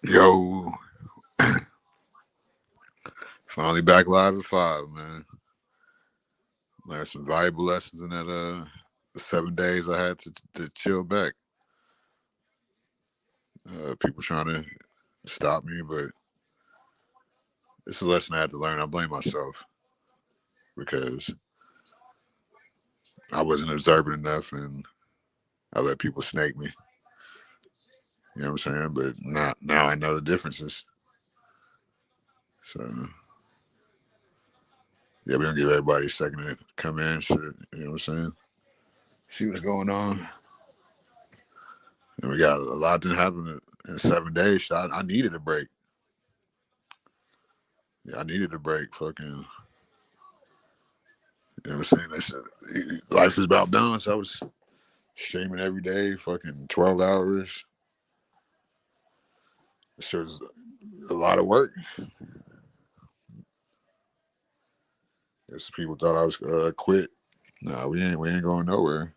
Yo, finally back live at 5, man. Learned some valuable lessons in that the 7 days I had to chill back. People trying to stop me, but it's a lesson I had to learn. I blame myself because I wasn't observant enough and I let people snake me. You know what I'm saying? But now I know the differences. So yeah, we're gonna give everybody a second to come in, shit. You know what I'm saying? See what's going on. And we got a lot that happened in 7 days. So I needed a break. Yeah, I needed a break. Fucking, you know what I'm saying? Life is about balance. I was streaming every day, fucking 12 hours. It was a lot of work. Guess people thought I was quit. Nah, we ain't going nowhere.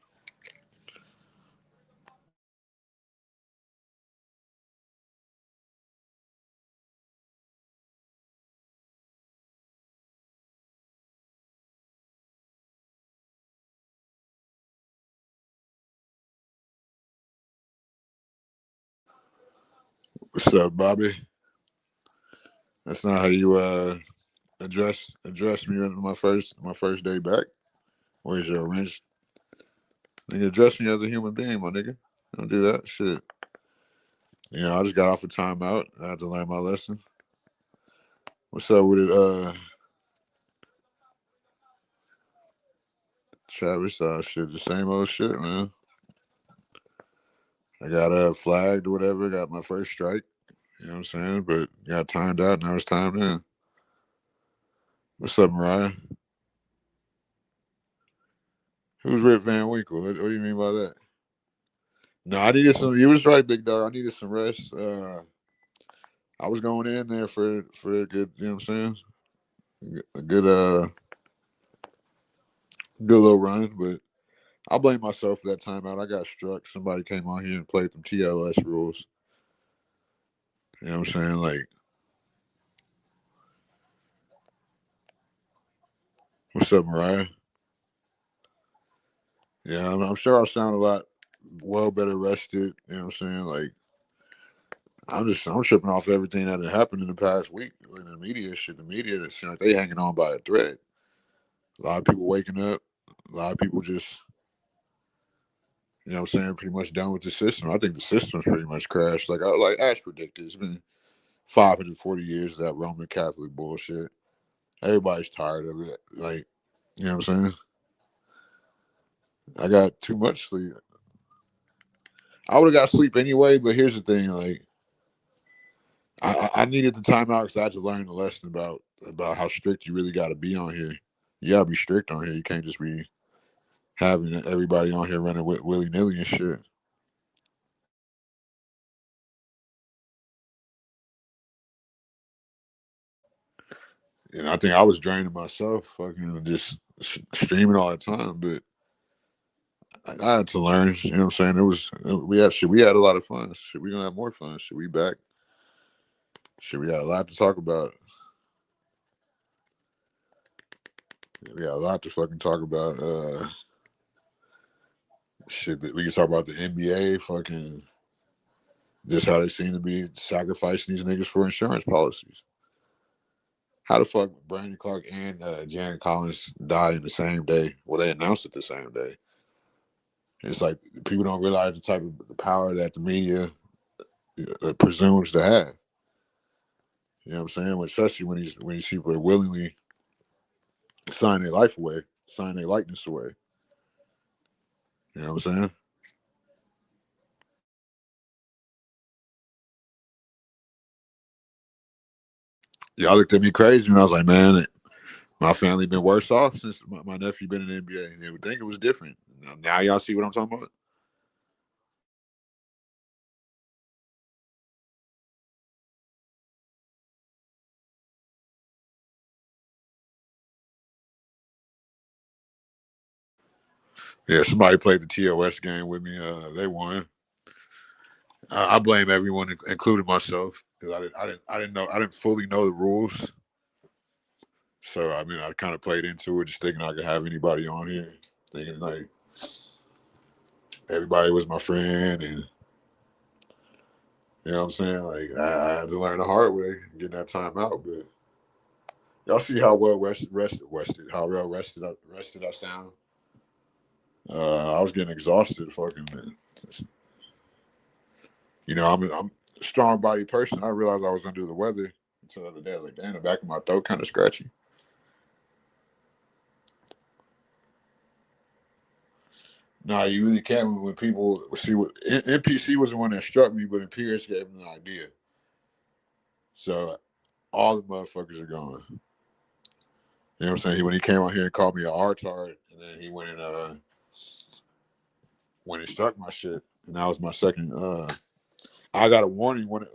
What's up, Bobby? That's not how you address me on my first day back. Where's your wrench? Nigga, address me as a human being, my nigga. Don't do that shit. I just got off a timeout. I had to learn my lesson. What's up with it, Travis? Shit, the same old shit, man. I got flagged or whatever. Got my first strike. You know what I'm saying? But got timed out. Now it's time in. What's up, Mariah? Who's Rip Van Winkle? What do you mean by that? No, I needed some. You was right, big dog. I needed some rest. I was going in there for a good. You know what I'm saying? A good little run, but I blame myself for that timeout. I got struck. Somebody came on here and played them TLS rules. You know what I'm saying? Like, what's up, Mariah? Yeah, I'm sure I sound a lot well better rested. You know what I'm saying? Like, I'm tripping off everything that had happened in the past week in the media. Shit, the media that seems like they hanging on by a thread. A lot of people waking up. A lot of people just, you know what I'm saying, pretty much done with the system. I think the system's pretty much crashed. Like as predicted. It's been 540 years of that Roman Catholic bullshit. Everybody's tired of it. Like, you know what I'm saying? I got too much sleep. I would have got sleep anyway, but here's the thing: like, I needed the timeout because I had to learn the lesson about how strict you really got to be on here. You got to be strict on here. You can't just be having everybody on here running with willy nilly and shit. And I think I was draining myself, fucking just streaming all the time. But I had to learn. You know what I'm saying? It was we had a lot of fun. Shit, we gonna have more fun. Shit, we back. Shit, we got a lot to talk about. We got a lot to fucking talk about. Shit, we can talk about the NBA. Fucking just how they seem to be sacrificing these niggas for insurance policies. How the fuck Brandon Clark and Jaron Collins died in the same day? Well, they announced it the same day. It's like people don't realize the type of the power that the media presumes to have. You know what I'm saying? Especially when these people are willingly sign their life away, sign their likeness away. You know what I'm saying? Y'all looked at me crazy and I was like, man, my family been worse off since my nephew been in the NBA, and they would think it was different. Now y'all see what I'm talking about? Yeah, somebody played the TOS game with me. They won. I blame everyone, including myself. because I didn't fully know the rules. So I mean, I kind of played into it, just thinking I could have anybody on here, thinking like everybody was my friend, and you know what I'm saying. Like I had to learn the hard way, getting that time out. But y'all see how well how well rested I sound. I was getting exhausted, fucking. Man. You know, I'm a strong body person. I realized I was under the weather until the other day. I was like, damn, the back of my throat kind of scratchy. No, you really can't when people see what NPC was the one that struck me, but Imperius gave him the idea. So all the motherfuckers are gone. You know what I'm saying? When he came out here and called me a artard, and then he went and when he struck my shit, and that was my second. I got a warning when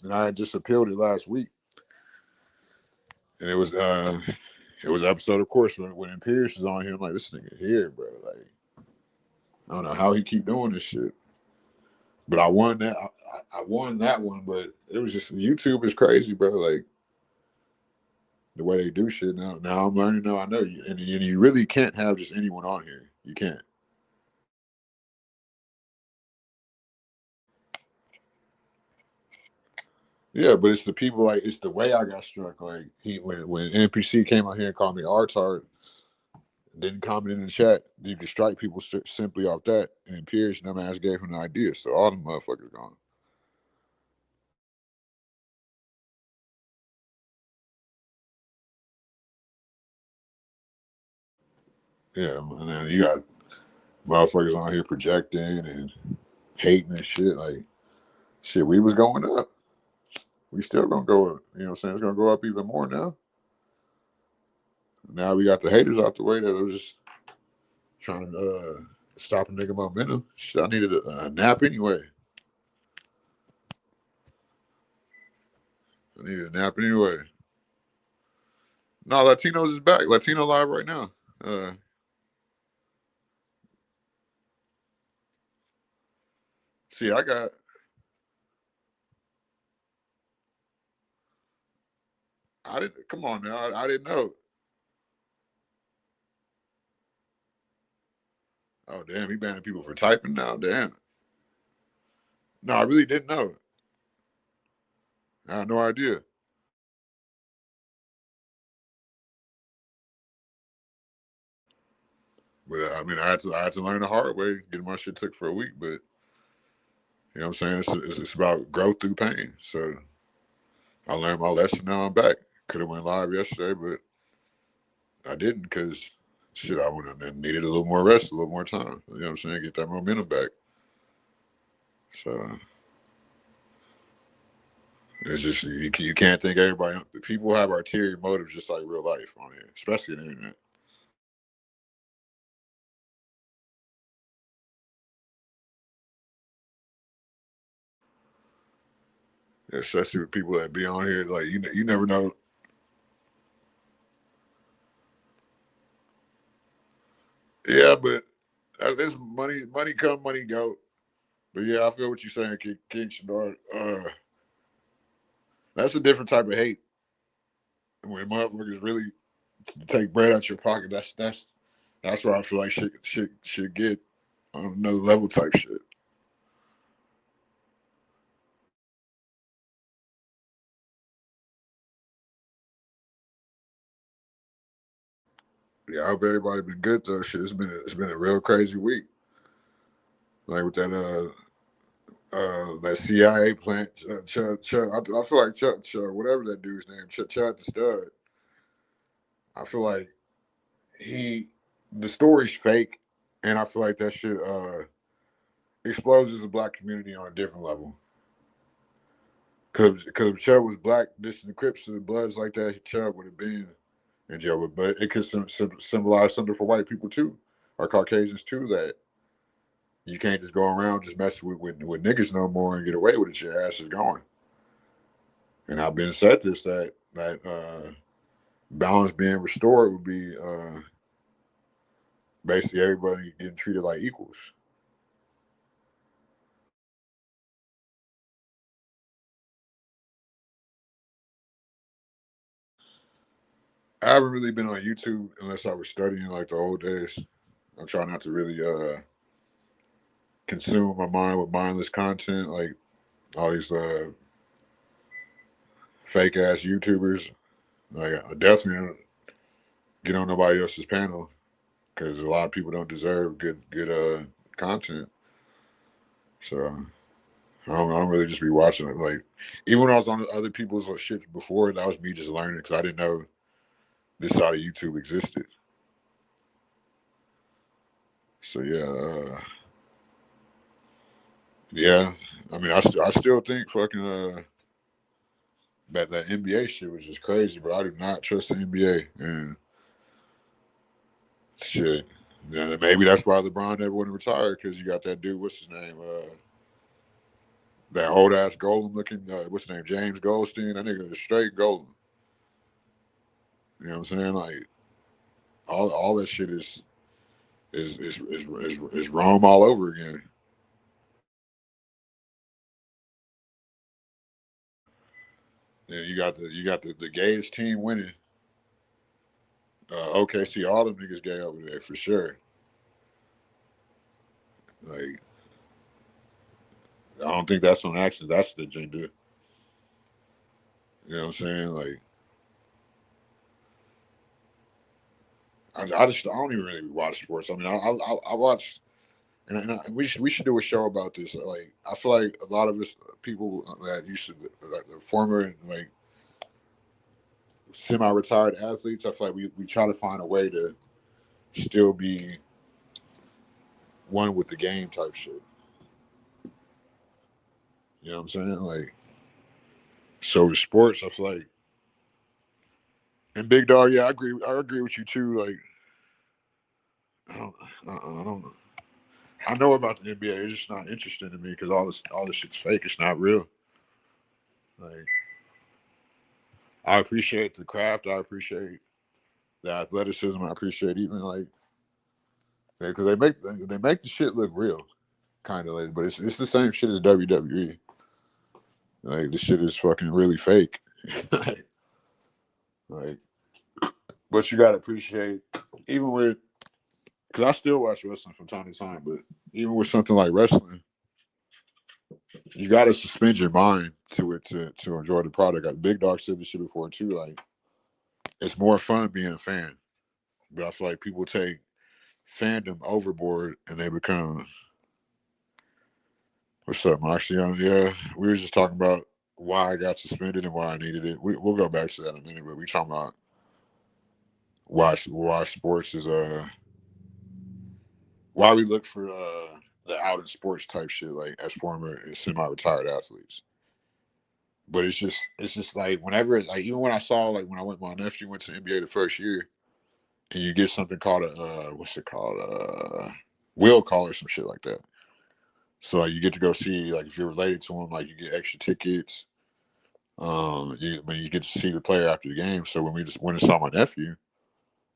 and I had just appealed it last week, and it was an episode, of course, when Imperius is on here. I'm like, this nigga here, bro. Like, I don't know how he keep doing this shit. But I won that. I won that one, but it was just YouTube is crazy, bro. Like the way they do shit now. Now I'm learning. Now I know you, and you really can't have just anyone on here. You can't. Yeah, but it's the people like it's the way I got struck. Like when NPC came out here and called me artard, didn't comment in the chat. You could strike people simply off that. And Pierce, dumbass, gave him the idea. So all the motherfuckers gone. Yeah, and then you got motherfuckers on here projecting and hating and shit. Like shit, we was going up. We still gonna go up. You know what I'm saying? It's gonna go up even more now. Now we got the haters out the way that was just trying to stop a nigga momentum. Shit, I needed a nap anyway. I needed a nap anyway. No, Latinos is back. Latino live right now. See, I didn't come on now. I didn't know. Oh damn, he banning people for typing now. Damn. No, I really didn't know. I had no idea. But I mean, I had to learn the hard way. Getting my shit took for a week, but you know what I'm saying. It's about growth through pain. So I learned my lesson. Now I'm back. Could have went live yesterday, but I didn't because shit. I would have needed a little more rest, a little more time. You know what I'm saying? Get that momentum back. So it's just you can't think everybody. People have ulterior motives just like real life on here, especially on the internet. Especially with people that be on here, like you never know. Yeah, but this money come, money go. But yeah, I feel what you're saying, King Shadar. That's a different type of hate. When motherfuckers really take bread out your pocket, that's where I feel like shit should get on another level type shit. Yeah, I hope everybody been good though. Shit, it's been a real crazy week. Like with that CIA plant, I feel like Chud, whatever that dude's name, Chud the Stud. I feel like he, the story's fake, and I feel like that shit exposes the black community on a different level. Because if Chud was black, this the Crips and the Bloods like that, Chud would have been in jail. But it could symbolize something for white people too, or Caucasians too, that you can't just go around just messing with niggas no more and get away with it. Your ass is going. And I've been said this that balance being restored would be basically everybody getting treated like equals. I haven't really been on YouTube unless I was studying like the old days. I'm trying not to really consume my mind with mindless content like all these fake ass YouTubers. Like I definitely don't get on nobody else's panel because a lot of people don't deserve good content. So I don't really just be watching it. Like even when I was on other people's shit before, that was me just learning because I didn't know this side of YouTube existed. So yeah. I mean, I still think fucking that NBA shit was just crazy, bro. I do not trust the NBA and shit. Yeah, maybe that's why LeBron never would have retired because you got that dude. What's his name? That old ass golem looking. What's his name? James Goldstein. That nigga is straight golem. You know what I'm saying? Like all that shit is Rome all over again. And you got the gayest team winning. OKC, all them niggas gay over there for sure. Like I don't think that's on accident. That's the agenda. You know what I'm saying? Like I don't even really watch sports. I mean, I watch, and we should do a show about this. Like I feel like a lot of us people that used to like the former like semi-retired athletes. I feel like we try to find a way to still be one with the game type shit. You know what I'm saying? Like so with sports, I feel like and Big Dog, yeah, I agree with you too. Like I don't, I don't. I know about the NBA. It's just not interesting to me because all this shit's fake. It's not real. Like I appreciate the craft. I appreciate the athleticism. I appreciate even like because they make the shit look real, kind of like, but it's the same shit as WWE. Like this shit is fucking really fake. like, but you gotta appreciate even with because I still watch wrestling from time to time, but even with something like wrestling, you gotta suspend your mind to it to enjoy the product. Like Big Dog said this shit before too. Like it's more fun being a fan, but I feel like people take fandom overboard and they become what's up, Marcion? Yeah, we were just talking about why I got suspended and why I needed it. We'll go back to that in a minute, but we talking about why sports is why we look for the out in sports type shit like as former and semi-retired athletes. But it's just like whenever like even when I saw like when I went my nephew went to NBA the first year and you get something called a what's it called will call or some shit like that. So like, you get to go see like if you're related to him like you get extra tickets. When you get to see the player after the game. So when we just went and saw my nephew, you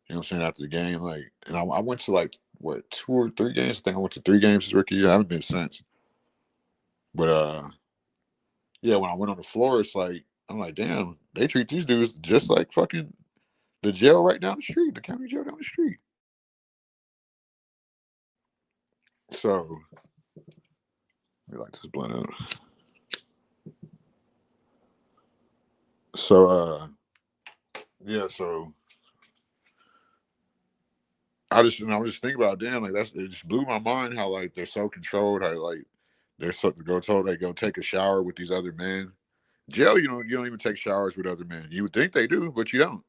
know what I'm saying, after the game, like, and I went to like, what, 2 or 3 games? I think I went to 3 games this rookie year. I haven't been since. But, yeah, when I went on the floor, it's like, I'm like, damn, they treat these dudes just like fucking the jail right down the street, the county jail down the street. So, we like this blunt out. So, yeah, so I was just thinking about damn like it just blew my mind how like they're so controlled how like they're so to go told they go take a shower with these other men. Jail you don't even take showers with other men. You would think they do, but you don't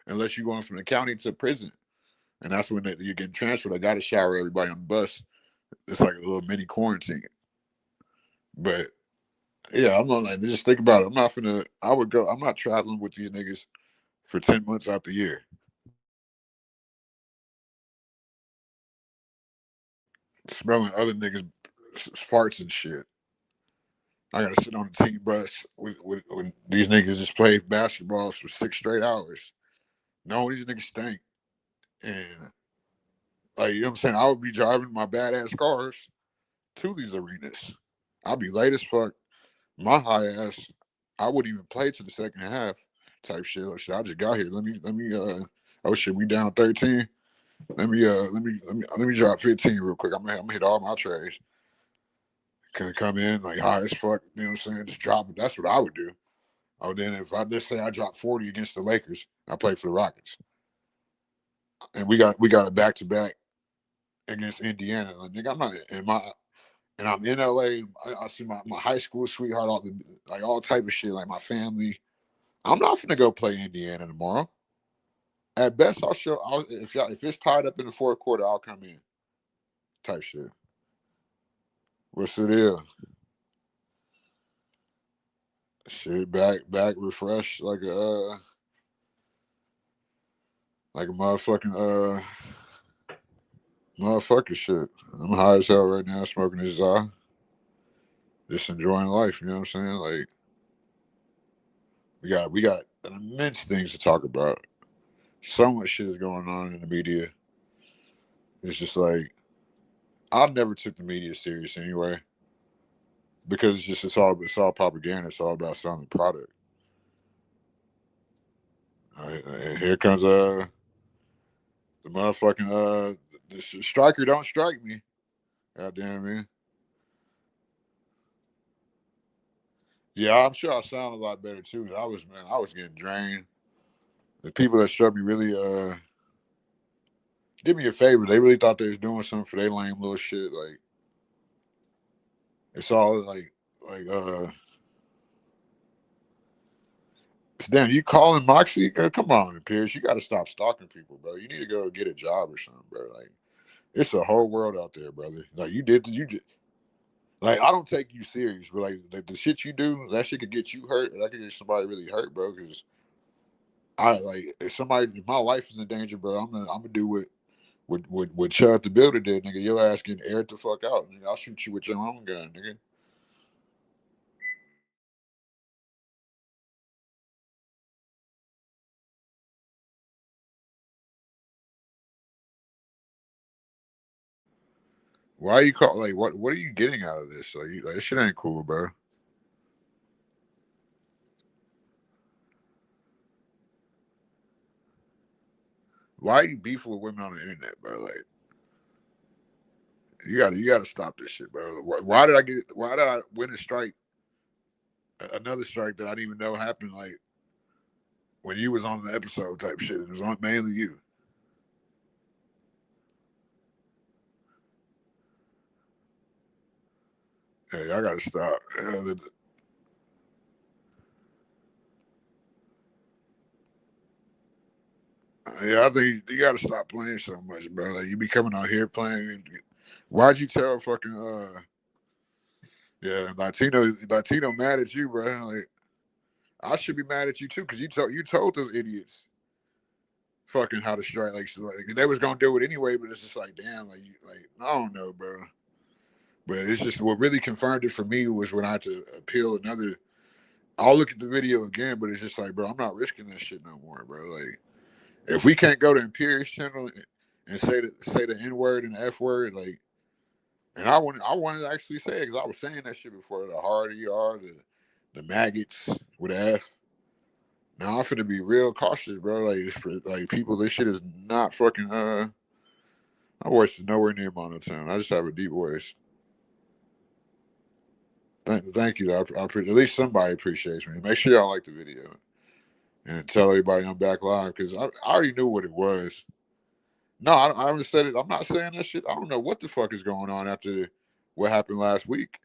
unless you're going from the county to prison, and that's when you're getting transferred. I got to shower everybody on the bus. It's like a little mini quarantine. But yeah, I'm not like just think about it. I'm not finna. I would go. I'm not traveling with these niggas for 10 months out the year, smelling other niggas farts and shit. I gotta sit on the team bus with these niggas just play basketball for 6 straight hours. No, these niggas stink. And like you know what I'm saying, I would be driving my badass cars to these arenas. I'd be late as fuck. My high ass, I wouldn't even play to the second half type shit. Like, shit, I just got here. Let me oh shit, we down 13. Let me drop 15 real quick. I'm gonna hit all my trades. Can come in like high as fuck, you know what I'm saying? Just drop it. That's what I would do. Oh, then if I just say I dropped 40 against the Lakers, I played for the Rockets. And we got a back to back against Indiana. Like, nigga, I'm not in my and I'm in LA. I see my high school sweetheart, all type of shit, like my family. I'm not gonna go play Indiana tomorrow. At best, if it's tied up in the fourth quarter, I'll come in. Type shit. What's it is? Shit, back, refreshed like a motherfucking shit. I'm high as hell right now, smoking this czar, just enjoying life. You know what I'm saying? Like we got immense things to talk about. So much shit is going on in the media. It's just like I never took the media serious anyway because it's all propaganda. It's all about selling the product. All right, and here comes the motherfucking the striker don't strike me. God damn me. Yeah, I'm sure I sound a lot better too. I was getting drained. The people that struck me really did me a favor. They really thought they was doing something for their lame little shit. Like it's all like damn, you calling Moxie? Come on, Pierce. You got to stop stalking people, bro. You need to go get a job or something, bro. Like it's a whole world out there, brother. Like you did. Like I don't take you serious, but like the shit you do, that shit could get you hurt. That could get somebody really hurt, bro. Because I like if my life is in danger, bro, I'm gonna do what Chud the Builder did, nigga. Your ass getting aired the fuck out, nigga. I'll shoot you with your own gun, nigga. Why are you call like what are you getting out of this? Like this shit ain't cool, bro. Why are you beefing with women on the internet, bro? Like you gotta stop this shit, bro. Why did I win a strike, another strike that I didn't even know happened? Like when you was on the episode type shit, it was on mainly you. Hey, I gotta stop. Yeah, I think you gotta stop playing so much, bro. Like you be coming out here playing. Why'd you tell fucking yeah Latino mad at you, bro? Like I should be mad at you too because you told those idiots fucking how to strike. Like they was gonna do it anyway, but it's just like damn, like I don't know, bro. But it's just what really confirmed it for me was when I had to appeal another. I'll look at the video again, but it's just like, bro, I'm not risking this shit no more, bro. Like if we can't go to Imperious channel and say the N word and the F word, like, and I wanted to actually say it because I was saying that shit before. The harder you are, the maggots with an F. Now I'm finna be real cautious, bro. Like for like people, this shit is not fucking. My voice is nowhere near monotone. I just have a deep voice. Thank you. At least somebody appreciates me. Make sure y'all like the video and tell everybody I'm back live because I already knew what it was. No, I haven't said it. I'm not saying that shit. I don't know what the fuck is going on after what happened last week.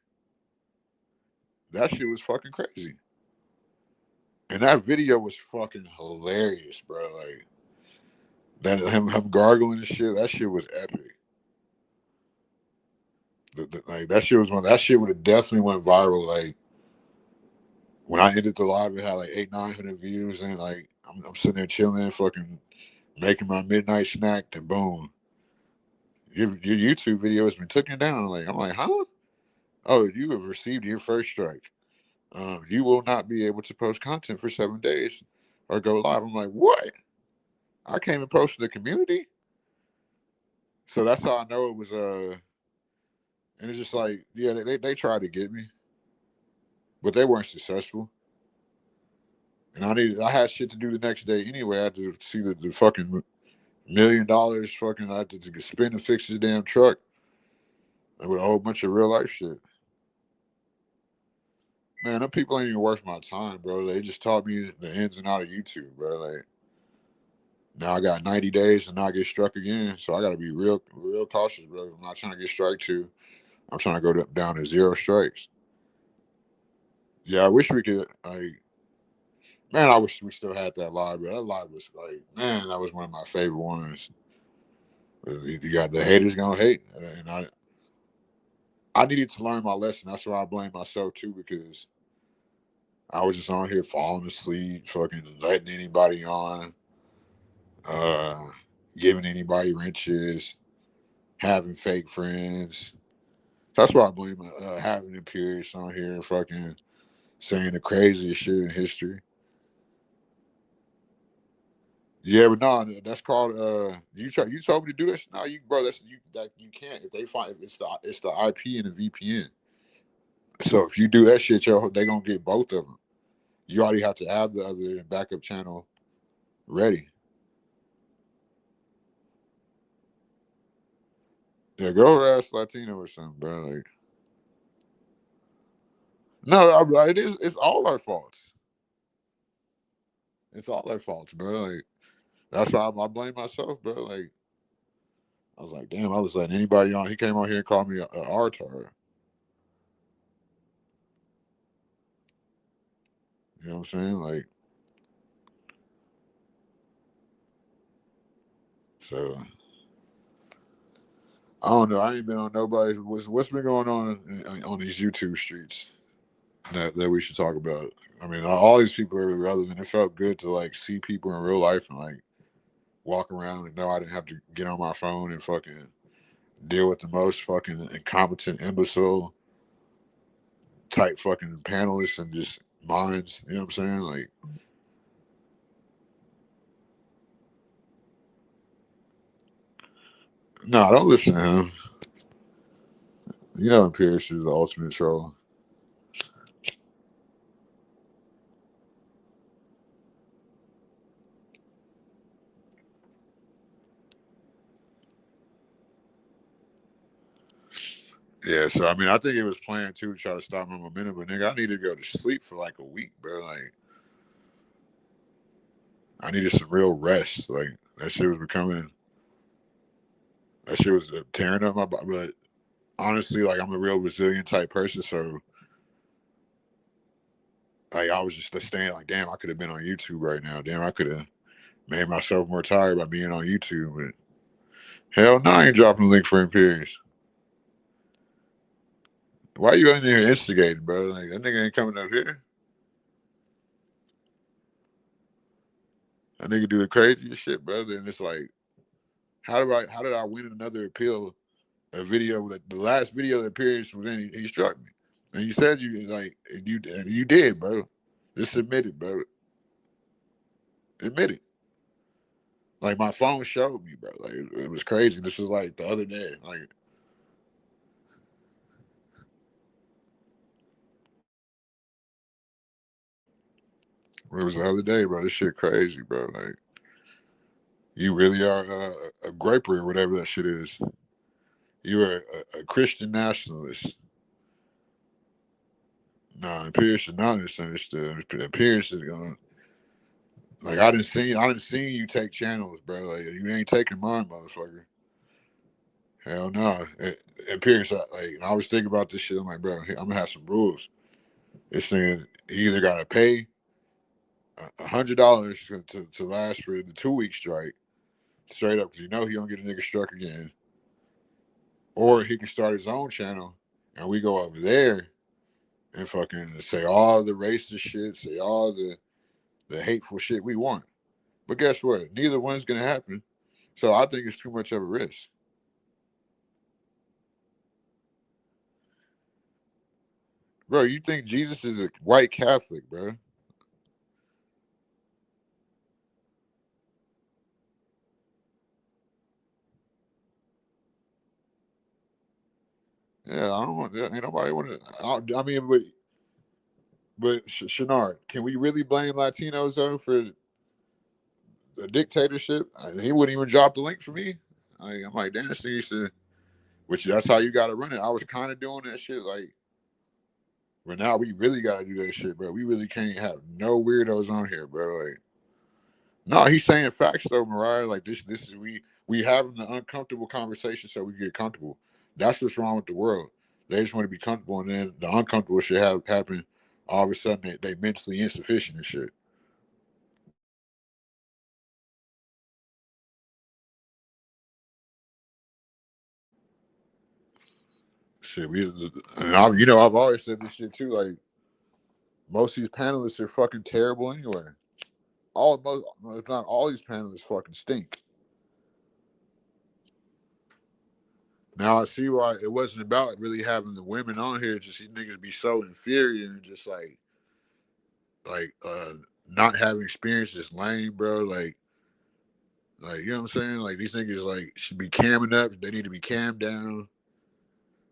That shit was fucking crazy. And that video was fucking hilarious, bro. Like that him gargling and shit. That shit was epic. Like that shit was one. That shit would have definitely went viral. Like when I ended the live, it had like 900 views, and like I'm sitting there chilling, fucking making my midnight snack. And boom, your YouTube video has been taken down. Like I'm like, huh? Oh, you have received your first strike. You will not be able to post content for 7 days or go live. I'm like, what? I came and posted the community. So that's how I know it was and it's just like, yeah, they tried to get me, but they weren't successful. And I had shit to do the next day anyway. I had to see the fucking $1 million fucking I had to spend to fix his damn truck. And with a whole bunch of real life shit. Man, them people ain't even worth my time, bro. They just taught me the ins and outs of YouTube, bro. Like now I got 90 days to not get struck again. So I gotta be real cautious, bro. I'm not trying to get strike two. I'm trying to go down to 0 strikes. Yeah, I wish we could like man, I wish we still had that live, bro. That live was like, man, that was one of my favorite ones. You got the haters gonna hate, and I needed to learn my lesson. That's why I blame myself too, because I was just on here falling asleep, fucking letting anybody on, uh, giving anybody wrenches, having fake friends. That's why I blame having Imperius on here, fucking saying the craziest shit in history. Yeah, but no, that's called you told me to do this. No, you bro, that's you can't if they find it's the IP and the VPN. So if you do that shit, yo, they gonna get both of them. You already have to have the other backup channel ready. Yeah, go ask Latino or something, bro. Like, no, it is. It's all our faults. It's all our faults, bro. Like, that's why I blame myself, bro. Like, I was like, damn, I was letting anybody on. He came on here and called me a retard. You know what I'm saying? Like, so I don't know. I ain't been on nobody. What's been going on these YouTube streets that we should talk about? I mean, all these people are irrelevant. It felt good to like see people in real life and like walk around and know I didn't have to get on my phone and fucking deal with the most fucking incompetent imbecile type fucking panelists and just minds. You know what I'm saying? Like, no, don't listen to him. You know, Pierce is the ultimate troll. Yeah, so I mean, I think it was planned too to try to stop my momentum, but nigga, I needed to go to sleep for like a week, bro. Like, I needed some real rest. Like, that shit was becoming, that shit was tearing up my body. But honestly, like, I'm a real resilient type person, so like, I was just staying like, damn, I could have been on YouTube right now. Damn, I could have made myself more tired by being on YouTube. But hell no, I ain't dropping the link for Imperius. Why you in there instigating, bro? Like, that nigga ain't coming up here. That nigga do the craziest shit, brother. And it's like, how did I win another appeal? A video that the last video that Pierce was in, he struck me. And you said you like you did, bro. Just admit it, bro. Admit it. Like my phone showed me, bro. Like it was crazy. This was like the other day. Like it was the other day, bro. This shit crazy, bro. Like you really are a graper or whatever that shit is. You are a Christian nationalist. Nah, Pierce should not understand. Pierce is going like I didn't see you take channels, bro. Like you ain't taking mine, motherfucker. Hell no. And Pierce, like I was thinking about this shit. I'm like, bro, I'm gonna have some rules. It's saying you either gotta pay $100 to last for the 2 week strike, straight up, because you know he don't get a nigga struck again, or he can start his own channel and we go over there and fucking say all the racist shit, say all the hateful shit we want. But guess what? Neither one's gonna happen. So I think it's too much of a risk. Bro, you think Jesus is a white Catholic, bro? Yeah, I don't want. Ain't nobody want to. I mean, But Shenard, can we really blame Latinos though for the dictatorship? He wouldn't even drop the link for me. I'm like, damn, this thing used to. Which that's how you got to run it. I was kind of doing that shit like. But now we really gotta do that shit, bro. We really can't have no weirdos on here, bro. Like, no, he's saying facts though, Mariah. Like this is we having the uncomfortable conversation so we get comfortable. That's what's wrong with the world. They just want to be comfortable, and then the uncomfortable shit happen. All of a sudden, they mentally insufficient and shit. Shit, I've always said this shit too. Like most of these panelists are fucking terrible anyway. Most, if not all these panelists, fucking stink. Now I see why it wasn't about really having the women on here. Just these niggas be so inferior and just like not having experience is lame, bro. Like you know what I'm saying? Like these niggas like should be camming up. They need to be cammed down.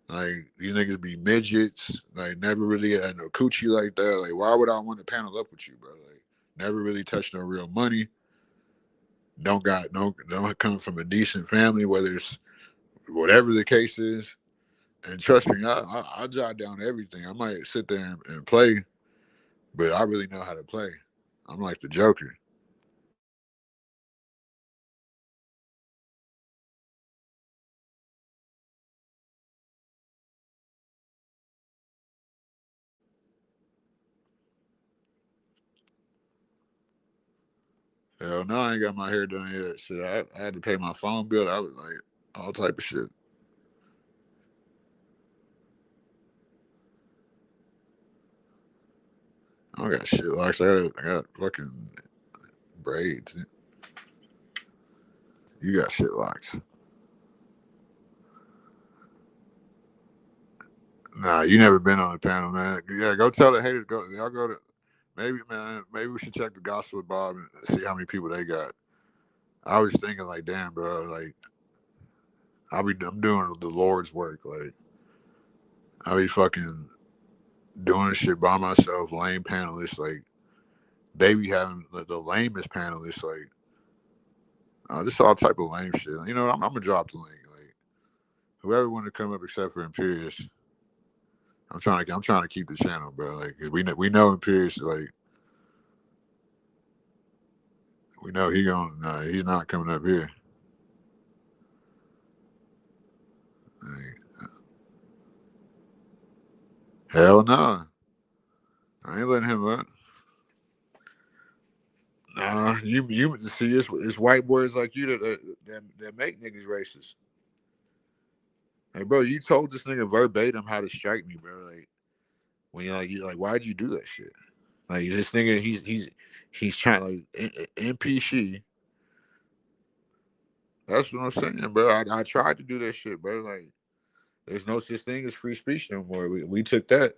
Like these niggas be midgets. Like never really had no coochie like that. Like why would I want to panel up with you, bro? Like never really touched no real money. Don't come from a decent family, whether it's whatever the case is. And trust me, I jot down everything. I might sit there and play, but I really know how to play. I'm like the Joker. Hell no, I ain't got my hair done yet. Shit, I had to pay my phone bill. I was like all type of shit. I got shit locks. I got fucking braids. You got shit locks. Nah, you never been on the panel, man. Yeah, go tell the haters. Y'all go to. Maybe, man. Maybe we should check the Gospel of Bob and see how many people they got. I was thinking, like, damn, bro. Like, I'm doing the Lord's work. Like, I be fucking doing shit by myself. Lame panelists, like, they be having the lamest panelists, like, just all type of lame shit. You know, I'm gonna drop the link. Like, whoever want to come up except for Imperious. I'm trying to keep the channel, bro. Like, 'cause we know Imperious, like, we know he's not coming up here. Like, hell no. I ain't letting him up. Nah, you see it's white boys like you that make niggas racist. Hey, bro, you told this nigga verbatim how to strike me, bro. Like when you like, why'd you do that shit? Like this nigga, he's trying like NPC. That's what I'm saying, bro. I tried to do that shit, bro. Like there's no such thing as free speech no more. We took that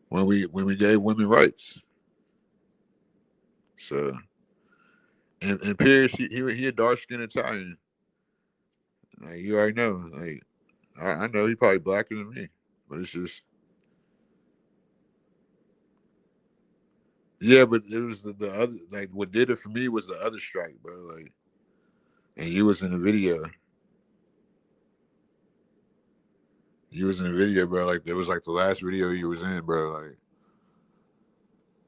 when we gave women rights. So and Pierce, he a dark skinned Italian. Like you already know. Like I know he probably blacker than me, but it's just yeah. But it was the other like what did it for me was the other strike, bro. Like and you was in the video. You was in the video, bro. Like it was like the last video you was in, bro. Like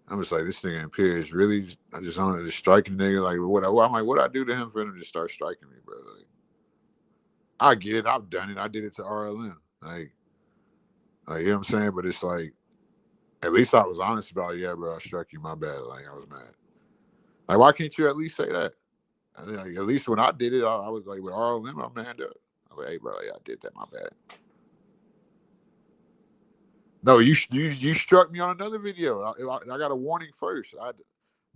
I'm just like this nigga in Pierce really. I just wanted to strike a nigga. Like I'm like what I do to him for him to start striking me, bro. Like I get it. I've done it. I did it to RLM. Like you know what I'm saying. But it's like at least I was honest about it. Yeah, bro. I struck you. My bad. Like I was mad. Like why can't you at least say that? I mean, like, at least when I did it, I was like with RLM. I'm mad up. I was like, hey, bro. Yeah, I did that. My bad. No, you struck me on another video. I got a warning first.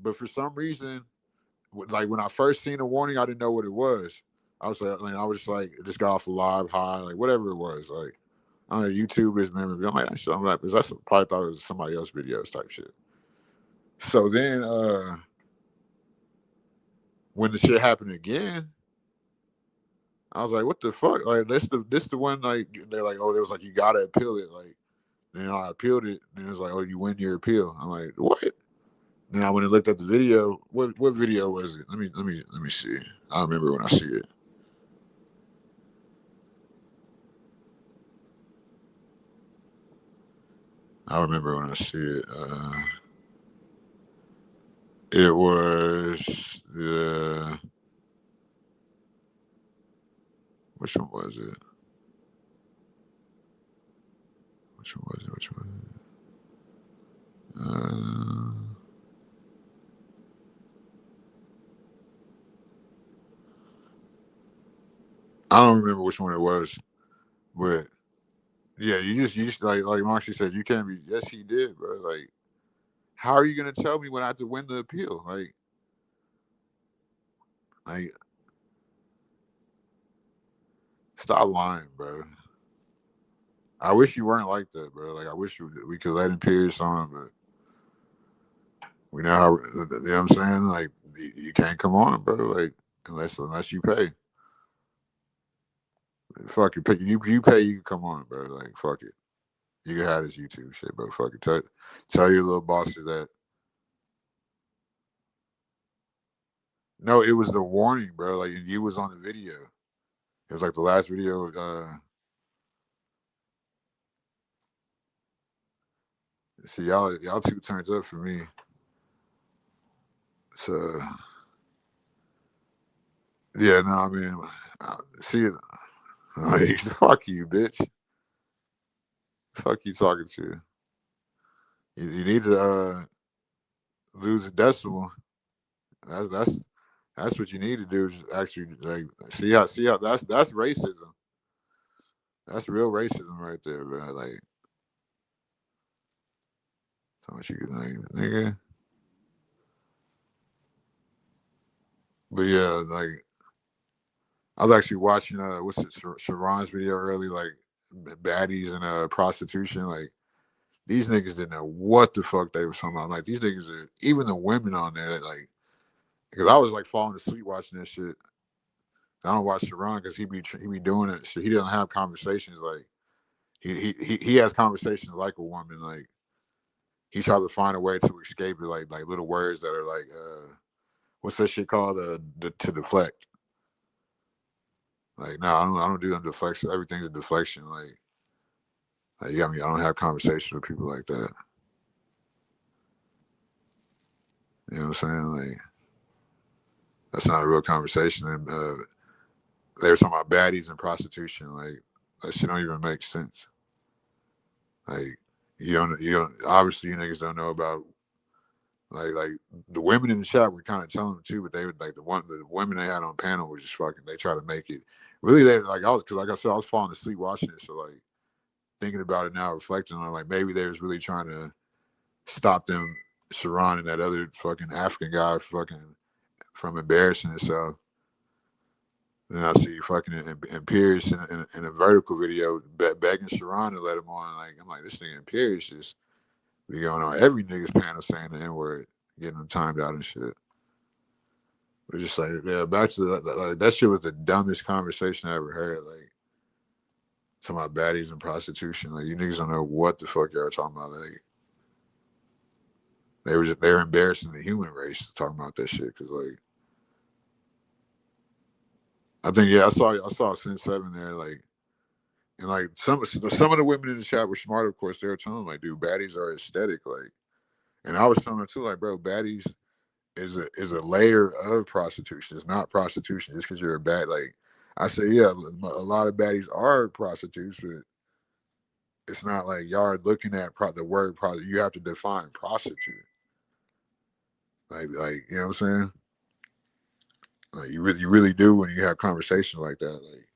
But for some reason, like when I first seen the warning, I didn't know what it was. I was just like, it just got off the live high, like whatever it was. Like, I don't know, YouTube is memory. I'm like, because I probably thought it was somebody else's videos type shit. So then, when the shit happened again, I was like, what the fuck? Like, this the one, like, they're like, oh, there was like, you gotta appeal it. Like, Then I appealed it. And it was like, oh, you win your appeal. I'm like, what? Then I went and looked at the video. What video was it? Let me see. I remember when I see it. I remember when I see it. It was the which one was it? Which one was it? Which one? I don't remember which one it was, but yeah, you just like Moxie said, you can't be. Yes, he did, bro. Like, how are you gonna tell me when I have to win the appeal? Like, stop lying, bro. I wish you weren't like that, bro. Like, I wish we could let him Pierce on, but we know how. You know what I'm saying? Like, you can't come on, bro. Like, unless you pay. Fuck it, you pay, you can come on, bro. Like, fuck it. You can have this YouTube shit, bro. Fuck it. Tell your little bosses that. No, it was the warning, bro. Like, you was on the video. It was like the last video. See, y'all too turned up for me. So yeah, no, I mean, see, like, fuck you, bitch. Fuck you talking to. You need to lose a decimal. That's that's that's what you need to do. Is actually like see how that's racism. That's real racism right there, bro. Like, so much you like, nigga. But yeah, like I was actually watching what's it, Sharon's video early, like baddies and prostitution. Like these niggas didn't know what the fuck they were talking about. Like these niggas are even the women on there, like because I was like falling asleep watching that shit. I don't watch Sharon because he be doing it. So he doesn't have conversations like he has conversations like a woman. Like he tries to find a way to escape it, like little words that are like what's that shit called? To deflect. Like no, I don't do them deflection. Everything's a deflection. Like you got me. I don't have conversations with people like that. You know what I'm saying? Like that's not a real conversation. And they were talking about baddies and prostitution. Like that shit don't even make sense. Like you don't obviously you niggas don't know about like the women in the chat were kind of telling them too, but they would like the women they had on panel were just fucking. They try to make it really. They like I was because like I said I was falling asleep watching it, so like thinking about it now, reflecting on like maybe they was really trying to stop them, Sharon and that other fucking African guy fucking from embarrassing himself. Then I see fucking and Pierce in a vertical video begging Sharon to let him on. Like I'm like this nigga and Pierce just be going on every nigga's panel saying the N word, getting them timed out and shit. We're just like yeah, back to that shit was the dumbest conversation I ever heard. Like talking about baddies and prostitution. Like you niggas don't know what the fuck y'all talking about. Like they were embarrassing the human race talking about that shit because like I think yeah I saw Sin Seven there like. And like some of the women in the chat were smart, of course. They were telling like, dude, baddies are aesthetic. Like, and I was telling them too, like, bro, baddies is a layer of prostitution. It's not prostitution just because you're a bad. Like, I say, yeah, a lot of baddies are prostitutes, but it's not like y'all are looking at the word prostitute. You have to define prostitute. Like you know what I'm saying? Like you really do when you have conversations like that. Like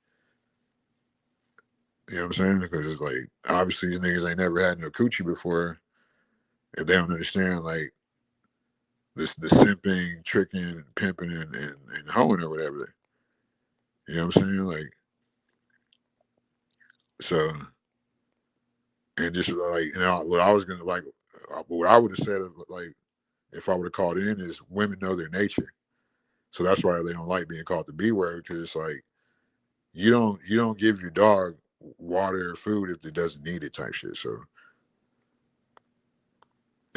you know what I'm saying? Because it's like obviously these niggas ain't never had no coochie before. If they don't understand like this the simping, tricking, pimping, and hoeing or whatever. You know what I'm saying? Like so, and just like what I was gonna like, what I would have said like if I would have called in is women know their nature, so that's why they don't like being called the B word because it's like you don't give your dog water or food if it doesn't need it type shit. So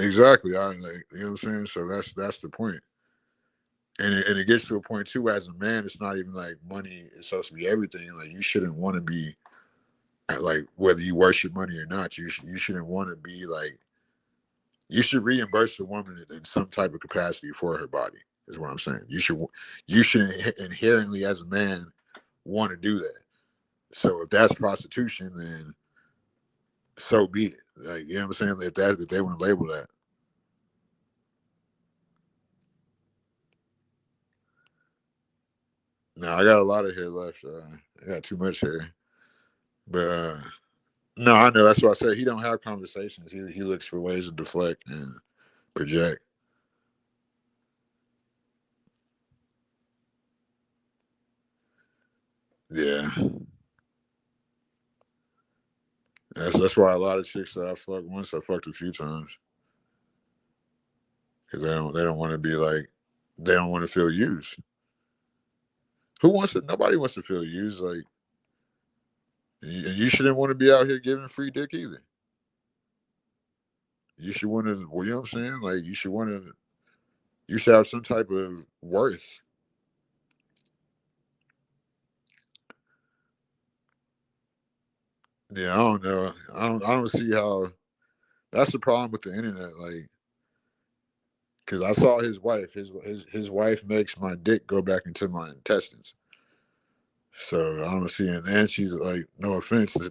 exactly. I like, you know what I'm saying. So that's the point. And it gets to a point too. As a man, it's not even like money is supposed to be everything. Like you shouldn't want to be like whether you worship money or not. You shouldn't want to be like you should reimburse the woman in some type of capacity for her body. Is what I'm saying. You should inherently as a man want to do that. So if that's prostitution, then so be it. Like you know what I'm saying. If they want to label that. No, I got a lot of hair left. I got too much hair, but no, I know that's why I said he don't have conversations. He looks for ways to deflect and project. Yeah, that's why a lot of chicks that I fucked once I fucked a few times because they don't want to be like they don't want to feel used. Who wants to? Nobody wants to feel used. Like you shouldn't want to be out here giving free dick either. You should want to. Well, you know what I'm saying? Like you should want to. You should have some type of worth. Yeah, I don't know. I don't see how. That's the problem with the internet. Like, cause I saw his wife. His wife makes my dick go back into my intestines. So I don't see it. And she's like, no offense, she's a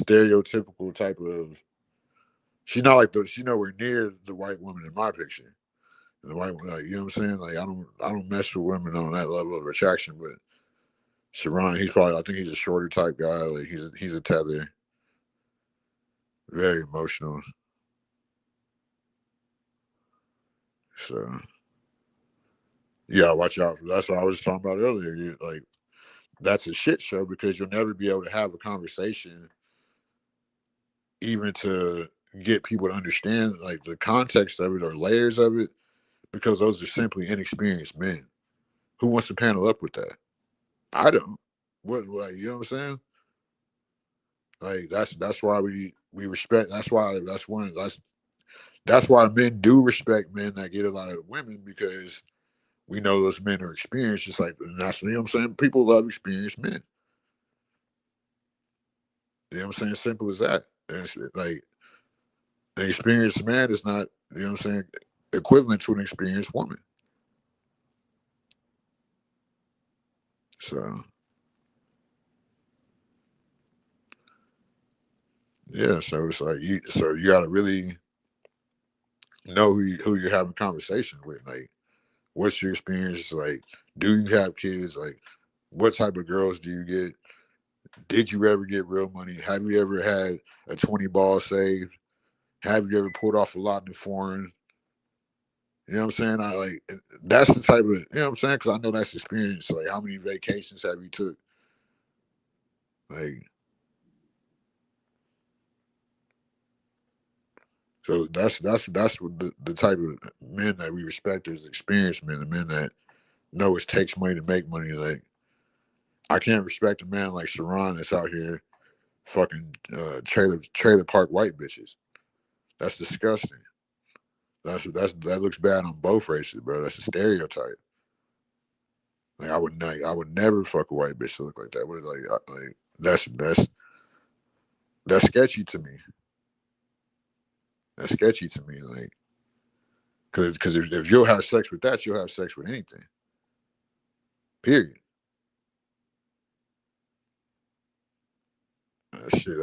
stereotypical type of. She's not like she's nowhere near the white woman in my picture. And the white, like you know what I'm saying? Like I don't mess with women on that level of attraction. But Sharon, he's probably I think he's a shorter type guy. Like he's a tether, very emotional. So yeah, watch out. That's what I was talking about earlier. Like that's a shit show because you'll never be able to have a conversation, even to get people to understand like the context of it or layers of it, because those are simply inexperienced men. Who wants to panel up with that? I don't. What like you know what I'm saying? Like that's why we respect. That's why men do respect men that get a lot of women because we know those men are experienced. Just like that's you know what I'm saying. People love experienced men. You know what I'm saying? Simple as that. And it's like an experienced man is not you know what I'm saying equivalent to an experienced woman. So yeah, so it's like you got to really know who you're having conversations with. Like, what's your experience? Like, do you have kids? Like, what type of girls do you get? Did you ever get real money? Have you ever had a 20 ball saved? Have you ever pulled off a lot in the foreign? You know what I'm saying? I like that's the type of you know what I'm saying because I know that's experience. Like, how many vacations have you took? Like, so that's what the type of men that we respect is experienced men, the men that know it takes money to make money. Like, I can't respect a man like Sharon that's out here fucking trailer park white bitches. That's disgusting. That looks bad on both races, bro. That's a stereotype. Like I would never fuck a white bitch to look like that. What like that's sketchy to me. That's sketchy to me. Like because if you'll have sex with that, you'll have sex with anything. Period. Shit,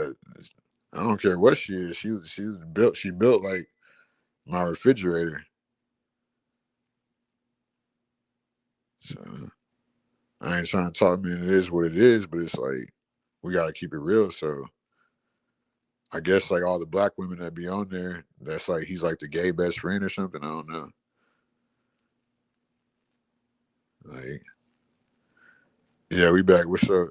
I don't care what she is. She was built. She built like my refrigerator. So I ain't trying to talk. Man, it is what it is. But it's like we gotta keep it real. So I guess like all the black women that be on there, that's like he's like the gay best friend or something. I don't know. Like, yeah, we back. What's up?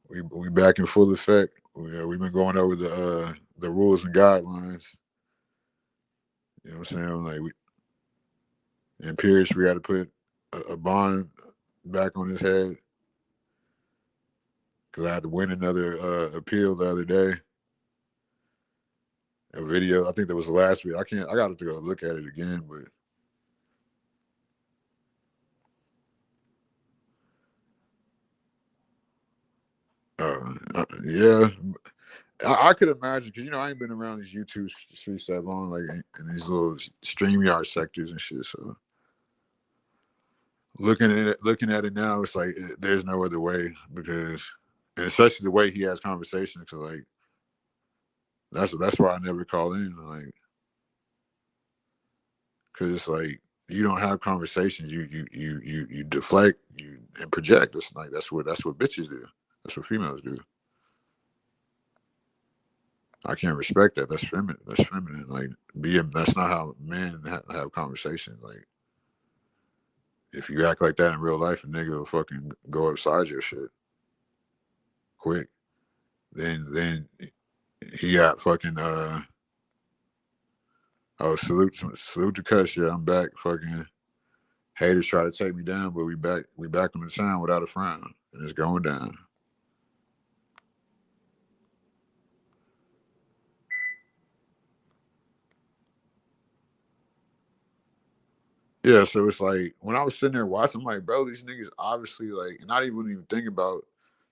We back in full effect. We've been going over the rules and guidelines. You know what I'm saying? Like in Pierce, we got to put a bond back on his head because I had to win another appeal the other day. a video. I think that was the last video. I got to go look at it again, but yeah, I could imagine because I ain't been around these YouTube streets that long, like in these little StreamYard sectors and shit. So looking at it now, it's like there's no other way because, and especially the way he has conversations, cause like that's why I never call in, like, cause it's like you don't have conversations, you deflect, you and project. It's like that's what bitches do. That's what females do. I can't respect that. That's feminine. That's feminine. Like that's not how men have conversations. Like if you act like that in real life, a nigga will fucking go upside your shit quick. Then he got fucking oh salute to cuss. Yeah, I'm back. Fucking haters try to take me down, but we back on the town without a frown, and it's going down. Yeah, so it's like when I was sitting there watching, I'm like, bro, these niggas obviously like, and I didn't even think about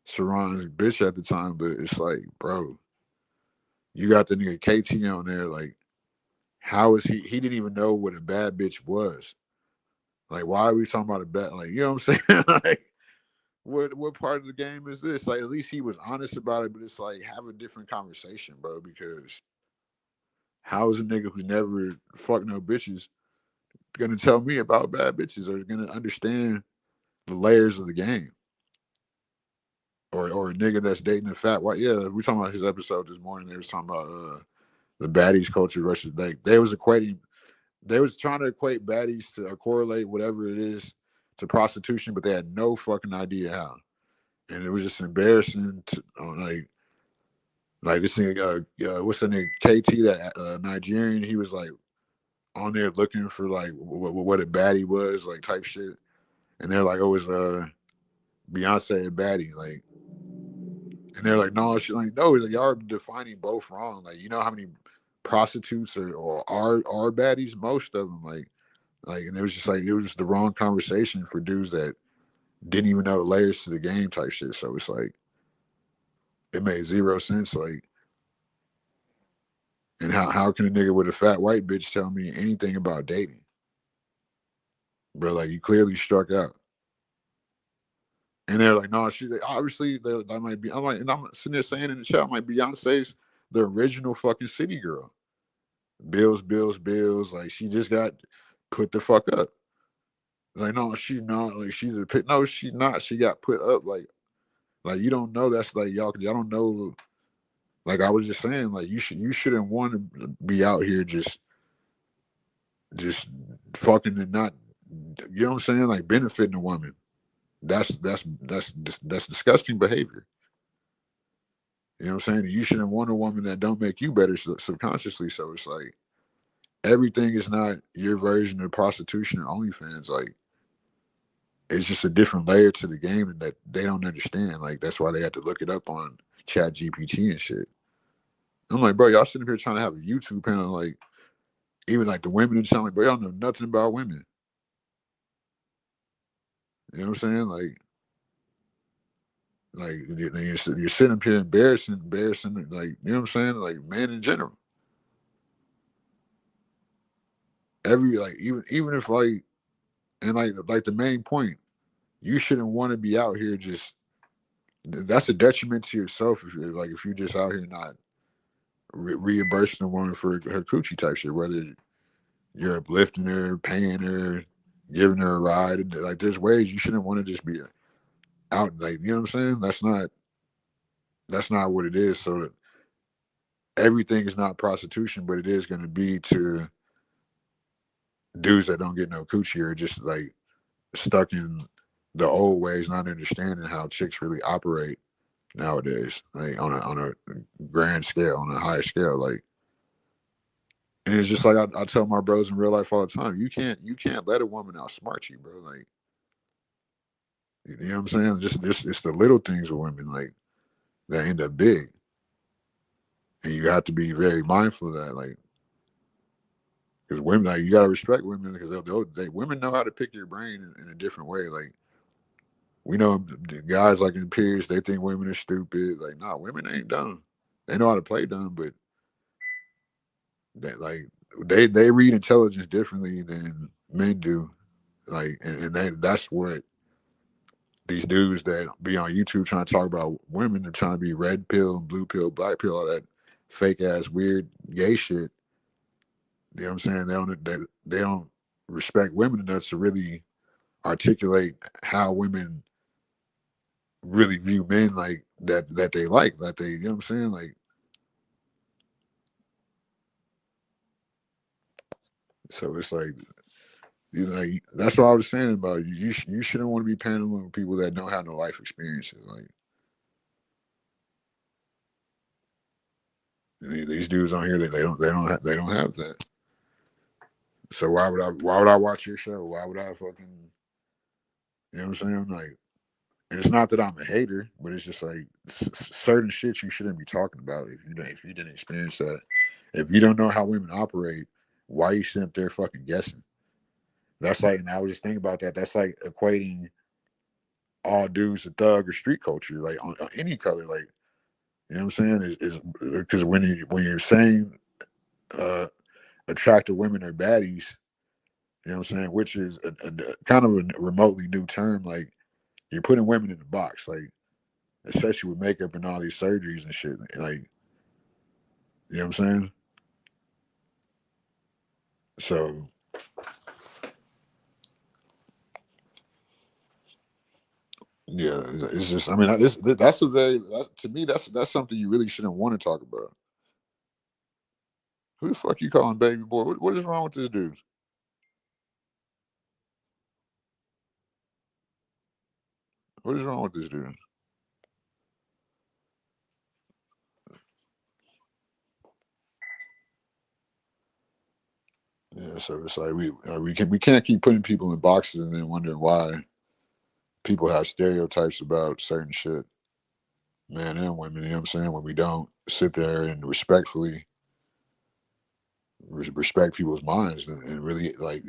Saran's bitch at the time, but it's like, bro, you got the nigga KT on there, like, how is he? He didn't even know what a bad bitch was. Like, why are we talking about a bad? Like, you know what I'm saying? Like, what part of the game is this? Like, at least he was honest about it, but it's like have a different conversation, bro. Because how is a nigga who's never fucked no bitches gonna tell me about bad bitches or gonna understand the layers of the game? Or a nigga that's dating a fat white. Yeah, we talking about his episode this morning. They was talking about the baddies culture versus like they was trying to equate baddies to or correlate whatever it is to prostitution, but they had no fucking idea how. And it was just embarrassing to like this thing. What's the name? KT, that Nigerian. He was like on there looking for like what a baddie was, like type shit. And they're like, oh, it's Beyonce a baddie, like. And they're like, no, she's like, no, y'all are defining both wrong. Like, you know how many prostitutes are baddies? Most of them, like, and it was just like it was just the wrong conversation for dudes that didn't even know the layers to the game type shit. So it's like it made zero sense. Like, and how can a nigga with a fat white bitch tell me anything about dating, bro? Like, you clearly struck out. And they're like, no, she obviously that might be. I'm like, and I'm sitting there saying in the chat, I'm like, Beyonce's the original fucking city girl. Bills, bills, bills. Like she just got put the fuck up. Like no, she's not. Like she's a pit. No, she's not. She got put up. Like you don't know. That's like y'all don't know. Like I was just saying. Like you shouldn't want to be out here just fucking and not. You know what I'm saying? Like benefiting a woman. That's disgusting behavior. You know what I'm saying? You shouldn't want a woman that don't make you better subconsciously. So it's like everything is not your version of prostitution or OnlyFans. Like it's just a different layer to the game that they don't understand. Like that's why they had to look it up on Chat GPT and shit. I'm like, bro, y'all sitting here trying to have a YouTube panel, like even like the women and shit. I'm like, bro, y'all know nothing about women. You know what I'm saying? Like you're sitting up here embarrassing, like you know what I'm saying? Like men in general. Every like even if like and like the main point, you shouldn't want to be out here just. That's a detriment to yourself if you're like if you're just out here not reimbursing a woman for her coochie type shit, whether you're uplifting her, paying her, giving her a ride. Like there's ways you shouldn't want to just be out. Like you know what I'm saying? That's not what it is. So that everything is not prostitution, but it is going to be to dudes that don't get no coochie or just like stuck in the old ways, not understanding how chicks really operate nowadays, like on a grand scale, on a higher scale, like. And it's just like I tell my bros in real life all the time. You can't let a woman outsmart you, bro. Like you know what I'm saying? Just it's the little things with women like that end up big. and you have to be very mindful of that, like, because women, like, you gotta respect women because women know how to pick your brain in a different way. Like, we know the guys like in peers, they think women are stupid. Like, nah, women ain't dumb. They know how to play dumb, but that, like, they read intelligence differently than men do. Like, and that's what these dudes that be on YouTube trying to talk about women are trying to be red pill, blue pill, black pill, all that fake ass weird gay shit. You know what I'm saying? They don't respect women enough to really articulate how women really view men, like that they like, that they, you know what I'm saying? Like, so it's like, you know, like, that's what I was saying about you. You shouldn't want to be paneling with people that don't have no life experiences. Like, these dudes on here, they don't have that. So why would I watch your show? Why would I fucking, you know what I'm saying? Like, and it's not that I'm a hater, but it's just like certain shit you shouldn't be talking about if you didn't experience that. If you don't know how women operate, why you sit up there fucking guessing? That's like, and I was just thinking about that. That's like equating all dudes to thug or street culture, like on any color. Like, you know what I'm saying? Is because when you're saying uh, attractive women are baddies, you know what I'm saying, which is a kind of a remotely new term. Like, you're putting women in the box, like, especially with makeup and all these surgeries and shit. Like, you know what I'm saying? So yeah, it's just, I mean, that's a to me, that's something you really shouldn't want to talk about. Who the fuck you calling baby boy? What is wrong with this dude? What is wrong with this dude? Yeah, so it's like we can't keep putting people in boxes and then wondering why people have stereotypes about certain shit, man and women. You know what I'm saying? When we don't sit there and respectfully respect people's minds and really, like,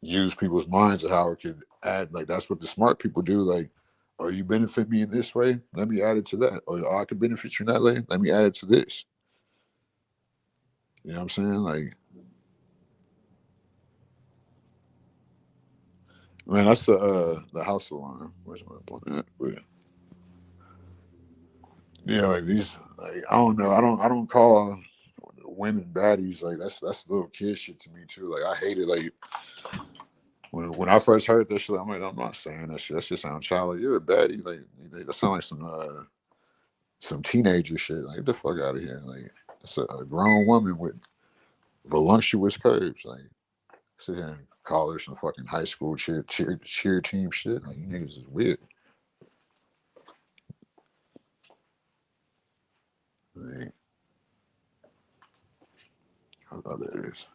use people's minds of how it could add. Like, that's what the smart people do. Like, oh, you benefit me in this way, let me add it to that. Or, oh, I could benefit you in that way, let me add it to this. You know what I'm saying? Like, man, that's the house alarm. Where's my point at? But yeah, like these, like, I don't know. I don't call women baddies. Like, that's little kid shit to me too. Like, I hate it. Like, when I first heard that shit, I'm like, I'm not saying that shit. That shit sound childish. You're a baddie. Like, that sound like some teenager shit. Like, get the fuck out of here. Like, it's a grown woman with voluptuous curves. Like, sit here and call her some fucking high school cheer team shit. Like, you niggas is weird. Like, how about that is.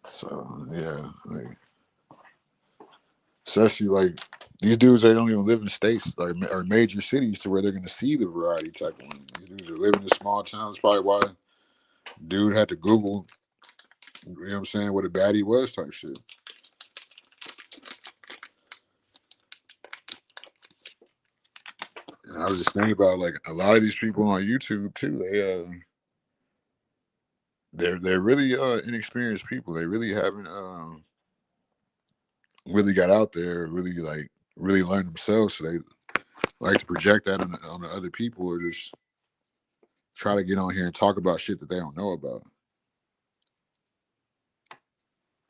So yeah, like, especially like these dudes, they don't even live in states like or major cities to where they're gonna see the variety type of women. These dudes are living in small towns. Probably why dude had to Google, you know what I'm saying, what a baddie was type shit. And I was just thinking about, like, a lot of these people on YouTube too. They're really inexperienced people. They really haven't really got out there, really, like, really learned themselves. So they like to project that on the other people, or just try to get on here and talk about shit that they don't know about.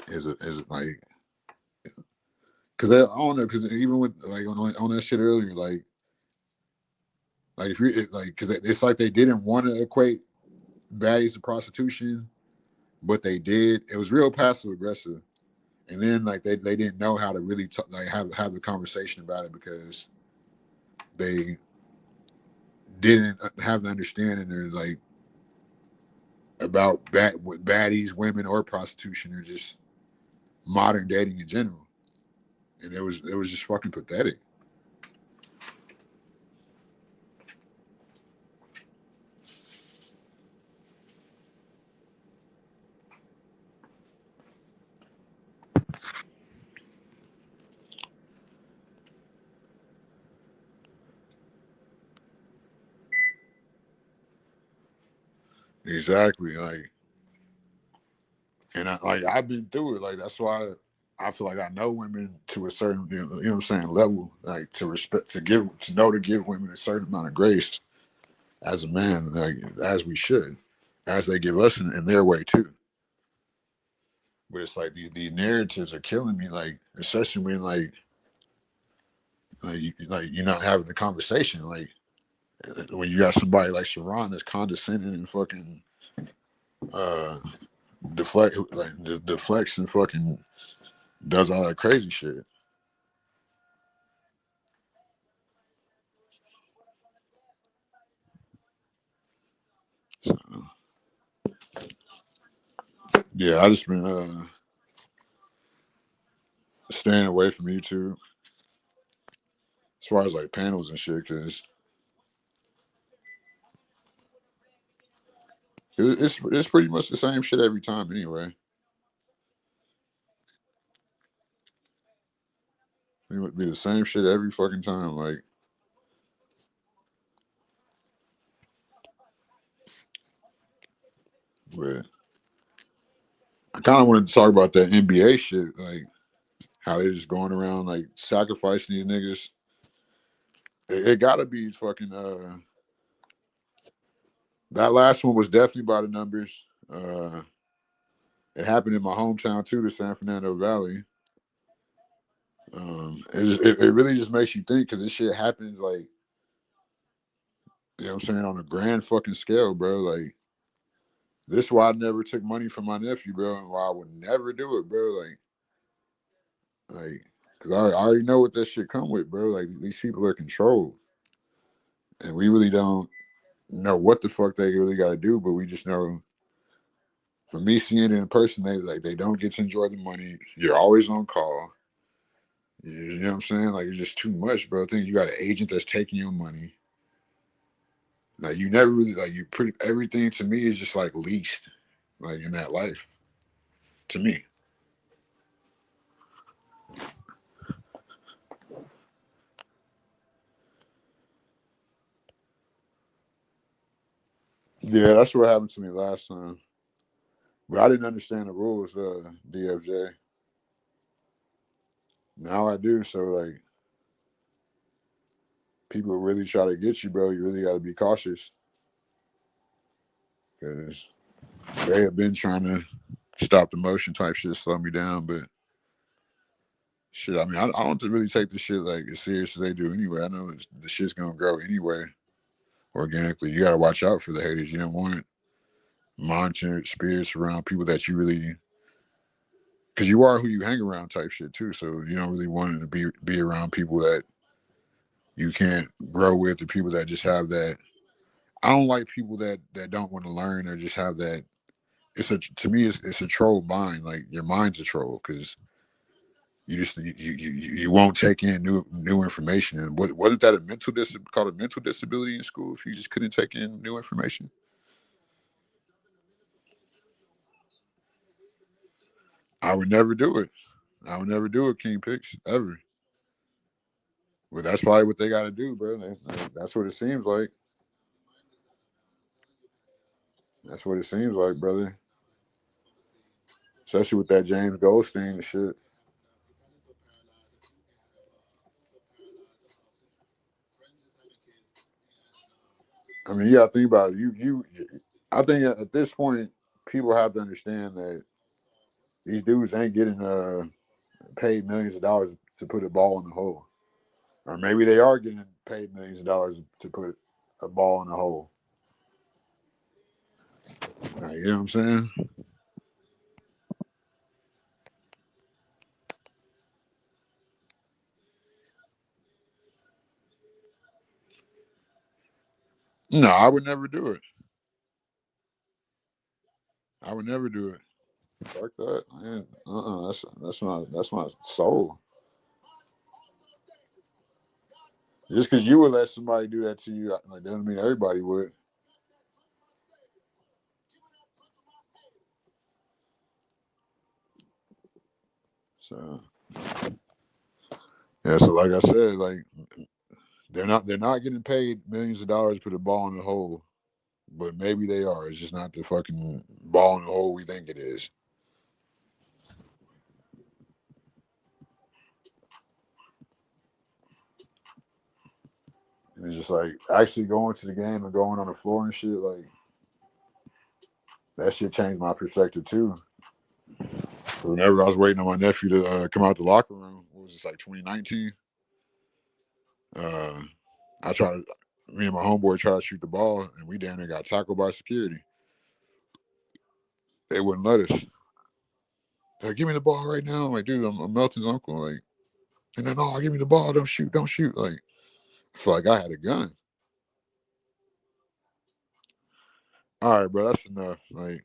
Is it like, because I don't know, because even with, like, on that shit earlier, like if you like, because it's like they didn't want to equate baddies to prostitution, but they did. It was real passive aggressive, and then, like, they didn't know how to really like have the conversation about it because they didn't have the understanding, or like, about baddies, women, or prostitution, or just modern dating in general. And it was just fucking pathetic. exactly. Like, and I've been through it. Like that's why I feel like I know women to a certain you know what I'm saying level. Like to respect, to know to give women a certain amount of grace as a man, like as we should, as they give us in their way too. But it's like these narratives are killing me. Like especially when like you're not having the conversation. Like when you got somebody like Sharon that's condescending and fucking uh deflects and fucking does all that crazy shit. So, yeah, I just been staying away from YouTube as far as like panels and shit because it's pretty much the same shit every time anyway. It would be the same shit every fucking time. Like, but I kind of wanted to talk about that NBA shit, like how they just going around like sacrificing these niggas. It gotta be fucking. That last one was definitely by the numbers. It happened in my hometown too, the San Fernando Valley. It really just makes you think because this shit happens like you know what I'm saying on a grand fucking scale, bro. Like this is why I never took money from my nephew, bro, and why I would never do it, bro. Like, cause I already know what that shit come with, bro. Like these people are controlled, and we really don't know what the fuck they really got to do, but we just know. For me, seeing it in person, they don't get to enjoy the money. You're always on call. You know what I'm saying? Like it's just too much, bro. I think you got an agent that's taking your money. Like you never really like you pretty everything to me is just like leased, like in that life. To me, yeah, that's what happened to me last time. But I didn't understand the rules, DFJ. Now I do. So like, people really try to get you, bro. You really got to be cautious because they have been trying to stop the motion type shit, slow me down. But shit, I mean, I don't really take this shit like as serious as they do anyway. I know the shit's gonna grow anyway, organically. You gotta watch out for the haters. You don't want monitored spirits around people that you really, because you are who you hang around type shit too. So you don't really want to be around people that you can't grow with, the people that just have that. I don't like people that don't want to learn or just have that. It's a to me it's a troll mind. Like your mind's a troll because you won't take in new information. And wasn't that a called a mental disability in school if you just couldn't take in new information? I would never do it. I would never do it, King Picks, ever. Well, that's probably what they got to do, bro. That's what it seems like. That's what it seems like, brother. Especially with that James Goldstein and shit. I mean, you got to think about it. I think at this point, people have to understand that these dudes ain't getting paid millions of dollars to put a ball in the hole, or maybe they are getting paid millions of dollars to put a ball in the hole. You know what I'm saying? No, I would never do it. I would never do it. Fuck that, man. That's my soul. Just because you would let somebody do that to you, like doesn't mean everybody would. So yeah, so like I said, like they're not getting paid millions of dollars to put a ball in the hole. but maybe they are. It's just not the fucking ball in the hole we think it is. And it's just like actually going to the game and going on the floor and shit. Like that shit changed my perspective too. Whenever I was waiting on my nephew to come out the locker room, what was this like 2019? Uh, I tried to, me and my homeboy tried to shoot the ball, and we down there got tackled by security. They wouldn't let us. Like, give me the ball right now. I'm like, dude, I'm Melton's uncle. Like, and then, no, give me the ball. Don't shoot. Don't shoot. Like, I feel like I had a gun. All right, bro, that's enough. Like,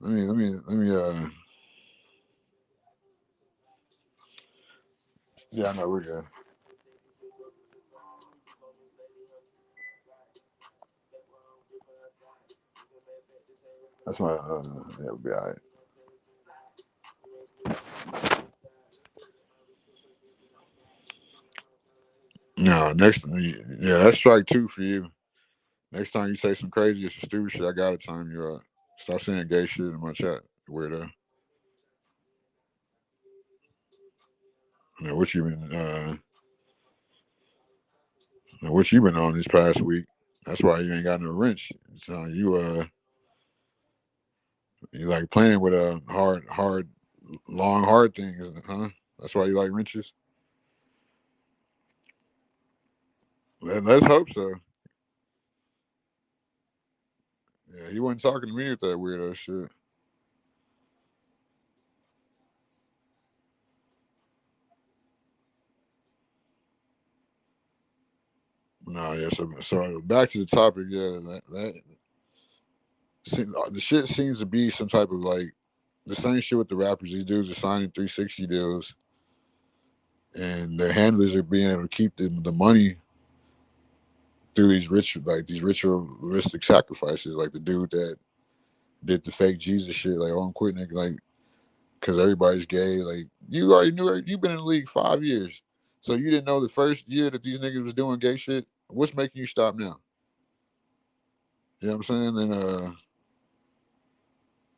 let me. Yeah, I know we're good. That's my. Yeah, we'll be all right. No, next. Yeah, that's strike two for you. Next time you say some crazy or some stupid shit, I gotta time you out. Stop saying gay shit in my chat, weirdo. What you been? What you been on this past week? That's why you ain't got no wrench. So you like playing with a hard, long, hard things, huh? That's why you like wrenches. Let's hope so. Yeah, he wasn't talking to me with that weirdo shit. No, yeah. So back to the topic. Yeah, the shit seems to be some type of like the same shit with the rappers. These dudes are signing 360 deals, and their handlers are being able to keep the money through these ritualistic sacrifices. Like the dude that did the fake Jesus shit. Like, oh, I'm quitting it. Like, because everybody's gay. Like, you already knew. You've been in the league 5 years, so you didn't know the first year that these niggas was doing gay shit. What's making you stop now? You know what I'm saying? And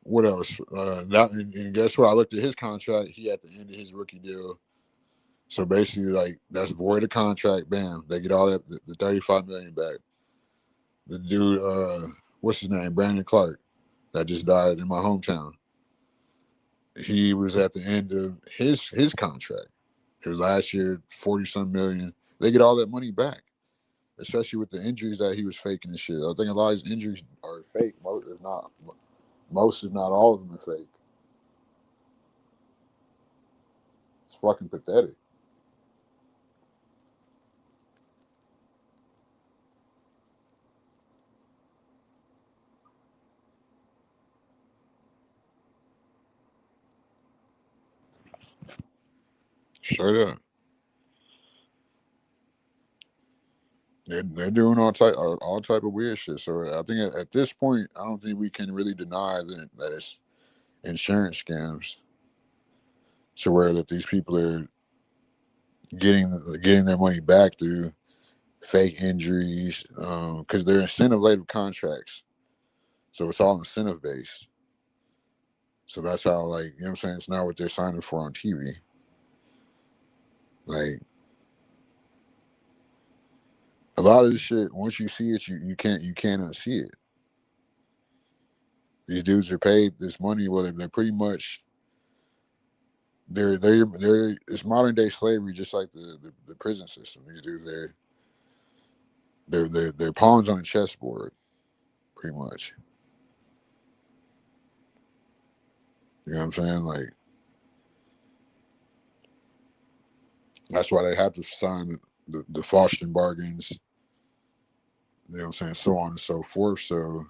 what else? And guess what? I looked at his contract. He at the end of his rookie deal. So basically, like that's void of contract. Bam, they get all that the 35 million back. The dude, what's his name? Brandon Clark, that just died in my hometown. He was at the end of his contract. His last year, 40 some million. They get all that money back, especially with the injuries that he was faking and shit. I think a lot of his injuries are fake. Most if not all of them are fake. It's fucking pathetic. Straight up. They're doing all type of weird shit. So I think at this point, I don't think we can really deny that it's insurance scams. To where that these people are getting their money back through fake injuries, because they're incentive laden contracts. So it's all incentive based. So that's how, like, you know what I'm saying? It's not what they're signing for on TV. Like a lot of this shit, once you see it, you can't unsee it. These dudes are paid this money. Well, they're pretty much they're it's modern day slavery, just like the prison system. These dudes they're pawns on a chessboard, pretty much. You know what I'm saying? Like that's why they have to sign the Faustian bargains. You know what I'm saying? So on and so forth. So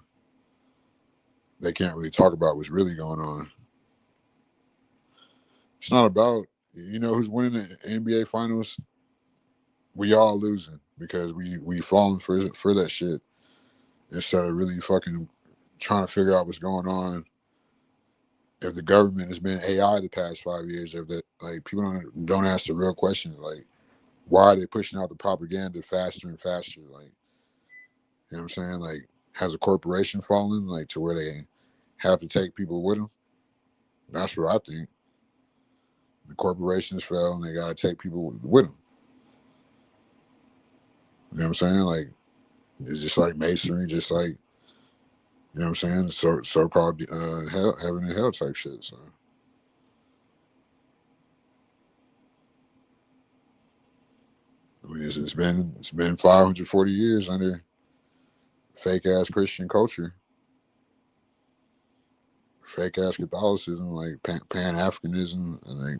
they can't really talk about what's really going on. It's not about who's winning the NBA finals. We all losing because we falling for that shit instead of really fucking trying to figure out what's going on. If the government has been AI the past 5 years, if that like people don't ask the real questions, like why are they pushing out the propaganda faster and faster? Like You know what I'm saying? Like, has a corporation fallen, like to where they have to take people with them? That's what I think. The corporations fell, and they got to take people with them. You know what I'm saying? Like, it's just like masonry, just like, you know what I'm saying? So called hell, heaven and hell type shit. So I mean, it's been 540 years under fake ass Christian culture, fake ass Catholicism, like Pan Africanism, and like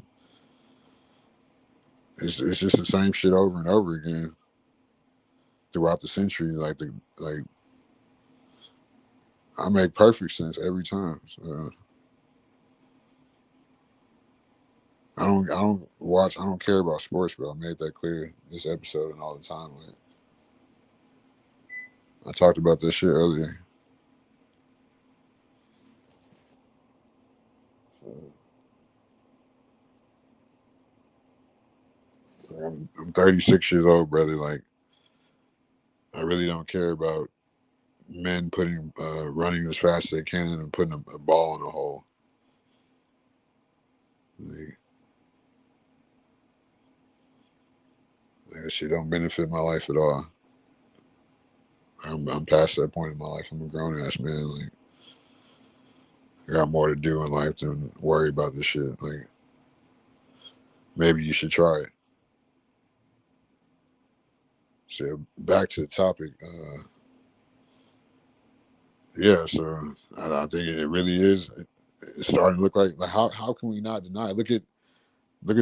it's just the same shit over and over again throughout the century. Like I make perfect sense every time. So I don't care about sports, but I made that clear this episode and all the time. Like I talked about this shit earlier. I'm 36 years old, brother. Like I really don't care about men putting running as fast as they can and putting a ball in a hole. Like, that shit don't benefit my life at all. I'm past that point in my life. I'm a grown ass man. Like I got more to do in life than worry about this shit. Like maybe you should try it. So back to the topic. Yeah, so I think it really is. It's starting to look like how can we not deny it? Look at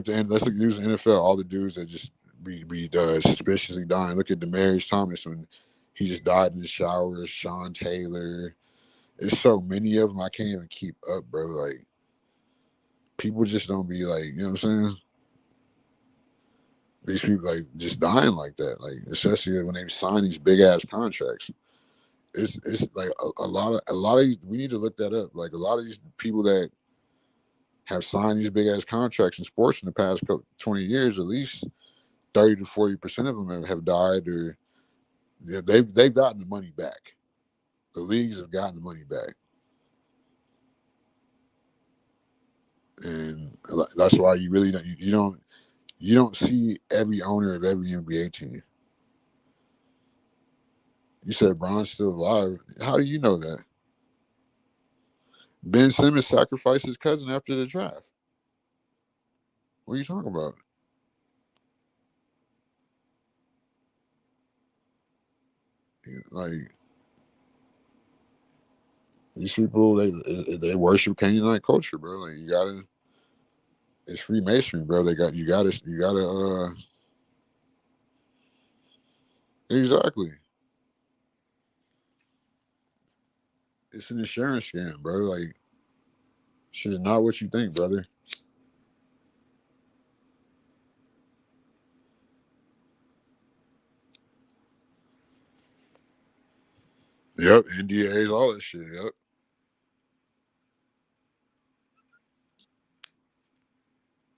the end. Let's use the NFL. All the dudes that just be suspiciously dying. Look at Demaryius Thomas when he just died in the shower. Sean Taylor. It's so many of them. I can't even keep up, bro. Like people just don't be like, you know what I'm saying? These people like just dying like that. Like especially when they sign these big ass contracts. It's like a lot of these, we need to look that up. Like a lot of these people that have signed these big ass contracts in sports in the past 20 years, at least 30 to 40% of them have died, or yeah, they've gotten the money back. The leagues have gotten the money back, and that's why you really don't you don't see every owner of every NBA team. You said Bron's still alive. How do you know that? Ben Simmons sacrificed his cousin after the draft. What are you talking about? Like these people, they worship Canaanite culture, bro. Like you gotta, it's Freemasonry, bro. You gotta. Exactly. It's an insurance scam, bro. Like shit is not what you think, brother. Yep, NDAs, all that shit. Yep,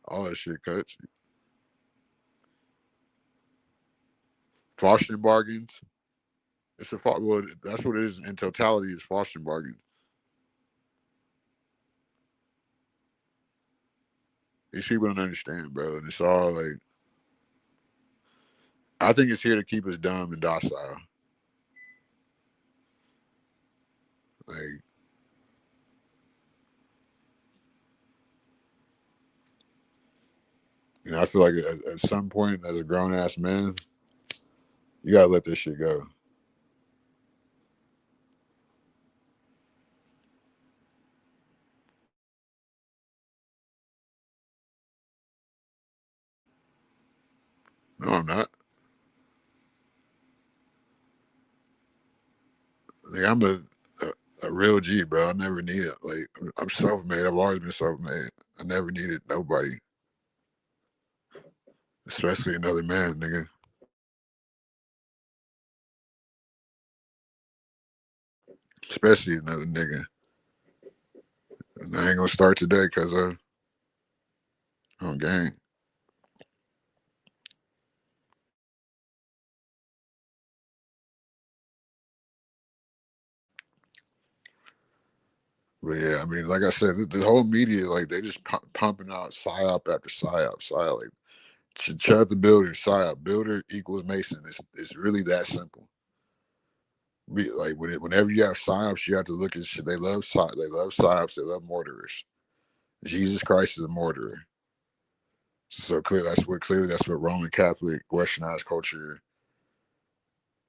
all that shit cuts. Faustian bargains. Well, that's what it is in totality. Is Faustian bargains. These people don't understand, bro. And it's all like, I think it's here to keep us dumb and docile. Like, I feel like at some point, as a grown ass man, you gotta let this shit go. No, I'm not. Like, I'm a real G, bro. I never needed, like, I'm self made. I've always been self made. I never needed nobody, especially another man, nigga. Especially another nigga. And I ain't gonna start today because I'm gang. But yeah, I mean, like I said, the whole media, like they just pumping out psyop after psyop. Like shut the builder, psyop. Builder equals Mason. It's really that simple. Like whenever you have psyops, you have to look at shit. They love they love psyops. They love mortars. Jesus Christ is a mortar. So clearly that's what Roman Catholic Westernized culture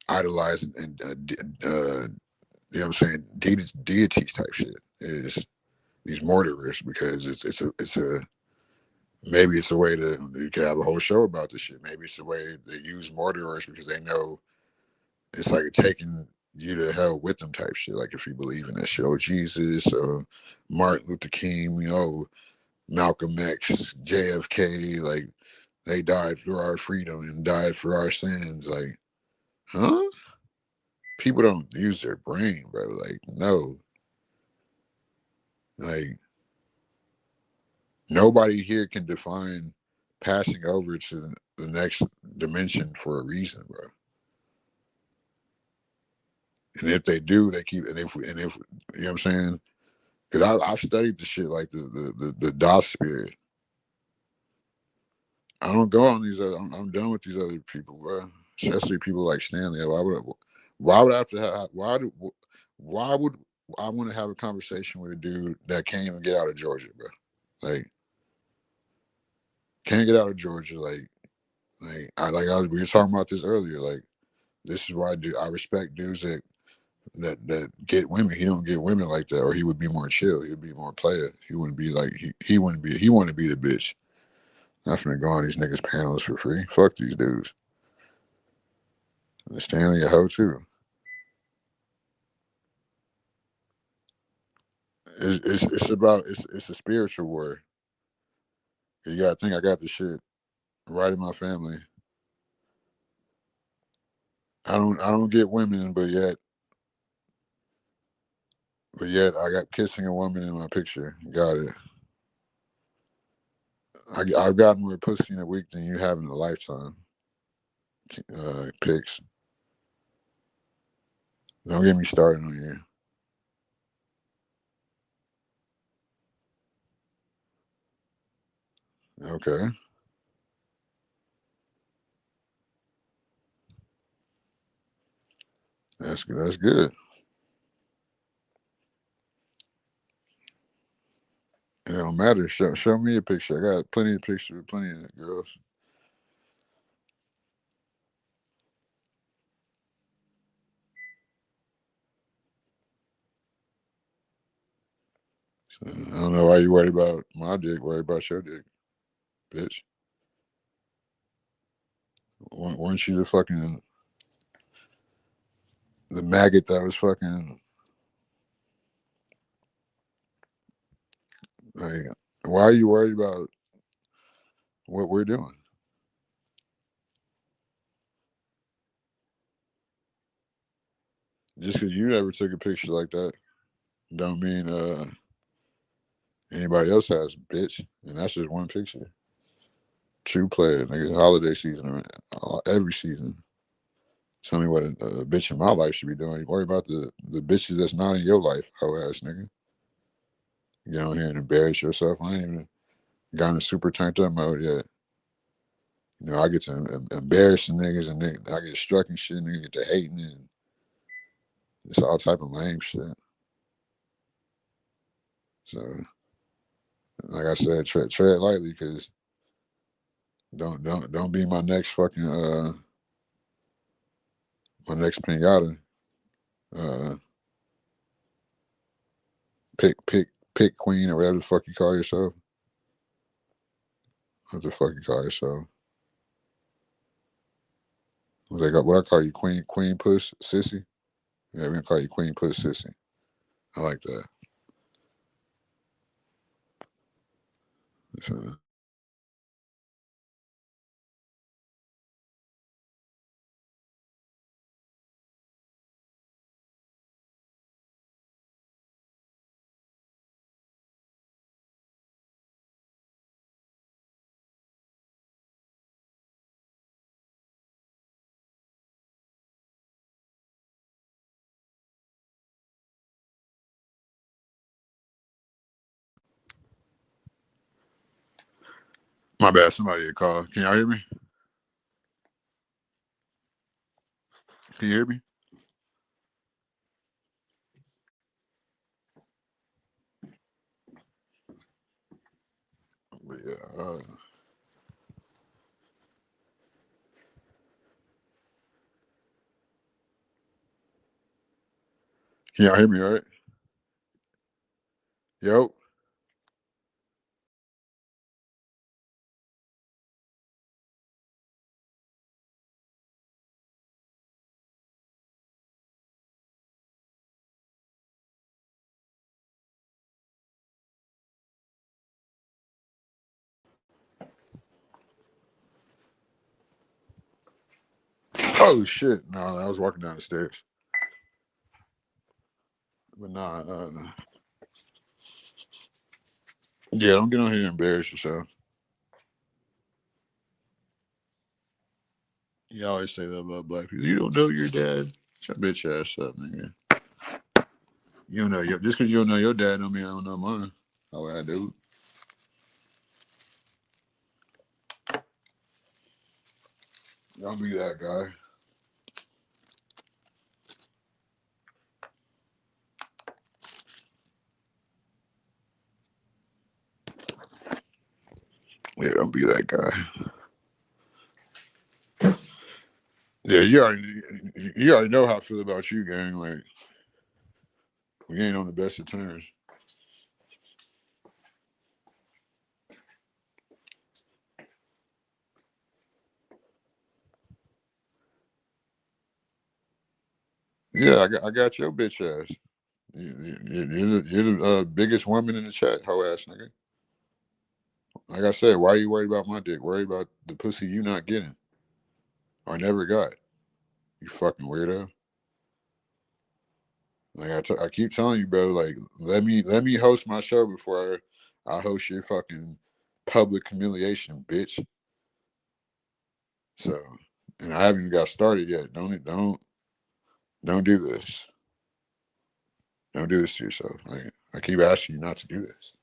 idolized and you know what I'm saying, deities type shit is these mortarers because it's a maybe it's a way to you could have a whole show about this shit. Maybe it's a way they use mortarers because they know it's like taking you to hell with them type shit. Like if you believe in that shit, oh Jesus, Martin Luther King, Malcolm X, JFK, like they died for our freedom and died for our sins. Like, huh? People don't use their brain, bro. Like, no. Like, nobody here can define passing over to the next dimension for a reason, bro. And if they do, they keep. And if you know what I'm saying, because I've studied the shit like the DOS spirit. I don't go on these other. I'm done with these other people, bro. Especially people like Stanley. Why would I have to have? Why would I want to have a conversation with a dude that can't even get out of Georgia, bro? Like, can't get out of Georgia. We were talking about this earlier. Like, this is why I respect dudes that get women. He don't get women like that, or he would be more chill. He would be more player. He wouldn't be like he wouldn't be. He want to be the bitch. Not finna go on these niggas panels for free. Fuck these dudes. And Stanley a hoe too. It's a spiritual war. You gotta think I got the shit right in my family. I don't get women, but yet I got kissing a woman in my picture. Got it. I've gotten more pussy in a week than you have in a lifetime. Pics. Don't get me started on you. Okay, that's good. That's good. It don't matter. Show me a picture. I got plenty of pictures with plenty of girls. So, I don't know why you worried about my dick. Worry about your dick, bitch. Weren't you the maggot that was fucking like? Why are you worried about what we're doing? Just because you never took a picture like that, don't mean anybody else has, bitch. And that's just one picture. True player, nigga. Holiday season, every season. Tell me what a bitch in my life should be doing. You worry about the bitches that's not in your life, hoe ass nigga. Get on here and embarrass yourself. I ain't even got in super turned up mode yet. I get to embarrass the niggas and I get struck and shit. Niggas get to hating and it's all type of lame shit. So, like I said, tread lightly, because don't be my next pinata. Uh, pick queen or whatever the fuck you call yourself. What the fuck you call yourself? What I call you, queen puss sissy? Yeah, we gonna call you queen puss sissy. I like that. So, My bad. Somebody had called. Can y'all hear me? Can you hear me? But yeah. Can y'all hear me? All right. Yo. Oh shit! No, I was walking down the stairs. But nah. Yeah, don't get on here and embarrass yourself. You always say that about black people. You don't know your dad. Shut your bitch ass up, nigga. You don't know your just because you don't know your dad don't mean I don't know mine. How I do. Don't be that guy. Yeah, don't be that guy. Yeah, you already know how I feel about you, gang. Like we ain't on the best of terms. Yeah, I got your bitch ass. You're the biggest woman in the chat, hoe ass nigga. Like I said, why are you worried about my dick? Worried about the pussy you not getting or never got. You fucking weirdo. Like I keep telling you, bro. Like let me host my show before I host your fucking public humiliation, bitch. So, and I haven't even got started yet. Don't do this. Don't do this to yourself. Like I keep asking you not to do this.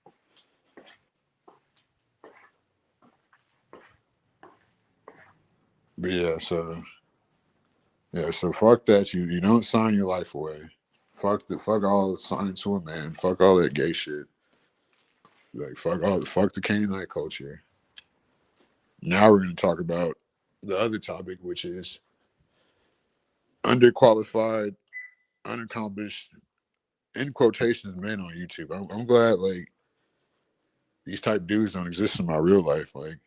But so fuck that. You don't sign your life away. Fuck all signing to a man. Fuck all that gay shit. Like fuck the Canaanite culture. Now we're gonna talk about the other topic, which is underqualified, unaccomplished, in quotations, men on YouTube. I'm glad like these type dudes don't exist in my real life. Like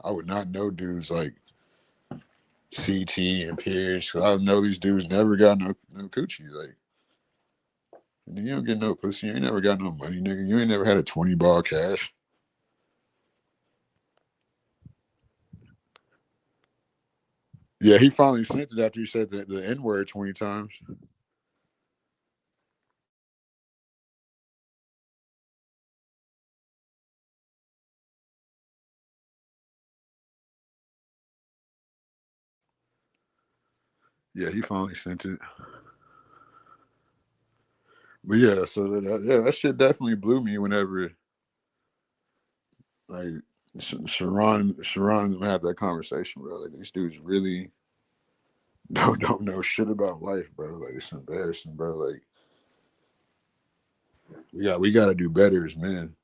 I would not know dudes like CT and Pierce. Cause I know these dudes never got no coochie. Like you don't get no pussy. You ain't never got no money, nigga. You ain't never had a 20 ball cash. Yeah, he finally sent it after you said the N word 20 times. Yeah, he finally sent it. But yeah, so that shit definitely blew me whenever like Sharon and them had that conversation, bro. Like these dudes really don't know shit about life, bro. Like it's embarrassing, bro. Like we got to do better as men.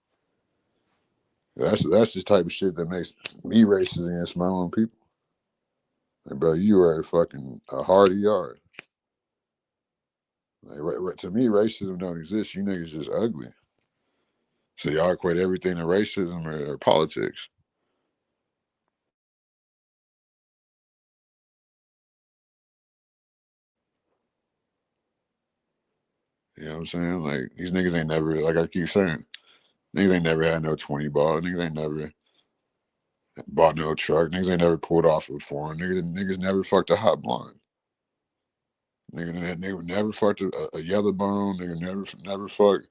That's the type of shit that makes me racist against my own people. Like, bro, you are fucking a hardy yard. Like, to me, racism don't exist. You niggas just ugly. So y'all equate everything to racism or politics. You know what I'm saying? Like these niggas ain't never, like I keep saying, niggas ain't never had no 20 ball. Niggas ain't never bought no truck. Niggas ain't never pulled off a foreign. Niggas never fucked a hot blonde. Nigga never fucked a yellow bone. Nigga never fucked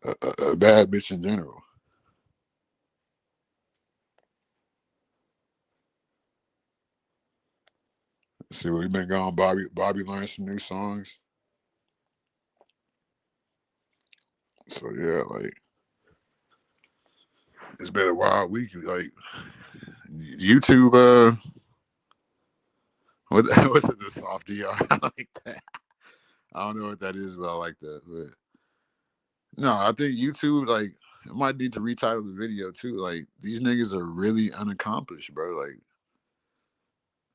a bad bitch in general. See, we've been gone. Bobby learned some new songs. So yeah, like It's been a wild week. Like YouTube, what what's it, the soft DR? I like that. I don't know what that is, but I like that. But no, I think YouTube, like, I might need to retitle the video too. Like, these niggas are really unaccomplished, bro.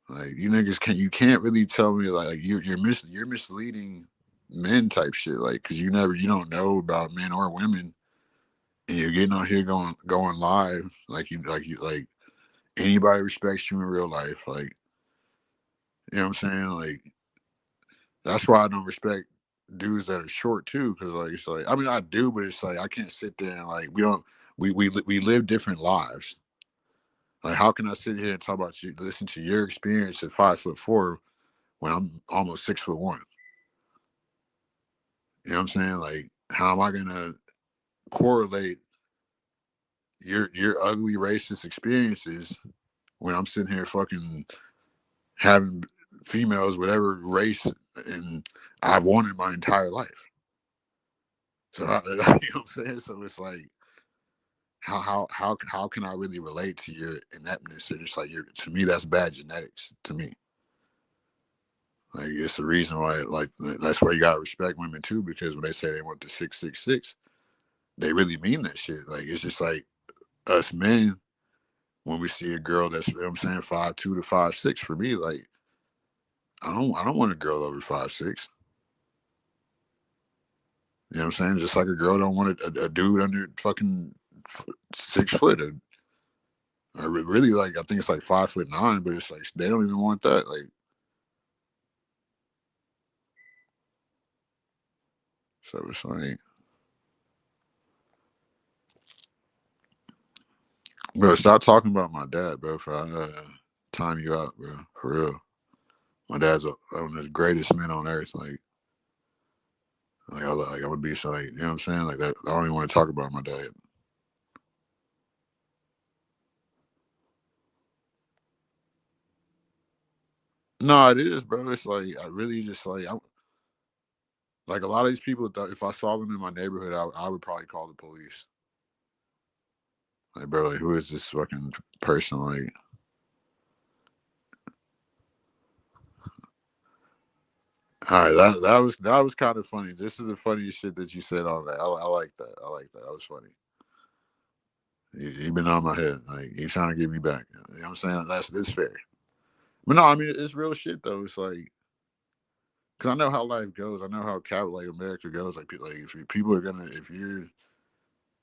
Like you niggas can't really tell me like you're misleading men type shit. Like, cause you don't know about men or women, and you're getting on here going live like anybody respects you in real life. Like, you know what I'm saying? Like, that's why I don't respect dudes that are short too, because like it's like I mean I do, but it's like I can't sit there and like we don't we live different lives. Like, how can I sit here and talk about you, listen to your experience at 5'4" when I'm almost 6'1"? You know what I'm saying? Like, how am I gonna correlate your ugly racist experiences when I'm sitting here fucking having females, whatever race, and I've wanted my entire life. So you know what I'm saying? So it's like, how can I really relate to your ineptness? Or just like to me, that's bad genetics. To me, like it's the reason why, like that's why you gotta respect women too, because when they say they want the 6'6", they really mean that shit. Like, it's just like us men, when we see a girl that's, you know what I'm saying, 5'2" to 5'6", for me, like I don't want a girl over 5'6". You know what I'm saying? Just like a girl don't want a dude under fucking 6 foot. Or really, like, I think it's like 5'9", but it's like they don't even want that. Like, so it's like, bro, stop talking about my dad, bro. For time you out, bro. For real. My dad's one of the greatest men on earth. Like I would be so, like, you know what I'm saying? Like that. I don't even want to talk about my dad. No, it is, bro. It's like I really just like a lot of these people. If I saw them in my neighborhood, I would probably call the police. Like, bro, like, who is this fucking person? Like, all right, that was kind of funny. This is the funniest shit that you said on that. I like that. I like that. That was funny. You been on my head. Like, you trying to get me back. You know what I'm saying? That's fair. But no, I mean it's real shit though. It's like, because I know how life goes. I know how like America goes. Like if people are gonna, if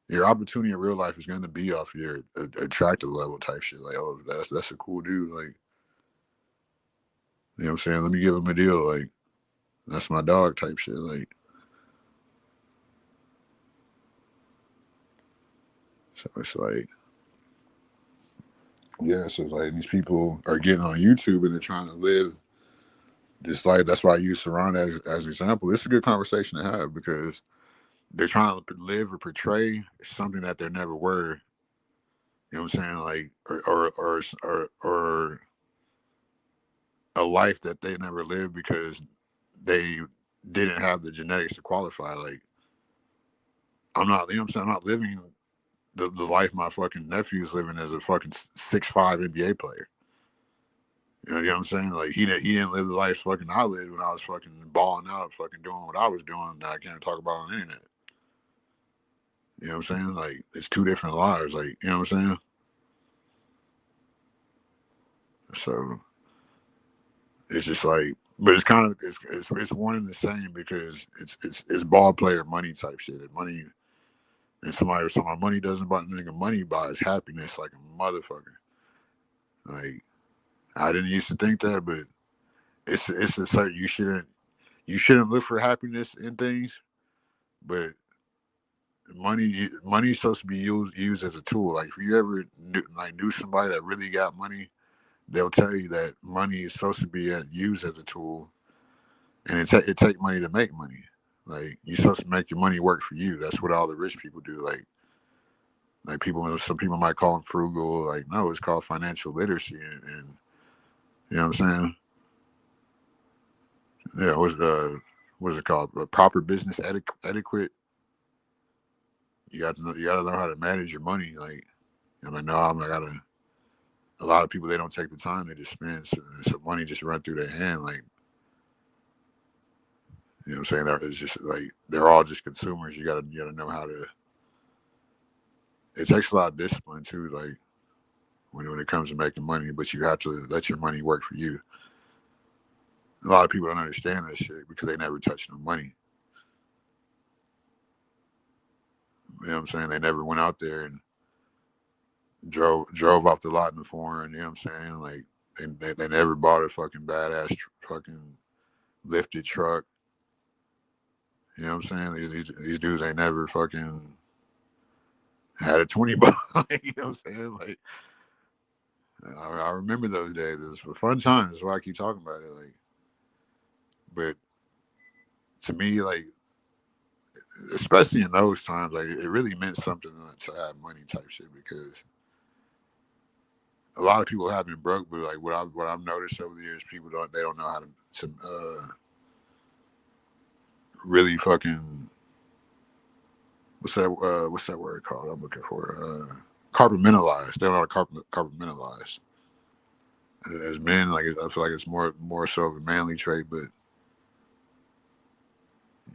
your opportunity in real life is gonna be off your attractive level type shit. Like, oh, that's a cool dude. Like, you know what I'm saying? Let me give him a deal. Like, that's my dog type shit. Like, so it's like, yeah. So it's like these people are getting on YouTube and they're trying to live this life. That's why I use Saran as an example. It's a good conversation to have because they're trying to live or portray something that they never were. You know what I'm saying? Like, or a life that they never lived because they didn't have the genetics to qualify. Like, I'm not, you know what I'm saying? I'm not living the life my fucking nephew's living as a fucking 6'5" NBA player. You know what I'm saying? Like, he didn't live the life fucking I lived when I was fucking balling out, fucking doing what I was doing that I can't talk about on the internet. You know what I'm saying? Like, it's two different lives. Like, you know what I'm saying? So it's just like, but it's kind of it's one and the same because it's ball player money type shit. And money, and so my money doesn't buy nigga, money buys happiness like a motherfucker. Like, I didn't used to think that, but it's a certain, you shouldn't look for happiness in things, but money's supposed to be used as a tool. Like, if you ever knew somebody that really got money, they'll tell you that money is supposed to be used as a tool, and it take money to make money. Like, you're supposed to make your money work for you. That's what all the rich people do. Like people, some people might call them frugal. Like, no, it's called financial literacy, and you know what I'm saying? Yeah, what's it called? Proper business etiquette. You got to know how to manage your money. Like, And I know I gotta. A lot of people they don't take the time; they just spend some money just run through their hand. Like you know, what I'm saying it's just like they're all just consumers. You gotta know how to. It takes a lot of discipline too. Like when it comes to making money, but you have to let your money work for you. A lot of people don't understand that shit because they never touch no money. You know what I'm saying? They never went out there and drove off the lot in the foreign. You know what I'm saying? Like they never bought a fucking badass fucking lifted truck. You know what I'm saying? These dudes ain't never fucking had a 20 buck. You know what I'm saying? Like I remember those days. It was for fun times. That's why I keep talking about it. Like, but to me, like especially in those times, like it really meant something to have money type shit because a lot of people have been broke, but like what I've noticed over the years, people don't know how to really fucking what's that word called? I'm looking for compartmentalize. They don't know how to compartmentalize. As men, like I feel like it's more so of a manly trait, but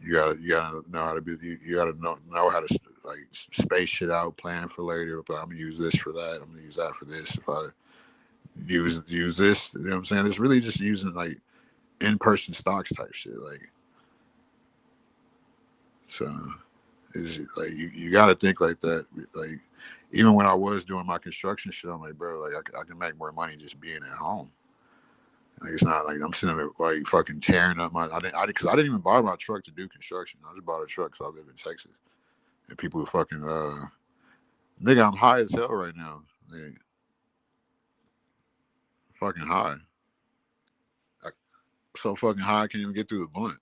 you gotta know how to be. You gotta know how to like space shit out, plan for later. But I'm gonna use this for that. I'm gonna use that for this. If I use this, you know what I'm saying? It's really just using like in person stocks type shit. Like so, it's like you got to think like that. Like even when I was doing my construction shit, I'm like, bro, like I can make more money just being at home. Like it's not like I'm sitting there like fucking tearing up my. Because I didn't even buy my truck to do construction. I just bought a truck because I live in Texas, and people who fucking nigga, I'm high as hell right now. Like, fucking high. I, so fucking high I can't even get through the blunt.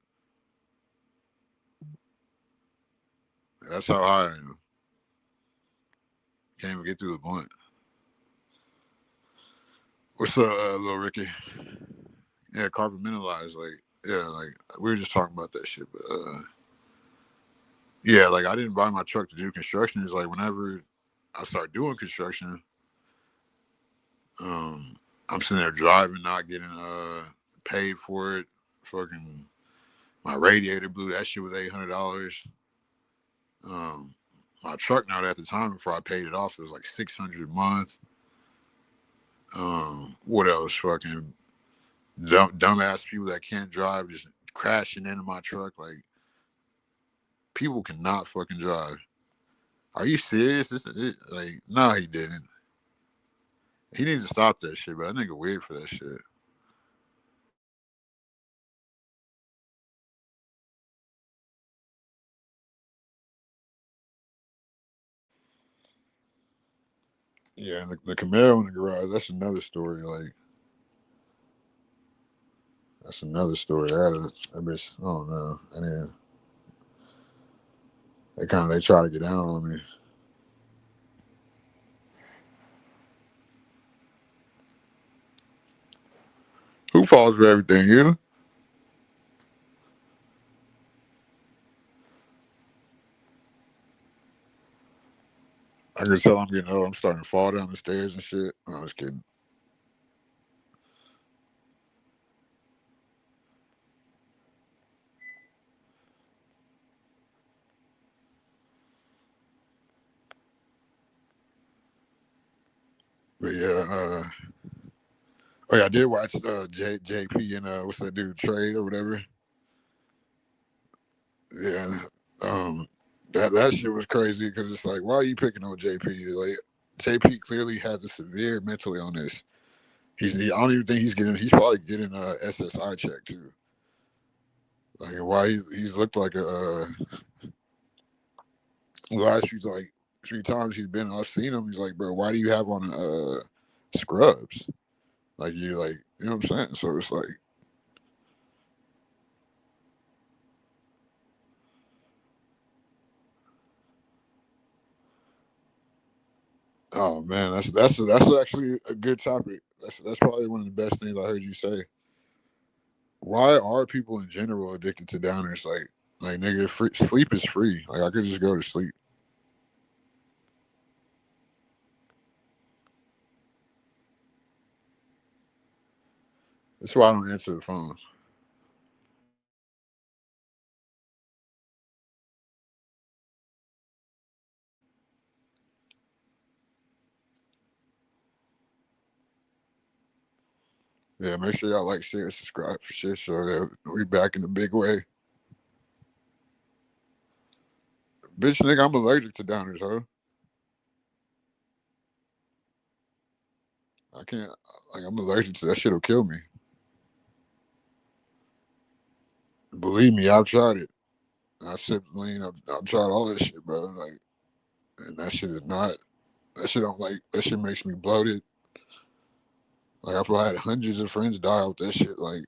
That's how high I am. Can't even get through the blunt. What's up, little Ricky? Yeah, compartmentalize. Like, yeah, like we were just talking about that shit. But yeah, like I didn't buy my truck to do construction. It's like whenever I start doing construction, um, I'm sitting there driving, not getting paid for it. Fucking my radiator blew. That shit was $800. Um, my truck now at the time before I paid it off, it was like 600 a month. What else? Fucking dumbass people that can't drive just crashing into my truck. Like people cannot fucking drive. Are you serious? Like, no, he didn't. He needs to stop that shit, but that nigga weird for that shit. Yeah, and the Camaro in the garage, that's another story. Like, that's another story. I bitch, I don't know. And then they try to get down on me. Who falls for everything, you know? I can tell I'm getting old. I'm starting to fall down the stairs and shit. No, I'm just kidding. But yeah, oh yeah, I did watch JP and what's that dude Trade or whatever. Yeah, that shit was crazy because it's like, why are you picking on JP? Like, JP clearly has a severe mental illness. I don't even think he's probably getting a SSI check too. Like, why he's looked like the last few like 3 times he's been, I've seen him. He's like, bro, why do you have on scrubs? Like you like, you know what I'm saying? So it's like, oh man, that's actually a good topic. That's probably one of the best things I heard you say. Why are people in general addicted to downers? Like nigga, sleep is free. Like I could just go to sleep. That's why I don't answer the phones. Yeah, make sure y'all like, share, subscribe for shit. So that we back in a big way. Bitch, nigga, I'm allergic to downers, huh? I can't. Like, I'm allergic to that. Shit'll kill me. Believe me, I've tried it. I've sipped lean. I've tried all that shit, bro. Like, and that shit is not. That shit don't like. That shit makes me bloated. Like, I've had hundreds of friends die with that shit. Like,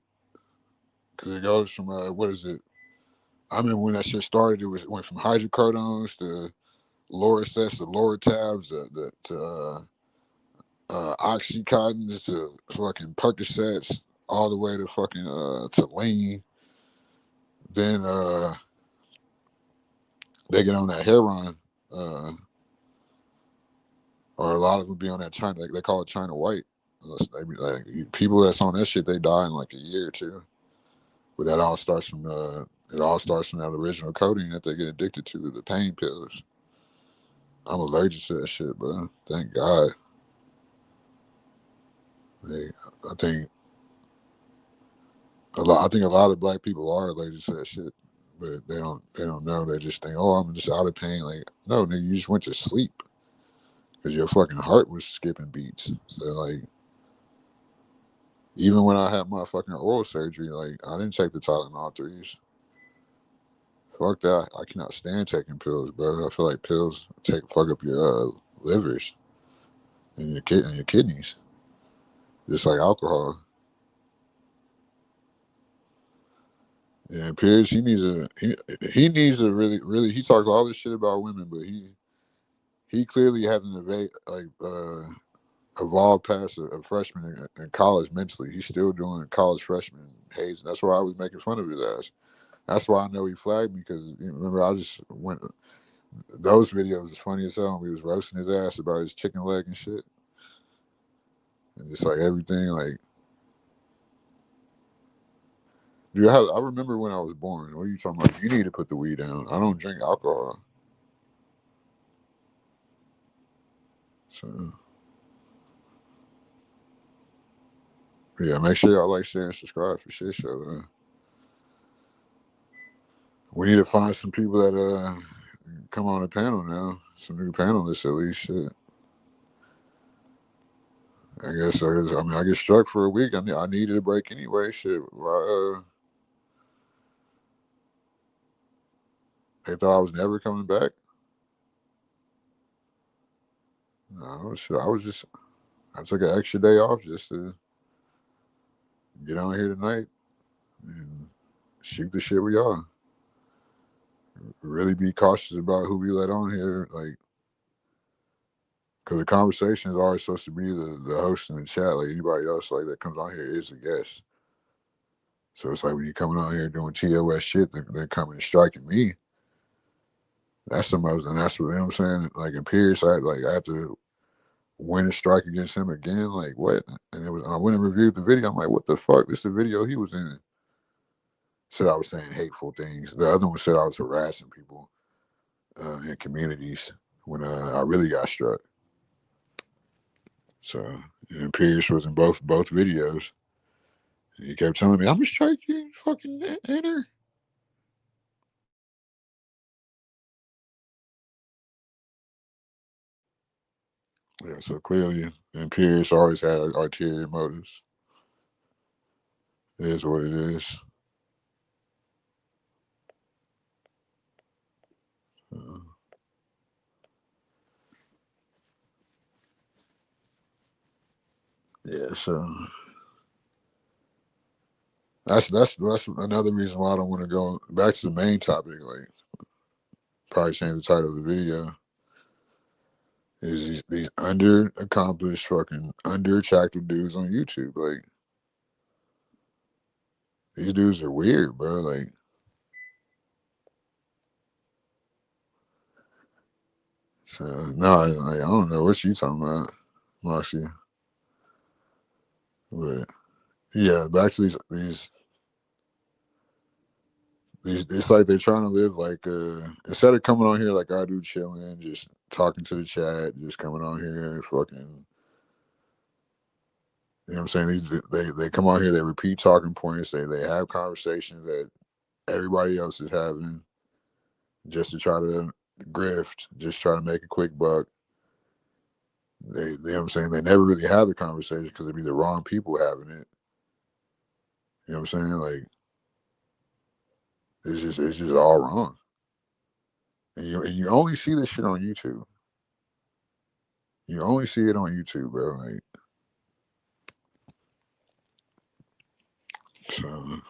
because it goes from what is it? I remember when that shit started. It went from hydrocodones to Loracets to Loratabs to Oxycontins to fucking Percocets, all the way to fucking to lean. Then they get on that heroin, uh, or a lot of them be on that China. Like, they call it China White. They be like, people that's on that shit, they die in like a year or two. But that all starts from it all starts from that original codeine that they get addicted to, the pain pills. I'm allergic to that shit, bro. Thank God. They, I think I think a lot of black people are allergic to that shit, but they don't know. They just think, oh, I'm just out of pain. Like, no, nigga, you just went to sleep because your fucking heart was skipping beats. So like, even when I had my fucking oral surgery, like, I didn't take the Tylenol threes. Fuck that. I cannot stand taking pills, bro. I feel like pills fuck up your livers and your kidneys, just like alcohol. And Pierce, he needs to really he talks all this shit about women, but he clearly hasn't evolved past a freshman in college mentally. He's still doing college freshman haze, and that's why I was making fun of his ass. That's why I know he flagged me because, remember, I just went those videos was funny as hell. We was roasting his ass about his chicken leg and shit, and just like everything. Like, dude, I remember when I was born. What are you talking about? You need to put the weed down. I don't drink alcohol, so. Yeah, make sure y'all like, share, and subscribe for shit show. We need to find some people that come on the panel now. Some new panelists at least. Shit. I guess I mean, I get struck for a week. I needed a break anyway. Shit. They thought I was never coming back. No, shit. I took an extra day off just to get on here tonight and shoot the shit we are. Really be cautious about who we let on here, like, because the conversation is always supposed to be the host in the chat. Like, anybody else like that comes on here is a guest. So it's like when you're coming on here doing TOS shit, they're coming and striking me. That's the most, and that's what, you know what I'm saying. Like, in Pierce, I have to win a strike against him again. Like, what? And I went and reviewed the video. I'm like, what the fuck? This is the video he was in. Said I was saying hateful things. The other one said I was harassing people in communities when I really got struck. So, and Pierce was in both videos. He kept telling me, "I'm gonna strike you, fucking enter." Yeah, so clearly, and Pierce always had ulterior motives. It is what it is. Uh, yeah, so that's another reason why I don't want to go back to the main topic. Like, probably change the title of the video. Is these under accomplished fucking under attractive dudes on YouTube? Like, these dudes are weird, bro. Like, so no, I don't know what you talking about, Marcia, but Yeah, back to these. It's like they're trying to live like instead of coming on here like I do, chilling, just talking to the chat, just coming on here, fucking. You know what I'm saying? They come on here, they repeat talking points, they have conversations that everybody else is having, just to try to grift, just try to make a quick buck. You know what I'm saying? They never really have the conversation because it'd be the wrong people having it. You know what I'm saying? Like it's just all wrong. And you only see this shit on YouTube. You only see it on YouTube, bro. Like so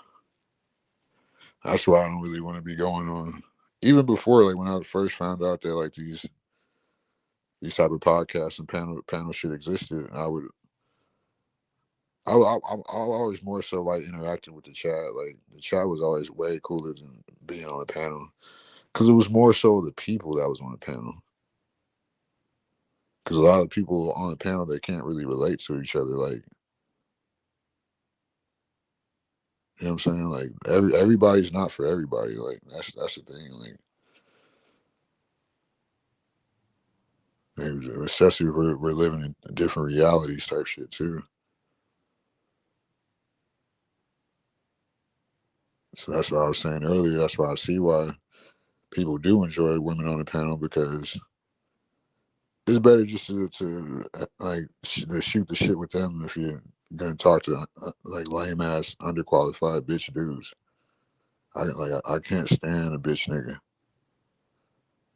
that's why I don't really want to be going on. Even before, like when I first found out that like these type of podcasts and panel shit existed, I always more so like interacting with the chat. Like the chat was always way cooler than being on a panel because it was more so the people that was on the panel. Because a lot of people on the panel they can't really relate to each other. Like you know what I'm saying? Like everybody's not for everybody. Like that's the thing. Like maybe especially if we're living in different realities type shit too. So that's what I was saying earlier. That's why I see why people do enjoy women on the panel because it's better just to like to shoot the shit with them if you're gonna talk to like lame ass underqualified bitch dudes. I can't stand a bitch nigga.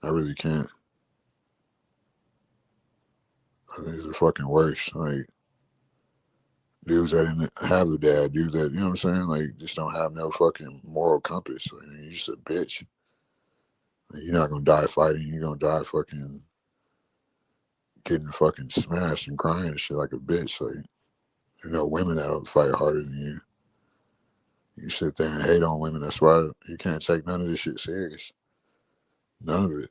I really can't. I think it's the fucking worst. Like dudes that didn't have a dad, dudes that you know what I'm saying, like just don't have no fucking moral compass. Like you're just a bitch. Like, you're not gonna die fighting. You're gonna die fucking getting fucking smashed and crying and shit like a bitch. Like you know, women that'll fight harder than you. You sit there and hate on women. That's why you can't take none of this shit serious. None of it.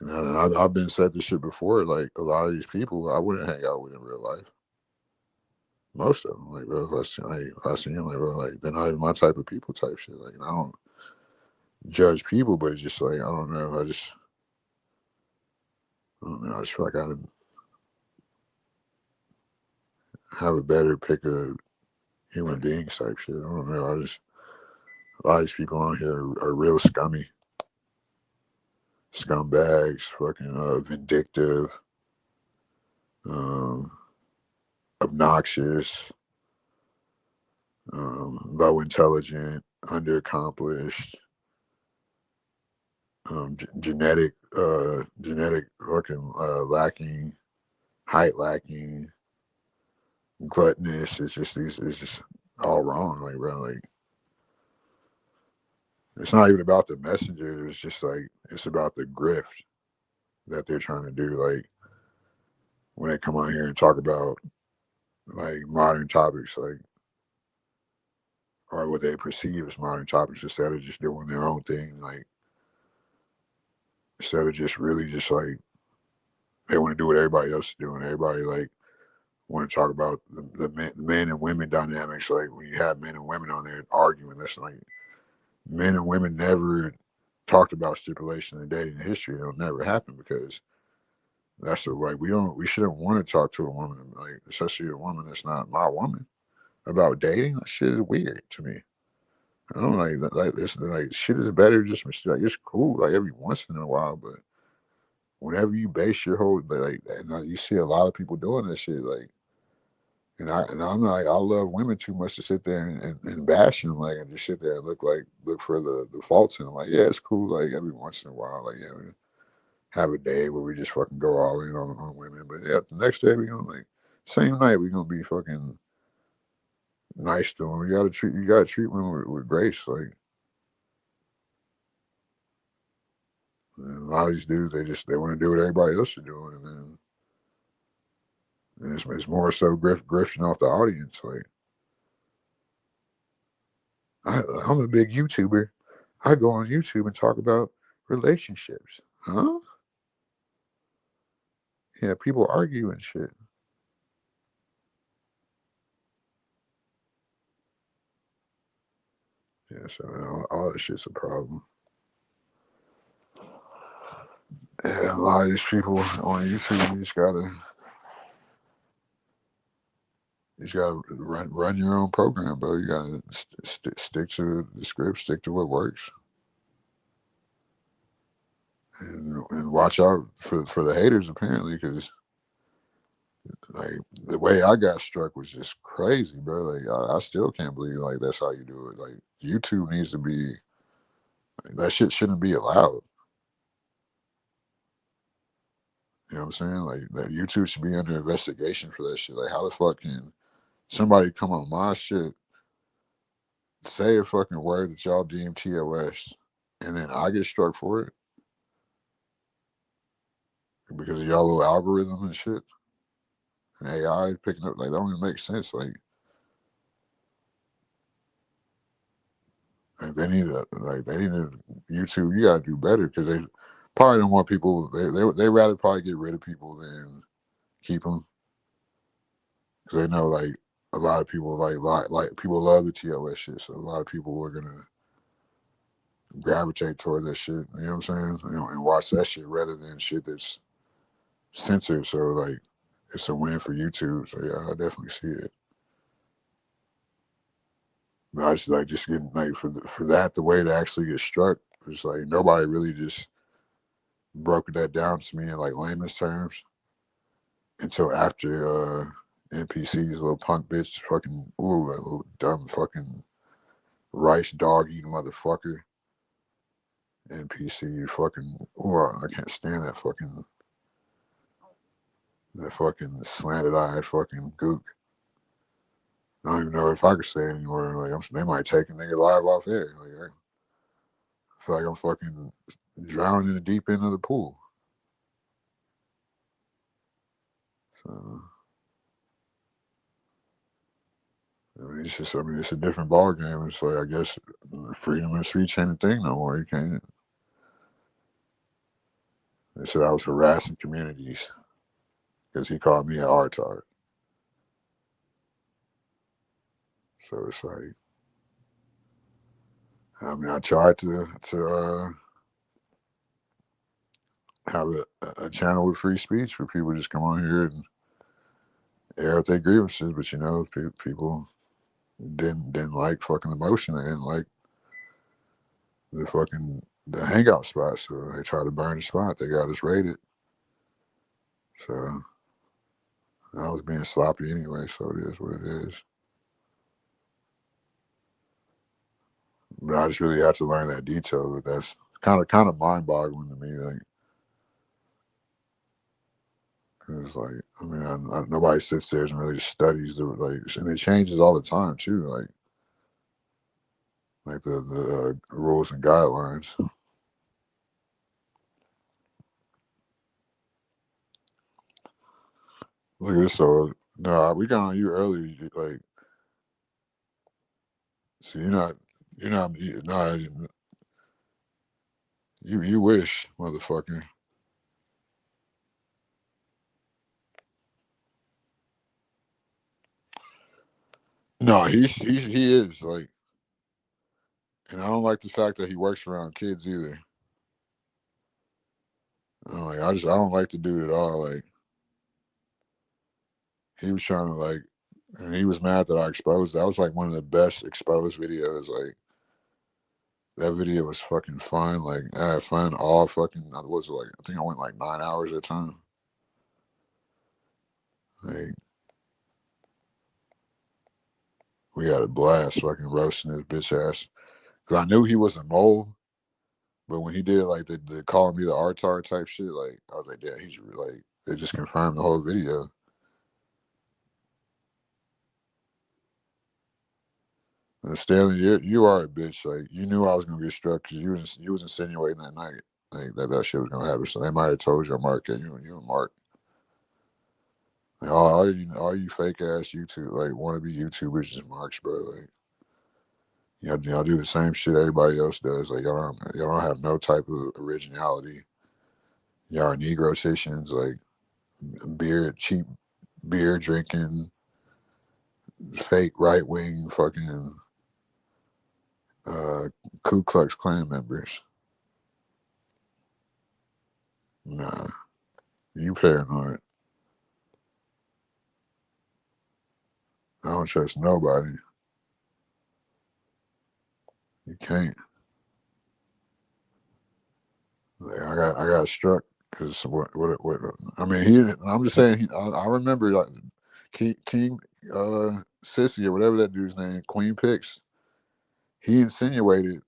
And I've been said this shit before. Like a lot of these people, I wouldn't hang out with in real life. Most of them, like bro, if I see them, like bro, like they're not even my type of people, type shit. Like I don't judge people, but it's just like I don't know. I don't know. I just feel like I have a better pick of human beings type shit. I don't know. A lot of these people on here are real scummy, scumbags, fucking vindictive, um, obnoxious, low intelligent, underaccomplished, genetic fucking lacking, height lacking, gluttonous. It's just all wrong. Like bro, like it's not even about the messenger. It's just like it's about the grift that they're trying to do. Like when they come on here and talk about like modern topics, like or what they perceive as modern topics, instead of just doing their own thing. Like instead of just really just like they want to do what everybody else is doing. Everybody like want to talk about the men and women dynamics. Like when you have men and women on there arguing, that's like men and women never talked about stipulation in dating history. It'll never happen because that's the like we shouldn't want to talk to a woman like especially a woman that's not my woman about dating. That shit is weird to me. I don't like this like shit is better just like it's cool like every once in a while, but whenever you base your whole like and you see a lot of people doing this shit like and I'm like I love women too much to sit there and bash them like and just sit there and look for the faults in them. Like yeah, it's cool like every once in a while like yeah we have a day where we just fucking go all in on women, but yeah the next day we gonna like same night we gonna be fucking nice to them. You gotta treat women with grace like. And a lot of these dudes they want to do what everybody else is doing, and then it's more so grifting off the audience like. I'm a big YouTuber. I go on YouTube and talk about relationships. Huh? Yeah, people argue and shit. Yeah, so all that shit's a problem. Yeah, a lot of these people on YouTube, you just gotta run your own program, bro. You gotta stick to the script, stick to what works, and watch out for the haters apparently, because like the way I got struck was just crazy, bro. Like I still can't believe like that's how you do it. Like YouTube needs to be that shit shouldn't be allowed. You know what I'm saying? Like that YouTube should be under investigation for that shit. Like how the fuck can somebody come on my shit, say a fucking word that y'all deem TOS, and then I get struck for it because of y'all little algorithm and shit and AI picking up? Like that don't even make sense. Like they need to YouTube. You gotta do better because they probably don't want people. They rather probably get rid of people than keep them because they know like a lot of people like people love the TOS shit. So a lot of people are gonna gravitate toward that shit. You know what I'm saying? And watch that shit rather than shit that's censored. So like it's a win for YouTube. So yeah, I definitely see it. But I just like just getting like for that the way to actually get struck. It's like nobody really just broke that down to me in like layman's terms until after NPC's little punk bitch fucking that little dumb fucking rice dog eating motherfucker. NPC fucking I can't stand that fucking slanted eyed fucking gook. I don't even know if I could say it anymore. Like they might take a nigga live off air. Like I feel like I'm fucking drowning in the deep end of the pool. So it's a different ball game. It's like I guess freedom of speech ain't a thing no more. You can't. They said I was harassing communities because he called me an artard. So it's like, I mean, I tried to have a channel with free speech for people to just come on here and air out their grievances, but people didn't like fucking the motion. They didn't like the hangout spot, so they tried to burn the spot. They got us raided, so I was being sloppy anyway. So it is what it is. But I just really had to learn that detail. But that's kind of mind boggling to me. Like, cause like I mean, nobody sits there and really studies and it changes all the time too. Like the rules and guidelines. Look at this. So no, we got on you earlier. Like, so nah, you wish, motherfucker. No, he is like, and I don't like the fact that he works around kids either. I don't like the dude at all. Like, he was trying to like, and he was mad that I exposed. That was like one of the best exposed videos. Like, that video was fucking fun. Like, I had fun all fucking. What was it like? I think I went like 9 hours at a time. Like, we had a blast fucking roasting his bitch ass. Cause I knew he was a mole, but when he did like the calling me the Artar type shit, like I was like, damn, he's like, it just confirmed the whole video. And Stanley, you are a bitch. Like, you knew I was gonna get struck because you was insinuating that night like that shit was gonna happen. So they might have told you, Mark, yeah, you and Mark. Like, all you fake ass YouTube like wannabe YouTubers just marks, bro. Like, y'all do the same shit everybody else does. Like, y'all don't have no type of originality. Y'all are negroticians, like cheap beer drinking, fake right wing fucking Ku Klux Klan members. Nah, you paranoid. I don't trust nobody. You can't. Like, I got struck because what I mean I'm just saying I remember like King Sissy or whatever that dude's name, Queen Pix. He insinuated.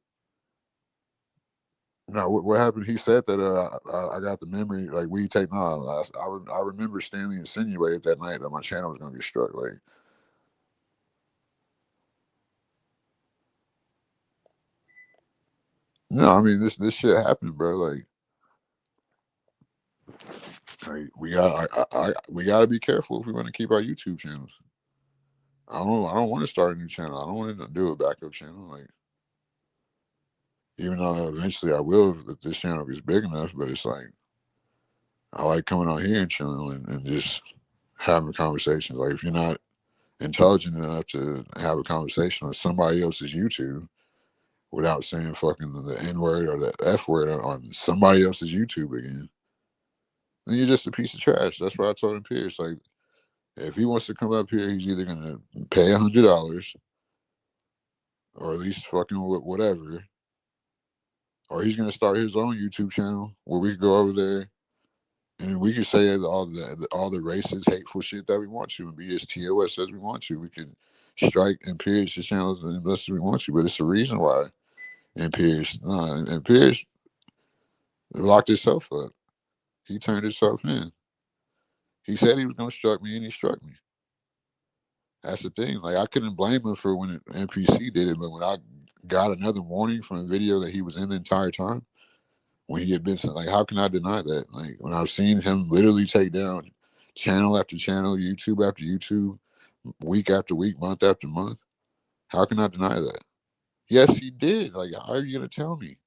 No, what happened? He said that I got the memory like we take no. I remember Stanley insinuated that night that my channel was gonna get struck. Like no, I mean this shit happened, bro. Like we got to be careful if we want to keep our YouTube channels. I don't want to start a new channel. I don't want to do a backup channel. Like even though eventually I will if this channel gets big enough, but it's like I like coming on here and chilling and just having conversations. Like if you're not intelligent enough to have a conversation on somebody else's YouTube without saying fucking the N word or the F word on somebody else's YouTube again, then you're just a piece of trash. That's what I told him, Pierce. Like if he wants to come up here, he's either gonna pay $100 or at least fucking whatever, or he's gonna start his own YouTube channel where we could go over there and we could say all the racist, hateful shit that we want to and be as TOS as we want to. We could strike and Pierce his channels as much as we want to, but it's the reason why. And Pierce locked himself up. He turned himself in. He said he was gonna struck me, and he struck me. That's the thing. Like I couldn't blame him for when NPC did it, but when I got another warning from a video that he was in the entire time, when he had been like, how can I deny that? Like when I've seen him literally take down channel after channel, YouTube after YouTube, week after week, month after month, how can I deny that? Yes, he did. Like, how are you gonna tell me?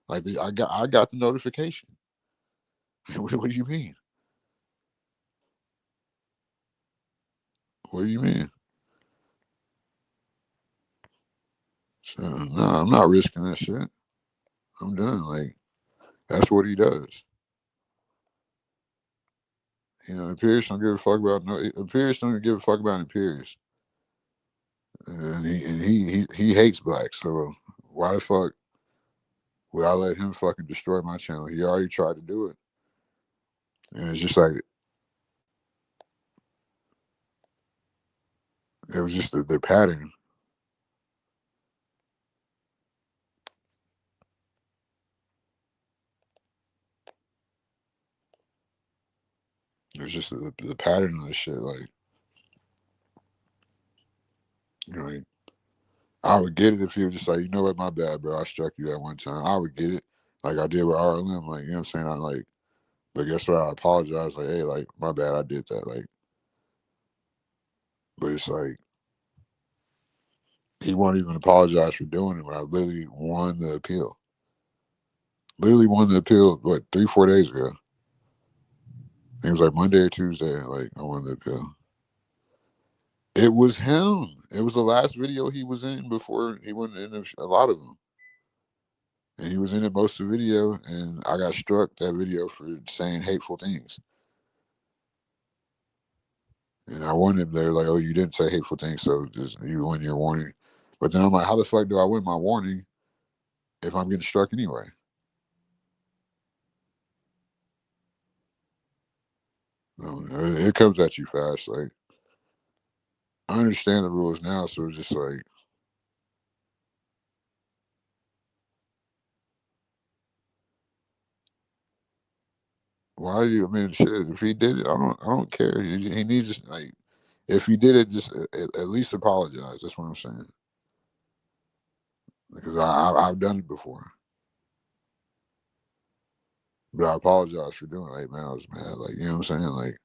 Like, I got the notification. What do you mean? What do you mean? So no, I'm not risking that shit. I'm done. Like that's what he does. Imperius don't give a fuck about no. Imperius don't give a fuck about Imperius, and he hates blacks. So why the fuck would I let him fucking destroy my channel? He already tried to do it, and it's just like it was just the pattern. It was just the pattern of the shit. Like I would get it if he was just like, you know what, my bad, bro. I struck you that one time. I would get it, like I did with RLM. Like you know what I'm saying? I like, but guess what? I apologize. Like, hey, like my bad, I did that. Like, but it's like he won't even apologize for doing it when I literally won the appeal. Literally won the appeal. What 3-4 days ago? It was like Monday or Tuesday. Like I won the appeal. It was him. It was the last video he was in before he went in a lot of them. And he was in it most of the video, and I got struck that video for saying hateful things. And I warned him. They were like, "Oh, you didn't say hateful things, so just you win your warning." But then I'm like, "How the fuck do I win my warning if I'm getting struck anyway?" It comes at you fast. Like I understand the rules now, so it's just like, why are you? I mean, shit. If he did it, I don't care. He needs to like, if he did it, just at least apologize. That's what I'm saying. Because I've done it before, but I apologize for doing it. Like, man, I was mad. Like, you know what I'm saying? Like,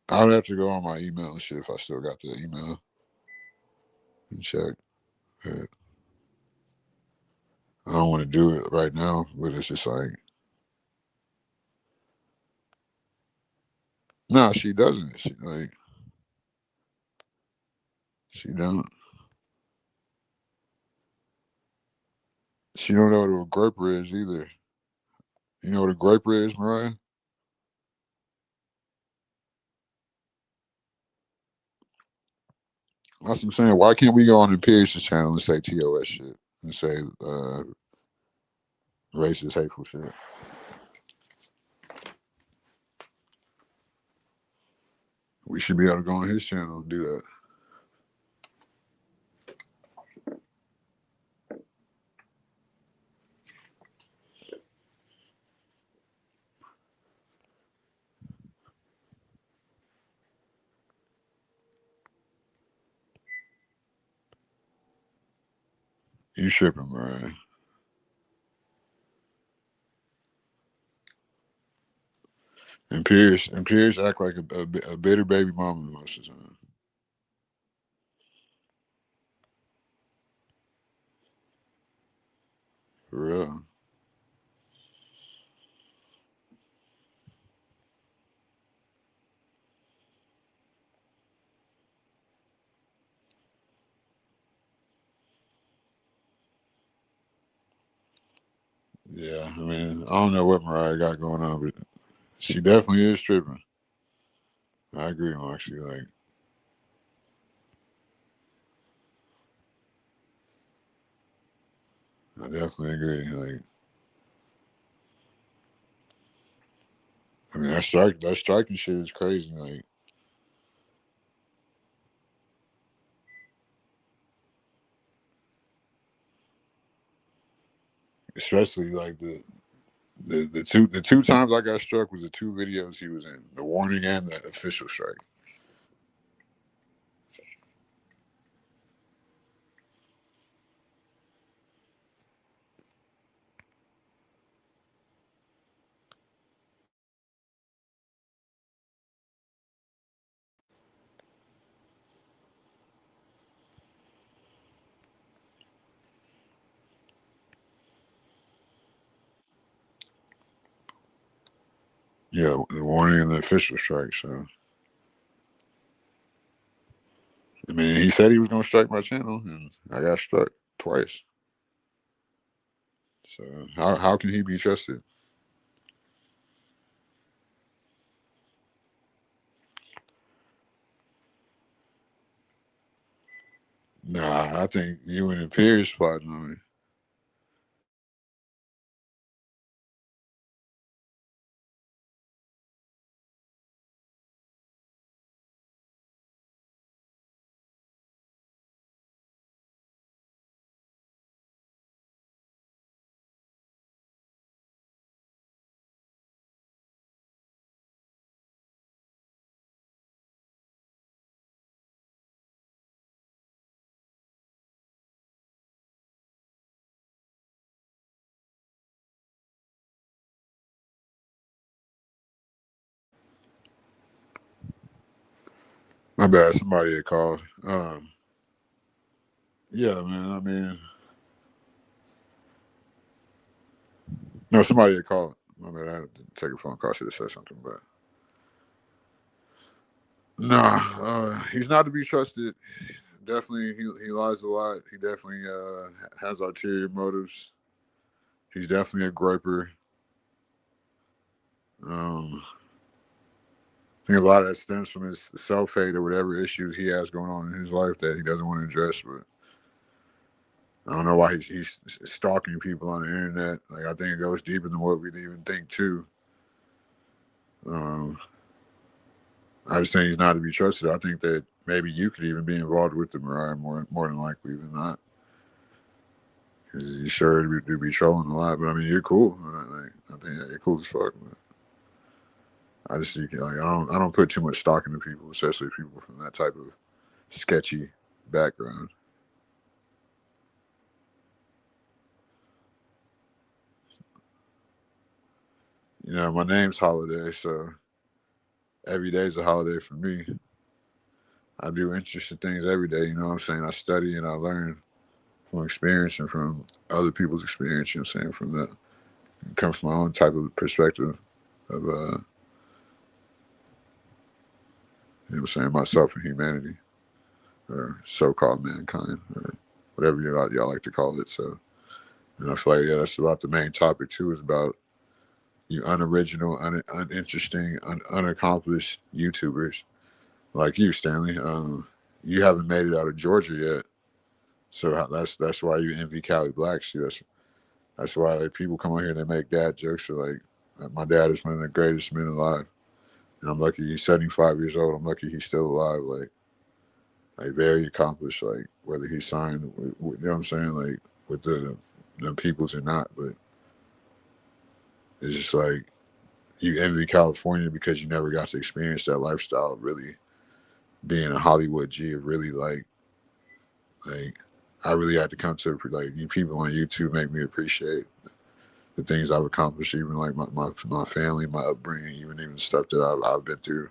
I would have to go on my email and shit if I still got the email and check. But I don't want to do it right now, but it's just like, no, she doesn't. She like, She don't. She don't know what a groper is either. You know what a groper is, Mariah? That's what I'm saying. Why can't we go on the Pierce's channel and say TOS shit and say racist, hateful shit? We should be able to go on his channel and do that. You tripping, Mariah? And Pierce act like a bitter baby mama most of the time. For real. Yeah, I mean, I don't know what Mariah got going on, but she definitely is tripping. I agree, Moxie. Like, I definitely agree. Like, I mean, that striking shit is crazy. Like, especially like the two times I got struck was the two videos he was in, the warning and the official strike. Yeah, the warning and the official strike. So, I mean, he said he was gonna strike my channel, and I got struck twice. So, how can he be trusted? Nah, I think you and Pierce plotting on me. My bad. Somebody had called. Yeah, man. I mean, no, somebody had called. My bad. I had to take a phone call. Should have said something, but nah, he's not to be trusted. Definitely, he lies a lot. He definitely has ulterior motives. He's definitely a groper. Um, I think a lot of that stems from his self hate or whatever issues he has going on in his life that he doesn't want to address. But I don't know why he's stalking people on the internet. Like, I think it goes deeper than what we'd even think too. Um, I just think he's not to be trusted. I think that maybe you could even be involved with the Mariah more than likely than not. Because you sure to be trolling a lot, but I mean, you're cool. Like, I think you're cool as fuck. But I just like I don't put too much stock into people, especially people from that type of sketchy background. You know, my name's Holiday, so every day is a holiday for me. I do interesting things every day. You know what I'm saying? I study and I learn from experience and from other people's experience. You know what I'm saying? From the it comes from my own type of perspective of you know what I'm saying, myself and humanity. or so-called mankind, or whatever y'all like to call it. So, and I feel like that's about the main topic too. Is about you unoriginal, uninteresting, unaccomplished YouTubers like you, Stanley. You haven't made it out of Georgia yet, so that's why you envy Cali Blacks. That's why like, people come on here and they make dad jokes. So like, my dad is one of the greatest men alive, and I'm lucky he's 75 years old. I'm lucky he's still alive. Like very accomplished. Like whether he signed, with, you know what I'm saying, like with the peoples or not, but it's just like you envy California because you never got to experience that lifestyle of really being a Hollywood G. Of really like I really had to come to like you people on YouTube make me appreciate the things I've accomplished, even like my family, my upbringing, even stuff that I've been through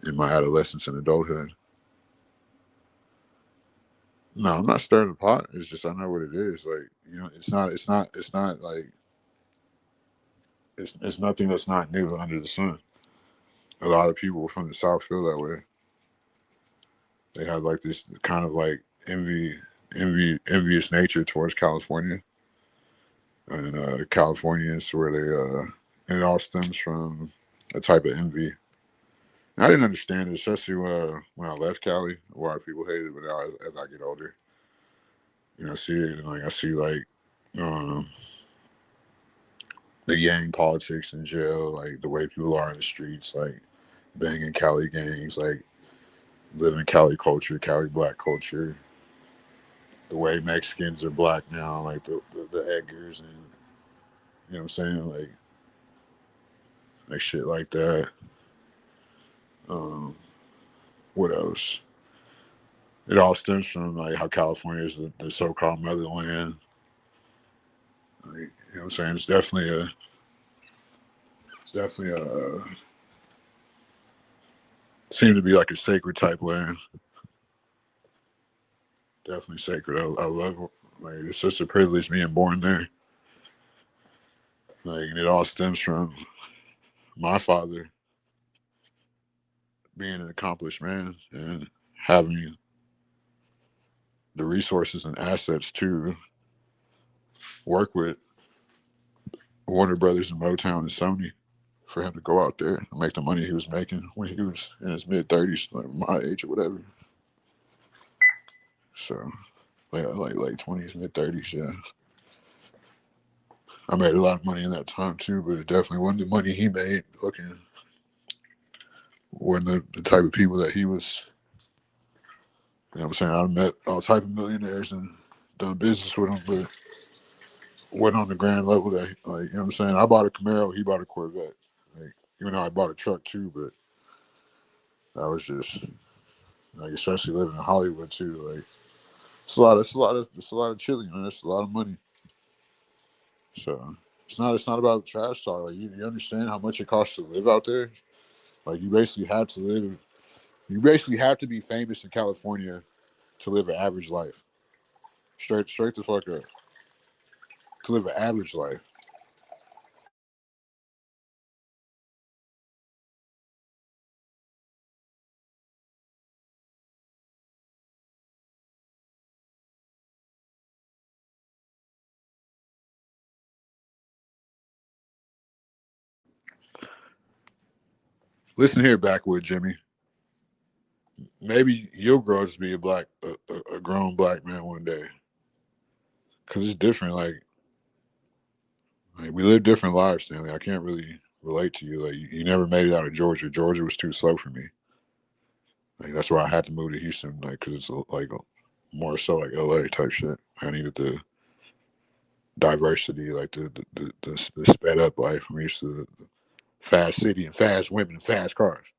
in my adolescence and adulthood. No, I'm not stirring the pot. It's just I know what it is. Like it's not like it's nothing that's not new under the sun. A lot of people from the South feel that way. They have like this kind of like envious nature towards California, and Californians where and it all stems from a type of envy. And I didn't understand it, especially when I left Cali. Why people hate it, but now as I get older, I see it and like I see like um, the gang politics in jail, like the way people are in the streets, like banging Cali gangs, like living Cali culture, Cali black culture, the way Mexicans are black now, like the Edgars and you know what I'm saying, like shit like that. Um, what else? It all stems from like how California is the so-called motherland. Like, you know what I'm saying? It's definitely a seemed to be like a sacred type land. Definitely sacred. I love it. Like it's such a privilege being born there. Like and it all stems from my father being an accomplished man and having the resources and assets to work with Warner Brothers and Motown and Sony for him to go out there and make the money he was making when he was in his mid 30s, like my age or whatever. So like late 20s, mid 30s, yeah. I made a lot of money in that time too, but it definitely wasn't the money he made. Looking, wasn't the type of people that he was. You know what I'm saying? I've met all type of millionaires and done business with them, but wasn't on the grand level that like you know what I'm saying. I bought a Camaro, he bought a Corvette. Like even though I bought a truck too, but that was just like especially living in Hollywood too. Like it's a lot of chili, man. It's a lot of money. So it's not about trash talk. Like you understand how much it costs to live out there. Like you basically have to be famous in California to live an average life. Straight the fuck up. To live an average life. Listen here, backwood Jimmy. Maybe you'll grow up to be a grown black man one day. Cause it's different. Like we live different lives, Stanley. I can't really relate to you. Like you never made it out of Georgia. Georgia was too slow for me. Like that's why I had to move to Houston. Like because it's more so like LA type shit. I needed the diversity, like the sped up life. I'm used to the fast city and fast women and fast cars.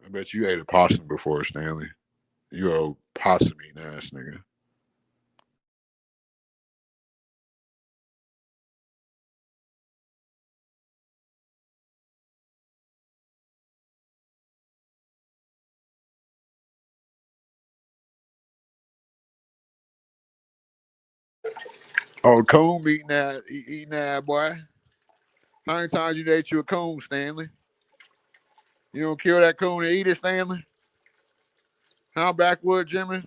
I bet you ate a possum before, Stanley. You old possum eating ass nigga. Oh, coon eating that boy. How many times you ate you a coon, Stanley? You don't kill that coon and eat it, Stanley? How backwood, Jimmy?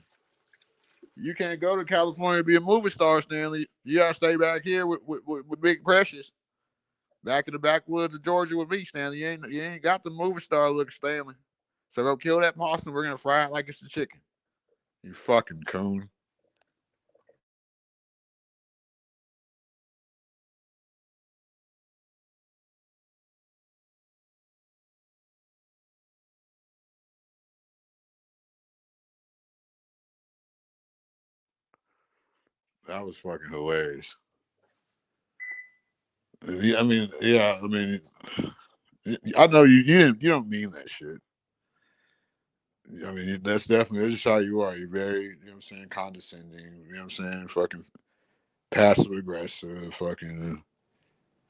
You can't go to California and be a movie star, Stanley. You gotta stay back here with Big Precious. Back in the backwoods of Georgia with me, Stanley. You ain't got the movie star look, Stanley. So go kill that possum. We're gonna fry it like it's the chicken. You fucking coon. That was fucking hilarious. I mean, yeah. I mean, I know you don't mean that shit. I mean, that's just how you are. You're very, you know what I'm saying, condescending. You know what I'm saying, fucking passive aggressive. Fucking.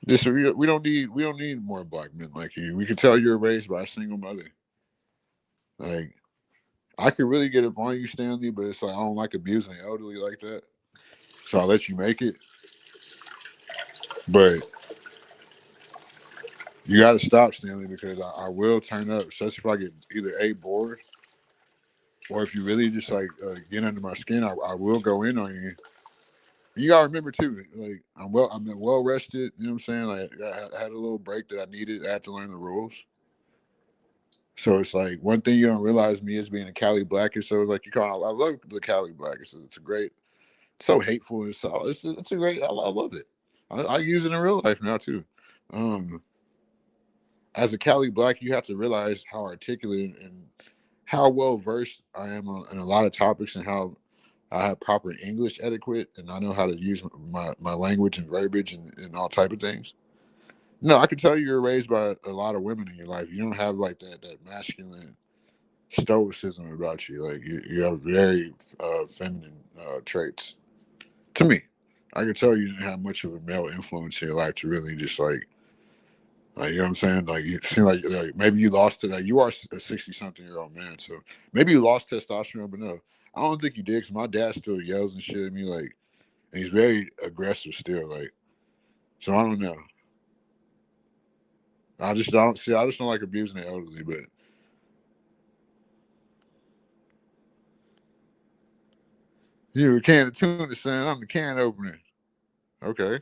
This we don't need more black men like you. We can tell you're raised by a single mother. Like I could really get upon you, Stanley, but it's like I don't like abusing the elderly like that. So I'll let you make it. But you got to stop, Stanley, because I will turn up, especially if I get either a bored or if you really just like get under my skin. I will go in on you. You gotta remember too, like I'm well rested. You know what I'm saying? Like I had a little break that I needed. I had to learn the rules. So it's like one thing you don't realize me as being a Cali Blacker. So it's like you call. I love the Cali Blackers. It's a great, so hateful. It's a great. I love it. I use it in real life now too. Um, as a Cali Black, you have to realize how articulate and how well versed I am in a lot of topics and how I have proper English etiquette and I know how to use my language and verbiage and all type of things. No, I can tell you were raised by a lot of women in your life. You don't have like that masculine stoicism about you. Like you have very feminine traits. To me, I can tell you didn't have much of a male influence in your life to really just like you know what I'm saying. Like you seem like maybe you lost it. Like you are a 60-something-year-old man, so maybe you lost testosterone, but no, I don't think you did. Cause my dad still yells and shit at me like, and he's very aggressive still. Like so, I don't know. I don't see. I just don't like abusing the elderly, but you a can of tuna, son. I'm the can opener. Okay.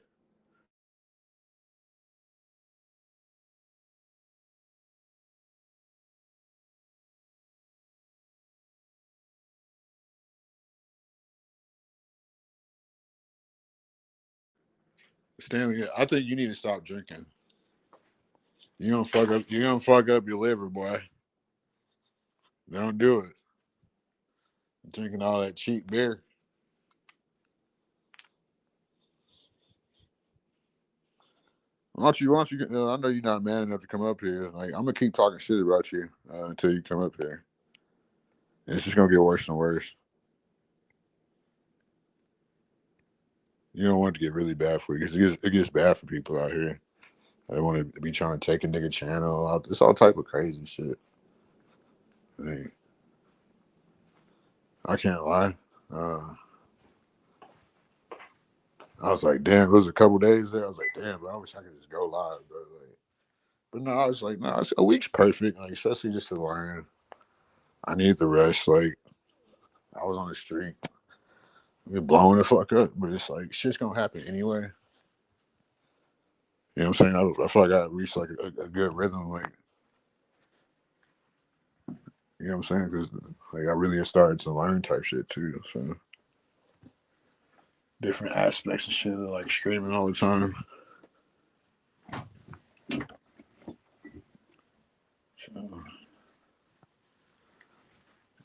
Stanley, I think you need to stop drinking. You gonna fuck up. You gonna fuck up your liver, boy. Don't do it. Drinking all that cheap beer. Why don't you? I know you're not man enough to come up here. Like I'm gonna keep talking shit about you until you come up here. It's just gonna get worse and worse. You don't want it to get really bad for you because it gets bad for people out here. They want to be trying to take a nigga channel. It's all type of crazy shit. Like, I can't lie. Uh, I was like, damn, it was a couple days there. I was like, damn, but I wish I could just go live, bro. Like, but no, I was like, no, a week's perfect. Like, especially just to learn. I need the rest. Like, I was on the street, blowing the fuck up, but it's like shit's gonna happen anyway. You know what I'm saying? I feel like I reached like a good rhythm. Like, you know what I'm saying? Because like I really started to learn type shit too. So different aspects of shit, like streaming all the time. So,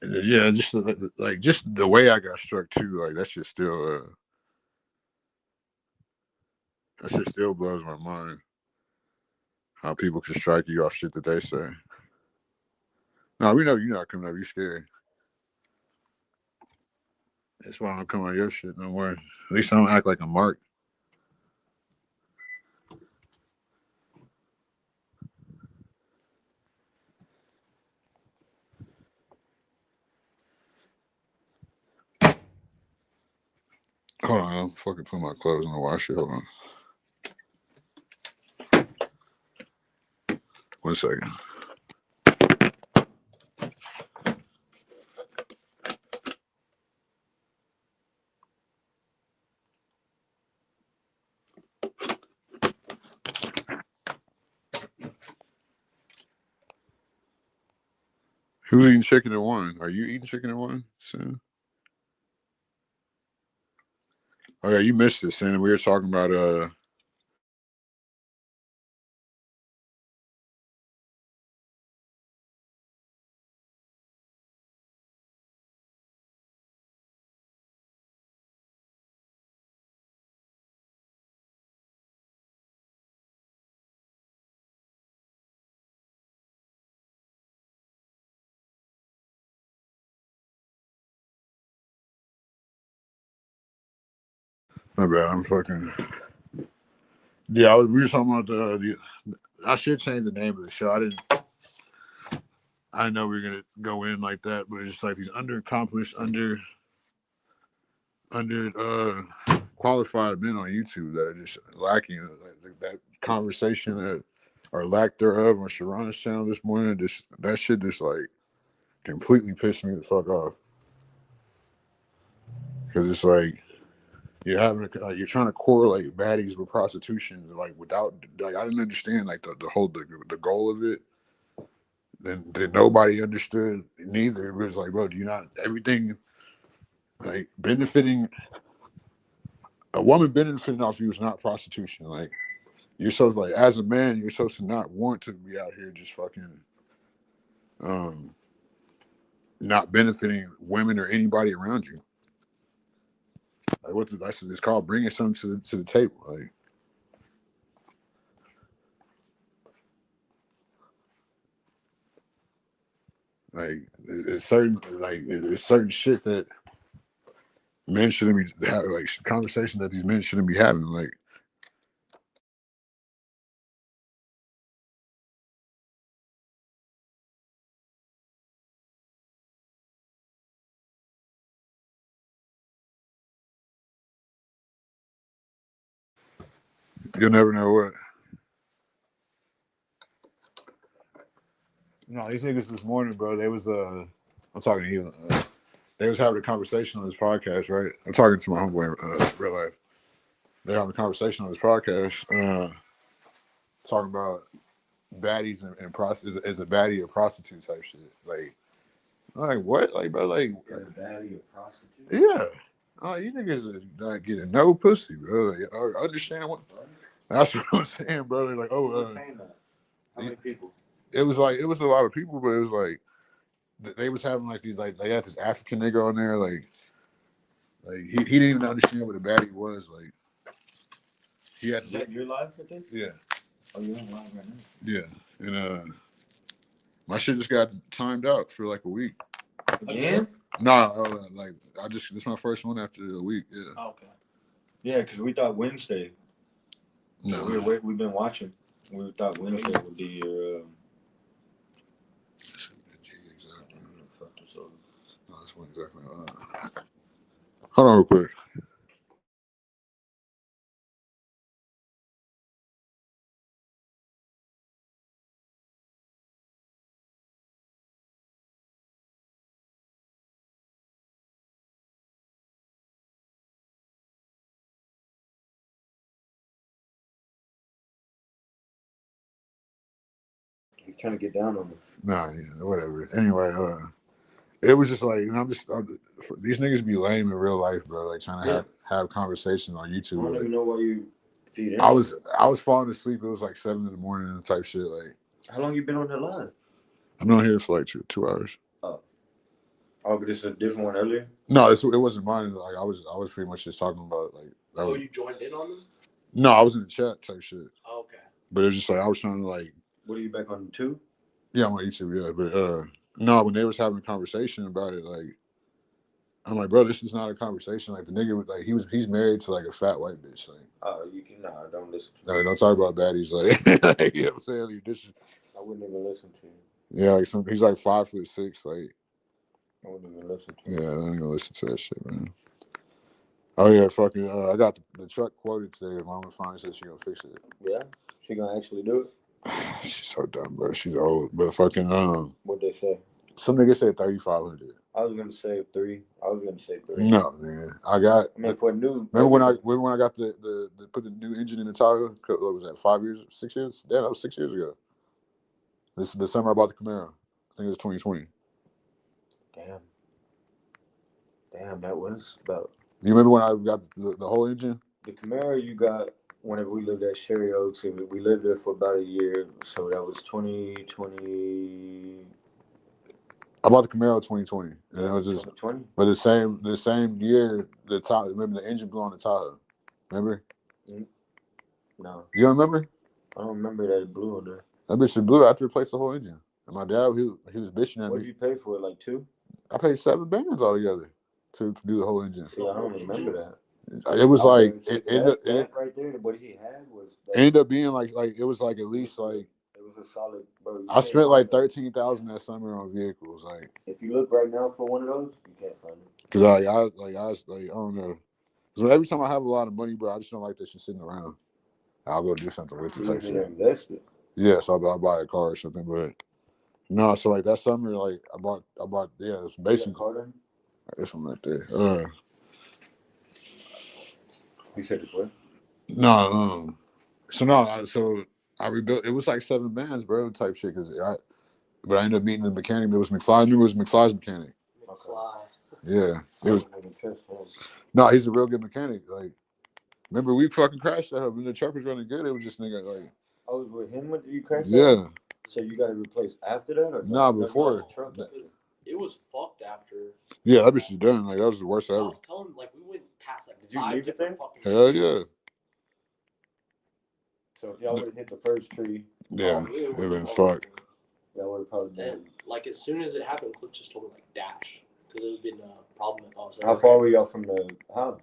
yeah, just like just the way I got struck too. Like that shit still blows my mind. How people can strike you off shit that they say. No, we know you're not coming up. You scared. That's why I don't come on your shit no more. At least I don't act like a mark. Hold on, I'm fucking put my clothes in the washer. Hold on. 1 second. Who's eating chicken at 1? Are you eating chicken at 1 soon? Oh yeah, you missed it, Sam. We were talking about my bad. I'm fucking. Yeah, we were talking about the. I should change the name of the show. I didn't know we were gonna go in like that, but it's just like these underaccomplished, under qualified men on YouTube that are just lacking like that conversation that or lack thereof on Sharon's channel this morning. Just that shit just like completely pissed me the fuck off because it's like you're trying to correlate baddies with prostitution like without like I didn't understand like the whole the goal of it. Then nobody understood neither. It was like, bro, do you not everything like benefiting a woman benefiting off you is not prostitution. Like you're supposed like as a man, you're supposed to not want to be out here just fucking um not benefiting women or anybody around you. Like what that's it's called bringing something to the table. Like it's certain shit that men shouldn't be having like conversations that these men shouldn't be having. Like you'll never know what. No, these niggas this morning, bro. They was I'm talking to you. They was having a conversation on this podcast, right? I'm talking to my homeboy real life. They're having a conversation on this podcast, talking about baddies and prostitutes is a baddie or prostitute type shit. Like, I'm like what? Like, bro, like a baddie or prostitute? yeah. Oh, you niggas are not getting no pussy, bro. Like, I understand what that's what I'm saying, bro. Like, oh, saying that. How many people? It was like it was a lot of people, but it was like they was having like these like they had this African nigga on there, like he didn't even understand what a baddie was. Like he had. Is that your live, I think? Yeah. Oh, you're on live right now. Yeah, and my shit just got timed out for like a week. Again? Nah, like this is my first one after a week. Yeah. Oh, okay. Yeah, because we thought Wednesday. No, we've been watching. We thought Wednesday would be your. Exactly. No, this one exactly. Hold on real quick. He's trying to get down on me. Nah, yeah, whatever. Anyway, it was just like these niggas be lame in real life, bro. Like trying to have conversations on YouTube. I don't even know why you feed in. I was falling asleep. It was like 7 in the morning type shit. Like, how long you been on that line? I'm not here for like 2 hours. Oh, but it's a different one earlier. No, it wasn't mine. Like I was pretty much just talking about like. You joined in on them? No, I was in the chat type shit. Oh, okay. But it was just like I was trying to like. What are you back on 2? Yeah, I'm on YouTube. Yeah, but no, when they was having a conversation about it, like I'm like, bro, this is not a conversation. Like the nigga was like he's married to like a fat white bitch. Like, oh, you can don't listen. No, don't talk about baddies. Like, you know what I'm saying? Like, this is, I wouldn't even listen to him. Yeah, like he's like 5'6". Like, I wouldn't even listen to him. Yeah, I don't even listen to that shit, man. Oh yeah, fucking. I got the truck quoted today. Mama finally said she gonna fix it. Yeah, she gonna actually do it. She's so dumb, bro. She's old, but fucking What they say? some nigga said 3,500. I was gonna say 3. I was gonna say 3. No, man. I got. I mean, for a new. Remember when I got the put the new engine in the Tahoe? What was that? 5 years, 6 years? Yeah, that was 6 years ago. This the summer I bought the Camaro. I think it was 2020. Damn, that was about You remember when I got the whole engine? the Camaro you got whenever we lived at Sherry Oaks. We lived there for about a year, so that was 2020. I bought the Camaro 2020, and it was just. 2020. But the same year, the Tahoe. Remember the engine blew on the Tahoe. Remember? No, You don't remember? I don't remember that it blew on there. That bitch blew. I had to replace the whole engine. And my dad, he was bitching at What me. did you pay for it? Like 2? I paid $7 altogether to do the whole engine. See, I don't remember that. It was like that right there. What he had was. Ended up being like it was like at least like. It was a solid. Bro, I spent like $13,000 that summer on vehicles. Like if you look right now for one of those, you can't find it. Cause I don't know. So every time I have a lot of money, bro, I just don't like that shit sitting around. I'll go do something with it. Type shit. Invest it. Yeah, so I'll buy a car or something. But no, so like that summer, like I bought yeah, it's basically this one right there. You said it what? No, so I rebuilt. It was like 7 bands, bro, type shit. But I ended up meeting the mechanic. It was McFly. I knew it was McFly's mechanic. McFly. Yeah, it was. No, he's a real good mechanic. Like, remember we fucking crashed that when the truck was running good. It was just nigga like. I was with him when you crashed. Yeah. That? So you got to replace after that or nah, before? It was fucked after. Yeah, that bitch is done. Like that was the worst ever. I was telling him, like we went past like Did you leave it there? Hell yeah. So if y'all would have hit the first tree, yeah, it would have been fucked. Y'all would have probably been. And like as soon as it happened, Cliff just told me like dash because it would have been a problem if I was. How far were y'all from the house?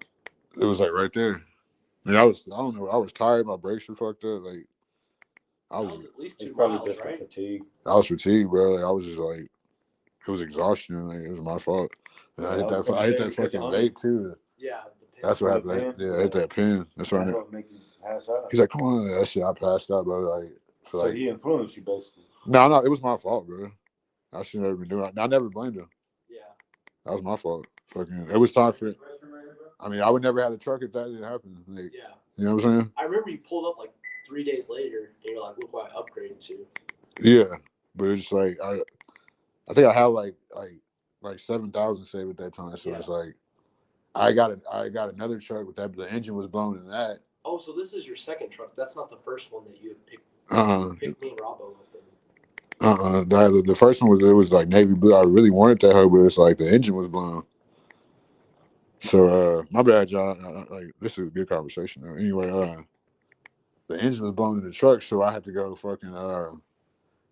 It was like right there. I mean, I don't know. I was tired. My brakes were fucked up. Like I was at least 2 probably miles, just right? Fatigue. I was fatigued, bro. Like, I was just like, it was exhaustion. Like it was my fault. And I hit that fucking vape too. Yeah. That's what happened. Yeah, I hit that pin. That's what make you pass out. He's like, come on, that shit. I passed out, bro. Like, so he influenced you basically. No, it was my fault, bro. I should never been doing it. I never blamed him. Yeah. That was my fault. Fucking, it was time for it. I mean, I would never have the truck if that didn't happen. Like, yeah. You know what I'm saying? I remember you pulled up like 3 days later, and you're like, "Look what I upgraded to." Yeah, but it's just like I think I had like 7,000 saved at that time. So it's like I got another truck with that, but the engine was blown in that. Oh, so this is your second truck? That's not the first one that you had picked. Picked me and Robbo up in. The first one was like navy blue. I really wanted that hoe, but it's like the engine was blown. So my bad, y'all. Like this is a good conversation though. Anyway, the engine was blown in the truck, so I had to go fucking.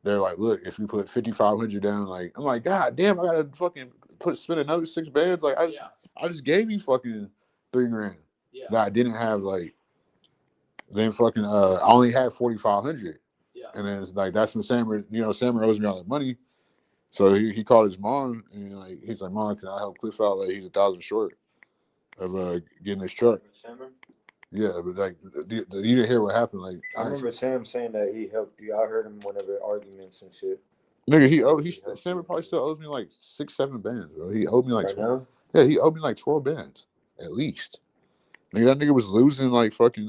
They're like, look, if you put 5,500 down, like I'm like, God damn, I gotta fucking spend another 6 bands. Like I just gave you fucking $3,000 that I didn't have. Like then fucking I only had 4,500. Yeah. And then it's like that's when Sam owes me all that money. So he called his mom and like he's like, Mom, can I help Cliff out? Like he's 1,000 short of getting his truck. Yeah, but like you didn't hear what happened. Like I remember Sam saying that he helped you. I heard him whenever arguments and shit. Nigga, Sam probably still owes me like 6-7 bands, bro. He owed me like 12. Yeah, he owed me like 12 bands at least. Nigga, that nigga was losing like fucking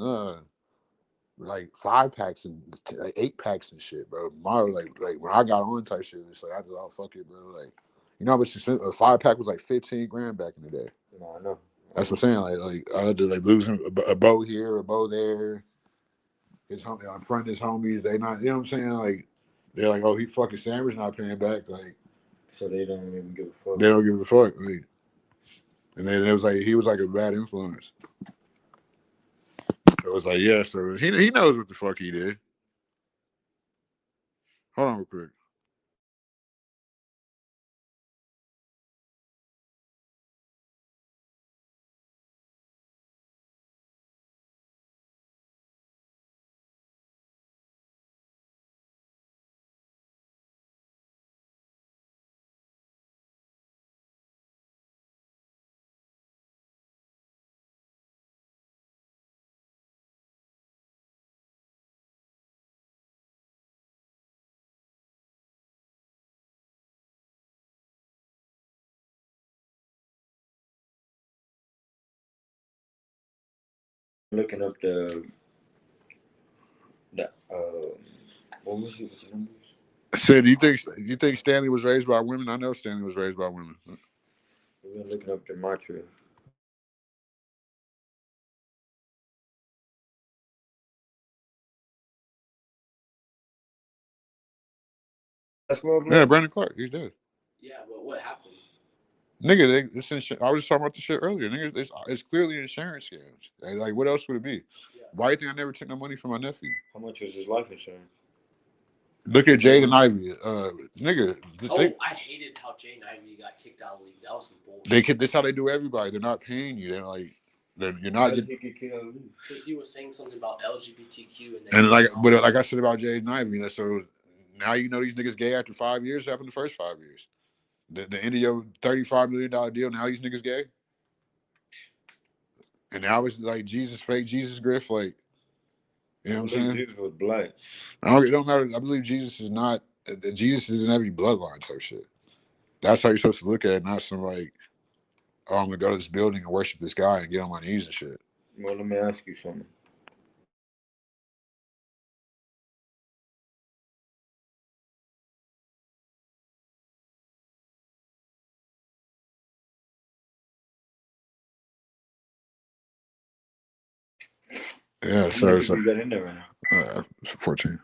like 5-packs and 8-packs and shit, bro. Like when I got on type shit, it's like I just fuck it, bro. Like you know how much a 5-pack was like $15,000 back in the day. No, I know. That's what I'm saying. Like I had to like losing a bow here, a bow there. His homie, I'm front of his homies. They not, you know what I'm saying? Like they're like, oh, he fucking Sammer's not paying back. Like so they don't even give a fuck. They don't give a fuck. Like, and then it was like he was like a bad influence. It was like, yeah, so he knows what the fuck he did. Hold on real quick. looking up the what was it? What's the numbers? Said, do you think Stanley was raised by women? I know Stanley was raised by women. We've been looking up gematria. That's what. Yeah, Brandon Clark, he's dead. Yeah, but what happened? Nigga, I was just talking about the shit earlier. Nigga, it's clearly insurance scams. Like, what else would it be? Yeah. Why do you think I never took no money from my nephew? How much was his life insurance? Look at Jade and Ivy. Nigga. I hated how Jade and Ivy got kicked out of the league. That was some bullshit. This how they do everybody. They're not paying you. They're like, you're not. Because he was saying something about LGBTQ and like I said about Jade and Ivy, so now you know these niggas gay after 5 years. Happened the first 5 years. The end of your $35 million deal. Now these niggas gay. And now it's like fake Jesus Griff, like, you know what I'm saying? Jesus was black. It don't matter. I believe Jesus is not. Jesus is in every bloodline type shit. That's how you're supposed to look at it, not some like, oh, I'm gonna go to this building and worship this guy and get on my knees and shit. Well, let me ask you something. Yeah, so you got in there right now? 14.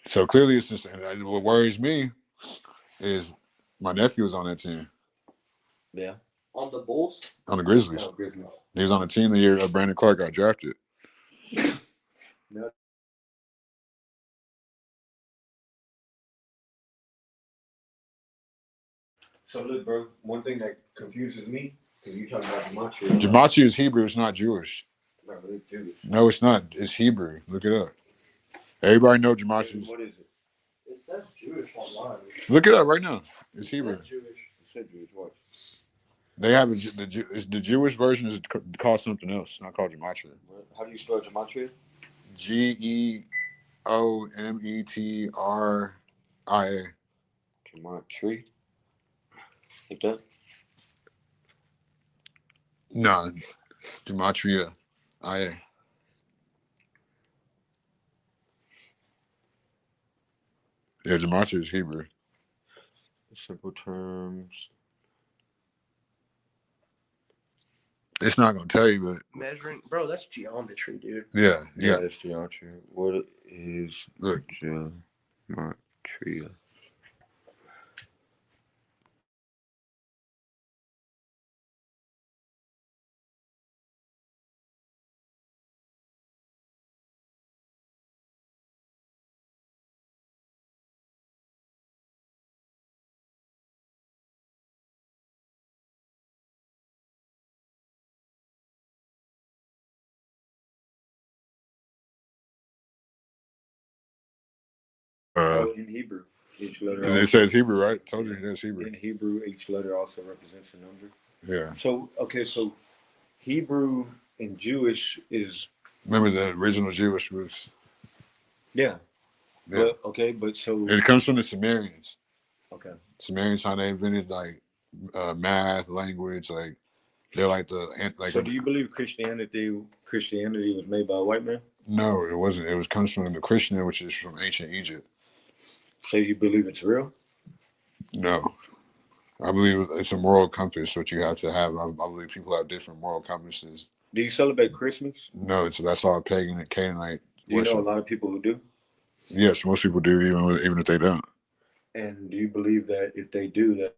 So clearly, it's just what worries me is my nephew was on that team. Yeah. On the Bulls? On the Grizzlies. Oh, Grizzlies. He was on the team the year Brandon Clark got drafted. No. So look, bro. One thing that confuses me, because you talking about gematria. Gematria is Hebrew. It's not Jewish. No, it's Jewish. No, it's not. It's Hebrew. Look it up. Everybody know gematria. What is it? It says Jewish online. Look it up right now. It's Hebrew. Jewish. It said Jewish. What? They have the Jewish version is called something else. It's not called gematria. How do you spell gematria? GEOMETRIA. Gematria. Like that? No, gematria. IA. Yeah, gematria is Hebrew. Simple terms. It's not gonna tell you, but Measuring, bro, that's geometry, dude. yeah. That's geometry. What is gematria? In Hebrew, each letter. It says Hebrew, right? Told you that's Hebrew. In Hebrew, each letter also represents a number. Yeah. So Hebrew and Jewish is. Remember the original Jewish was. Yeah. But so it comes from the Sumerians. Okay. Sumerians, how they invented like math, language, like they're like the like. So do you believe Christianity was made by a white man? No, it wasn't. It comes from the Christian, which is from ancient Egypt. So you believe it's real? No, I believe it's a moral compass, which you have to have. I believe people have different moral compasses. Do you celebrate Christmas? No, that's all pagan and Canaanite. Do you know a lot of people who do? Yes, most people do, even if they don't. And do you believe that if they do that?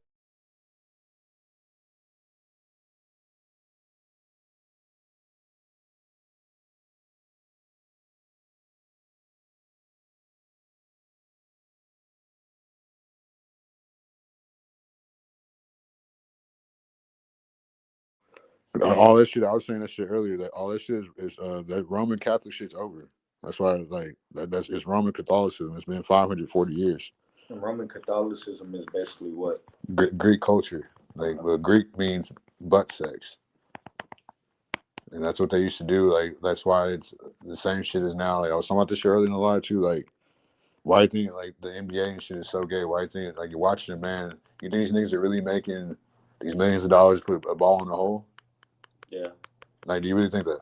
All this shit, I was saying that shit earlier. That all this shit is that Roman Catholic shit's over. That's why, it's Roman Catholicism. It's been 540 years. And Roman Catholicism is basically what? Greek culture. Greek means butt sex. And that's what they used to do. Like, that's why it's the same shit as now. Like, I was talking about this shit earlier in the live too. Like, why you think like the NBA and shit is so gay? Why you think like you're watching it, man? You think these niggas are really making these millions of dollars to put a ball in the hole? Yeah. Like, do you really think that?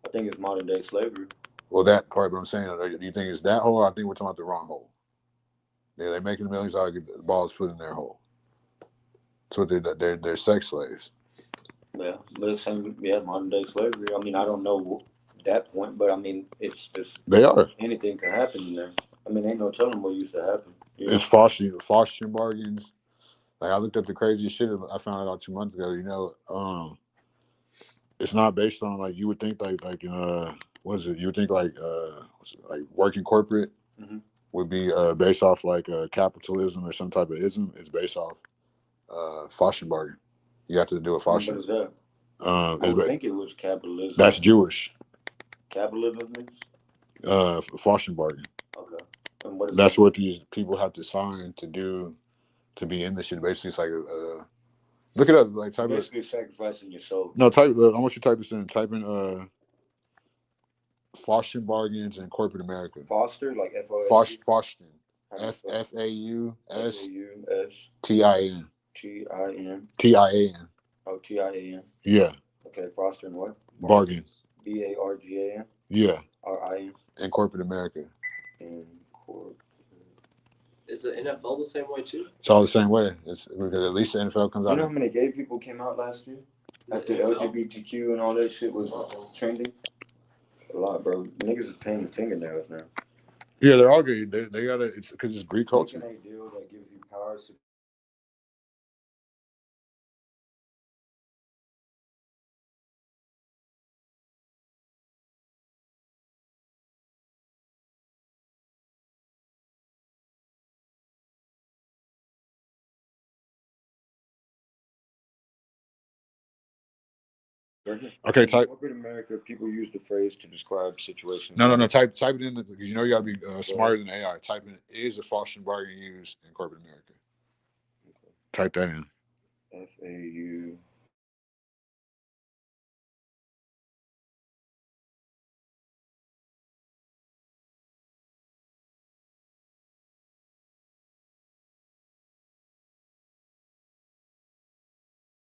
I think it's modern day slavery. Well, that part, but I'm saying, like, do you think it's that hole? Or I think we're talking about the wrong hole. Yeah, they're making millions out of the balls put in their hole. That's what they're sex slaves. Yeah, but it's same. Yeah, modern day slavery. I mean, I don't know that point, but I mean, it's just They are. anything can happen in there. I mean, ain't no telling what used to happen. It's fostering bargains. Like, I looked at the craziest shit I found out 2 months ago. You know, it's not based on like you would think what is it? You would think like working corporate would be based off like capitalism or some type of ism. It's based off fostering bargain. You have to do a fostering. What is that? I would think it was capitalism. That's Jewish. Capitalism means? Fostering bargain. Okay. And what is That's that? what these people have to sign to do to be in this shit. Basically, it's like look it up. Like type basically sacrificing your soul. No, type. I want you to type this in. Type in fostering bargains in corporate America. Foster, like F-O-S-T? Fostering. F-A-U-S-T-I-N. T-I-N. T-I-A-N. Oh, T-I-A-N. Yeah. Okay, fostering what? Bargains. B-A-R-G-A-N? Yeah. R-I-N? In corporate America. In corporate. Is the NFL the same way too? It's all the same way. It's because at least the NFL comes out. You know how many gay people came out last year? After LGBTQ and all that shit was trending? A lot, bro. Niggas is painting fingernails now. Yeah, they're all gay. They got it. It's because it's Greek culture. Making a deal that gives you power. Okay, type. In corporate America, people use the phrase to describe situations. No. Type it in because you know you gotta be smarter than AI. Type in is a fostering bargain used in corporate America. Okay. Type that in. F-A-U.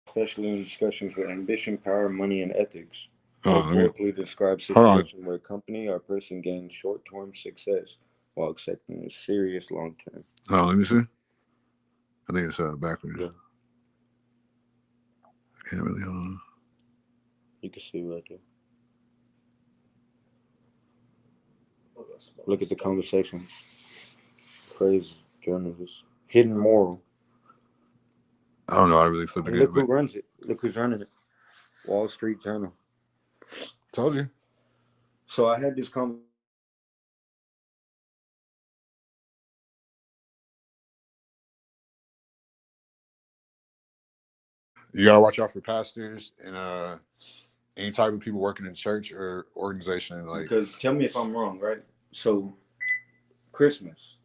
Especially in discussions with ambition, power, money, and ethics. Metaphorically describes situation where a company or person gains short-term success while accepting a serious long-term. Oh, let me see. I think it's backwards. Yeah. I can't really. You can see right there. Look at the conversations. Phrase journalists. Hidden moral. I don't know. I really flipped it. Look who runs it. Look who's running it. Wall Street Journal. Told you. So I had this conversation. You gotta watch out for pastors and any type of people working in church or organization. Like, because tell me if I'm wrong, right? So Christmas,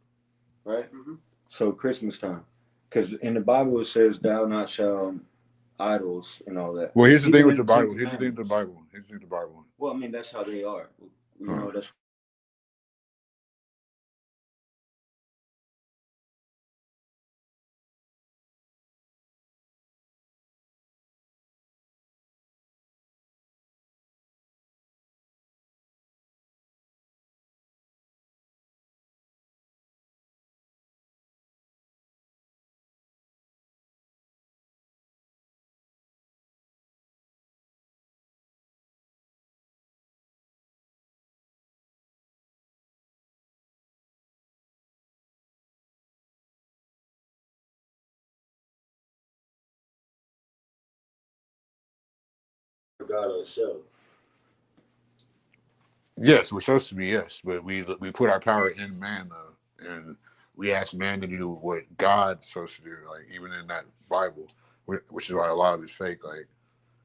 right? Mm-hmm. So Christmas time, because in the Bible it says, "Thou not shalt idols" and all that. Well, here's the thing with the Bible. Here's the thing with the Bible. Well, I mean, that's how they are. You know, that's. God ourselves. Yes, we're supposed to be, yes, but we put our power in man though, and we ask man to do what God's supposed to do. Like even in that Bible, which is why a lot of it's fake. Like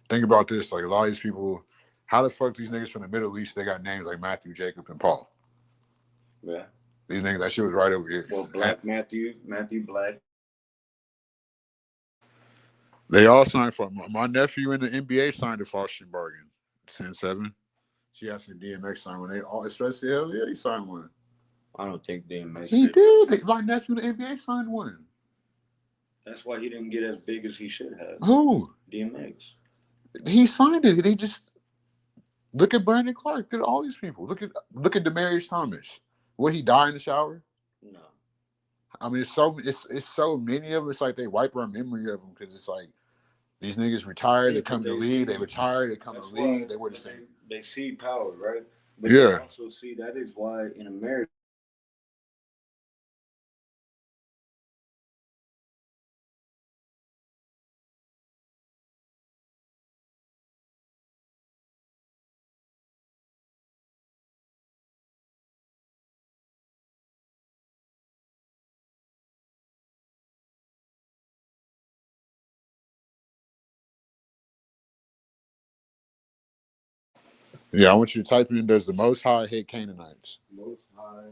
think about this: like a lot of these people, how the fuck these niggas from the Middle East they got names like Matthew, Jacob, and Paul? Yeah, these niggas that shit was right over here. Well, Black Matthew Black. They all signed for my nephew in the NBA signed a fostering bargain. 10-7. She asked me DMX signed one. They all especially hell yeah, he signed one. I don't think DMX. He did. My nephew in the NBA signed one. That's why he didn't get as big as he should have. Who? DMX. He signed it. They just look at Brandon Clark. Look at all these people. Look at Demaryius Thomas. Will he die in the shower? No. I mean, it's so many of them. It's like they wipe our memory of them because it's like these niggas retired. They come to the league. They retire. They come to the league. They were the same. They see power, right? But yeah. They also see that is why in America. Yeah, I want you to type in, does the Most High hate Canaanites? Most High.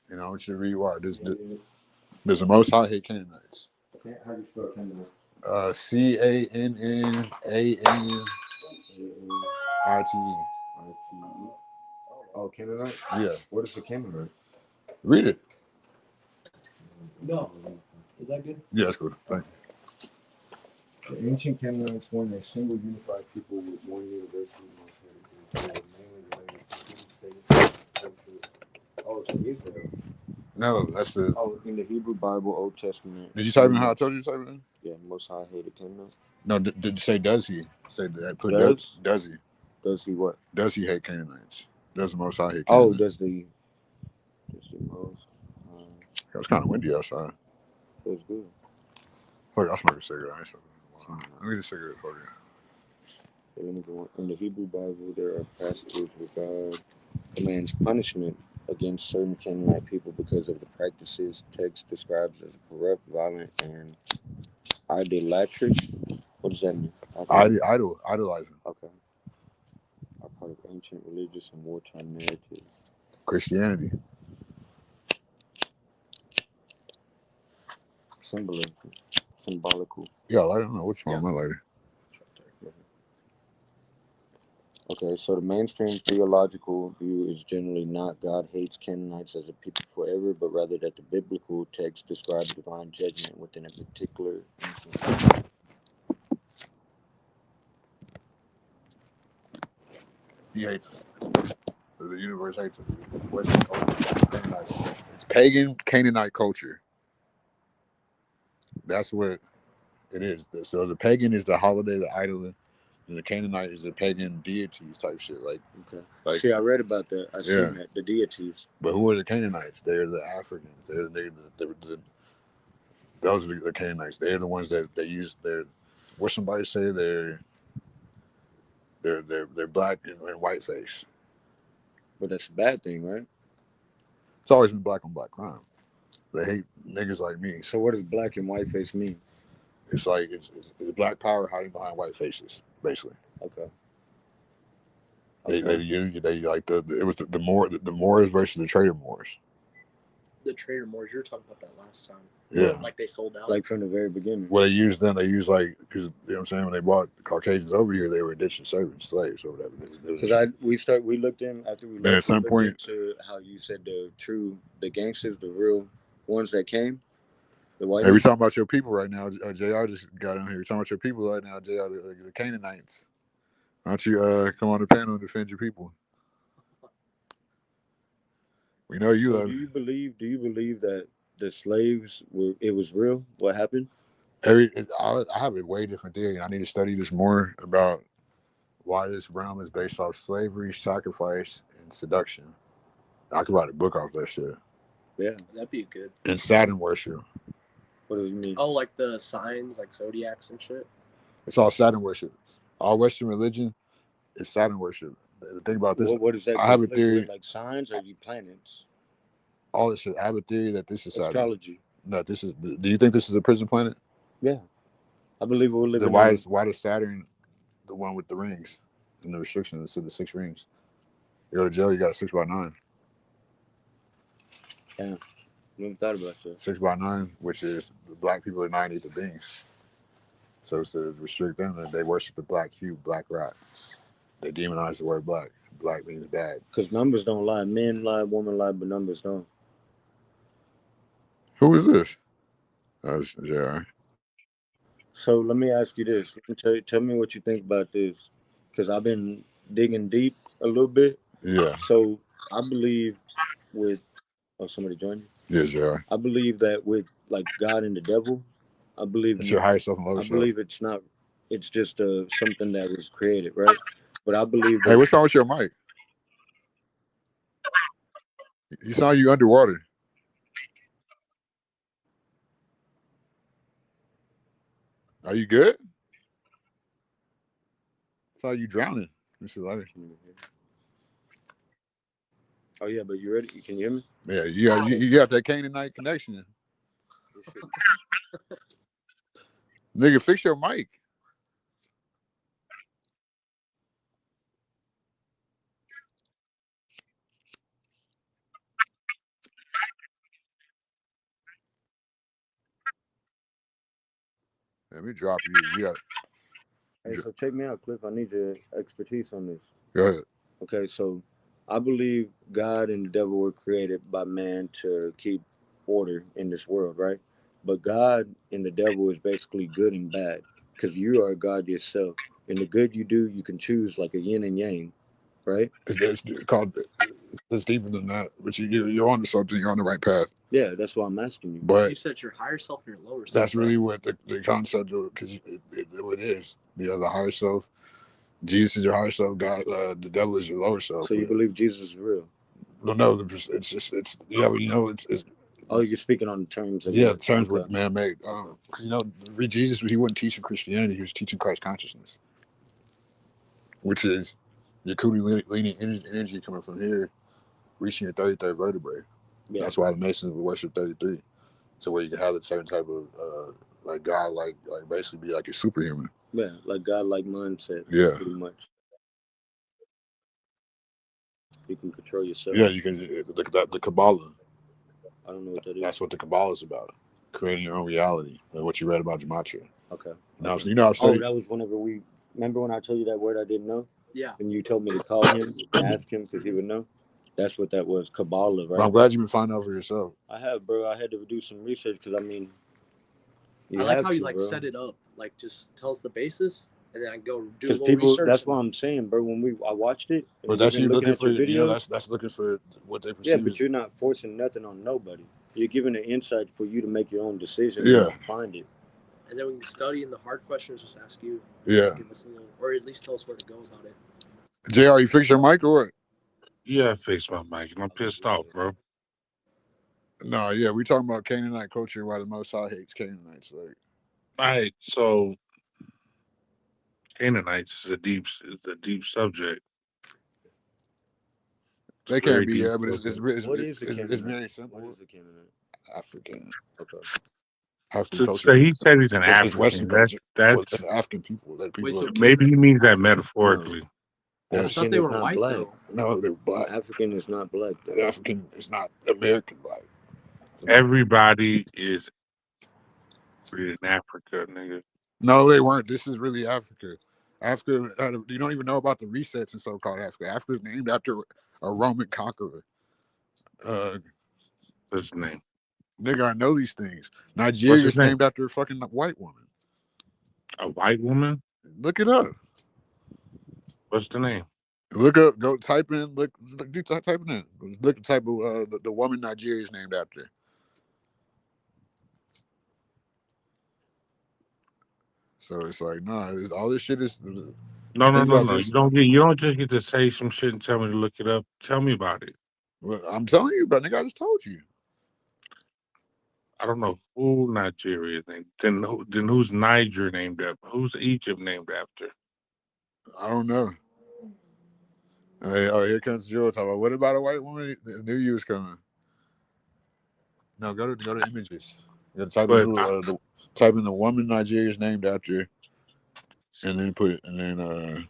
And I want you to read why. Does the Most High hate Canaanites? How do you spell Canaanite? Canaanite. Oh, Canaanite? Yeah. What is the Canaanite? Read it. No. Is that good? Yeah, that's good. Thank you. The ancient Canaanites formed a single unified people with one universal heritage. They were mainly related to states. Oh, it's in Israel. No, that's the. Oh, in the Hebrew Bible, Old Testament. Did you type in how I told you to type it in? Yeah, Most High hated Canaanites. No, did you say does he? Say that. Put does he? Does he what? Does he hate Canaanites? Does the Most High hate Oh, Canaanites? does the Most? It was kind of windy outside. It was good. Look, I'll smoke a cigarette. Let me get a cigarette for you. In the Hebrew Bible, there are passages where God commands punishment against certain Canaanite people because of the practices text describes as corrupt, violent, and idolatrous. What does that mean? Idolizing. Okay. Are part of ancient religious and wartime narratives. Christianity. Symbolical. Yeah, I don't know what's wrong with my lady. Okay, so the mainstream theological view is generally not God hates Canaanites as a people forever, but rather that the biblical text describes divine judgment within a particular instance. He hates it. The universe hates it. Western culture. It's pagan Canaanite culture. That's what it is. So the pagan is the holiday, the idol, and the Canaanite is the pagan deities type shit. Like, See, I read about that. I seen that, the deities. But who are the Canaanites? They're the Africans. Those are the Canaanites. They're the ones that they use. What somebody say? They're black and white face. But that's a bad thing, right? It's always been black on black crime. They hate niggas like me. So what does black and white face mean? It's like it's black power hiding behind white faces, basically. Okay. They like it was the Moors versus the Trader Moors. The Trader Moors, you were talking about that last time. Yeah. Like they sold out. Like from the very beginning. Well, they used like, because, you know what I'm saying, when they brought the Caucasians over here, they were indentured servants, slaves, or whatever. Because we looked in, after we looked, at some point, to how you said the gangsters, the real ones that came, the white. Hey, we talking about your people right now. JR just got in here. We're talking about your people right now, JR, the Canaanites. Why don't you come on the panel and defend your people? We know you love. Do you believe that the slaves it was real? What happened? I have a way different theory, and I need to study this more about why this realm is based off slavery, sacrifice, and seduction. I could write a book off that shit. Yeah, that'd be good. And Saturn worship. What do you mean? Oh, like the signs, like zodiacs and shit. It's all Saturn worship. All Western religion is Saturn worship. The thing about this, what is that? I have a theory. Like signs or you planets? All this shit. I have a theory that this is Saturn. Astrology. No, this is. Do you think this is a prison planet? Yeah, I believe we're living. Then why does Saturn, the one with the rings and the restrictions, to the 6 rings? You go to jail, you got a 6x9. Yeah, never thought about that. 6x9, which is the black people are 9 ether beings. So it's to restrict them, that they worship the black cube, black rock. They demonize the word black. Black means bad. Because numbers don't lie. Men lie, women lie, but numbers don't. Who is this? That's JR. So let me ask you this. Tell me what you think about this. Because I've been digging deep a little bit. Yeah. So I believe with... Oh, somebody joined you? Yeah, JR. I believe that with like God and the devil, I believe It's your higher self and lower I self. believe it's not. It's just something that was created, right? But I believe that... Hey, what's wrong with your mic? You sound you underwater. Are you good? I thought you drowning. Oh yeah, but you ready? Can you hear me? Yeah, you got that Canaanite connection. Nigga, fix your mic. Let me drop you. You got. Hey, so check me out, Cliff. I need your expertise on this. Go ahead. Okay, so I believe God and the devil were created by man to keep order in this world, right? But God and the devil is basically good and bad because you are God yourself. And the good you do, you can choose like a yin and yang, right? It's called. It's deeper than that. But you're on to something. You're on the right path. Yeah, that's why I'm asking you. But You said your higher self and your lower self. that's really what the concept of, because it is. You have the higher self. Jesus is your higher self. God, the devil is your lower self. So you believe Jesus is real? No, it's just it's Oh, you're speaking on the terms of terms with man-made. Jesus, he wasn't teaching Christianity. He was teaching Christ consciousness, which is your Kundalini energy coming from here, reaching your 33rd vertebrae. Yeah. That's why the Masons would worship 33, so where you can have a certain type of like God, like basically be like a superhuman. Yeah, like God, like mindset. Yeah, pretty much. You can control yourself. Yeah, you can. The Kabbalah. I don't know what that is. That's what the Kabbalah is about. Creating your own reality. Like what you read about Gematria. Okay. Now, okay. That was whenever we... Remember when I told you that word I didn't know? Yeah. And you told me to call him, ask him, because he would know? That's what that was, Kabbalah, right? Well, I'm glad you've been finding out for yourself. I have, bro. I had to do some research, because, I mean... I like how you, like, set it up. Like, just tell us the basis, and then I go do a little research. That's what I'm saying, bro. When I watched it... But that's you looking for... that's looking for what they perceive. Yeah, but you're not forcing nothing on nobody. You're giving an insight for you to make your own decision. Yeah. And find it. And then we can study, and the hard questions just ask you. Yeah. Give us a little, or at least tell us where to go about it. JR, you fix your mic or what? Yeah, I fixed my mic, and I'm pissed off, bro. No, yeah, we talking about Canaanite culture, why the Most High hates Canaanites. Like, all right, so Canaanites is a deep subject. They can't be, but it's very simple. What is a Canaanite? African. Okay. African culture. So he said he's an African. It's Western culture. That's African people. Maybe he means that metaphorically. I thought they were white, black. though. No, they're black. African is not black. African is not American black. Everybody is in Africa, nigga. No, they weren't. This is really Africa. Africa, you don't even know about the resets in so-called Africa. Africa is named after a Roman conqueror. What's his name? Nigga, I know these things. Nigeria is named after a fucking white woman. A white woman? Look it up. What's the name? Look up. Go type in. Type it in. Look at type of the woman Nigeria is named after. So it's like, all this shit is. No. You don't just get to say some shit and tell me to look it up. Tell me about it. Well, I'm telling you, but nigga, I just told you. I don't know who Nigeria is named. Then who's Niger named after? Who's Egypt named after? I don't know. Hey, here comes Joe talking about, what about a white woman? The New Year's coming. No, go to images. You gotta type in the woman Nigeria is named after, and then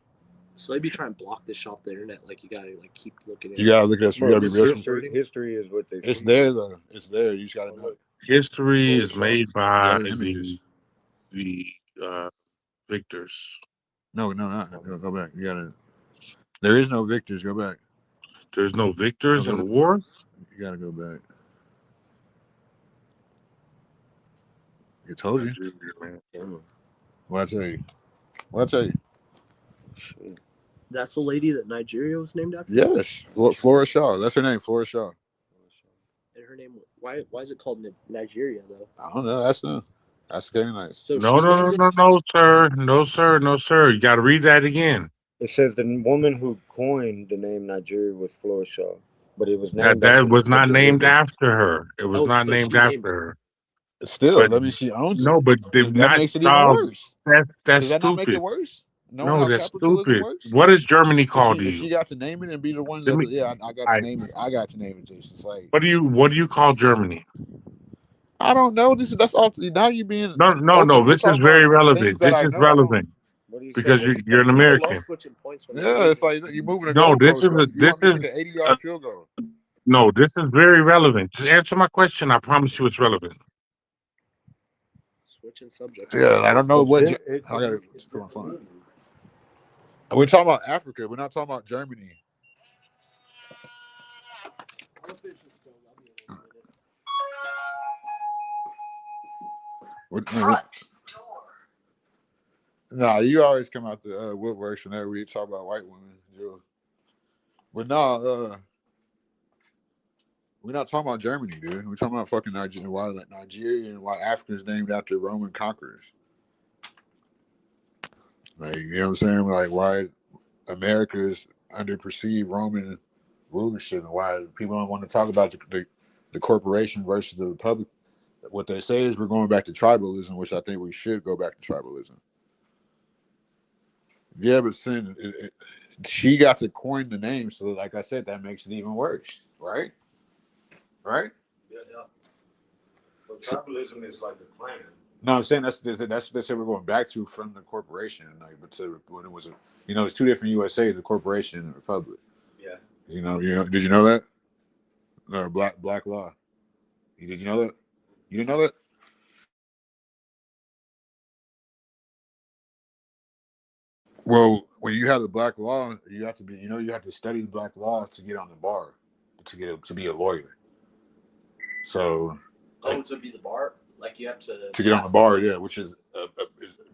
So they be trying to block this shit off the internet. Like, you gotta keep looking at it. You gotta look at this. You gotta be real. History is what they. It's there though. It's there. You just gotta know. History is made by the victors. No, not. Go back. You gotta. There is no victors. Go back. There's no victors in war. You gotta go back. I told you. What I tell you? What I tell you? Shit. That's the lady that Nigeria was named after. Yes, Flora Shaw. That's her name, Flora Shaw. And her name. Why is it called Nigeria though? I don't know. That's Canaanite. So No, sir. No, sir. You got to read that again. It says the woman who coined the name Nigeria was Flora Shaw, but it was That named after was not the named after her. It was Oh, not but named she after named it. her. Still, But I mean, she owns no, it. but they've That not makes it even solved. worse. That's Does that not make stupid. it worse? Knowing No, how that's capitalism stupid. works? What does Germany call to If she you? got to name it and be the one Let that, me- yeah, I got to name it. I got to name it, Jason. It's like, What do you call Germany? I don't know. That's all. Now you being No. ultimate. We're This is talking very about relevant. things that This I is know. relevant What do you because say? you're an American. Switching points. Yeah, it's like you're moving a No, goalpost. You want me to kick an 80-yard field goal? no. This is very relevant. Just answer my question. I promise you, it's relevant. Switching subjects. Yeah, I don't know what. I gotta It's put my phone. We're talking about Africa. We're not talking about Germany. Nah, you always come out the woodworks whenever we talk about white women, Joe. But no, we're not talking about Germany, dude. We're talking about fucking Nigeria. Why Nigeria and why Africa is named after Roman conquerors. Like, you know what I'm saying? Like, why America is under perceived Roman rulership and why people don't want to talk about the corporation versus the republic. What they say is we're going back to tribalism, which I think we should go back to tribalism. Yeah, but she got to coin the name, so like I said, that makes it even worse, right? Right? Yeah. But tribalism is like a clan. No, I'm saying that's what we're going back to from the corporation, like, but to when it was it's two different USA, the corporation and the republic. Yeah. Did you know that? Black law. Did you know that? You didn't know that? Well, when you have the black law, you have to be, you have to study black law to get on the bar, to be a lawyer. So, to be the bar, like you have to get on the bar, yeah, which is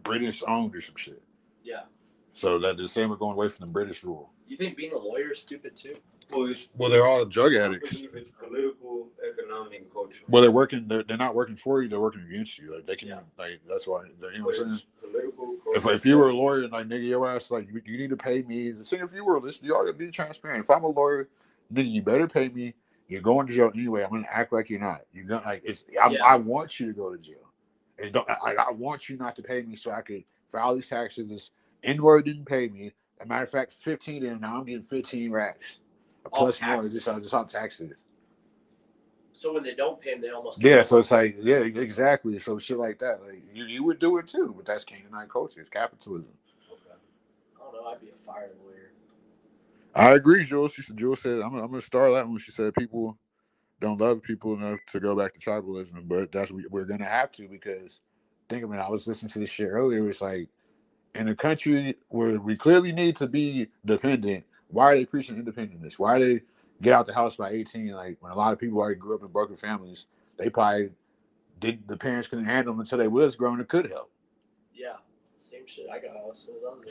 British owned or some shit. Yeah. So that the same with going away from the British rule. You think being a lawyer is stupid too? Well, they're all drug addicts. I believe it's political, economic, and cultural. Well, they're working. They're not working for you. They're working against you. Like they can. Like that's why. You know what I'm saying? Political. If you were a lawyer and like nigga, your ass like you need to pay me. The thing if you were this, you ought to be transparent. If I'm a lawyer, nigga, you better pay me. You're going to jail anyway. I'm gonna act like you're not. You're gonna like it's. I want you to go to jail. And I want you not to pay me so I could file these taxes. This N-word didn't pay me. As a matter of fact, 15 and now I'm getting 15 racks. Plus more just on taxes. So when they don't pay them, they almost so it's like exactly. So shit like that, like you would do it too, but that's Canaanite culture. It's capitalism. Okay. I don't know. I'd be a fire lawyer. I agree, Jules. Jules said I'm gonna start that when she said people don't love people enough to go back to tribalism, but that's we're gonna have to because think of it. I was listening to this shit earlier. It's like in a country where we clearly need to be dependent. Why are they preaching independence? Why are they get out the house by 18? Like when a lot of people already grew up in broken families, they probably the parents couldn't handle them until they was grown and could help. Yeah, same shit. I got us.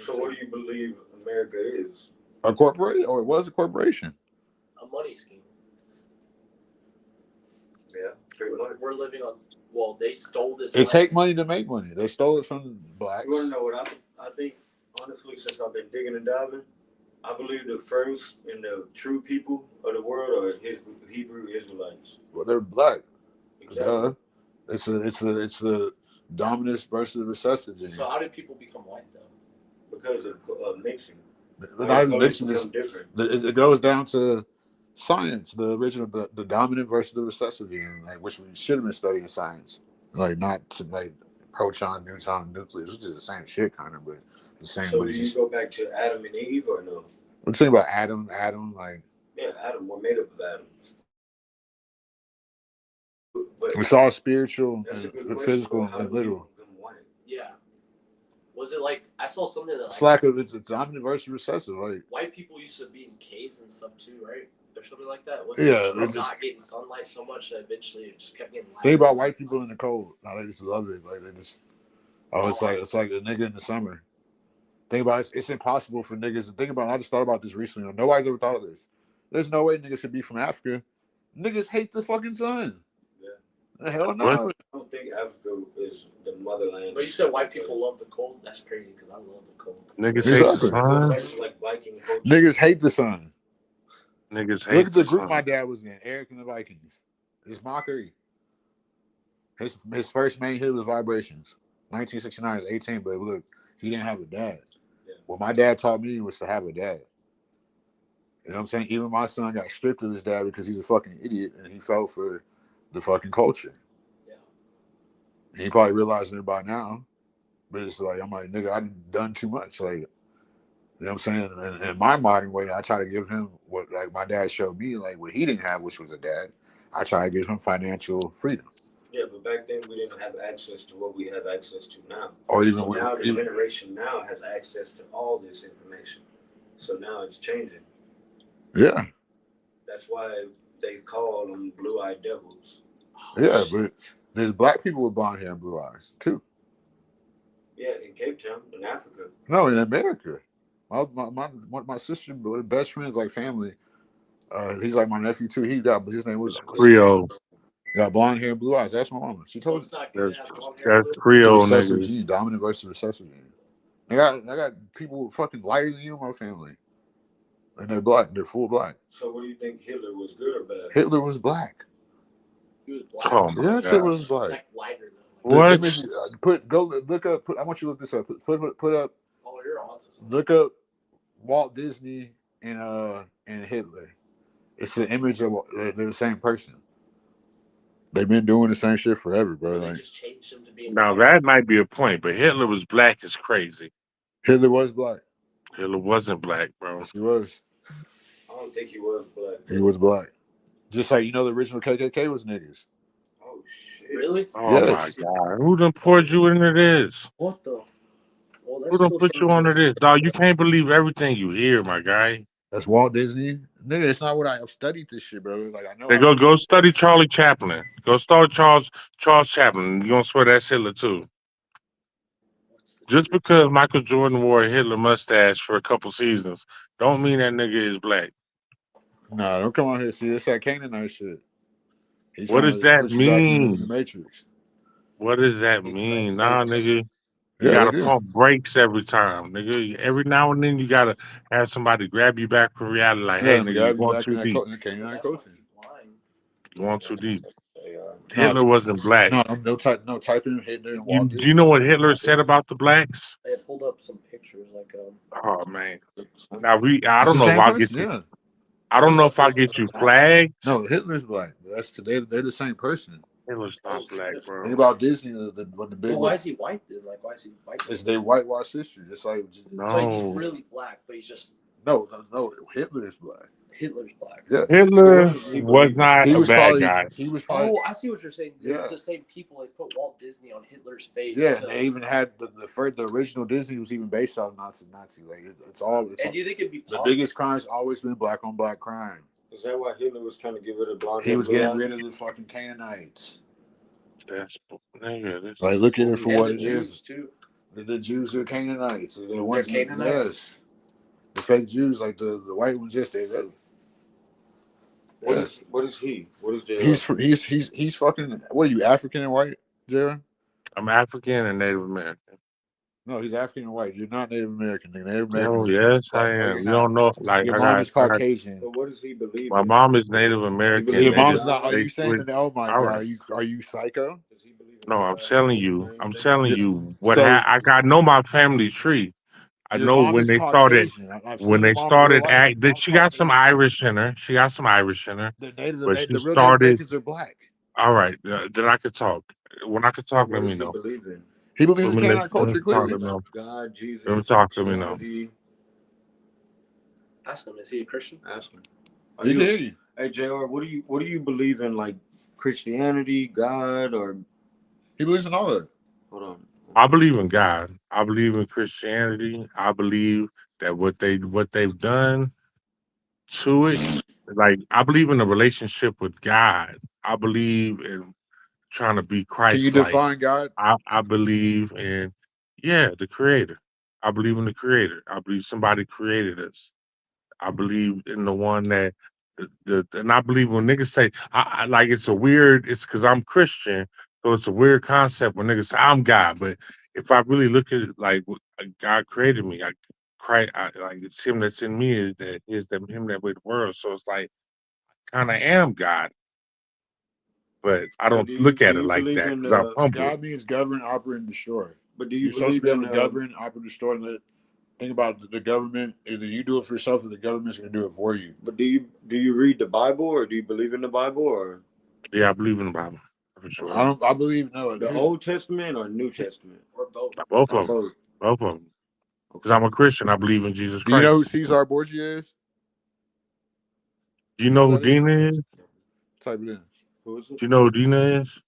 So what do you believe America is? A corporation, or it was a corporation. A money scheme. Yeah, pretty much. We're living on. Well, they stole this. It take money to make money. They stole it from blacks. You want to know what I think? Honestly, since I've been digging and diving, I believe the first and the true people of the world are Hebrew Israelites. Well, they're black. Exactly. It's the dominance versus recessive. So how did people become white though? Because of mixing. Not even mixing this. It goes down to science, the original, the dominant versus the recessive gene, like which we should have been studying science, like not to like proton, neutron, nucleus, which is the same shit kind of, but the same. So do you go back to Adam and Eve or no? What you think about Adam, like Adam, we're made up of Adam. But it's all spiritual, and physical, and literal. Yeah. Was it like I saw something that It's like it's dominant versus recessive. Like white people used to be in caves and stuff too, right? Or something like that. Was yeah, it not getting sunlight so much that eventually it just kept getting lighter? Think about white people in the cold. No, they just love it. Like they just it's like a nigga in the summer. Think about it, it's impossible for niggas to think about it. I just thought about this recently. Nobody's ever thought of this. There's no way niggas should be from Africa. Niggas hate the fucking sun. Yeah. Hell no. What? I don't think Africa is the motherland. But you said white people love the cold. That's crazy because I love the cold. Niggas hate the Exactly. sun. That's like Viking culture. Niggas hate the sun. Niggas Look hate at the the group sun. my dad was in, Eric and the Vikings. It's mockery. His first main hit was Vibrations. 1969 is 18, but look, he didn't have a dad. Yeah. What my dad taught me was to have a dad. You know what I'm saying? Even my son got stripped of his dad because he's a fucking idiot and he fell for the fucking culture. Yeah. And he probably realizing it by now. But it's like, I'm like, nigga, I've done too much. Like, you know what I'm saying? In my modern way, I try to give him what like my dad showed me, like what he didn't have, which was a dad. I try to give him financial freedom. Yeah, but back then we didn't have access to what we have access to now. Or even So now the generation now has access to all this information. So now it's changing. yeah. That's why they call them blue-eyed devils. Yeah, but there's black people with blonde hair and blue eyes too. Yeah, in Cape Town, in Africa. No, in America. My sister, best friends, like family. He's like my nephew too. His name was Creole. Got blonde hair and blue eyes. That's my mama. She So told it's me. not good to have blonde hair. That's Creole Recessive niggas. gene, dominant versus recessive gene. I got people fucking lighter than you in my family, and they're black. They're full black. So what do you think, Hitler was good or bad? Hitler was black. He was black. Oh my Yes, Hitler god. was black. Like lighter though. What? Look up. I want you to look this up. Put up. Oh, you're on to something. Look up Walt Disney and Hitler. It's an image of they're the same person. They've been doing the same shit forever, bro. They Like just changed him to being Now white. that might be a point, but Hitler was black is crazy. Hitler was black. Hitler wasn't black, bro. Yes, he was. I don't think he was black. He was black. Just like the original KKK was niggas. Oh shit! Really? Oh Yes. my god. Who done poured you into this? What the? Well, Who done put you onto this? Dog, you can't believe everything you hear, my guy. That's Walt Disney. Nigga, it's not what I've studied this shit, bro. Like I know. They go study Charlie Chaplin. Go start Charles Chaplin. You gonna swear that's Hitler too. Just because Michael Jordan wore a Hitler mustache for a couple seasons, don't mean that nigga is black. Nah, don't come on here. See, it's that Canaanite shit. He's What trying does to that push you back mean? in the Matrix. What does that mean? Nah, nigga. You Yeah, gotta they do. pump brakes every time, nigga. Every now and then you gotta have somebody grab you back from reality. Like, hey, Yeah, nigga, grab you're you going back too in deep. that Canaanite That's why culture. he's lying. You're going too deep. They Hitler wasn't black. No type in Hitler and Do Walt Disney. you know what Hitler said about the blacks? They had pulled up some pictures, like Oh man. Now I don't It's the know if same I'll person, get you. yeah. I don't know if I'll get you flagged. No, Hitler's black. They're the same person. Hitler's not black, Think bro. about Disney, when the big Well, why is he white then? Like, why is he white? it's they whitewash history. Just like No. So he's really black, but he's just no, Hitler is black. Hitler's black. Yeah. Hitler was not He a was bad probably guy. he was probably Oh, I see what you're saying. Yeah. The same people they put Walt Disney on Hitler's face. yeah. to- They even had the original Disney was even based on Nazi. Like it's all. and you think it'd be The possible? biggest crime's always been black on black crime. Is that why Hitler was trying to get rid of blonde? He was getting rid of the fucking Canaanites. That's nigga. That's, Like look at it for And what the it Jews is. too. The Jews are Canaanites. The ones Canaanites? Yes. The fake Jews, like the white ones, yes, What is he? What is the? he's fucking. What are you, African and white, Jared? I'm African and Native American. No, he's African and white. You're not Native American. Native Oh American. yes, I am. You don't know. Like Your I mom got, is Caucasian. But what does he believe? my in? mom is Native American. Your Your They mom's just- not. Are they you saying switch- that? Oh my all god, right. are you psycho? Does he believe in No, I'm God? telling you. I'm telling you what So- I know my family tree. I Your know mom when is they started. Caucasian. I've seen When your they mom in real started life. act, Your she got some Caucasian. Irish in her. She got some Irish in her. The But she real Native started- Americans are black. All right, then I could talk. When I could talk, let What me does he know. believe in? He believes in Let me Canaanite culture talk, clearly. let me know. God, Jesus. Let me talk, let me know. Christianity. Ask him, is he a Christian? Ask him. He can hear you. Hey Jr., what do you believe in? Like Christianity, God, or He believes in all of it. hold on? I believe in God. I believe in Christianity. I believe that what they've done to it, like I believe in a relationship with God. I believe in trying to be Can you Christ-like. define God? I believe in, yeah, the Creator. I believe in the Creator. I believe somebody created us. I believe in the one that and I believe when niggas say I like it's a weird. It's because I'm Christian, so it's a weird concept when niggas say I'm God. But if I really look at it like God created me, like it's Him that's in me is that Him that made the world. So it's like kind of am God, but I But don't look do at it you like believe that in because I'm the? humble. God means govern, operate, and destroy. But do you You're supposed to believe be able in to govern, operate, destroy. And think about the government. Either you do it for yourself, or the government's going to do it for you. But do you read the Bible, or do you believe in the Bible, or Yeah, I believe in the Bible for sure. I don't. I believe no. the Old Testament or New Testament, Or both. Both or of them, both? both of them. Because Okay. I'm a Christian, I believe in Jesus Do you know who Christ. Cesar Borgia is? Do you You know know who who that is? Dina is? Type it in. Who is it? Do you know who Dina is?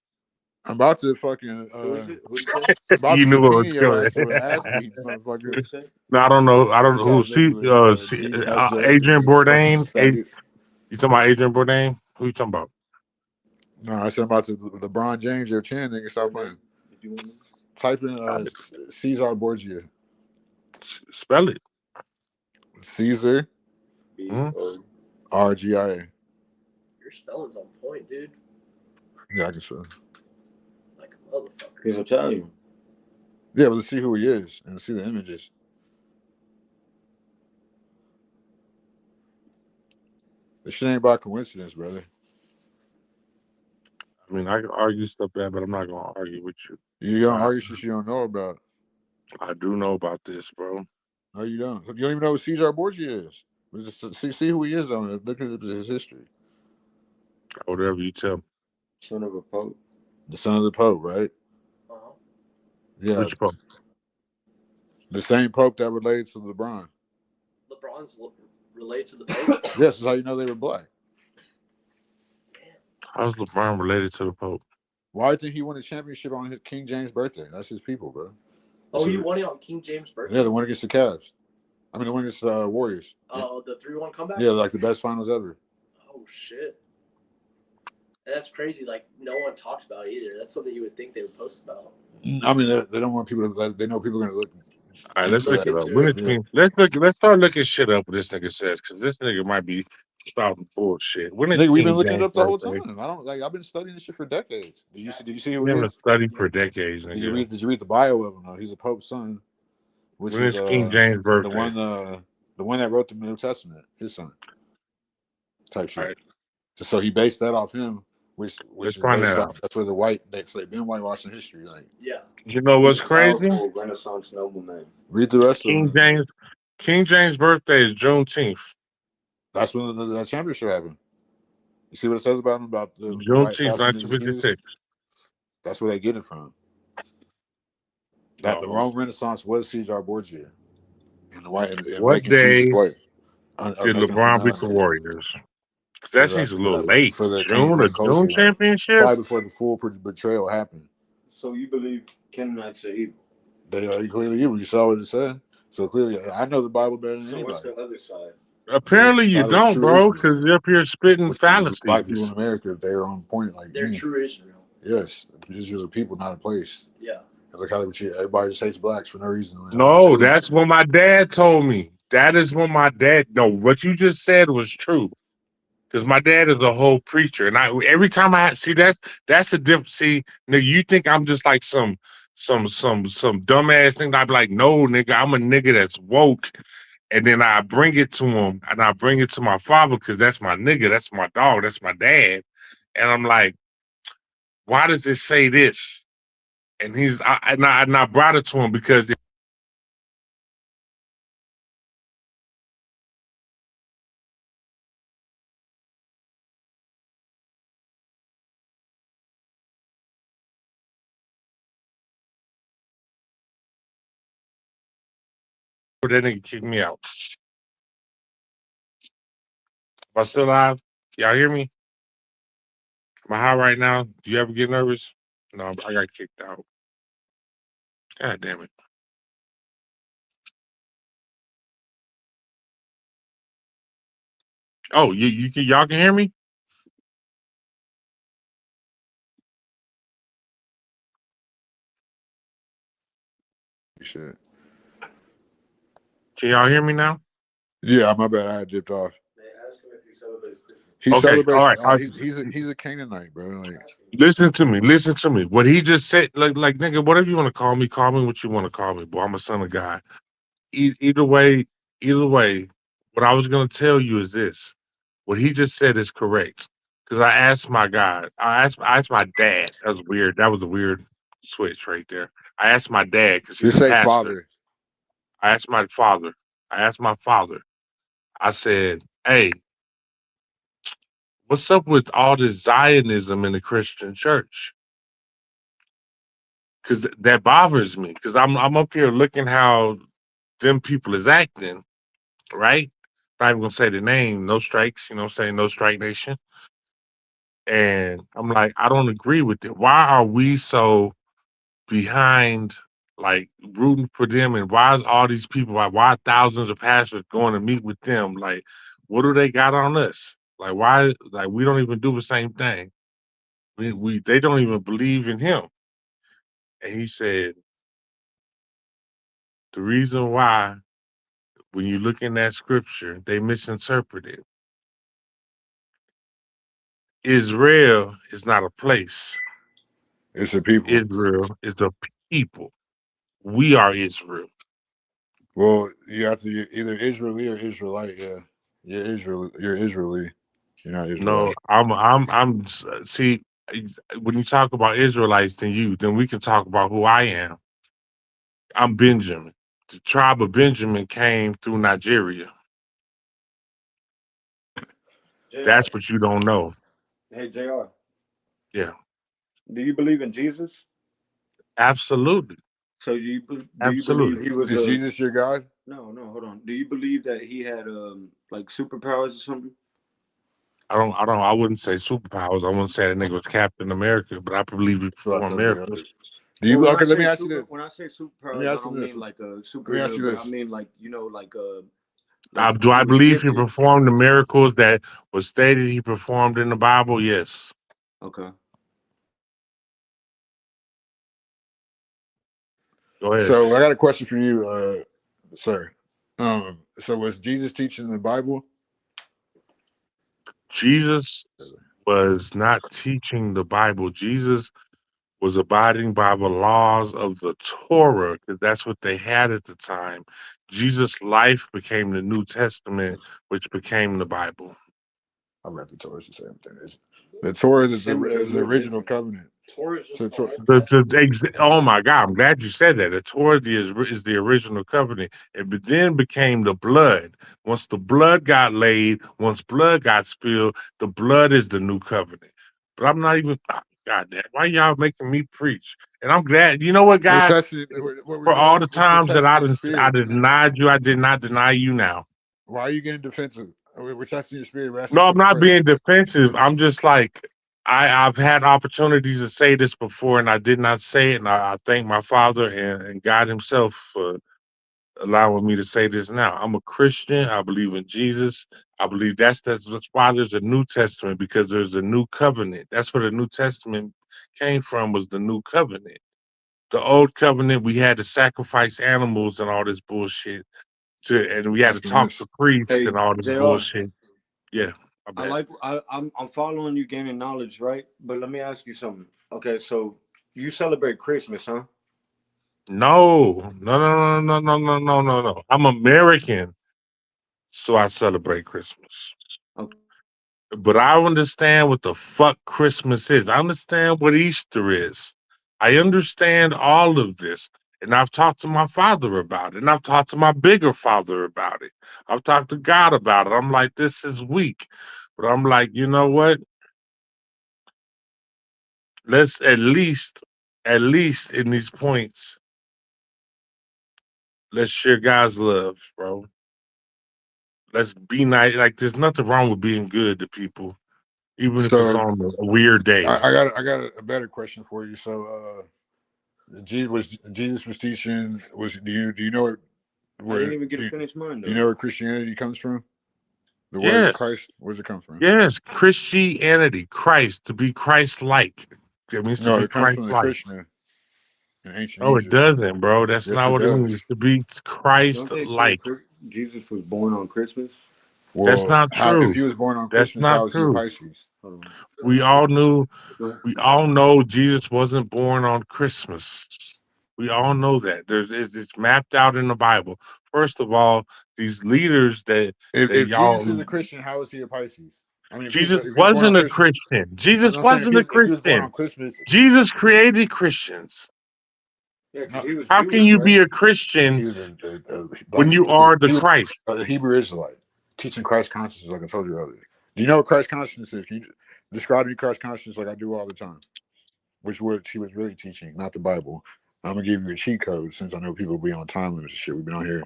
I'm about to fucking. Who is it? Who you say? I'm about to You knew what was subpoena your coming. ass for an ass beat, Who motherfucker. you say? No, I don't know. I don't know who. Stop See, making with see, Dean's messenger. Adrian Fucking Bourdain. faggot. You talking about Adrian Bourdain? Who you talking about? No, I said I'm about to LeBron James, your chin, nigga. Stop playing. Did you want to? Type in Cesar Borgia. Spell it. Caesar B Hmm? O. RGIA. Your spelling's on point, dude. Yeah, I can spell. Like a motherfucker. He's Italian. Yeah, but let's see who he is and see the images. This shit ain't by coincidence, brother. I mean, I can argue stuff bad, but I'm not gonna argue with you. You don't I, argue shit you don't know about. I do know about this, bro. No, you don't. You don't even know who Cesar Borgia is. But just see who he is on it. Look at his history. Whatever you tell me. Son of a pope. The son of the Pope, right? Uh-huh. Yeah, Which part? the same Pope that related to LeBron. LeBron's related to the Pope. Yes, that's how you know they were black. How's LeBron related to the Pope? Why did he win a championship on his King James birthday? That's his people, bro. Oh, he won it on King James' birthday? Yeah, the one against the Cavs. I mean, the one against Warriors. Oh, the 3-1 comeback? Yeah, like the best finals ever. Oh, shit. And that's crazy. Like, no one talked about it either. That's something you would think they would post about. I mean, they don't want people to. They know people are going to look. All right, let's Look look it up. into it. Yeah. Let's start looking shit up. What this nigga says, because this nigga might be spouting bullshit. When is Nigga, we've been King looking it James' up the whole birthday? time. I don't like. I've been studying this shit for decades. Did you see who Been he in a is? study for decades, Did you nigga. read? Did you read the bio of him? Though he's a Pope's son, which When is is King James' the birthday? one that wrote the New Testament, his son, type All shit. right, So he based that off him, which let's is find that based off. out. That's where the white they've been whitewashing history. Like Yeah. You know He's what's a crazy? powerful Renaissance nobleman. read the rest of King them. James. King James' birthday is Juneteenth. That's when the championship happened. You see what it says about him about the white Juneteenth, fastening his shoes? 1956. That's where they get it from. That the No. Rome Renaissance was Caesar Borgia, and the white and What making Jesus day white, did making him LeBron beat the Warriors? 'Cause for that seems a little the late. for the June, a Kangaroo June culture, like championship? right before the full betrayal happened. So you believe Canaanites are evil? They are clearly evil. You saw what it said. So clearly, I know the Bible better than So what's anybody. the other side? Apparently you Those don't, true bro, Israel, because you're up here spitting which is black people in fallacies. America, if they are on point like They're me. true Israel. Yes, Israel's a people, not a place. Yeah. And look how they treat everybody. Just hates blacks for no reason. No, that's what my dad told me. That is what my dad. No, what you just said was true. Because my dad is a whole preacher, and every time I see that's a difference. See, nigga, you think I'm just like some dumbass thing? I'd be like, no, nigga, I'm a nigga that's woke, and then I bring it to him, and I bring it to my father because that's my nigga, that's my dog, that's my dad, and I'm like, why does it say this? And I brought it to him because that nigga kicked me out. Am I still alive? Y'all hear me? Am I high right now? Do you ever get nervous? No, I got kicked out. God damn it. Oh, y'all can hear me? Shit. Can y'all hear me now? Yeah, my bad. I had dipped off. They asked him if he celebrates Christmas. He Okay, celebrates. all right. He's a Canaanite, bro. Like, Listen to me. What he just said, like nigga, whatever you want to call me what you want to call me, boy. I'm a son of God. Either way, what I was gonna tell you is this: what he just said is correct. Because I asked my God, I asked my dad. That was weird. That was a weird switch right there. I asked my dad because he's just a say pastor. father. I asked my father. I said, "Hey, what's up with all this Zionism in the Christian church?" Because that bothers me. Because I'm up here looking how them people is acting, right? Not even gonna say the name, no strikes, you know what I'm saying? No strike nation. And I'm like, I don't agree with it. Why are we so behind, like rooting for them? And why is all these people, like, why thousands of pastors going to meet with them? Like, what do they got on us? Like, why, like, we don't even do the same thing. They don't even believe in him. And he said, the reason why, when you look in that scripture, they misinterpret it. Israel is not a place. It's the people. Israel is a people. We are Israel. Well, you have to either Israeli or Israelite. Yeah, you're Israel. You're Israeli. You're not No, Israelite. see, when you talk about Israelites, then we can talk about who I am. I'm Benjamin. The tribe of Benjamin came through Nigeria. JR. That's what you don't know. Hey, JR. Yeah, Do you believe in Jesus? absolutely, So do you believe absolutely. he was Is a Jesus your God? no, hold on. Do you believe that he had like superpowers or something? I wouldn't say superpowers. I wouldn't say that nigga was Captain America, but I believe he Right, performed okay. miracles. Do Well, you? Okay, let me ask you this. when I say Let me superpowers, I ask you don't this. mean like a Let me ask superhero, you but I this. mean like Do he I was believe he gifted. performed the miracles that was stated he performed in the Bible? Yes. Okay. Go ahead. So I got a question for you, sir. So was Jesus teaching the Bible? Jesus was not teaching the Bible. Jesus was abiding by the laws of the Torah because that's what they had at the time. Jesus' life became the New Testament, which became the Bible. I read the Torah. It's the same thing. The Torah is Similar, the original covenant. Torah is just the Old Oh my God! I'm glad you said that. The Torah is the original covenant. It then became the blood. Once the blood got laid, once blood got spilled, the blood is the new covenant. But I'm not even. God damn! Why y'all making me preach? And I'm glad. You know what, We're God? testing. What we're For all doing the is we're times that testing your I spirit. denied you, I did not deny you now. Why are you getting defensive? We're testing your spirit. We're asking No, I'm simple not being questions. defensive. I'm just like I've had opportunities to say this before, and I did not say it. And I thank my Father and God Himself for allowing me to say this now. I'm a Christian. I believe in Jesus. I believe that's why there's a New Testament, because there's a new covenant. That's where the New Testament came from, was the new covenant. The old covenant, we had to sacrifice animals and all this bullshit, and we had to talk Blasphemous. to priests Hey, and all this JR. bullshit. Yeah, my bad. I'm following you gaining knowledge, right? But let me ask you something. Okay, so you celebrate Christmas, huh? No, no, no, no, no, no, no, no, no. I'm American, so I celebrate Christmas. Okay. But I understand what the fuck Christmas is. I understand what Easter is. I understand all of this. And I've talked to my father about it. And I've talked to my bigger father about it. I've talked to God about it. I'm like, this is weak. But I'm like, you know what? Let's at least in these points, let's share God's love, bro. Let's be nice. Like, there's nothing wrong with being good to people, even if it's So on a weird day. I got a better question for you. So Jesus was teaching. Do you know I didn't where even get to finish mine do you though. know where Christianity comes from? The word Yes, Christ. Where's it come from? yes. Christianity, Christ, to be Christ-like. It means to No, be it comes from the Christ-like. Krishna in ancient No, it Egypt. doesn't, bro. That's Yes, not it what it does. means. To be Don't they say Christ-like. Jesus was born on Christmas? That's Well, not how if true. he was born on That's Christmas, not how is he a true. Pisces? Hold on. We all knew. Go ahead. We all know Jesus wasn't born on Christmas. We all know that. It's mapped out in the Bible. First of all, these leaders that If Jesus is y'all a Christian, how is he a Pisces? I mean, Jesus if he was born on wasn't a Christmas, Christian. Jesus I'm saying wasn't a if he was born Christian. on Christmas, Jesus created Christians. Yeah, because no, he was How Jewish, can you right? be a he Christian was when like you are the he was Christ? a Hebrew Israelite teaching Christ consciousness, like I told you earlier. Do you know what Christ consciousness is? Can you describe to me Christ consciousness like I do all the time? Which words he was really teaching, not the Bible. I'm gonna give you a cheat code since I know people be on time limits and shit. We've been on here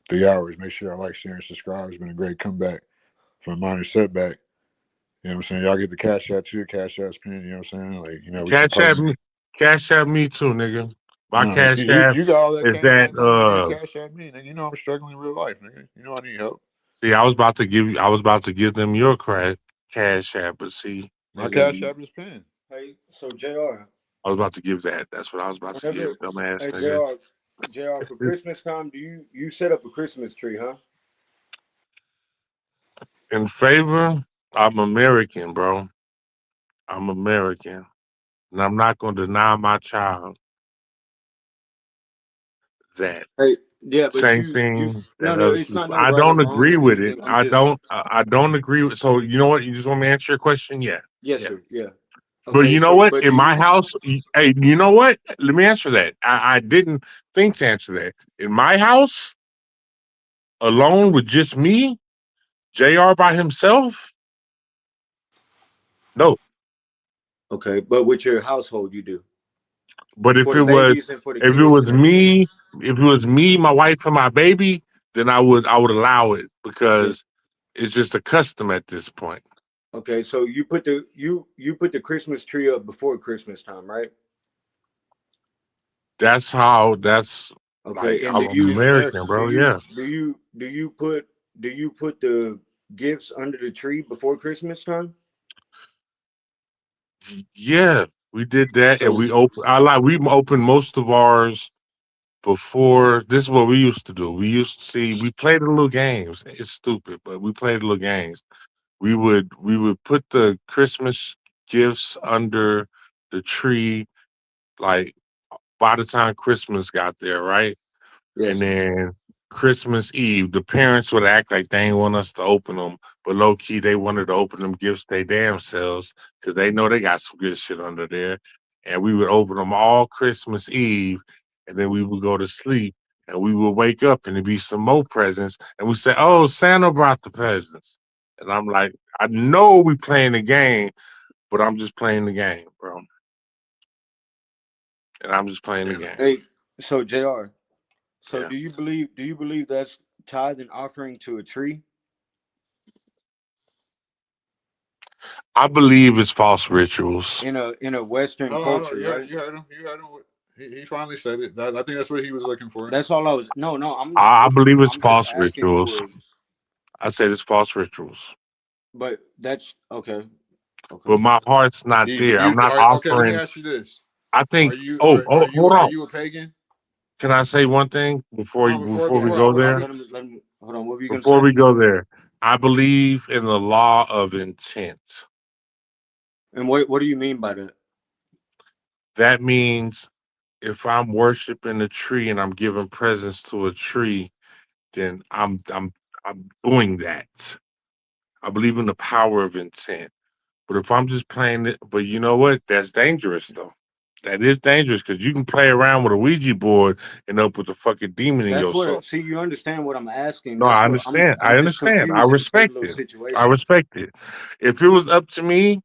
3 hours. Make sure y'all like, share, and subscribe. It's been a great comeback from a minor setback. You know what I'm saying? Y'all get the cash out too, cash out spin, you know what I'm saying? Like, we Cash supposed at me, cash at me too, nigga. My no, cash app you got all that is cash. that Goddamn, you can't cash out me, nigga. You know I'm struggling in real life, nigga. You know I need help. see, I was about to give them your cash app, but see, My cash nigga, app is pinned. Hey, so Jr. I was about to give that. That's what I was about to give, Whenever, dumbass hey nigga. Jr. For Christmas time, you set up a Christmas tree, huh? In favor, I'm American, bro. I'm American. And I'm not gonna deny my child that. Hey, yeah, but Same you thing no that no, other it's not people. no I right or don't wrong. agree with it. I'm just I don't agree with. So you know what? You just want me to answer your question? Yeah, yes yeah. sir, yeah. But Okay, you know so what? but In do my you house, hey, you know what? Let me answer that. I didn't think to answer that. In my house, alone with just me, Jr. by himself. No. okay, but with your household you do But for the babies and for the if it kids was and everything. me, if it was me, my wife, and my baby, then I would allow it Yeah. because it's just a custom at this point. Okay, so you put the Christmas tree up before Christmas time, right? That's how. That's like Okay, and I'm He's American, American. bro. Yeah, do you put the gifts under the tree before Christmas time? yeah. We did that, and So we open. We opened most of ours before. This is what we used to do. We used to see. We played the little games. It's stupid, but we played the little games. We would put the Christmas gifts under the tree, like by the time Christmas got there, right? And yes, then Christmas Eve, the parents would act like they didn't want us to open them, but low key they wanted to open them gifts they damn selves because they know they got some good shit under there. And we would open them all Christmas Eve, and then we would go to sleep, and we would wake up and there'd be some more presents, and we say, "Oh, Santa brought the presents," and I'm like, "I know we playing the game, but I'm just playing the game, bro." And I'm just playing the Yeah. game. hey, so Jr. So Yeah. do you believe that's tithe and offering to a tree I believe it's false rituals. in a Western Hold on. culture, right? You heard him. You heard him. He finally said it. I think that's what he was looking for. That's all I was. No, no, I believe it's I'm just false asking rituals. for. I said it's false rituals. But that's okay. Okay. But my heart's not there. I'm not Okay, let me offering. ask you this: I Are think. you Oh, oh, hold are on. you a pagan? Can I say one thing Hold on, before we Yeah, go hold before on. there? we Let him. Hold on. What were you gonna Before say? we go there, I believe in the law of intent. And what do you mean by that? That means if I'm worshiping a tree and I'm giving presents to a tree, then I'm doing that. I believe in the power of intent. But if I'm just playing it, but you know what? That's dangerous though. That is dangerous because you can play around with a Ouija board and up with a fucking demon in That's your what. soul. See, you understand what I'm asking. No, That's I what understand. I I'm just understand. I confused in certain respect little it. I situations. respect it. If it was up to me,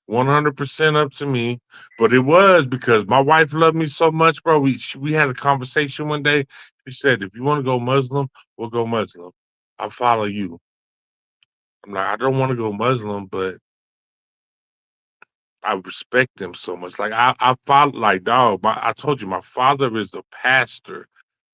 100% up to me. But it was because my wife loved me so much, bro. We had a conversation one day. She said, "If you want to go Muslim, we'll go Muslim. I'll follow you." I'm like, I don't want to go Muslim, but I respect them so much. Like I follow, like dog. I told you, my father is a pastor.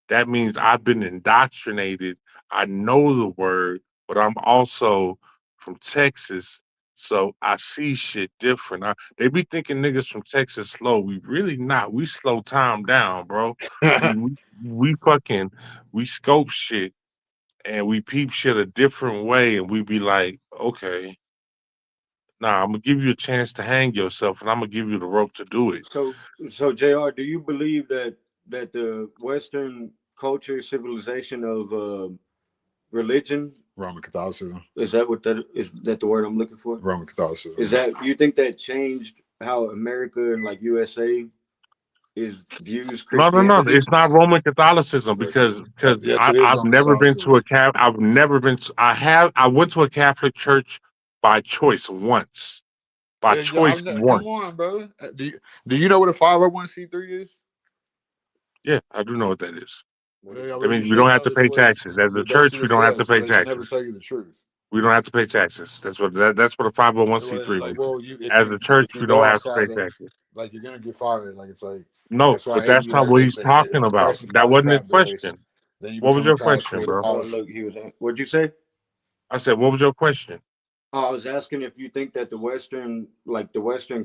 That means I've been indoctrinated. I know the word, but I'm also from Texas, so I see shit different. They be thinking niggas from Texas slow. We really not. We slow time down, bro. We we, we fucking we scope shit and we peep shit a different way, and we be like, okay, nah, I'm gonna give you a chance to hang yourself, and I'm gonna give you the rope to do it. So Jr., do you believe that the Western culture, civilization of religion, Roman Catholicism. is that the word I'm looking for? Roman Catholicism. Is that, do you think that changed how America and like USA views No, Christianity? it's not Roman Catholicism because Yes, it is I've Roman never been to Catholicism. I've never been to, I went to a Catholic church by choice once. By Yeah, choice come once. on, brother. Do you know what a 501c3 is? Yeah, I do know what that is. Yeah, That well, you means we should don't have know to this pay what taxes. As a that church, shit we don't have to says, so pay they can never taxes. tell you the truth. We don't have to pay taxes. That's what a 501c3 Like, means. well, As a church, if you we don't go have to pay outside, taxes. like you're gonna get fired. Like it's like No, that's why but that's not like what he's they say talking about. first you That college wasn't his frat boys, question. then you What was become a your college question, kid. bro? Oh, look, what'd you say? I said, what was your question? Oh, I was asking if you think that the Western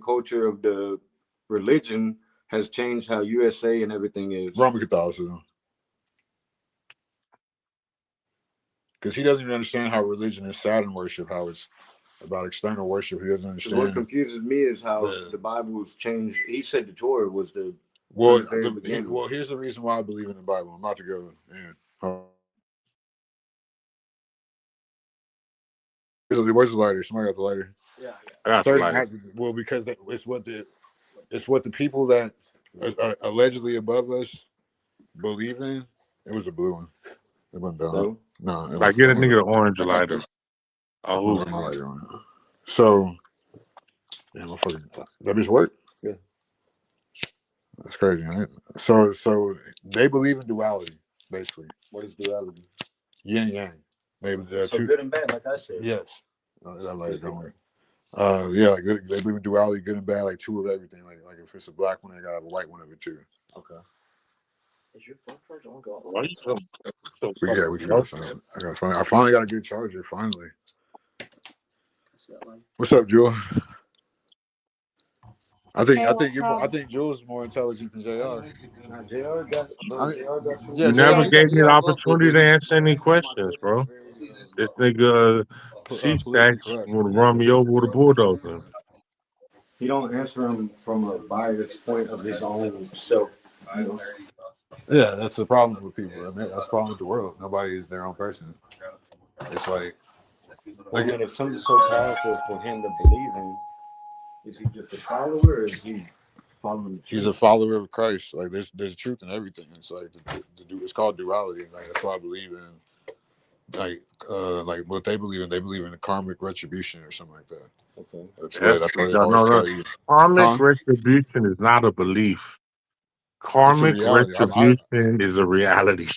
culture of the religion has changed how USA and everything is. Roman Catholicism. Because he doesn't even understand how religion is Saturn worship, how it's about external worship. He doesn't understand. What confuses me is how the Bible was changed. He said the Torah was the very beginning. Well, here's the reason why I believe in the Bible. I'm about to go in. Where's the lighter? Somebody got the lighter. Yeah. I got the lighter. Well, because it's what the people that are allegedly above us believe in. It was a blue one. It went down. No, it Like, get a nigga the orange lighter. Oh, my lighter on it. So, damn, that bitch work? Yeah. That's crazy, right? So they believe in duality, basically. What is duality? Yin and yang. Maybe so good and bad, like I said. Yes. That lighter don't work. Yeah, like they believe in duality, good and bad, like two of everything. Like if it's a black one, they gotta have a white one of it too. Okay. Is your phone charger on? Go why you so But yeah, we can go. I finally got a good charger. Finally. What's up, Jewel? I think Jules is more intelligent than JR. JR got You never gave me the opportunity to answer any questions, bro. This nigga C-Stacks would run me over with a bulldozer. He don't answer him from a biased point of his own self. You know? Yeah, that's the problem with people. I mean, that's the problem with the world. Nobody is their own person. It's like and if something's so powerful for him to believe in, is he just a follower or is he following? He's a follower of Christ. Like there's truth in everything. It's like it's called duality. Like that's why I believe in like what they believe in. They believe in the karmic retribution or something like that. Okay. That's why they always tell you. Karmic retribution is not a belief. Karmic retribution is a reality.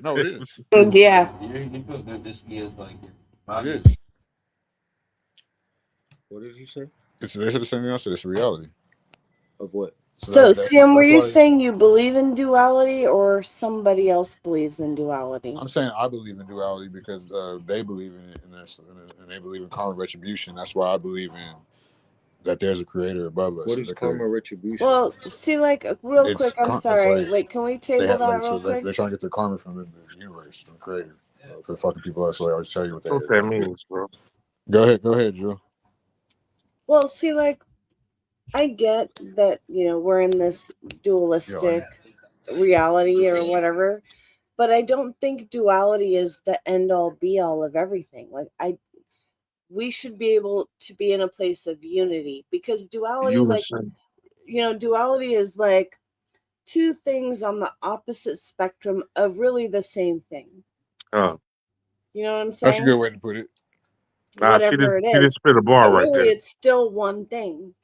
No, it is. Yeah. It is. What did he say? They said the same thing I said. It's a reality. Of what? So Sam, were you saying you believe in duality or somebody else believes in duality? I'm saying I believe in duality because they believe in it, and they believe in karmic retribution. That's why I believe in that there's a creator above us. What is karma retribution? Well, see, like, real quick, I'm sorry. Like, can we table that real quick? They're trying to get their karma from the universe, from the creator, for fucking people else. So they always tell you what that means, bro. Go ahead, Drew. Well, see, like, I get that, we're in this dualistic reality or whatever, but I don't think duality is the end all be all of everything. Like, we should be able to be in a place of unity because duality, duality is like two things on the opposite spectrum of really the same thing. Oh. You know what I'm saying? That's a good way to put it. Whatever it is. She just spit a bar right there. It's still one thing.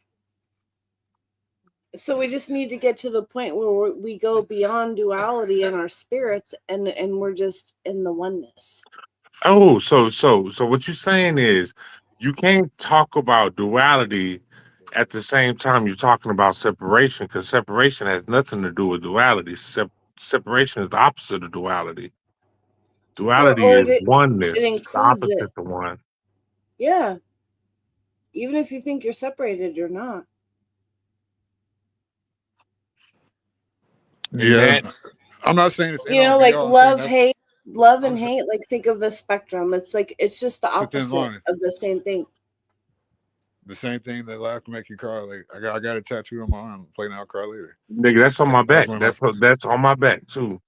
So we just need to get to the point where we go beyond duality in our spirits and we're just in the oneness. Oh, so what you're saying is you can't talk about duality at the same time you're talking about separation, because separation has nothing to do with duality. Separation is the opposite of duality. Duality or is it oneness, the includes it. opposite of one. Yeah. Even if you think you're separated, you're not. And Yeah, that, I'm not saying it's end You all know, be like all. I'm saying love I'm and saying hate, like think of the spectrum. It's just the it's a thin opposite line. of the same thing. The same thing that laugh can make you cry. Like I got a tattoo on my arm. Play now, cry later. nigga, that's on my That was back. one of my. That's on my back too.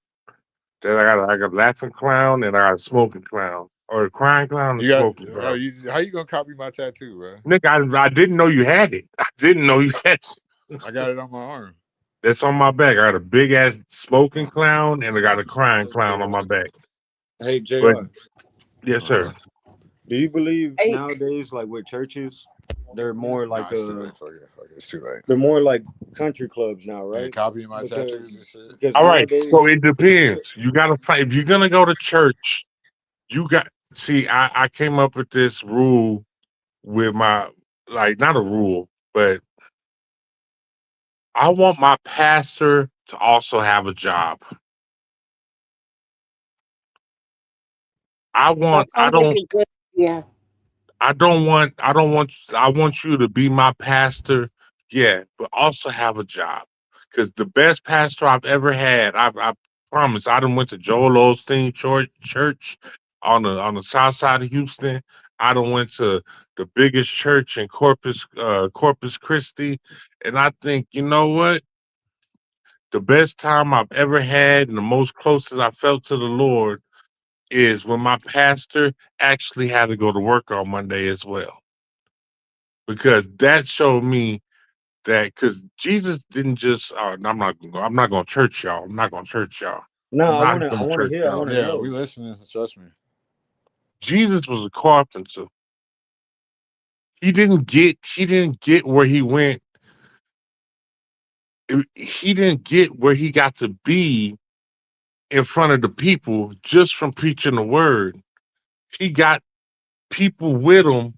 Then I got a laughing clown and I got a smoking clown. Or a crying clown and You got. smoking clown. How you gonna copy my tattoo, bro? Nigga, I didn't know you had it. I didn't know you had it. I got it on my arm. That's on my back. I got a big ass smoking clown and I got a crying clown on my back. Hey, But Jr. yes, sir. Do you believe I nowadays, like with churches, they're more like It's too late. Fuck it. It's too late. they're more like country clubs now, Yeah, right? copying my Because tattoos and shit. because All right. nowadays, So it depends. You gotta find if you're gonna go to church, you got see, I came up with this rule with my like not a rule, but I want my pastor to also have a job. that I sounds like don't a good yeah. I want you to be my pastor, yeah, but also have a job. Because the best pastor I've ever had, I promise, I done went to Joel Osteen Church on the south side of Houston. I done went to the biggest church in Corpus Christi. And I think, you know what? The best time I've ever had and the most closest I felt to the Lord is when my pastor actually had to go to work on Monday as well, because that showed me that because Jesus didn't just I'm not going to church y'all. I'm not going to church y'all. no, I'm not I going to want to church hear, I y'all. want to Yeah, we know. listening. Trust me. Jesus was a carpenter. He didn't get where he went. He didn't get where he got to be in front of the people just from preaching the word. He got people with him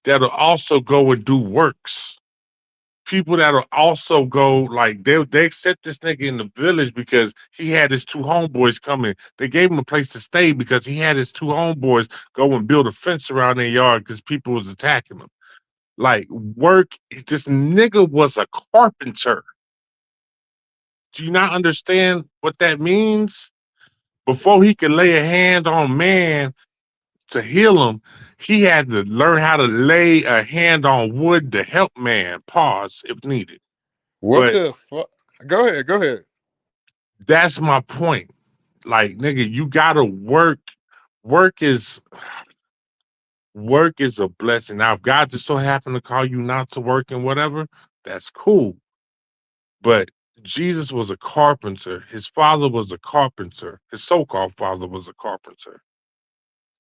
that'll also go and do works. People that'll also go like they accept this nigga in the village because he had his two homeboys coming. They gave him a place to stay because he had his two homeboys go and build a fence around their yard because people was attacking them. Like work, this nigga was a carpenter. Do you not understand what that means? Before he could lay a hand on man to heal him, he had to learn how to lay a hand on wood to help man. Pause if needed. What But the fuck? Go ahead. Go ahead. that's my point. Like, nigga, you gotta work. Work is work is a blessing. Now, if God just so happened to call you not to work and whatever, that's cool. But Jesus was a carpenter. His father was a carpenter. His so-called father was a carpenter.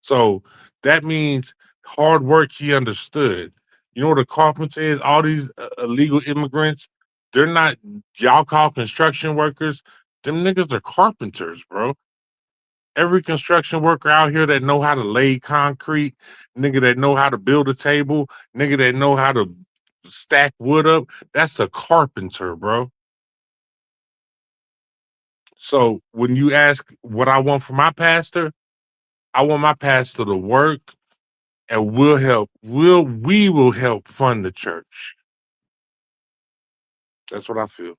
So that means hard work he understood. You know what a carpenter is? All these illegal immigrants, they're not, y'all call construction workers. Them niggas are carpenters, bro. Every construction worker out here that know how to lay concrete, nigga that know how to build a table, nigga that know how to stack wood up, that's a carpenter, bro. So when you ask what I want from my pastor, I want my pastor to work and we will help fund the church. That's what I feel.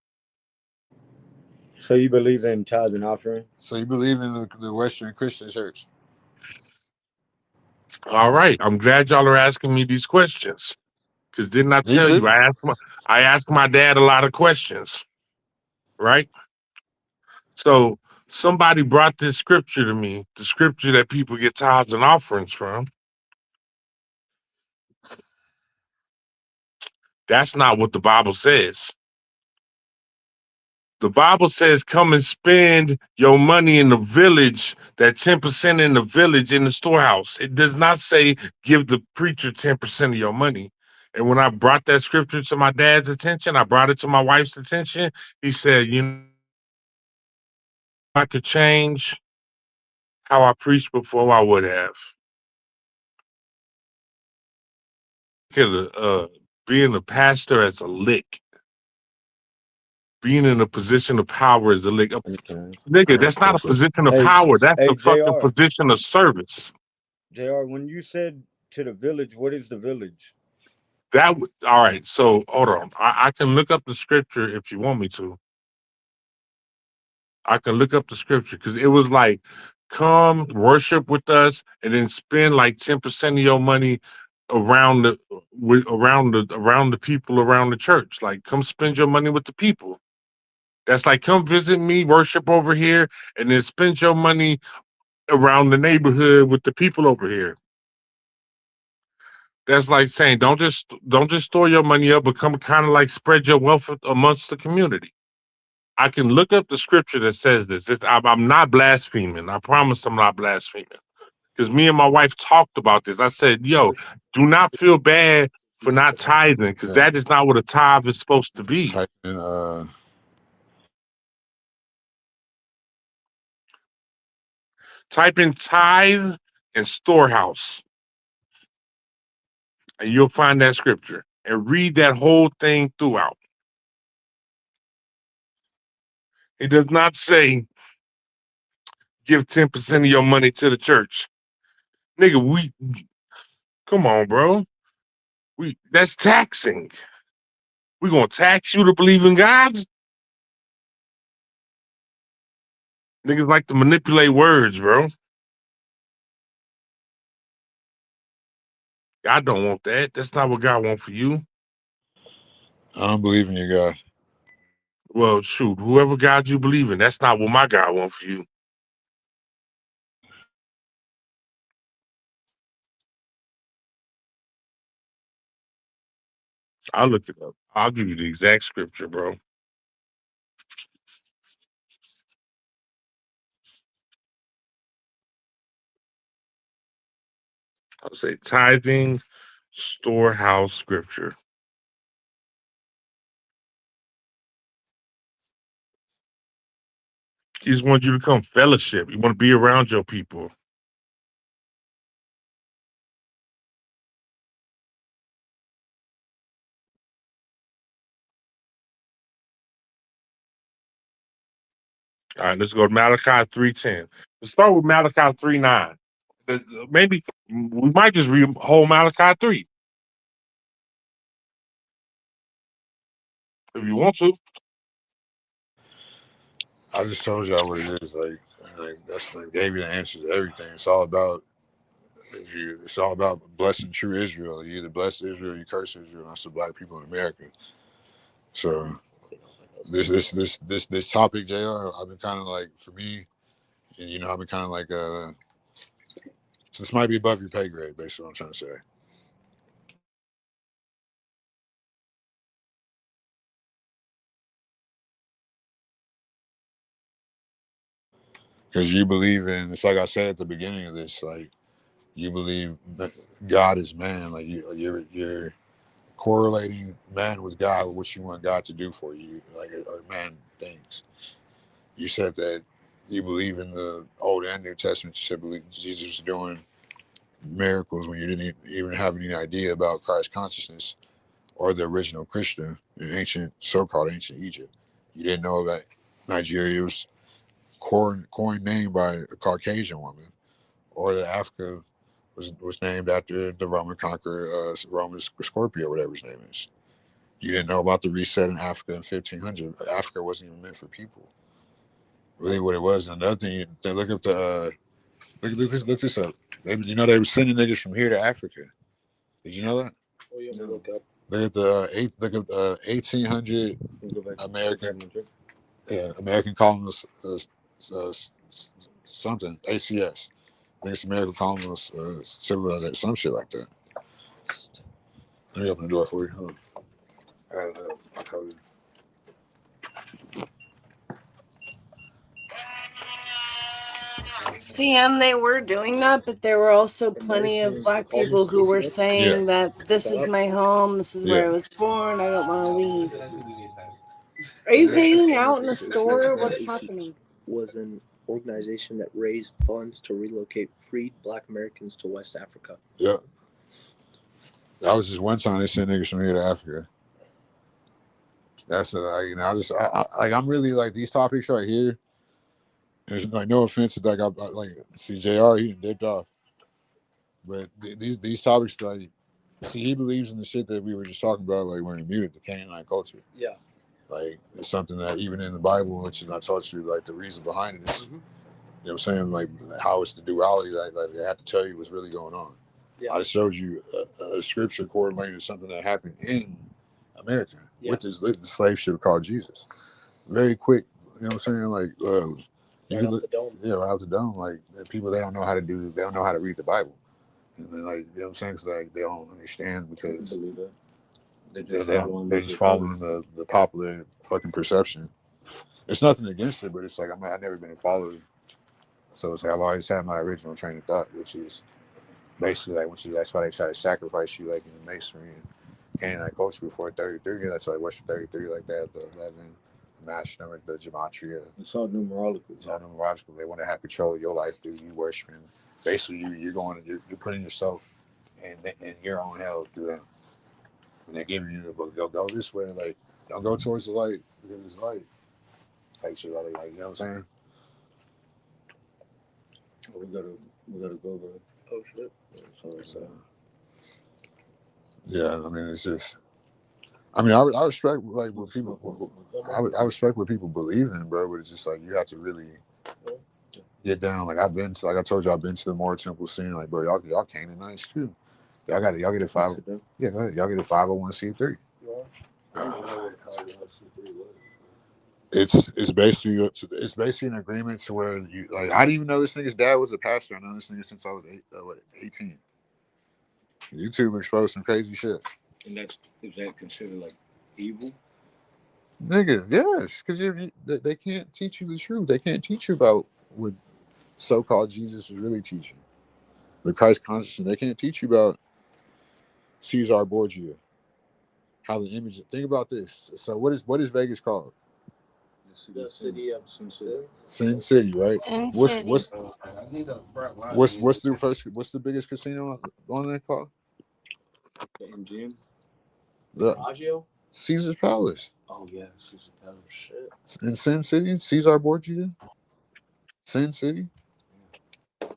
So you believe in tithes and offering? So you believe in the Western Christian Church? All right. I'm glad y'all are asking me these questions. Cause didn't I Me tell too. you I asked my dad a lot of questions, right? So somebody brought this scripture to me, the scripture that people get tithes and offerings from. That's not what the Bible says. The Bible says, come and spend your money in the village, that 10% in the village in the storehouse. It does not say give the preacher 10% of your money. And when I brought that scripture to my dad's attention, I brought it to my wife's attention. He said, you know, I could change how I preached before I would have. being a pastor as a lick. Being in a position of power is a lick. Okay. Nigga, that's not a position of Hey, power. That's hey, the fucking JR. position of service. JR, when you said to the village, what is the village? All right. So hold on. I can look up the scripture if you want me to. I can look up the scripture because it was like, come worship with us and then spend like 10% of your money around the people around the church. Like, come spend your money with the people. That's like, come visit me, worship over here, and then spend your money around the neighborhood with the people over here. That's like saying, don't just store your money up, but come kind of like spread your wealth amongst the community. I can look up the scripture that says this. I'm not blaspheming. I promise I'm not blaspheming. Because me and my wife talked about this. I said, yo, do not feel bad for not tithing, because that is not what a tithe is supposed to be. Type in, Type in tithe and storehouse, and you'll find that scripture. And read that whole thing throughout. It does not say give 10% of your money to the church. Nigga, come on, bro. That's taxing. We gonna tax you to believe in God? Niggas like to manipulate words, bro. God don't want that. That's not what God wants for you. I don't believe in your God. Well, shoot, whoever God you believe in, that's not what my God wants for you. I'll look it up. I'll give you the exact scripture, bro. I'll say tithing, storehouse scripture. He just wants you to come fellowship. You want to be around your people. All right, let's go to Malachi 3:10. Let's start with Malachi 3:9. Maybe we might just read whole Malachi 3 if you want to. I just told y'all what it is. Like that's like gave you the answer to everything. It's all about it's all about blessing true Israel. You either bless Israel, or you curse Israel. And that's the black people in America. So this topic, JR, I've been kind of like, for me, and I've been kind of like so this might be above your pay grade, basically what I'm trying to say. Because you believe in, it's like I said at the beginning of this, like you believe that God is man, like you're correlating man with God with what you want God to do for you, like or man things. You said that you believe in the Old and New Testament. You said believe Jesus was doing miracles when you didn't even have any idea about Christ consciousness or the original Christian in so-called ancient Egypt. You didn't know that Nigeria was coined name by a Caucasian woman, or that Africa was named after the Roman conqueror, Roman Scorpio, whatever his name is. You didn't know about the reset in Africa in 1500. Africa wasn't even meant for people. Really, what it was. And another thing, they look up the look this up. They were sending niggas from here to Africa. Did you know that? Oh, you have to look up. Look at the 1800 American colonists something ACS. I think it's American colonists civilization, some shit like that. Let me open the door for you. Hold on. I don't know. I'll call you. CM, they were doing that, but there were also plenty of black people who were saying that this is my home, this is where I was born, I don't want to leave. Are you hanging out in the store? What's happening? Was an organization that raised funds to relocate freed Black Americans to West Africa. Yeah. That was just one time they sent niggas from here to Africa. That's I'm really like these topics right here. There's like no offense to like I like see JR, he dipped off, but these topics like see he believes in the shit that we were just talking about like when he muted the Canaanite culture. Yeah. Like it's something that even in the Bible, which I taught you like the reason behind it is, you know what I'm saying, like how it's the duality like they have to tell you what's really going on. Yeah. I just showed you a scripture correlated to something that happened in America with this slave ship called Jesus. Very quick, you know what I'm saying? Like, right off the dome. Yeah, right off the dome. Like, people, they don't know how to read the Bible. And then, like, you know what I'm saying? Because, like, they don't understand because they're just following the popular fucking perception. It's nothing against it, but it's like, I've never been a follower. So it's like, I've always had my original train of thought, which is basically, like, that's why they try to sacrifice you, like, in the masonry and Canaanite culture before 33. That's why they worship 33 like that, the 11, the match number, the gematria. It's all numerological. They want to have control of your life through you worshiping. Basically, you're putting yourself in your own hell through them. And they're giving you the book, go this way, like, don't go towards the light, because it's light. Like, shit, like, you know what I'm saying? We gotta go, bro. Oh, shit. So, yeah, I mean, it's just, I mean, I respect like what people, I respect what people believe in, bro. But it's just like you have to really get down. Like I've been to, like I told you, I've been to the Moore Temple scene. Like, bro, y'all Canaanites too. Y'all get a 5. Yeah, go ahead. Y'all get a 501c3. It's basically an agreement to where you like. I didn't even know this nigga's dad was a pastor. I know this nigga since I was 18. YouTube exposed some crazy shit. And is that considered like evil? Nigga, yes, because they can't teach you the truth. They can't teach you about what so-called Jesus is really teaching. The Christ consciousness. They can't teach you about Caesar Borgia. How the image. Think about this. So what is Vegas called? The city of Sin City, right? What's the biggest casino on that called? The MGM. The Bellagio? Caesar's Palace. Oh yeah, Caesar's Palace. Shit. In Sin City, Caesar Borgia. Sin City.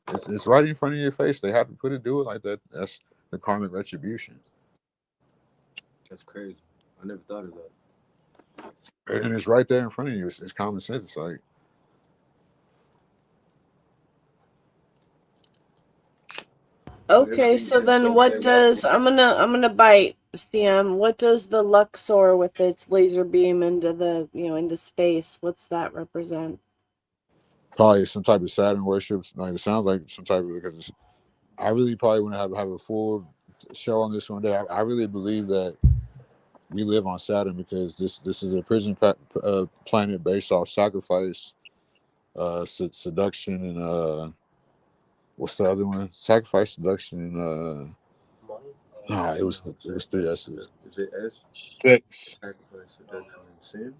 It's right in front of your face. They have to do it like that. That's the karmic retribution. That's crazy. I never thought of that. And it's right there in front of you. It's common sense. It's like, okay, so then what does I'm gonna bite CM. What does the Luxor with its laser beam into the into space? What's that represent? probably some type of Saturn worship. Like it sounds like some type of, because I really probably want to have a full show on this one day. I really believe that we live on Saturn because this is a prison planet based off sacrifice, seduction, and what's the other one? Sacrifice, seduction, and money. Nah, it was 3 S's. Is it S? 6. Sacrifice, seduction, and sin?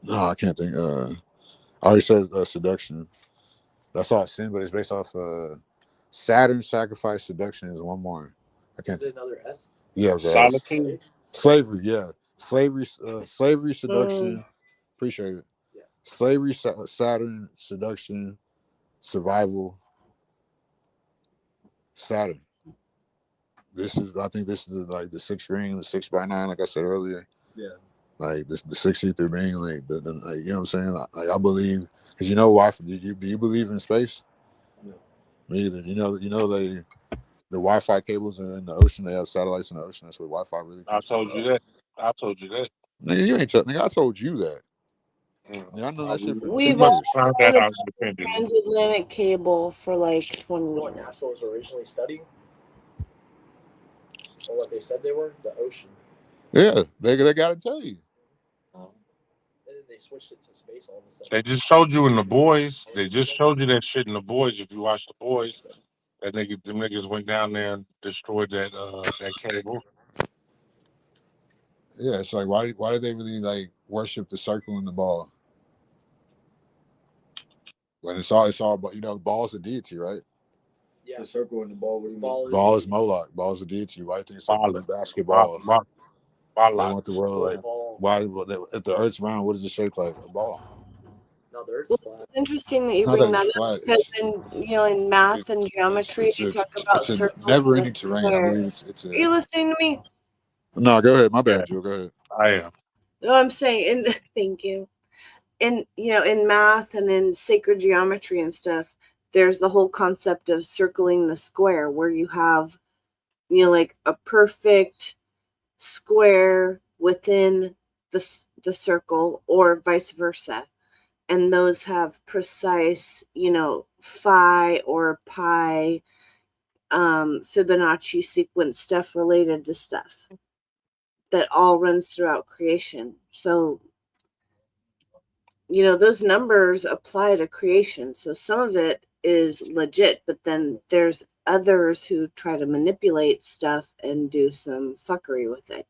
No, I can't think. I already said seduction. That's all sin, but it's based off Saturn, sacrifice, seduction is one more. I can't. Is it another S? Yeah, it was Solitude. Slavery, yeah. Slavery, seduction. Appreciate it. Yeah. Slavery, Saturn, seduction, survival, Saturn. I think this is like the 6th ring, the 6x9, like I said earlier. Yeah. Like the 6th ether being like like, you know what I'm saying? Like, I believe, because you know why? Do you believe in space? No. Me either. You know the Wi-Fi cables are in the ocean. They have satellites in the ocean. That's where Wi-Fi really comes from. I told you that. Nigga, you ain't nigga, I told you that. Yeah, I know that shit for 2 We've years. Found that out independently. Transatlantic cable for like 20 You know what years. NASA was originally studying? Or what they said they were? The ocean. Yeah, they gotta tell you. And then they switched it to space all of a sudden. They just showed you in The Boys. They just showed you that shit in The Boys. If you watch The Boys, them niggas went down there and destroyed that cable. Yeah, it's like why did they really like worship the circle and the ball? When it's all but ball's a deity, right? Yeah. The circle and the ball. What do you mean? Ball is Moloch. Ball is a deity. Why do you think it's Bala, like basketball? They Bala. want the world like Ball. why? If the Earth's round, what is it shaped like? A ball. No, the Earth's Well, flat. it's interesting that It's you not that bring it's that up flat. because in math and geometry they talk about It's a circles never and a ending terrain. I square. believe it's Are a. you listening to me? No, go ahead. My Yeah, bad, Joe. Go ahead. I am. No, I'm saying, thank you. In math and in sacred geometry and stuff, there's the whole concept of circling the square, where you have, like a perfect square within the circle, or vice versa, and those have precise, phi or pi, Fibonacci sequence stuff related to stuff that all runs throughout creation. So, those numbers apply to creation. So some of it is legit, but then there's others who try to manipulate stuff and do some fuckery with it.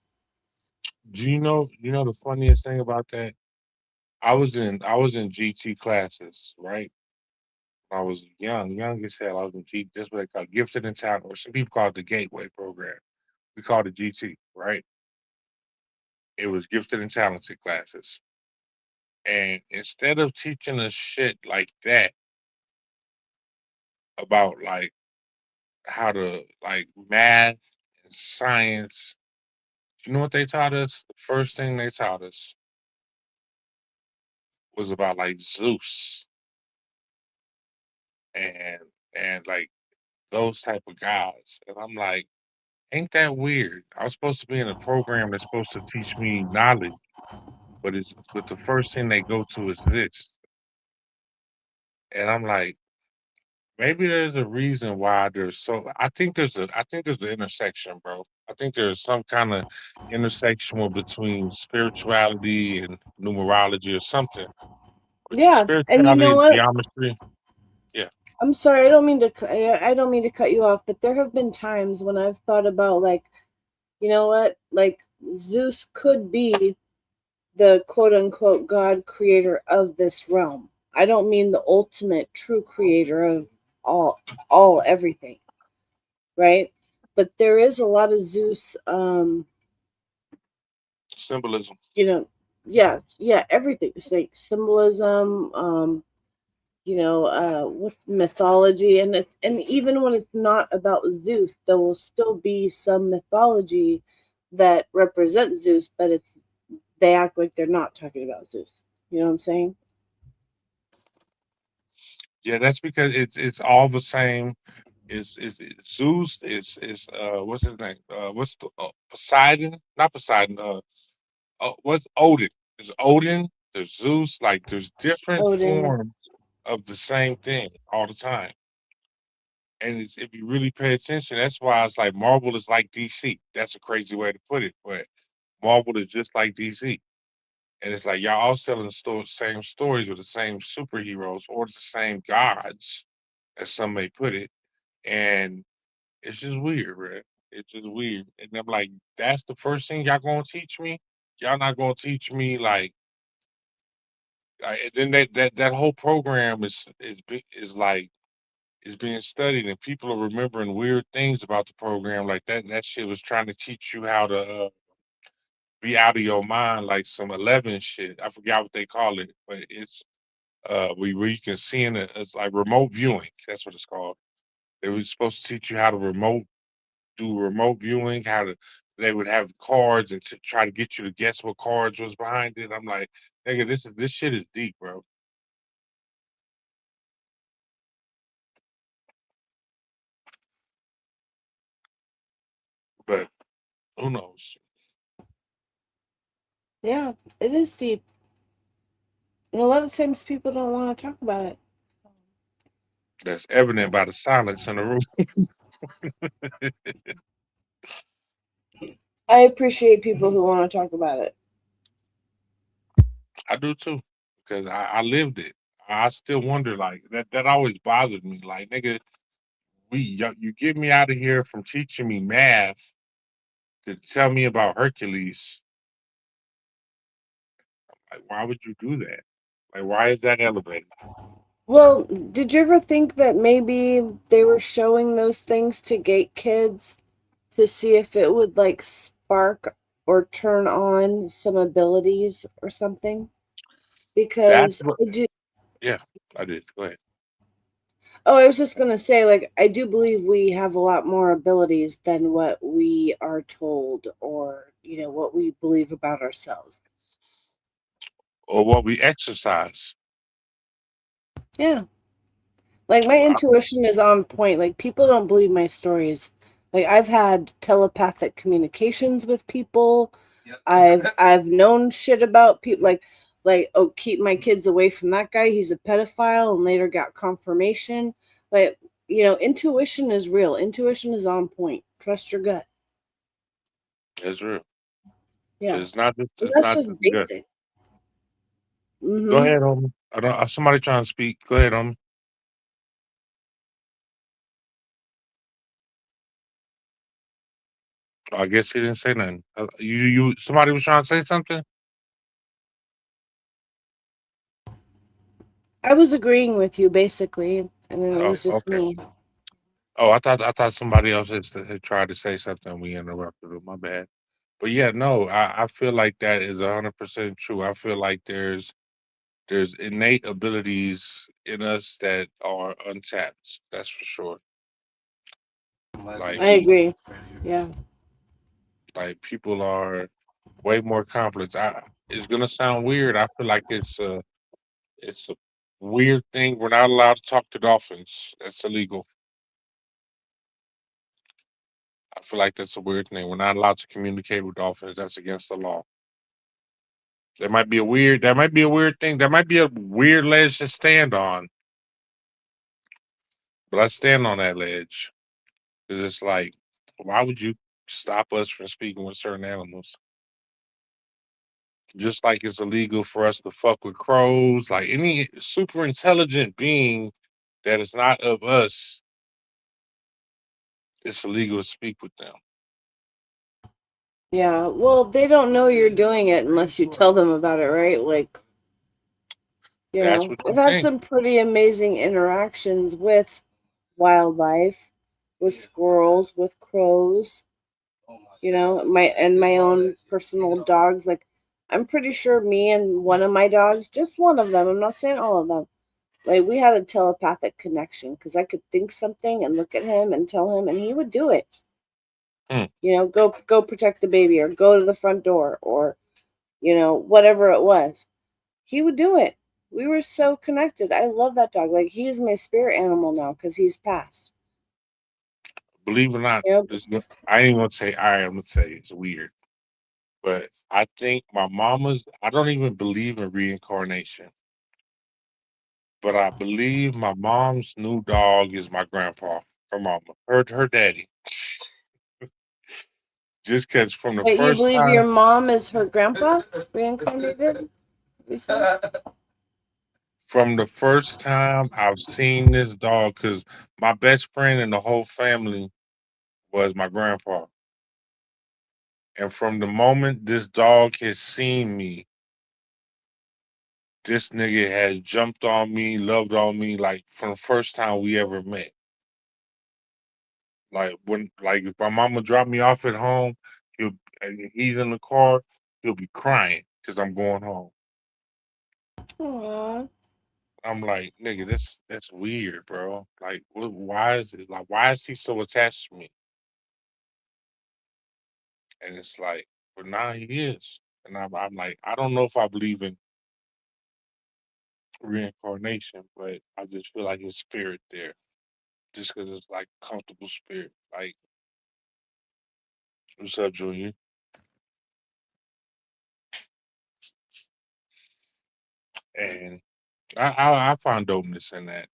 Do you know? You know the funniest thing about that? I was in GT classes, right? I was young as hell. I was in G. That's what they call gifted and talented, or some people call it the Gateway program. We called it GT, right? It was gifted and talented classes. And instead of teaching us shit like that about like how to like math and science, you know what they taught us? The first thing they taught us was about like Zeus and like those type of guys. And I'm like, ain't that weird? I was supposed to be in a program that's supposed to teach me knowledge, but the first thing they go to is this. And I'm like, maybe there's a reason why there's so I think there's an intersection, bro. I think there's some kind of intersection between spirituality and numerology or something. But your Yeah, and you spirituality know and what? geometry, yeah. I'm sorry, I don't mean to. I don't mean to cut you off, but there have been times when I've thought about, like, you know what, like Zeus could be the quote unquote God creator of this realm. I don't mean the ultimate true creator of all everything, right? But there is a lot of Zeus, Symbolism. yeah, everything. It's like symbolism, with mythology, and even when it's not about Zeus, there will still be some mythology that represents Zeus, but they act like they're not talking about Zeus. You know what I'm saying? Yeah, that's because it's all the same. It's Zeus. Is what's his name? What's the Poseidon? Not Poseidon. What's Odin? There's Odin. There's Zeus. Like there's different Odin. forms of the same thing all the time. And if you really pay attention, that's why it's like Marvel is like DC. That's a crazy way to put it, but Marvel is just like DC. And it's like y'all all telling the same stories with the same superheroes or the same gods, as some may put it. And it's just weird, man. It's just weird. And I'm like, that's the first thing y'all gonna teach me? Y'all not gonna teach me like, and then that whole program is like is being studied and people are remembering weird things about the program like that shit was trying to teach you how to be out of your mind like some 11 shit. I forgot what they call it, but it's where you can see it's like remote viewing. That's what it's called. They were supposed to teach you how to do remote viewing, how to they would have cards and to try to get you to guess what cards was behind it. I'm like, nigga, this shit is deep, bro. But who knows? Yeah, it is deep. And a lot of times people don't want to talk about it. That's evident by the silence in the room. I appreciate people who want to talk about it. I do too, because I lived it. I still wonder, like that always bothered me. Like, nigga, you get me out of here from teaching me math to tell me about Hercules. Like, why would you do that? Like, why is that elevated? Well, did you ever think that maybe they were showing those things to gate kids to see if it would like spark or turn on some abilities or something? That's Because what. I do. Yeah, I did. Go ahead. Oh, I was just gonna say, like, I do believe we have a lot more abilities than what we are told, or what we believe about ourselves. Or what we exercise. Yeah. Like my Wow. intuition is on point. Like people don't believe my stories. Like I've had telepathic communications with people. I've known shit about people like oh, keep my kids away from that guy. He's a pedophile, and later got confirmation. Like intuition is real. Intuition is on point. Trust your gut. That's real. Yeah, It's not just. and It's that's not just just good. basic. Go Mm-hmm. ahead, homie. I don't. Somebody trying to speak. Go ahead, homie. I guess he didn't say nothing. Somebody was trying to say something. I was agreeing with you basically, and then it Oh, was just okay. me. Oh, I thought somebody else had tried to say something. We interrupted him. My bad. But yeah, no, I feel like that is 100% true. I feel like there's innate abilities in us that are untapped. That's for sure. Like I agree. Yeah. like people are way more complex. It's gonna sound weird. I feel like it's a weird thing. We're not allowed to talk to dolphins. That's illegal. I feel like that's a weird thing. We're not allowed to communicate with dolphins. That's against the law. That might be a weird thing. That might be a weird ledge to stand on. But I stand on that ledge. Because it's like, why would you stop us from speaking with certain animals? Just like it's illegal for us to fuck with crows, like any super intelligent being that is not of us, it's illegal to speak with them. Yeah, well, they don't know you're doing it unless you tell them about it, right? Like, That's what I've you had think. some pretty amazing interactions with wildlife, with squirrels, with crows, my own personal dogs. Like, I'm pretty sure me and one of my dogs, just one of them, I'm not saying all of them, like, we had a telepathic connection because I could think something and look at him and tell him, and he would do it. Hmm. Go protect the baby, or go to the front door, or whatever it was. He would do it. We were so connected. I love that dog. Like he's my spirit animal now because he's passed. Believe it or not, You know, I ain't gonna say I'm gonna say it's weird. But I think I don't even believe in reincarnation. But I believe my mom's new dog is my grandpa. Her mama. Her daddy. Just cause from the wait, you first believe time your mom is her grandpa reincarnated? You said? I've seen this dog, because my best friend in the whole family was my grandpa. And from the moment this dog has seen me, this nigga has jumped on me, loved on me, like from the first time we ever met. Like if my mama dropped me off at home, he'll and he's in the car, he'll be crying because I'm going home. Aww. I'm like, nigga, that's weird, bro. Like, why is it like? Why is he so attached to me? And it's like, but now he is, and I'm like, I don't know if I believe in reincarnation, but I just feel like his spirit there, just because it's like comfortable spirit. Like, what's up, Junior? And I find dopeness in that.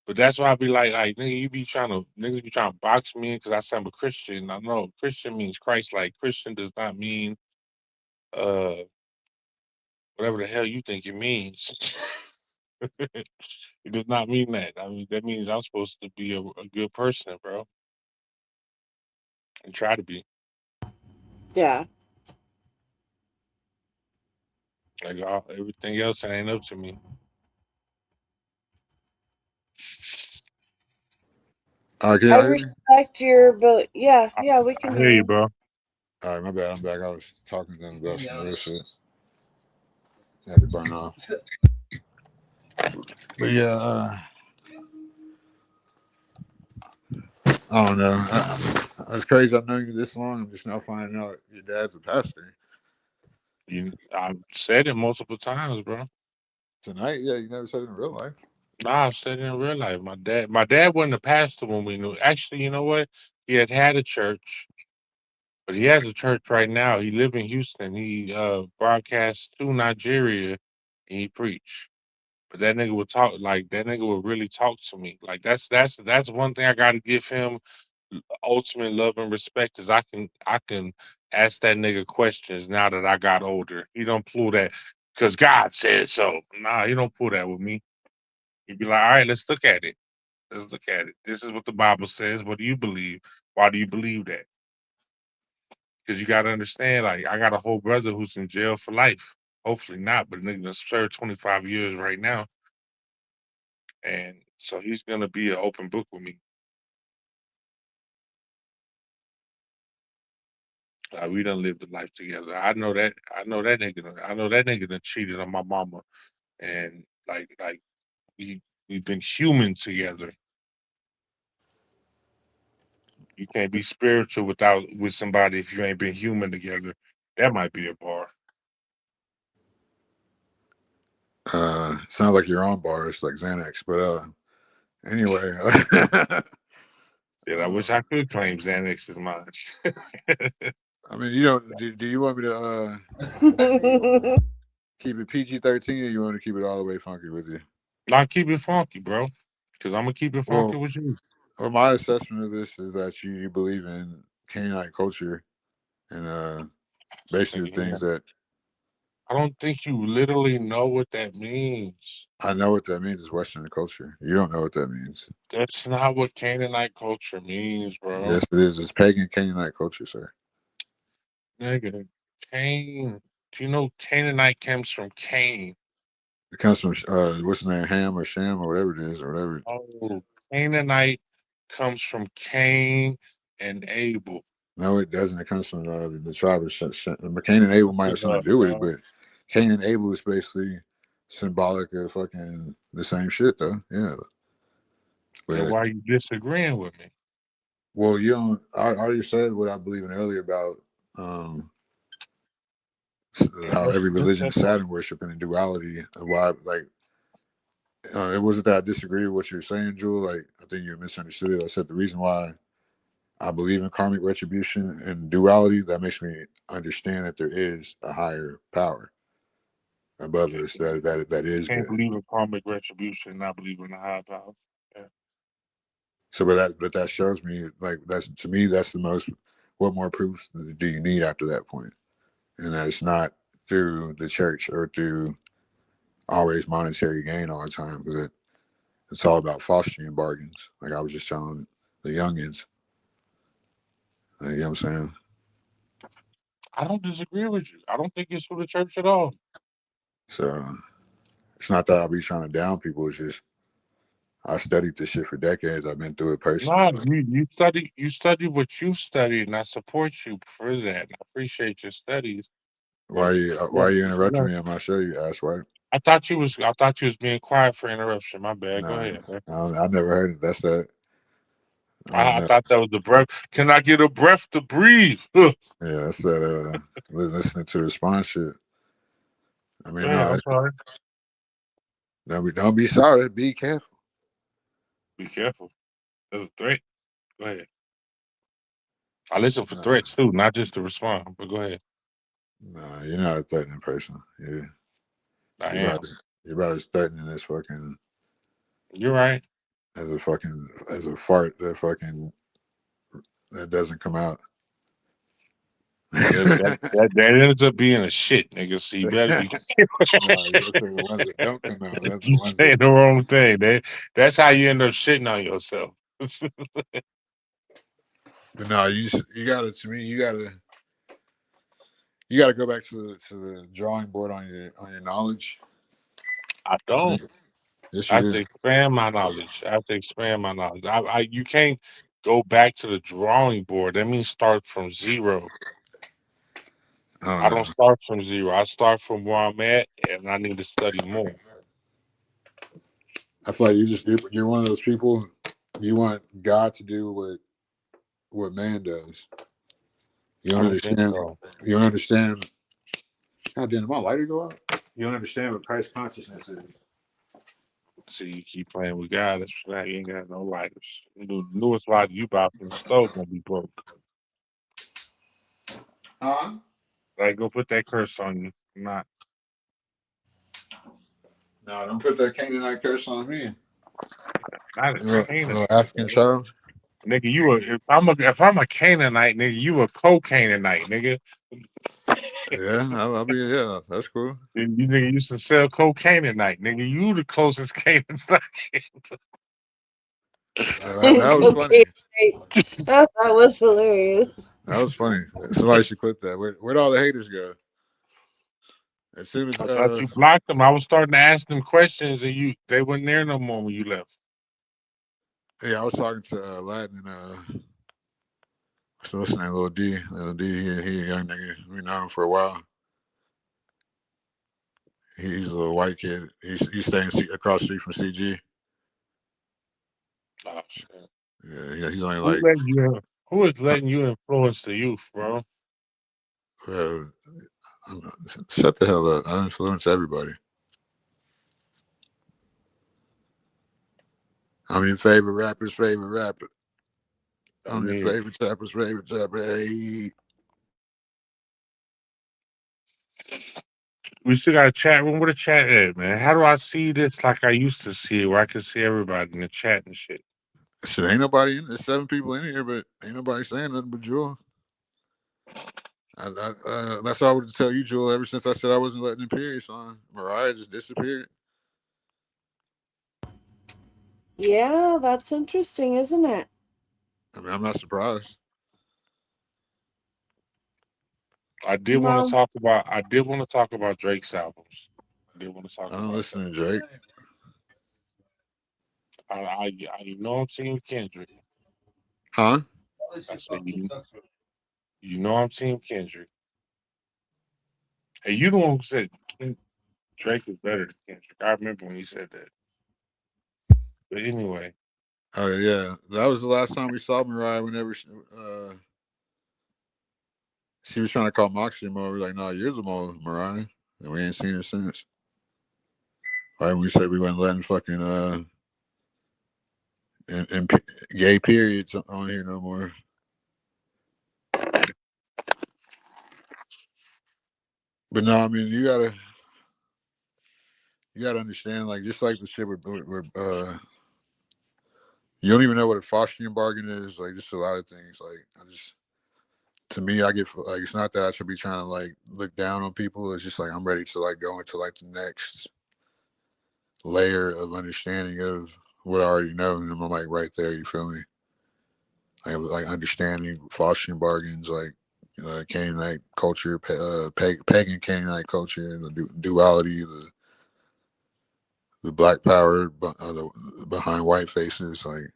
But that's why I be like, nigga, niggas be trying to box me because I say I'm a Christian. I know Christian means Christ. Like Christian does not mean uh whatever the hell you think it means. It does not mean that. I mean that means I'm supposed to be a good person, bro, and try to be. Yeah. Like everything else, it ain't up to me. Can I y'all hear me? respect your, but yeah, we I can hear you, bro. All right, my bad. I'm back. I was talking to them about some real shit. Had to burn off. But yeah, I don't know. It's crazy. I've known you this long. I'm just now finding out your dad's a pastor. I've said it multiple times, bro. Tonight? Yeah, you never said it in real life. Nah, I've said it in real life. My dad wasn't a pastor when we knew. Actually, you know what? He had a church, but he has a church right now. He live in Houston. He broadcasts to Nigeria, and he preach. But that nigga would talk like that. Nigga would really talk to me. Like that's one thing I got to give him ultimate love and respect is I can ask that nigga questions now that I got older. He don't pull that because God said so. Nah, he don't pull that with me. He'd be like, all right, let's look at it. Let's look at it. This is what the Bible says. What do you believe? Why do you believe that? Because you got to understand, like, I got a whole brother who's in jail for life. Hopefully not, but nigga done served 25 years right now. And so he's going to be an open book with me. We done lived a life together. I know that nigga done cheated on my mama. And like we've been human together. You can't be spiritual with somebody if you ain't been human together. That might be a bar. Sounds like your own bars, like Xanax. But anyway. Shit, I wish I could claim Xanax as mine. I mean, you don't. Do you want me to keep it PG-13, or you want to keep it all the way funky with you? Not keep it funky, bro. Because I'm gonna keep it funky Well, with you. my assessment of this is that you believe in Canaanite culture and basically the things that I don't think you literally know what that means. I know what that means is Western culture. You don't know what that means. That's not what Canaanite culture means, bro. Yes, it is. It's pagan Canaanite culture, sir. Nigga, Cain. Do you know Canaanite comes from Cain? It comes from what's his name, Ham or Shem or whatever it is, or whatever. Oh, Canaanite comes from Cain and Abel. No, it doesn't. It comes from the tribe of Cain and Abel might have something to do with it, but Cain and Abel is basically symbolic of fucking the same shit, though. Yeah. Then But why are you disagreeing with me? well, you don't. I already said what I believe in earlier about how every religion is Saturn worship and duality. And why, like, it wasn't that I disagree with what you're saying, Jewel. Like, I think you misunderstood it. I said the reason why I believe in karmic retribution and duality, that makes me understand that there is a higher power above us that is Can't good. believe in karmic retribution, not believe in the higher power. Yeah. So, but that shows me, like, that's, to me, that's the most. What more proofs do you need after that point? And that it's not through the church or through always monetary gain all the time, because it's all about fostering bargains. Like I was just telling the youngins. You know what I'm saying? I don't disagree with you. I don't think it's for the church at all. So it's not that I'll be trying to down people. It's just I studied this shit for decades. I've been through it personally. Nah, you study what you've studied, and I support you for that. I appreciate your studies. Why are you You interrupting know, me on my show, you asswipe? I thought you was being quiet for interruption. My bad. Go Nah, ahead, man. I never heard it. That's that. I don't I know. thought that was the breath. Can I get a breath to breathe? Ugh. Yeah, that's that. Listening to the response shit. I Go mean, ahead. no, I'm sorry. don't be sorry. Be careful. Be careful. There's a threat. Go ahead. I listen for Nah, threats too, not just to respond. But go ahead. nah, you're not a threatening person. I You're am. you're about as threatening as fucking You're right. as a fart that doesn't come out. That ends up being a shit, nigga. So you better be. No, you gotta say the ones that don't come out. That's the You ones that. saying the wrong thing. That's how you end up shitting on yourself. But no, you gotta. To me, you gotta go back to the drawing board on your knowledge. I don't. Yes, I you have to do. expand my knowledge. You can't go back to the drawing board. That means start from zero. I I don't don't know. start from zero. I start from where I'm at, and I need to study more. I feel like you're one of those people. You want God to do what man does. You I don't don't think understand. so. You don't understand. God damn, did my lighter go out? You don't understand what Christ consciousness is. See, you keep playing with God. That's why you ain't got no lighters. The newest lighter you buy from the store gonna be broke. Huh? Like, go put that curse on you. Not, No, don't put that Canaanite curse on me. not a You're a little Canaanite, African bro. child. Nigga, if I'm a Canaanite, nigga, you a co-Canaanite, nigga. Yeah, I'll be. Yeah, that's cool. You nigga used to sell cocaine at night, nigga. You the closest Canaanite. That was funny. Okay, that was hilarious. That was funny. Somebody should clip that. Where'd all the haters go? As soon as I thought you blocked them. I was starting to ask them questions, and they weren't there no more when you left. yeah, I was talking to Latin and so what's his name, Lil D. Lil D, he a young nigga. We known him for a while. He's a little white kid. He's staying across the street from CG. Oh shit. Yeah, he's only Who like, letting you? Who is letting you influence the youth, bro? uh, shut the hell up. I influence everybody. I'm your favorite rapper's favorite rapper. I'm your favorite rapper's favorite rapper. Hey. We still got a chat room. Where the chat at, man? How do I see this like I used to see it, where I can see everybody in the chat and shit? Shit, ain't nobody in. There's 7 people in here, but ain't nobody saying nothing but Jewel. That's what I would tell you, Jewel. Ever since I said I wasn't letting the periods on, Mariah just disappeared. Yeah, that's interesting, isn't it? I mean, I'm not surprised. I did want to talk about Drake's albums. I did want to talk I don't about listen that. to Drake. I know I'm seeing Kendrick. Huh? I said you know I'm seeing Kendrick. Hey, you the one who said Drake is better than Kendrick. I remember when you said that. But anyway, Oh yeah, that was the last time we saw Mariah. Whenever she was trying to call Moxie Mo, we were like, "No, you're the Mo, Mariah," and we ain't seen her since. Right? We said we wasn't letting fucking and gay periods on here no more. But no, I mean you gotta understand, like, just like the shit with you don't even know what a Faustian bargain is. Like, just a lot of things. Like, to me, I get like, it's not that I should be trying to like look down on people. It's just like I'm ready to like go into like the next layer of understanding of what I already know, and I'm like right there. You feel me? Like understanding Faustian bargains, like Canaanite culture, pagan Canaanite culture, and the duality, the black power behind white faces. Like,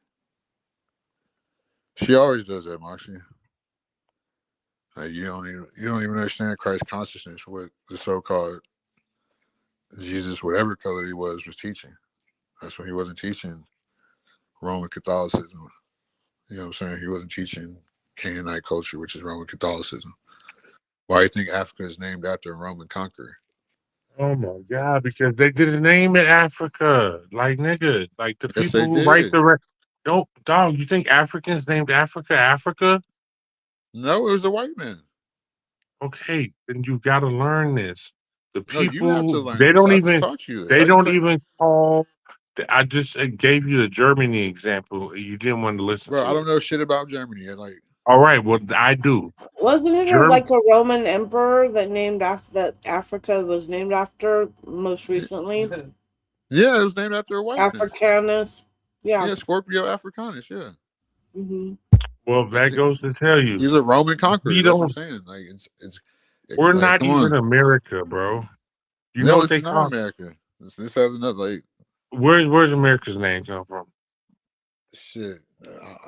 she always does that, Moxie. Like, you don't even understand Christ consciousness, what the so-called Jesus, whatever color he was teaching. That's when he wasn't teaching Roman Catholicism. You know what I'm saying? He wasn't teaching Canaanite culture, which is Roman Catholicism. Why do you think Africa is named after a Roman conqueror? oh my God, because they didn't name it Africa. Like, nigga, like the Yes, people they who write did. don't, dog, you think Africans named Africa Africa? No, it was a white man. Okay, then you got to learn this. The No, you have to people, learn this. I just taught you this. they How you don't tell, even call, I just gave you the Germany example. You didn't want to listen bro? I to don't it. know shit about Germany. Like, All right, well, I do. Wasn't it Germ, like a Roman emperor that named after that Africa was named after most recently? yeah, it was named after a white man. Africanus. Yeah. Yeah, Scorpio Africanus. Yeah. Hmm. well, that goes to tell you, He's a Roman conqueror. we That's what I'm don't, saying. Like, we're like, not come even on. America, bro. You know No, what this they is not call, America. This has another, like, Where's America's name come from? Shit,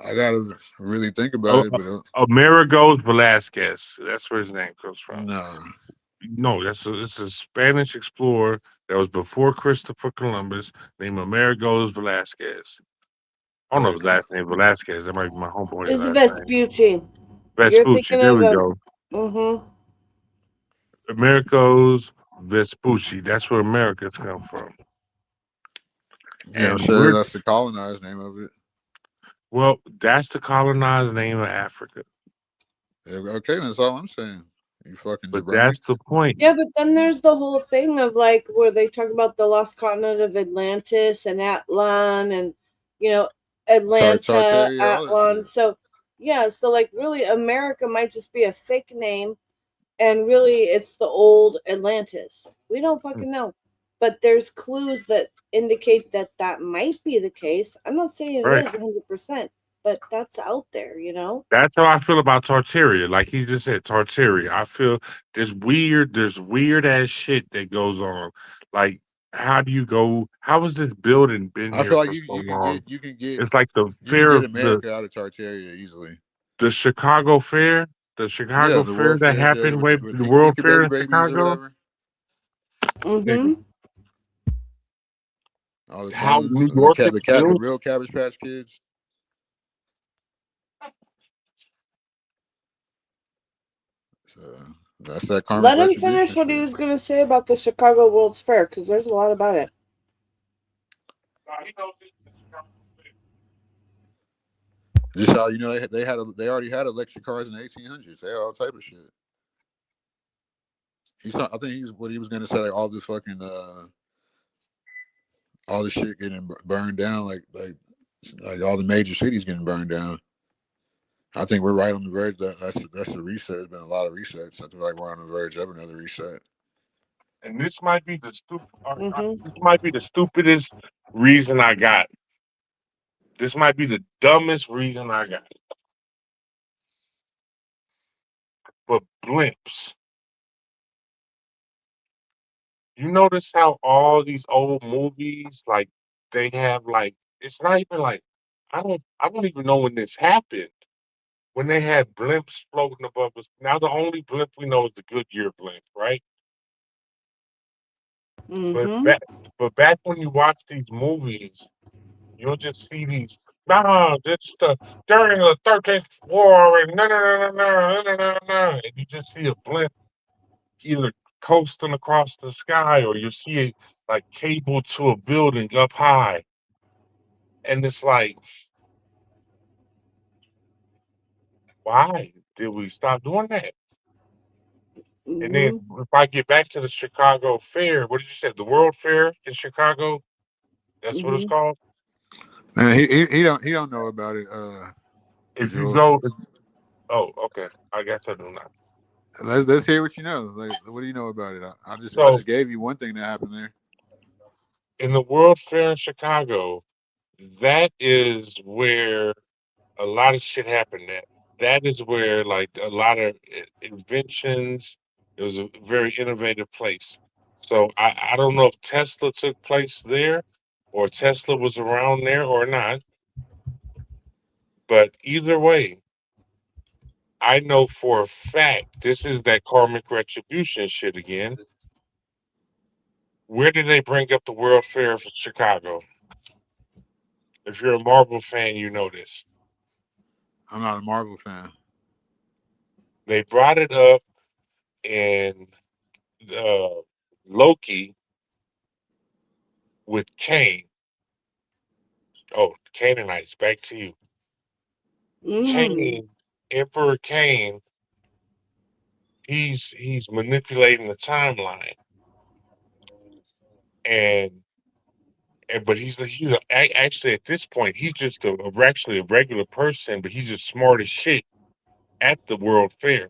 I gotta really think about it, but Amerigos Velasquez. That's where his name comes from. nah. No, it's a Spanish explorer that was before Christopher Columbus, named Amerigos Velasquez. I don't know his last name Velasquez. That might be my homeboy's It's last name. Vespucci. You're Vespucci. thinking There of we a. go. Mm-hmm. Amerigos Vespucci. That's where America's come from. Yeah, And sure. That's the colonized name of it. well, that's the colonized name of Africa. Yeah, okay, that's all I'm saying. You fucking But jabroni. that's the point. Yeah, but then there's the whole thing of like where they talk about the lost continent of Atlantis and Atlan and Atlanta, Tartaria, all that Atlan. shit. So yeah, so like really America might just be a fake name and really it's the old Atlantis. We don't fucking know. But there's clues that indicate that that might be the case. I'm not saying it Right. is 100%, but that's out there, you know? That's how I feel about Tartaria. Like he just said, Tartaria. I feel there's weird ass shit that goes on. Like, how has this building been I here feel like for so you can long? get It's like the you can fair get of America out of Tartaria easily. the Chicago Fair. The Yeah, Chicago the Fair World that Fairs, yeah, happened with the the World Fair incubator in babies or Chicago. whatever. Mm-hmm. All the How clones, New York is the built. real Cabbage Patch Kids. So that's that karmic Let him retribution finish what he shit. was going to say about the Chicago World's Fair because there's a lot about it. Just how they already had electric cars in the 1800s. They had all type of shit. I think what he was gonna say, like all the fucking all the shit getting burned down, like all the major cities getting burned down. I think we're right on the verge. That's the reset. There's been a lot of resets. I feel like we're on the verge of another reset. And this might be the Mm-hmm. this might be the stupidest reason I got. This might be the dumbest reason I got. But blimps. You notice how all these old movies, like they have like it's not even like I don't even know when this happened. When they had blimps floating above us. Now the only blimp we know is the Goodyear blimp, right? But Mm-hmm. back when you watch these movies, you'll just see these. No, it's during the 13th war, and no, and you just see a blimp either coasting across the sky, or you see it like cable to a building up high, and it's like, why did we stop doing that? And then Mm-hmm. if I get back to the Chicago Fair, what did you say? The World Fair in Chicago? That's what it's Mm-hmm. called. Man, he don't know about it. If you Joel. go, oh, okay. I guess I do not. Let's hear what you know. Like, what do you know about it? I So just gave you one thing that happened there. in the World Fair in Chicago, that is where a lot of shit happened at. That is where like a lot of inventions. It was a very innovative place. So I don't know if Tesla took place there or Tesla was around there or not. But either way, I know for a fact this is that karmic retribution shit again. Where did they bring up the World Fair for Chicago? If you're a Marvel fan, you know this. I'm not a Marvel fan. They brought it up in Loki with Kane. Oh, Canaanites, back to you. Mm. Kane, Emperor Kane, he's manipulating the timeline, and but actually at this point he's just actually a regular person, but he's just smart as shit at the World Fair.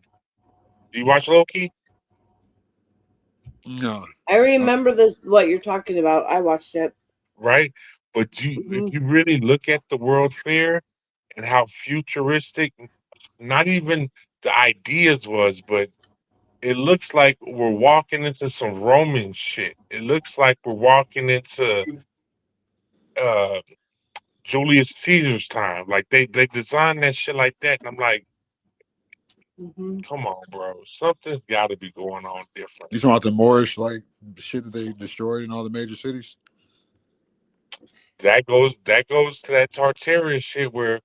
Do you watch Loki? No. I remember what you're talking about. I watched it. Right? But if Mm-hmm. you really look at the World Fair and how futuristic, not even the ideas was, but it looks like we're walking into some Roman shit. It looks like we're walking into uh Julius Caesar's time. Like they designed that shit like that, and I'm like, Mhm. come on, bro, something's got to be going on different. You talking about the Moorish like shit that they destroyed in all the major cities? That goes to that Tartarian shit where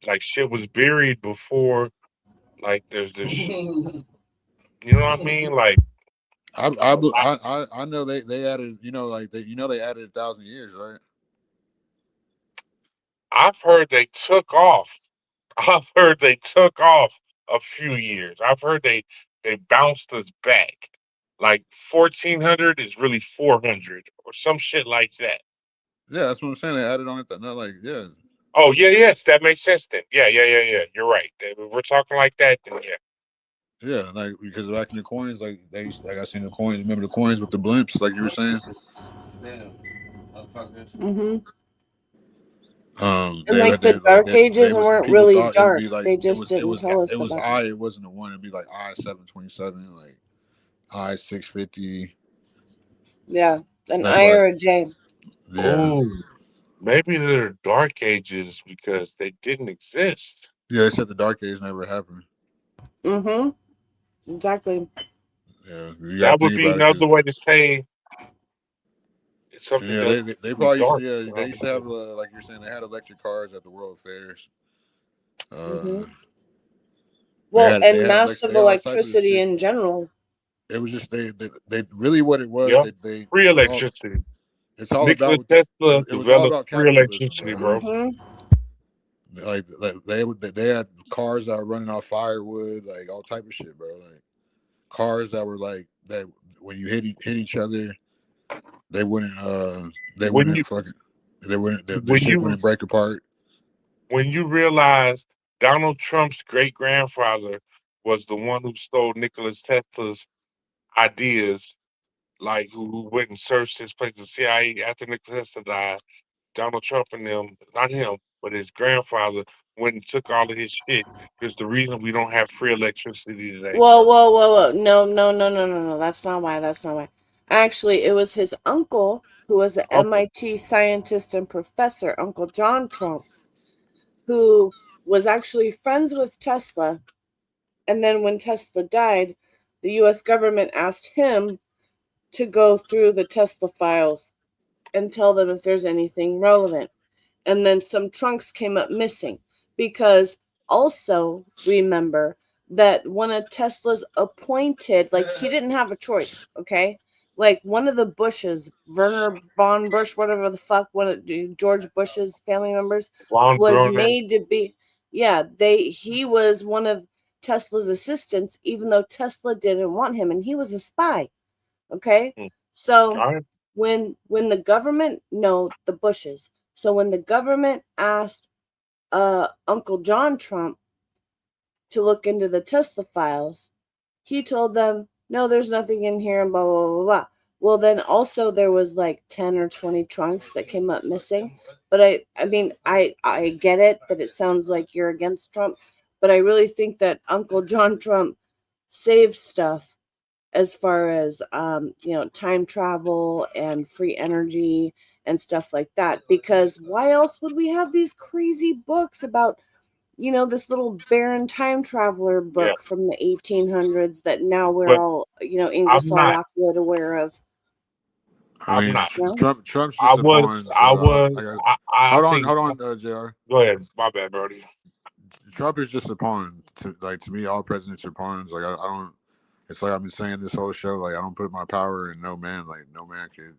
like shit was buried before. Like you know what I mean? Like I know they added, you know, like they added 1,000 years, right? I've heard they took off. I've heard they took off a few years. I've heard they bounced us back. Like 1400 is really 400 or some shit like that. Yeah, that's what I'm saying. They added on it. Not like yeah, Oh yeah, yes, that makes sense then. Yeah. You're right. If we're talking like that, then yeah. yeah, like because back in the coins, like they used, like I seen the coins. Remember the coins with the blimps, like you were saying. Mhm. And They like the Dark Ages weren't people really thought it would dark. be like They just didn't tell us it was about I. it. It wasn't a one. It'd be like I-727, like I-650. Yeah, an That's I why. or a J. Yeah, Oh, maybe they're dark ages because they didn't exist. yeah. They said the Dark Age never happened. Mhm. Exactly. Yeah, you got to That would think be about it another because way to say it's something yeah, that they was probably used to dark. they used to have like you're saying they had electric cars at the World Fairs. Mhm. They Well, had and massive they had all type of electricity shit. in general. It was just they really what it was. Yep. They Free electricity. it's all about Nikola what Tesla it was all developed about free capitalism, electricity, bro. bro. Mhm. Like they had cars that were running off firewood, like all type of shit, bro. Like cars that were like that when you hit each other, they wouldn't they When wouldn't you fucking they wouldn't the when shit you wouldn't break apart. when you realize Donald Trump's great grandfather was the one who stole Nikola Tesla's ideas, like who went and searched his place, the CIA after Nikola Tesla died. Donald Trump and them, not him, but his grandfather went and took all of his shit. Is the reason we don't have free electricity today. Whoa. No. That's not why. That's not why. Actually, it was his uncle who was an Okay. MIT scientist and professor, Uncle John Trump, who was actually friends with Tesla. And then when Tesla died, the US government asked him to go through the Tesla files and tell them if there's anything relevant. And then some trunks came up missing because also remember that one of Tesla's appointed, like he didn't have a choice, okay? Like one of the Bushes, Werner von Bush, whatever the fuck, one of George Bush's family members, Von was Braun, made to be, yeah, he was one of Tesla's assistants, even though Tesla didn't want him, and he was a spy. Okay, all so right. when the government, no, the Bushes, so when the government asked Uncle John Trump to look into the Tesla files, he told them, no, there's nothing in here, and blah, blah, blah, blah. Well, then also there was like 10 or 20 trunks that came up missing. But I mean, I get it that it sounds like you're against Trump, but I really think that Uncle John Trump saved stuff as far as time travel and free energy and stuff like that, because why else would we have these crazy books about this little barren time traveler Yeah, book from the 1800s that now we're but all I'm Ingersoll not. Lockwood aware of? I I'm mean, not. No. Trump's I just a was. pawn. I So was. I got I think. hold on, Jr. Go ahead. My bad, Brody. Trump is just a pawn. To me, all presidents are pawns. Like I don't. It's like I've been saying this whole show. Like I don't put my power in no man. Like no man could.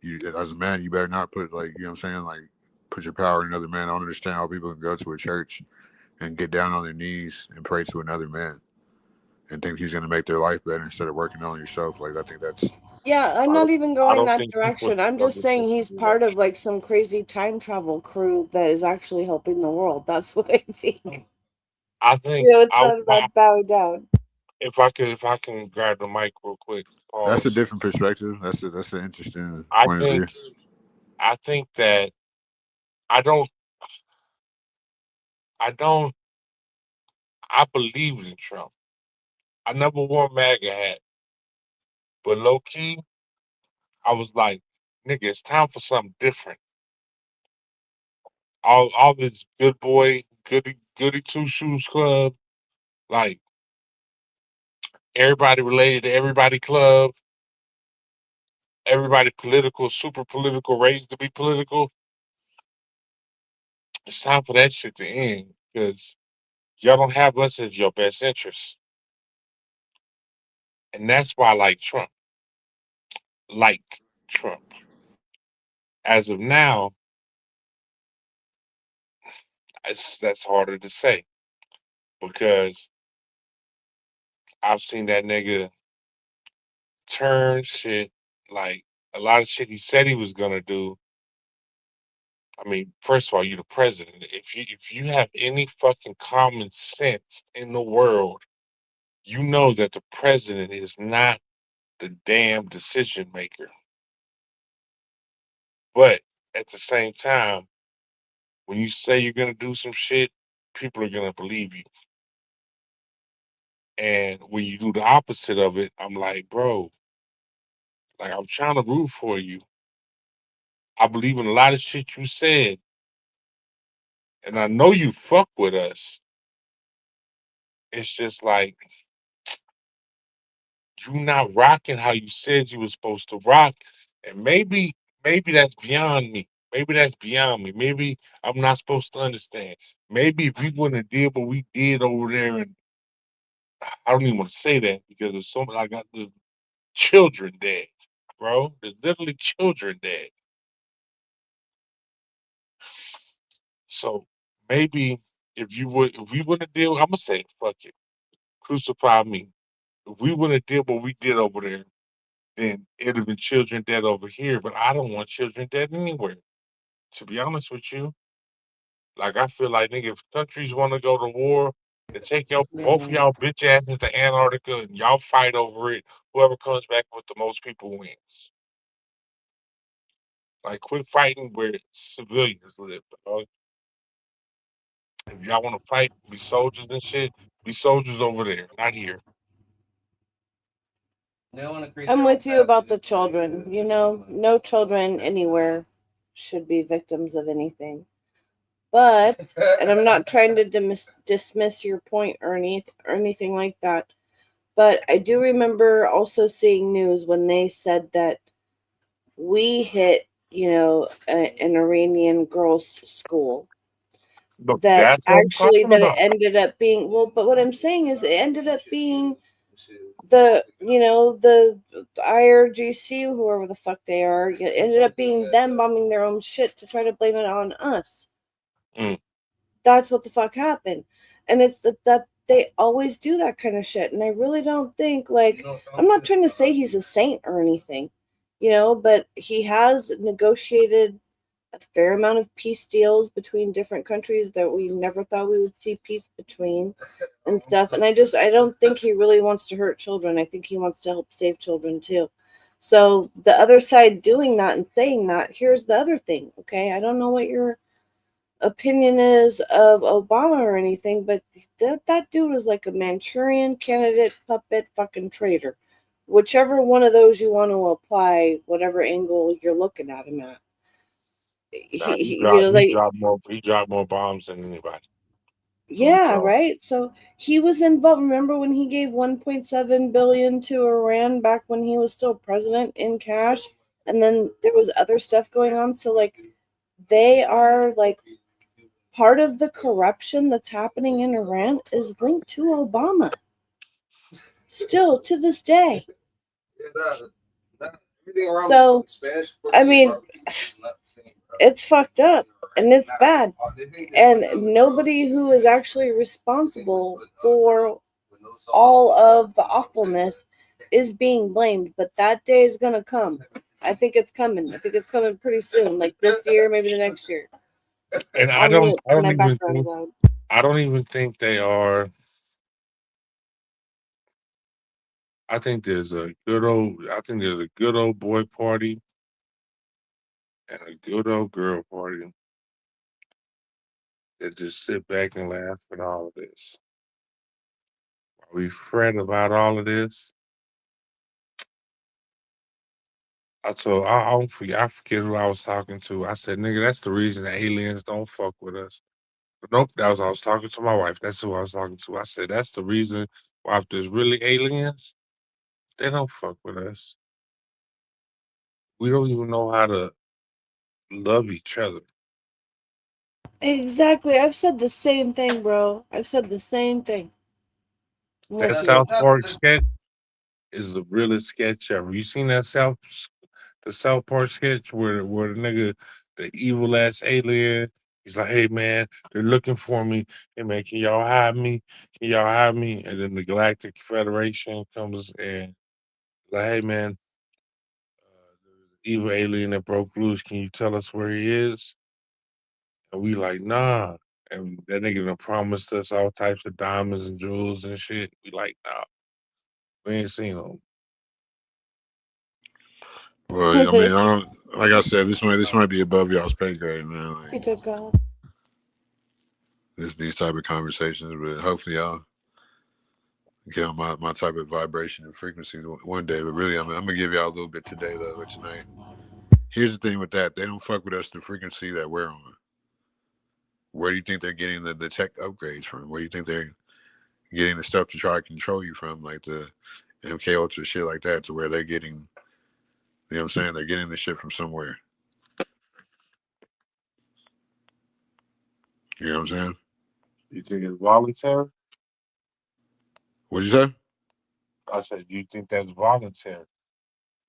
You as a man, you better not put like you know what I'm saying. Like put your power in another man. I don't understand how people can go to a church and get down on their knees and pray to another man and think he's going to make their life better instead of working on yourself. Like I think that's Yeah, I'm I not don't. even I going don't that think people direction. I'm should just saying he's do that. part of like some crazy time travel crew that is actually helping the world. That's what I think. I think It's not about bowing down. if I can grab the mic real quick. a Pause. different perspective. That's an interesting I point of view. think I think that I don't I don't I believed in Trump. I never wore MAGA hat, but low key, I was like, nigga, it's time for something different. all this good boy, goody two shoes club, like everybody related to everybody club, everybody political, super political, raised to be political. It's time for that shit to end because y'all don't have us as your best interest. And that's why I like Trump. Liked Trump. As of now, that's harder to say because I've seen that nigga turn shit like a lot of shit he said he was gonna do. I mean, first of all, you're the president. If you have any fucking common sense in the world, you know that the president is not the damn decision maker. But at the same time, when you say you're gonna do some shit, people are gonna believe you. And when you do the opposite of it, I'm like, bro, like I'm trying to root for you. I believe in a lot of shit you said, and I know you fuck with us. It's just like you not rocking how you said you was supposed to rock, and maybe that's beyond me. Maybe that's beyond me. Maybe I'm not supposed to understand. Maybe if we wouldn't have did what we did over there, and I don't even want to say that because there's so I got the children dead, bro. There's literally children dead. So maybe if we wouldn't have did, I'm gonna say fuck it, crucify me. If we wouldn't have did what we did over there, then it'd have been children dead over here. But I don't want children dead anywhere. To be honest with you, like I feel like nigga, if countries want to go to war, then take your both Yeah. y'all bitch asses to Antarctica and y'all fight over it. Whoever comes back with the most people wins. Like quit fighting where civilians live. Dog. If y'all want to fight, be soldiers and shit. Be soldiers over there, not here. I'm with you about the children. You know, no children anywhere should be victims of anything. But, and I'm not trying to dismiss your point or anything like that. But I do remember also seeing news when they said that we hit, an Iranian girls' school. Look, That that's what I'm actually talking that it about. ended up being well. But what I'm saying is, it ended up being the IRGC, whoever the fuck they are, it ended up being them bombing their own shit to try to blame it on us. Mm. That's what the fuck happened. And it's that they always do that kind of shit. And I really don't think, like, I'm not trying to say he's a saint or anything, but he has negotiated a fair amount of peace deals between different countries that we never thought we would see peace between and stuff. And I don't think he really wants to hurt children. I think he wants to help save children too. So the other side doing that and saying that, here's the other thing, okay? I don't know what your opinion is of Obama or anything, but that dude was like a Manchurian candidate puppet fucking traitor. Whichever one of those you want to apply, whatever angle you're looking at him at. Nah, Like, he dropped more bombs than anybody. yeah, So right. So he was involved. Remember when he gave 1.7 billion to Iran back when he was still president in cash, and then there was other stuff going on. So like, they are like part of the corruption that's happening in Iran is linked to Obama. Still to this day. So, I mean, it's fucked up and it's bad. And nobody who is actually responsible for all of the awfulness is being blamed. But that day is going to come. I think it's coming. I think it's coming pretty soon, like this year, maybe the next year. and On mute. My background's loud. I don't even think they are. I think there's a good old boy party and a good old girl party that just sit back and laugh at all of this. While we fret about all of this, I don't forget. I forget who I was talking to. I said, "Nigga, that's the reason the aliens don't fuck with us." But nope, that was I was talking to my wife. That's who I was talking to. I said, "That's the reason why if there's really aliens, they don't fuck with us. We don't even know how to love each other." Exactly. I've said the same thing, bro. I've said the same thing. I'm That like, South yo, Park sketch is the realest sketch ever. You seen that the South Park sketch where the nigga, the evil ass alien, he's like, "Hey man, they're looking for me. Hey man, can y'all hide me? Can y'all hide me?" And then the Galactic Federation comes and like, "Hey man, there's an evil alien that broke loose. Can you tell us where he is?" And we like, "Nah." And that nigga done promised us all types of diamonds and jewels and shit. We like, "Nah, we ain't seen him." Well, I mean, I don't, like I said, this might be above y'all's pay grade, man. he Like took off. these type of conversations, but hopefully y'all get on my type of vibration and frequency one day. But really, I'm gonna give y'all a little bit today, though, or tonight. Here's the thing with that: they don't fuck with us the frequency that we're on. Where do you think they're getting the tech upgrades from? Where do you think they're getting the stuff to try to control you from, like the MK Ultra shit like that, to where they're getting, you know what I'm saying? They're getting the shit from somewhere. You know what I'm saying? You think it's voluntary? What'd you say? I said, "Do you think that's voluntary?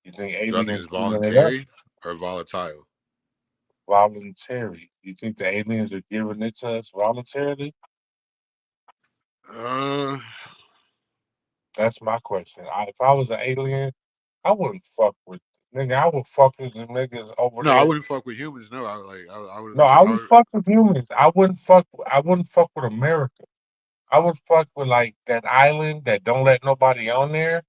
You think Do I think aliens it's giving it up?" voluntary or volatile? Voluntary. You think the aliens are giving it to us voluntarily? Uh, That's my question. If I was an alien, I wouldn't fuck with nigga. I would fuck with the niggas over no, I there. wouldn't fuck with humans. No, I would at No, least, I would fuck with humans. I wouldn't fuck. I wouldn't fuck with America. I would fuck with like that island that don't let nobody on there.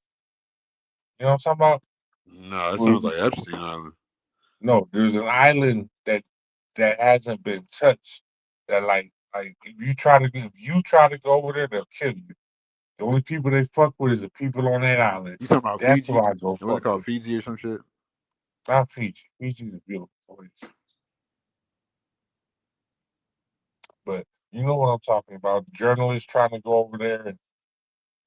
You know what I'm talking about? no, that Well, sounds like Epstein Island. no, there's an island that hasn't been touched. That like if you try to go over there, they'll kill you. The only people they fuck with is the people on that island. You talking about That's Fiji? who I go What's it fuck called, with. Fiji or some shit? Not Fiji. Fiji's a beautiful place. But you know what I'm talking about. Journalists trying to go over there and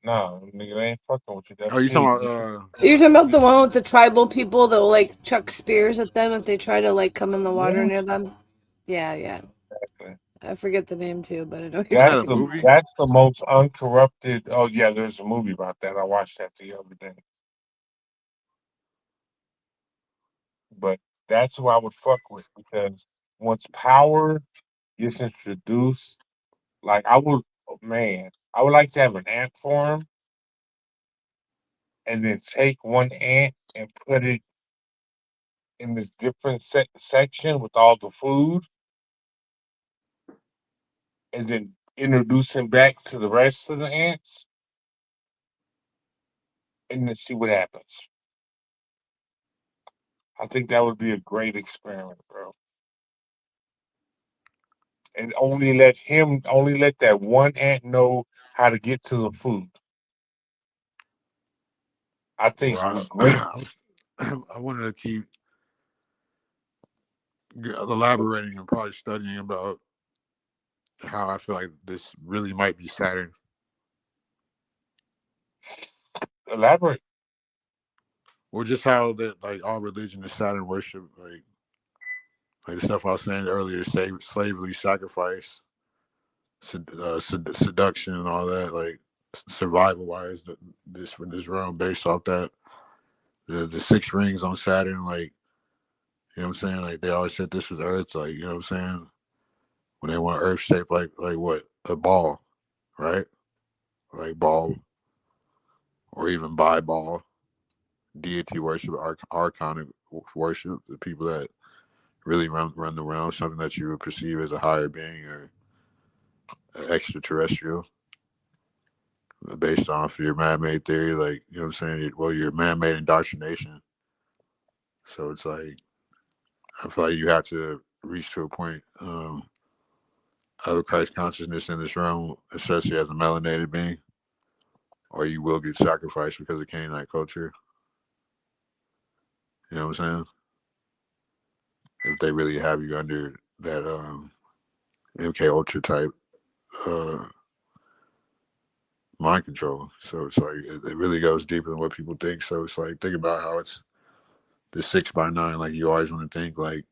nah, nigga, they ain't fucking with you. Oh, That's you talking it. about You're talking about the one with the tribal people that will like chuck spears at them if they try to like come in the water Yeah, near them? Yeah, yeah. exactly. I forget the name too, but I know what you're isn't that a talking about. movie? That's the most uncorrupted. Oh yeah, there's a movie about that. I watched that the other day. But that's who I would fuck with because once power gets introduced, like I would, oh, man, I would like to have an ant farm and then take one ant and put it in this different section with all the food, and then introduce him back to the rest of the ants, and then see what happens. I think that would be a great experiment, bro. And only let that one ant know how to get to the food. I think Well, with great I wanted to keep elaborating and probably studying about how I feel like this really might be Saturn. elaborate. Or just how that like all religion is Saturn worship, like the stuff I was saying earlier, slavery, sacrifice, seduction, and all that. Like survival wise, this realm based off that the six rings on Saturn, like you know what I'm saying. Like they always said this was Earth, like you know what I'm saying. When they want Earth shaped like what a ball, right? Like ball or even by ball, deity worship, archonic worship, the people that really run the realm, something that you would perceive as a higher being or extraterrestrial, based off your man-made theory, like you know what I'm saying. Well, your man-made indoctrination. So it's like I feel like you have to reach to a point of Christ consciousness in this realm, especially as a melanated being, or you will get sacrificed because of Canaanite culture. You know what I'm saying? If they really have you under that MK Ultra type mind control. So it's like it really goes deeper than what people think. So it's like think about how it's the 6x9. Like you always want to think like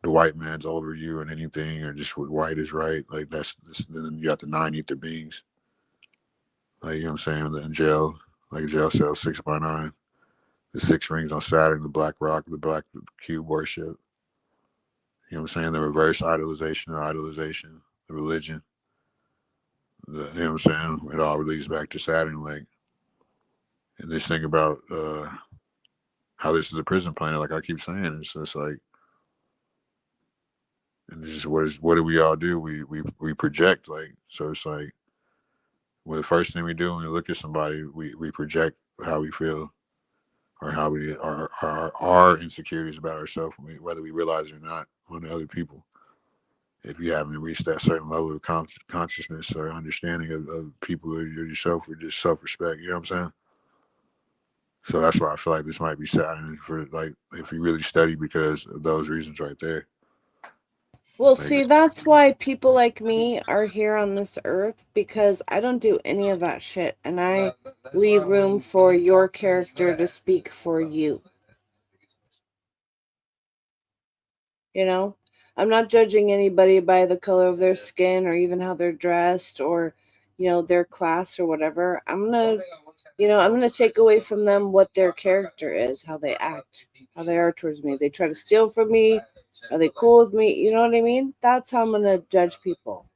the white man's over you and anything, or just what white is right. Like then you got the 9 ether beings. Like you know what I'm saying? In jail, like jail cell 6x9. The 6 rings on Saturn, the black rock, the black cube worship. You know what I'm saying? The reverse idolization, the religion. You know what I'm saying? It all leads back to Saturn. Like, and this thing about how this is a prison planet, like I keep saying, it's just like, and this is what do we all do? We project, like, so it's like, well, the first thing we do when we look at somebody, we project how we feel or how we our insecurities about ourselves, whether we realize it or not, on the other people. If you haven't reached that certain level of consciousness or understanding of people or yourself or just self-respect, you know what I'm saying? So that's why I feel like this might be Saturn for, like, if you really study, because of those reasons right there. Well, Like, see, that's why people like me are here on this earth, because I don't do any of that shit, and I leave room for your character to speak for you. You know, I'm not judging anybody by the color of their skin or even how they're dressed or, their class or whatever. I'm gonna take away from them what their character is, how they act, how they are towards me. They try to steal from me. Are they cool with me? You know what I mean? That's how I'm gonna judge people.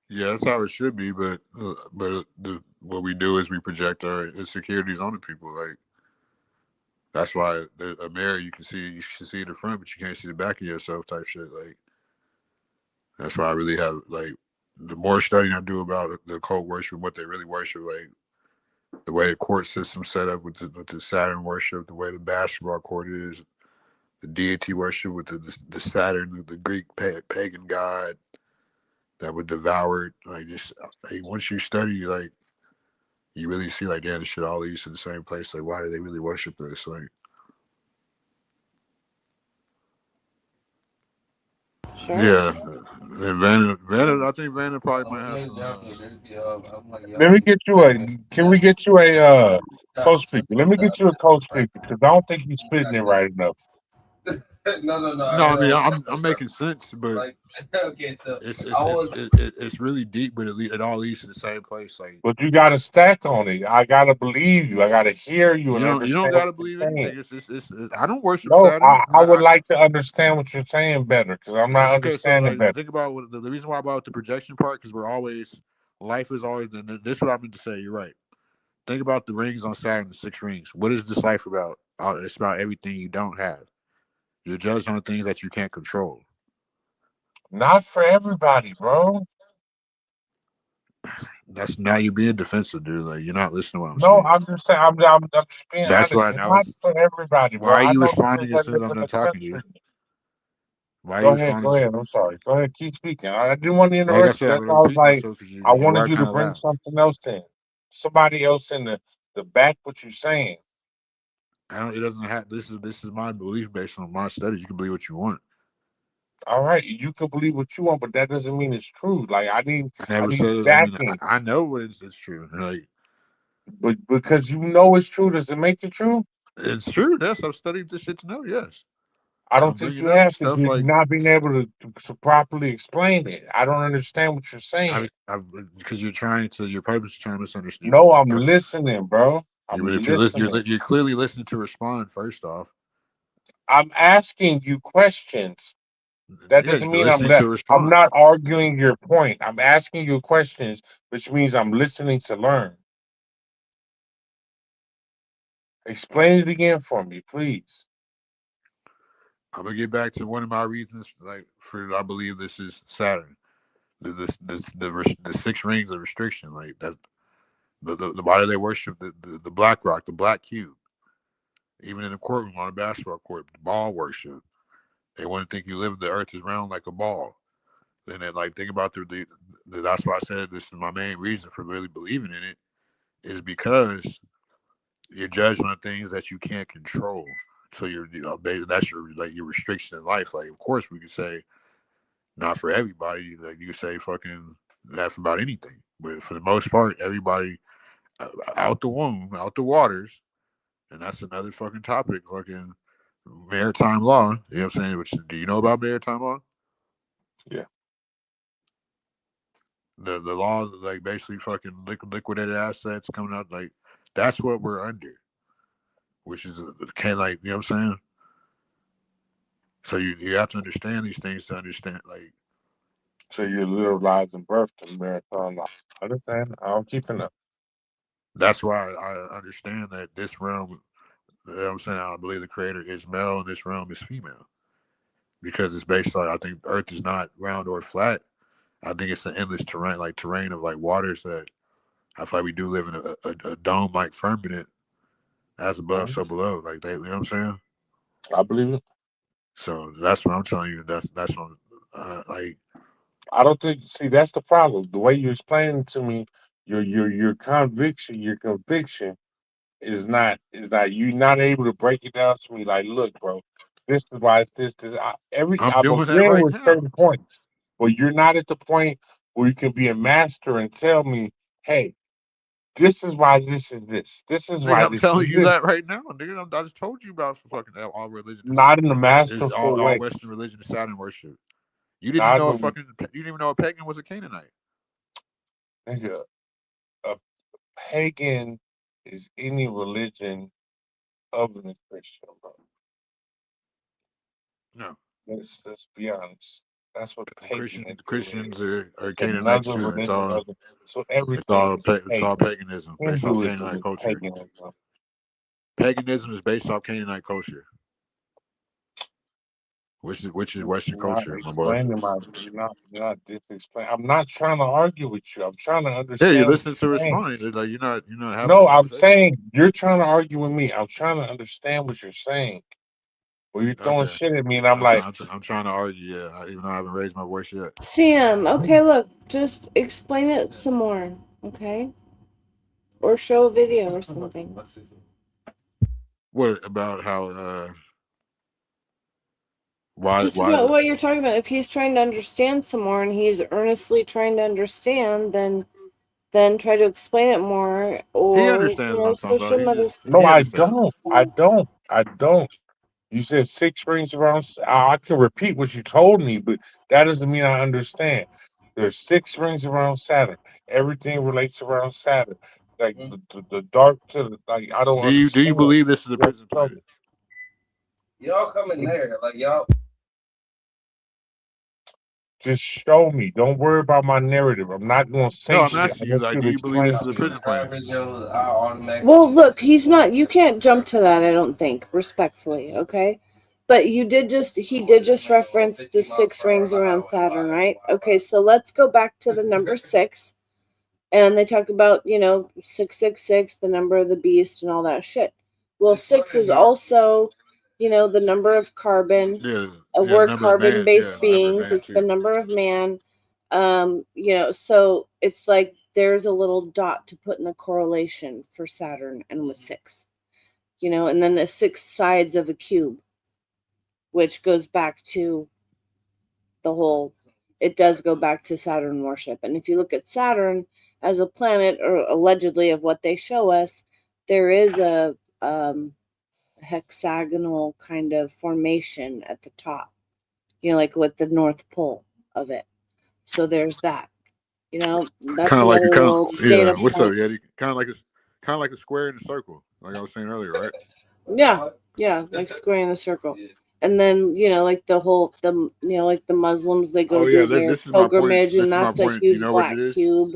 yeah, that's how it should be, but what we do is we project our insecurities on the people. Like, that's why a mirror, you can see the front, but you can't see the back of yourself type shit. Like, that's why I really have, like, the more studying I do about the occult worship, what they really worship, like the way the court system set up with the Saturn worship, the way the basketball court is, the deity worship with the Saturn, the Greek pagan god that would devour it. Like, just like, once you study, like, you really see, like, damn, this shit all leads to the same place. Like, why do they really worship this? Like, Sure. yeah, and Vanna, I think Vanna probably might have some. Let me get you a. Can we get you a co-speaker? Let me get you a co-speaker because I don't think he's spitting it right enough. No, I mean, I'm making sense, but it's really deep, but it all leads to the same place. Like, But you got to stack on it. I gotta believe you. I gotta hear you and you don't understand gotta what you're believe saying. anything. I don't worship No, Saturn. I would like to understand what you're saying better because I'm not Okay, so understanding better. think about the reason why I brought up the projection part, because life is always, and this is what I meant to say. You're right. Think about the rings on Saturn, the 6 rings. What is this life about? It's about everything you don't have. You're judged on the things that you can't control. Not for everybody, bro. That's now you being defensive, dude. Like, you're not listening to what I'm No, saying. I'm just saying. I'm just being That's honest. why It's I not was. for everybody, bro. Why are I you know the people responding as that soon as live I'm in done the talking to you? country. Why are Go you ahead, responding? go ahead. I'm sorry. Go ahead, keep speaking. I didn't want to Like I interrupt you. said, I'm That's gonna why I was repeat like, myself because I you wanted are you to kind of bring loud. something else in. Somebody else in the back what you're saying. It doesn't have. This is my belief based on my studies. You can believe what you want. All right, you can believe what you want, but that doesn't mean it's true. Like I I never need said it. I mean, backing. I know what it's true. Like, But because you know it's true, does it make it true? it's true. Yes, I've studied this shit to know. Yes, I don't I'm think you bringing up have because stuff you're like not being able to properly explain it. I don't understand what you're saying. because you're trying to. Your purpose is trying to misunderstand. No, I'm listening, bro. I'm If you're listening, listening. you're clearly listening to respond. First off, I'm asking you questions. That yeah, doesn't you're mean listening to I'm respond. not arguing your point. I'm asking you questions, which means I'm listening to learn. Explain it again for me, please. I'm gonna get back to one of my reasons, like, for I believe this is Saturn. The 6 rings of restriction, like that. The why do they worship the black rock, the black cube? Even in the courtroom on a basketball court, the ball worship. They want to think you live the earth is round like a ball. Then they, like, think about that's why I said this is my main reason for really believing in it, is because you're judged on things that you can't control. So that's your restriction in life. Like, of course, we could say not for everybody. Like, you could say fucking that for about anything, but for the most part, everybody out the womb, out the waters, and that's another fucking topic. Fucking maritime law. You know what I'm saying? Which, do you know about maritime law? Yeah. The law, like, basically fucking liquidated assets coming out, like, that's what we're under. Which is like, you know what I'm saying? So you have to understand these things to understand, like. So you're literalizing birth to marathon law. I understand. I'm keeping up. That's why I understand that this realm, you know what I'm saying, I believe the creator is male and this realm is female. Because it's based on, I think Earth is not round or flat. I think it's an endless terrain of like waters that I feel like we do live in a dome-like firmament, as above, so below. Like, you know what I'm saying? I believe it. So that's what I'm telling you. That's what like. I don't think. See, that's the problem. The way you're explaining to me, your conviction is not you're not able to break it down to me. Like, look, bro, this is why it's this. I'm I'm doing that agreeing right with now. certain points, but you're not at the point where you can be a master and tell me, hey, this is why this is this. This is why Nigga, I'm this is telling you this. that right now, nigga. I just told you about fucking all religion Not in a is masterful all way. Western religion is Saturn worship. You didn't even Not know in you didn't even know a pagan was a Canaanite. nigga, a pagan is any religion other than Christian, bro. No, Let's be honest. That's what paganism is. Christians are It's Canaanites another too. religion other. So It's everything all is it's all pagan. paganism based off Hinduism Canaanite is culture. paganism. Paganism is based off Canaanite culture, which is Western You're not culture, my boy. explaining you're not explaining. I'm not trying to argue with you. I'm trying to Yeah, you're understand what listening to you're saying. respond. Like, you're not having a No, I'm conversation. saying you're trying to argue with me. I'm trying to understand what you're saying. Well, you're throwing Okay, shit at me, and I'm like, I'm trying to argue. Yeah, even though I haven't raised my voice yet. Sam, okay, look, just explain it some more, okay? Or show a video or something. What about how? Why? Just about what you're talking about. If he's trying to understand some more and he's earnestly trying to understand, then try to explain it more, He or understands what I'm so talking about. some other. no, He I understands. don't. I don't. You said 6 rings around. I can repeat what you told me, but that doesn't mean I understand. There's 6 rings around Saturn. Everything relates around Saturn. Like the dark to the, like, I don't Do you understand. believe this is a Just prison tell planet? me. Y'all come in there, like y'all. Just show me. Don't worry about my narrative. I'm not going to say No, I'm shit. I asking you. want Like, you do to you believe explain this is to a me. prison planet? Well, look, he's not. You can't jump to that. I don't think, respectfully, okay. But he did just reference the 6 rings around Saturn, right? Okay, so let's go back to the number 6, and they talk about 666, the number of the beast, and all that shit. Well, 6 is also the number of carbon. Yeah, We're number of man. Yeah, carbon-based the number of beings. man It's the too. number of man. So it's like there's a little dot to put in the correlation for Saturn and with 6. And then the 6 sides of a cube, which goes back to the whole, it does go back to Saturn worship. And if you look at Saturn as a planet, or allegedly of what they show us, there is a hexagonal kind of formation at the top, like with the North Pole of it. So there's that. That's Kind of like another little data What's up, point. Yeti? Kind of like a square in a circle, like I was saying earlier, right? Yeah, like square in the circle. And then, like the whole, like the Muslims, they go do their This is my point. pilgrimage, This and is my that's a point. You huge know what black it is? cube.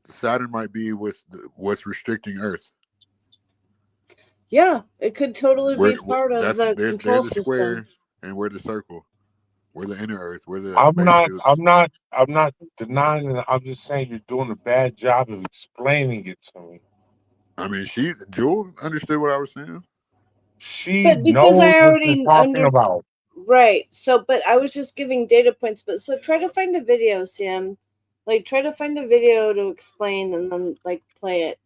Saturn might be what's restricting Earth. Yeah, it could totally be part of the they're control the system. square, and we're the circle. We're the inner Earth. We're the I'm basically. not denying it. I'm just saying you're doing a bad job of explaining it to me. I mean, Jewel understood what I was saying. She But because knows I what she's already talking about. Right. So, but I was just giving data points. But so try to find a video, Sam. Like, try to find a video to explain, and then like play it.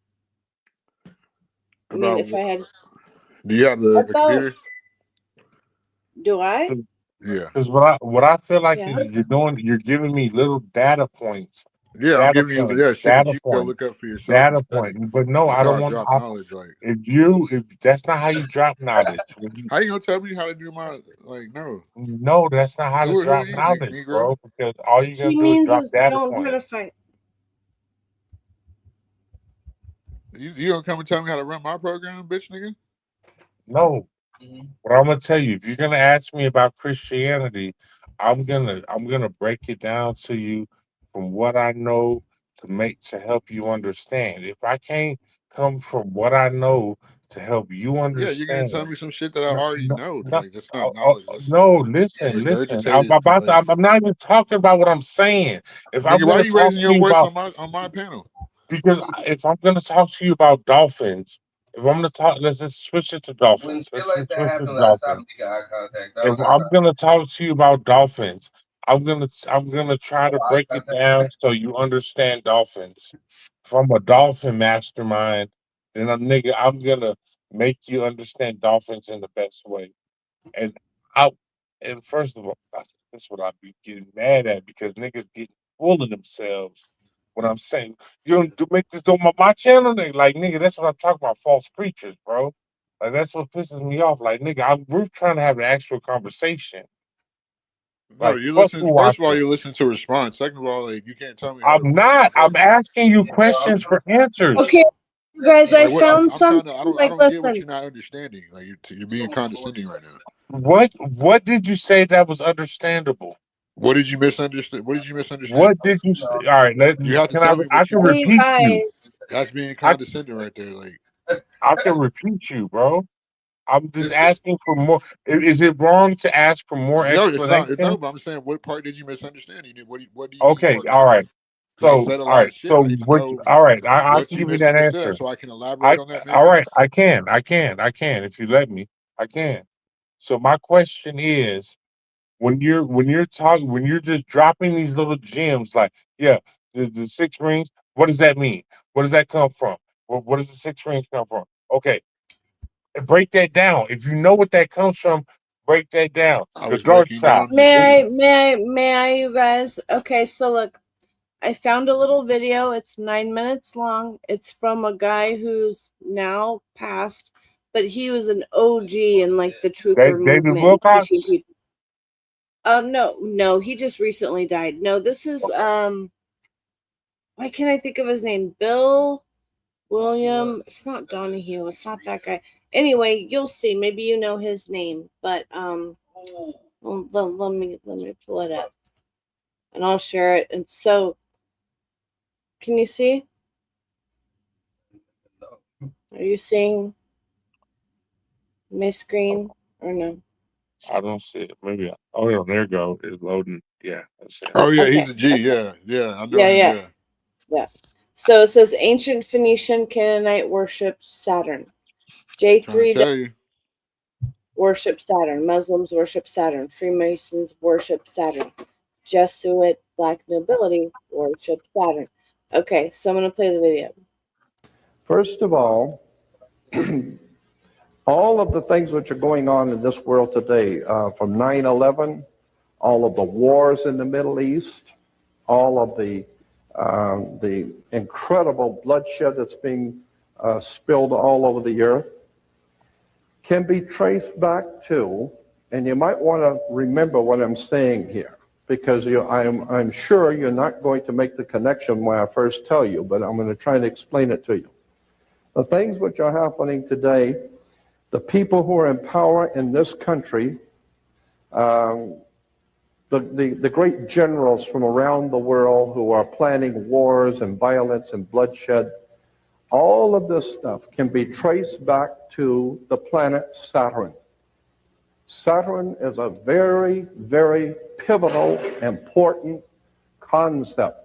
I mean, About if I had do you have the a about, computer? do I? Yeah. Because what I feel like Yeah. you're doing, you're giving me little data points, Yeah, I'm giving you shit that data you can go points, look up for yourself and data study. point. But no, That's I how don't I want. drop knowledge. Like, If that's not how you drop knowledge. how you gonna tell me how to do my no? No, that's not how to Who are drop you, knowledge, Negro? bro. Because all you're He gonna do is means drop is data don't try to points. fight. You don't come and tell me how to run my program, bitch, nigga. No, what I'm gonna tell you, if you're gonna ask me about Christianity, I'm gonna break it down to you from what I know to help you understand. If I can't come from what I know to help you Yeah, you're gonna understand, tell me some shit that I no, already no, know. no, Like that's not knowledge. That's no. Listen. I'm regurgitated. about to. Like, I'm not even talking about what I'm saying. If I'm nigga, why are gonna you talk raising to your you voice about on my panel? Because if I'm going to talk to you about dolphins, if I'm going to talk, let's just switch it to When dolphins. shit Let's like that switch to happened last time, dolphins. we got eye contact. I If don't got I'm going to talk to you about dolphins, I'm gonna try to eye break it contact. down so you understand dolphins. If I'm a dolphin mastermind, then I'm gonna make you understand dolphins in the best way. And I and first of all, that's what I be getting mad at because niggas getting full of themselves when I'm saying you don't do make this on my channel, nigga. Like nigga, that's what I'm talking about, false preachers, bro. Like that's what pisses me off. Like nigga, we're trying to have an actual conversation. No, Like you fuck listen. you First of all, watching. you listen to response. Second of all, like you can't tell me how to I'm run my not. I'm program. asking you questions for answers. Okay, you guys, I Like what? found I'm trying something. to. I Like, don't get what listen, you're not understanding. Like you're being condescending right now. What did you say that was understandable? What did you misunderstand? What did you misunderstand? What did you say? All right, You have to can I? tell me I what you can hey repeat you. guys, That's being I condescending right there. Like I can repeat you, bro. I'm just asking for more. Is it wrong to ask for more no, it's not. No, explanation? but I'm saying, what part did you misunderstand? What do you need Okay, more all now? right. Because I said a All lot right. of shit. So I need to which? know All right. I what can you give you that misunderstood answer. so I can elaborate on that, All maybe. right. I can. If you let me, I can. So my question is, when you're just dropping these little gems, like yeah, the six rings. What does that mean? What does that come from? What does the six rings come from? Okay, break that down. If you know what that comes from, break that down. I The was dark breaking side. down the shit. may I, you guys? Okay, so look, I found a little video. It's 9 minutes long. It's from a guy who's now passed, but he was an OG in like the truther David movement and teaching Wilcox. people. No, he just recently died. No, this is why can't I think of his name? Bill William. It's not Donahue. It's not that guy. Anyway, you'll see. Maybe you know his name, but well, let me pull it up and I'll share it. And so, can you see? Are you seeing my screen or no? I don't see it. Maybe. Oh, yeah, there you go. It's loading. Yeah, that's it. Oh yeah, Okay. he's a G. Yeah, yeah, I know Yeah, him. yeah, Yeah, yeah. So it says ancient Phoenician Canaanite worship Saturn. trying to J3 tell you. worship Saturn. Muslims worship Saturn. Freemasons worship Saturn. Jesuit black nobility worship Saturn. Okay, so I'm going to play the video. First of all of the things which are going on in this world today, from 9/11, all of the wars in the Middle East, all of the incredible bloodshed that's being spilled all over the earth, can be traced back to, and you might want to remember what I'm saying here, because I'm sure you're not going to make the connection when I first tell you, but I'm going to try and explain it to you. The things which are happening today, the people who are in power in this country, the great generals from around the world who are planning wars and violence and bloodshed, all of this stuff can be traced back to the planet Saturn. Saturn is a very, very pivotal, important concept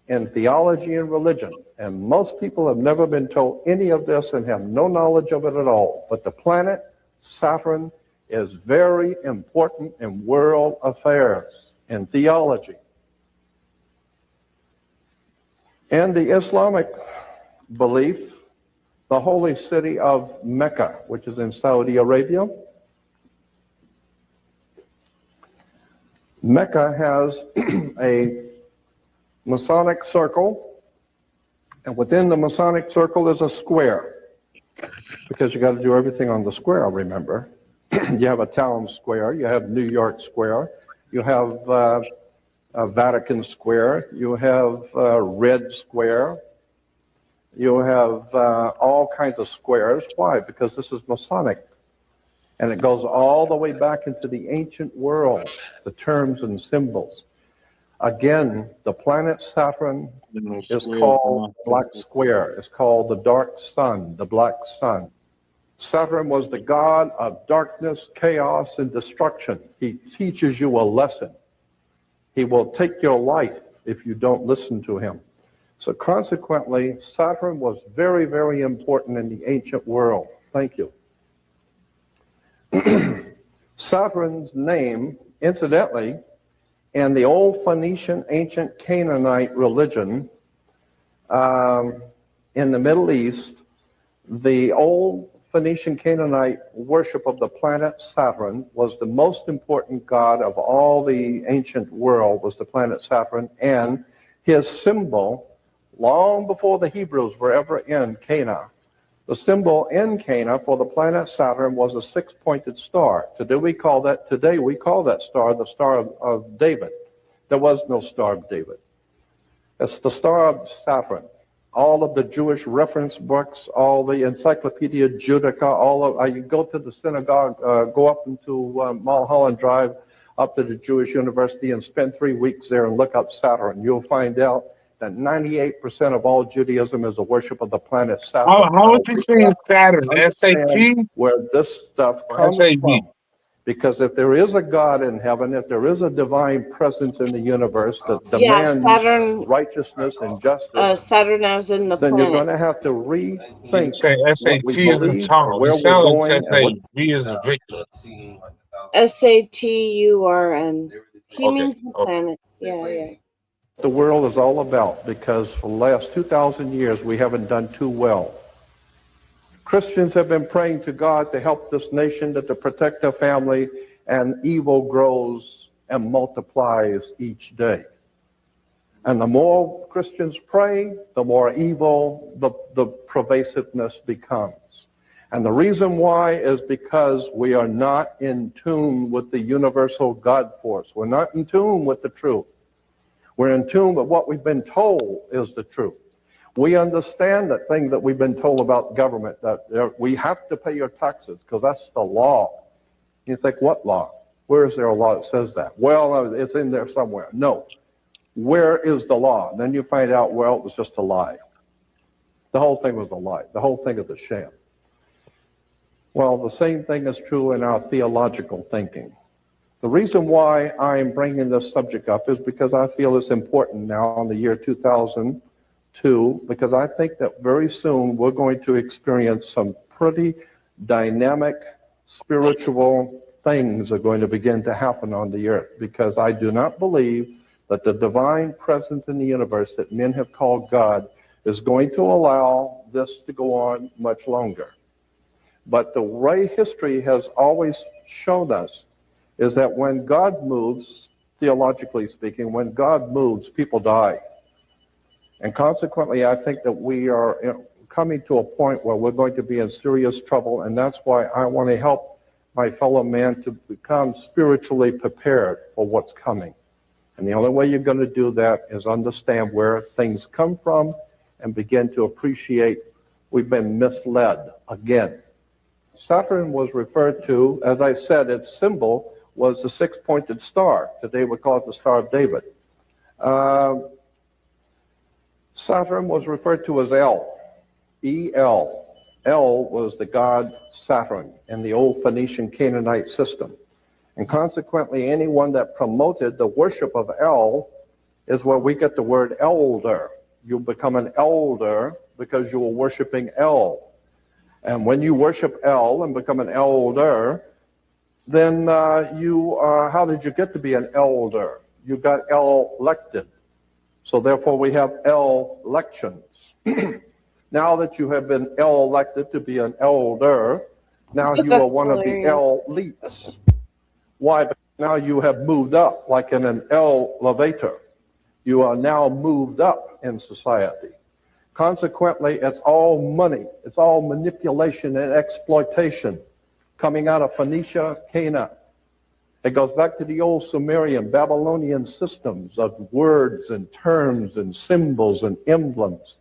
in theology and religion. And most people have never been told any of this and have no knowledge of it at all. But the planet Saturn is very important in world affairs, in theology. In the Islamic belief, the holy city of Mecca, which is in Saudi Arabia. Mecca has a Masonic circle, and within the Masonic circle is a square, because you got to do everything on the square, remember. You have a town square, you have New York Square, you have Vatican Square, you have Red Square, you have all kinds of squares. Why? Because this is Masonic. And it goes all the way back into the ancient world, the terms and symbols. Again, the planet Saturn is called Black Square. It's called the dark sun, the black sun. Saturn was the god of darkness, chaos, and destruction. He teaches you a lesson. He will take your life if you don't listen to him. So consequently, Saturn was very, very important in the ancient world. Thank you. Saturn's name, incidentally, in the old Phoenician ancient Canaanite religion in the Middle East, the old Phoenician Canaanite worship of the planet Saturn was the most important god of all the ancient world, was the planet Saturn, and his symbol, long before the Hebrews were ever in Canaan, the symbol in Cana for the planet Saturn was a six-pointed star. Today we call that star the Star of David. There was no Star of David. It's the Star of Saturn. All of the Jewish reference books, all the Encyclopedia Judaica, you go to the synagogue, go up into Mulholland Drive, up to the Jewish University and spend 3 weeks there and look up Saturn. You'll find out that 98% of all Judaism is a worship of the planet Saturn. How would you say Saturn? S-A-T? Where this stuff comes from. Because if there is a God in heaven, if there is a divine presence in the universe that demands righteousness and justice, Saturn as in the then planet. you're going to have to rethink say what we S-A-T is a believe, tongue. where It we're sounds going, like and what S-A-V is a Victor. Saturn. He Okay, means the planet. Yeah. the world is all about, because for the last 2,000 years we haven't done too well. Christians have been praying to God to help this nation, to protect their family, and evil grows and multiplies each day. And the more Christians pray, the more evil the pervasiveness becomes. And the reason why is because we are not in tune with the universal God force. We're not in tune with the truth. We're in tune with what we've been told is the truth. We understand that thing that we've been told about government, that we have to pay your taxes because that's the law. You think, what law? Where is there a law that says that? Well, it's in there somewhere. No. Where is the law? And then you find out, well, it was just a lie. The whole thing was a lie. The whole thing is a sham. Well, the same thing is true in our theological thinking. The reason why I'm bringing this subject up is because I feel it's important now in the year 2002, because I think that very soon we're going to experience some pretty dynamic spiritual things are going to begin to happen on the earth, because I do not believe that the divine presence in the universe that men have called God is going to allow this to go on much longer. But the way history has always shown us is that when God moves, theologically speaking, when God moves, people die. And consequently, I think that we are coming to a point where we're going to be in serious trouble, and that's why I want to help my fellow man to become spiritually prepared for what's coming. And the only way you're going to do that is understand where things come from and begin to appreciate we've been misled again. Saturn was referred to, as I said, its symbol was the six-pointed star. Today we call it the Star of David. Saturn was referred to as El, E-L. El was the god Saturn in the old Phoenician Canaanite system. And consequently, anyone that promoted the worship of El is where we get the word elder. You become an elder because you were worshiping El. And when you worship El and become an elder, then how did you get to be an elder? You got elected. So therefore we have elections. Now that you have been elected to be an elder, now you are That's one of the hilarious. elites. Why? Because now you have moved up, like in an elevator. You are now moved up in society. Consequently, it's all money. It's all manipulation and exploitation coming out of Phoenicia, Canaan. It goes back to the old Sumerian, Babylonian systems of words and terms and symbols and emblems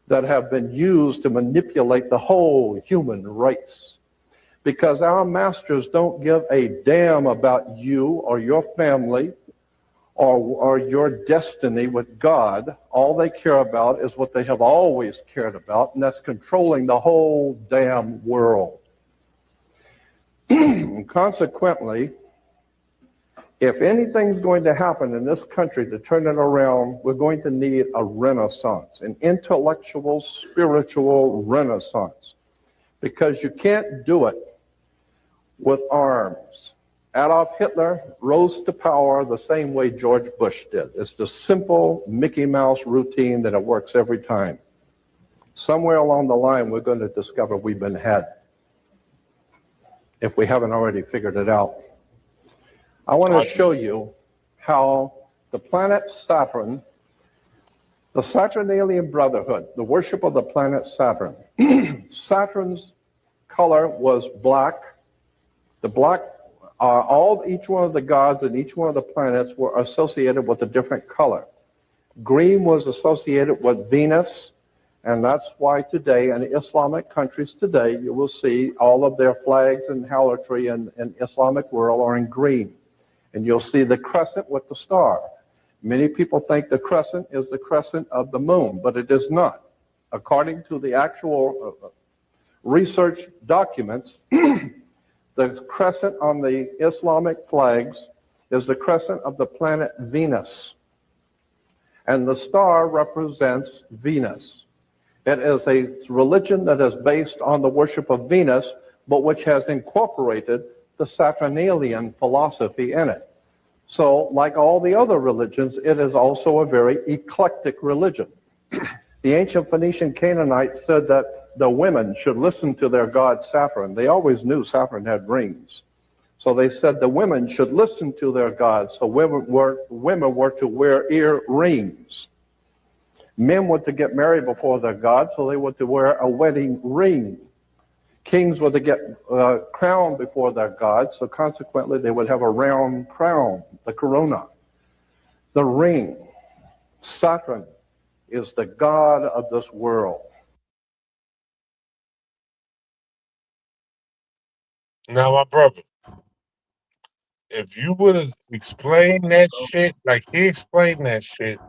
that have been used to manipulate the whole human race. Because our masters don't give a damn about you or your family or your destiny with God. All they care about is what they have always cared about, and that's controlling the whole damn world. And consequently, if anything's going to happen in this country to turn it around, we're going to need a renaissance, an intellectual, spiritual renaissance, because you can't do it with arms. Adolf Hitler rose to power the same way George Bush did. It's the simple Mickey Mouse routine that it works every time. Somewhere along the line, we're going to discover we've been had, if we haven't already figured it out. I want to show you how the planet Saturn, the Saturnalian Brotherhood, the worship of the planet Saturn, Saturn's color was black. The black, each one of the gods and each one of the planets were associated with a different color. Green was associated with Venus, and that's why today in Islamic countries today, you will see all of their flags and harlotry in Islamic world are in green. And you'll see the crescent with the star. Many people think the crescent is the crescent of the moon, but it is not. According to the actual research documents, the crescent on the Islamic flags is the crescent of the planet Venus. And the star represents Venus. It is a religion that is based on the worship of Venus, but which has incorporated the Saturnalian philosophy in it. So, like all the other religions, it is also a very eclectic religion. The ancient Phoenician Canaanites said that the women should listen to their god Saturn. They always knew Saturn had rings. So they said the women should listen to their gods. So women were to wear earrings. Men were to get married before their god, so they were to wear a wedding ring. Kings were to get crowned before their god, so consequently they would have a round crown, the corona. The ring, Saturn, is the god of this world. Now, my brother, if you would have explained that shit like he explained that shit,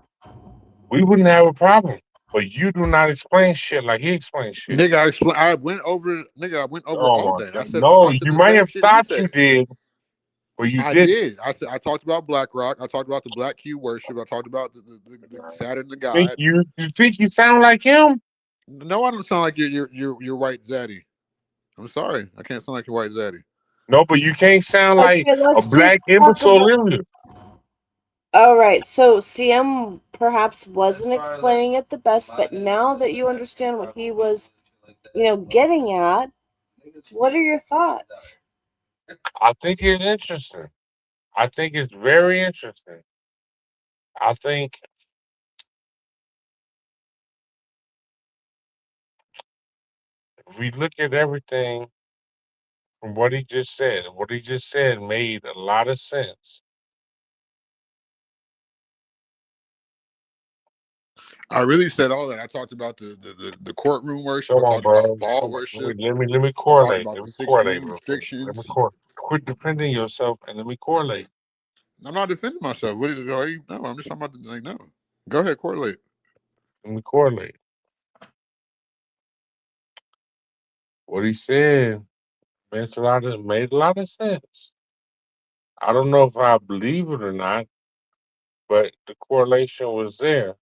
we wouldn't have a problem. But you do not explain shit like he explained shit. Nigga, I went over Oh all my that. God. No, I said you the might same have shit he thought you said. did, but you I didn't. did. I talked about BlackRock. I talked about the Black Q worship. I talked about the Saturn, the Think God. you think you sound like him? No, I don't sound like your white zaddy. I'm sorry, I can't sound like your white zaddy. No, but you can't sound like Okay, a let's black just talk imbecile about. either. All right, so CM perhaps wasn't explaining it the best, but now that you understand what he was, getting at, what are your thoughts? I think it's interesting. I think it's very interesting. I think if we look at everything from what he just said made a lot of sense. I really said all that. I talked about the courtroom worship. I Come on, talked about bro. ball Come on. worship. Let me I talked correlate. about Let the me six correlate moon real quick. Let me restrictions. quit defending yourself and let me correlate. I'm not defending myself. What is, are you? No, I'm just talking about no. Go ahead, correlate. Let me correlate. What he said made a lot of sense. I don't know if I believe it or not, but the correlation was there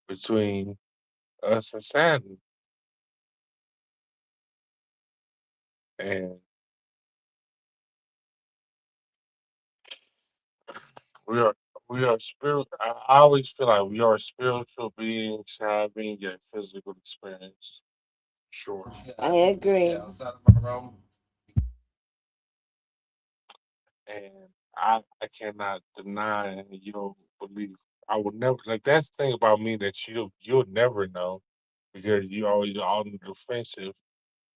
between us and Saturn. And we are We are spirit. I always feel like we are spiritual beings having a physical experience. Sure. I agree. Outside of my realm. And I cannot deny your belief. I would never like that's the thing about me that you'll never know because you always on the defensive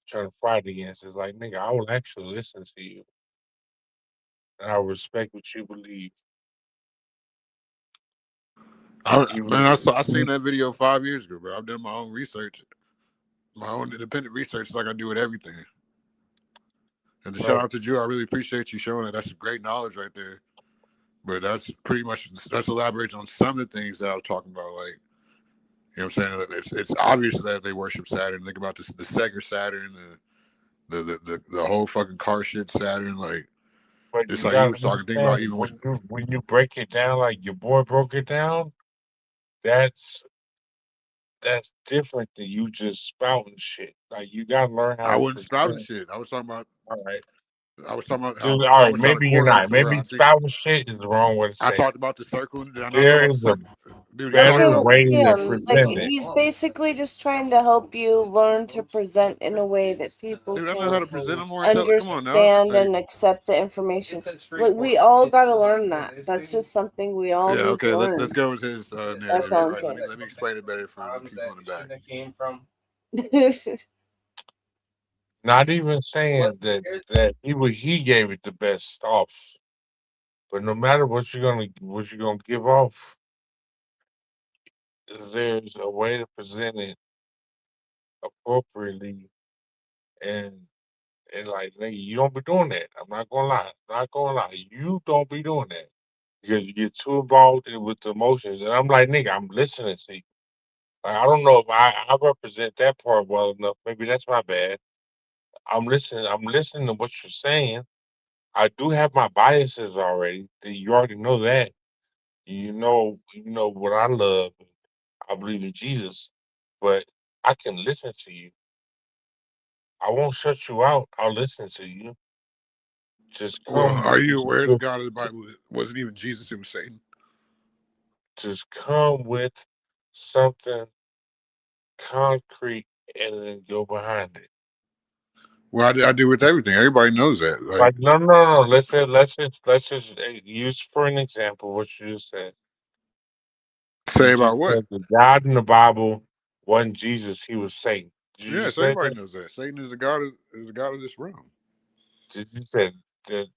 trying to fight against. It's like nigga, I will actually listen to you and I respect what you believe. Man, Even I seen that video 5 years ago, bro. I've done my own research, my own independent research, like I do with everything. And to shout out to Drew, I really appreciate you showing that. That's great knowledge right there. But that's pretty much that's elaborates on some of the things that I was talking about. Like, you know what I'm saying? It's obvious that they worship Saturn. Think about the Sega Saturn, the whole fucking car shit Saturn. Like, but just you like you gotta was talking, think about understand even with. when you break it down like your boy broke it down, that's different than you just spouting shit. Like you gotta learn how I to wasn't spouting present. shit. I was talking about All right. how All I right, was trying to maybe you're correlate not. to where Maybe I think spouting shit is the wrong way to I say it. talked about the circle. Did I not talk There about the is a circle? Dude, you talking better Okay, over way me. to like present it. he's basically just trying to help you learn to present in a way that people Dude, I know how can to present. I'm more intelligent. Come on now. understand Like, and accept the information. Like we all got to learn that. That's just something we all yeah, need to okay. Let's learn. go with his That's narrative. all You're I'm right. saying. Let me explain it better for the people in the back. That came from. Not even saying that he gave it the best off. But no matter what you're gonna give off, there's a way to present it appropriately and like nigga, you don't be doing that. I'm not gonna lie. I'm not gonna lie. You don't be doing that. Because you get too involved with the emotions. And I'm like, nigga, I'm listening to you. Like, I don't know if I represent that part well enough. Maybe that's my bad. I'm listening. I'm listening to what you're saying. I do have my biases already. You already know that. You know what I love. I believe in Jesus, but I can listen to you. I won't shut you out. I'll listen to you. Just Well, come, are you aware the God of the Bible wasn't even Jesus? It was Satan. just come with something concrete and then go behind it. Well, I do with everything. Everybody knows that. Like Like, no. Let's just use for an example what you just said. You say about just what? said the God in the Bible wasn't Jesus; he was Satan. Did you just Yes, say everybody that? knows that. Satan is the god of this realm. Did you said that?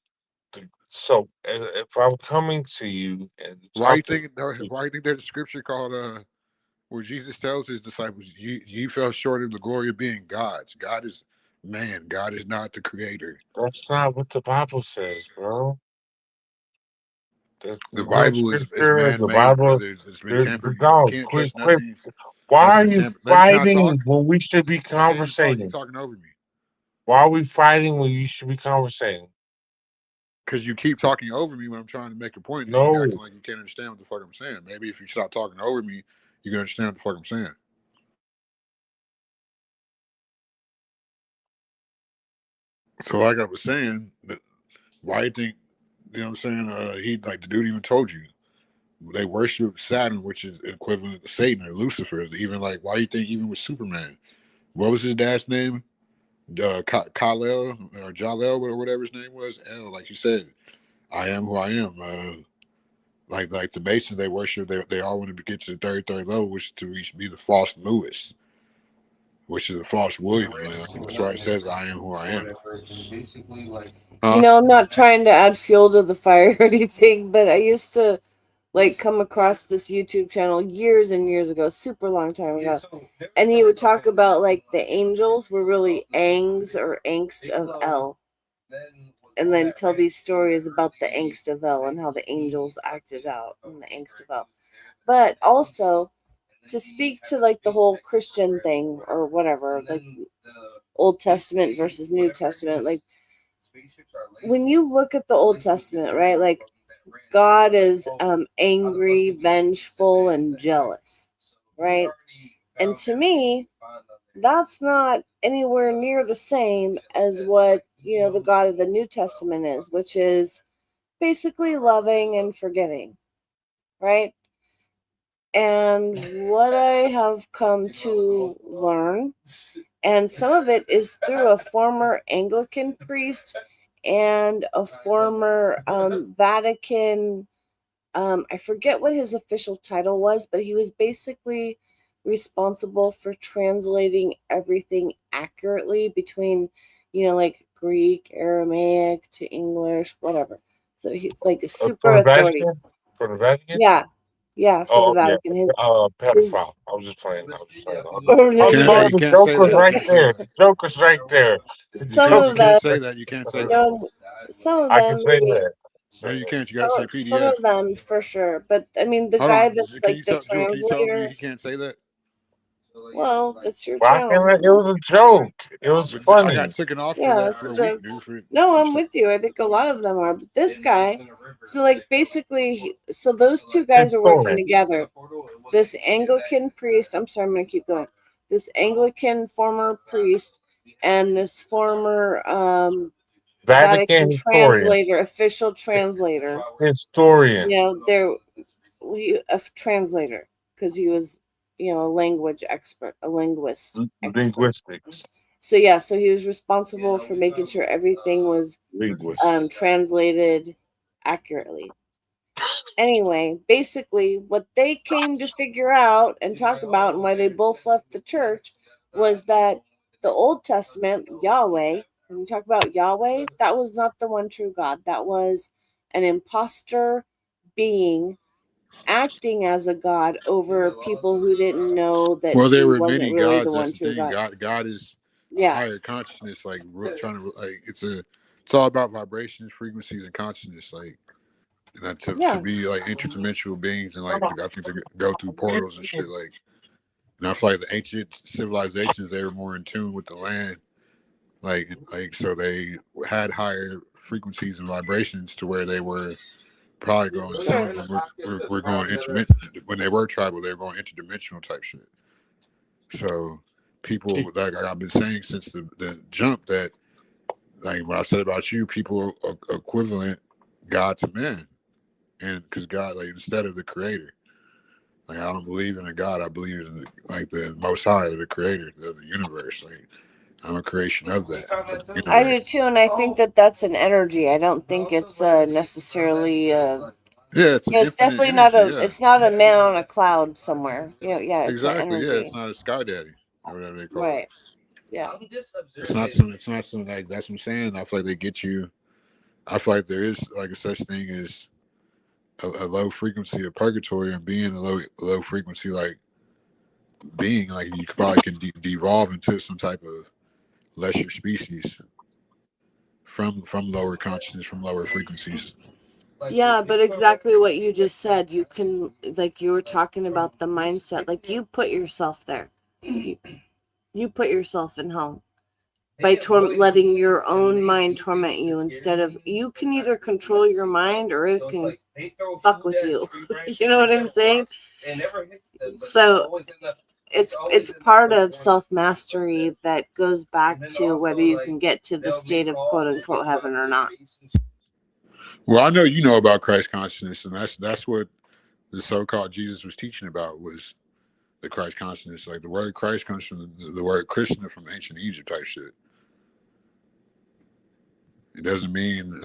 So if I'm coming to you and Why you talking think? to Why you think there's a scripture called where Jesus tells his disciples, "You fell short of the glory of being gods. God is man. God is not the creator." that's not what the Bible says, bro. The There's no Bible is scripture. man The made, Bible. brother. It's been There's tampered. You no can't quick, trust quick. nothing Why that's are been you tampered. Can I fighting talk? when we should be I can't even talk. You conversating? talking over me Why are we fighting when you should be conversating? because you keep talking over me when I'm trying to make a point, and you No, acting like you can't understand what the fuck I'm saying. Maybe if you stop talking over me, you can understand what the fuck I'm saying. So, like I was saying, why do you think? You know what I'm saying? He like the dude even told you they worship Saturn, which is equivalent to Satan or Lucifer. Even like, why do you think even with Superman, what was his dad's name? Kal-El or Jal-El or whatever his name was. El, like you said, I am who I am. Like the Masons, they worship. They all want to get to the third level, which is to reach be the false Lewis, which is a false William. That's why it says I am who I am. Basically, like. I'm not trying to add fuel to the fire or anything, but I used to like come across this YouTube channel years and years ago, super long time ago. And he would talk about like the angels were really angs or angst of El. And then tell these stories about the angst of El and how the angels acted out in the angst of El. But also to speak to like the whole Christian thing or whatever, like Old Testament versus New Testament, like when you look at the Old Testament, right, like God is angry, vengeful, and jealous, right? And to me, that's not anywhere near the same as what, the God of the New Testament is, which is basically loving and forgiving. right? And what I have come to learn, and some of it is through a former Anglican priest and a former Vatican, I forget what his official title was, but he was basically responsible for translating everything accurately between, like Greek, Aramaic to English, whatever. So he like a super For the authority. Vatican? For the Vatican? Yeah, for the Oh yeah. Vatican. His Pedophile. I was just playing. I was just playing. oh, You no, can't. yeah. Hey, Oh, you the can't say joke was that. You right can't say there. that. The joke was right there. The Some You joke of can't them, say that. You can't say was- that. some of I can them, say maybe that. No, Say you that. can't. You gotta say some PDF. of them for sure. But I mean, the Hold guy on. that's Can like you the tell Jewel? Can you tell me translator. he can't say that? Well, that's your Why channel, can't it? It man. was a joke. It was But I got funny. taken off for Yeah, that it's for a a week, joke. dude. No, I'm with you. I think a lot of them are. But this guy, so like basically, so those two guys are working Historian. together. This Anglican priest, I'm sorry, I'm going to keep going. This Anglican former priest and this former Vatican Vatican historian. translator, official translator. Historian. A translator because he was, a language expert, a linguist expert. Linguistics. So yeah, so he was responsible for making sure everything was Linguist. translated accurately. Anyway, basically, what they came to figure out and talk about, and why they both left the church, was that the Old Testament, Yahweh, when we talk about Yahweh, that was not the one true God. That was an imposter being acting as a god over people who didn't know that Well, he there were wasn't many really the gods. one That's the true thing. God. God is a Yeah. higher consciousness. Like trying to like it's all about vibrations, frequencies, and consciousness. Like and that to be like interdimensional beings and like I think to go through portals and shit. Like and I feel like the ancient civilizations they were more in tune with the land. Like so they had higher frequencies and vibrations to where they were probably going some of them we're going when they were tribal they were going interdimensional type shit. So people like I've been saying since the jump that like what I said about you, people are equivalent God to man, and because God like instead of the creator, like I don't believe in a God, I believe in the Most High, the creator of the universe. Like I'm a creation of that. I do too, and I think that that's an energy. I don't think it's necessarily. It's definitely energy, It's not a man on a cloud somewhere. Yeah, it's an exactly. energy. Yeah, it's not a sky daddy or whatever they call it. Yeah. It's not something like that's what I'm saying. I feel like they get you. I feel like there is like a such thing as a low frequency of purgatory and being a low frequency like being like you probably can devolve into some type of lesser species from lower consciousness from lower frequencies. Yeah, but exactly what you just said. You can like you were talking about the mindset. Like you put yourself there. You put yourself in hell by letting your own mind torment you instead of you can either control your mind or it can fuck with you. You know what I'm saying? So it's part of self-mastery that goes back to whether you can get to the state of quote unquote heaven or not. Well, I know you know about Christ consciousness, and that's what the so-called Jesus was teaching about was the Christ consciousness. Like the word Christ comes from the word Krishna from ancient Egypt type shit. It doesn't mean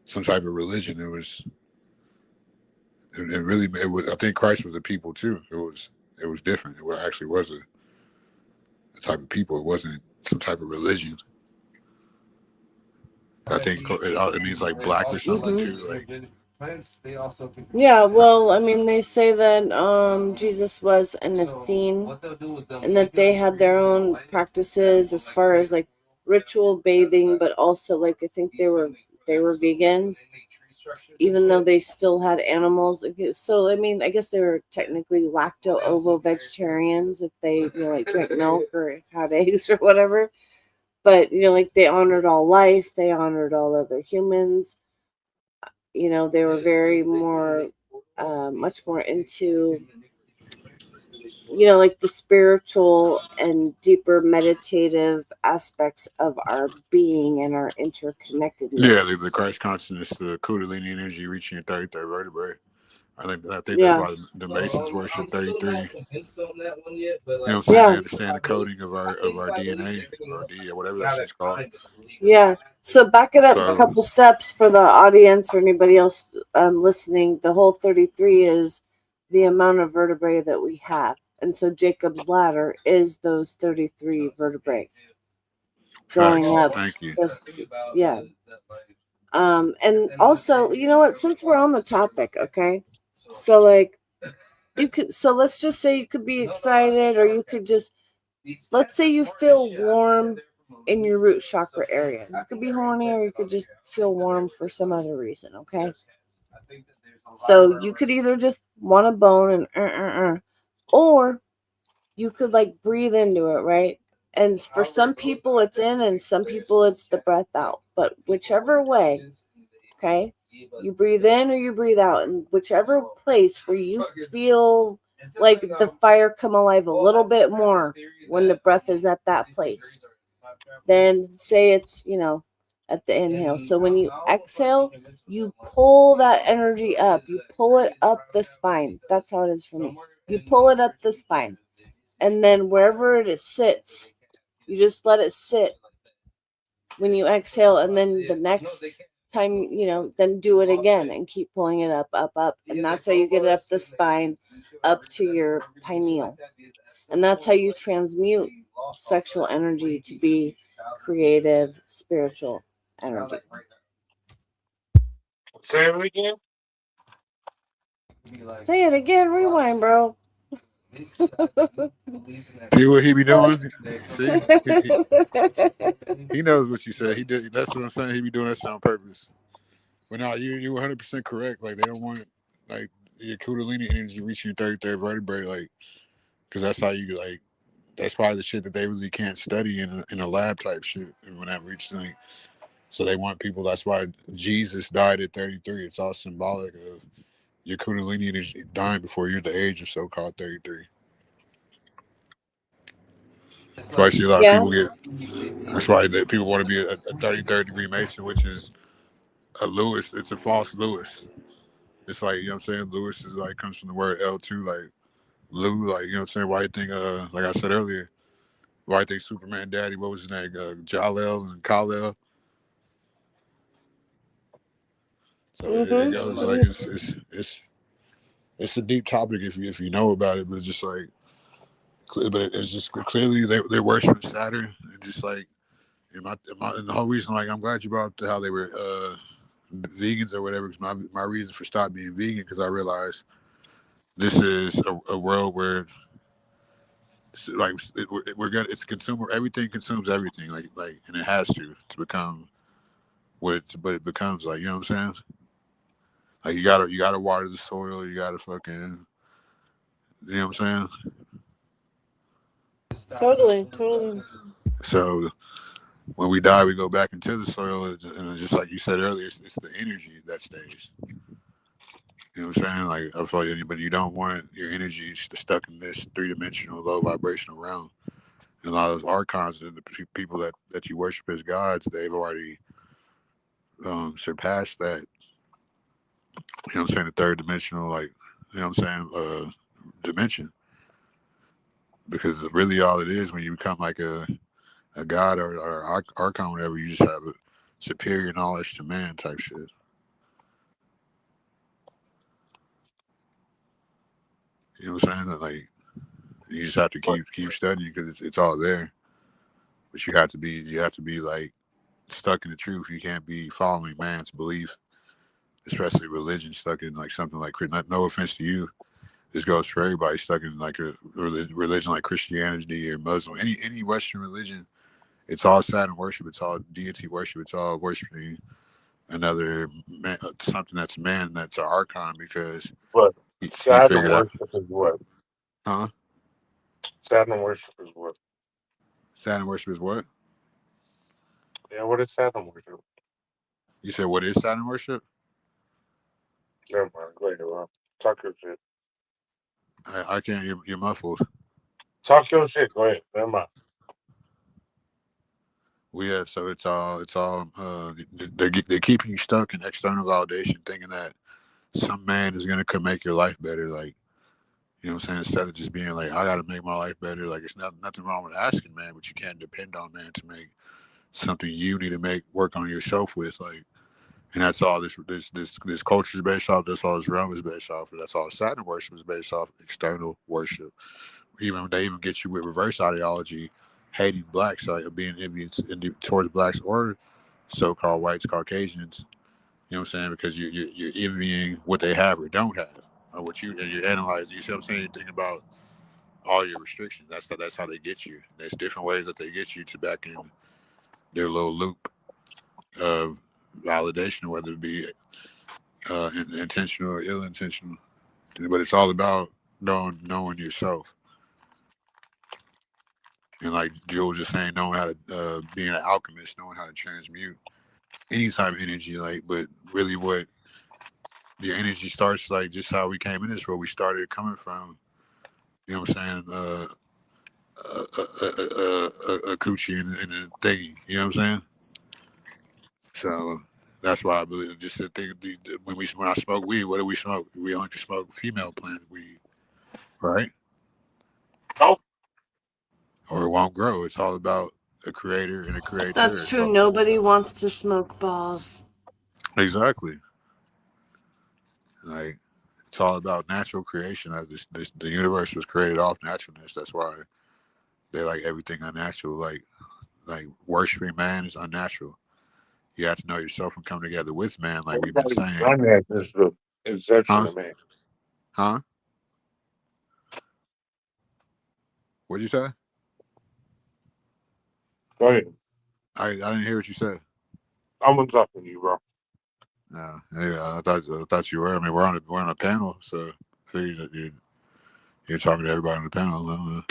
some type of religion. It was. It really. It was. I think Christ was a people too. It was different. It actually was a type of people. It wasn't some type of religion. I think it means like black or something too. Like. Yeah, well, I mean, they say that Jesus was an Athene, and that they had their own practices as far as like ritual bathing, but also like I think they were vegans, even though they still had animals. So I mean, I guess they were technically lacto-ovo vegetarians if they like drank milk or had eggs or whatever. But like they honored all life, they honored all other humans. They were very more, much more into, like the spiritual and deeper meditative aspects of our being and our interconnectedness. Yeah, the Christ consciousness, the Kundalini energy reaching your 33rd vertebrae. I think that's Yeah. why the Masons worship 33. You know what I'm saying? Yeah. They understand the coding of our DNA or D or whatever that shit's called. Yeah. So back it up a So couple steps for the audience or anybody else listening. The whole 33 is the amount of vertebrae that we have. And so Jacob's ladder is those 33 vertebrae going facts. up. Thank you. This, yeah. And also, you know what, since we're on the topic, okay? So like you could, so let's just say you could be excited, or you could just, let's say you feel warm in your root chakra area. You could be horny, or you could just feel warm for some other reason, okay? So you could either just want a bone and or you could like breathe into it, right? And for some people it's in, and some people it's the breath out. But whichever way, okay, you breathe in or you breathe out, and whichever place where you feel like the fire come alive a little bit more when the breath is at that place, then say it's, you know, at the inhale. So when you exhale, you pull that energy up. You pull it up the spine. That's how it is for me. You pull it up the spine. And then wherever it sits, you just let it sit when you exhale. And then the next time, you know, then do it again and keep pulling it up, up, up. And that's how you get it up the spine, up to your pineal. And that's how you transmute sexual energy to be creative, spiritual energy. Say it again. Say it again, rewind, bro. See what he be doing? See? He knows what you said. He did. That's what I'm saying. He be doing that shit on purpose. But no, you 100% correct. Like, they don't want, like, your Kundalini energy reaching your 33rd vertebrae, like, because that's how you, like, that's probably the shit that they really can't study in a lab type shit when that reaches, like, so they want people. That's why Jesus died at 33. It's all symbolic of your Kundalini energy dying before you're the age of so-called 33. That's why I see a lot of people get. That's why people want to be a 33rd degree Mason, which is a Lewis. It's a false Lewis. It's like, you know what I'm saying? Lewis is like, comes from the word L2, like Lou, like, you know what I'm saying? Why you think, like I said earlier, why you think Superman Daddy, what was his name? Jal-El and Kal-El. So it goes like, it's a deep topic if you know about it, but it's just like, but it's just clearly they're worshiping Saturn, and just like, and the whole reason, like, I'm glad you brought up how they were vegans or whatever, because my reason for stopping being vegan, because I realized this is a world where, like, we're gonna, it's consumer, everything consumes everything, like, and it has to become what it's, but it becomes, like, you know what I'm saying? Like, you gotta water the soil, you gotta fucking, you know what I'm saying? Totally. So when we die, we go back into the soil, and it's just like you said earlier, it's the energy that stays. You know what I'm saying? Like, I feel like, but you don't want your energy stuck in this 3-dimensional, low vibrational realm. And a lot of those archons and the people that you worship as gods, they've already surpassed that. You know what I'm saying? The 3rd-dimensional, like, you know what I'm saying, dimension. Because really, all it is, when you become like a god or archon, whatever, you just have a superior knowledge to man type shit. You know what I'm saying? Like, you just have to keep studying, because it's all there. But you have to be like stuck in the truth. You can't be following man's belief, especially religion, stuck in like something like, no offense to you, this goes for everybody, stuck in like a religion like Christianity or Muslim, any Western religion. It's all Saturn worship. It's all deity worship. It's all worshiping another man, something that's man, that's an archon, because But he Saturn figured out. worship is what? Huh? Saturn worship is what? Saturn worship is what? Yeah, what is Saturn worship? You said, what is Saturn worship? Never mind. Go ahead, Rob. Talk your shit. I can't. You're muffled. Talk your shit. Go ahead. Never mind. Well, yeah. So it's all. They're keeping you stuck in external validation, thinking that some man is gonna come make your life better. Like, you know what I'm saying? Instead of just being like, I gotta make my life better. Like, it's nothing wrong with asking, man, but you can't depend on man to make something you need to make work on yourself with. Like, and that's all this culture is based off. That's all this realm is based off. That's all Saturn worship is based off external worship. Even they even get you with reverse ideology, hating blacks, like being envious towards blacks or so-called whites, Caucasians. You know what I'm saying? Because you're envying what they have or don't have, or what you're analyzing. You see what I'm saying? You think about all your restrictions. That's how they get you. There's different ways that they get you to back in their little loop of validation, whether it be intentional or ill-intentional. But it's all about knowing yourself. And like Joe was just saying, knowing how to being an alchemist, knowing how to transmute any type of energy. Like, but really, what your energy starts, like just how we came in this world, we started coming from. You know what I'm saying? A coochie and a thingy. You know what I'm saying? So that's why I believe. Just to think, when I smoke weed, what do we smoke? We only smoke female plant weed, right? Oh, Or it won't grow. It's all about a creator and a creator. That's It's true. all, Nobody wants to smoke balls. exactly. Like, it's all about natural creation. The universe was created off naturalness. That's why they like everything unnatural. Like worshiping man is unnatural. You have to know yourself and come together with man, like we've been everybody's saying. done that since the inception Huh? of man. Huh? What'd you say? Go ahead. I didn't hear what you said. I'm talking to you, bro. Yeah, I thought you were. I mean, we're on a panel, so I figured that you're talking to everybody on the panel. I don't know.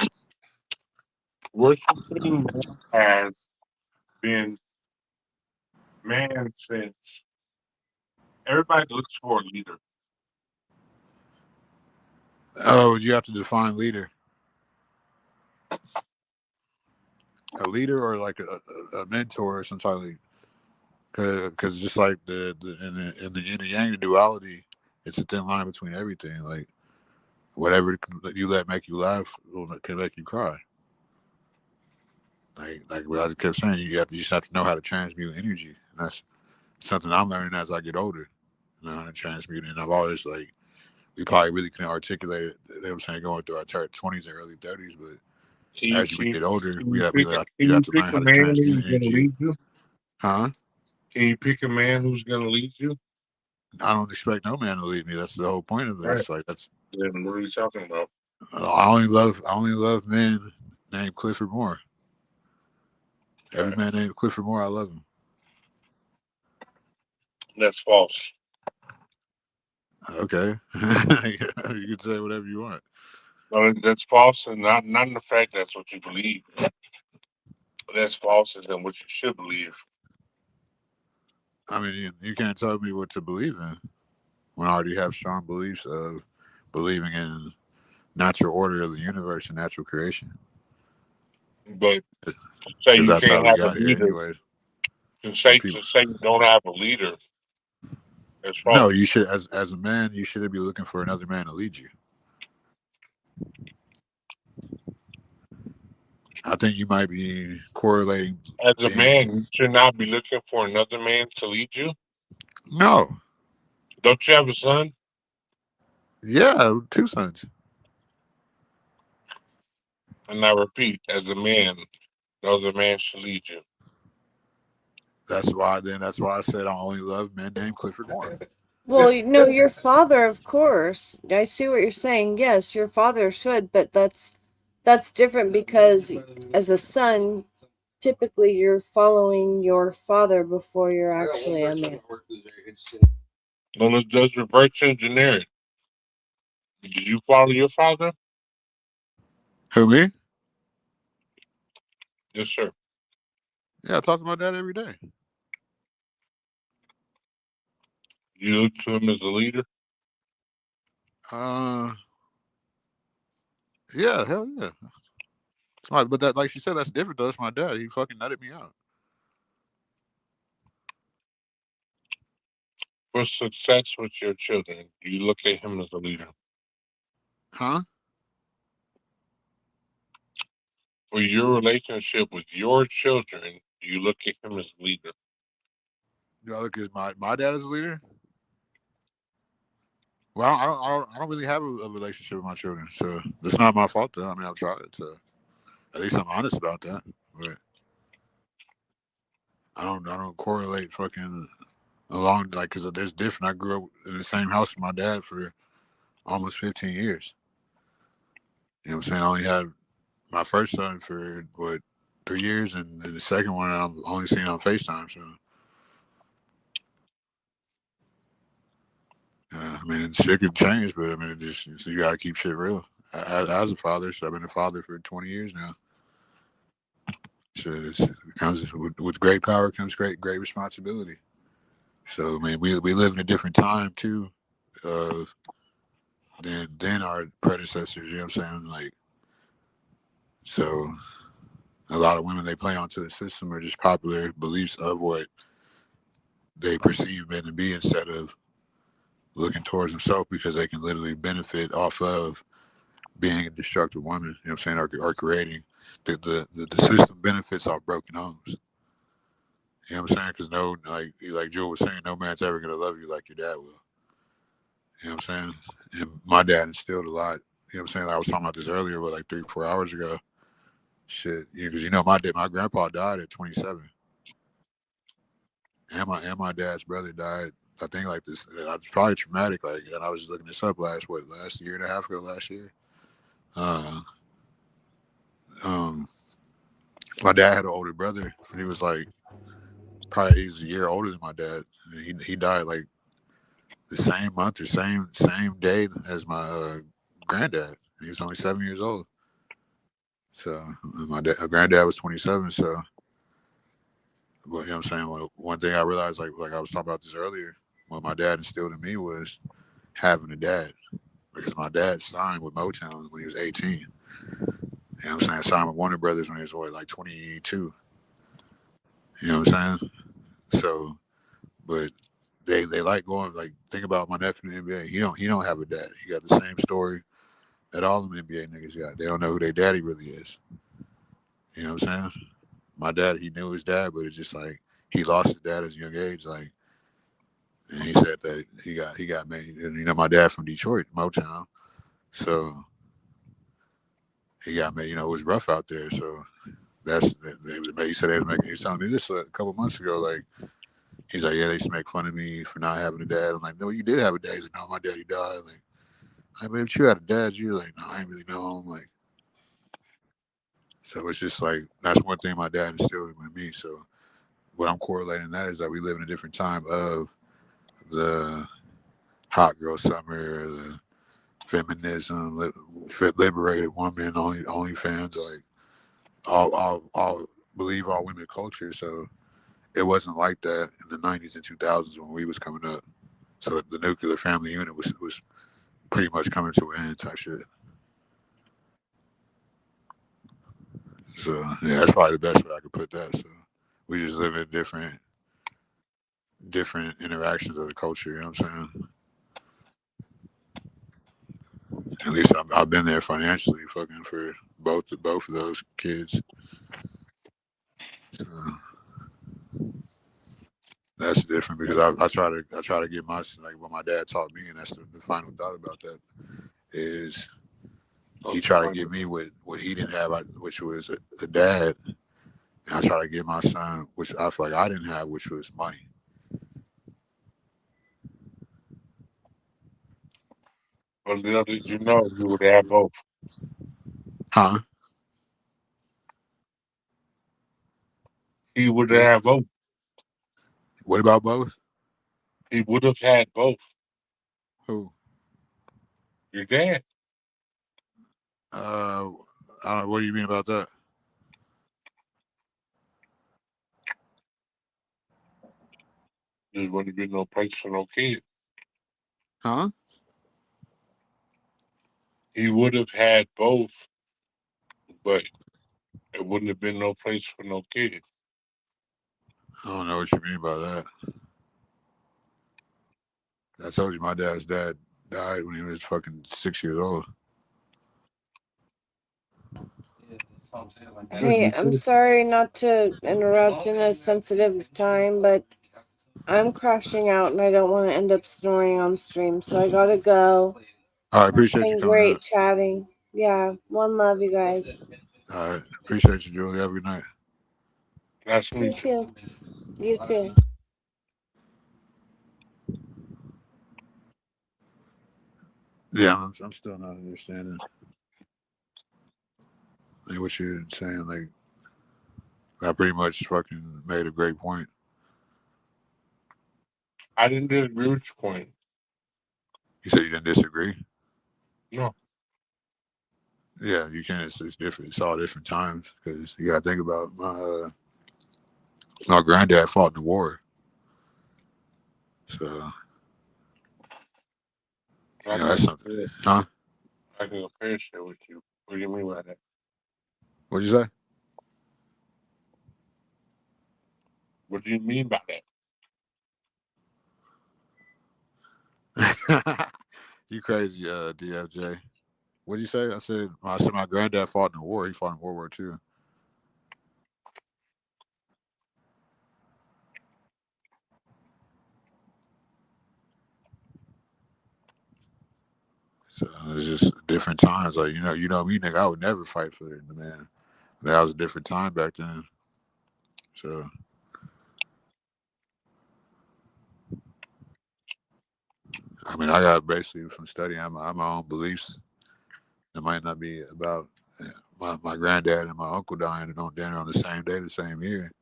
Worshiping has been man since everybody looks for a leader. Oh, you have to define leader. A leader or like a mentor or some type of, because just like in the yin and yang duality, it's a thin line between everything. Like whatever you let make you laugh can make you cry. Like what I kept saying, you just have to know how to transmute energy, and that's something I'm learning as I get older. You know how to transmute, and I've always like we probably really couldn't articulate it. You know what I'm saying, going through our 20s and early 30s, but as we get older, Can you have you to pick learn a how to man who's transmute gonna energy. lead you? Huh? Can you pick a man who's gonna lead you? I don't expect no man to lead me. That's the whole point of Right. this. Like that's Then what are you talking about? I only love men named Clifford Moore. Every Right. man named Clifford Moore, I love him. That's false. Okay, you can say whatever you want. No, that's false, and not in the fact that's what you believe. That's false, and then what you should believe. I mean, you can't tell me what to believe in when I already have strong beliefs of believing in natural order of the universe and natural creation. But to say Because you that's how can't we have a got here, leader, anyway. to When say people, to say you don't have a leader, that's no, false. you should as a man, you shouldn't be looking for another man to lead you. I think you might be correlating As a being man, you should not be looking for another man to lead you. no, Don't you have a son? yeah, two sons. And I repeat, as a man, no other man should lead you. That's why I said I only love men named Clifford Moore. Well, no, your father, of course. I see what you're saying. Yes, your father should, but that's different because as a son, typically you're following your father before you're actually a man. Then it does reverse engineering. Did you follow your father? Who me? Yes, sir. Yeah, I talk to my dad every day. You look to him as a leader. Uh, yeah, hell yeah. But that, like she said, that's different though. That's my dad. He fucking nutted me out. For success with your children, do you look at him as a leader? Huh? For your relationship with your children, do you look at him as a leader? Do I look at my dad as a leader? Well, I don't really have a relationship with my children, so that's not my fault. Though I mean, I've tried to. At least I'm honest about that, but I don't correlate fucking along like because there's different. I grew up in the same house with my dad for almost 15 years. You know what I'm saying? I only had my first son for what 3 years, and the second one I'm only seeing on FaceTime. So, I mean, shit could change, but I mean, it just so you gotta keep shit real. As a father, so I've been a father for 20 years now. So it comes with great power comes great responsibility. So I mean, we live in a different time too, uh, than our predecessors. You know what I'm saying? Like, so a lot of women they play onto the system are just popular beliefs of what they perceive men to be instead of looking towards themselves because they can literally benefit off of being a destructive woman. You know what I'm saying? Or creating the system benefits off broken homes. You know what I'm saying? Because no, like Jewel was saying, no man's ever gonna love you like your dad will. You know what I'm saying? And my dad instilled a lot. You know what I'm saying? Like I was talking about this earlier, but like 3-4 hours ago. Shit, because my grandpa died at 27, and my dad's brother died. I think like this, it's probably traumatic. Like, and I was just looking this up last year and a half ago, last year. Uh, um, my dad had an older brother. He was like he's a year older than my dad. And he died like the same month or same day as my granddad. He was only 7 years old. So my granddad was 27. So, well, you know what I'm saying? Well, one thing I realized, like I was talking about this earlier, what my dad instilled in me was having a dad. Because my dad signed with Motown when he was 18. You know what I'm saying? Signed with Warner Brothers when he was like 22. You know what I'm saying? So, but they like going like think about my nephew in the NBA. He don't have a dad. He got the same story that all them NBA niggas got. They don't know who their daddy really is. You know what I'm saying? My dad, he knew his dad, but it's just like he lost his dad at a young age. Like, and he said that he got made. And you know, my dad from Detroit, Motown, so he got made. You know, it was rough out there. So he said they was making. He was telling me this a couple months ago. Like, he's like, yeah, they used to make fun of me for not having a dad. I'm like, no, you did have a dad. He's like, no, my daddy died. Like, I mean, if you had a dad, you're like, no, I ain't really know him. Like, so it's just like that's one thing my dad instilled in me. So what I'm correlating that is that we live in a different time of the hot girl summer, the feminism, liberated woman, only fans, like all believe all women culture. So it wasn't like that in the 90s and 2000s when we was coming up. So the nuclear family unit was pretty much coming to an end type shit. So yeah, that's probably the best way I could put that. So we just live in different interactions of the culture. You know what I'm saying? At least I've been there financially, fucking for both of those kids. So that's different because I try to get my like what my dad taught me, and that's the final thought about that is he tried to give me what he didn't have, which was a dad. And I try to give my son, which I feel like I didn't have, which was money. But little did you know you would have both. Huh? He would What? have both. What about both? He would have had both. Who? Your dad Uh, I don't. What do you mean about that? just wouldn't be no place for no kid. Huh? He would have had both, but it wouldn't have been no place for no kid. I don't know what you mean by that. I told you my dad's dad died when he was fucking 6 years old. Yeah, that's what I'm saying. Like, Hey, I'm sorry not to interrupt in a sensitive time, but I'm crashing out and I don't want to end up snoring on stream, so I gotta go. All right, appreciate you Been coming great out. chatting. Yeah, one love, you guys. All right, appreciate you, Julie. Have a good night. Nice to You meet you. too. You too. Yeah, I'm still not understanding like what you're saying. Like, I pretty much fucking made a great point. I didn't disagree with your point. You said you didn't disagree. No. Yeah, you can't. It's different. It's all different times because you gotta think about my granddad fought in the war, so I that's can something. Huh? I can compare shit with you. What do you mean by that? What'd you say? What do you mean by You crazy, DFJ. What'd you say? I said my granddad fought in the war. He fought in World War II. So it's just different times. Like you know me, nigga. I would never fight for the man. That was a different time back then. So I mean, I got basically from studying my own beliefs. It might not be about my granddad and my uncle dying on dinner on the same day, the same year.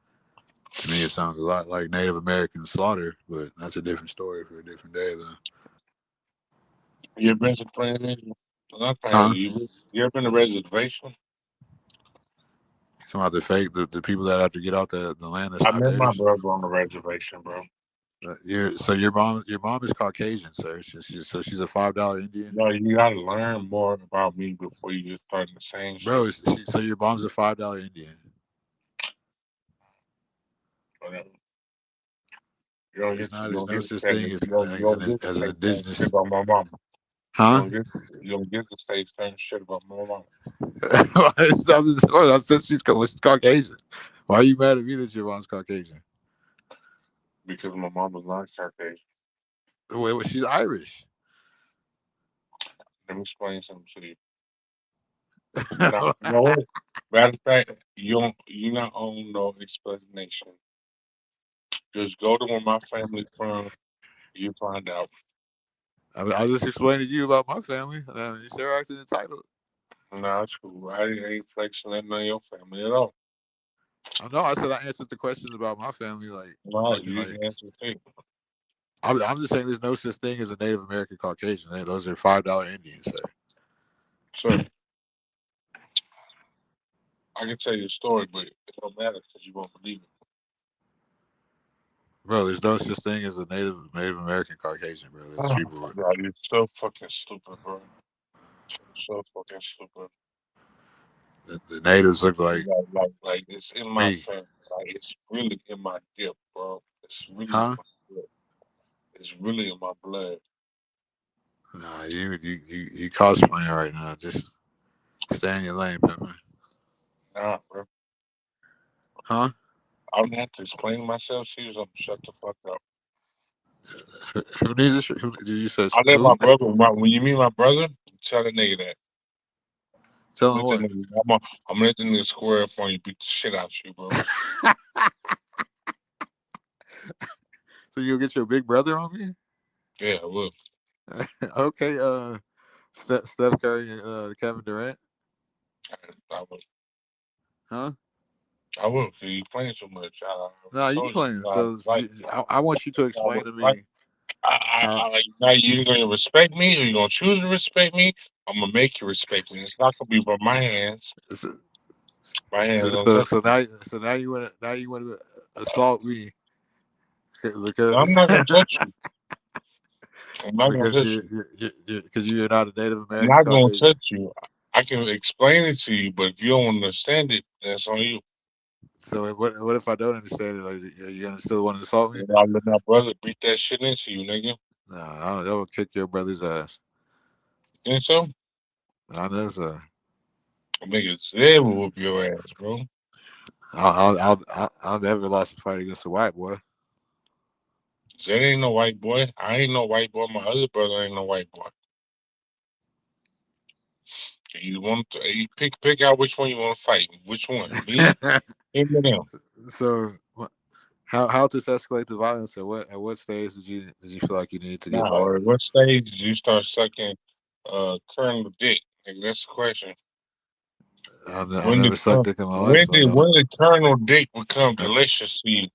To me, it sounds a lot like Native American slaughter, but that's a different story for a different day, though. You ever been to plantation? Huh? You ever been to reservation? Talking about the fake, the people that have to get out the land that's I not met my theirs. brother on the reservation, bro. So your mom is Caucasian, sir. So she's a $5 Indian, No, you gotta learn more about me before you just start saying bro. shit. So your mom's a $5 Indian. Whatever. You don't There's get not. you There's don't no get to such say thing you don't get to as an say certain shit indigenous, about my mama. huh? You don't get to say certain shit about my mama I said she's Caucasian. Why are you mad at me that your mom's Caucasian? because my mama's not Caucasian. Wait, she's Irish. Let me explain something to you. No, matter of fact, you not own no explanation. Just go to where my family from. You find out. I just explained to you about my family. You still acting entitled. No, it's cool. I ain't flexing that on your family at all. I know. I said I answered the questions about my family, like No, acting you like. didn't answer the thing. I'm just saying there's no such thing as a Native American Caucasian. Those are $5 Indians, sir. So I can tell you a story, but it don't matter because you won't believe it. Bro, there's no such thing as a Native American Caucasian, bro. Those people. God, you're so fucking stupid, bro. So fucking stupid. The natives look like Like it's in my me, family. Like it's really in my dip, bro. It's really in huh? my blood. It's really in my blood. Nah, you cosplaying right now. Just stay in your lane, Pepper. Nah, bro. Huh? I don't have to explain myself to you, so shut the fuck up. Who needs this? Who did you say? I let my Who? brother. When you meet my brother, tell the nigga that. Tell I'm him gonna what? let the nigga, I'm gonna let the nigga square up on you, beat the shit out you, bro. So you'll get your big brother on me? Yeah, look. Okay. Steph Curry and Kevin Durant. I will. Huh? I will. Cause you playing so much. I No, you told you. playing. So Like, I want you to explain to like. me how. Like, now you gonna respect me, or you gonna choose to respect me? I'm gonna make you respect me. It's not gonna be from my hands. So My hands so don't so, touch so you. now you want to assault me I'm because not gonna touch you. I'm not gonna because touch you. you're not a Native I'm American not gonna Caucasian. touch you. I can explain it to you, but if you don't understand it, that's on you. So what if I don't understand it? Like, you're gonna still want to assault me? And I let my brother beat that shit into you, nigga. Nah, I don't ever kick your brother's ass. Think so? I know, sir. Niggas, they will whoop your ass, bro. I'll never lost a fight against a white boy. That ain't no white boy. I ain't no white boy. My other brother ain't no white boy. You want to you pick out which one you want to fight. Which one? Me? Him or them? So, how to escalate the violence? At what stage did you feel like you needed to get Nah, or violent? at what stage did you start sucking Colonel Dick? Nigga, that's the question. I When never did sucked dick in my life. So I don't. when did Colonel Dick become That's, delicious to you?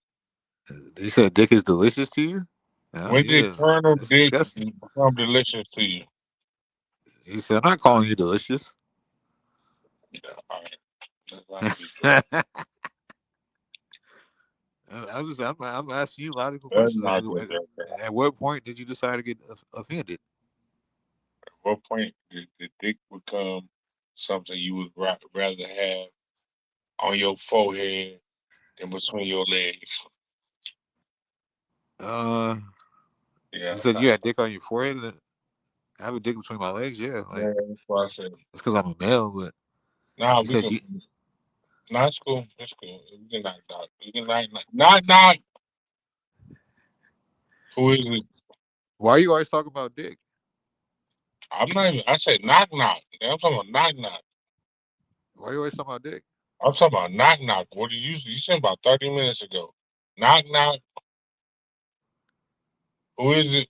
you said dick is delicious to you? I don't When eat did it. Colonel It's Dick disgusting. become delicious to you? He said, "I'm not calling you delicious." Yeah, all right. Let's not be I'm asking you logical Let's questions. not do that. At what point did you decide to get offended? At what point did the dick become something you would rather have on your forehead than between your legs? Uh, Yeah, you said you that's had dick on your forehead. And I have a dick between my legs. Yeah, like what I said. it's because I'm a male. But Nah, you we said can. you. Nah, it's cool. It's cool. We can knock it out. We can knock. Who is it? Why are you always talking about dick? I'm not even. I said knock. I'm talking about knock. Why are you always talking about dick? I'm talking about knock. What did you said about 30 minutes ago? Knock. Who is it?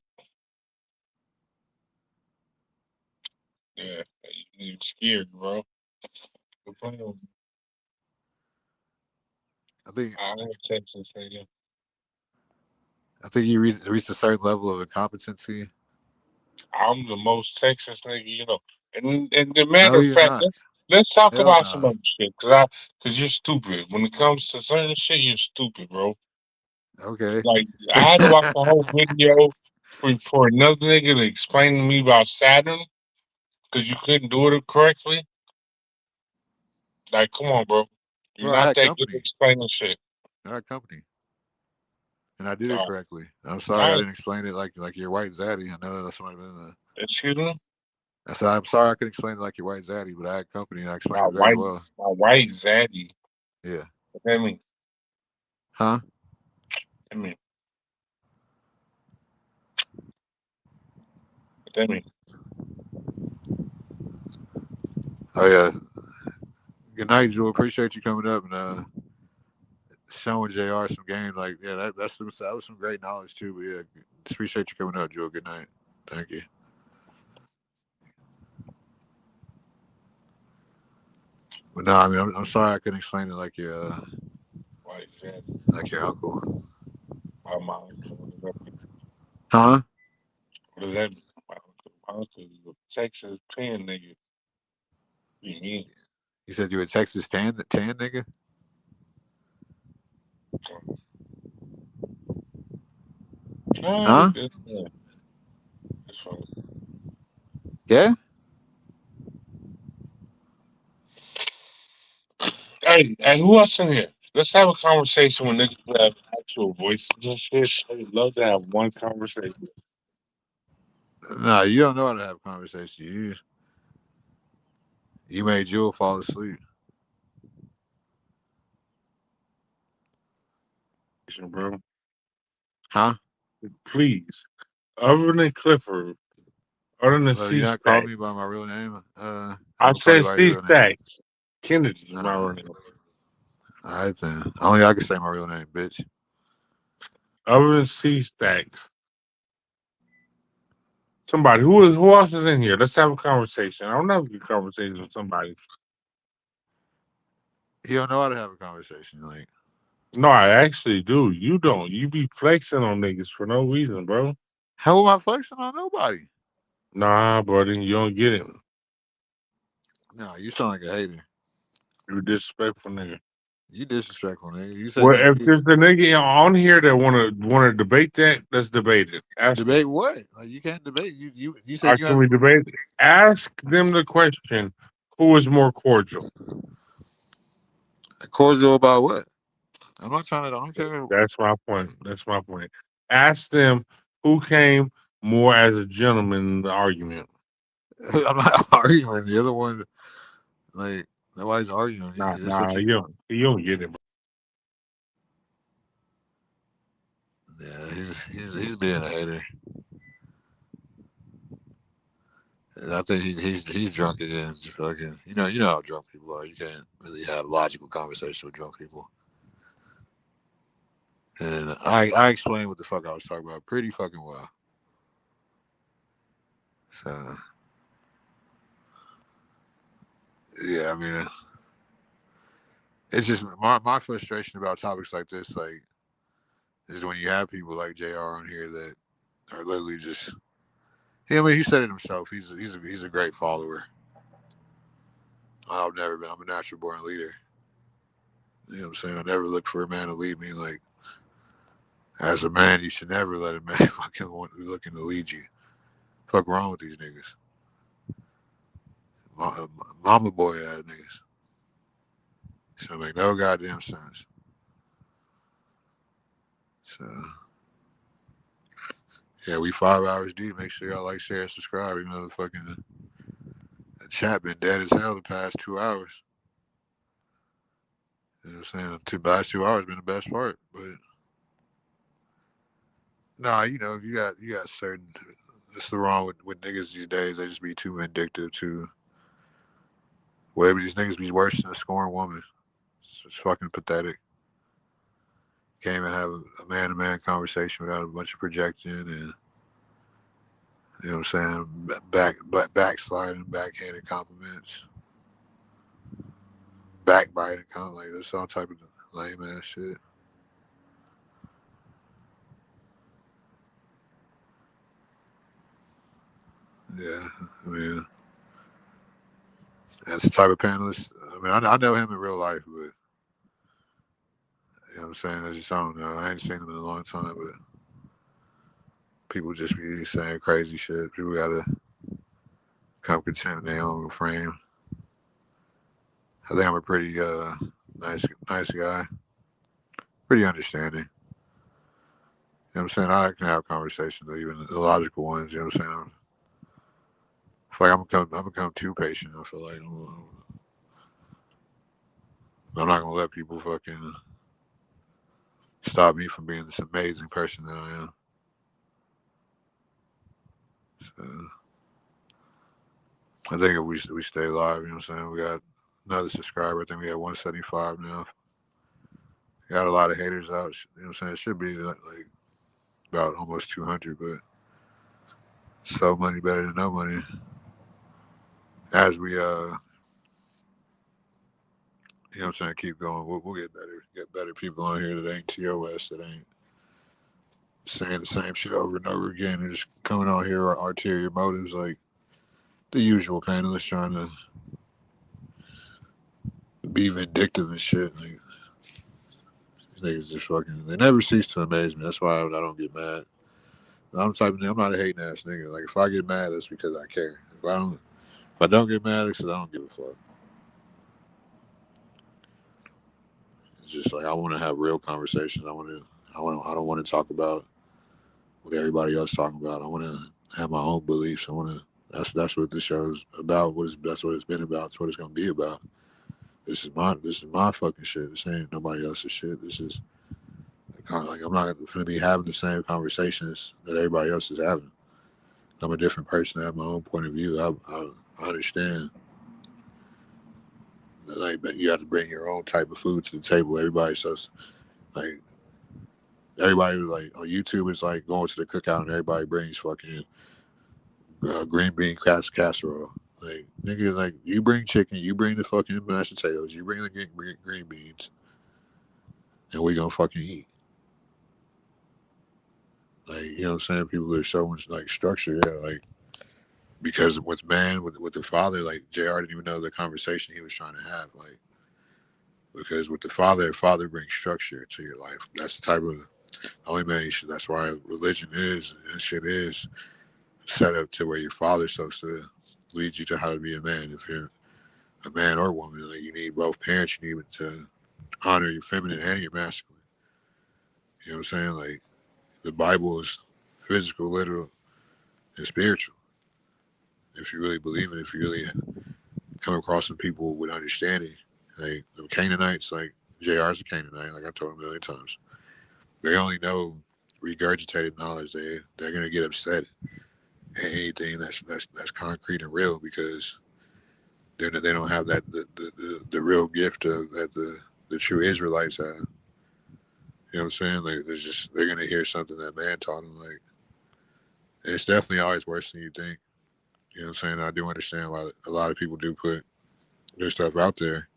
Yeah, you scared, bro. Quit playing with me. I think I ain't Texas, nigga. I think you reached a certain level of incompetency. I'm the most Texas nigga, you know. And the No, matter of you're fact, not. let's talk Hell about some no. other shit, cause you're stupid. When it comes to certain shit, you're stupid, bro. Okay. Like I had to watch the whole video for another nigga to explain to me about Saturn, cause you couldn't do it correctly. Like, come on, bro. You're Well, I not had that good at company. explaining shit. I had company, and I did it Uh, correctly. I'm sorry I nice. didn't explain it like your white zaddy. I know that's somebody been there. Excuse me. I said I'm sorry I couldn't explain it like your white zaddy, but I had company and I explained My it very white, well. my white zaddy. Yeah. What that mean? Huh? I mean, what that mean? Oh yeah. Good night, Jewel. Appreciate you coming up and showing Jr. some game. Like yeah, that was some great knowledge too. But yeah, appreciate you coming up, Jewel. Good night. Thank you. But no, I mean I'm sorry I couldn't explain it White zaddy. like your uncle. My uncle. What does that mean? Huh? What does that mean? My uncle is a Texas pen nigga. What do you mean? You said you were Texas tan nigga? Oh, Huh? that's right. Yeah? Hey, who else in here? Let's have a conversation when niggas have actual voices and shit. I would love to have one conversation. No, you don't know how to have a conversation. You made Jewel fall asleep. Bro. Huh? Please. Other than Clifford, other than Well, you're C not calling Stack. me by my real name. I'm I gonna call you said by your C real name. Stack. Kennedy is my Uh, real name. all right then. Only I can say my real name, bitch. Other than C Stack. Somebody who else is in here? Let's have a conversation. I don't have a good conversation with somebody. You don't know how to have a conversation. Like, No, I actually do. You don't. You be flexing on niggas for no reason, bro. how am I flexing on nobody? Nah, buddy, you don't get it. No, you sound like a hater. You disrespectful nigga. You disrespectful, nigga. You said Well, if you there's a nigga on here that wanna debate that, let's debate it. Ask them. debate what? Like, you can't debate. You said How you can have we debate it? Ask them the question: who is more cordial? a cordial about what? I'm not trying to. I don't care. That's my point. Ask them who came more as a gentleman in the argument. I'm not arguing. The other one, like nobody's arguing. Nah, you don't get it, bro. Yeah, he's being a hater. And I think he's drunk again. Just fucking, you know how drunk people are. You can't really have logical conversation with drunk people. And I explained what the fuck I was talking about pretty fucking well. So yeah, I mean, it's just my frustration about topics like this, like, is when you have people like JR on here that are literally just. I mean, he said it himself. He's a great follower. I've never been. I'm a natural born leader. You know what I'm saying? I never look for a man to lead me. Like, as a man, you should never let a man fucking be looking to lead you. Fuck wrong with these niggas? Mama boy ass niggas. So make no goddamn sense. So yeah, we 5 hours deep. Make sure y'all like, share, and subscribe. You know, the chat been dead as hell the past 2 hours. You know what I'm saying? The last 2 hours been the best part, but nah, you know, you got certain. That's the wrong with niggas these days. They just be too vindictive to. Whatever, these niggas be worse than a scorned woman. It's fucking pathetic. Can't even have a man-to-man conversation without a bunch of projecting and, you know what I'm saying, backsliding, backhanded compliments, backbiting, like that's all type of lame ass shit. Yeah, I mean, that's the type of panelist. I mean, I know him in real life, but you know what I'm saying. I don't know. I ain't seen him in a long time, but people just be saying crazy shit. People gotta come content in their own frame. I think I'm a pretty nice guy, pretty understanding. You know what I'm saying? I can have conversations, even illogical ones. You know what I'm saying? I feel like I'm become too patient. I feel like I'm not gonna let people fucking stop me from being this amazing person that I am. So I think if we stay live, you know what I'm saying? We got another subscriber. I think we have 175 now. Got a lot of haters out. You know what I'm saying? It should be like about almost 200, but so money better than no money. As we you know what I'm saying, keep going, we'll get better people on here that ain't TOS, that ain't saying the same shit over and over again and just coming on here with ulterior motives, like the usual panelists trying to be vindictive and shit. Like, these niggas just fucking, they never cease to amaze me. That's why I don't get mad. I'm the type of nigga, I'm not a hating ass nigga. Like, if I get mad, that's because I care. If I don't get mad, it's because I don't give a fuck. It's just like I want to have real conversations. I don't want to talk about what everybody else talking about. I want to have my own beliefs. That's what this show is about. That's what it's been about. That's what it's gonna be about. This is my fucking shit. This ain't nobody else's shit. This is like I'm not gonna be having the same conversations that everybody else is having. I'm a different person. I have my own point of view. I understand. Like, you have to bring your own type of food to the table. Everybody says, like, everybody like on YouTube is like going to the cookout and everybody brings fucking green bean casserole. Like, nigga, like, you bring chicken, you bring the fucking mashed potatoes, you bring the green beans, and we gonna fucking eat. Like, you know what I'm saying? People are showing like structure, yeah, like, because with the father, like, JR didn't even know the conversation he was trying to have, like, because with the father brings structure to your life. That's the type of only man you should. That's why religion is and shit is set up to where your father's supposed to lead you to how to be a man. If you're a man or woman, like, you need both parents. You need to honor your feminine and your masculine. You know what I'm saying? Like, the Bible is physical, literal. and spiritual. If you really believe it, if you really come across some people with understanding, like the Canaanites, like JR's a Canaanite, like I told him a million times. They only know regurgitated knowledge. They're gonna get upset at anything that's concrete and real because they don't have that the real gift of that the true Israelites have. You know what I'm saying? Like they're gonna hear something that man taught them. Like it's definitely always worse than you think. You know what I'm saying? I do understand why a lot of people do put their stuff out there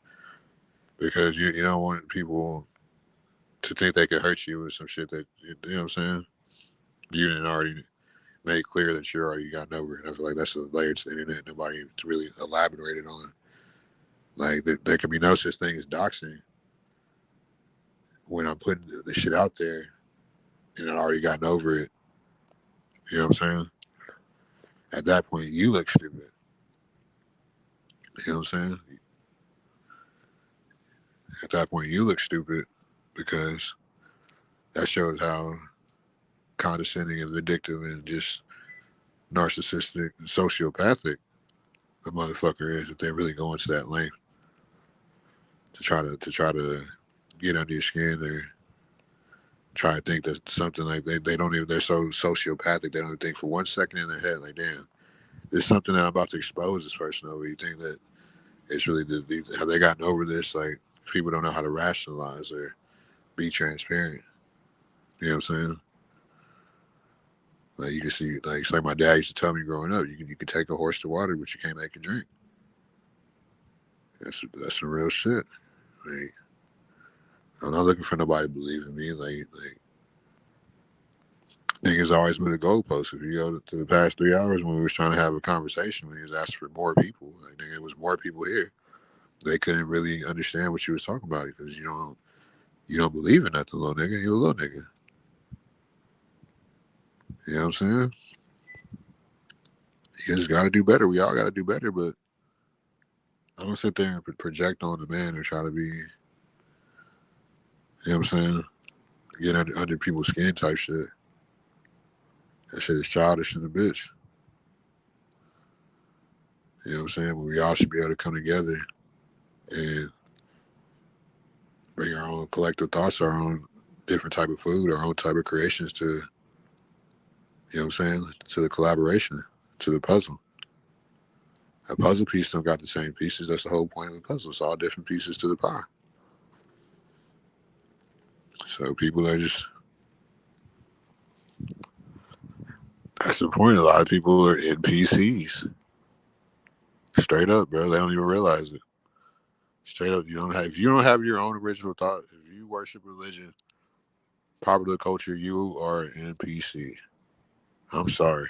because you don't want people to think they could hurt you with some shit that you know what I'm saying. You didn't already make clear that you already gotten over it. I feel like that's a layer to the internet nobody really elaborated on. Like there could be no such thing as doxing when I'm putting the shit out there and I've already gotten over it. You know what I'm saying? At that point, you look stupid. You know what I'm saying? At that point, you look stupid because that shows how condescending and vindictive and just narcissistic and sociopathic the motherfucker is if they're really going to that length to try to get under your skin or try to think that something like they don't even, they're so sociopathic they don't even think for 1 second in their head like, damn, there's something that I'm about to expose this person over. You think that it's really have they gotten over this? Like people don't know how to rationalize or be transparent. You know what I'm saying? Like you can see, like it's like my dad used to tell me growing up, you can take a horse to water, but you can't make it drink. That's some real shit. Like I'm not looking for nobody to believe in me. Like niggas always been a goalpost. If you go to the past 3 hours when we was trying to have a conversation, when he was asking for more people, like nigga, it was more people here. They couldn't really understand what you was talking about because you don't believe in nothing, little nigga. You a little nigga. You know what I'm saying? You just got to do better. We all got to do better, but I don't sit there and project on the man or try to be, you know what I'm saying, get under people's skin type shit. That shit is childish and a bitch. You know what I'm saying? But we all should be able to come together and bring our own collective thoughts, our own different type of food, our own type of creations to, you know what I'm saying, to the collaboration, to the puzzle. A puzzle piece don't got the same pieces. That's the whole point of a puzzle. It's all different pieces to the pie. So people are just, that's the point. A lot of people are NPCs. Straight up, bro. They don't even realize it. Straight up, if you don't have your own original thought, if you worship religion, popular culture, you are an NPC. I'm sorry.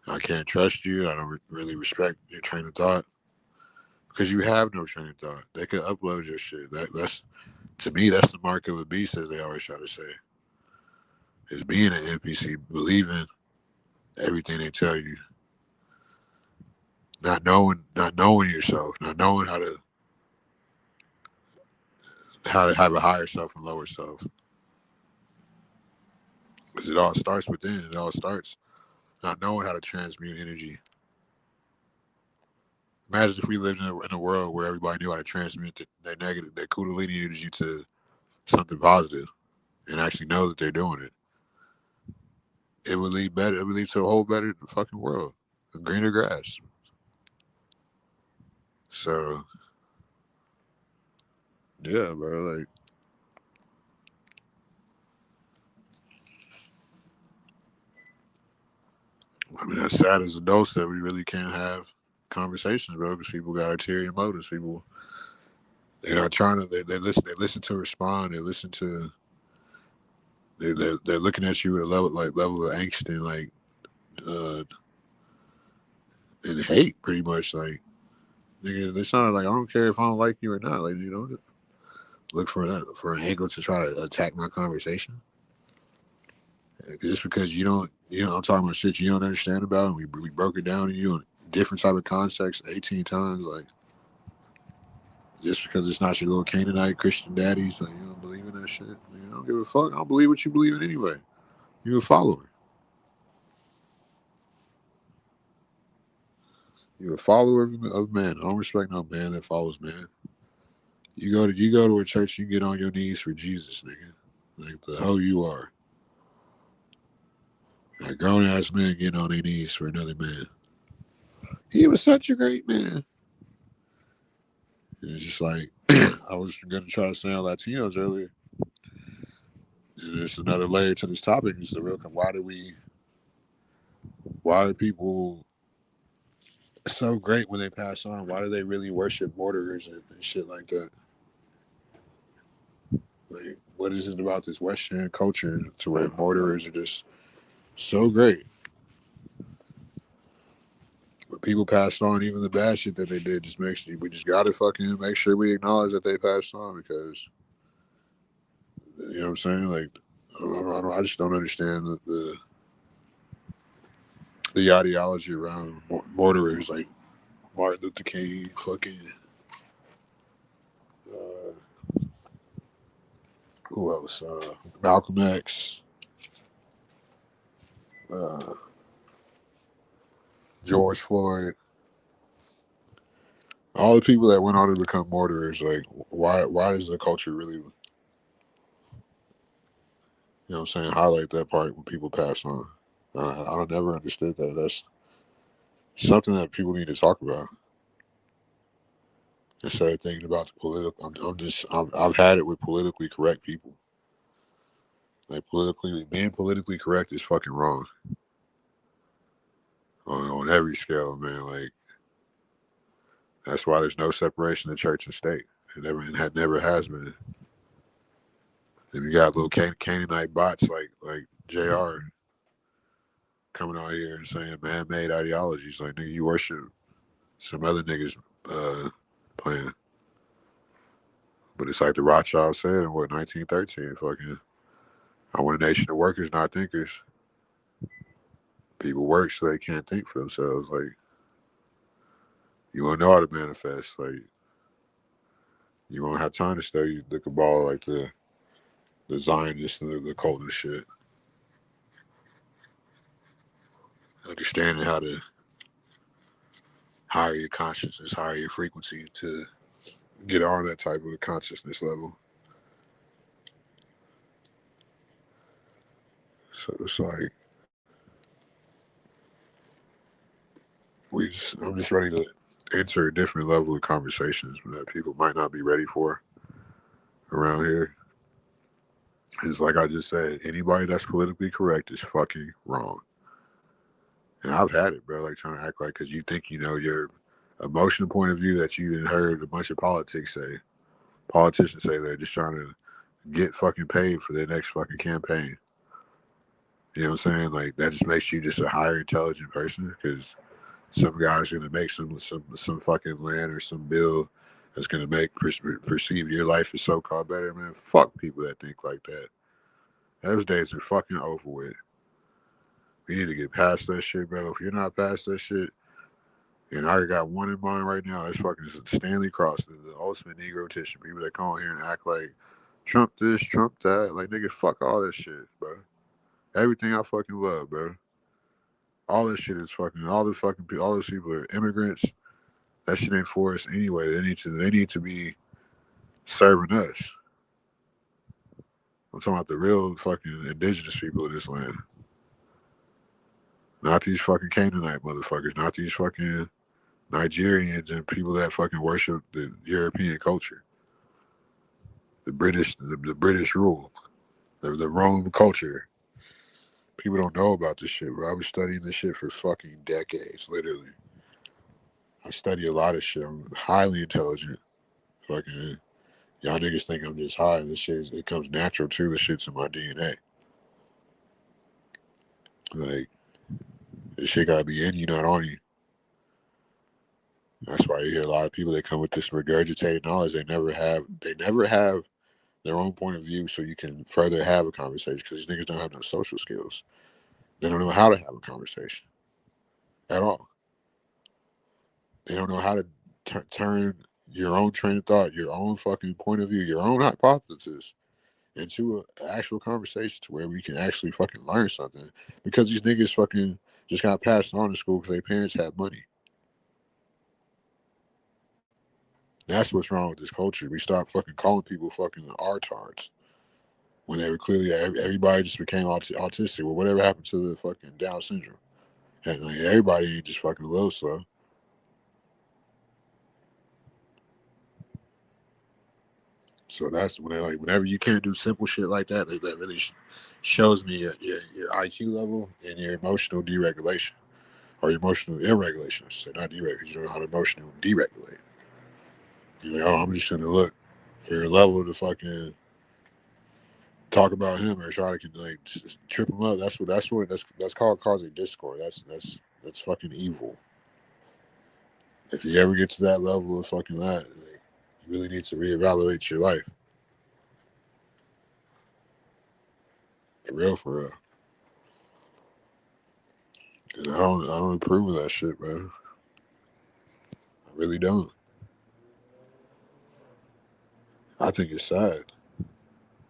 I can't trust you. I don't really respect your train of thought because you have no train of thought. They can upload your shit. That's to me, that's the mark of a beast, as they always try to say. Is being an NPC, believing everything they tell you, not knowing yourself, not knowing how to have a higher self and lower self. Because it all starts within. It all starts not knowing how to transmute energy. Imagine if we lived in a world where everybody knew how to transmute their negative, their Kundalini energy to something positive, and actually know that they're doing it. It would lead better. It would lead to a whole better fucking world, a greener grass. So, yeah, bro. Like, I mean, that's sad as adults that we really can't have conversations, bro, because people got ulterior motives. People, they're not trying to. They listen to respond. They listen to. They're looking at you with a level of angst and and hate, pretty much. Like, nigga, they sound like I don't care if I don't like you or not. Like, you know, look for an angle to try to attack my conversation. Just because you don't, I'm talking about shit you don't understand about, and we broke it down to you in different type of contexts 18 times. Like, just because it's not your little Canaanite Christian daddies, like, you don't believe in that shit. Like, I don't give a fuck. I don't believe what you believe in anyway. You're a follower. You a follower of man. I don't respect no man that follows man. You go to a church, you get on your knees for Jesus, nigga. Like the hell you are. A grown ass man getting on their knees for another man. He was such a great man. And it's just like I was gonna try to sound Latinos earlier. And there's another layer to this topic. Is the real why are people so great when they pass on? Why do they really worship mortarers and shit like that? Like, what is it about this Western culture to where mortarers are just so great? But people passed on, even the bad shit that they did, just makes we just gotta fucking make sure we acknowledge that they passed on, because you know what I'm saying? Like, I just don't understand the ideology around mortarers, like Martin Luther King, fucking who else? Malcolm X, George Floyd. All the people that went on to become martyrs, like, why does the culture really, you know what I'm saying, highlight that part when people pass on? I don't never understood that. That's something that people need to talk about instead of thinking about the political. I've had it with politically correct people. Like, being politically correct is fucking wrong on every scale, man. Like, that's why there's no separation of church and state. It never has been. And you got little Canaanite bots like JR coming out here and saying man-made ideologies. Like, nigga, you worship some other niggas plan. But it's like the Rothschild said in 1913, fucking, I want a nation of workers, not thinkers. People work so they can't think for themselves. Like, you won't know how to manifest. Like, you won't have time to study the cabal, like the Zionists and the cult and shit. Understanding how to higher your consciousness, higher your frequency to get on that type of a consciousness level. So it's like I'm just ready to enter a different level of conversations that people might not be ready for around here. It's like I just said, anybody that's politically correct is fucking wrong. And I've had it, bro, like trying to act like, because you think you know your emotional point of view that you didn't heard a bunch of politicians say they're just trying to get fucking paid for their next fucking campaign. You know what I'm saying? Like, that just makes you just a higher intelligent person, because some guy's gonna make some fucking land or some bill that's gonna make perceive your life as so-called better, man. Fuck people that think like that. Those days are fucking over with. We need to get past that shit, bro. If you're not past that shit, and I got one in mind right now, that's fucking Stanley Cross, the ultimate negotician. People that come on here and act like Trump this, Trump that. Like, nigga, fuck all that shit, bro. Everything I fucking love, bro. All this shit is fucking, all those people are immigrants. That shit ain't for us anyway. They need to be serving us. I'm talking about the real fucking indigenous people of this land. Not these fucking Canaanite motherfuckers. Not these fucking Nigerians and people that fucking worship the European culture. The British rule. The Rome culture. People don't know about this shit, bro. I was studying this shit for fucking decades, literally. I study a lot of shit. I'm highly intelligent. Fucking, y'all niggas think I'm just high. This shit, it comes natural too. This shit's in my DNA. Like, this shit gotta be in you, not on you. That's why you hear a lot of people that come with this regurgitated knowledge. They never have their own point of view, so you can further have a conversation, because these niggas don't have no social skills. They don't know how to have a conversation at all. They don't know how to turn your own train of thought, your own fucking point of view, your own hypothesis into an actual conversation to where we can actually fucking learn something. Because these niggas fucking just got passed on in school because their parents had money. That's what's wrong with this culture. We stopped fucking calling people fucking artards when they were clearly everybody just became autistic. Well, whatever happened to the fucking Down syndrome? And like, everybody ain't just fucking a little slow. So that's when they whenever you can't do simple shit like that, that really shows me your IQ level and your emotional deregulation or your emotional irregulation. So not deregulate because you don't know how to emotionally deregulate. You're like, oh, I'm just gonna look for your level to fucking talk about him or try to like just trip him up. That's called causing discord. That's fucking evil. If you ever get to that level of fucking that, like, you really need to reevaluate your life. For real, for real. And I don't approve of that shit, man. I really don't. I think it's sad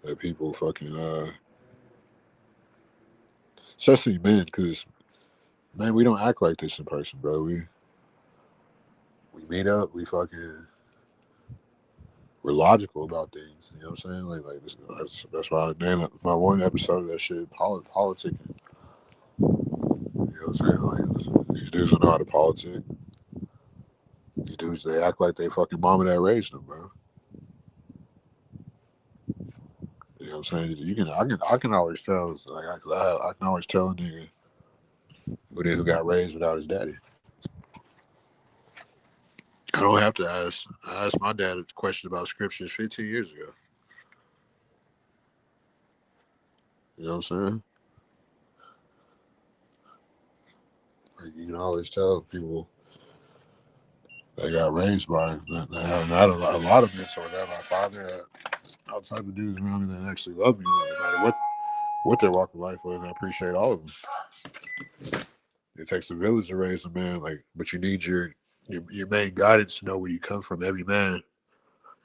that people fucking especially men, because man, we don't act like this in person, bro. We meet up, we're logical about things. You know what I'm saying? Like that's why I named my one episode of that shit, politicking. You know what I'm saying? Like these dudes don't know how to politic. These dudes, they act like they fucking mama that raised them, bro. You know what I'm saying? I can always tell. Like I can always tell a nigga who got raised without his daddy. I don't have to ask. I asked my dad a question about scriptures 15 years ago. You know what I'm saying? Like you can always tell people they got raised by they have not a lot of mentors. I have my father, all type of dudes around me that actually love me, no matter what their walk of life was. I appreciate all of them. It takes a village to raise a man, like, but you need your main guidance to know where you come from. Every man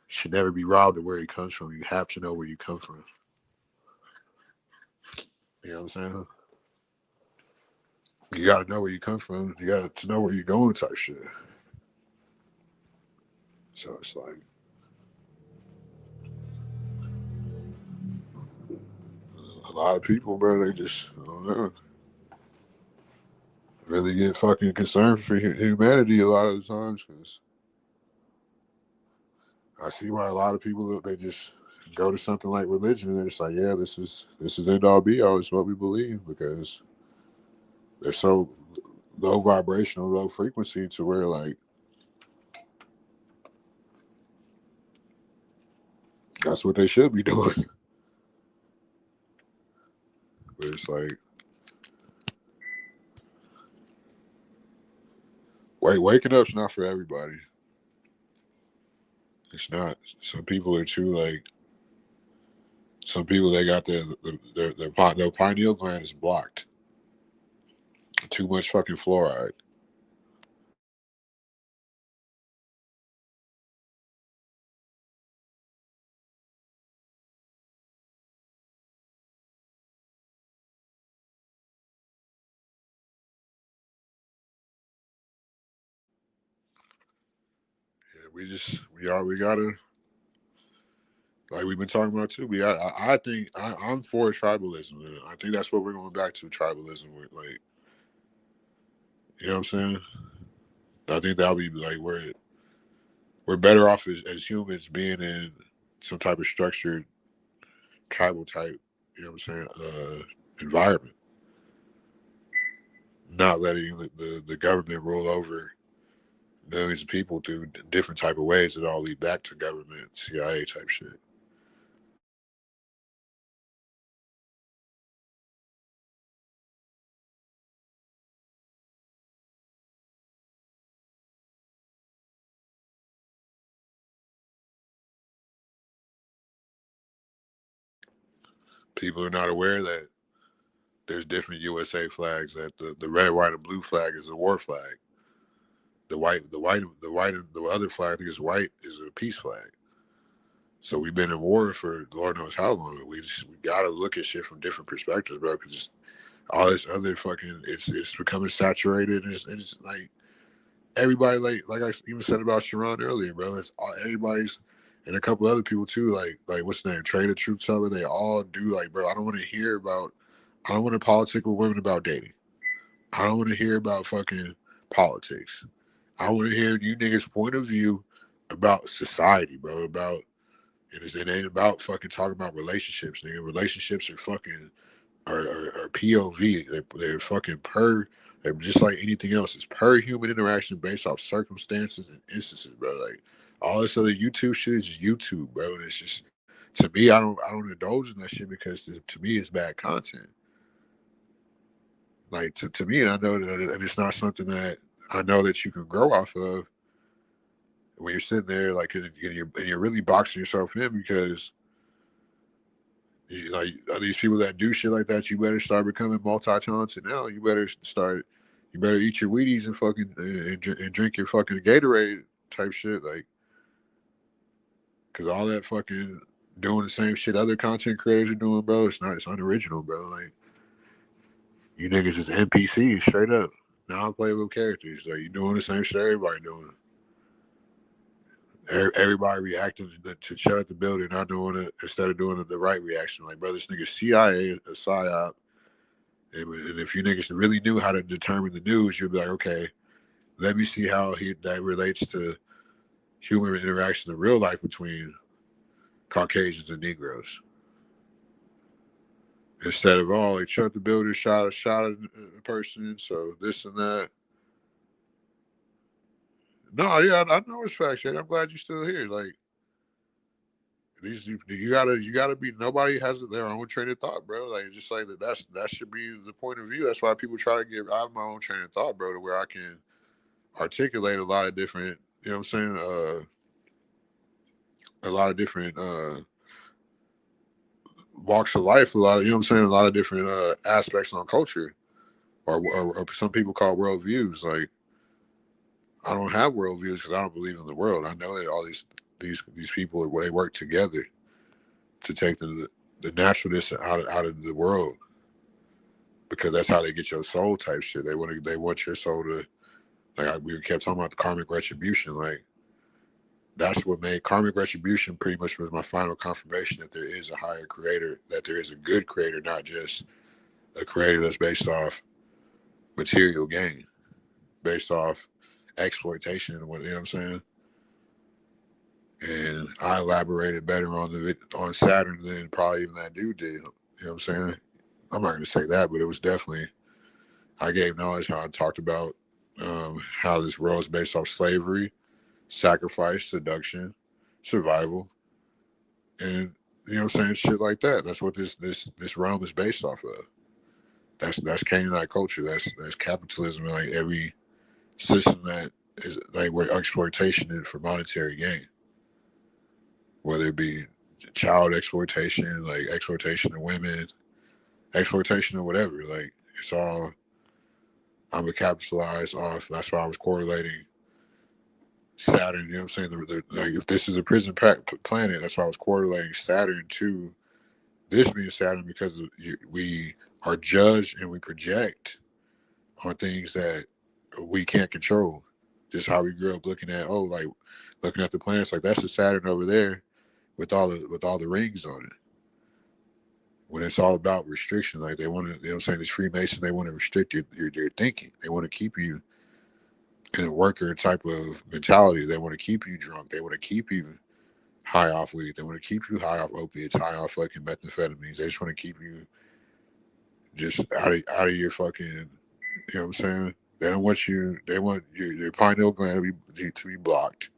should never be robbed of where he comes from. You have to know where you come from. You know what I'm saying? You got to know where you come from. You got to know where you're going, type shit. So it's like a lot of people, bro. They just I don't know. Really get fucking concerned for humanity a lot of the times because I see why a lot of people they just go to something like religion and they're just like, yeah, this is end all be all. It's what we believe because they're so low vibrational, low frequency to where like that's what they should be doing. But it's like waking up's not for everybody. It's not. Some people are too like. Some people they got their pineal gland is blocked. Too much fucking fluoride. Yeah, we gotta like we've been talking about too. I think I'm for tribalism. Man. I think that's what we're going back to tribalism with. Like, you know what I'm saying? I think that'll be like we're better off as humans being in some type of structured tribal type. You know what I'm saying? Environment, not letting the government rule over millions of people through different type of ways that all lead back to government, CIA type shit. People are not aware that there's different USA flags. That the red, white, and blue flag is a war flag. The other flag, I think is white, is a peace flag. So we've been in war for Lord knows how long. We gotta look at shit from different perspectives, bro. Because all this other fucking it's becoming saturated. It's like everybody, like I even said about Sharon earlier, bro. It's all, everybody's, and a couple other people too. Like what's the name? Trader Truth Teller. They all do. Like, bro, I don't want to hear about. I don't want to politic with women about dating. I don't want to hear about fucking politics. I want to hear you niggas' point of view about society, bro. About it ain't about fucking talking about relationships, nigga. Relationships are fucking are POV. They're fucking they're just like anything else. It's per human interaction based off circumstances and instances, bro. Like all this other YouTube shit is just YouTube, bro. And it's just to me, I don't indulge in that shit because to me it's bad content. Like to me, and I know that and it's not something that I know that you can grow off of when you're sitting there, like, and you're really boxing yourself in because like these people that do shit like that, you better start becoming multi-talented now. You better eat your Wheaties and fucking and drink your fucking Gatorade type shit, like, because all that fucking doing the same shit other content creators are doing, bro, it's unoriginal, bro. Like, you niggas is NPCs straight up, non-playable characters. Like, you doing the same shit everybody doing. Everybody reacting to shut the building, not doing it instead of doing the right reaction. Like, bro, this nigga CIA, a psyop. And if you niggas really knew how to determine the news, you'd be like, okay, let me see how that relates to human interaction in real life between Caucasians and Negroes. Instead of, oh, they shut the building, shot a person, so this and that. No, yeah, I know it's fact, Shade. I'm glad you're still here. Like, these you gotta be. Nobody has their own train of thought, bro. Like, just like that should be the point of view. That's why people try to get. I have my own train of thought, bro, to where I can articulate a lot of different. You know what I'm saying? A lot of different walks of life. A lot of, you know what I'm saying? A lot of different aspects on culture, or some people call worldviews. Like, I don't have worldviews because I don't believe in the world. I know that all these people they work together to take the naturalness out of the world, because that's how they get your soul type shit. They want your soul to, like, we kept talking about the karmic retribution. Like, that's what made karmic retribution pretty much was my final confirmation that there is a higher creator, that there is a good creator, not just a creator that's based off material gain, based off exploitation. You know what I'm saying? And I elaborated better on Saturn than probably even that dude did. You know what I'm saying? I'm not going to say that, but it was definitely, I gave knowledge how I talked about how this world is based off slavery, sacrifice, seduction, survival, and, you know what I'm saying, shit like that. That's what this realm is based off of. That's Canaanite culture. That's capitalism. Like, every system that is like where exploitation is for monetary gain, whether it be child exploitation, like exploitation of women, exploitation of whatever. Like, it's all, I'm gonna capitalize off. That's why I was correlating Saturn. You know what I'm saying? Like, if this is a prison planet, that's why I was correlating Saturn to this being Saturn, because we are judged and we project on things that we can't control. Just how we grew up looking at the planets, like, that's the Saturn over there with all the rings on it. When it's all about restriction, like, they want to, you know what I'm saying, this Freemason, they want to restrict your thinking. They want to keep you in a worker type of mentality. They want to keep you drunk. They want to keep you high off weed. They want to keep you high off opiates, high off fucking methamphetamines. They just want to keep you just out of your fucking, you know what I'm saying? They don't want you. They want your pineal gland to be blocked.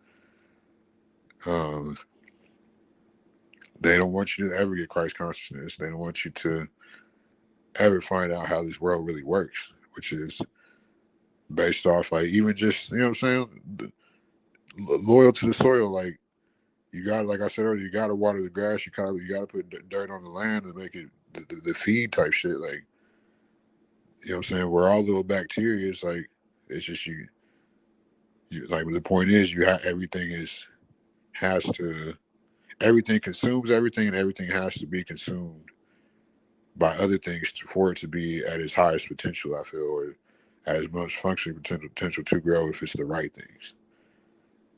They don't want you to ever get Christ consciousness. They don't want you to ever find out how this world really works, which is based off, like, even just, you know what I'm saying, loyal to the soil. Like, you got, like I said earlier, you got to water the grass. You got to put dirt on the land and make it the feed type shit. Like, you know what I'm saying? We're all little bacteria. It's like, it's just you like, the point is, everything consumes everything, and everything has to be consumed by other things for it to be at its highest potential, I feel, or as much functioning potential to grow if it's the right things,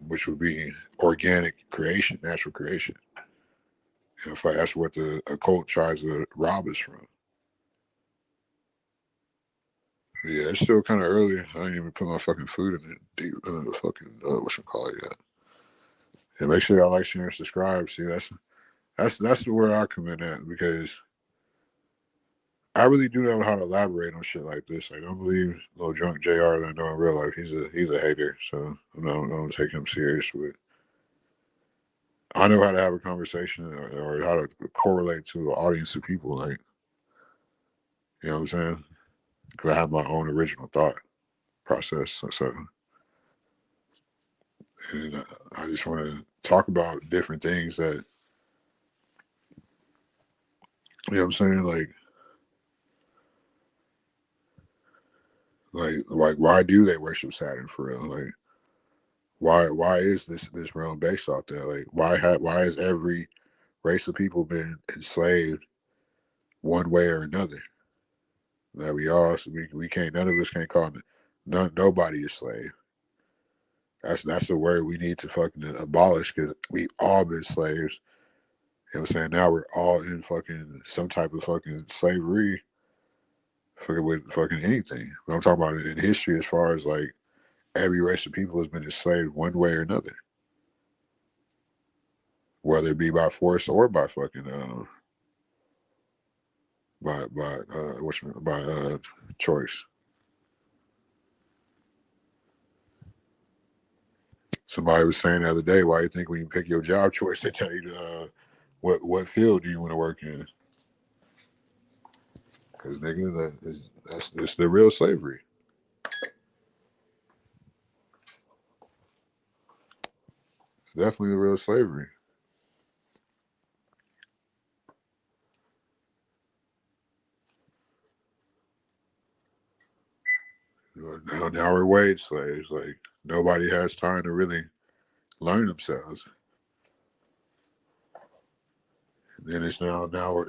which would be organic creation, natural creation. And in fact, that's what the occult tries to rob us from. Yeah, it's still kind of early. I didn't even put my fucking food in the fucking whatchamacallit yet. And make sure y'all like, share, and subscribe. See, that's where I come in at, because I really do know how to elaborate on shit like this. I don't believe little drunk JR that I know in real life. He's a hater, so I don't take him serious. But I know how to have a conversation or how to correlate to an audience of people. Like, you know what I'm saying? Because I have my own original thought process. So and I just want to talk about different things that, you know what I'm saying? Like why do they worship Saturn for real? Like, why is this realm based off that? Like, why has every race of people been enslaved one way or another? That we can't, none of us can't call it, nobody is slave. That's a word we need to fucking abolish, because we all been slaves. You know what I'm saying? Now we're all in fucking some type of fucking slavery, fucking with fucking anything. But I'm talking about it in history, as far as like every race of people has been enslaved one way or another, whether it be by force or by fucking by choice. Somebody was saying the other day, why you think when you pick your job choice, they tell you what field do you want to work in? Because nigga, that's the real slavery. It's definitely the real slavery. Now we're wage slaves. Like, nobody has time to really learn themselves. And then it's now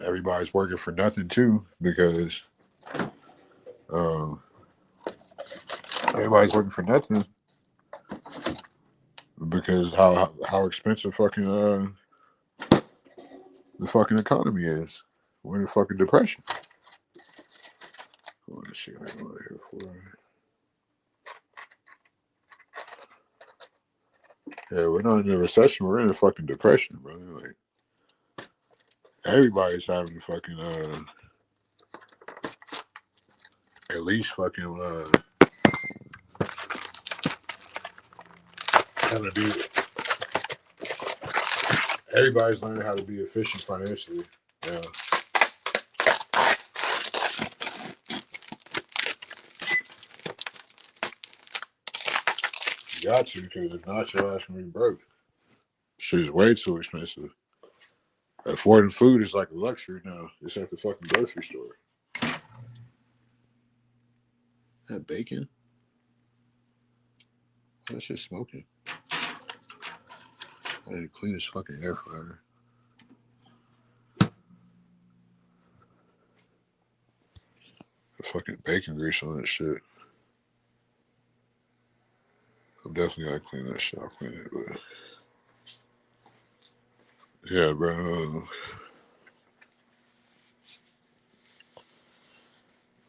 everybody's working for nothing too, because everybody's working for nothing because how expensive fucking the fucking economy is. We're in a fucking depression. What is shit I'm out here for? Yeah, we're not in a recession. We're in a fucking depression, brother. Like, everybody's having to fucking at least fucking kind of do. Everybody's learning how to be efficient financially. Yeah. You got to, because if not, your ass gonna be broke. Shit is way too expensive. Affording food is like a luxury now. It's at the fucking grocery store. That bacon? That shit smoking. I need to clean this fucking air fryer. The fucking bacon grease on that shit. I'm definitely gotta clean that shit. I'll clean it, but yeah, bro.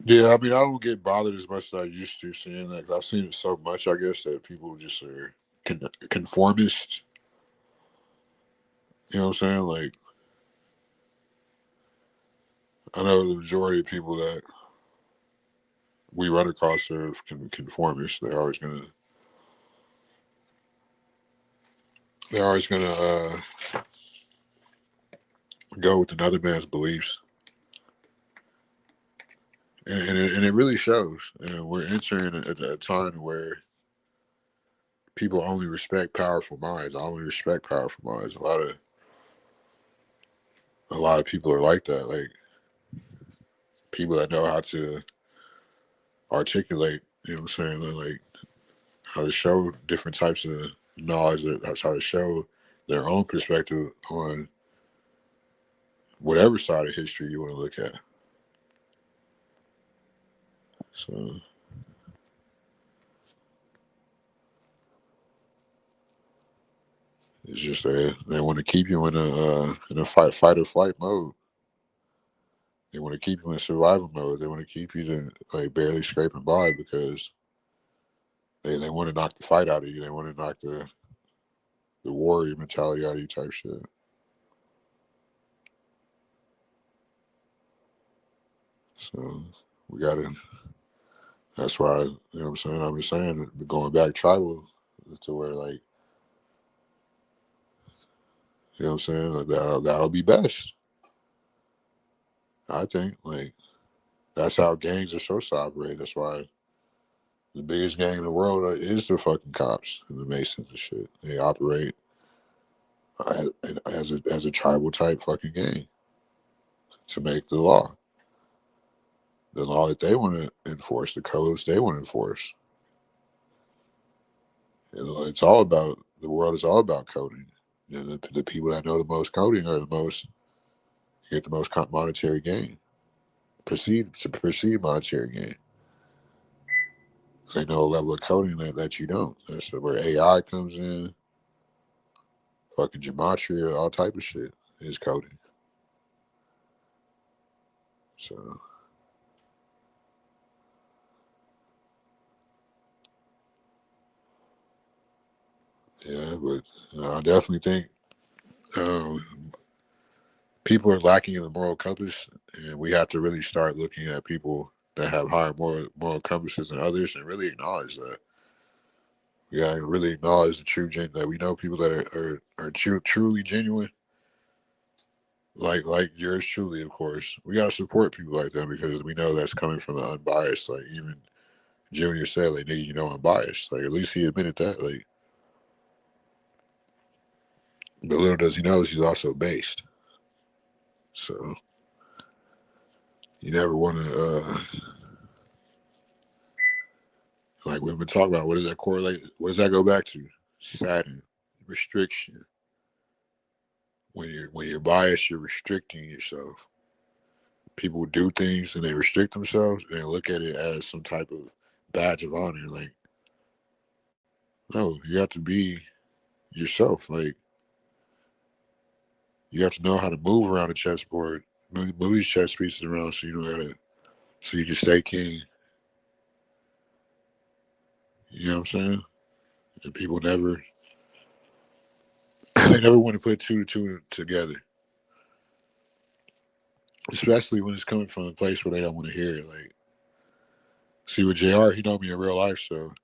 Yeah, I mean, I don't get bothered as much as I used to seeing that. 'Cause I've seen it so much, I guess, that people just are conformists. You know what I'm saying? Like, I know the majority of people that we run across are conformists. They're always gonna go with another man's beliefs, and it really shows. And we're entering a time where people only respect powerful minds. I only respect powerful minds. A lot of people are like that. Like, people that know how to articulate. You know what I'm saying? Like, how to show different types of knowledge. That's how to show their own perspective on whatever side of history you want to look at. So It's just they want to keep you in a fight or flight mode. They want to keep you in survival mode. They want to keep you to like barely scraping by because they want to knock the fight out of you. They want to knock the warrior mentality out of you type shit. So we gotta. That's why you know what I'm saying. I've been saying going back tribal to where like you know what I'm saying. Like that'll be best. I think like that's how gangs are supposed to operate. That's why the biggest gang in the world is the fucking cops and the Masons and shit. They operate as a tribal type fucking gang to make the law that they want to enforce, the codes they want to enforce. It's all about the world is all about coding. You know, the people that know the most coding are the most get the most monetary gain, perceived monetary gain. Because they know a level of coding that you don't. That's where AI comes in. Fucking gematria, all type of shit is coding. So yeah, but I definitely think people are lacking in the moral compass, and we have to really start looking at people that have higher moral compasses than others, and really acknowledge that. We gotta really acknowledge the true that we know people that are truly genuine, like yours truly, of course. We gotta support people like that because we know that's coming from the unbiased. Like even Junior said, like nigga, you know I'm biased. Like at least he admitted that. Like, but little does he know he's also based. So you never want to. Like we've been talking about, what does that correlate? What does that go back to? Saturn, restriction. When you're biased, you're restricting yourself. People do things and they restrict themselves and they look at it as some type of badge of honor. Like, no, you have to be yourself. Like, you have to know how to move around the chessboard, move these chess pieces around so you know how to, so you can stay king. You know what I'm saying? And people never, they never want to put two to two together. Especially when it's coming from a place where they don't want to hear it. Like, see with JR, he know me in real life, so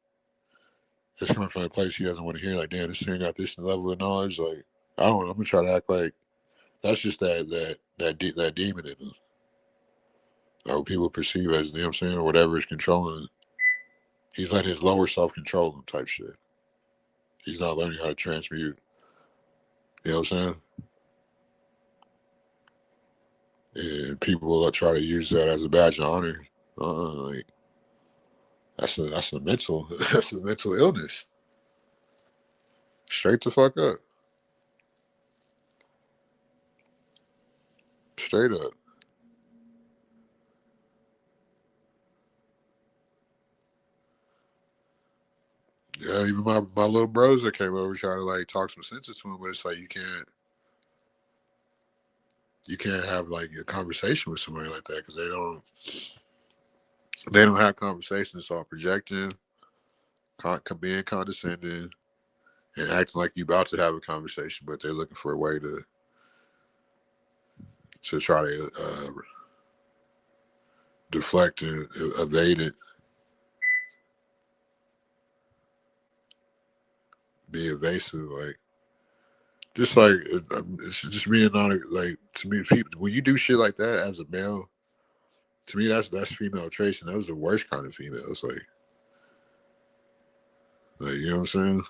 it's coming from a place he doesn't want to hear. Like, damn, this thing got this level of knowledge. Like, I don't know. I'm gonna try to act like that's just that demon in him. Or people perceive as, you know what I'm saying, or whatever is controlling. He's letting his lower self control him type shit. He's not learning how to transmute. You know what I'm saying? And people will try to use that as a badge of honor. Like that's a mental that's a mental illness. Straight the fuck up. Straight up. Yeah, even my little bros that came over trying to like talk some sense to him, but it's like you can't have like a conversation with somebody like that because they don't have conversations. It's all projecting, being condescending, and acting like you about to have a conversation, but they're looking for a way to try to deflect and evade it, be evasive, like just like it's just being not like to me. People when you do shit like that as a male, to me that's female traits, and those are the worst kind of females. Like you know what I'm saying?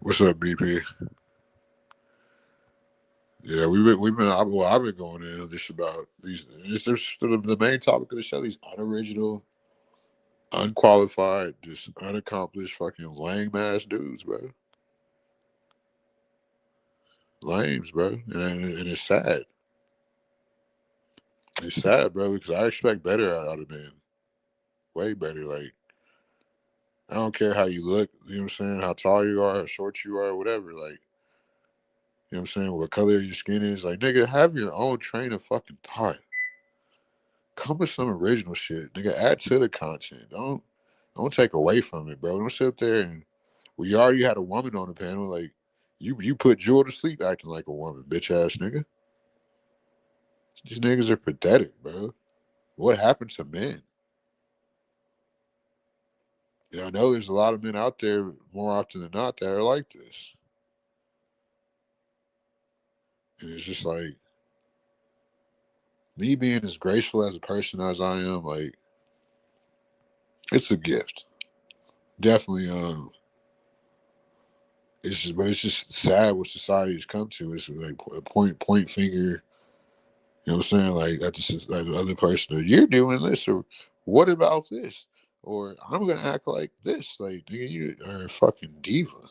What's up, BP? Yeah, I've been going in just about these. It's just the main topic of the show. These unoriginal, unqualified, just unaccomplished, fucking lame ass dudes, bro. Lames, bro, and it's sad. It's sad, bro, because I expect better out of men. Way better. Like I don't care how you look, you know what I'm saying, how tall you are, how short you are, whatever. Like, you know what I'm saying, what color your skin is. Like, nigga, have your own train of fucking thought. Come with some original shit. Nigga, add to the content. Don't take away from it, bro. Don't sit up there and you already had a woman on the panel. Like, you put Jewel to sleep acting like a woman, bitch ass nigga. These niggas are pathetic, bro. What happened to men? You know, I know there's a lot of men out there more often than not that are like this. And it's just like, me being as graceful as a person as I am, like, it's a gift. Definitely, but it's just sad what society has come to. It's like a point finger, you know what I'm saying? Like, that's just like the other person, or you're doing this, or what about this? Or I'm gonna act like this. Like, nigga, you are a fucking diva.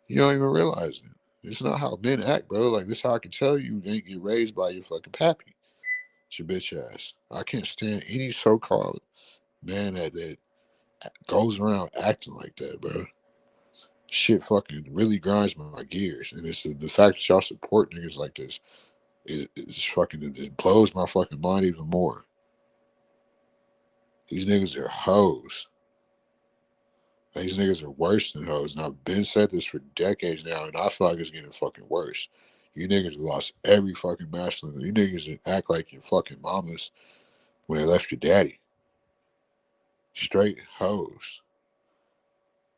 You don't even realize it. It's not how men act, bro. Like, this is how I can tell you ain't get raised by your fucking pappy. It's your bitch ass. I can't stand any so-called man that goes around acting like that, bro. Shit fucking really grinds my gears. And it's the fact that y'all support niggas like this, it's fucking, it blows my fucking mind even more. These niggas are hoes. These niggas are worse than hoes. And I've been said this for decades now, and I feel like it's getting fucking worse. You niggas lost every fucking masculine. You niggas act like your fucking mamas when they left your daddy. Straight hoes.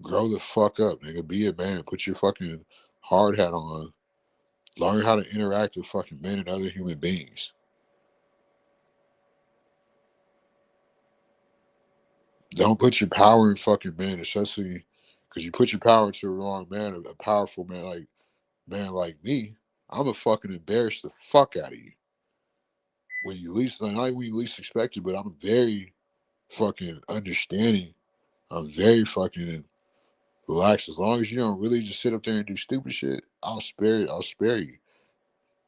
Grow the fuck up, nigga. Be a man. Put your fucking hard hat on. Learn how to interact with fucking men and other human beings. Don't put your power in fucking men, especially because you put your power into a wrong man, a powerful man like me. I'm a fucking embarrass the fuck out of you. When you least, not when you least expect it, but I'm very fucking understanding. I'm very fucking relaxed. As long as you don't really just sit up there and do stupid shit, I'll spare you.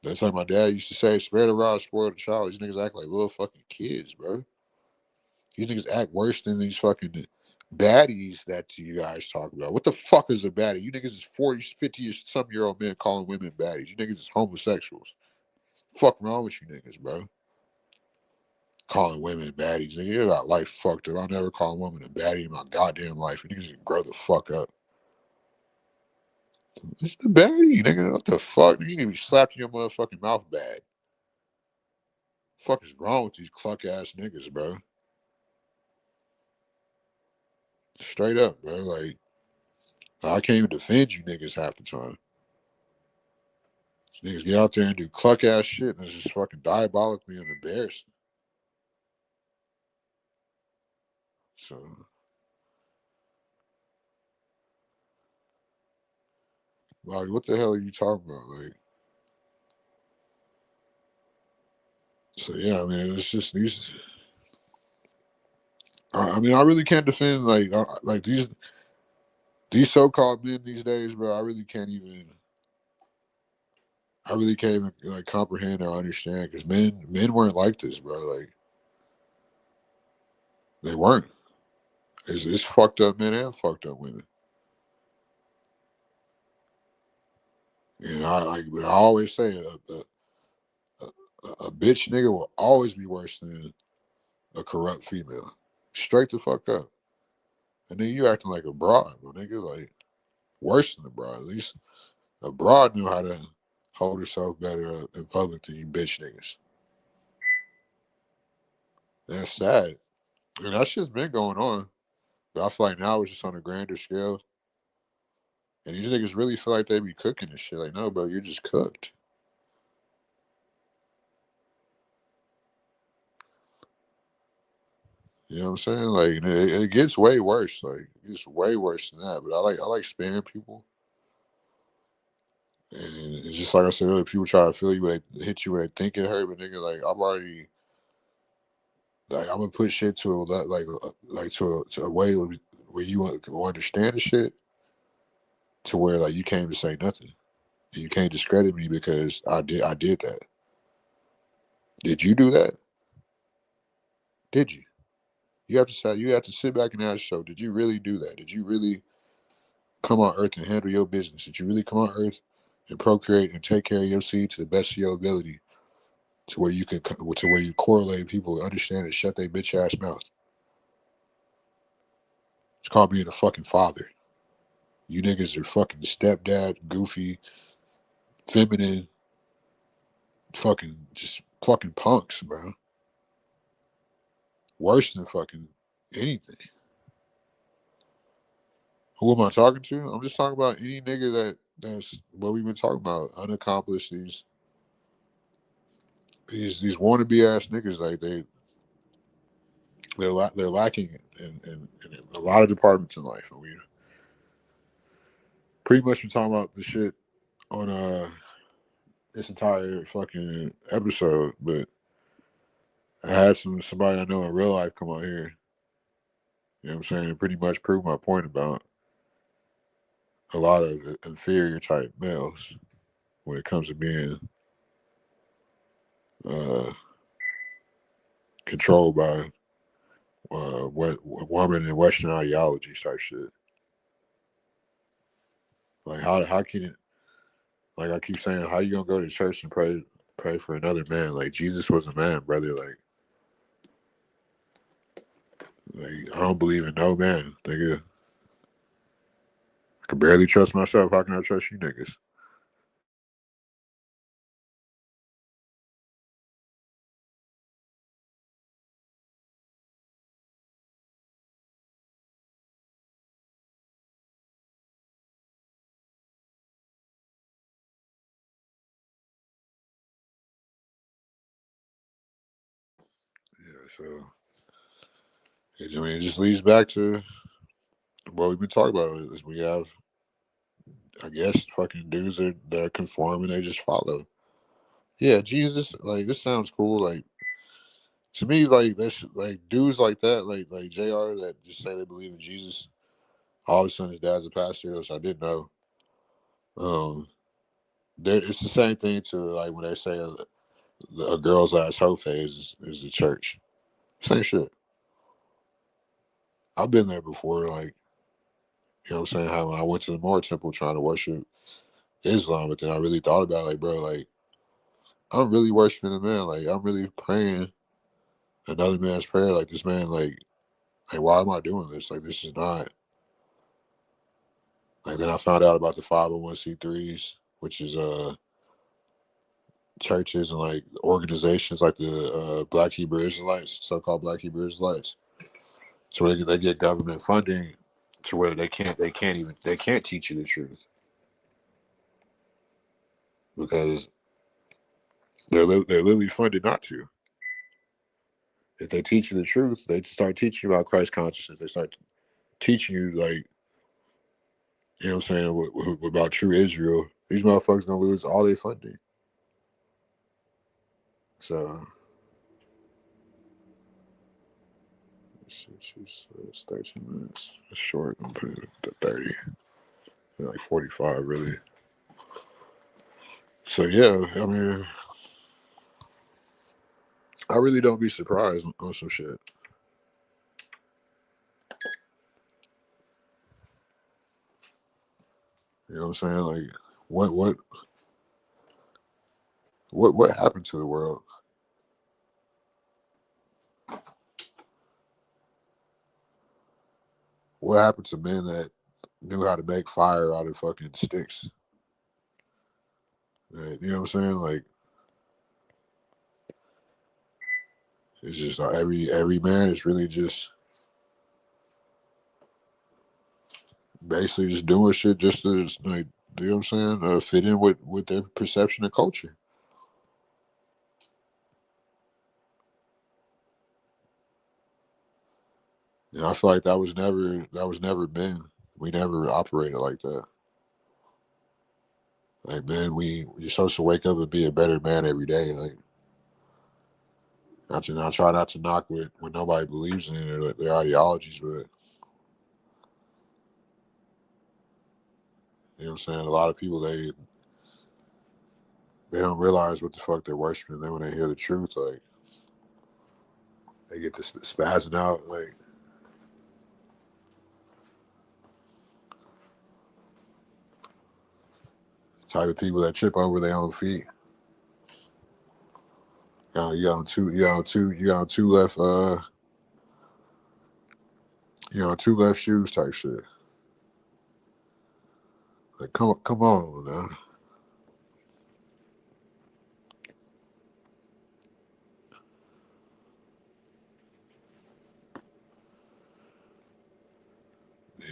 That's like my dad used to say, spare the rod, spoil the child. These niggas act like little fucking kids, bro. These niggas act worse than these fucking baddies that you guys talk about. What the fuck is a baddie? You niggas is 40, 50 some year old men calling women baddies. You niggas is homosexuals. Fuck wrong with you niggas, bro? Calling women baddies. Nigga, you got life fucked up. I'll never call a woman a baddie in my goddamn life. You niggas can grow the fuck up. It's the baddie, nigga. What the fuck? You need to be slapped in your motherfucking mouth bad. Fuck is wrong with these cluck ass niggas, bro? Straight up, bro. Like, I can't even defend you niggas half the time. These niggas get out there and do cluck ass shit, and it's just fucking diabolically and embarrassing. So, like, what the hell are you talking about? Like, so yeah, I mean, it's just these. I mean, I really can't defend like these so-called men these days, bro. I really can't even like comprehend or understand because men weren't like this, bro. Like, they weren't. It's fucked up men and fucked up women. You know, I always say a bitch nigga will always be worse than a corrupt female. Straight the fuck up. And then you acting like a broad, but nigga, like worse than a broad. At least a broad knew how to hold herself better in public than you bitch niggas. That's sad. And that shit's been going on. But I feel like now it's just on a grander scale. And these niggas really feel like they be cooking this shit. Like, no, bro, you're just cooked. You know what I'm saying? Like, it gets way worse. Like, it gets way worse than that. But I like sparing people. And it's just like I said earlier, people try to feel you, hit you where they think it hurt, but nigga, like I'm already, like I'm gonna put shit to a to a way where you understand the shit, to where like you can't even say nothing, and you can't discredit me because I did that. Did you do that? Did you? You have to sit back and ask yourself, did you really do that? Did you really come on earth and handle your business? Did you really come on earth and procreate and take care of your seed to the best of your ability, to where you correlate people understand and shut their bitch ass mouth? It's called being a fucking father. You niggas are fucking stepdad, goofy, feminine, just fucking punks, bro. Worse than fucking anything. Who am I talking to? I'm just talking about any nigga that's what we've been talking about. Unaccomplished, these wannabe ass niggas, like they're lacking in a lot of departments in life, and we've pretty much been talking about the shit on this entire fucking episode. But I had somebody I know in real life come out here, you know what I'm saying, and pretty much prove my point about a lot of inferior type males when it comes to being controlled by what woman and Western ideologies type shit. Like how can it, like I keep saying, how you gonna go to church and pray for another man? Like Jesus was a man, brother. Like I don't believe in no man, nigga. I can barely trust myself. How can I trust you niggas? Yeah, so it just leads back to what we've been talking about. Is we have, I guess, fucking dudes that are conform and they just follow. Yeah, Jesus, like this sounds cool. Like to me, like that's like dudes like that, like JR that just say they believe in Jesus. All of a sudden, his dad's a pastor, which I didn't know. It's the same thing to like when they say a girl's last hoe phase is the church. Same shit. I've been there before, like, you know what I'm saying? How when I went to the Moore Temple trying to worship Islam, but then I really thought about it, like, bro, like, I'm really worshiping a man. Like, I'm really praying another man's prayer. Like, this man, like, why am I doing this? Like, this is not. Like, then I found out about the 501c3s, which is churches and like organizations like the Black Hebrew Israelites, so-called Black Hebrew Israelites. So they get government funding to where they can't teach you the truth because they're literally funded not to. If they teach you the truth, they start teaching you about Christ consciousness. They start teaching you, like, you know what I'm saying, about true Israel. These motherfuckers gonna lose all their funding. So it's 13 minutes. It's short. I'm putting it to 30. Like 45 really. So yeah, I mean, I really don't be surprised on some shit. You know what I'm saying? Like, what happened to the world? What happened to men that knew how to make fire out of fucking sticks? Right? You know what I'm saying? Like, it's just every man is really just basically just doing shit just to, like, you know what I'm saying, fit in with their perception of culture. And I feel like that was never been. We never operated like that. Like, man, you're supposed to wake up and be a better man every day. Like, I try not to knock what nobody believes in or their ideologies, but you know what I'm saying? A lot of people they don't realize what the fuck they're worshiping. Then when they hear the truth, like, they get this spazzing out, like, Type of people that trip over their own feet. You got on two left two left shoes type shit. Like come on now.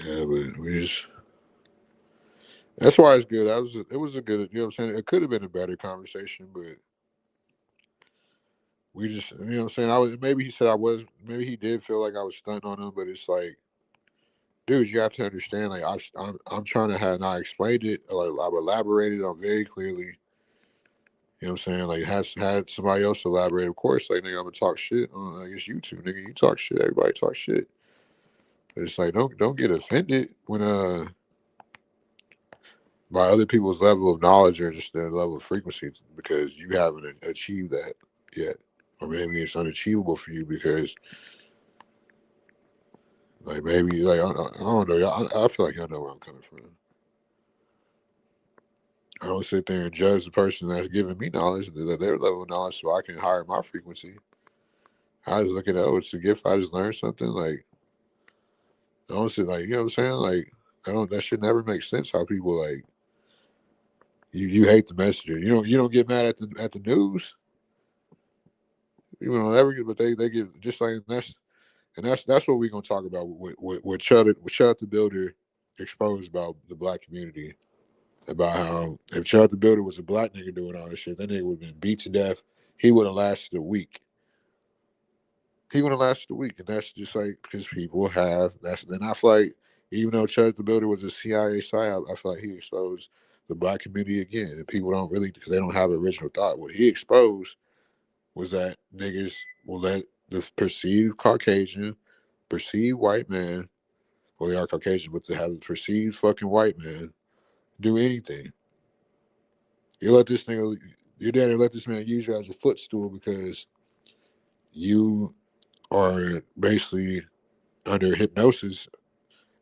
Yeah, but we just that's why it's good. It was a good, you know what I'm saying? It could have been a better conversation, but we just, you know what I'm saying? Maybe he did feel like I was stunting on him, but it's like, dude, you have to understand, like, I'm trying to have, and I explained it, like, I've elaborated on very clearly, you know what I'm saying? Like, had somebody else elaborate, of course, like, nigga, I'm gonna talk shit on, I guess, YouTube, nigga, you talk shit, everybody talk shit. But it's like, don't get offended when, by other people's level of knowledge or just their level of frequency because you haven't achieved that yet. Or maybe it's unachievable for you because, like, maybe, like, I don't know. I feel like y'all know where I'm coming from. I don't sit there and judge the person that's giving me knowledge, their level of knowledge, so I can hire my frequency. I just look at it, oh, it's a gift. I just learned something. Like, I don't sit, like, you know what I'm saying? Like, that should never make sense how people, like, you hate the messenger. You don't get mad at the news. You don't ever get, but they get just like that's what we're gonna talk about with Chud the Builder exposed about the black community, about how if Chud the Builder was a black nigga doing all this shit, that nigga would have been beat to death. He would have lasted a week. And that's just like because people have that's. Then I feel like even though Chud the Builder was a CIA psyop, I feel like he exposed the black community again, and people don't really because they don't have original thought. What he exposed was that niggas will let the perceived Caucasian, perceived white man, well, they are Caucasian, but they have the perceived fucking white man do anything. You let this nigga, your daddy let this man use you as a footstool because you are basically under hypnosis,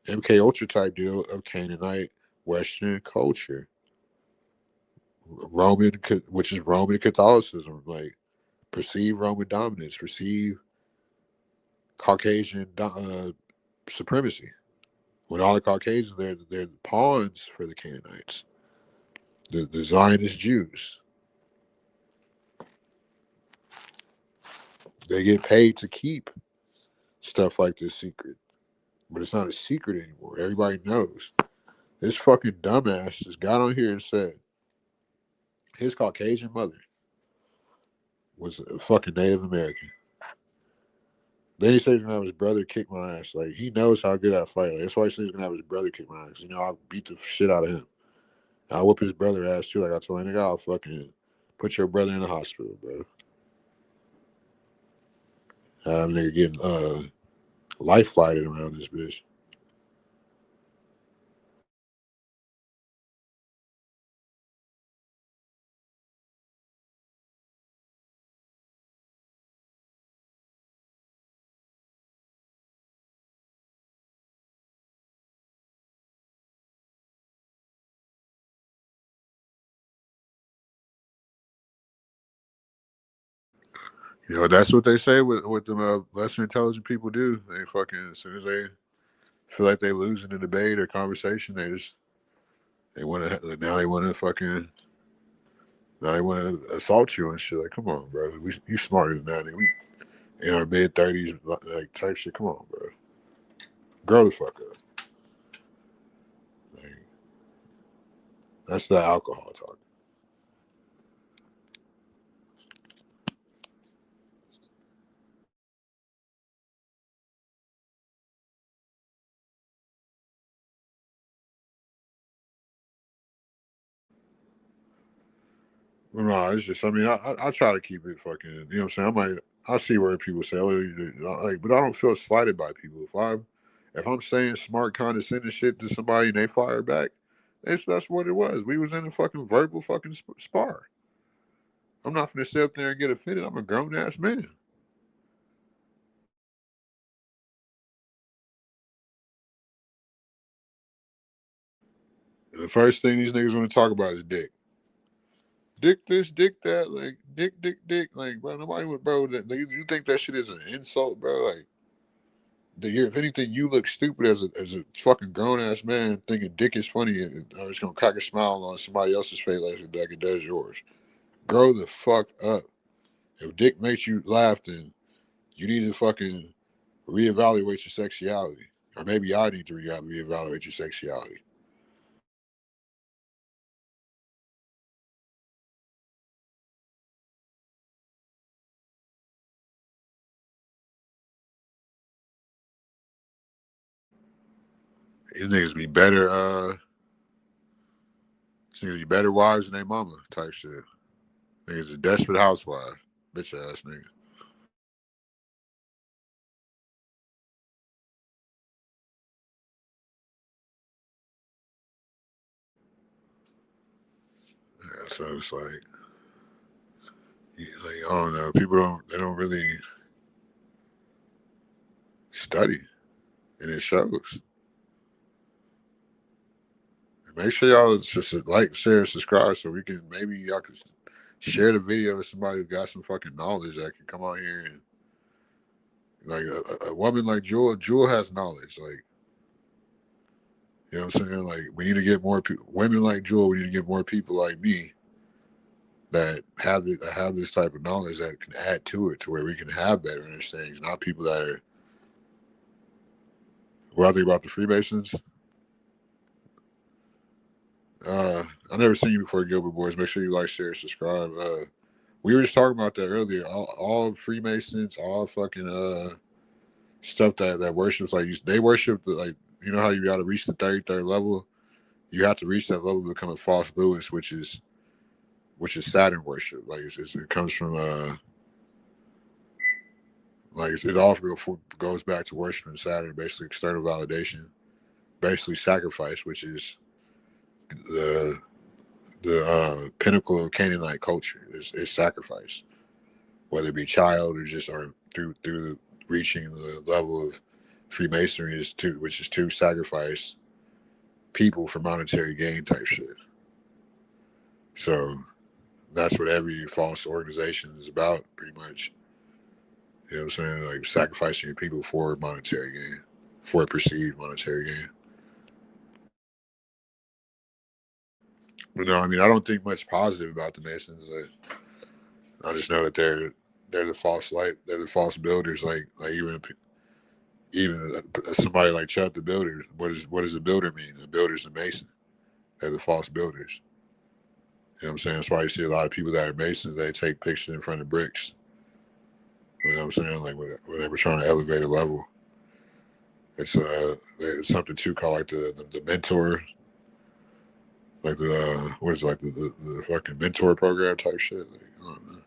MK Ultra type deal of Canaanite Western culture, which is Roman Catholicism, like perceived Roman dominance, perceived Caucasian supremacy. When all the Caucasians, they're pawns for the Canaanites, the Zionist Jews. They get paid to keep stuff like this secret, but it's not a secret anymore. Everybody knows. This fucking dumbass just got on here and said his Caucasian mother was a fucking Native American. Then he said he's gonna have his brother kick my ass. Like he knows how good I fight. Like, that's why he said he's gonna have his brother kick my ass. You know, I'll beat the shit out of him. I'll whoop his brother ass too. Like I told him, nigga, I'll fucking put your brother in the hospital, bro. Had a nigga getting life flighted around this bitch. You know, that's what they say with the lesser intelligent people do. They fucking as soon as they feel like they lose in a debate or conversation, they want to now they want to assault you and shit. Like, come on, bro, you smarter than that. We in our mid-30s, like type shit. Come on, bro, grow the fuck up. Like, that's the alcohol talk. No, it's just, I mean, I try to keep it fucking, you know what I'm saying? I see where people say, oh, like, but I don't feel slighted by people. If I'm saying smart, condescending shit to somebody and they fire back, that's what it was. We was in a fucking verbal fucking spar. I'm not gonna sit up there and get offended. I'm a grown ass man. And the first thing these niggas want to talk about is dick. Dick this, dick that, like dick. Like, bro, nobody would, bro. You think that shit is an insult, bro? Like, if anything, you look stupid as a fucking grown ass man thinking dick is funny and it's gonna crack a smile on somebody else's face like it does yours. Grow the fuck up. If dick makes you laugh, then you need to fucking reevaluate your sexuality, or maybe I need to reevaluate your sexuality. These niggas be better. These niggas be better wives than their mama type shit. Niggas a desperate housewife, bitch ass nigga. Yeah, so it's like I don't know. People don't really study, and it shows. And make sure y'all just like, share, subscribe, so we can maybe y'all can share the video with somebody who got some fucking knowledge that can come out here and like a woman like Jewel. Jewel has knowledge, like, you know what I'm saying. Like, we need to get more women like Jewel. We need to get more people like me that have this type of knowledge that can add to it, to where we can have better understandings. Not people that are. What I think about the Freemasons. I never seen you before, Gilbert Boys. Make sure you like, share, subscribe. We were just talking about that earlier. All Freemasons, all fucking stuff that worships, like they worship like, you know how you got to reach the 33rd level. You have to reach that level to become a false Lewis, which is Saturn worship. Like it comes from like it all goes back to worshiping Saturn, basically external validation, basically sacrifice, which is the pinnacle of Canaanite culture is sacrifice, whether it be child or through reaching the level of Freemasonry which is to sacrifice people for monetary gain type shit. So that's what every false organization is about, pretty much. You know what I'm saying? Like sacrificing your people for monetary gain, for perceived monetary gain. But no, I mean, I don't think much positive about the Masons. I just know that they're the false light. They're the false builders. Like even somebody like Chuck the Builder. What does a builder mean? A builder's a Mason. They're the false builders. You know what I'm saying? That's why you see a lot of people that are Masons. They take pictures in front of bricks. You know what I'm saying? Like when they were trying to elevate a level. It's something too called like the mentor, like what is it, like the fucking mentor program type shit. Like, I don't know.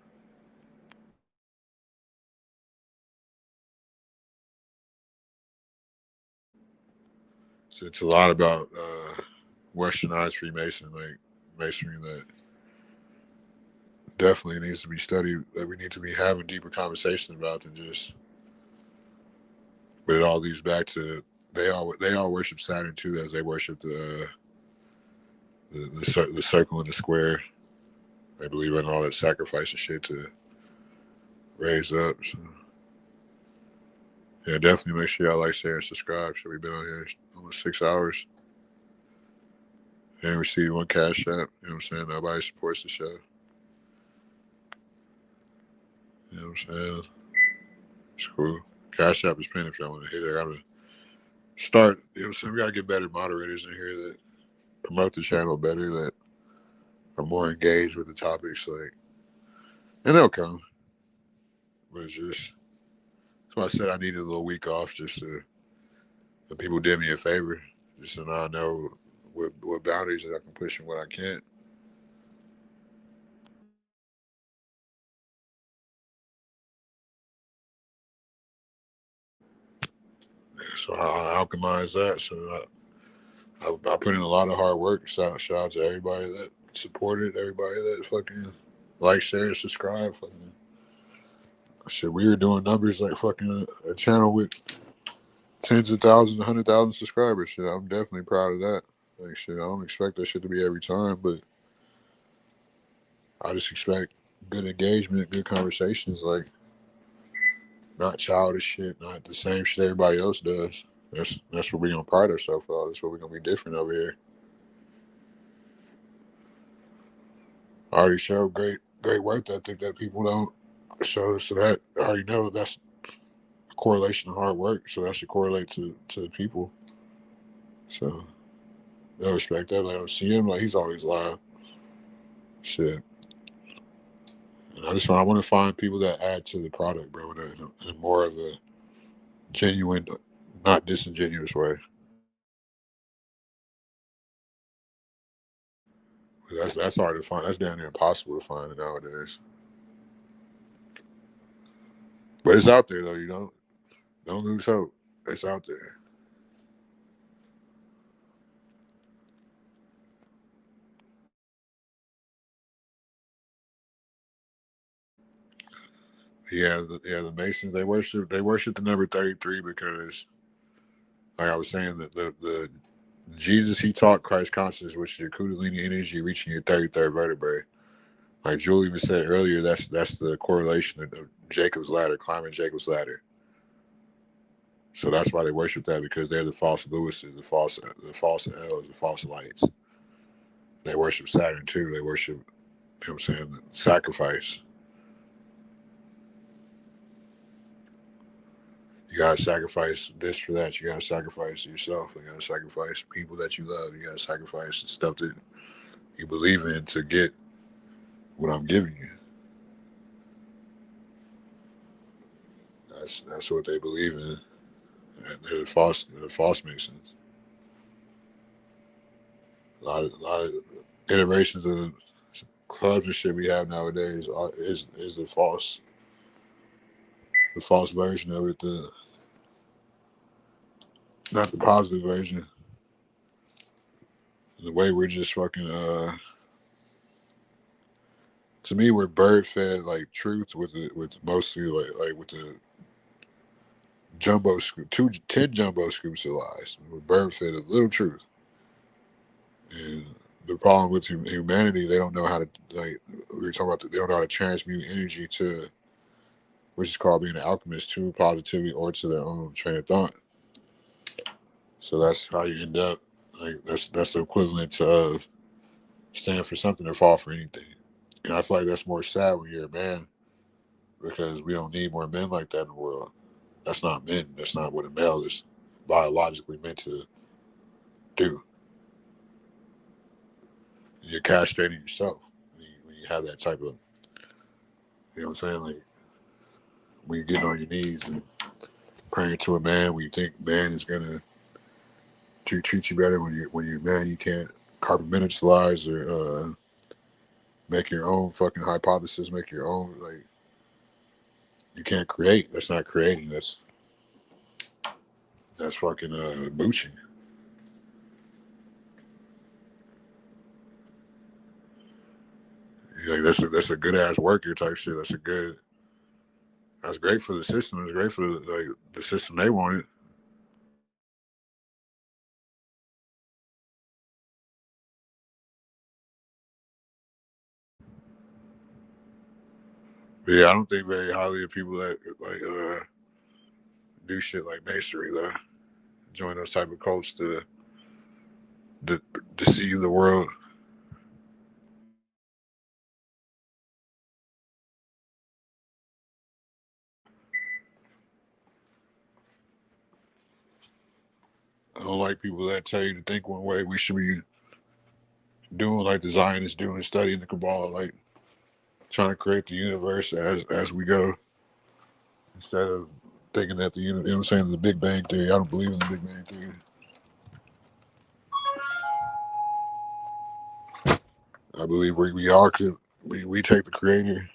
So it's a lot about Westernized Freemason, like masonry, that definitely needs to be studied. That we need to be having deeper conversations about than just. But it all leads back to they all worship Saturn too, as they worship the circle and the square. They believe in all that sacrifice and shit to raise up. So yeah, definitely make sure y'all like, share, and subscribe. So we've been on here almost 6 hours. And received one cash app. You know what I'm saying? Nobody supports the show. You know what I'm saying? It's cool. Cash app is pinned if y'all want to hit it. I gotta start. You know what I'm saying? We gotta get better moderators in here that promote the channel better, that are more engaged with the topics. Like, and they'll come. But it's just, that's why I said I needed a little week off, just to, the people did me a favor, just so now I know what boundaries that I can push and what I can't. So I alchemize that. So I put in a lot of hard work. Shout out to everybody that supported, everybody that fucking like, share, subscribe. Fucking shit, we were doing numbers like fucking a channel with tens of thousands, 100,000 subscribers. Shit, I'm definitely proud of that. Like shit, I don't expect that shit to be every time, but I just expect good engagement, good conversations, like not childish shit, not the same shit everybody else does. That's what we're gonna pride ourselves on. That's what we're gonna be different over here. I already showed great work ethic that people don't show, so that I already know that's a correlation to hard work. So that should correlate to the people. So they'll respect that. Like, I don't see him like he's always live. Shit. And I want to find people that add to the product, bro, in more of a genuine, not disingenuous way. That's hard to find. That's damn near impossible to find nowadays. But it's out there though. You don't lose hope. It's out there. Yeah, the Masons they worship the number 33 because, like I was saying, that the Jesus he taught Christ consciousness, which is your Kundalini energy reaching your 33rd vertebrae. Like Julie even said earlier, that's the correlation of Jacob's ladder, climbing Jacob's ladder. So that's why they worship that, because they're the false Lewises, the false L's, the false lights. They worship Saturn too. They worship, you know what I'm saying, the sacrifice. You gotta sacrifice this for that. You gotta sacrifice yourself. You gotta sacrifice people that you love. You gotta sacrifice the stuff that you believe in to get what I'm giving you. That's what they believe in. And they're the false Masons. A lot of iterations of clubs and shit we have nowadays is the false version of it, not the positive version. The way we're just fucking to me we're bird fed like truth with mostly like with the jumbo scoop 10 jumbo scoops of lies. We're bird fed a little truth. And the problem with humanity, they don't know how to, like we were talking about, they don't know how to transmute energy to, which is called being an alchemist, to positivity or to their own train of thought. So that's how you end up, like that's the equivalent to stand for something or fall for anything. And I feel like that's more sad when you're a man, because we don't need more men like that in the world. That's not men. That's not what a male is biologically meant to do. You're castrating yourself when you have that type of, you know what I'm saying? Like when you're getting on your knees and praying to a man, when you think man is gonna treat you better, when you're a man, you can't compartmentalize or make your own fucking hypothesis, make your own, like you can't create. That's not creating. That's fucking mooching. Like that's a good ass worker type shit. That's great for the system. It's great for the system they wanted. But yeah, I don't think very highly of people that like do shit like masonry though. Join those type of cults to deceive the world. I don't like people that tell you to think one way. We should be doing like the Zionists do and studying the Kabbalah, like trying to create the universe as we go, instead of thinking that you know what I'm saying, the Big Bang Theory. I don't believe in the Big Bang Theory. I believe we all could we take the creator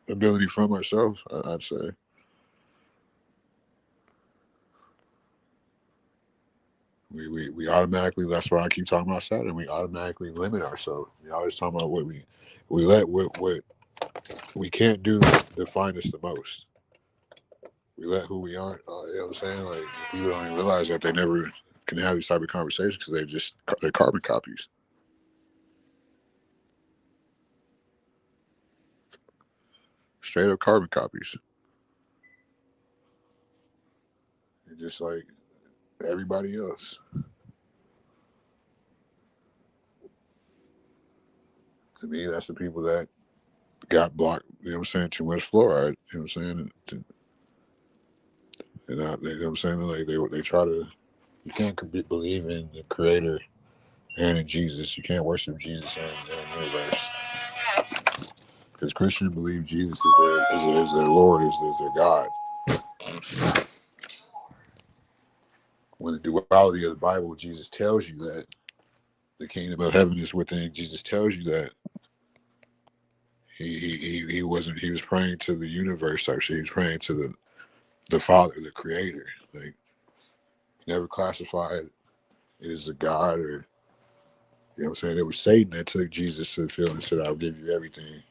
ability from ourselves. I'd say. We automatically, that's why I keep talking about Saturn. We automatically limit ourselves. We always talk about what we let what we can't do define us the most. We let who we aren't, you know what I'm saying? Like people don't even realize that they never can have these type of conversations because they're carbon copies. Straight up carbon copies. They're just like everybody else. To me, that's the people that got blocked, you know what I'm saying, too much fluoride, you know what I'm saying? And you know what I'm saying? Like they try to, you can't believe in the creator and in Jesus. You can't worship Jesus and the universe. Because Christians believe Jesus is their Lord, is their God. When the duality of the Bible, Jesus tells you that the kingdom of heaven is within. Jesus tells you that he was praying to the universe. Actually, he was praying to the Father, the Creator. Like, he never classified it as a God, or, you know what I'm saying? It was Satan that took Jesus to the field and said, "I'll give you everything."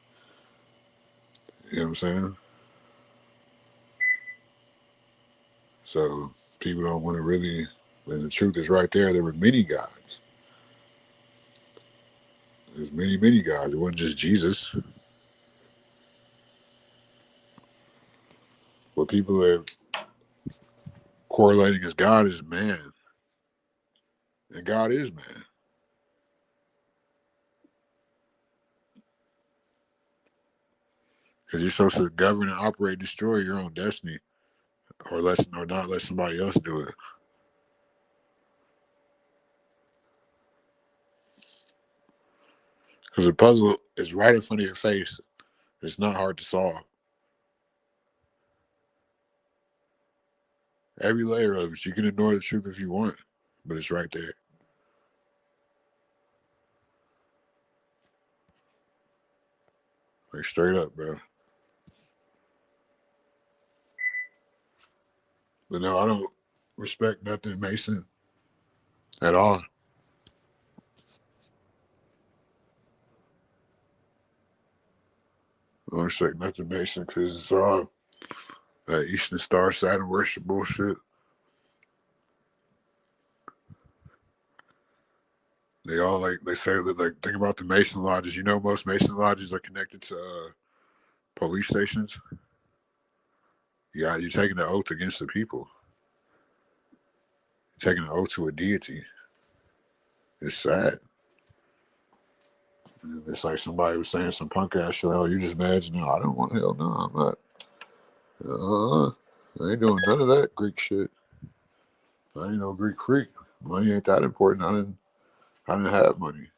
You know what I'm saying? So people don't want to really. When the truth is right there, there were many gods. There's many gods. It wasn't just Jesus. What people are correlating as God is man. And God is man. Because you're supposed to govern and operate, destroy your own destiny, or not let somebody else do it. Because the puzzle is right in front of your face. It's not hard to solve. Every layer of it, you can ignore the truth if you want, but it's right there. Like, straight up, bro. But no, I don't respect nothing Mason at all. I don't respect nothing Mason because it's all that Eastern Star Saturn worship bullshit. They all they say that, like, think about the Mason lodges. You know, most Mason lodges are connected to police stations. Yeah, you're taking an oath against the people. You're taking an oath to a deity. It's sad. And it's like somebody was saying some punk ass shit. Oh, you just mad? No, I don't want hell. No, I'm not. I ain't doing none of that Greek shit. I ain't no Greek freak. Money ain't that important. I didn't have money.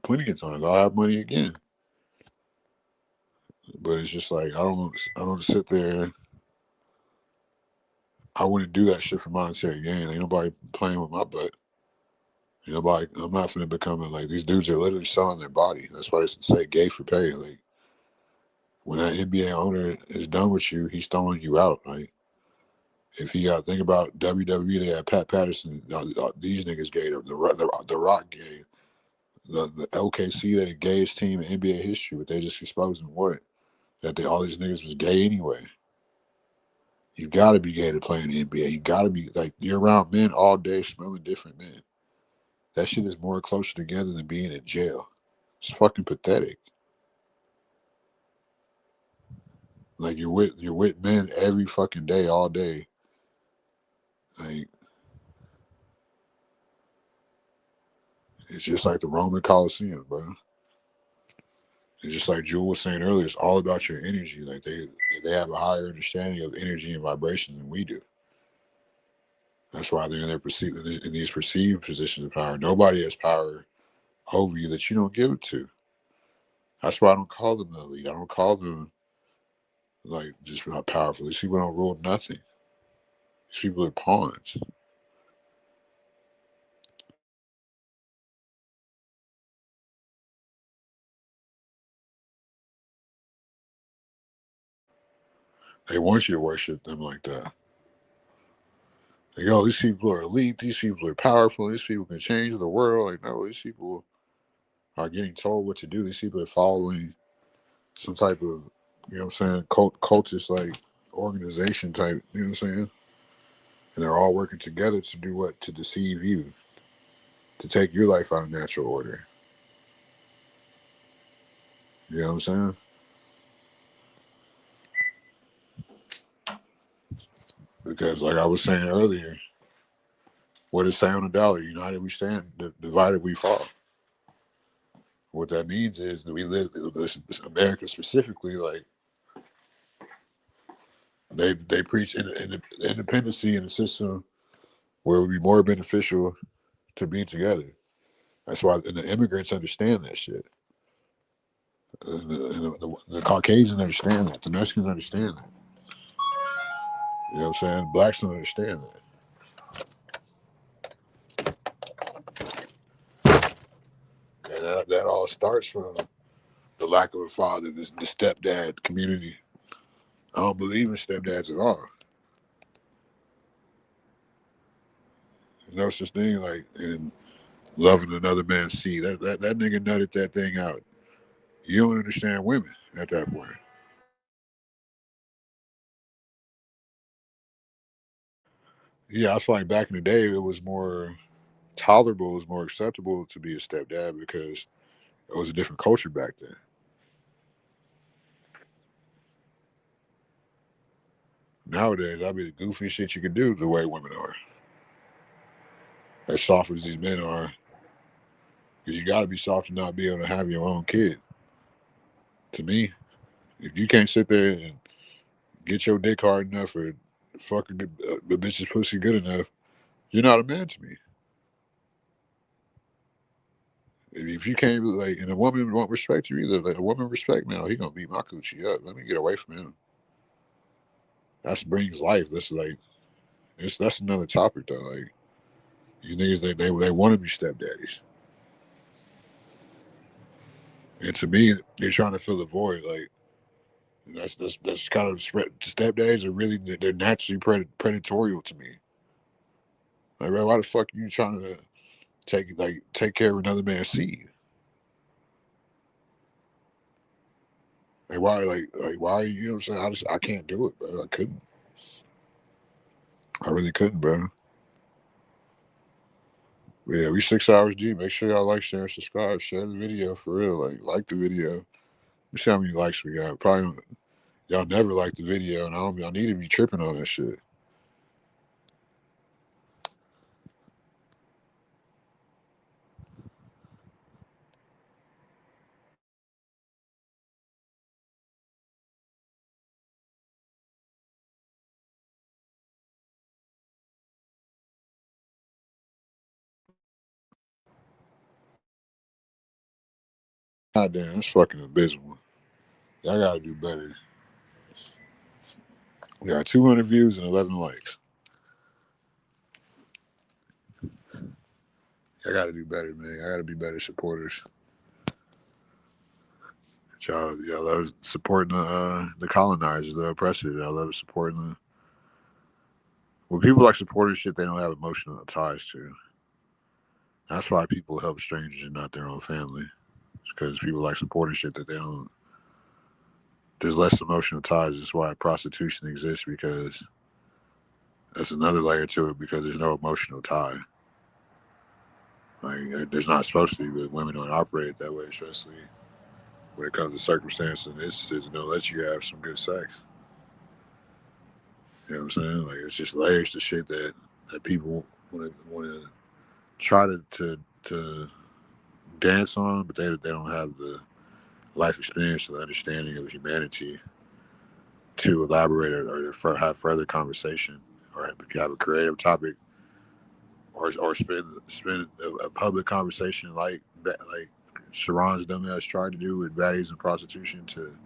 Plenty of times I'll have money again. But it's just like I don't sit there. I wouldn't do that shit for monetary gain. Ain't nobody playing with my butt. Ain't nobody. I'm not finna become like these dudes are literally selling their body. That's why they say gay for pay. Like, when that NBA owner is done with you, he's throwing you out. Like, if you got to think about WWE, they had Pat Patterson. These niggas gay. The Rock gay. The LKC, they the gayest team in NBA history, but they just exposing what? That all these niggas was gay anyway. You got to be gay to play in the NBA. You got to be, like, you're around men all day smelling different men. That shit is more closer together than being in jail. It's fucking pathetic. Like, you're with men every fucking day, all day. Like, it's just like the Roman Coliseum, bro. It's just like Jewel was saying earlier. It's all about your energy. Like, they have a higher understanding of energy and vibration than we do. That's why they're in these perceived positions of power. Nobody has power over you that you don't give it to. That's why I don't call them the elite. I don't call them, like, just not powerful. These people don't rule nothing. These people are pawns. They want you to worship them like that. Like, oh, these people are elite. These people are powerful. These people can change the world. Like, no, these people are getting told what to do. These people are following some type of, you know what I'm saying, cultist, like, organization type, you know what I'm saying? And they're all working together to do what? To deceive you, to take your life out of natural order. You know what I'm saying? Because, like I was saying earlier, what does it say on the dollar? United we stand, divided we fall. What that means is that we live, America specifically, like they preach independency in a system where it would be more beneficial to be together. That's why, and the immigrants understand that shit. The Caucasians understand that. The Mexicans understand that. You know what I'm saying? Blacks don't understand that. And that all starts from the lack of a father, the stepdad community. I don't believe in stepdads at all. There's no such thing like in loving another man's seed. That nigga nutted that thing out. You don't understand women at that point. Yeah, I feel like back in the day it was more tolerable, it was more acceptable to be a stepdad because it was a different culture back then. Nowadays, that'd be the goofiest shit you could do the way women are. As soft as these men are, because you got to be soft to not be able to have your own kid. To me, if you can't sit there and get your dick hard enough or fuck the bitch's pussy good enough, you're not a man to me. If you can't, like, and a woman won't respect you either. Like, a woman respect me, he gonna beat my coochie up. Let me get away from him. That brings life. That's like, that's another topic though. Like, you niggas, they want to be stepdaddies, and to me, they're trying to fill a void. Like, that's kind of stepdaddies are really, they're naturally predatorial to me. Like, bro, why the fuck are you trying to take care of another man's seed? Like, why, why, you know what I'm saying? I can't do it, bro. I couldn't. I really couldn't, bro. But yeah, we 6 hours deep. Make sure y'all like, share, and subscribe. Share the video for real. Like the video. Let me see how many likes we got. Probably y'all never like the video, and I need to be tripping on that shit. God damn, that's fucking abysmal. Y'all gotta do better. We got 200 views and 11 likes. Y'all gotta do better, man. Y'all gotta be better supporters. Y'all love supporting the colonizers, the oppressors. Y'all love supporting the. When people like supporting shit they don't have emotional ties to. That's why people help strangers and not their own family. It's because people like supporting shit that they don't. There's less emotional ties. That's why prostitution exists, because that's another layer to it, because there's no emotional tie. Like, there's not supposed to be, but women don't operate that way, especially when it comes to circumstances and instances that don't let you have some good sex. You know what I'm saying? Like, it's just layers to shit that people want to try to dance on, but they don't have the life experience and understanding of humanity to elaborate or have further conversation or have a creative topic or spend a public conversation like that, like Sharon's dumbass tried to do with baddies and prostitution, to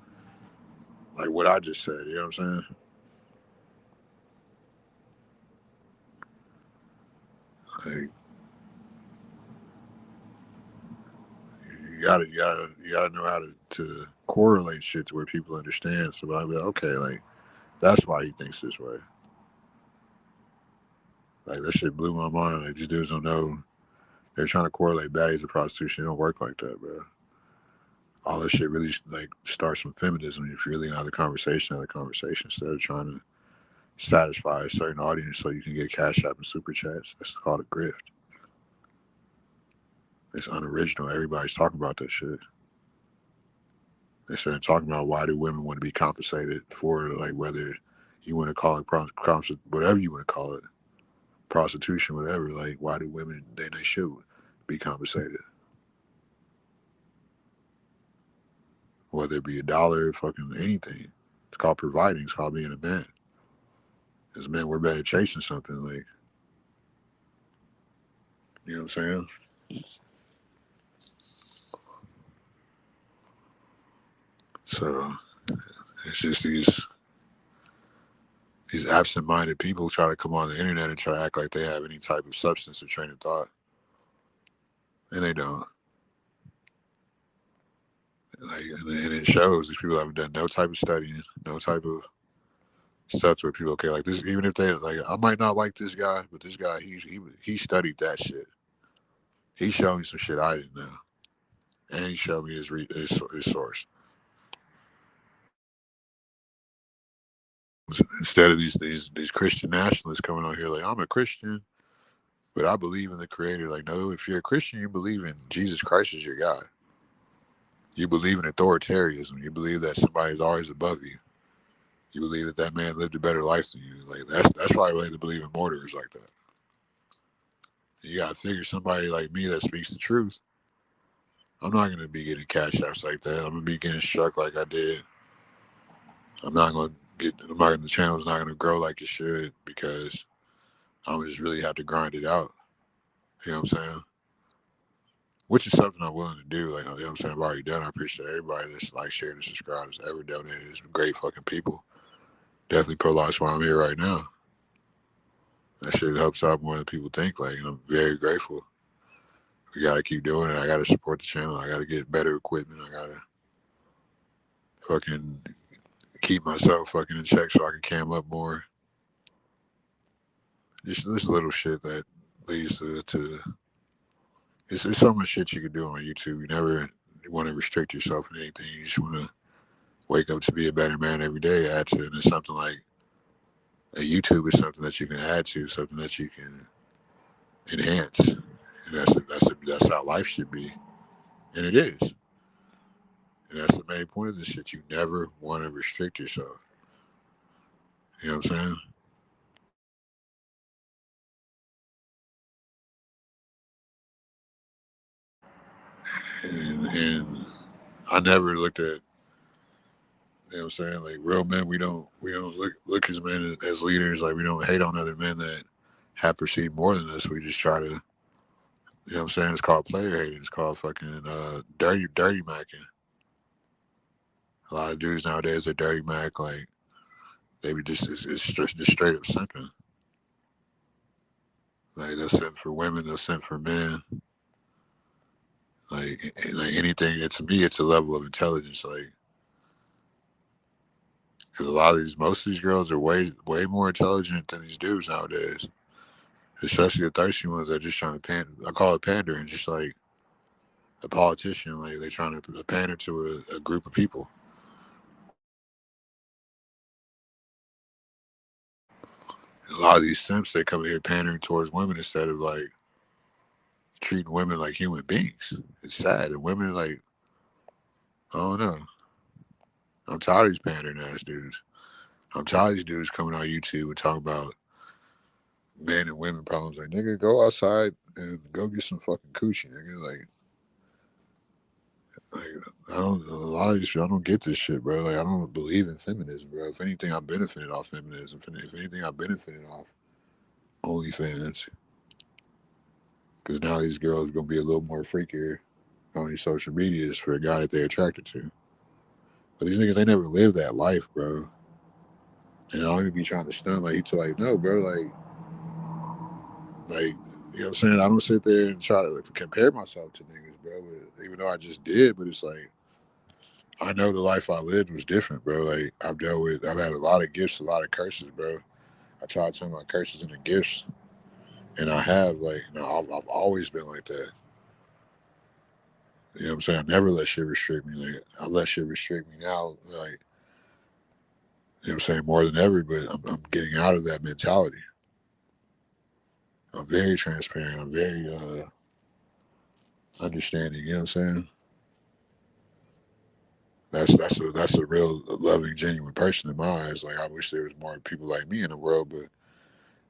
like what I just said. You know what I'm saying? Like, you gotta know how to correlate shit to where people understand. So I'll be like, okay, like that's why he thinks this way. Like, that shit blew my mind. Like, these dudes don't know. They're trying to correlate baddies to prostitution. It don't work like that, bro. All this shit really like starts from feminism. If you really have the conversation instead of trying to satisfy a certain audience so you can get cash app and super chats. That's called a grift. It's unoriginal. Everybody's talking about that shit. They started talking about why do women want to be compensated for, like, whether you want to call it whatever you want to call it, prostitution, whatever. Like, why do women think they should be compensated? Whether it be $1, fucking anything. It's called providing. It's called being a man. As men, we're better chasing something. Like, you know what I'm saying? So it's just these absent-minded people try to come on the internet and try to act like they have any type of substance or train of thought, and they don't. Like, and it shows. These people haven't done no type of studying, no type of stuff where people, okay, like this. Even if they like, I might not like this guy, but this guy, he studied that shit. He showed me some shit I didn't know, and he showed me his source. Instead of these Christian nationalists coming on here like, I'm a Christian, but I believe in the Creator. Like, no, if you're a Christian, you believe in Jesus Christ as your God. You believe in authoritarianism. You believe that somebody's always above you. You believe that that man lived a better life than you. Like, that's probably why they believe in mortars like that. You gotta figure somebody like me that speaks the truth. I'm not gonna be getting cash apps like that. I'm gonna be getting struck like I did. The channel's not gonna grow like it should because I'm gonna just really have to grind it out. You know what I'm saying? Which is something I'm willing to do. Like, you know what I'm saying? I've already done. I appreciate everybody that's like, shared, and subscribed, that's ever donated. It's great fucking people. Definitely pro-life's why I'm here right now. That shit helps out more than people think. Like, and I'm very grateful. We gotta keep doing it. I gotta support the channel. I gotta get better equipment. I gotta fucking keep myself fucking in check so I can cam up more. Just this little shit that leads to it's so much shit you can do on YouTube. You never want to restrict yourself in anything. You just want to wake up to be a better man every day. Add to it. And it's something like a YouTube is something that you can add to, something that you can enhance. And that's how life should be, and it is. And that's the main point of this shit. You never want to restrict yourself. You know what I'm saying? And I never looked at, you know what I'm saying, like real men. We don't look as men as leaders. Like, we don't hate on other men that have perceived more than us. We just try to, you know what I'm saying? It's called player hating. It's called fucking dirty macking. A lot of dudes nowadays are dirty mac. Like, they be just straight up simping. Like, they'll simp for women. They'll simp for men. Like anything. To me, it's a level of intelligence. Like, because most of these girls are way more intelligent than these dudes nowadays. Especially the thirsty ones that are just trying to pander. I call it pandering, just like a politician. Like, they're trying to pander to a group of people. A lot of these simps, they come here pandering towards women instead of like treating women like human beings. It's sad. And women, like, I don't know. I'm tired of these pandering ass dudes. I'm tired of these dudes coming on YouTube and talking about men and women problems. Like, nigga, go outside and go get some fucking coochie, nigga. Like a lot of these, I don't get this shit, bro. Like, I don't believe in feminism, bro. If anything, I benefited off feminism. If anything, I benefited off OnlyFans. Because now these girls are going to be a little more freakier on these social medias for a guy that they're attracted to. But these niggas, they never lived that life, bro. And I don't even be trying to stun like you like, no, bro, like, you know what I'm saying? I don't sit there and try to compare myself to niggas, bro. But even though I just did, but it's like, I know the life I lived was different, bro. Like, I've had a lot of gifts, a lot of curses, bro. I try to turn my curses into gifts. And I have, like, you know, I've always been like that. You know what I'm saying? I never let shit restrict me. Like, I let shit restrict me now. Like, You know what I'm saying? More than ever, but I'm getting out of that mentality. I'm very transparent. I'm very understanding. You know what I'm saying? That's a real loving, genuine person in my eyes. Like I wish there was more people like me in the world, but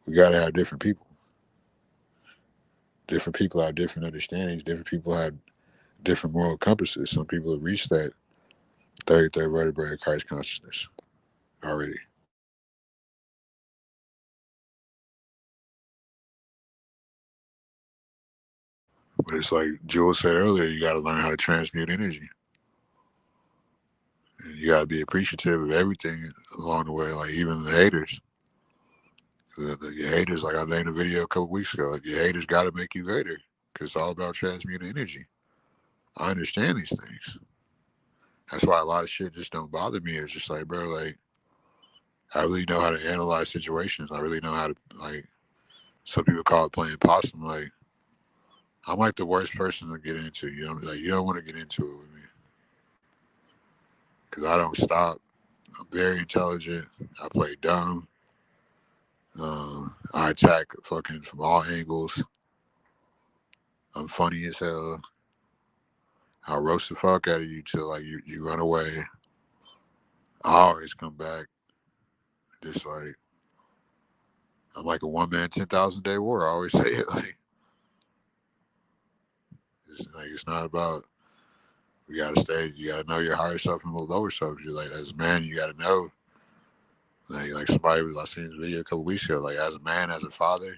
we gotta have different people. Different people have different understandings. Different people have different moral compasses. Some people have reached that 33rd vertebrae of Christ consciousness already. But it's like Jules said earlier, you got to learn how to transmute energy. And you got to be appreciative of everything along the way, like even the haters. Your haters, like I made a video a couple weeks ago, like your haters got to make you greater because it's all about transmuting energy. I understand these things. That's why a lot of shit just don't bother me. It's just like, bro, like, I really know how to analyze situations. I really know how to, like, some people call it playing possum. Like, I'm like the worst person to get into. You know, like you don't want to get into it with me because I don't stop. I'm very intelligent. I play dumb. I attack fucking from all angles. I'm funny as hell. I'll roast the fuck out of you till like you run away. I always come back. Just like I'm like a 1 man 10,000 day war. I always say it like it's not about. You gotta stay. You gotta know your higher self and the lower self. You're like as a man, you gotta know. Like somebody was I seen this video a couple weeks ago. Like as a man, as a father,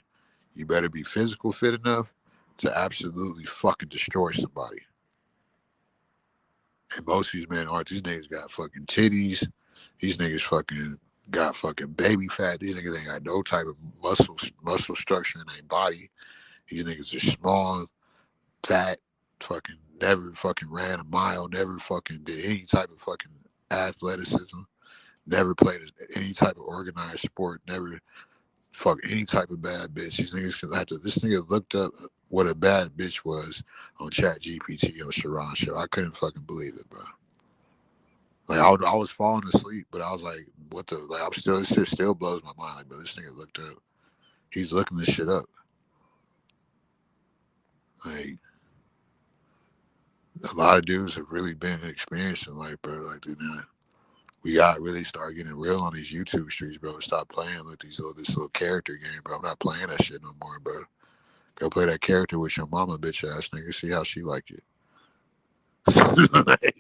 you better be physical fit enough to absolutely fucking destroy somebody. And most of these men aren't. These niggas got fucking titties. These niggas fucking got fucking baby fat. These niggas ain't got no type of muscle structure in their body. These niggas are small, fat, fucking never fucking ran a mile, never fucking did any type of fucking athleticism, never played any type of organized sport, never fuck any type of bad bitch. These niggas can have to. This nigga looked up what a bad bitch was on Chat GPT on Sharon show. I couldn't fucking believe it, bro. Like I was falling asleep, but I was like, what the? Like I'm still, this shit still blows my mind. Like, but this nigga looked up. He's looking this shit up. Like a lot of dudes have really been experienced in life, bro. Like we gotta really start getting real on these YouTube streets, bro. Stop playing with this little character game, bro. I'm not playing that shit no more, bro. Go play that character with your mama, bitch ass nigga. See how she like it.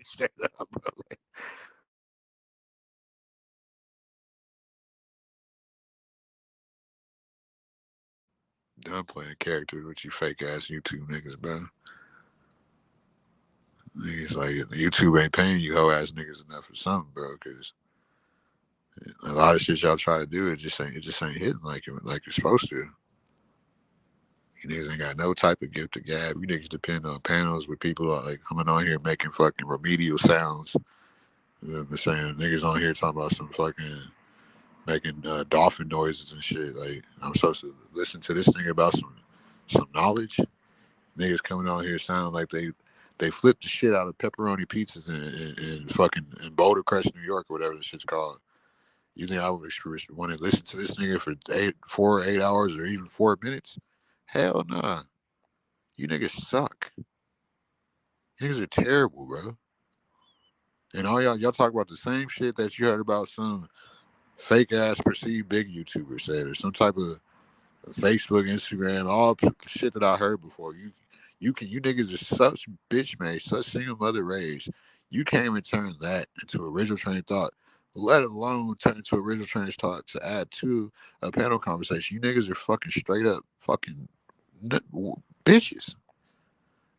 Straight up, bro. Done playing characters with you fake ass YouTube niggas, bro. Niggas like YouTube ain't paying you hoe ass niggas enough for something, bro. Because a lot of shit y'all try to do it just ain't hitting like it's supposed to. You niggas ain't got no type of gift to gab. You niggas depend on panels with people like coming on here making fucking remedial sounds. They're saying niggas on here talking about some fucking making dolphin noises and shit. Like I'm supposed to listen to this thing about some knowledge. Niggas coming on here sounding like they flipped the shit out of pepperoni pizzas in fucking in Boulder Crest, New York, or whatever the shit's called. You think I would want to listen to this nigga for 4 or 8 hours or even 4 minutes? Hell nah. You niggas suck. You niggas are terrible, bro. And all y'all talk about the same shit that you heard about some fake ass perceived big YouTuber said, or some type of Facebook, Instagram, all shit that I heard before. You niggas are such bitch made, such single mother raised. You can't even turn that into original train of thought, let alone turn into original train of thought to add to a panel conversation. You niggas are fucking straight up fucking bitches.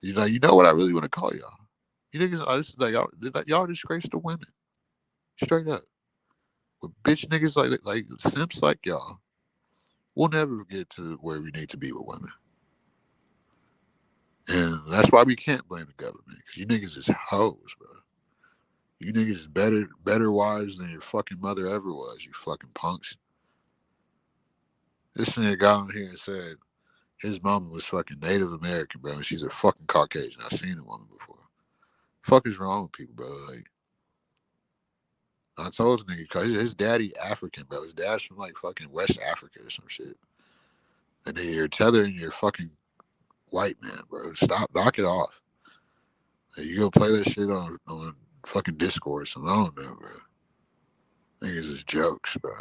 You know what I really want to call y'all. You niggas, this is like y'all disgrace to women, straight up. With bitch niggas like simps like y'all, we'll never get to where we need to be with women. And that's why we can't blame the government, because you niggas is hoes, bro. You niggas is better wives than your fucking mother ever was, you fucking punks. This nigga got on here and said his mama was fucking Native American, bro, and she's a fucking Caucasian. I've seen a woman before. Fuck is wrong with people, bro? Like I told the nigga, because his daddy African, bro. His dad's from like fucking West Africa or some shit. And then you're tethering your fucking white man, bro. Stop, knock it off. Hey, you go play that shit on fucking Discord or something. I don't know, bro. Niggas is jokes, bro.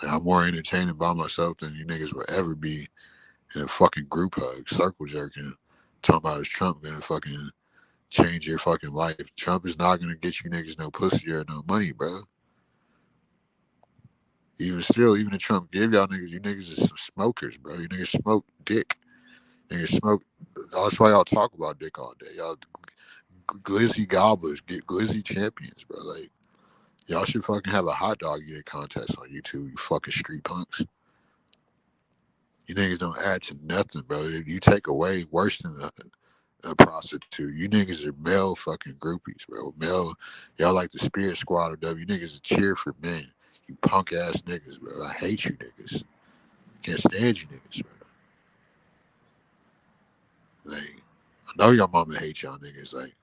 Like, I'm more entertaining by myself than you niggas will ever be in a fucking group hug, circle jerking, talking about is Trump gonna fucking change your fucking life. Trump is not gonna get you niggas no pussy or no money, bro. Even if Trump give y'all niggas, you niggas is some smokers, bro. You niggas smoke dick. Niggas smoke. That's why y'all talk about dick all day. Y'all glizzy gobblers, get glizzy champions, bro. Like, y'all should fucking have a hot dog eating contest on YouTube, you fucking street punks. You niggas don't add to nothing, bro. You take away worse than a prostitute. You niggas are male fucking groupies, bro. Male, y'all like the Spirit Squad or W. You niggas cheer for men. You punk ass niggas, bro. I hate you niggas. Can't stand you niggas, bro. Like, I know your mama hates y'all niggas. Like,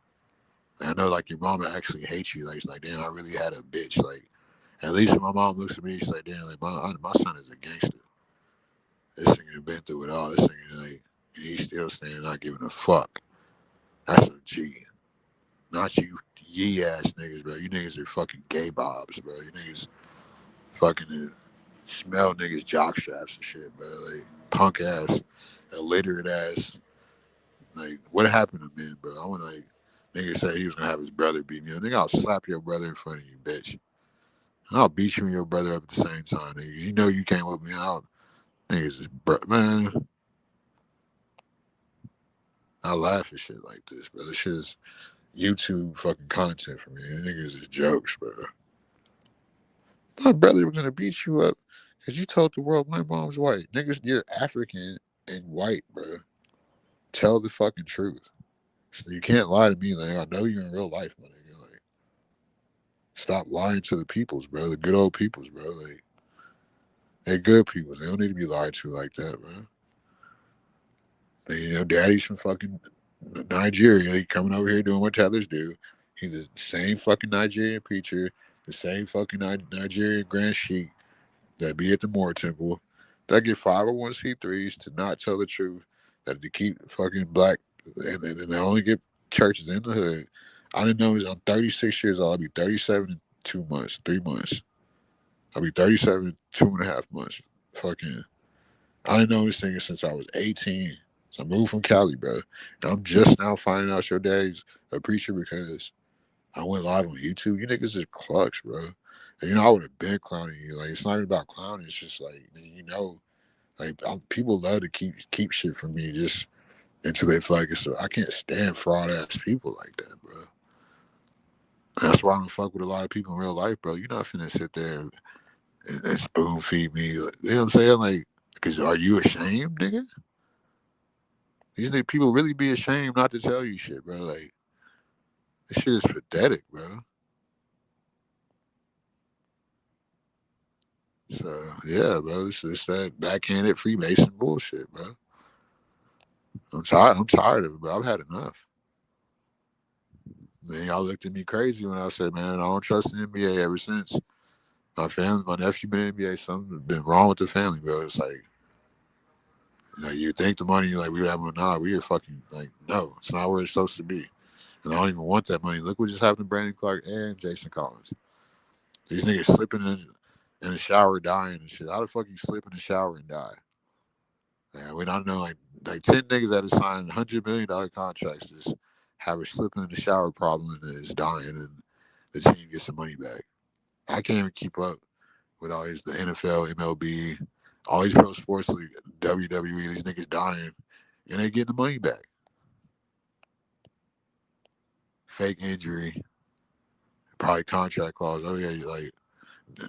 I know, like, your mama actually hates you. Like, it's like, damn, I really had a bitch. Like, at least when my mom looks at me, she's like, damn, like, my son is a gangster. This nigga done been through it all. This nigga, like, he's still standing, not giving a fuck. That's a G. Not you ye ass niggas, bro. You niggas are fucking gay bobs, bro. You niggas fucking smell niggas jock straps and shit, bro. Like, punk ass, illiterate ass. Like, what happened to men, bro? I want, like, nigga said he was gonna have his brother beat me. Nigga, I'll slap your brother in front of you, bitch. And I'll beat you and your brother up at the same time, nigga. You know you can't whip me out. Niggas is, man. I laugh at shit like this, bro. This shit is YouTube fucking content for me. Niggas is jokes, bro. My brother was gonna beat you up because you told the world my mom's white. Niggas, you're African and white, bro. Tell the fucking truth. So you can't lie to me. Like, I know you in real life, my nigga. Like, stop lying to the peoples, bro. The good old peoples, bro. Like, they're good people. They don't need to be lied to like that, bro. You know, daddy's from fucking Nigeria. He coming over here doing what Tethers do. He's the same fucking Nigerian preacher, the same fucking Nigerian Grand Sheik that be at the Moore Temple, that get 501c3s to not tell the truth, that to keep fucking black, and they only get churches in the hood. I didn't know this. I'm 36 years old. I'll be 37 in 2 months, 3 months. I'll be 37 in 2.5 months. Fucking, I didn't know this thing since I was 18. So I moved from Cali, bro. And I'm just now finding out your dad's a preacher because I went live on YouTube. You niggas is clucks, bro. And, you know, I would have been clowning you. Like, it's not even about clowning. It's just like, you know, like, people love to keep shit from me just until they feel like it's. I can't stand fraud ass people like that, bro. That's why I don't fuck with a lot of people in real life, bro. You're not finna sit there and spoon feed me. Like, you know what I'm saying? Like, because are you ashamed, nigga? These people really be ashamed not to tell you shit, bro. Like, this shit is pathetic, bro. So, yeah, bro, it's that backhanded Freemason bullshit, bro. I'm tired of it, bro. I've had enough. Then y'all looked at me crazy when I said, man, I don't trust the NBA ever since. My nephew been in the NBA, something's been wrong with the family, bro. It's like you think the money, like, we were having, nah, we are fucking, like, no, it's not where it's supposed to be. And I don't even want that money. Look what just happened to Brandon Clark and Jason Collins. These niggas slipping in the shower dying and shit. How the fuck you slip in the shower and die? Man, we don't know, like 10 niggas that have signed $100 million contracts just have a slipping in the shower problem and is dying, and the team gets the money back. I can't even keep up with all these, the NFL, MLB, all these pro sports league, WWE, these niggas dying, and they getting the money back. Fake injury, probably contract clause. Oh yeah, like,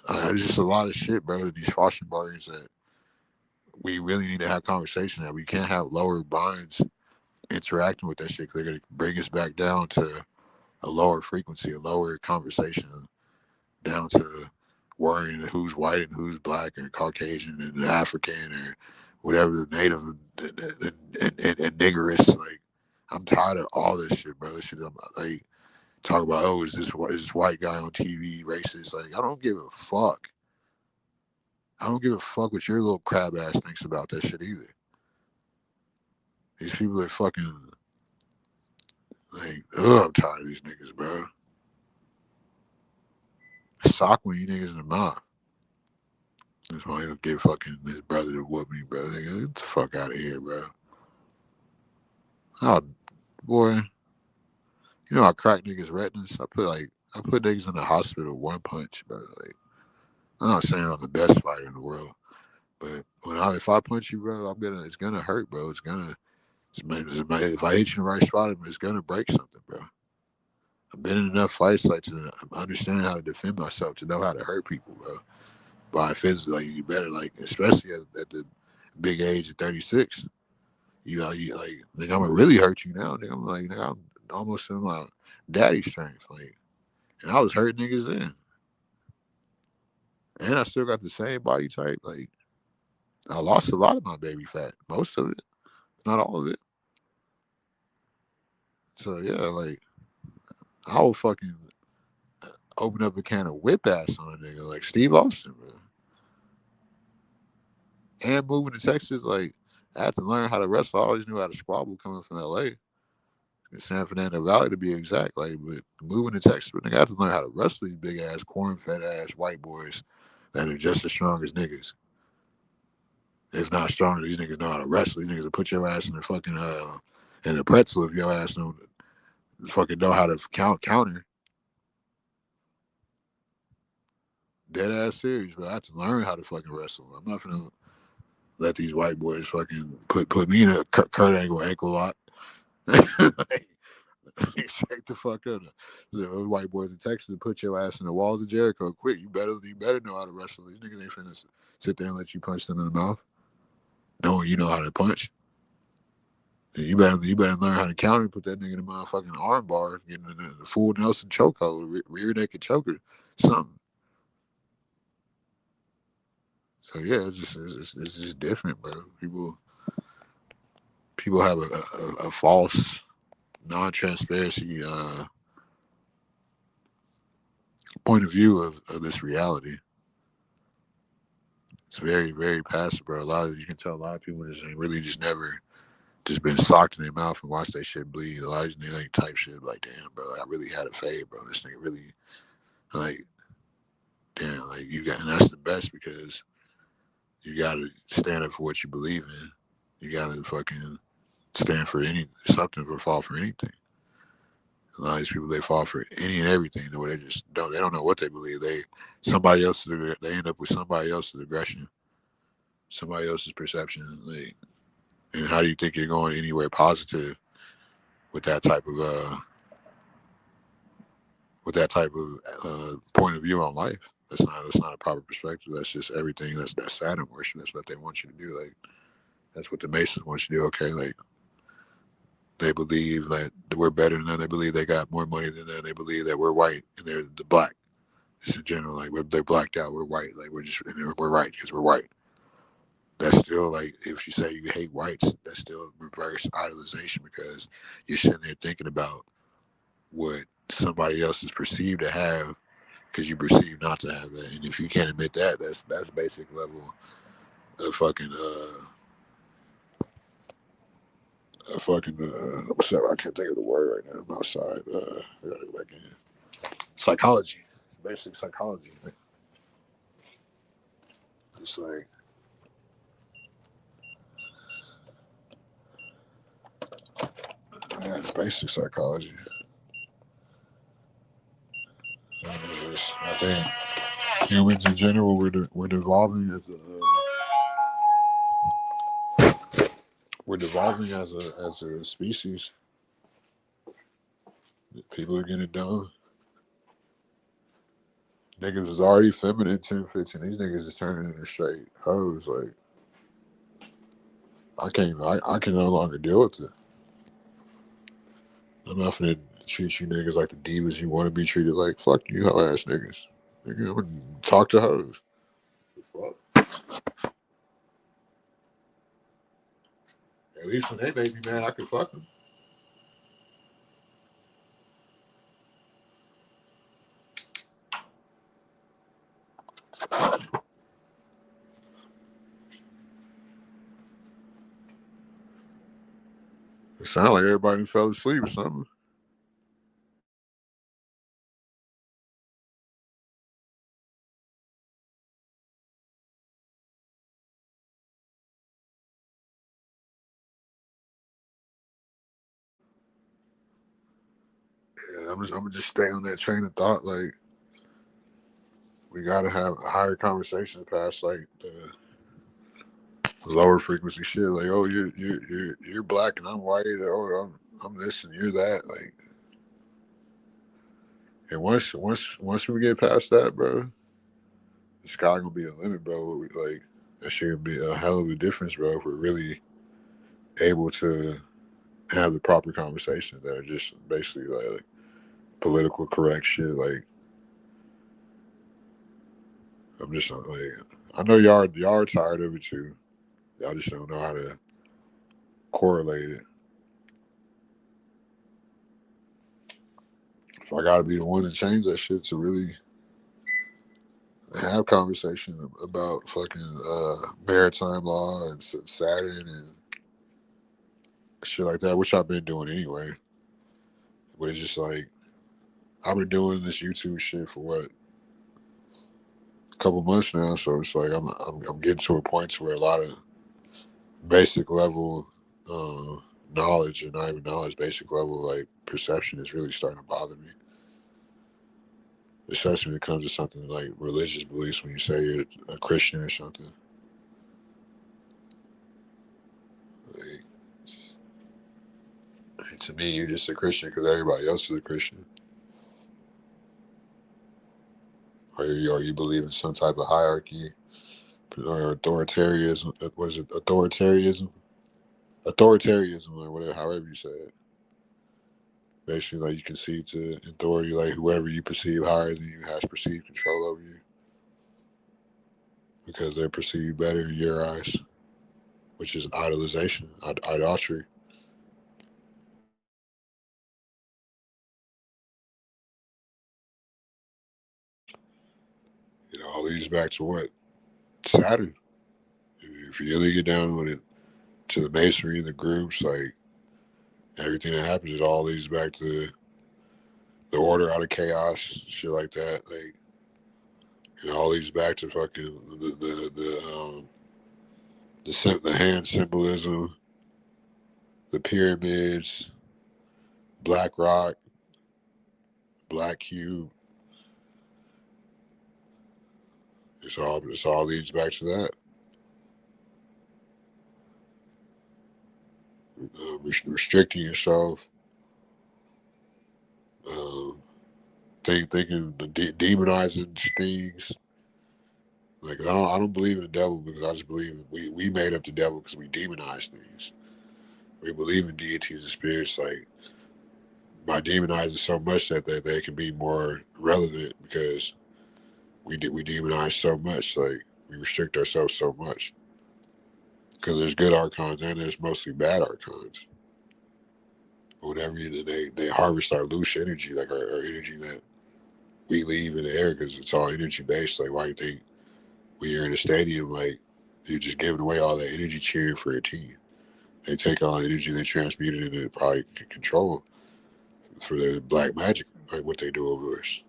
there's just a lot of shit, bro. These Foschenbergers that we really need to have conversation that we can't have lower minds interacting with that shit, because they're gonna bring us back down to a lower frequency, a lower conversation, down to worrying who's white and who's black and Caucasian and African or whatever, the native and niggerists. Like, I'm tired of all this shit, bro. This shit, I'm like, Talk about, oh, is this white guy on TV racist? Like, I don't give a fuck. I don't give a fuck what your little crab ass thinks about that shit either. These people are fucking like, ugh, I'm tired of these niggas, bro. Sock when you niggas in the mouth. That's why he'll get fucking his brother to whoop me, bro. Nigga, get the fuck out of here, bro. Oh, boy. You know I crack niggas' retinas? I put niggas in the hospital one punch, bro. Like, I'm not saying I'm the best fighter in the world, but if I punch you, bro, it's gonna hurt, bro. If I hit you in the right spot, it's gonna break something, bro. I've been in enough fights like to understand how to defend myself, to know how to hurt people, bro. By physically, like, you better, like, especially at the big age of 36. You like, nigga, I'm gonna really hurt you now, nigga. I'm like, nigga, I'm almost in my daddy strength, like, and I was hurting niggas then, and I still got the same body type. Like, I lost a lot of my baby fat, most of it, not all of it. So yeah, like, I will fucking open up a can of whip ass on a nigga like Steve Austin, bro. And moving to Texas, like, I had to learn how to wrestle. I always knew how to squabble coming from LA. In San Fernando Valley to be exact. Like, but moving to Texas, but nigga, I have to learn how to wrestle these big ass, corn fed ass white boys that are just as strong as niggas. If not stronger, these niggas know how to wrestle. These niggas will put your ass in the fucking in a pretzel if your ass don't fucking know how to counter. Dead ass serious, but I have to learn how to fucking wrestle. I'm not gonna let these white boys fucking put me in a Kurt Angle ankle lock. Like, straight the fuck up. Those white boys in Texas will put your ass in the walls of Jericho quick. You better know how to wrestle. These niggas ain't finna sit there and let you punch them in the mouth, knowing you know how to punch. And you better learn how to counter. Put that nigga in the motherfucking arm bar, getting the full Nelson chokehold, rear naked choker, something. So yeah, it's just different, bro. People have a false, non-transparency point of view of this reality. It's very, very passive, bro. You can tell a lot of people just ain't really just never just been socked in their mouth and watched that shit bleed. A lot of these niggas type shit like, damn, bro, I really had a fade, bro. This nigga really, like, damn, like, you got, and that's the best because you gotta stand up for what you believe in. You gotta fucking stand for something or fall for anything. A lot of these people, they fall for any and everything. The way they don't know what they believe. They end up with somebody else's aggression, somebody else's perception. Like, and how do you think you're going anywhere positive with that type of point of view on life? That's not a proper perspective. That's just everything. That's Saturn worship. That's what they want you to do. Like, that's what the Masons want you to do. Okay, like, they believe that we're better than them. They believe they got more money than them. They believe that we're white and they're the black. Just in general, like, they're blacked out. We're white. Like, we're right because we're white. That's still, like, if you say you hate whites, that's still reverse idolization because you're sitting there thinking about what somebody else is perceived to have because you perceive not to have that. And if you can't admit that, that's basic level of fucking I can't think of the word right now. I'm outside. I gotta go back in. Psychology. Basic psychology. It's like, yeah, it's basic psychology. I think humans in general, we're devolving as a species. People are getting dumb. Niggas is already feminine 10, 15. These niggas is turning into straight hoes. Like, I can no longer deal with it. I'm not finna treat you niggas like the divas you want to be treated like. Fuck you, hoe ass niggas. Nigga, I'm gonna talk to hoes. The fuck? At least when they make me mad, I can fuck them. It sounded like everybody fell asleep or something. Yeah, I'm gonna just stay on that train of thought. Like, we gotta have higher conversations past like the lower frequency shit. Like, oh, you're black and I'm white. Or I'm this and you're that. Like, and once we get past that, bro, the sky gonna be the limit, bro. Like, that shit would be a hell of a difference, bro. If we're really able to have the proper conversations that are just basically like political correct shit. Like, I'm just like, I know y'all are tired of it too. Y'all just don't know how to correlate it. If I gotta be the one to change that shit to really have conversation about fucking maritime law and Saturn and shit like that, which I've been doing anyway. But it's just like, I've been doing this YouTube shit for what, a couple months now. So it's like I'm getting to a point to where a lot of basic level knowledge, or not even knowledge, basic level like perception is really starting to bother me. Especially when it comes to something like religious beliefs. When you say you're a Christian or something, like, to me, you're just a Christian because everybody else is a Christian. Or you believe in some type of hierarchy or authoritarianism? What is it? Authoritarianism, or whatever, however you say it. Basically, like, you concede to authority, like whoever you perceive higher than you has perceived control over you because they're perceived better in your eyes, which is idolization, idolatry. All leads back to what? Saturn. If you really get down with it, to the masonry, the groups, like, everything that happens, it all leads back to the order out of chaos, shit like that. Like, it all leads back to fucking the hand symbolism, the pyramids, black rock, black cube. It's all leads back to that. Restricting yourself, thinking, demonizing things. Like, I don't believe in the devil because I just believe we made up the devil because we demonize things. We believe in deities and spirits, like, by demonizing so much that they can be more relevant because we demonize so much, like, we restrict ourselves so much. Because there's good archons and there's mostly bad archons. Whenever they harvest our loose energy, like our energy that we leave in the air, because it's all energy based. Like, why do you think when you're in a stadium, like, you're just giving away all that energy cheering for a team? They take all the energy, they transmute it into probably control for their black magic, like what they do over us.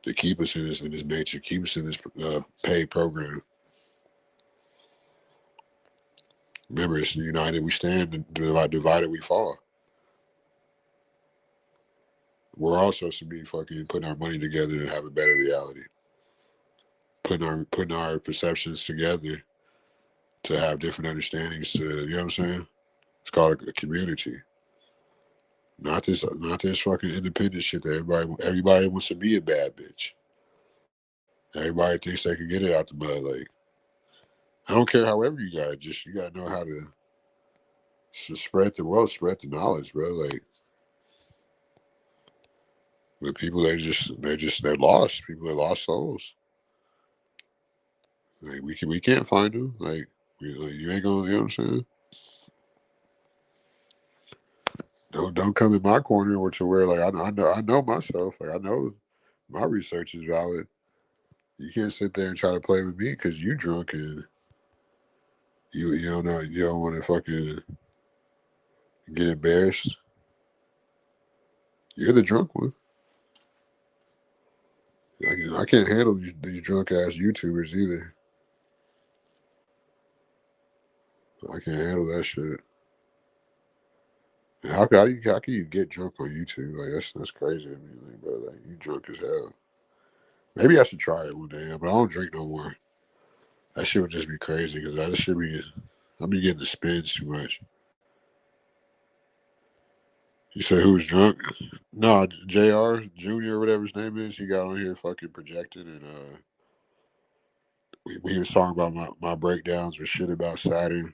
To keep us in this nature, keep us in this paid program. Remember, it's united we stand, divided we fall. We're also supposed to be fucking putting our money together to have a better reality. Putting our perceptions together to have different understandings. To, you know what I'm saying? It's called a community. Not this fucking independent shit that everybody wants to be a bad bitch. Everybody thinks they can get it out the mud. Like, I don't care however you got it. Just, you gotta know how to spread the wealth, spread the knowledge, bro. Like, but people, they're lost. People are lost souls. Like, we can't find them. Like, you ain't gonna, you know what I'm saying? Don't come in my corner where like, I know myself. Like, I know my research is valid. You can't sit there and try to play with me because you drunk and you don't know, you don't want to fucking Get embarrassed. You're the drunk one. I can't handle these drunk ass YouTubers either. I can't handle that shit. And how can you get drunk on YouTube? Like that's crazy to me, like, bro. Like you drunk as hell. Maybe I should try it one day, but I don't drink no more. That shit would just be crazy because I'll be getting the spins too much. You say who's drunk? No, JR Junior, whatever his name is. He got on here fucking projecting, and he was talking about my breakdowns with shit about Saturn,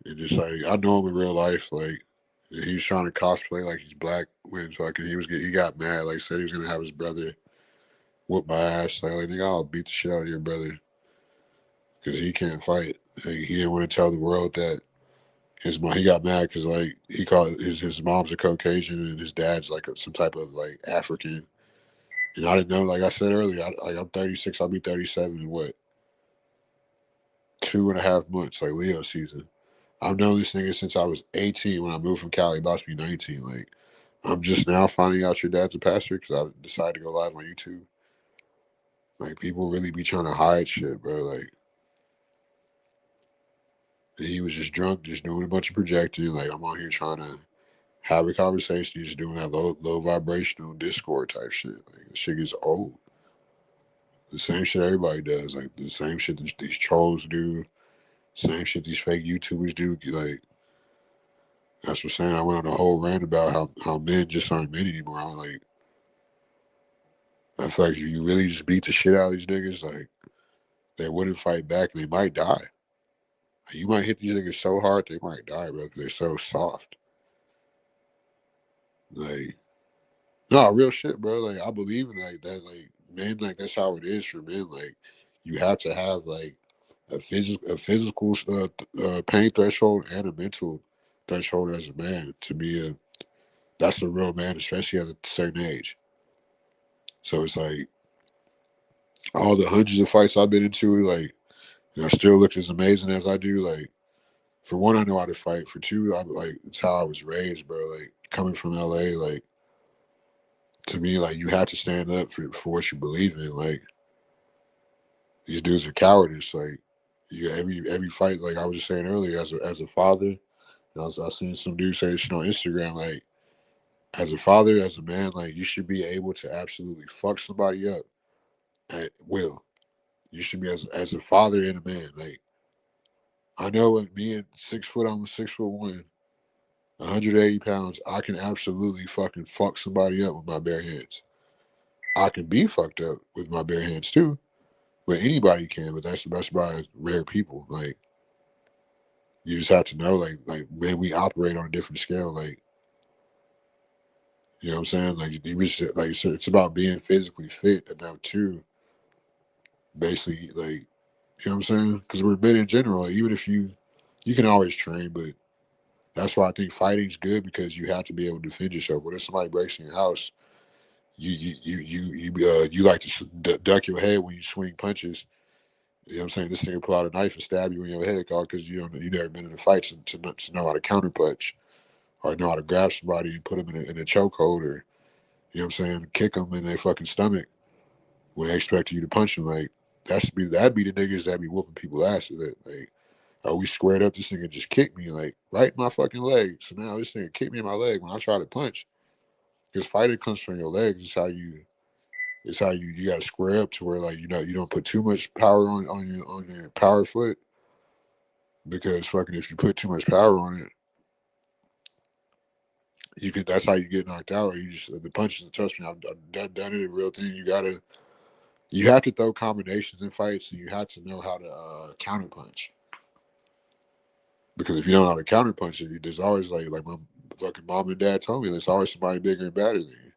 and just like I know him in real life, like he was trying to cosplay like he's black when fucking he got mad, like said he was gonna have his brother whoop my ass, like nigga, I'll beat the shit out of your brother because he can't fight. Like, he didn't want to tell the world that his mom. He got mad because like he called his mom's a Caucasian and his dad's like some type of like African. And I didn't know. Like I said earlier, I'm 36. I'll be 37 in what 2.5 months. Like Leo season. I've known this nigga since I was 18 when I moved from Cali. About to be 19. Like I'm just now finding out your dad's a pastor because I decided to go live on YouTube. Like people really be trying to hide shit, bro. Like he was just drunk, just doing a bunch of projecting. Like I'm on here trying to have a conversation, just doing that low vibrational Discord type shit. Like this shit gets old. The same shit everybody does. Like the same shit these trolls do. Same shit these fake YouTubers do. Like that's what I'm saying. I went on a whole rant about how men just aren't men anymore. I'm like, I feel like if you really just beat the shit out of these niggas, like they wouldn't fight back. They might die. Like, you might hit these niggas so hard they might die, bro. Because they're so soft. Like, no, real shit, bro. Like I believe in like that. Like men, like that's how it is for men. Like you have to have like a physical pain threshold and a mental threshold as a man to be that's a real man, especially at a certain age. So it's like all the hundreds of fights I've been into, like and I still look as amazing as I do. Like for one, I know how to fight. For two, I like it's how I was raised, bro. Like coming from LA, like to me, like you have to stand up for what you believe in. Like these dudes are cowardice. Like you every fight, like I was just saying earlier, as a father, I seen some dude say this shit on Instagram, like as a father, as a man, like you should be able to absolutely fuck somebody up at will. You should be as a father and a man. Like I know with me at 6 foot, I'm 6'1", 180 pounds, I can absolutely fucking fuck somebody up with my bare hands. I can be fucked up with my bare hands too. But anybody can, but that's by rare people. Like you just have to know, like when we operate on a different scale, like you know what I'm saying? Like you just like it's about being physically fit enough to basically like you know what I'm saying? Because we're men in general. Even if you can always train, but that's why I think fighting's good because you have to be able to defend yourself. When if somebody breaks in your house, you like to duck your head when you swing punches. You know what I'm saying? This thing will pull out a knife and stab you in your head, because you never been in a fight to know how to counter punch or know how to grab somebody and put them in a chokehold or you know what I'm saying, kick them in their fucking stomach when they expect you to punch them. Like that'd be the niggas that be whooping people asses. Like, are we squared up? This nigga just kicked me like right in my fucking leg. So now this nigga kicked me in my leg when I try to punch. Because fighting comes from your legs. It's how you got to square up to where like you don't put too much power on your power foot, because fucking if you put too much power on it, that's how you get knocked out, or you just the punches. Trust me, I've done it. A real thing. You have to throw combinations in fights, and you have to know how to counter punch. Because if you don't know how to counter punch it, there's always like my fucking mom and dad told me, there's always somebody bigger and badder than you.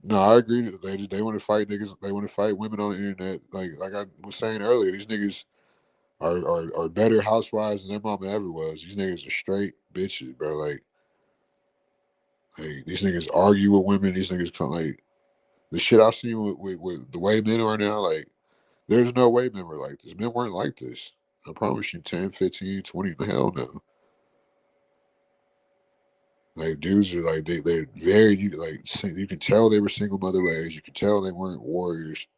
No, I agree. They want to fight niggas. They want to fight women on the internet. Like I was saying earlier, these niggas are better housewives than their mama ever was. These niggas are straight bitches, bro. Like these niggas argue with women. These niggas come like the shit I've seen with the way men are now. Like there's no way men were like this. Men weren't like this. I promise you, 10, 15, 20, hell no. Like dudes are like they're very you can tell they were single mother raised. You can tell they weren't warriors.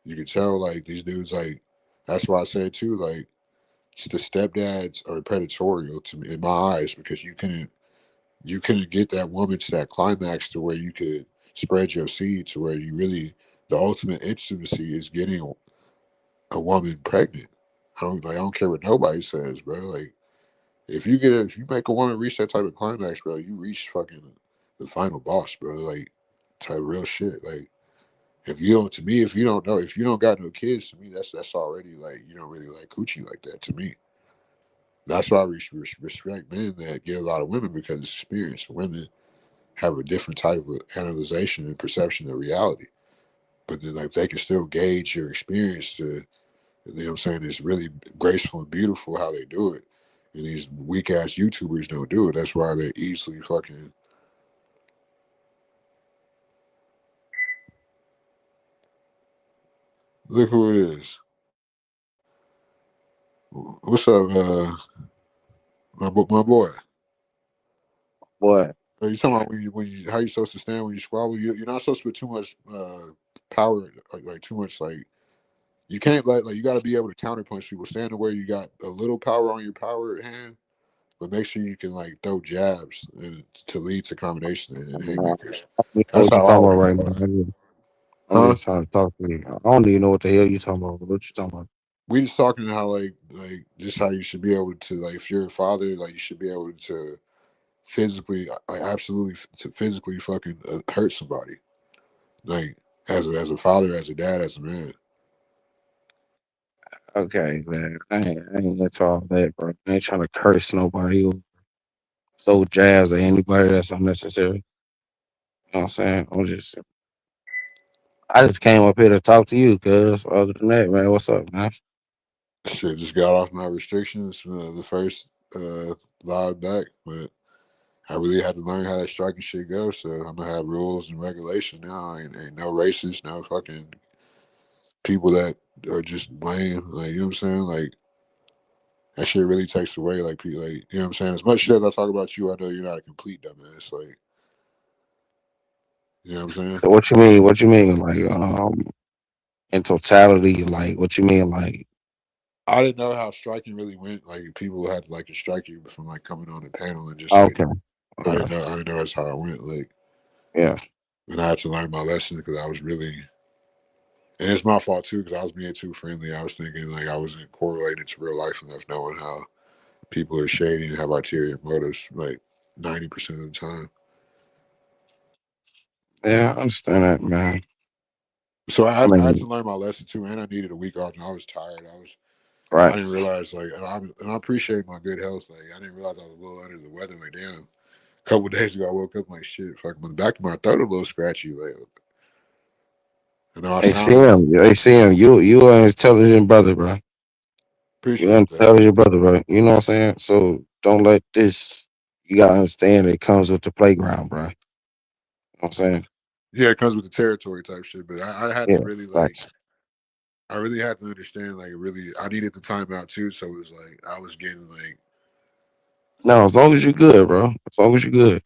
You can tell like these dudes like that's why I say too like the stepdads are predatorial to me in my eyes because you couldn't get that woman to that climax to where you could spread your seed to where you really the ultimate intimacy is getting a woman pregnant. I don't care what nobody says, bro. Like if you make a woman reach that type of climax, bro, you reach fucking the final boss, bro. Like type real shit. Like if you don't, to me, if you don't know, if you don't got no kids, to me, that's already like you don't really like coochie like that. To me, that's why I respect men that get a lot of women because it's experience. Women have a different type of analyzation and perception of reality, but then like they can still gauge your experience to, you know what I'm saying? It's really graceful and beautiful how they do it. And these weak ass YouTubers don't do it. That's why they're easily fucking. Look who it is. What's up, my boy? What? Are you talking about when you how you supposed to stand when you squabble? You're not supposed to put too much power, like too much like you can't like you got to be able to counterpunch people. Stand to where you got a little power on your power hand, but make sure you can like throw jabs and to lead to combination and Nah, haymakers. I don't even know That's what you're how I talking about always right go. now. I'm Huh? just trying to talk to you. I don't even know what the hell you talking about. What you talking about? We just talking how like just how you should be able to like if you're a father like you should be able to physically like absolutely to physically fucking hurt somebody like as a father as a dad as a man. Okay, man. I ain't into all that, bro. I ain't trying to curse nobody or throw jabs at anybody that's unnecessary. You know what I'm saying? I just came up here to talk to you, cuz other than that, man, what's up, man? Shit, just got off my restrictions from the first live back, but I really had to learn how that striking shit goes. So I'm gonna have rules and regulation now. Ain't no racists, no fucking people that are just lame. Like you know what I'm saying? Like that shit really takes away like people like you know what I'm saying. As much shit as I talk about you, I know you're not a complete dumbass. Like you know what I'm saying? So what you mean? What you mean? Like, in totality, like what you mean? Like, I didn't know how striking really went. Like people had to like to strike you from like coming on the panel and just like okay, yeah, I didn't know that's how it went. Like yeah, and I had to learn my lesson because I was really and it's my fault too because I was being too friendly. I was thinking like I wasn't correlated to real life enough, knowing how people are shady and have ulterior motives like 90% of the time. yeah. I understand that, man. So I I had to mean, learn my lesson too, and I needed a week off, and I was tired. I right? didn't realize like, and I appreciate my good health. Like I didn't realize I was a little under the weather. Like damn, a couple of days ago I woke up like shit. Fucking the back of my throat a little scratchy. Like I know I Hey, sound like Sam, hey, Sam, you an intelligent brother, bro. You're an appreciate that. intelligent brother, bro. You know what I'm saying? So don't let this. You gotta understand it comes with the playground, bro. You know what I'm saying? Yeah, it comes with the territory type shit. But I had Yeah, to really like, thanks. I really had to understand like really, I needed the timeout too. So it was like I was getting like, No, as long as you're good, bro. As long as you're good.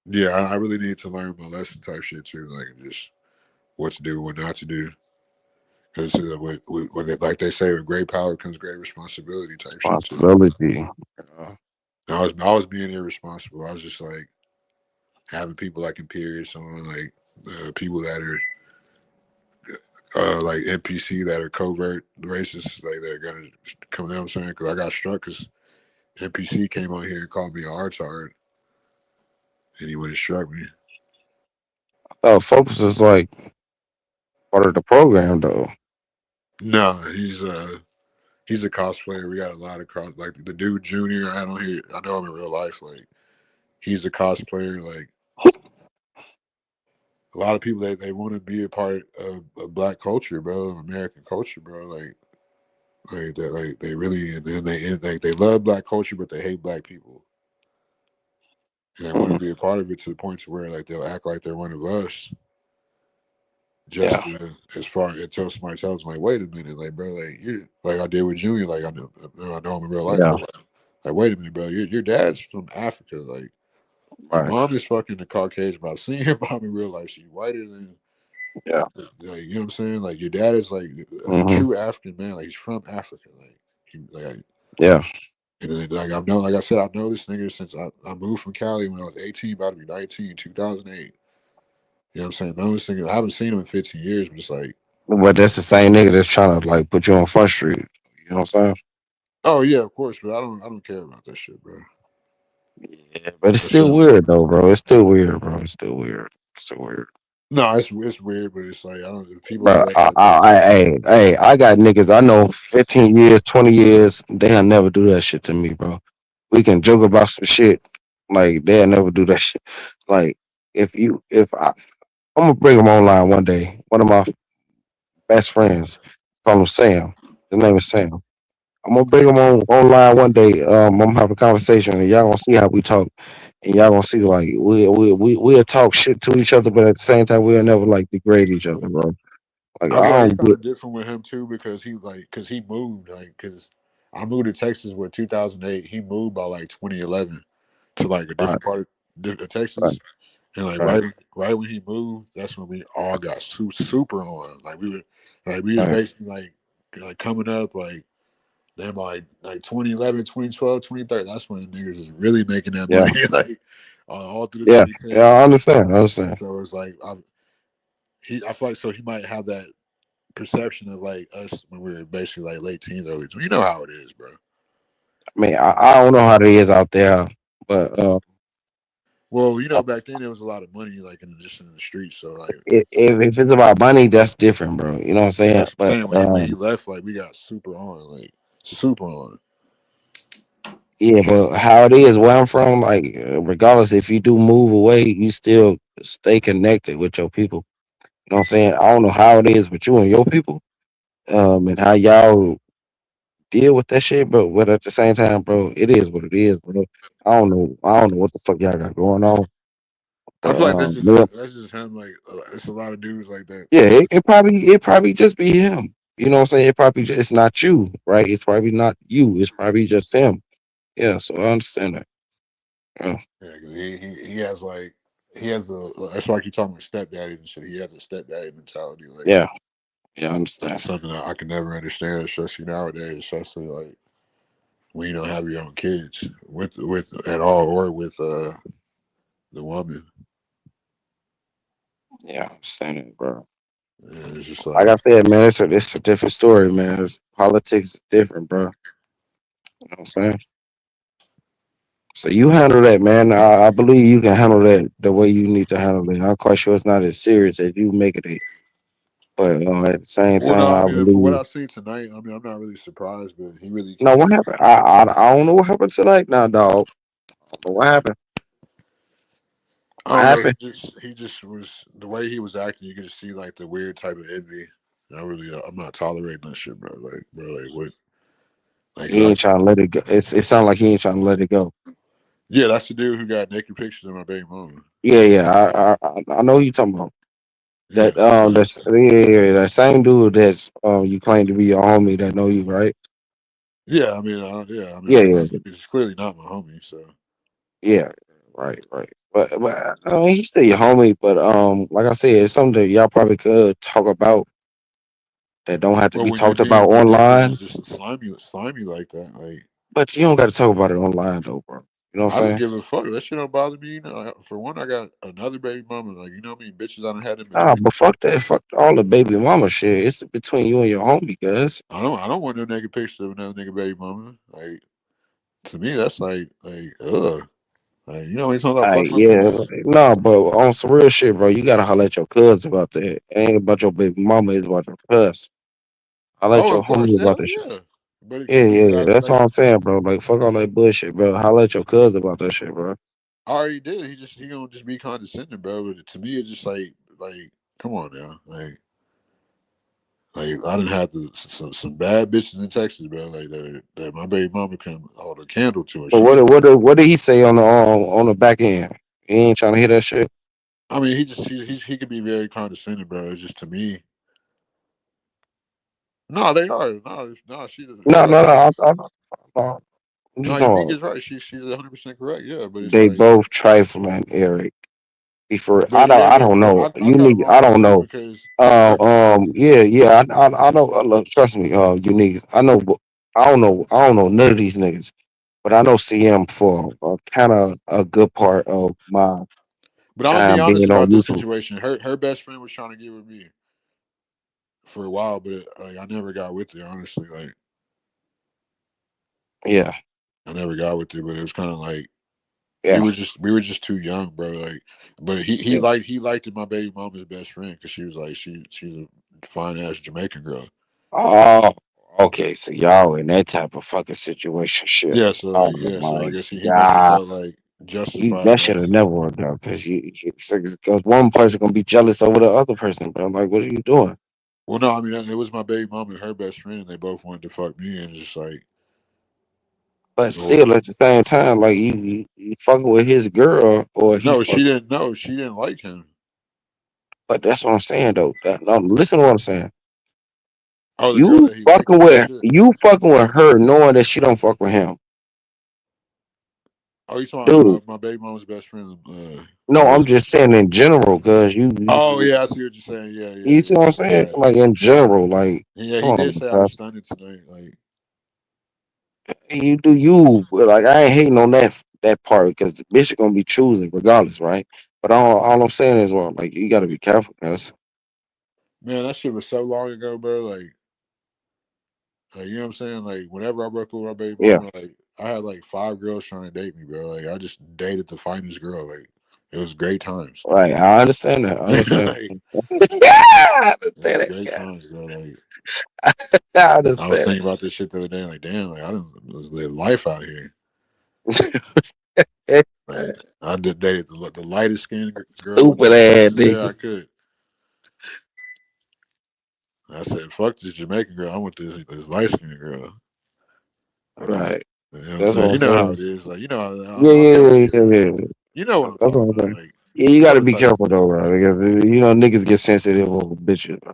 yeah, I really needed to learn my lesson type shit too. Like just what to do, what not to do. Because like they say, with great power comes great responsibility type shit too. Responsibility. I was being irresponsible. I was just like having people like Imperious on, like people that are like NPC that are covert racists, like they're gonna come. You know what I'm saying? Because I got struck because NPC came on here and called me a artard, and he went and struck me. Oh, Focus is like part of the program, though. No, he's a cosplayer. We got a lot of cross like the dude Junior. I don't hear. I know him in real life. Like he's a cosplayer. Like a lot of people they want to be a part of black culture, bro, American culture, bro. Like that, like they really and then they love black culture, but they hate black people, and they want to Mm, be a part of it to the point to where like they'll act like they're one of us, just yeah, to, as far until somebody tells them like, wait a minute, like bro, like you like I did with Junior, like I know him in real life. yeah, Like wait a minute, bro, your dad's from Africa, like Your Right. mom is fucking the Caucasian, but I've seen her mom in real life. She's whiter than, Yeah. like, you know what I'm saying? Like, your dad is like a Hmm. true African man. Like, he's from Africa. Yeah. And then, like, I've known, like I said, I've known this nigga since I moved from Cali when I was 18, about to be 19, 2008. You know what I'm saying? Known this nigga, I haven't seen him in 15 years, but it's like, But that's the same nigga that's trying to like put you on Front Street. You know what I'm saying? oh yeah, of course, but I don't care about that shit, bro. Yeah. But it's That still shit. weird though, bro. It's still weird, bro. It's still weird. It's still weird. No, it's weird, but it's like I don't. People Bro, do that shit. Like, I got niggas I know 15 years, 20 years, they'll never do that shit to me, bro. We can joke about some shit, like they'll never do that shit. Like if I'm gonna bring them online one day. One of my best friends, call him Sam. His name is Sam. I'm gonna bring him online one day. I'm gonna have a conversation, and y'all gonna see how we talk, and y'all gonna see like we'll talk shit to each other, but at the same time we'll never like degrade each other, bro. Like I feel I like it's don't kind get. of different with him too because he moved because I moved to Texas with 2008. He moved by like 2011 to like a Right, different part of right, Texas, and like right, right when he moved, that's when we all got super on. We was right. basically like coming up then like 2011, 2012, 2013. That's when niggas is really making that Yeah, money like all through the yeah, city yeah. page. I understand. I understand. So it's like I feel like so he might have that perception of like us when we were basically like late teens, early 20s. You know how it is, bro. I mean, I don't know how it is out there, but Well, back then there was a lot of money like just in the streets. So like if it's about money, that's different, bro. You know what I'm saying? that's what I'm But saying. When he left, like we got super on, like super on. yeah, but how it is where I'm from, like regardless if you do move away, you still stay connected with your people. You know what I'm saying? I don't know how it is with you and your people, and how y'all deal with that shit, but at the same time, bro, it is what it is, bro. I don't know what the fuck y'all got going on, I but feel like that's just yeah, him. That's just him. Like it's a lot of dudes like that. yeah, it probably just be him. You know what I'm saying? It's not you, right? It's probably not you. It's probably just him. Yeah, so I understand that. Yeah, Yeah, because he has the. That's why I keep talking about stepdaddies and shit. He has a stepdaddy mentality. Like yeah, yeah, I that's understand. something that I can never understand, especially nowadays. Especially like when you don't have your own kids with at all, or with the woman. Yeah, I understand it, bro. And it's just Like I like said, man, it's a different story, man. Politics is different, bro. You know what I'm saying? So you handle that, man. I believe you can handle that the way you need to handle it. I'm quite sure it's not as serious as you make it. But at the same well, no, time, I I mean, for what believe. I've seen tonight, I mean, I'm not really surprised, but he really No, came what in. happened? I don't know what happened tonight. Now, dog. I don't know what happened. I What don't know. happened? He just was the way he was acting. You could just see like the weird type of envy. I'm not tolerating that shit, bro. Like, bro, like what? Like, He ain't trying to let it go. It sounds like he ain't trying to let it go. yeah, that's the dude who got naked pictures of my baby mama. Yeah, yeah. I know who you talking about. Yeah, That's that same dude that's you claim to be your homie that know you, right? yeah. I Yeah, mean, yeah, it's clearly not my homie. So, yeah. Right, right. But I mean, he's still your homie. But like I said, it's something that y'all probably could talk about that don't have to well, be talked about when your niggas online. just slimy like that, like But you don't got to talk about it online though, bro. You know what I I'm don't saying? give a fuck. That shit don't bother me. For one, I got another baby mama. Like you know how many bitches I done had in Nah, between. but fuck that. Fuck all the baby mama shit. It's between you and your homie, cuz. I don't want no naked pictures of another nigga baby mama. Like to me, that's like ugh. Like you know how many times I Alright, fuck my yeah. bitch. No, but on some real shit, bro, you gotta holler at your cousin about that. It ain't about your baby mama, it's about your cousin. Holler at Oh, your of course, homie about hell that shit. yeah. But Yeah, yeah, because yeah. I That's like what I'm saying, bro. Like, fuck all that bullshit, bro. Holler at your cousin about that shit, bro. I already did. He gonna just be condescending, bro. But to me, it's just like come on now, like I done had some bad bitches in Texas, bro. Like that my baby mama can hold a candle to, and So she. what did he say on the back end? He ain't trying to hear that shit. I mean, he could be very condescending, bro. It's just to me. No, they are. No, she. No, Like no, I said, no. No. No, Unique's right. She's 100% correct. Yeah, but it's They like, both trifling, Eric. Before but yeah, I but don't know. I got them Unique, all I don't mixed up know. because like Yeah. I know. Look, trust me. Unique. I know. But I don't know none of these niggas. But I know CM for kind of a good part of my But I'm gonna be time honest being on about this YouTube. situation. Her best friend was trying to get with me for a while, but like I never got with her. Honestly, like Yeah, I never got with her. But it was kind of like yeah, we were just too young, bro. Like, but yeah. he liked my baby mama's best friend because she was like she's a fine ass Jamaican girl. Oh, okay. So y'all in that type of fucking situation, shit. Yeah, so Oh like yeah, so I my guess he must have god, felt like you justified that by. should have never worked out because because one person gonna be jealous over the other person. But I'm like, what are you doing? Well, no, I mean it was my baby mama and her best friend, and they both wanted to fuck me, and just like, But well, still, at the same time, like you fucking with his girl or he no, fuck. she didn't. No, she didn't like him. But that's what I'm saying though. No, listen to what I'm saying. Oh, the girl that he liked. Oh shit. You fucking with her, knowing that she don't fuck with him, Oh, you talking about dude. my baby mama's best friend? No, I'm just saying in general, cause Oh yeah, I see what you're saying. Yeah, you see what I'm saying? yeah. Like in general, like Yeah, come he did on, say I was guys. stunning tonight. Like, You do you, but like I ain't hating on that part because the bitch is gonna be choosing regardless, right? But all I'm saying is, well, like you got to be careful, cause man, that shit was so long ago, bro. Like you know what I'm saying? Like, whenever I broke up with my baby yeah, mama, like I had like 5 girls trying to date me, bro. Like, I just dated the finest girl. Like, it was great times. right. I understand that. I understand. Like, I it was understand great it. times, bro. Like, I I was understand thinking about this shit the other day. Like, damn, like I didn't live life out here. it. Like, I did dated the lightest skinned girl with Stupid the ass fastest hair I nigga. could. I said, fuck this Jamaican girl. I want this light skinned girl. But Right. you know what I'm That's what saying? I'm You know how saying. it is. Like, you know, Yeah, I'm yeah, yeah, sensitive. yeah, Like, yeah. you know what I'm That's what talking I'm about. saying. Like, Yeah, you you got know to the be type. careful though, bro, because niggas get sensitive over bitches. Bro.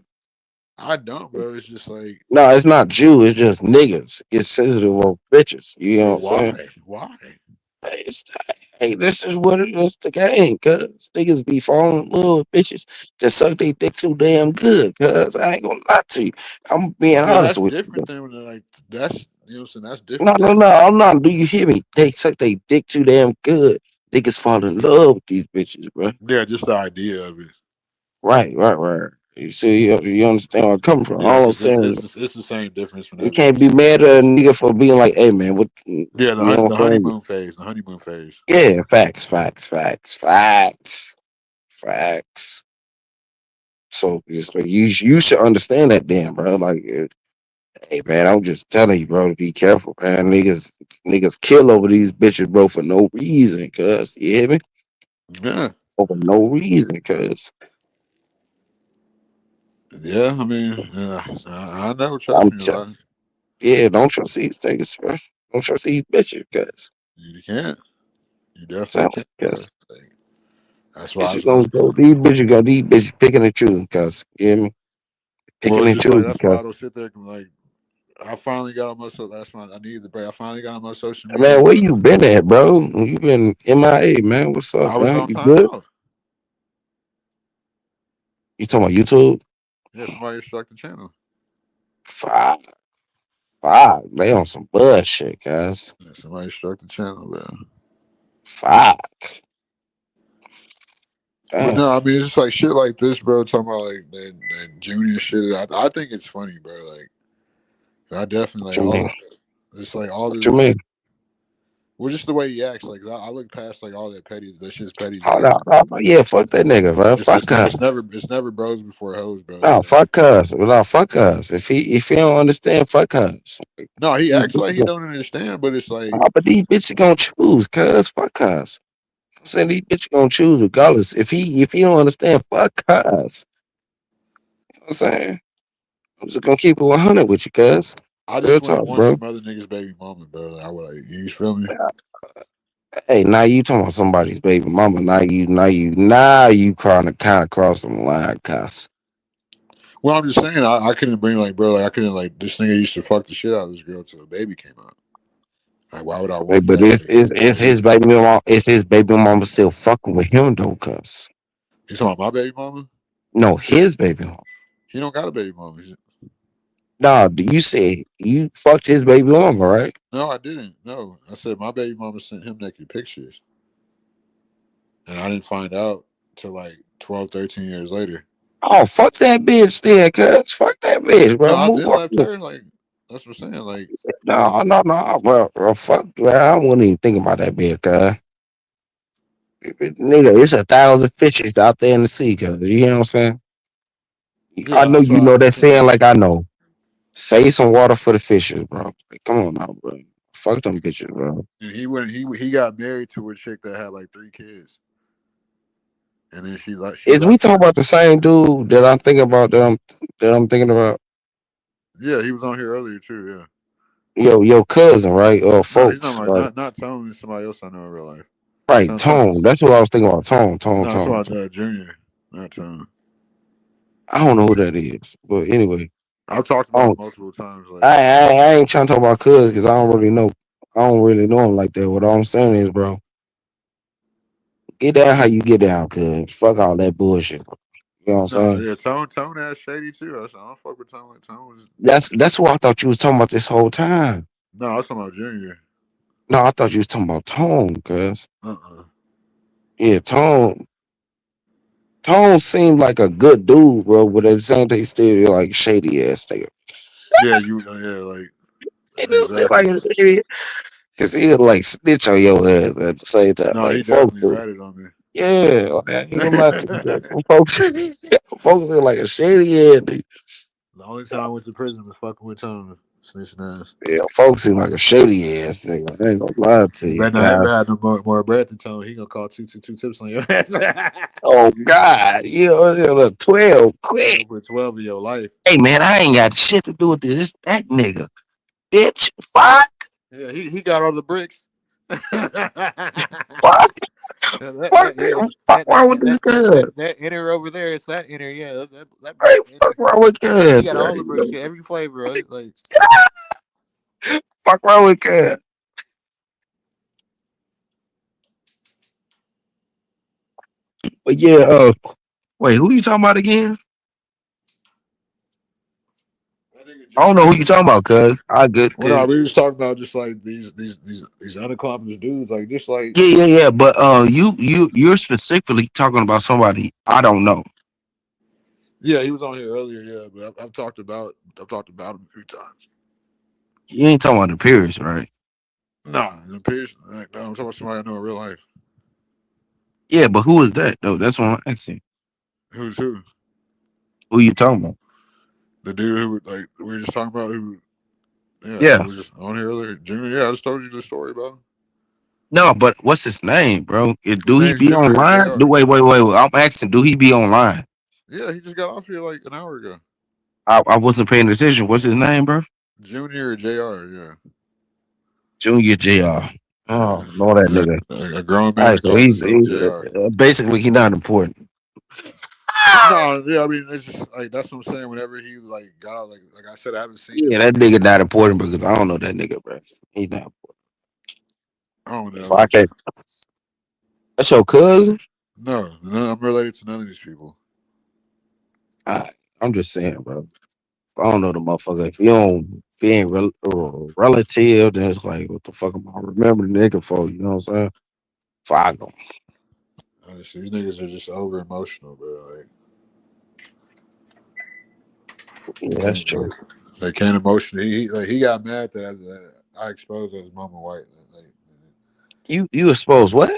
I don't, bro. It's just like, No, it's not you. It's just niggas get sensitive over bitches. You know but what I'm saying? why? Why? Hey, hey, this is what it is. The game, cuz niggas be falling in love with bitches that suck they dick too damn good. Cuz I ain't gonna lie to you. I'm being Yeah, honest that's with you. different than like that's you know what I'm saying. That's No, different no, than no. I'm not. Do you hear me? They suck they dick too damn good. Niggas fall in love with these bitches, bro. yeah, just the idea of it. Right. You see, you understand where I'm coming from. Yeah, All I'm because saying is it's the same difference you whenever can't like be somebody mad at a says, nigga for being like, hey man, what you yeah, know what the I'm saying? honeymoon phase, the honeymoon phase. Yeah, facts. So it's like you should understand that damn, bro. Like hey man, I'm just telling you, bro, to be careful, man. Niggas kill over these bitches, bro, for no reason, cuz you hear me? Yeah, Over no reason, cuz yeah. I mean, I know. Trust I'm me, telling yeah, don't trust these niggas, bro. Don't trust these bitches, cuz you can't. You definitely tell can't, bro. cuz Like, that's why. bitches gonna go these bitches picking and choosing, cuz you hear me? Well, Picking it's and just like choosing, that's why I cuz don't sit there and like. I finally got on my that's why I needed the break. I finally got on my social media, man, where bro. you been at, bro? You been MIA, man. What's I up, was man? on You good? timeout. You talking about YouTube? Yeah, somebody struck the channel. Fuck, fuck. They on some bullshit, guys. Yeah, somebody struck the channel, bro. Fuck. But Damn. no, I mean it's just like shit like this, bro. Talking about like that junior shit. I think it's funny, bro. Like I definitely What like you all. mean? It's like all What the you mean? like. Well, just the way he acts. Like I look past like all that petty. That shit's petty Oh, jokes. no. Yeah, fuck that nigga, bro. Fuck us. It's never bros before hoes, bro. No, Like fuck us. No, fuck us. If he don't understand, fuck us. no, he These acts like he bitches, don't understand, but it's like but these bitches gonna choose, cuz fuck us. I'm saying these bitches gonna choose regardless. If he don't understand, fuck us. You know what I'm saying? I'm just gonna keep it 100 with you, cuz. I Real just wouldn't talk, want bro. some other niggas baby mama, bro. Like, I would like you feel me? Hey, now you talking about somebody's baby mama. Now you kind of crossing the line, cuz. Well, I'm just saying I couldn't bring like bro, like I couldn't like this nigga used to fuck the shit out of this girl till the baby came out. Like, why would I Hey, want but that? it's his baby mama. It's his baby mama still fucking with him though, cuz. You talking about my baby mama? No, his baby mama. He don't got a baby mama. Nah, you said you fucked his baby mama, right? No, I didn't. No, I said my baby mama sent him naked pictures, and I didn't find out till like 12, 13 years later. Oh, fuck that bitch then, cuz. Fuck that bitch, bro. No, I've Move been on. left her. Like, that's what I'm saying. Like, No, bro. Fuck, bro. I wouldn't even think about that bitch, cuz. Nigga, it's 1,000 fishes out there in the sea, cuz. You hear what I'm saying? I yeah, know that's you why know I'm that saying. saying like I know. Save some water for the fishes, bro. Like, come on now, bro. Fuck them bitches, bro. And he got married to a chick that had like 3 kids, and then she Is we left talking him. about the same dude that I'm thinking about that I'm thinking about? Yeah, he was on here earlier too. Yeah. Your cousin, right? Or No, he's not folks, my right? not Tone. He's somebody else I know in real life. Right, Tone. That's what I was thinking about. Tone, Tone, No, it's Tone. about Junior, not Tone. I don't know who that is, but anyway, I've talked I about him don't. multiple times. I, Like, I, I ain't trying to talk about cuz because I don't really know. I don't really know him like that. What all I'm saying is, bro, get down how you get down, cuz. Fuck all that bullshit. Bro. You know what I'm no, saying? yeah, Tone has shady too. I don't fuck with Tone. Like, Tone was That's what I thought you was talking about this whole time. no, I was talking about Junior. No, I thought you was talking about Tone, cuz. Uh-uh. Yeah, Tone. Tone seemed like a good dude, bro, but at the same time, he still like shady ass nigga. Yeah, yeah, like He do seem like exactly. a shady, cause he'll like snitch on your ass at the same time. No, he Like folks, definitely ratted on me. yeah, like, I ain't gonna lie to you. Folks, folks are like a shady ass nigga. The only time I went to prison was fucking with Tone, snitching ass. Yeah, folks seem like a shady ass nigga. I ain't gonna lie to You you, better not guys. ever have no more breath than Tone. He gonna call 222 tips on your ass. Oh God, you know, 12, He quick. gonna put 12 in your life. Hey man, I ain't got shit to do with this. That nigga, bitch, fuck, Yeah, he got all the bricks. fuck, fuck, Yeah, fuck wrong with this girl? that inner over there, it's that inner, yeah, that Hey, brick fuck inner. wrong with He cuz, got man? all the bricks, yeah, every flavor, right? Like, Fuck wrong with cuz? But yeah, wait, who you talking about again? that nigga I don't know Junior. who you talking about, cuz. I good, Well, no, good. we was talking about just like these unaccomplished dudes, like just like Yeah. But you're specifically talking about somebody I don't know. yeah, he was on here earlier, yeah, but I've talked about him a few times. You ain't talking about the Pierce, right? Nah, it appears like, no, I'm talking about somebody I know in real life. Yeah, but who is that though? That's what I'm asking. Who's who? Who you talking about? The dude who like we were just talking about who yeah, Yeah. who was just on here earlier. Junior, yeah, I just told you the story about him. No, but what's his name, bro? His Do he name's be Junior online? JR. Wait. I'm asking, do he be online? Yeah, he just got off here like an hour ago. I wasn't paying attention. What's his name, bro? Junior JR, yeah. Junior JR. Yeah. Oh, know that nigga. A grown All man right, that so calls he's himself JR. basically he not important. No, yeah, I mean it's just like that's what I'm saying. Whenever he like got out, like I said, I haven't seen him Yeah, on that nigga not important because I don't know that nigga, bro. He not important. I don't If know. I can't, that's your cousin. No, I'm related to none of these people. I'm just saying, bro. I don't know the motherfucker. If he ain't relative, then it's like, what the fuck am I remember the nigga for? You know what I'm saying? Fuck him. Honestly, these niggas are just over emotional, bro. Like Yeah, that's can't true. they can't emotionally. He got mad that I exposed his mama white. Like, You exposed what?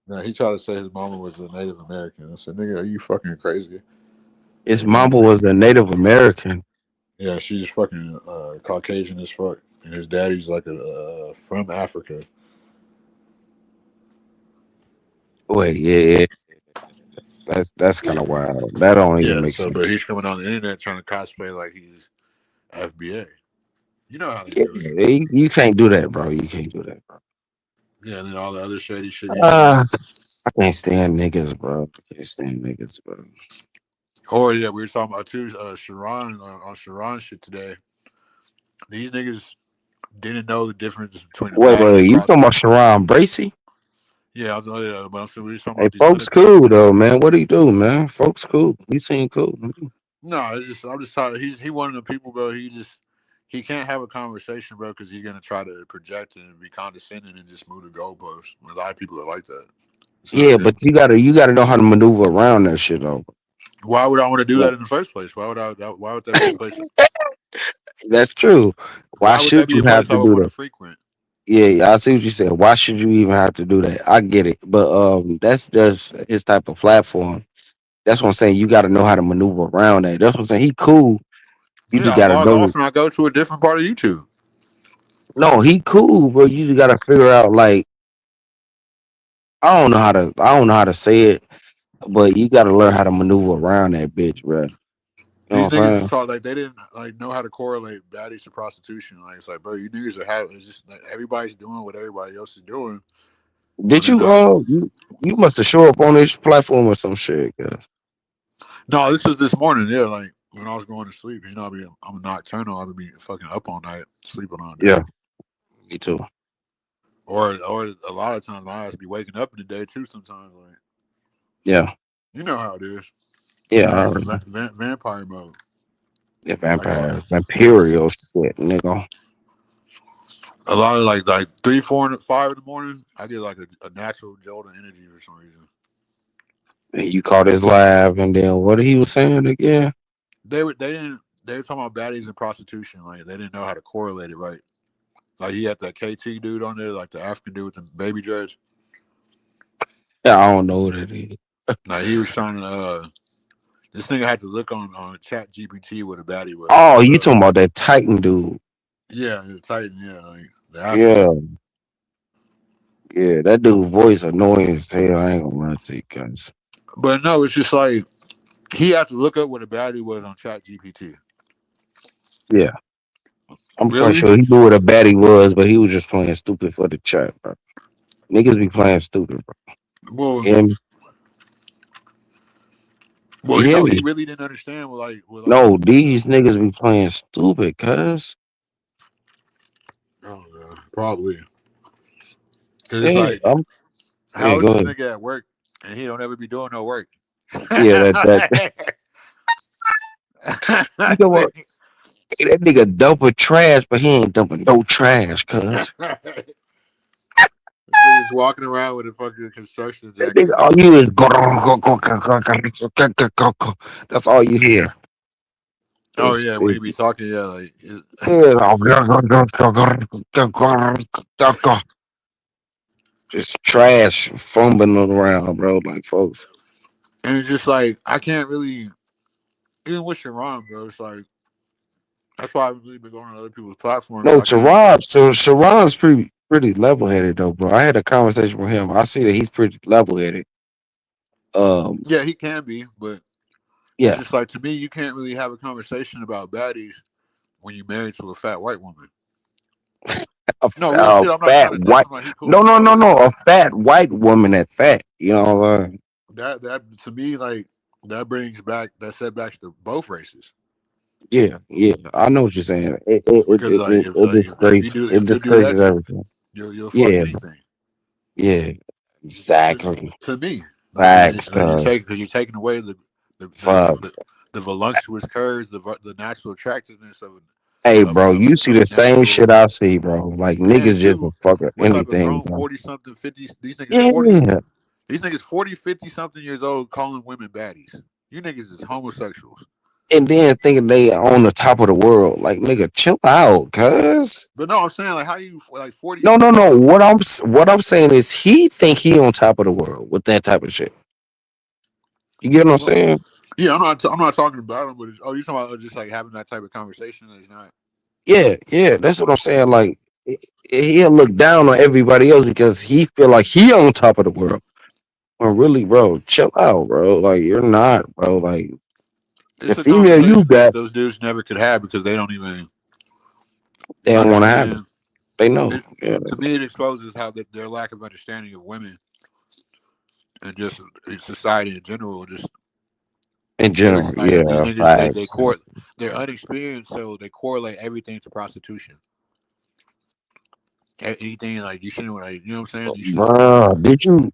now he tried to say his mama was a Native American. I said, nigga, are you fucking crazy? His His mama, mama was a Native American. yeah, she's fucking Caucasian as fuck, and his daddy's like a from Africa. Wait, yeah. That's kind of wild. That don't even Yeah, make so but sense. he's coming on the internet trying to cosplay like he's FBA. You know how they Yeah, do it. you can't do that, bro. You can't do that, bro. Yeah, and then all the other shady shit he be on. I can't stand niggas, bro. I can't stand niggas, bro. Or yeah, we were talking about too Sharon on Sharon shit today. These niggas didn't know the difference between a Wait, baddie and a you talking about prostitute. Sharon Bracy? Yeah, but I'm saying we just talking Hey, about these other folks, people. cool though, man. What do you do, man? Folks, cool. He seem cool. No, it's just I'm just tired. He one of the people, bro. He can't have a conversation, bro, because he's gonna try to project and be condescending and just move the goalposts. A lot of people are like that. It's not Yeah, good. but you gotta know how to maneuver around that shit though. Why would I want to do Yeah. that in the first place? Why would that be a place? That's true. Why Why would that should be you a have place I to would do want to that? frequent? Yeah, I see what you said. Why should you even have to do that? I get it, but that's just his type of platform. That's what I'm saying. You got to know how to maneuver around that. That's what I'm saying. He cool. You Yeah, just I got to log know. off and I go to a different part of YouTube. No, he cool, bro. You just got to figure out. Like, I don't know how to say it, but you got to learn how to maneuver around that bitch, bro. You know These what I'm niggas saying? just thought like they didn't like know how to correlate baddies to prostitution. Like it's like, bro, you niggas are having. It's just like everybody's doing what everybody else is doing when Did they're you not. you must have show up on this platform or some shit, cuz. No, this was this morning. Yeah, like when I was going to sleep. You know, I'm a nocturnal. I would be fucking up all night, sleeping all day. Yeah, me too. Or a lot of times my eyes be waking up in the day too. Sometimes, like Yeah, you know how it is. yeah. I You're in already vampire mode. the Like vampires, imperial shit, nigga. a lot of like 3, 4, and 5 in the morning. I get like a natural jolt of energy for some reason. And you caught his live, and then what he was saying again? They were talking about baddies and prostitution. Like they didn't know how to correlate it right. Like he had that KT dude on there, like the African dude with the baby dreads. Yeah, I don't know what it is. Like he was trying to. This nigga had to look on Chat GPT what a baddie was. Oh, Like, you talking about that Titan dude? yeah, the Titan. Yeah, like the Yeah, African. yeah. That dude voice annoying as hell. I ain't gonna lie to you guys. But no, it's just like he had to look up what a baddie was on Chat GPT. Yeah, I'm quite Really? sure he knew what a baddie was, but he was just playing stupid for the chat, bro. Niggas be playing stupid, bro. Well, You hear me? well, You hear he me? really didn't understand No, these niggas be playing stupid, cuz. Oh, no, probably. Cause it's Yeah, like, yeah, how is go this ahead. nigga at work and he don't ever be doing no work? Yeah, that you know what? Hey, that nigga dumping trash, but he ain't dumping no trash, cuz. This nigga's walking around with a fucking construction That jacket nigga, on. all you is that's all you hear. Oh It's, yeah, when he it, be talking, yeah, like just trash fumbling around, bro. Like folks. and it's just like I can't really even with Sharon, bro. It's like that's why I've really been going on other people's platforms. No, I can't. Sharon's pretty level headed though, bro. I had a conversation with him. I see that he's pretty level headed. Yeah, he can be, but it's Yeah, just like to me, you can't really have a conversation about baddies when you're married to a fat white woman. No, real shit. I'm not fat trying to diss white. him. Like he cool No, as no, hell, no, but it's no. A like fat white woman at that. You know what I'm saying? that to me like that brings back that setbacks to both races Yeah, yeah. I know what you're saying. because It if you do that disgraces shit, everything. you'll fuck Yeah, anything. yeah. Exactly. To me, like Facts, cuz. because you're taking away the the, Fuck. the, the voluptuous curves, the natural attractiveness Hey, of bro, you see of the a same natural. shit I see, bro. Like And niggas just a two, fucker what type of anything, grown bro. 40 something 50 Yeah. these niggas 40 50 something years old calling women baddies. You niggas is homosexuals. And then thinking they on the top of the world. Like, nigga, chill out, cuz. But no, I'm saying like how you like 40 No, no, years no. old. What I'm saying is he think he on top of the world with that type of shit. You get what I'm Well, saying? yeah, I'm not talking about him, but you're talking about just like having that type of conversation. It's not. Yeah, yeah. That's what I'm saying. Like, he'll look down on everybody else because he feel like he on top of the world. When really, bro, chill out, bro. Like, you're not, bro. Like, the It's a female you conversation that got, those dudes never could have because they don't even they don't want to have it. understand. They know. It, Yeah. to me, it exposes how their lack of understanding of women and just society in general. Just In because general, these yeah, niggas facts. they're unexperienced, so they correlate everything to prostitution. anything like you shouldn't like. You know what I'm saying? You shouldn't. Bro, did you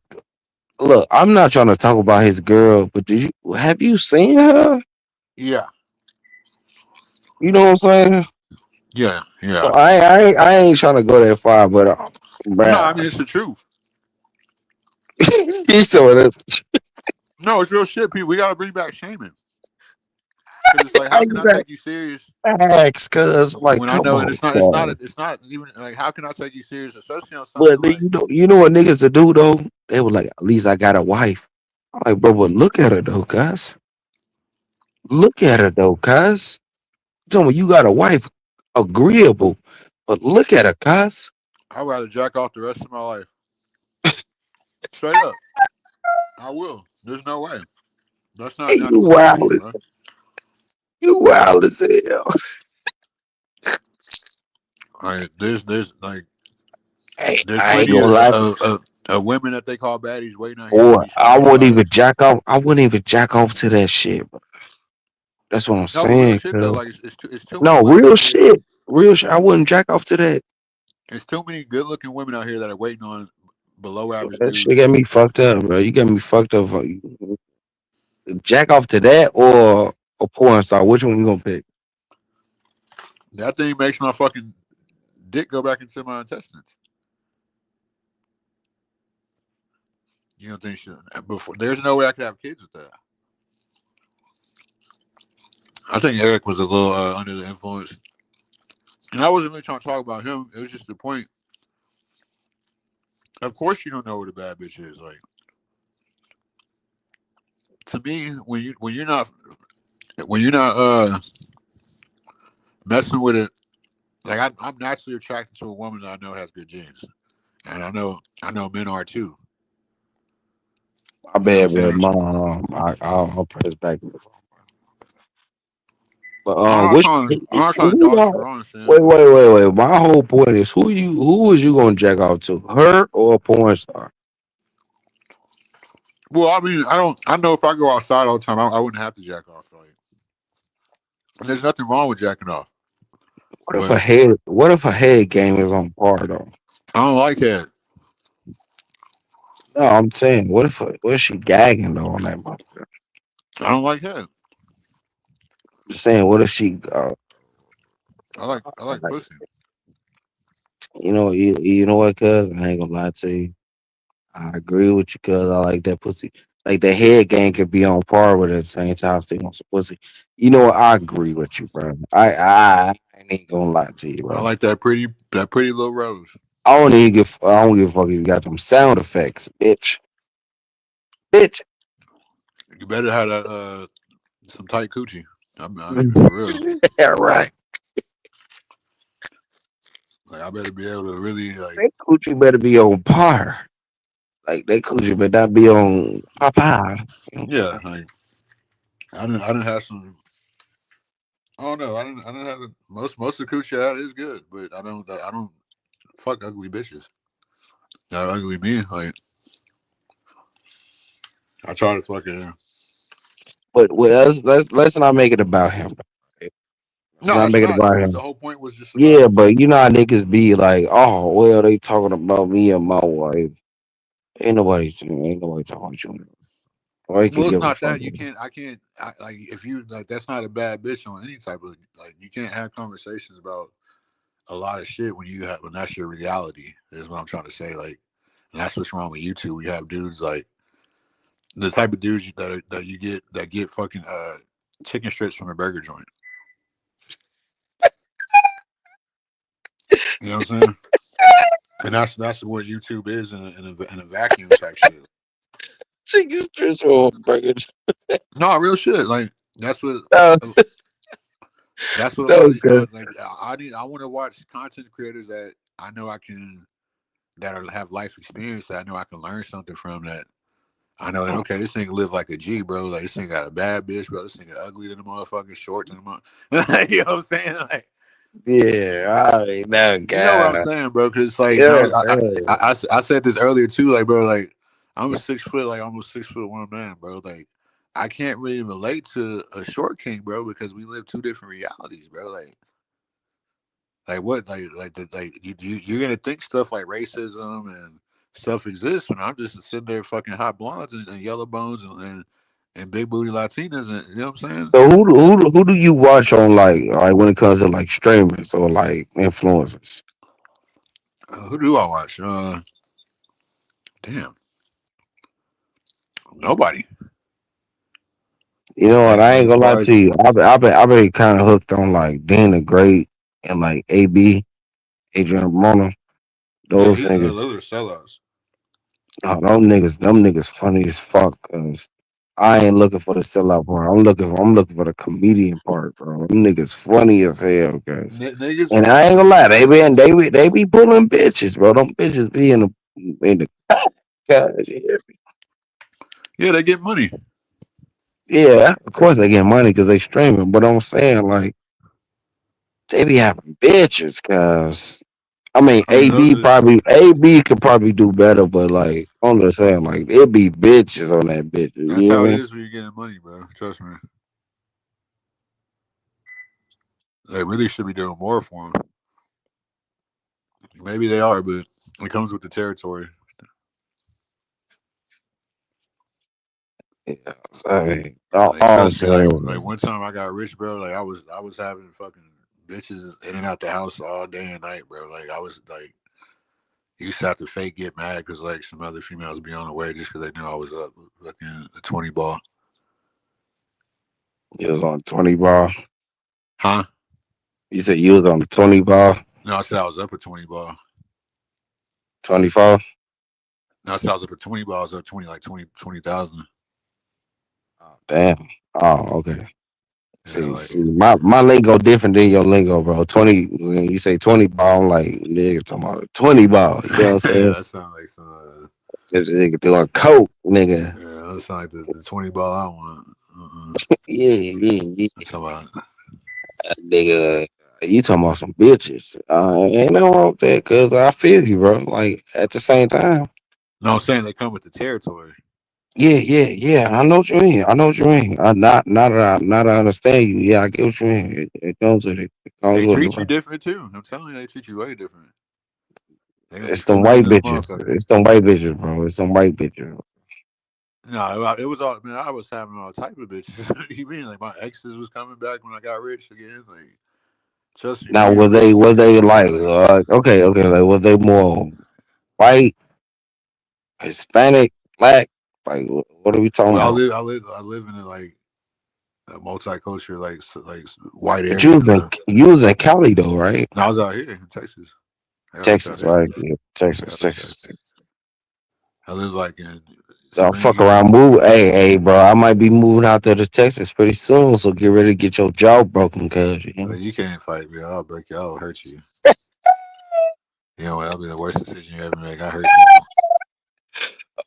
look? I'm not trying to talk about his girl, but have you seen her? Yeah, You know what I'm saying? yeah, yeah. So I ain't trying to go that far, but No, I bro, mean it's the truth. he's showing us. No, it's real shit, people. We gotta bring back shaming because it's like, How how can you I got take you serious facts? Cause like, when I come know? And on, it's not even like, how can I take you serious, especially on something but like. you know what niggas to do though? They were like, at least I got a wife. I'm like, bro, but look at her though, guys. Look at her though, cuz. Tell me you got a wife, agreeable, but look at her, cuz. I'd rather jack off the rest of my life. Straight up, I will. There's no way. That's not Hey, natural evolution, bro. you wild as hell. Like like Hey, there's I ain't plenty gonna lie. of women that they call baddies waiting out here to Boy, be sprung on by. I wouldn't even jack off to that shit. Bro. That's what I'm No, but real saying, shit though. Like cuz. it's too many No, women real out here. shit. Real shit. I wouldn't jack off to that. It's too many good looking women out here that are waiting on below average That shit dudes. got me fucked up, bro. You got me fucked up. Jack off to that or a porn star. Which one you gonna pick? That thing makes my fucking dick go back into my intestines. You don't think so? Before there's no way I could have kids with that. I think Eric was a little under the influence, and I wasn't really trying to talk about him. It was just the point. Of course, you don't know what a bad bitch is. Like to me, when you're not messing with it, like I'm naturally attracted to a woman that I know has good genes, and I know men are too. My You know what I'm bad, bro. saying? I'll press back. But I'm not trying to who dog y'all? Sharon saying, but Wait. My whole point is who was you gonna jack off to? Her or a porn star? well, I mean, I know if I go outside all the time, I wouldn't have to jack off. Like, and there's nothing wrong with jacking off, but What if a head game is on par though? I don't like that. No, I'm saying, what if she gagging though on that motherfucker? I don't like that. Just saying, what if she I like like, pussy. you know what, cuz I ain't gonna lie to you. I agree with you, cuz I like that pussy. Like the head game could be on par with it at the same time I still want some pussy. You know what? I agree with you, bro. I ain't gonna lie to you, I bro. like that pretty little rose. I don't give a fuck if you got them sound effects, bitch. Bitch. You better have that some tight coochie. I mean for real. Yeah, right. Like I better be able to really like. That coochie better be on par. Like that coochie better not be on Popeye. You know what Yeah, I'm saying? like I didn't have some. I don't know. I didn't have most of the coochie I had is good, but I don't fuck ugly bitches. Not ugly me. Like I try to fuck it. But let's not make it about him. Right? Let's No, not that's make it not. about The him. whole point was just Yeah, about. but you know how niggas be like, oh well, they talking about me and my wife. Ain't nobody talking about you. Or he could Well, it's give a not fuck. that you can't. Like if you like that's not a bad bitch on any type of like you can't have conversations about a lot of shit when that's your reality. Is what I'm trying to say. Like, and that's what's wrong with YouTube. We have dudes like the type of dudes that you get that get fucking chicken strips from a burger joint. You know what I'm saying? And that's what YouTube is in a vacuum type shit. Chicken strips or burgers. No, real shit. Like No, that's what a lot no, of these good. like. I want to watch content creators that I know I can have life experience that I know I can learn something from that. I know that okay, this thing live like a G, bro. Like this thing got a bad bitch, bro. This thing ugly than the motherfucker, short than the motherfucker. You know what I'm saying? Like Yeah, all right, no, you know what I'm God. saying, bro? Because like, and Yeah, I said this earlier too, like, bro, like I'm a 6 foot, like almost 6'1" man, bro. Like I can't really relate to a short king, bro, because we live two different realities, bro. Like Like what? Like you're gonna think stuff like racism and stuff exists when I'm just sitting there fucking hot blondes and yellow bones and big booty Latinas and you know what I'm saying? So who do you watch on like when it comes to like streamers or like influencers? Who do I watch? Damn, nobody. You know what? I ain't As gonna lie far as to you. I been kind of hooked on like Dan the Great and like AB Adrian Broner. yeah, Those niggas. those are sellouts. Oh, them niggas funny as fuck. Cause I ain't looking for the sellout part. I'm looking for the comedian part, bro. Them niggas funny as hell, cause. Niggas And who I ain't gonna lie, niggas who they be pulling bitches, bro. Them bitches be in the God, yeah they get money. yeah. Of course they get money because they streaming, but I'm saying like they be having bitches, cause I mean I mean those are, AB could probably do better, but like I'm just saying like it be bitches on that bitch. that's You know how what it I mean? is when you're getting money, bro. Trust me. They really should be doing more for them. Maybe they are, but it comes with the territory. Yeah, so, I mean, all Like I'm trust me, like saying, one time I got rich, bro. Like I was having fucking bitches in and out the house all day and night, bro. Like I was like used to have to fake get mad because like some other females be on the way just because they knew I was up fucking a 20 ball. you was on 20 ball. Huh? You said you was on the 20 ball, No, I said I was up a 20 ball. 24. No, I said I was up a 20 ball. I was up 20 like 20,000. Oh, damn. Oh, okay. Yeah, like See, my lingo different than your lingo, bro. 20, when you say 20 ball, I'm like, nigga, talking about a 20 ball. You know what I'm yeah, saying? that sounds like some. This nigga doing coke, nigga. Yeah, that sounds like the 20 ball I want. Yeah. That's about. Nigga, you talking about some bitches. Ain't nothing wrong with that, cause I feel you, bro. Like, at the same time. No, I'm saying they come with the territory. Yeah. I know what you mean. Not that I understand you. Yeah, I get what you mean. It comes with it. It comes They with treat it. you different too. I'm telling you, they treat you way different. They gonna be It's them coming in white this bitches. motherfucker. It's them white bitches, bro. It's them white bitches. No, it was all. Man, I was having all type of bitches. You mean like my exes was coming back when I got rich again? Like, trust me, Now, niggas was was they niggas was like, like. okay, like, was they more white, Hispanic, black? Like, what are we talking Well, about? I live in like a multicultural like white But area. So you was in Cali though, right? I was out here in Texas. I got rich out Texas, here. right? Yeah, I Texas, got rich out Texas. here. I live like in Don't fuck Spring. around, move. Hey, bro, I might be moving out there to Texas pretty soon, so get ready to get your jaw broken, cuz, you know. You can't fight me. I'll break you. I'll hurt you. You know, that'll be the worst decision you ever make. I hurt people.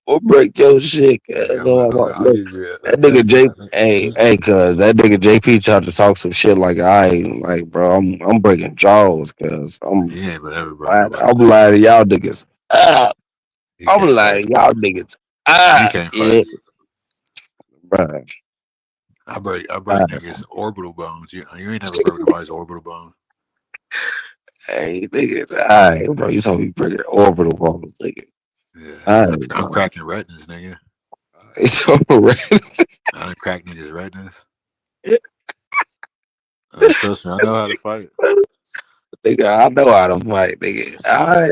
We'll break your shit, cuz. Yeah, I'll Look, give you a that nigga text. J, cuz, that nigga JP tried to talk some shit like like, bro, I'm breaking jaws, cuz. You ain't ever broke nobody. I'm lying to y'all niggas. You I'm can't fight. lying to y'all niggas. You can't Yeah, fight. bro. I break niggas orbital bones. You ain't never broke nobody's orbital bone. Hey, nigga. All right, bro. You told me breaking orbital bones, nigga. Yeah, All right, I'm bro. cracking retinas, nigga. It's alright. I done crack niggas retinas. Trust me, I know how to fight. Nigga, I know how to fight, nigga. All right.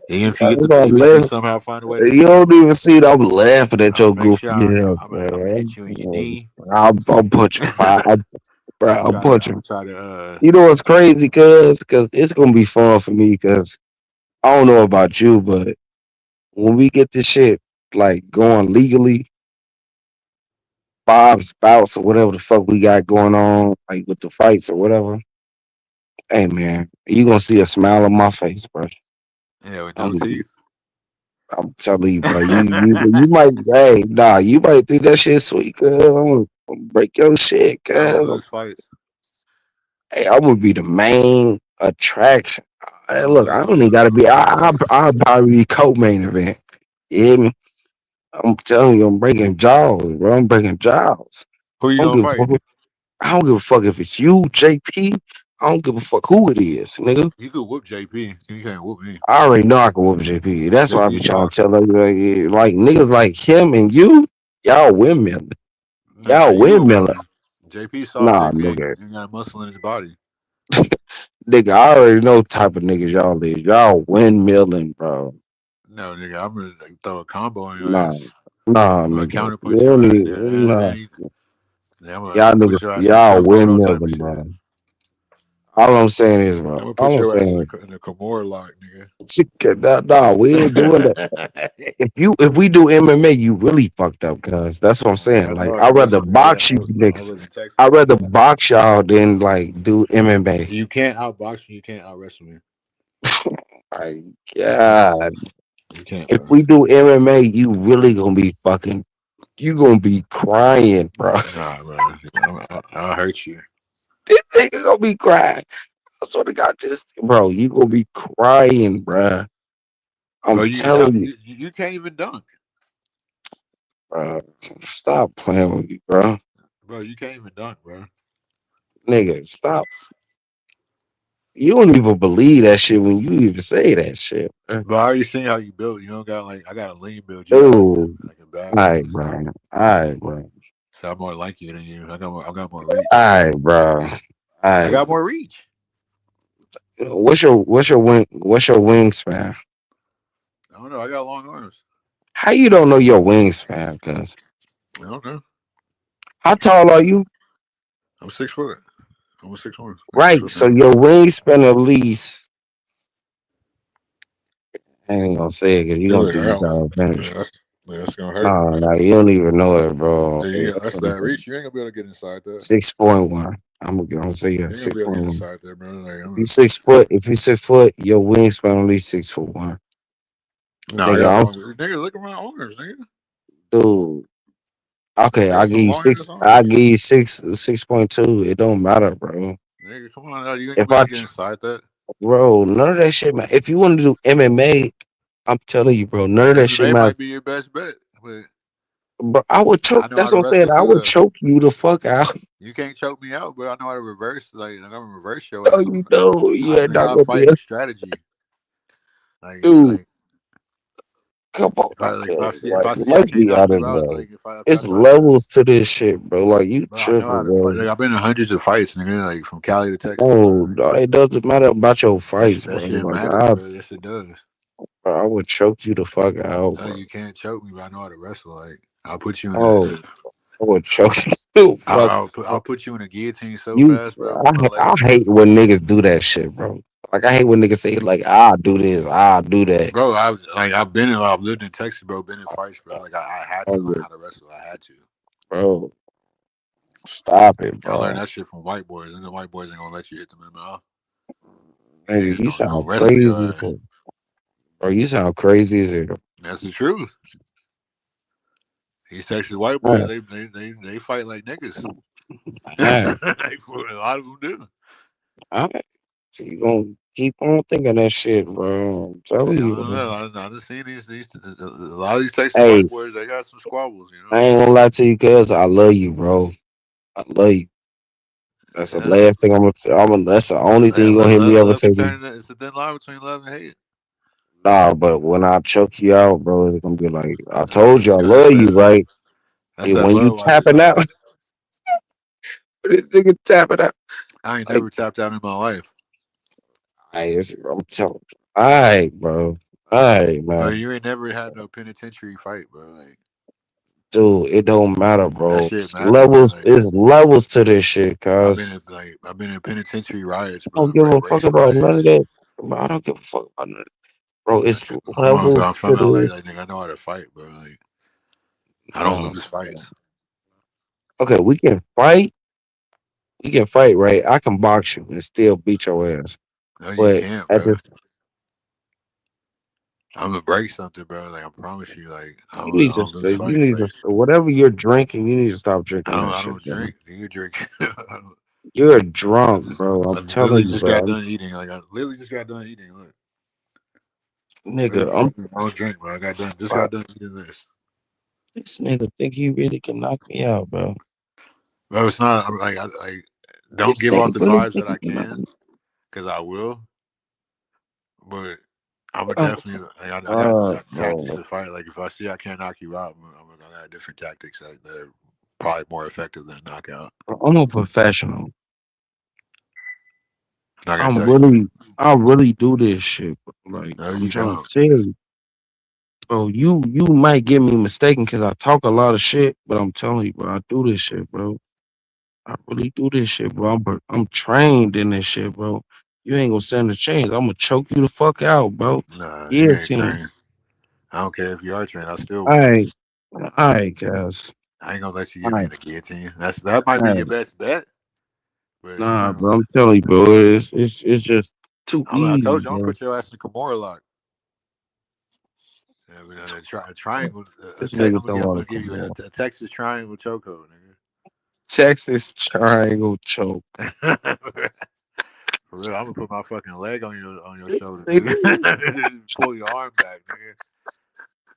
Even if you somehow find a way to, You don't even see it. I'm laughing at your make sure goofy ass, I'm gonna man. hit you in your knee. I'm punching fire. Bro, I'm I'm punching. try to. You know what's crazy, cuz it's gonna be fun for me, cuz I don't know about you, but when we get this shit like going legally, Bob's bouts or whatever the fuck we got going on, like with the fights or whatever. Hey man, you gonna see a smile on my face, bro. Yeah, with no I'm, teeth. I'm telling you, bro. You might, hey, nah, you might think that shit sweet, cuz I'm gonna break your shit, I don't cuz. lose fights. Hey, I'm gonna be the main attraction. I Hey, don't look, lose. I I don't don't even lose. I gotta don't be. lose no fights. I'll probably be co-main event. You hear me? I'm telling you, I'm breaking jaws, bro. I'm breaking jaws. Who you I don't gonna give a fight? fuck. I don't give a fuck if it's you, JP. I don't give a fuck who it is, nigga. You could whoop JP. You can't whoop me. I already know I can whoop JP. That's why I be JP trying to soft. tell everybody, like niggas like him and you, y'all windmill. Nah, Y'all you a windmill. woman. JP soft. Nah, JP nigga. ain't got muscle in his body. Nigga, I already know type of niggas y'all is. Y'all windmilling, bro. No, nigga, I'm gonna like, throw a combo on your Nah, ass. nah, I'm gonna nigga. counter You punch your don't ass, need, and nah. then I'm Y'all gonna put niggas, your ass in a y'all chokehold, all type of windmilling, shit. bro. All I'm saying is, I'm bro. gonna put All I'm your ass saying in a Kimura lock, is, nah, we ain't doing that. nigga. If we do MMA, you really fucked up, cuz that's what I'm saying. I Like, know. I'd That's rather what I'm saying. box you I niggas. live in Texas. I'd rather box y'all than like do MMA. You can't outbox me. You can't out wrestle me. My God. You can't, If bro. we do MMA, you really gonna be fucking, you gonna be crying, bro. Nah, bro. I'll hurt you. This nigga gonna be crying. I swear to God, just, bro, you gonna be crying, bro. I'm Bro, telling you, you can't even dunk. bro. Stop playing with me, bro. Bro, you can't even dunk, bro. Nigga, stop. You don't even believe that shit when you even say that shit, bro. But I already seen how you built. You don't got like I got a lean build. You got Dude. like a bad All right, build. bro. All right, bro. So I'm more like you than you. I got more reach. All right, bro. All I right. got more reach. What's your wingspan? I don't know. I got long arms. How you don't know your wingspan? Cause I don't know. how tall are you? I'm 6 foot. I'm 6'1". Like Right. 6 foot So now. your wingspan at least. I ain't gonna say it because you're Yeah, gonna look, think I you got got like, a yeah, advantage. that's gonna hurt. No, no, you don't even know it, bro. Yeah, Hey, that's that reach. You ain't gonna be able to get inside that. 6.1. I'm gonna say you You ain't gonna six be able to get point one. inside there, bro. Like, If you 6 foot, your wingspan at least 6'1". nah, I Nigga, got I'm long. Nigga, look at my arms, nigga. dude. Okay, I got I'll give some you long ass six. I'll arms. give you 6.2. It don't matter, bro. Nigga, come on, now. You ain't gonna If be able I, to get inside that. bro, none of that shit, man. If you want to do MMA, I'm telling you, bro, none of that shit MMA might matters. be your best bet, but But I would choke. I know how That's to what I'm saying. wrestle I too, would though. choke you the fuck out. You can't choke me out, but I know how to reverse. Like, I'm gonna reverse your No, ass. you know, I you're nigga, not I gonna be fight able. with strategy. Like, Dude, like come on, if like I you see I must can't be knock out of you out, bro. like if I try It's to fight you, levels to this shit, bro. Like you bro, I know how tripping, to fight. bro. Like I've been in hundreds of fights, nigga. Like from Cali to Texas, bro. No, Like, dog, it doesn't matter about your fights, that bro. shit Like matters, bro. Yes, it does. I would choke you the fuck out, No, bro. you can't choke me, but I know how to wrestle. Like I'll put you in Oh, a, I would choke you the fuck I'll out. put you in a guillotine so You, fast, bro. Put my I legs hate when niggas do that shit, bro. Like I hate when niggas say like I'll do this, I'll do that. bro. I've lived in Texas, bro. Been in fights, bro. Like I had to learn Oh, how to wrestle. I had to. bro, stop it, I learned bro. that shit from white boys, and the white boys ain't gonna let you hit them in the mouth. Nigga, you They sound gonna wrestle crazy, your ass. bro. You sound crazy as hell. That's the truth. These Texas white boys, Man, they fight like niggas. man, Like, a lot of them do. all right. So you gonna keep on thinking that shit, bro. I'm Hey, telling I you, don't bro. know. I just seen these a lot of these Texas Hey, white boys. They got some squabbles, you I know. ain't gonna lie to you, cuz I love you, bro. I love you. That's the Yeah, last thing that's the only thing yeah. you gonna hear me ever Love say be to me. turning. It's a thin line between love and hate. Nah, but when I choke you out, bro, it's gonna be like, I Nah, told you I love you, right? that's And that when you Budweiser tapping out, talking. this nigga tapping out, I ain't like, never tapped out in my life. I'm telling you. All right, bro. All right, But man. you ain't never had no penitentiary fight, bro. Like Dude, it don't matter, that bro. shit matters, bro. Like It's levels to this shit, cuz. I've been in penitentiary riots, I don't bro. give a fuck Race about none of riots. that. Bro, I don't give a fuck about none. Bro, it's I'm levels to from LA. Like this. nigga, I know how to fight, bro. Like I don't No. lose fights. Okay, we can fight. We can fight, right? I can box you and still beat your ass. No, you But can't, at bro. this, I'm gonna break something, bro. Like I promise you, like I you don't lose fights. need to, Like whatever you're drinking, you need to stop drinking that I shit, don't bro. drink. You drink. You're drunk, bro. I I'm literally telling you, just got bro. done eating. Like I literally just got done eating. Look, Nigga, I don't drink, bro. Just bro, got done eating this. this nigga think he really can knock me out, bro. Bro, it's not. I'm like don't This give off nigga the really vibes that I thinking about can, because I will. But I would oh, definitely. I oh, got tactics bro. to fight. Like if I see I can't knock you out, I'm gonna have different tactics that are probably more effective than a knockout. I'm a professional. And I gotta tell you, I really do this shit. Bro. Like no, I'm you trying to don't. tell you, bro. You might get me mistaken because I talk a lot of shit, but I'm telling you, bro, I do this shit, bro. I really do this shit, bro. I'm trained in this shit, bro. You ain't gonna stand a chance. I'm gonna choke you the fuck out, bro. Nah, you ain't Guillotine. trained. I don't care if you are trained. I still All win. right, all right, guys. I ain't gonna let you All get me right, in the guillotine. That might all be your right. best bet, but you Nah, know, bro. I'm telling you, bro. It's just too I easy, told you I'm gonna bro. put your ass in Kimura lock. Yeah, we done a triangle. This nigga I'm talking about gonna a give you Kimura. a Texas triangle chokehold, Texas Triangle Choke. nigga. For real, I'm gonna put my fucking leg on your This shoulder, nigga, nigga. Pull your arm back, nigga.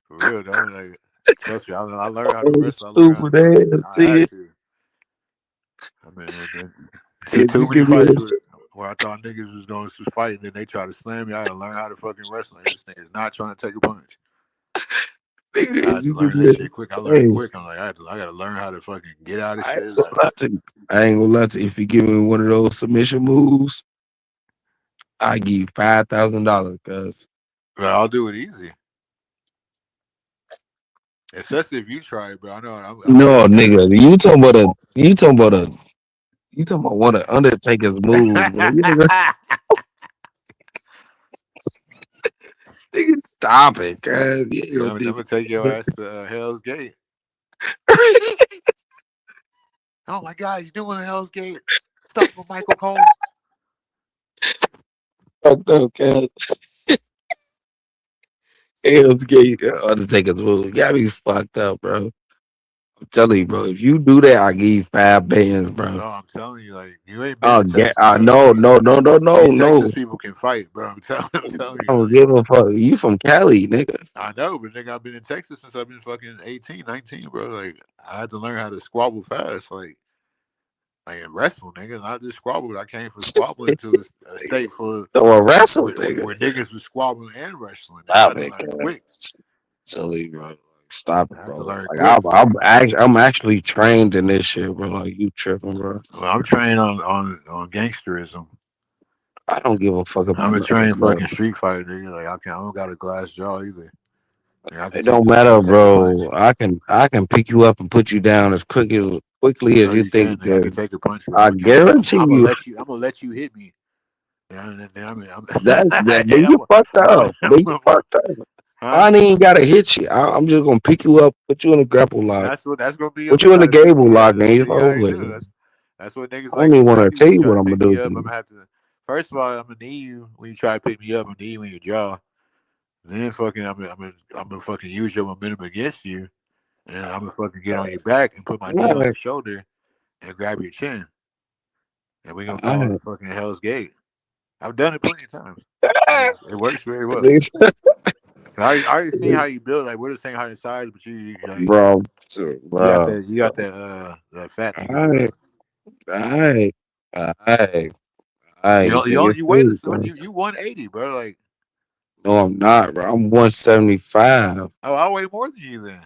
For real, though. Like, trust me, I learned how to oh, wrestle. I learned how to stupid choke. ass I had nigga. to. I mean, see If too you many give me fights a where I thought niggas was going to fight and then they try to slam me. I had to learn how to fucking wrestle. Like, this nigga's not trying to take a punch. nigga, I if had to you give learn me that a shit quick. I learned hey, quick. I'm like, I gotta learn how to fucking get out of I ain't shit. gonna Like, lie to you. I ain't gonna lie to you. If you give me one of those submission moves, I give you $5,000, cuz. but I'll do it easy. Especially if you try it, bro. I know I'm No, fucking nigga. ass. You talking about one of Undertaker's moves, bro. You know, nigga, stop it, cuz. You ain't Yeah, gonna I'm do gonna take your ass to Hell's Gate. that. Oh my God, he's doing Hell's Gate. Stop him, Michael Cole. Fucked up, cuz. Hell's Gate, Undertaker's move. You gotta be fucked up, bro. I'm telling you, bro. If you do that, I give you $5 bands, bro. No, I'm telling you, like you ain't been Oh, to Texas, bro. no, no, no, no, no, These Texas no. people can fight, bro. I'm telling I you, don't like give a fuck. You from Cali, nigga. I know, but nigga, I've been in Texas since I've been fucking 18, 19, bro. Like I had to learn how to squabble fast, like in wrestle, nigga. Not just squabble. I came from squabbling to a state full So a wrestle, nigga. where niggas was squabbling and wrestling. Nigga. I Stop had to it, learn man. quick. Silly, bro. Like, stop it, I had to bro. learn Like quick. I'm actually trained in this shit, bro. Like you tripping, bro. Well, I'm trained on gangsterism. I don't give a fuck I'm about a none of that, trained bro. fucking street fighter, nigga. Like I don't got a glass jaw either. Like, It don't I matter, can take a punch. bro. I can pick you up and put you down as quickly as No, you you can. think. Nigga. I can take a punch, bro. I guarantee I'm gonna you let you. I'm gonna let you hit me. Yeah, and then I'm, that then and you fucked I'm up. Then you fucked up. huh? I ain't even gotta hit you. I'm just gonna pick you up, put you in a grapple lock, That's gonna be your put you in the strategy. gable lock, Yeah, and it's you over already with. knew. That's what niggas I like don't me even to want tell to you tell when you you try what to I'm gonna pick do me to up. I'm you. gonna have to. First of all, I'm gonna knee you when you try to pick me up. I'm knee you in your jaw. Then fucking, I'm gonna fucking use your momentum against you, and I'm gonna fucking get on your back and put my knee on Alright, your shoulder and grab your chin, and we're gonna call alright. it fucking Hell's Gate. I've done it plenty of times. It works very well. I already seen how you build. Like we're the same height and size, but Bro, you got that fat nigga build. alright, alright, alright, alright. You think it's You weigh cool, this bro? you 180, bro. Like No, I'm not, bro. I'm 175. oh, I weigh more than you then.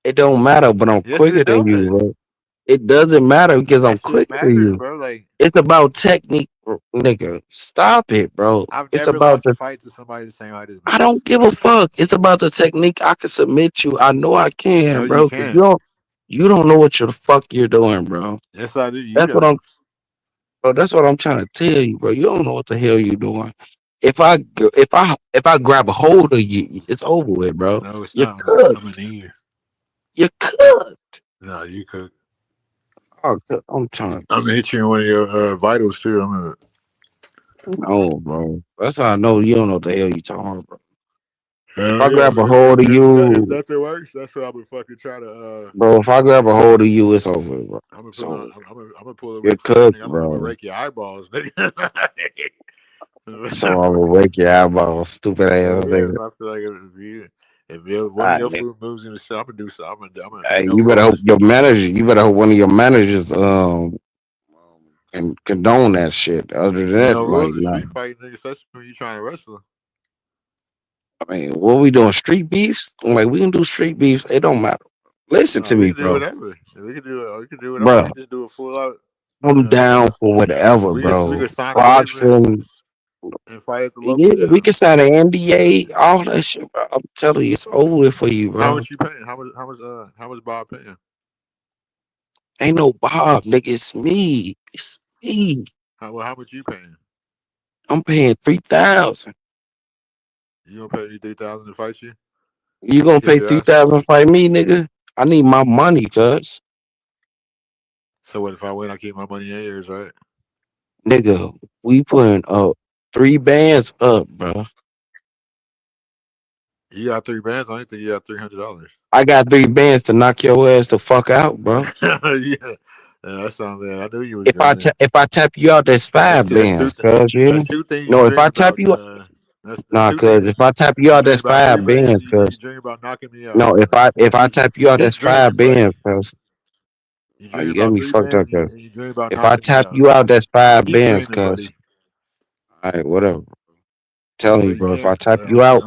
It don't matter, but I'm Yes, quicker it than you, does. bro. It doesn't matter because I'm That shit quicker than matters, you. bro. Like It's about technique, nigga. Stop it, bro. I've It's never about lost a the. fight to somebody the same height as me. I don't give a fuck. It's about the technique. I can submit you. I know I No, can, you bro. Cause can't. you don't know what the fuck you're doing, bro. Yes, I do. You That's what don't. I'm, bro. That's what I'm trying to tell you, bro. You don't know what the hell you're doing. If I grab a hold of you, it's over with, bro. No, it's You're not. I'm gonna cooked. need you. You're cooked. No, you could. Oh, I'm trying to I'm tell gonna you. hit you in one of your vitals too. No, bro. That's how I know you don't know what the hell you talking about, bro. If Hell I yeah, grab a man. hold of If you, nothing works, that's what I'm gonna fucking try to. bro, if I grab a hold of you, it's over, bro. I'm gonna It's put over. on. I'm gonna pull a You're Ric Flair, cooked, nigga. I'm gonna bro. rake your eyeballs, nigga. So I'm gonna rake your eyeball, stupid Hell ass yeah, nigga. if I feel like if one All of right, your nigga. food moves in the shop, I'm gonna do something. Hey, Ain't no rules. you better hope one of your managers and condone that shit. Other than Ain't that, no like, rules in nah. street fighting, nigga. Especially when you trying to wrestle. I mean, what we doing? Street beefs? Like, we can do street beefs. It don't matter. Listen No, to we me, can do bro. whatever. We can do it all. Bro, We just do it full out. I'm down for whatever, We bro. could sign a waiver Boxing. and fight at the local Yeah, we gym. can sign an NDA, all that shit, bro. I'm telling you, it's over with for you, How bro. much you paying? How much Bob paying? Ain't no Bob, nigga. It's me. It's me. How much you paying? I'm paying 3,000. You gonna pay me 3,000 to fight you? You gonna Kick pay your ass? 3,000 to fight me, nigga? I need my money, cuz. So what if I win? I keep my money in yours, right? Nigga, we putting up 3 bands up, bro. You got 3 bands. I don't think you got $300. I got 3 bands to knock your ass the fuck out, bro. Yeah, that sounds bad. I knew you was If going. I tap you out, that's 5 That's two. bands, cuz. You hear That's me? two things you No, if I dream tap about. you out, That's nah, two cuz. things If I tap you you out, dream that's about. 3 5 bands. bands, You cuz. dream about knocking me out. No, if I tap you out, that's Just 5 dreaming, buddy. bands, cuz. You Oh, dream you got about me 3 fucked up, bands cuz. and you dream about If I knocking me tap out. you out, that's 5 Keep bands, dreaming, cuz. buddy. Alright, whatever. Telling But you, you bro. If I can't. tap you out,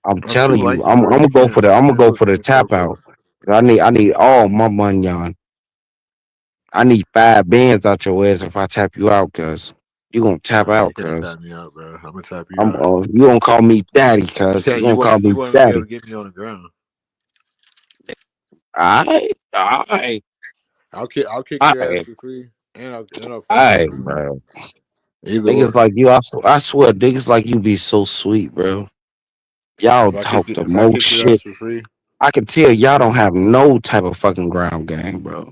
I'm I'm too telling you, lazy, bro. I'm gonna go for the You I'm gonna can't go hook for the me into a tap out. booth. I need all my money on. I need 5 bands out your ass if I tap you out, cuz. You gonna tap Nah, out, you can't cuz. tap me out, bro. I'm gonna tap you out. You gonna call me daddy, You cuz. You can't. gonna call You me won't be able daddy. to get me on the ground. Alright. I'll kick your ass Alright. for free, and I'll fight you Alright, for free. bro. Either Niggas or. like you, I swear, niggas like you be so sweet, bro. Y'all talk the If I most kick your ass shit. for free, I can tell y'all don't have no type of fucking ground game, bro.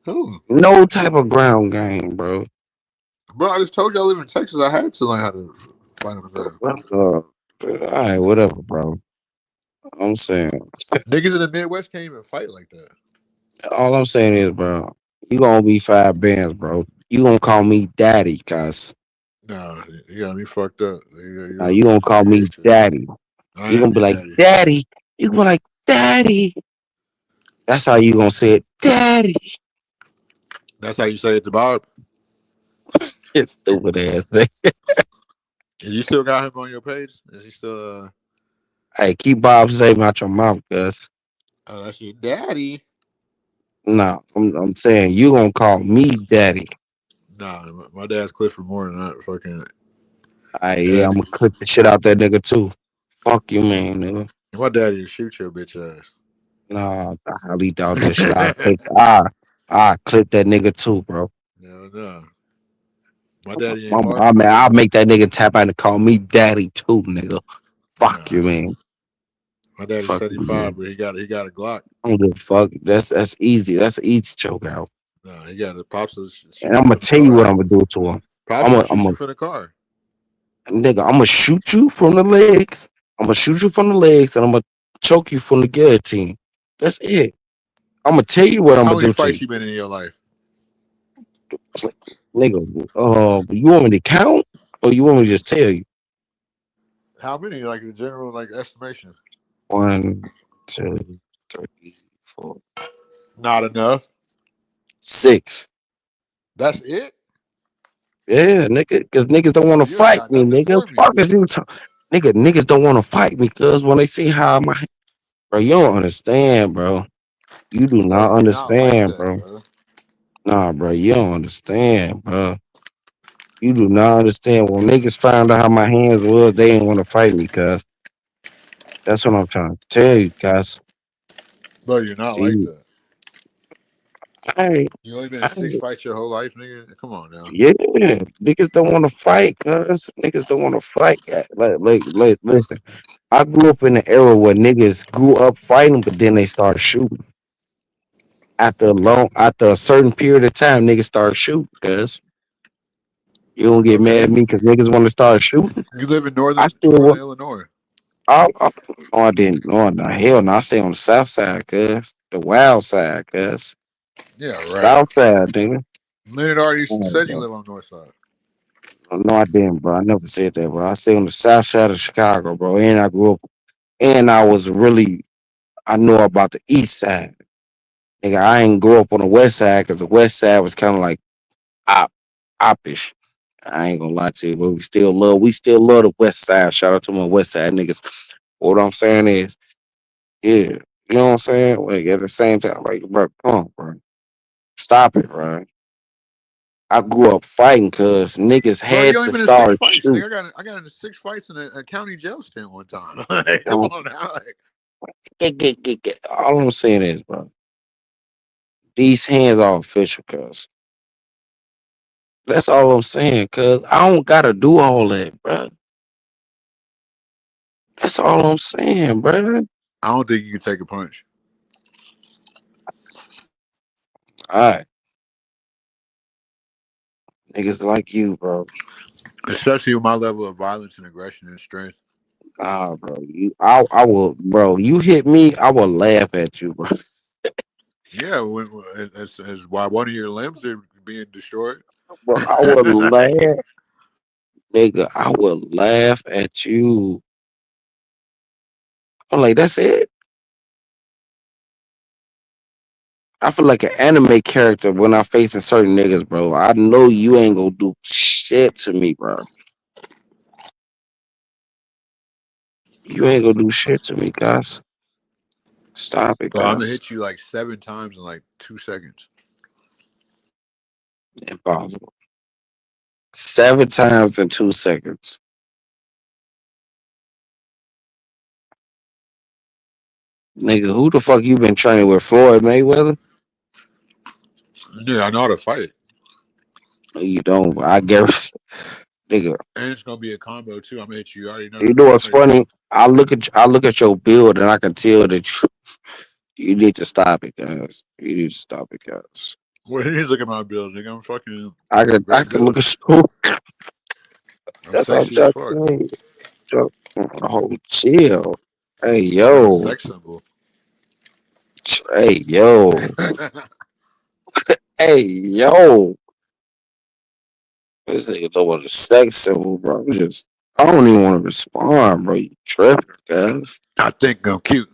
who? No type of ground game, bro. Bro, I just told you I live in Texas. I had to learn how to fight on the ground. Alright, whatever, bro. I'm saying, Niggas in the Midwest can't even fight like that. all I'm saying is, bro, you gonna be 5 bands, bro. You gonna call me daddy, cuz. Nah, you got me fucked up. You're You on gonna some call me weird shit. daddy. I You am gonna be your like, daddy. daddy. You gonna be like, daddy. That's how you gonna say it, daddy. That's how you say it to Bob. It's stupid ass thing. And you still got him on your page? Is he still? Hey, keep Bob's name out your mouth, cuz. Oh, that's your daddy. No, I'm saying you gonna call me daddy. Nah, my dad's Clifford more than that. Fucking Yeah, I'm daddy. gonna clip the shit out that nigga too. Fuck you, man, nigga. My daddy will shoot your bitch ass. Nah, I'll leave out that shit. I clip that nigga too, bro. No. My daddy ain't far from Man, you. I'll make that nigga tap out and call me daddy too, nigga. Fuck Nah, you, man. my daddy's Fuck you, man. 75, but he got a Glock. I don't give a fuck. That's easy. That's an easy choke out. Nah, he got a pops will shoot And I'm you gonna from the tell you what car. I'm gonna do to him. Pops I'm gonna gonna, shoot you from the car. nigga, I'm gonna shoot you from the legs. I'm gonna shoot you from the legs, and I'm gonna choke you from the guillotine. That's it. I'm gonna tell you what I'm How gonna many do to fights you. you been in your life? It's like, nigga, you want me to count, or you want me to just tell you? How many? Like in general, like estimation. 1, 2, 3, 4, Not enough. 6. That's it. Yeah, nigga, because niggas don't want to You ain't fight got me, nothing nigga. for me. Fuck is you talking? Nigga, niggas don't want to fight me, cause when they see how my, bro, you don't understand, bro. You do Bro, not you're not like understand, that, bro. bro. Nah, bro, you don't understand, bro. You do not understand. When niggas found out how my hands was, they didn't want to fight me, cuz. That's what I'm trying to tell you, cuz. Bro, you're not like See, that. I, You only been in I, 6 fights your whole life, nigga. Come on now. yeah, niggas don't want to fight, cuz. Niggas don't want to fight. Listen, I grew up in an era where niggas grew up fighting, but then they started shooting. After a certain period of time, niggas started shooting, cuz. You don't get mad Okay. at me because niggas want to start shooting. You live in I northern still Illinois. no, I didn't. No, no, hell no. I stay on the south side, cuz. The wild side, cuz. Yeah, right. South side, nigga. Leonard already Oh, said you bro. live on the north side. No, I didn't, bro. I never said that, bro. I stay on the south side of Chicago, bro. And I grew up, and I know about the east side. Nigga, I ain't grow up on the west side because the west side was kind of like, oppish. I ain't gonna lie to you, but we still love the West Side. Shout out to my West Side niggas. What I'm saying is, yeah, you know what I'm saying? Like at the same time, like, bro, come on, bro. Stop it, bro. I grew up fighting because niggas Bro, you had only to been in 6 start fights, shoot. nigga. I got into 6 fights in a county jail stint one time. Like, come on now. Like, All I'm saying is, bro, these hands are official, cuz. That's all I'm saying, cuz I don't gotta do all that, bro. That's all I'm saying, bro. I don't think you can take a punch. Alright. Niggas like you, bro. Especially with my level of violence and aggression and strength. Ah, bro. I will, bro. You hit me, I will laugh at you, bro. Yeah, as why one of your limbs are being destroyed. Bro, I would laugh, nigga. I would laugh at you. I'm like, that's it. I feel like an anime character when I'm facing certain niggas, bro. I know you ain't gonna do shit to me, bro. You ain't gonna do shit to me, guys. Stop it, Bro, I'm gonna guys. hit you like 7 times in like 2 seconds. Impossible. 7 times in 2 seconds. Nigga, who the fuck you been training with? Floyd Mayweather? Yeah, I know how to fight. No, you don't. I guarantee, nigga. And it's gonna be a combo too. I'm gonna hit you. I already know You that. know what's funny? I look at your build and I can tell that you need to stop it, guys. You need to stop it, guys. What do you look at my build, nigga? I'm fucking I great can look build. at you. I'm That's what I'm sexy as trying to fuck. tell you. Oh, chill. Hey, I'm a yo. sex symbol. Hey, yo. Hey, yo. This nigga talking about the sex symbol, bro. I don't even want to respond, bro. You tripping, guys. I think I'm cute.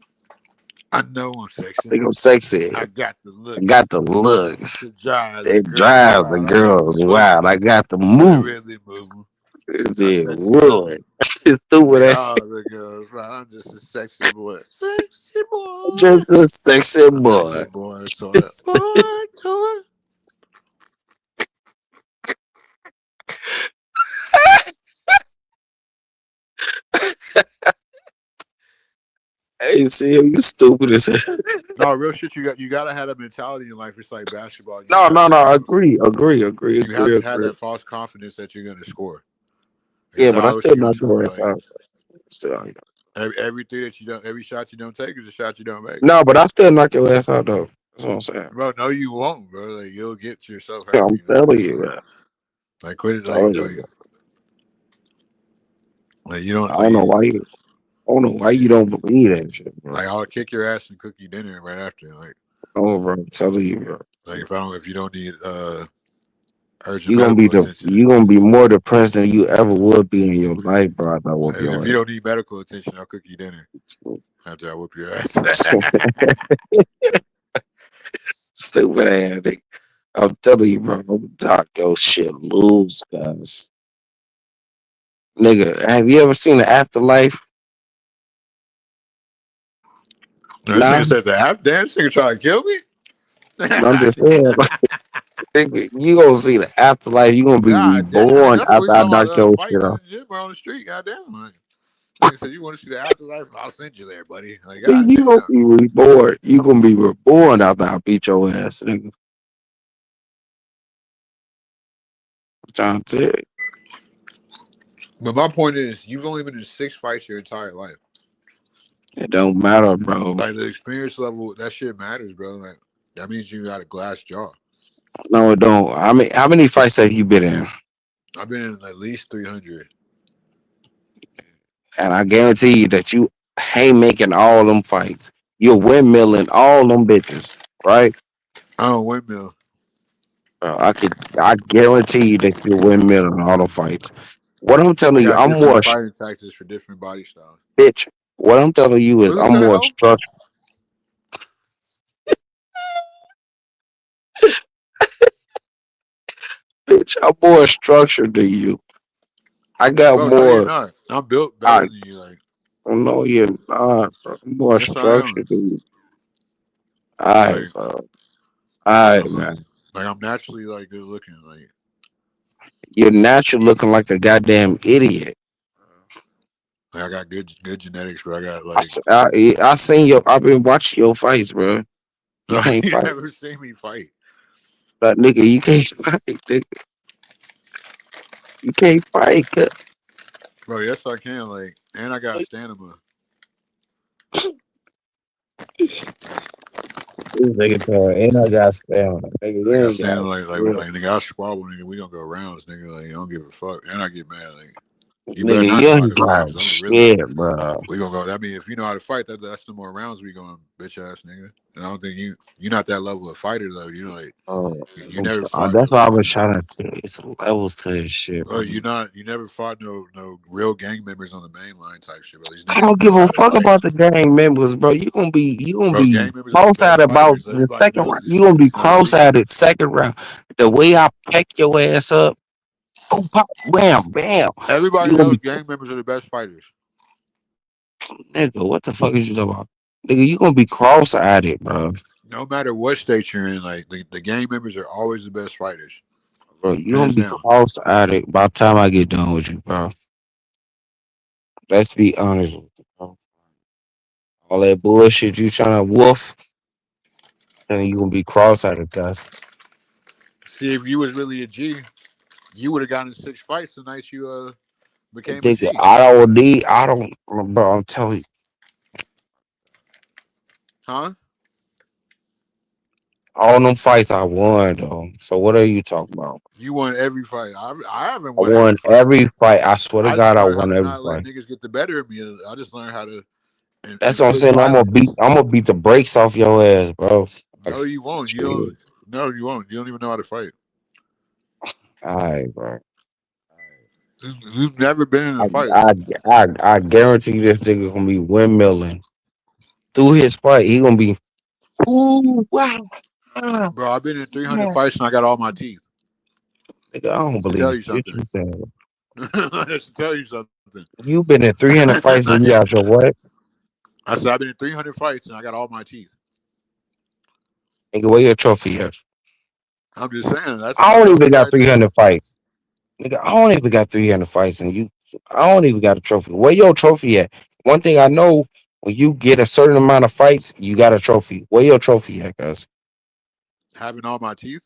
I know I'm I sexy. think I'm sexy. I got the I looks got the looks. to drive the It girls drives the wild. I got the girls wild. I movement got the to move. really move them. It's I it sexy boy. wood. It's stupid ass. Oh, the girls wild. I'm just a sexy boy. Sexy boy. Just a sexy A boy. sexy boy. Boy, toy. Hey, see, you stupid as hell. No, real shit. You gotta have that mentality in life. It's like basketball. You No. have to have Agree. you have to have that false confidence that you're gonna score. You Yeah, know, but I I still you're gonna not your score. ass Like out. Still, every three that you don't, every shot you don't take is a shot you don't make. no, but I still knock your ass out though. That's what I'm saying. Bro, no, you won't, bro. Like you'll get yourself So I'm happy. telling you, man. Like quit it. Telling you. Like you don't I don't know why you. I don't know why you don't believe that shit, bro. Like I'll kick your ass and cook you dinner right after. Like Oh, bro, I'm telling you, bro. like if you don't need urgent You gonna medical attention. you gonna be more depressed than you ever would be in your life, bro. After I whoop If your you ass. don't need medical attention, I'll cook you dinner after I whoop your ass. Stupid ass nigga. I'm telling you, bro. I'm talk your shit loose, guys. Nigga, have you ever seen the afterlife? This Nah, nigga said the app dance. Nigga trying to kill me. I'm just saying, nigga, you gonna see the afterlife. You gonna be God damn, reborn I thought we after was I talking knock about your fighting shit in off. the gym or on the street. Goddamn, like nigga said, you want to see the afterlife? I'll send you there, buddy. Like Nigga, you gonna goddamn. be reborn. You gonna be reborn after I beat your ass, nigga. I'm trying to tell you. But my point is, you've only been in 6 fights your entire life. It don't matter, bro. Like the experience level, that shit matters, bro. Like that means you got a glass jaw. No, it don't. How many fights have you been in? I've been in at least 300. And I guarantee you that you haymaking all them fights. You're windmilling all them bitches, right? I don't windmill. I guarantee you that you're windmilling all the fights. What I'm I telling you, got I'm different more fighting tactics for different body styles. bitch. What I'm telling you is Who's I'm the more hell? structured. Bitch, I'm more structured than you. I got Bro, no, you're more. not. I'm built I better than you. Like, no, you're not, bro. I'm more yes, I am. structured than you. All right, Like, bro. All right, I'm man. like I'm naturally like good looking. Like, You're naturally looking like a goddamn idiot. I got good genetics, bro. I got I, like. s- I seen your. I've been watching your fights, bro. You can't You fight, never seen me fight, but nigga, you can't fight, nigga. You can't fight. bro. Yes, I can. Like, and I got stamina. This nigga told ain't no got stamina. Nigga, I you got ain't got stamina. shit. Like nigga, I squabble, nigga. We gonna go rounds, nigga. Like, I don't give a fuck, and I get mad. Like, you better Nigga, not you know how ain't to fight, got cause I'm gorilla. shit, bro. We gonna go. I mean, if you know how to fight, that's the more rounds we going, bitch ass nigga. And I don't think you're not that level of fighter though. You know, like you never fought That's no why I was fucking. trying to tell you. It's levels to this shit, Bro, bro. you never fought no real gang members on the main line type shit, bro. These I niggas don't give know a how to fuck fight. about the gang members, bro. You gonna Bro, be gang members are the cross-eyed best about fighters. the Everybody second knows round. this You shit. gonna be It's not a secret. cross-eyed second round. The way I peck your ass up, oh pop, wham, bam. Everybody You gonna knows be gang members are the best fighters. nigga. What the fuck is you talking about, nigga? You gonna be cross-eyed, bro. No matter what state you're in, like the gang members are always the best fighters, Bro, you gonna hands be down. cross-eyed by the time I get done with you, bro. Let's be honest with you, bro. All that bullshit you trying to wolf, telling you gonna be cross-eyed, cuz. See, if you was really a G, you would have gotten 6 fights the night you became a Nigga, G. I don't, bro. I'm telling you, Huh? all them fights I won, though. So what are you talking about? You won every fight. I haven't I won every won fight. every fight. I swear to I just God, I learned how won to every not let fight. niggas get the better of me. I just learned how to That's what I'm inflict saying. violence. I'm gonna beat the brakes off your ass, bro. Like, No, you won't. You shit. don't. No, you won't. You don't even know how to fight. All right, bro. You've never been in a I, fight. I, I guarantee you this nigga gonna be windmilling through his fight. He gonna be, ooh, wow. Ah, Bro, I've been in 300 yeah. fights and I got all my teeth. Nigga, I don't To believe tell you shit something. you saying. Just to tell you something. You been in 300 fights and you got your what? I said I've been in 300 fights and I got all my teeth. Nigga, where your trophy at? I'm just saying that's I my don't even trophy got right there. 300 fights. Nigga, I don't even got 300 fights, and I don't even got a trophy. Where your trophy at? One thing I know, when you get a certain amount of fights, you got a trophy. Where your trophy at, cuz? Having all my teeth.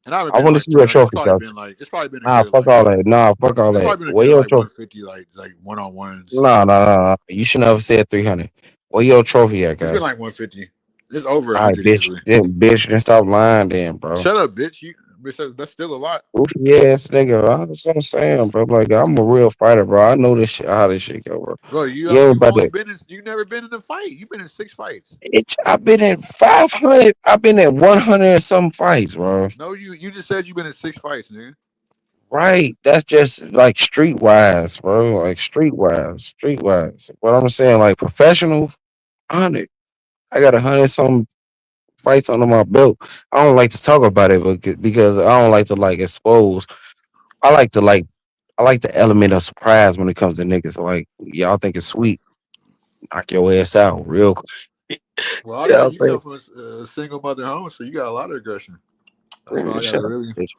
And I haven't I been in want to like see your 300. trophy, cuz. It's probably been a Nah, good fuck like all that. Nah, fuck all it's that. probably been a Where good your like trophy? 150 like one on ones. Nah, nah, nah, nah. You should never said 300. Where your trophy at, It's been cuz? like 150. It's over All right, 100 bitch. easily. Then stop lying, then, bro. Shut up, bitch. That's still a lot. Goofy ass nigga. That's what I'm saying, bro. Like, I'm a real fighter, bro. I know this shit, how this shit go, bro. Bro, You ain't you've about only to. been in you've never been in a fight. You've been in 6 fights. Bitch, I've been in 500. I've been in 100 and some fights, bro. No, you just said you've been in 6 fights, nigga. Right? That's just like streetwise, bro. Like streetwise. What I'm saying, like professional, 100. I got 100 some fights under my belt. I don't like to talk about it, because I don't like to like expose. I like to like. I like the element of surprise when it comes to niggas. Like y'all think it's sweet, knock your ass out real quick. Well, I You know what got I'm you saying? come from a single mother home, so you got a lot of aggression. That's why Man, I gotta shut up, really. bitch.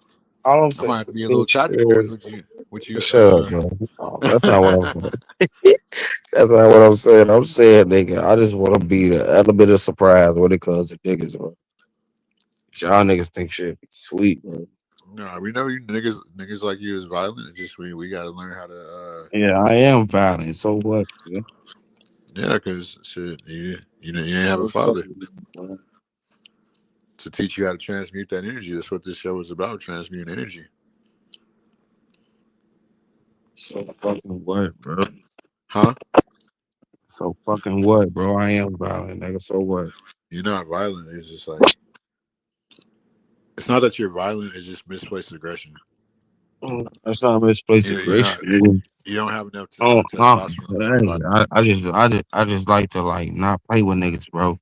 All I'm I saying, might have to be a little bitch, tactical with you. With you. shut up, bro. Oh, that's not what I'm saying. That's not what I'm saying. I'm saying, nigga, I just want to be the element of surprise when it comes to niggas, bro. Y'all niggas think shit be sweet, bro. No, we know you niggas like you is violent. It's just we gotta learn how to. Yeah, I am violent. So what? Yeah. Yeah, because shit, you didn't have a So father fucking what? to teach you how to transmute that energy. That's what this show is about, transmuting energy. So fucking what, bro? Huh? So fucking what, bro? I am violent, nigga. So what? You're not violent. It's just like it's not that you're violent. It's just misplaced aggression. That's not misplaced You're not. aggression. You don't have enough Oh, testosterone in your hey, body. I just like to like not play with niggas, bro.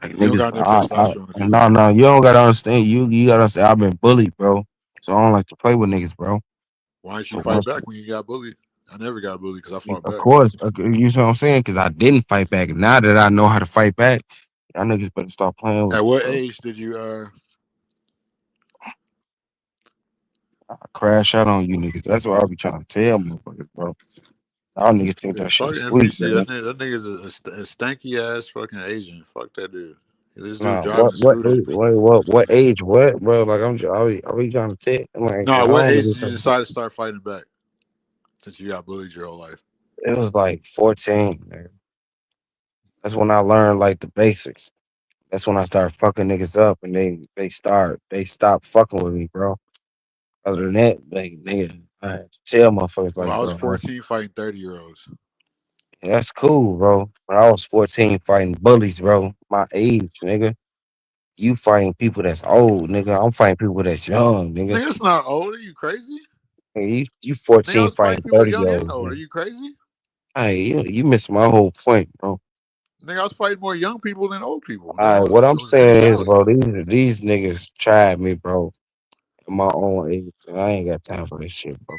Like You don't niggas, got enough testosterone to be no, violent. no, you don't gotta understand. You gotta understand. I've been bullied, bro. So I don't like to play with niggas, bro. Why didn't you So fight once, back when you got bullied? I never got bullied because I fought of back. course, you see what I'm saying? Because I didn't fight back. Now that I know how to fight back, y'all niggas better stop playing with At me, what bro. age did you I crash out on you niggas. That's what I be trying to tell motherfuckers, bro. Y'all niggas think yeah, that fuck shit's sweet, FBC? man. That nigga's a stanky ass fucking Asian. Fuck that dude. This dude Nah, drives a what scooter. age, what age, what, bro? Like I be trying to tell. Like No, I at what don't age really. did you decide to start fighting back? Since you got bullied your whole life. It was like 14, man. That's when I learned like the basics. That's when I started fucking niggas up, and they stopped fucking with me, bro. Other than that, like nigga, I had to tell motherfuckers Well, like, I was bro, 14 fighting 30-year-olds. that's cool, bro. When I was 14 fighting bullies, bro, my age, nigga. You fighting people that's old, nigga. I'm fighting people that's young, nigga. Nigga, that's not old. Are you crazy? Nigga, you Nigga, I 14 was fighting fighting people 30 young year and olds, old. Are nigga. you crazy? Hey, you missed my whole point, bro. Nigga, I was fighting more young people than old people. All Nigga, right, what I'm it was saying is, equality. bro, these niggas tried me, bro, at my own age. And I ain't got time for this shit, bro.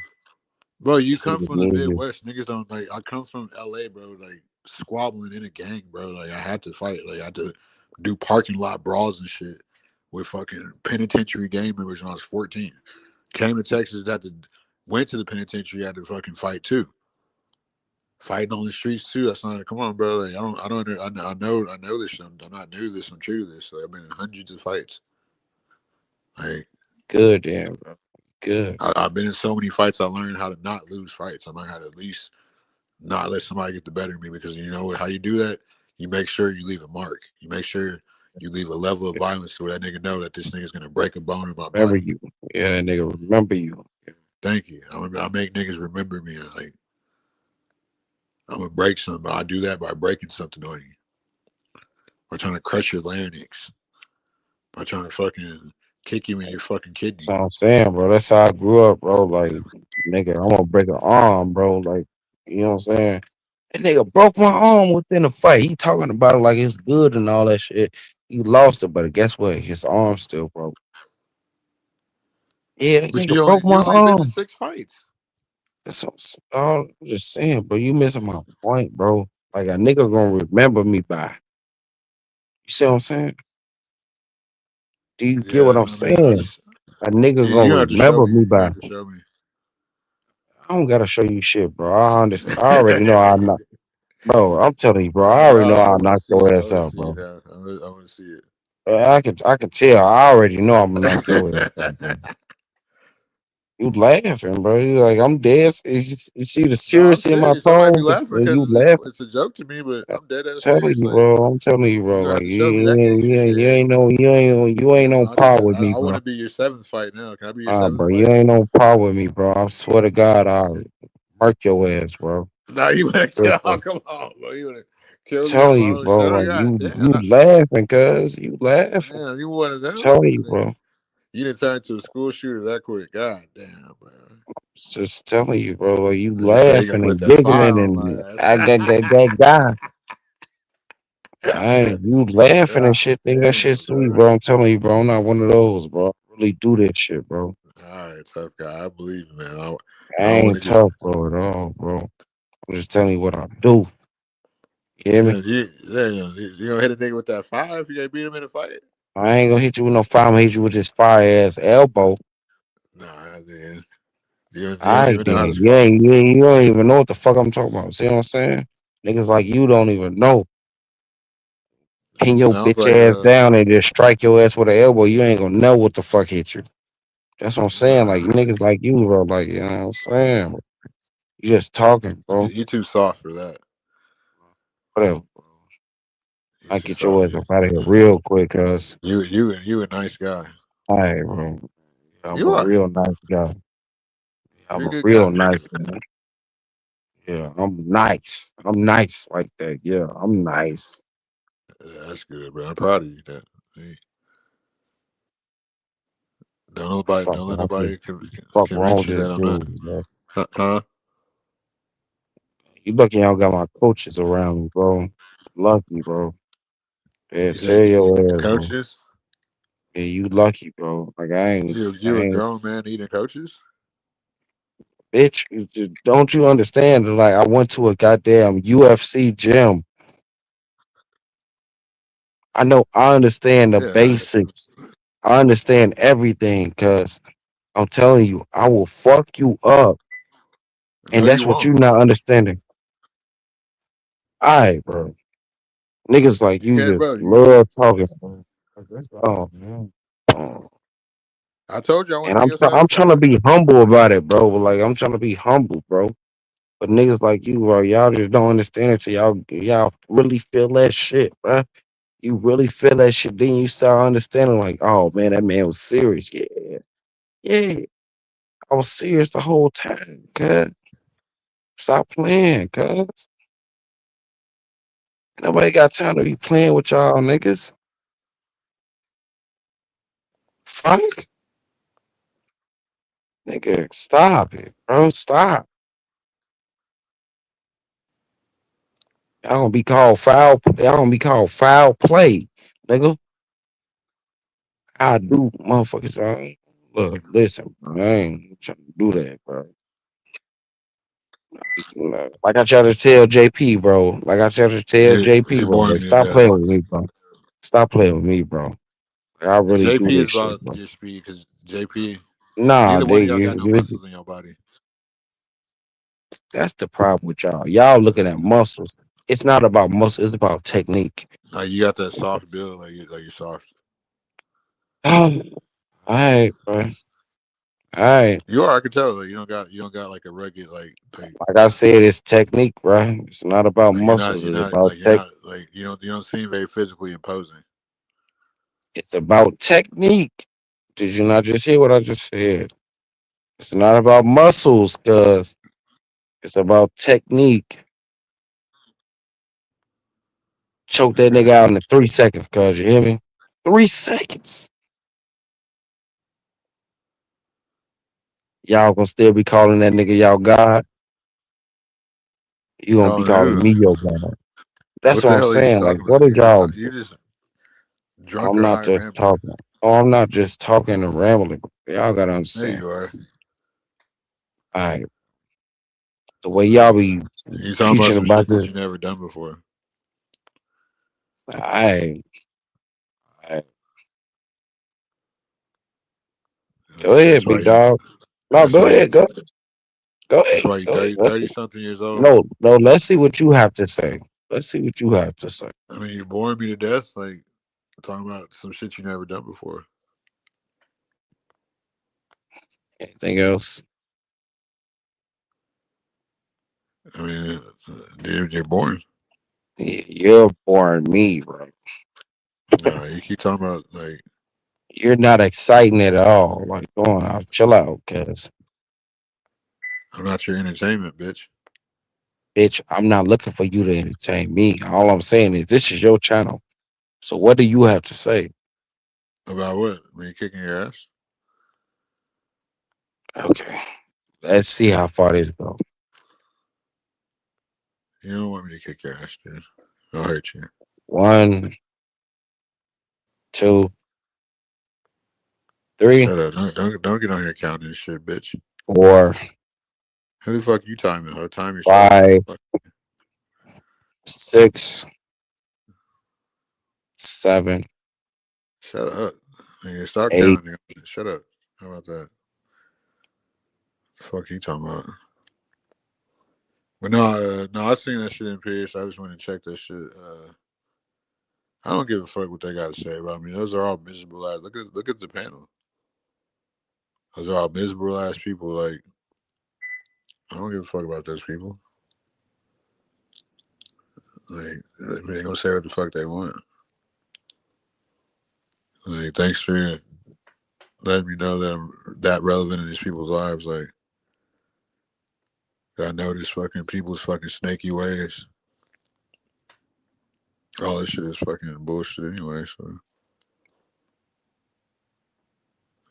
Bro, you This is come from the me and you. Midwest. Niggas don't like. I come from LA, bro. Like squabbling in a gang, bro. Like I had to fight. Like I had to do parking lot brawls and shit with fucking penitentiary gang members when I was 14. Came to Texas, went to the penitentiary, had to fucking fight too. Fighting on the streets too. That's not. Come on, bro. Like I know this. I'm not new to this. I'm true to this. Like I've been in hundreds of fights. Like Good, damn, bro. Good. I've been in so many fights. I learned how to not lose fights. I learned how to at least not let somebody get the better of me, because you know how you do that. You make sure you leave a mark. You make sure you leave a level of violence so that nigga know that this nigga's gonna break a bone in my Remember body. you. Yeah, nigga, remember you. Thank you. I make niggas remember me. Like I'm gonna break something. I do that by breaking something on you. By trying to crush your larynx. By trying to fucking kick you in your fucking That's kidney. what I'm saying, bro. That's how I grew up, bro. Like, nigga, I'm gonna break an arm, bro. Like, you know what I'm saying? That nigga broke my arm within a fight. He talking about it like it's good and all that shit. He lost it, but guess what? His arm still broke. Yeah, that But nigga broke you my only been in arm. 6 fights. That's what I'm just saying, bro. You missing my point, bro. Like a nigga gonna remember me by. You see what I'm saying? Do you get what Yeah, I'm I mean, I saying? just A nigga you gonna have to show remember me. me You by. have to show me. I don't gotta show you shit, bro. I understand. I already know I'm not, bro. I'm telling you, bro. I already know I I'll want to knock see your it. I ass want to out, see it bro. now. I want to see it. I can tell. I already know I'm gonna knock your ass out, bro. You laughing, bro. You like I'm dead. You see the No, I'm seriousness in my serious. I might be tone, laughing and you because laughing. it's a joke to me, but I'm I'm dead ass telling serious. you, Like bro. I'm telling you, you bro. gonna have Like to show me that gangster shit. you ain't on par with me, I want bro. to be your 7th fight now. Can I be your 7th Bro, you fight? ain't on par with me, bro. I swear to God, I'll mark your ass, bro. No, you wanna Real kill? Oh, talk. come on, bro. You wanna kill me in Telling my you, own bro. show? Like God you damn, laughing, cuz you laughing. damn, you one of them? Telling you, bro. You didn't turn into a school shooter that quick. God damn, bro. Just telling you, bro. Like you You say you gotta laughing put and that fire giggling on and my I got. Hey, you ass. laughing and God shit, think that shit damn, sweet, bro. bro. I'm telling you, bro. I'm not one of those, bro. I really do that shit, bro. All right, tough guy. I believe you, man. I I don't want ain't to get. tough, bro, at all, bro. I'm just telling you what I do. You hear me? You gonna hit a nigga with that 5? You gonna beat him in a fight? I ain't gonna hit you with no fire. I'm gonna hit you with this fire ass elbow. Nah, man. You All don't right, even know how to then. spark. You don't even know what the fuck I'm talking about. See what I'm saying? Niggas like you don't even know. Pin your Sounds bitch like ass down and just strike your ass with an elbow. You ain't gonna know what the fuck hit you. That's what I'm saying. Like nah. niggas like you, bro. Like you know what I'm saying. You just talking, bro. You too soft for that. Whatever. You I too get your soft. ass up out of here real quick, cuz. You a nice guy. All right, bro. I'm You a are. real nice guy. I'm You're a a good guy. real nice man. Yeah, I'm nice. I'm nice like that. Yeah, I'm nice. Yeah, that's good, bro. I'm proud of you. That hey, Fuck don't let wrong with this nobody fuck wrong convince with you this that I'm not. dude, bro. Huh? You lucky I don't got my coaches around me, bro. Lucky, bro. Yeah, You tell say your ass, bro. coaches? Yeah, you lucky, bro. Like I You a ain't, grown man eating coaches? bitch. Don't you understand? Like I went to a goddamn UFC gym. I understand the Yeah. basics. I understand everything, cause I'm telling you, I will fuck you up, No, and you that's what you won't. not understanding. All right, bro. Niggas like You you can't, bro. just love talking. Bro. Oh man. Oh. I told you I went And to your side I'm trying to before. be humble about it, bro. Like I'm trying to be humble, bro. But niggas like you, bro, y'all just don't understand it till y'all really feel that shit, bro. You really feel that shit, then you start understanding, like, oh man, that man was serious. Yeah, yeah. I was serious the whole time, cuz. Stop playing, cuz. Nobody got time to be playing with y'all niggas. Fuck. Nigga, stop it, bro. Stop. Y'all gonna be called foul. Y'all gonna be called foul play, nigga. I do, motherfuckers. Look, listen, bro. I ain't trying to do that, bro. Like I try to tell JP, bro. Like I try to tell JP, You're bro. boring Like, me to stop death. playing with me, bro. Stop playing with me, bro. Like, I really do JP is this shit, about bro. your speed because JP, Nah, neither one of y'all got no they, muscles in your body. that's the problem with y'all. Y'all looking at muscles. It's not about muscle. It's about technique. Like you got that soft build, like you're soft. All right, bro. All right. You are. I can tell. Like you don't got like a rugged Like I said, it's technique, bro. It's not about muscles. It's about you're tech. not like you don't seem very physically imposing. It's about technique. Did you not just hear what I just said? It's not about muscles, cuz it's about technique. Choke that nigga out in 3 seconds, cuz you hear me? 3 seconds. Y'all gonna still be calling that nigga y'all God. You gonna be Calling calling who? me your God. That's What what the I'm hell are you saying. Like, talking what about? is y'all? You just drunk I'm or not high just rambling. talking. Oh, I'm not just talking and rambling. Y'all gotta There understand. you are. All right. The way y'all Like be you talking about preaching some about shit that this. you never done before. I go That's ahead, why big you. dog. No, That's go why you. ahead. Go That's ahead. why you Go ahead. 30 something years old. No, no, let's see what you have to say. Let's see what you have to say. I mean, you're boring me to death. Like talking about some shit you never done before. Anything else? I mean, you're boring. You're boring me, bro. No, you keep talking about like You're not exciting at all. Like, go on, I'll chill out, cuz. I'm not your entertainment, bitch. Bitch, I'm not looking for you to entertain me. All I'm saying is this is your channel. So what do you have to say? About what? Me kicking your ass? Okay. Let's see how far this goes. You don't want me to kick your ass, dude. I'll hurt you. 1, 2, 3, Shut up. Don't get on here counting this shit, bitch. 4, Who the fuck you timing? Huh? Time yourself. 5, 6, 7, Shut up. Nigga, stop 8. counting. Shut up. How about that? The fuck you talking about? But no, I seen that shit in Pierce. I just went and checked that shit. I don't give a fuck what they got to say about me. Those are all miserable ass. Look at the panel. Those are all miserable ass people. Like I don't give a fuck about those people. Like they gonna say what the fuck they want. Like thanks for letting me know that I'm that relevant in these people's lives. Like I know this fucking people's fucking snaky ways. All this shit is fucking bullshit anyway. So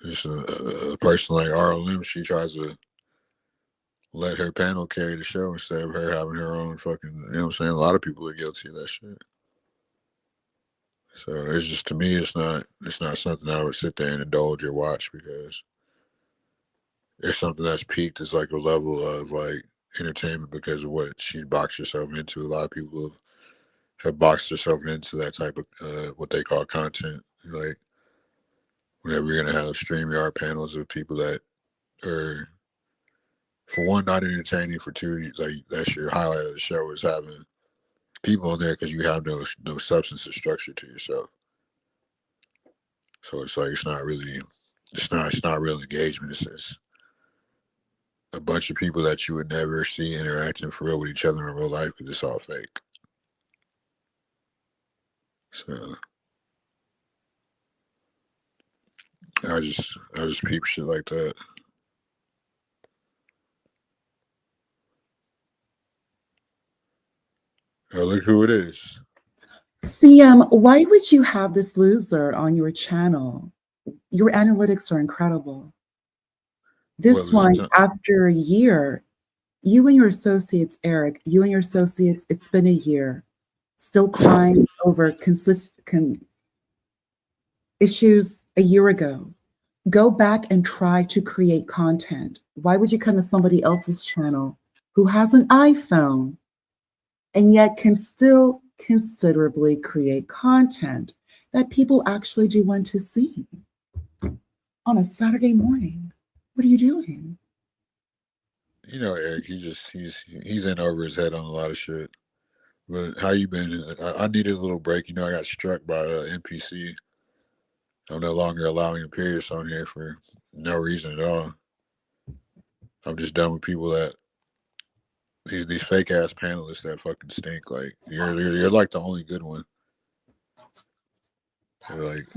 just a person like RLM, she tries to let her panel carry the show instead of her having her own fucking. You know what I'm saying? A lot of people are guilty of that shit. So it's just, to me, it's not something I would sit there and indulge or watch, because it's something that's peaked as like a level of like entertainment because of what she's boxed herself into. A lot of people have boxed themselves into that type of what they call content. Like, whenever you're gonna have StreamYard panels of people that are, for one, not entertaining, for two, like, that's your highlight of the show, is having people on there because you have no substance or structure to yourself. So it's like, it's not real engagement. It's just a bunch of people that you would never see interacting for real with each other in real life, because it's all fake. So I just peep shit like that. Oh, look who it is. CM, why would you have this loser on your channel? Your analytics are incredible. This Well, one, after a year, you and your associates, Eric, it's been a year, still crying over issues a year ago. Go back and try to create content. Why would you come to somebody else's channel who has an iPhone and yet can still considerably create content that people actually do want to see on a Saturday morning? What are you doing? You know, Eric, he's in over his head on a lot of shit. But how you been? I needed a little break. You know, I got struck by NPC. I'm no longer allowing appearance on here for no reason at all. I'm just done with people that these fake ass panelists that fucking stink. Like, you're like the only good one. Like,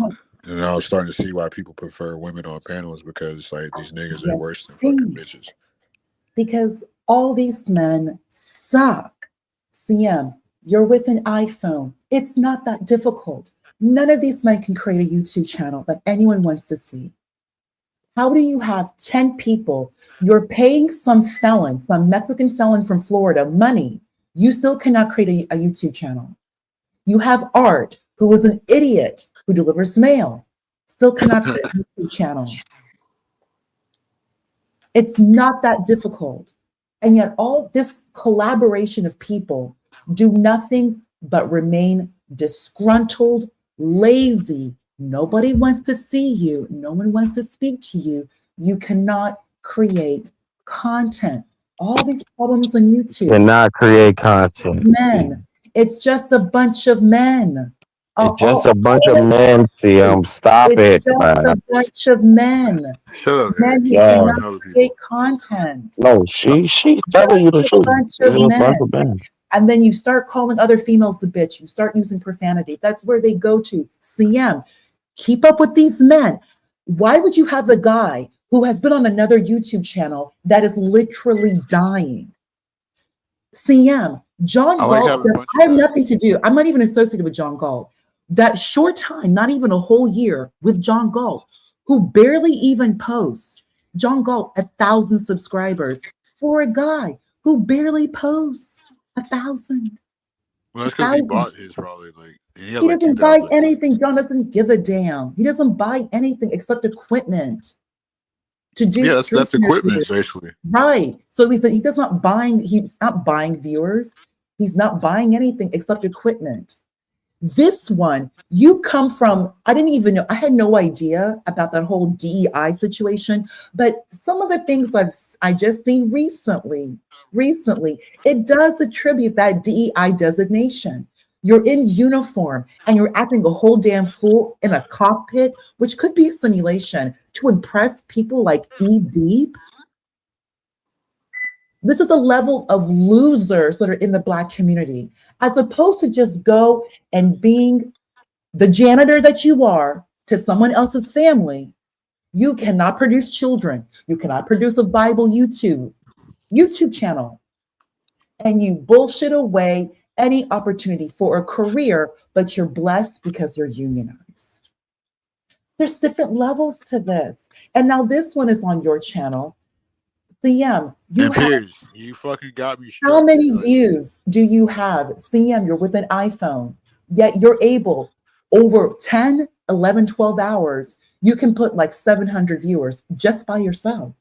and I was starting to see why people prefer women on panels, because like, these niggas are worse than fucking bitches. Because all these men suck. CM, you're with an iPhone. It's not that difficult. None of these men can create a YouTube channel that anyone wants to see. How do you have 10 people? You're paying some felon, some Mexican felon from Florida, money. You still cannot create a YouTube channel. You have Art, who is an idiot who delivers mail, still cannot create a YouTube channel. It's not that difficult. And yet all this collaboration of people do nothing but remain disgruntled, lazy. Nobody wants to see you. No one wants to speak to you. You cannot create content. All these problems on YouTube. Cannot create content. Men. It's just a bunch of men. It's just a bunch of men, CM. Stop it. It's just a bunch of men. Shut up, Men who Yeah. cannot create content. No, she's telling you the truth. It's a bunch of men. And then you start calling other females a bitch. You start using profanity. That's where they go to. CM, keep up with these men. Why would you have a guy who has been on another YouTube channel that is literally dying? CM, John Galt, I have nothing to do. I'm not even associated with John Galt. That short time, not even a whole year with John Galt, who barely even posts. John Galt, 1,000 subscribers for a guy who barely posts. 1,000. Well, that's because he bought his, probably. Like, he doesn't buy anything. John doesn't give a damn. He doesn't buy anything except equipment to do. Yeah, that's equipment, basically. Right. So he's not buying viewers. He's not buying anything except equipment. This one, you come from, I didn't even know, I had no idea about that whole DEI situation, but some of the things I just seen recently, it does attribute that DEI designation. You're in uniform and you're acting a whole damn fool in a cockpit, which could be a simulation to impress people like E-Deep. This is a level of losers that are in the Black community, as opposed to just go and being the janitor that you are to someone else's family. You cannot produce children. You cannot produce a Bible YouTube channel. And you bullshit away any opportunity for a career, but you're blessed because you're unionized. There's different levels to this. And now this one is on your channel. CM, you fucking got me. How many views do you have? CM, you're with an iPhone, yet you're able over 10, 11, 12 hours, you can put like 700 viewers just by yourself.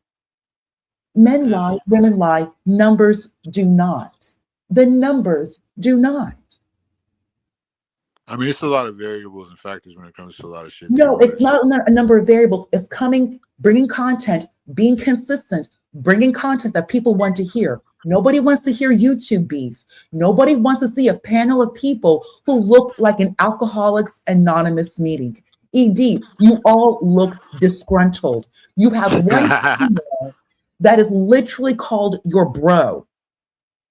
Men lie, women lie, numbers do not. The numbers do not. I mean, it's a lot of variables and factors when it comes to a lot of shit. No, too, it's not a number of variables. It's coming, bringing content, being consistent, bringing content that people want to hear. Nobody wants to hear YouTube beef. Nobody wants to see a panel of people who look like an Alcoholics Anonymous meeting. ED, you all look disgruntled. You have one female that is literally called your bro.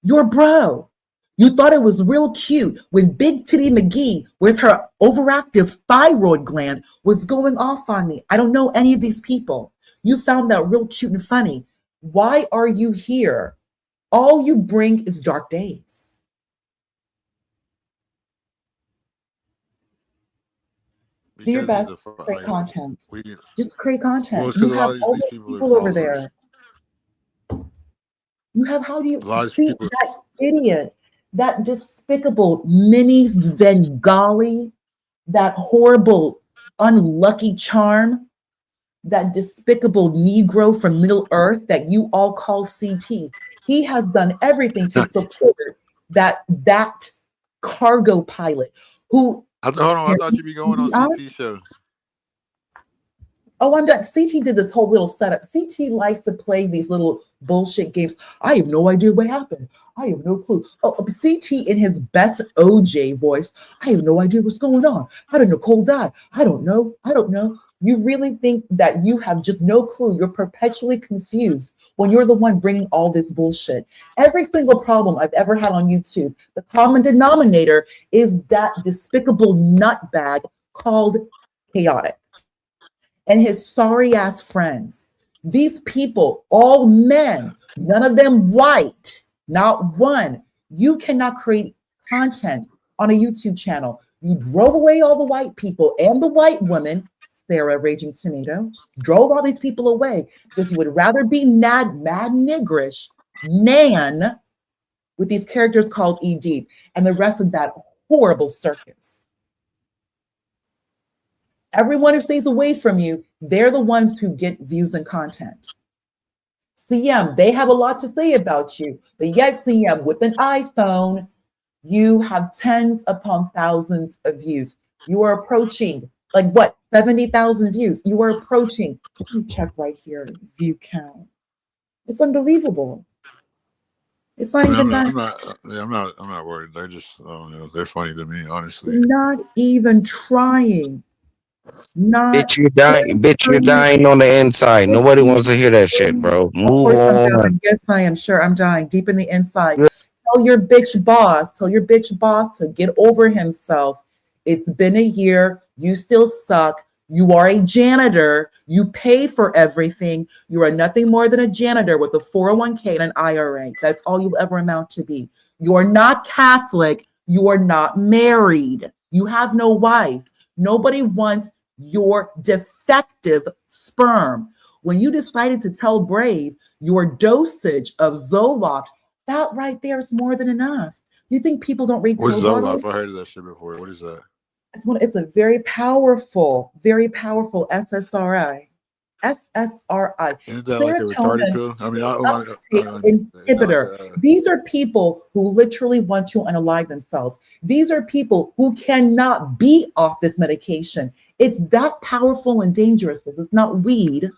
Your bro. You thought it was real cute when Big Titty McGee with her overactive thyroid gland was going off on me. I don't know any of these people. You found that real cute and funny. Why are you here? All you bring is dark days. Do your best, create content. Just create content. Well, you have all these people over there. You have, how do you see that idiot, that despicable mini Svengali, that horrible, unlucky charm, that despicable Negro from Middle Earth that you all call CT. He has done everything to support that cargo pilot who. Hold on, I thought you'd be going on CT show. Oh, I'm done. CT did this whole little setup. CT likes to play these little bullshit games. I have no idea what happened. I have no clue. Oh, CT in his best OJ voice. I have no idea what's going on. How did Nicole die? I don't know. I don't know. You really think that you have just no clue. You're perpetually confused when you're the one bringing all this bullshit. Every single problem I've ever had on YouTube, the common denominator is that despicable nutbag called Chaotic and his sorry ass friends. These people, all men, none of them white, not one. You cannot create content on a YouTube channel. You drove away all the white people and the white women, Sarah Raging Tomato, drove all these people away because you would rather be mad niggerish Nan with these characters called ED and the rest of that horrible circus. Everyone who stays away from you, they're the ones who get views and content. CM, they have a lot to say about you, but yet CM, with an iPhone, you have tens upon thousands of views. You are approaching, like what, 70,000 views. You are approaching, let me check right here, view count. It's unbelievable. It's not even I'm not worried. They're just, I don't know, they're funny to me, honestly. Not even trying. Bitch, you're dying on the inside. Nobody wants to hear that shit, bro. Move on. Yes, I am sure I'm dying deep in the inside. Tell your bitch boss to get over himself. It's been a year. You still suck. You are a janitor. You pay for everything. You are nothing more than a janitor with a 401k and an IRA. That's all you'll ever amount to be. You are not Catholic. You are not married. You have no wife. Nobody wants your defective sperm. When you decided to tell Brave your dosage of Zoloft, that right there is more than enough. You think people don't read What's pill Zoloft? bottles? I heard of that shit before. What is that? It's a very powerful SSRI. SSRI. Isn't that like a retarded pill? I mean, inhibitor. These are people who literally want to unalive themselves. These are people who cannot be off this medication. It's that powerful and dangerous. This is not weed.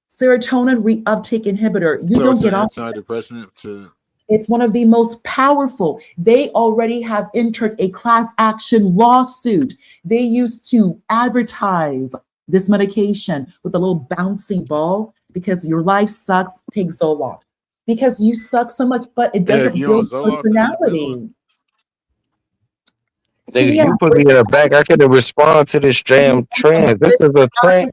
Serotonin reuptake inhibitor. You don't get off. Antidepressant to. It's one of the most powerful. They already have entered a class action lawsuit. They used to advertise this medication with a little bouncy ball because your life sucks. Take Zoloft because you suck so much, but it doesn't build personality. Nigga, you put me in the back. I could have responded to this damn trend. This is a trend.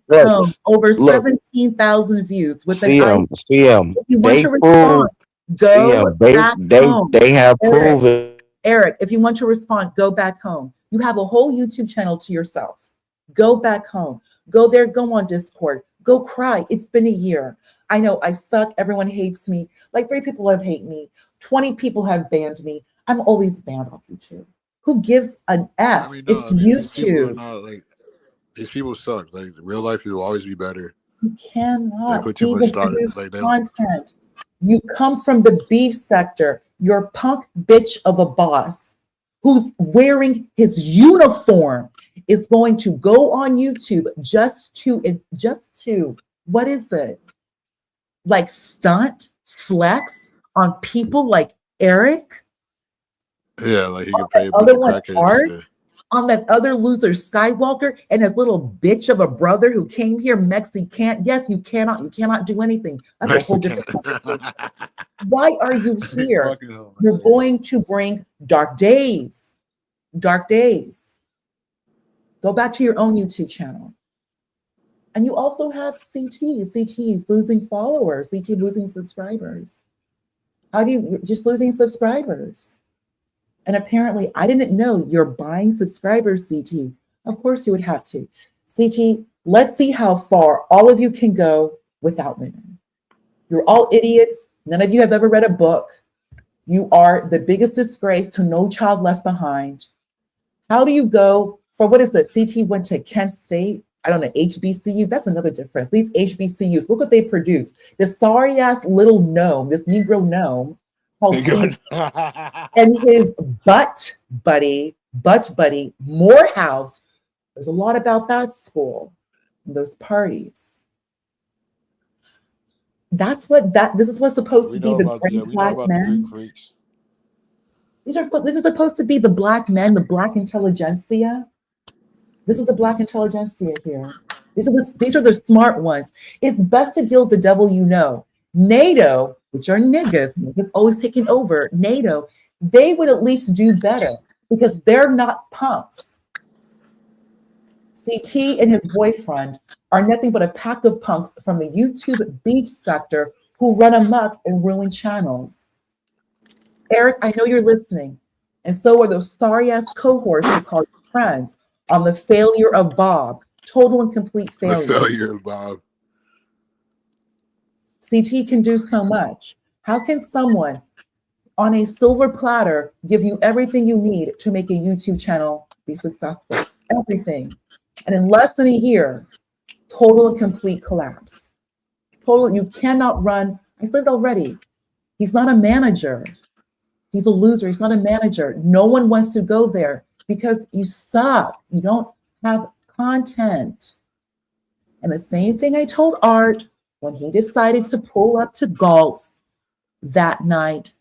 Over 17,000 views with CM. If you want they to respond, they have proven. Eric, if you want to respond, go back home. You have a whole YouTube channel to yourself. Go back home. Go there. Go on Discord. Go cry. It's been a year. I know I suck. Everyone hates me. Like 3 people have hate me. 20 people have banned me. I'm always banned off YouTube. Who gives an F? I mean, no, It's I mean, these people are YouTube. not like these people suck. Like real life will always be better. You They cannot put too much even thought. produce Like they don't. content. You come from the beef sector. You're a punk bitch of a boss who's wearing his uniform is going to go on YouTube just to what is it? Like stunt, flex on people like Eric, Yeah, like he can pay a bunch other of one crackheads. Art, To, on that other loser Skywalker and his little bitch of a brother who came here Mexican. Yes, you cannot do anything. That's a whole different conversation. Why are you here? You're going to bring dark days. Dark days. Go back to your own YouTube channel. And you also have CTs losing followers, CT losing subscribers. How do you, just losing subscribers? And apparently I didn't know you're buying subscribers, CT. Of course you would have to. CT, let's see how far all of you can go without women. You're all idiots. None of you have ever read a book. You are the biggest disgrace to No Child Left Behind. How do you go for, what is it? CT went to Kent State. I don't know, HBCU. That's another difference. These HBCUs, look what they produce. This sorry ass little gnome, this Negro gnome called CT and his butt buddy, Morehouse. There's a lot about that school, those parties. This is what's supposed to be the great black men. This is supposed to be the black men, the black intelligentsia. This is the black intelligentsia here. These are the smart ones. It's best to deal with the devil you know. NATO, which are niggas always taking over, NATO, they would at least do better because they're not punks. CT and his boyfriend are nothing but a pack of punks from the YouTube beef sector who run amok and ruin channels. Eric, I know you're listening. And so are those sorry-ass cohorts who call you friends on the failure of Bob. Total and complete failure. The failure of Bob. CT can do so much. How can someone on a silver platter give you everything you need to make a YouTube channel be successful? Everything. And in less than a year, total and complete collapse. Total, you cannot run. I said it already. He's not a manager. He's a loser. He's not a manager. No one wants to go there because you suck. You don't have content. And the same thing I told Art when he decided to pull up to Galt's that night.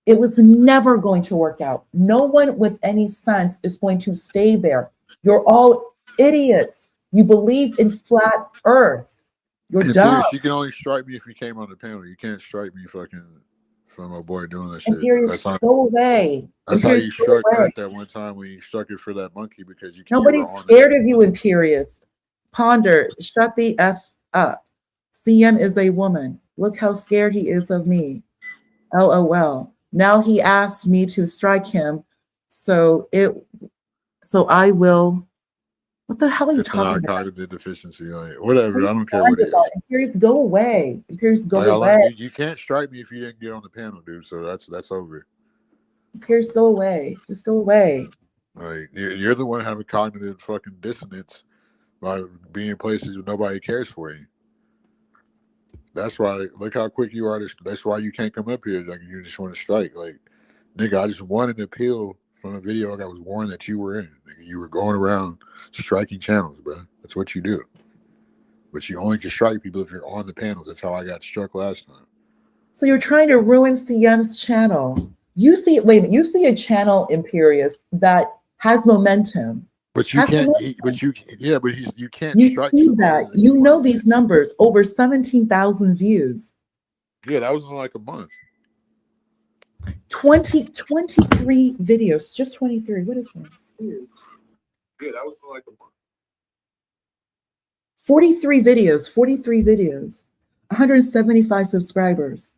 It was never going to work out. No one with any sense is going to stay there. You're all idiots. You believe in flat earth. You're dumb. You can only strike me if you came on the panel. You can't strike me fucking from a boy doing that And shit. That's how, go away. that's how you struck that one time when you struck it for that monkey because you can't. Nobody's scared of you, Imperious. Ponder, shut the F up. CM is a woman. Look how scared he is of me. LOL. Now he asked me to strike him, so I will. What the hell are you talking about? Cognitive deficiency, like whatever. I don't care what it is. Imperious, go away. Imperious, go away. You can't strike me if you didn't get on the panel, dude. So that's over. Imperious, go away. Just go away. Like you're the one having cognitive fucking dissonance by being in places where nobody cares for you. That's why. Look how quick you are. That's why you can't come up here. Like you just want to strike. Like, nigga, I just won an appeal from a video that was warned that you were in. Nigga, you were going around striking channels, bro. That's what you do. But you only can strike people if you're on the panels. That's how I got struck last time. So you're trying to ruin CM's channel. You see a channel, Imperious, that has momentum. But you can't. You can't. You strike see that. You know these numbers. Over 17,000 views. Yeah, that was in like a month. 23 videos. Just 23. What is this? Yeah, that was in like a month. 43 videos. 175 subscribers.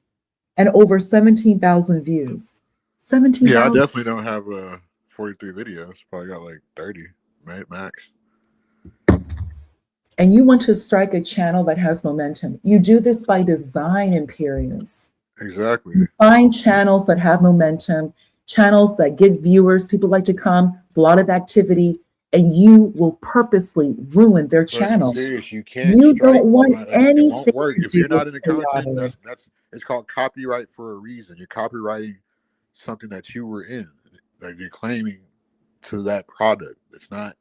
And over 17,000 views. 17,000. Yeah, I definitely don't have 43 videos. Probably got like 30 max. And you want to strike a channel that has momentum. You do this by design, Imperious. Exactly. You find channels that have momentum, channels that get viewers. People like to come. There's a lot of activity, and you will purposely ruin their But channel. serious, you can't You strike. don't want It won't anything work to if do you're with not in the content. chaotic. That's it's called copyright for a reason. You're copyrighting something that you were in. Like you're claiming to that product. It's not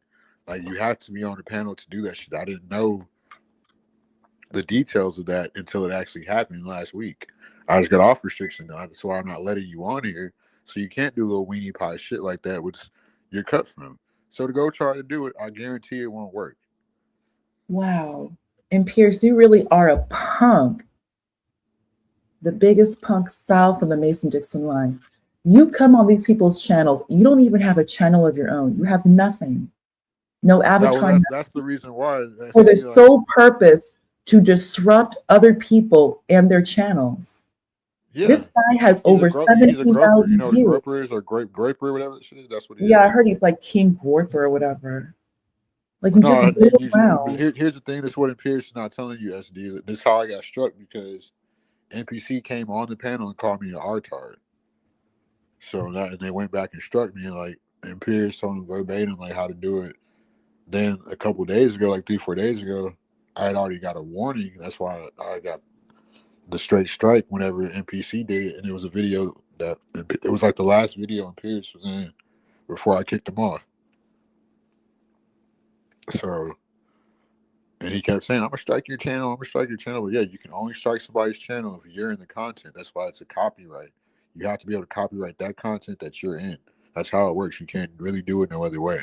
like you have to be on the panel to do that shit. I didn't know the details of that until it actually happened last week. I just got off restriction. That's why I'm not letting you on here. So you can't do little weenie pie shit like that, which you're cut from. So to go try to do it, I guarantee it won't work. Wow. And Pierce, you really are a punk. The biggest punk south of the Mason-Dixon line. You come on these people's channels. You don't even have a channel of your own. You have nothing. No avatar. That's the reason why. For the sole purpose to disrupt other people and their channels. Yeah. This guy has over 17,000 You know, views. the gropers or graper, whatever that shit is. That's what he is. Yeah, I heard he's like King Gorper or whatever. Like you just go around. Here's the thing. That's what Pierce is not telling you, SD. This is how I got struck because NPC came on the panel and called me an artard. So and they went back and struck me and Pierce told him verbatim like how to do it. Then a couple days ago, like 3-4 days ago, I had already got a warning. That's why I got the straight strike whenever NPC did it, and it was a video that it was like the last video Pierce was in before I kicked him off. So, and he kept saying, "I'm gonna strike your channel. I'm gonna strike your channel." But yeah, you can only strike somebody's channel if you're in the content. That's why it's a copyright. You have to be able to copyright that content that you're in. That's how it works. You can't really do it no other way.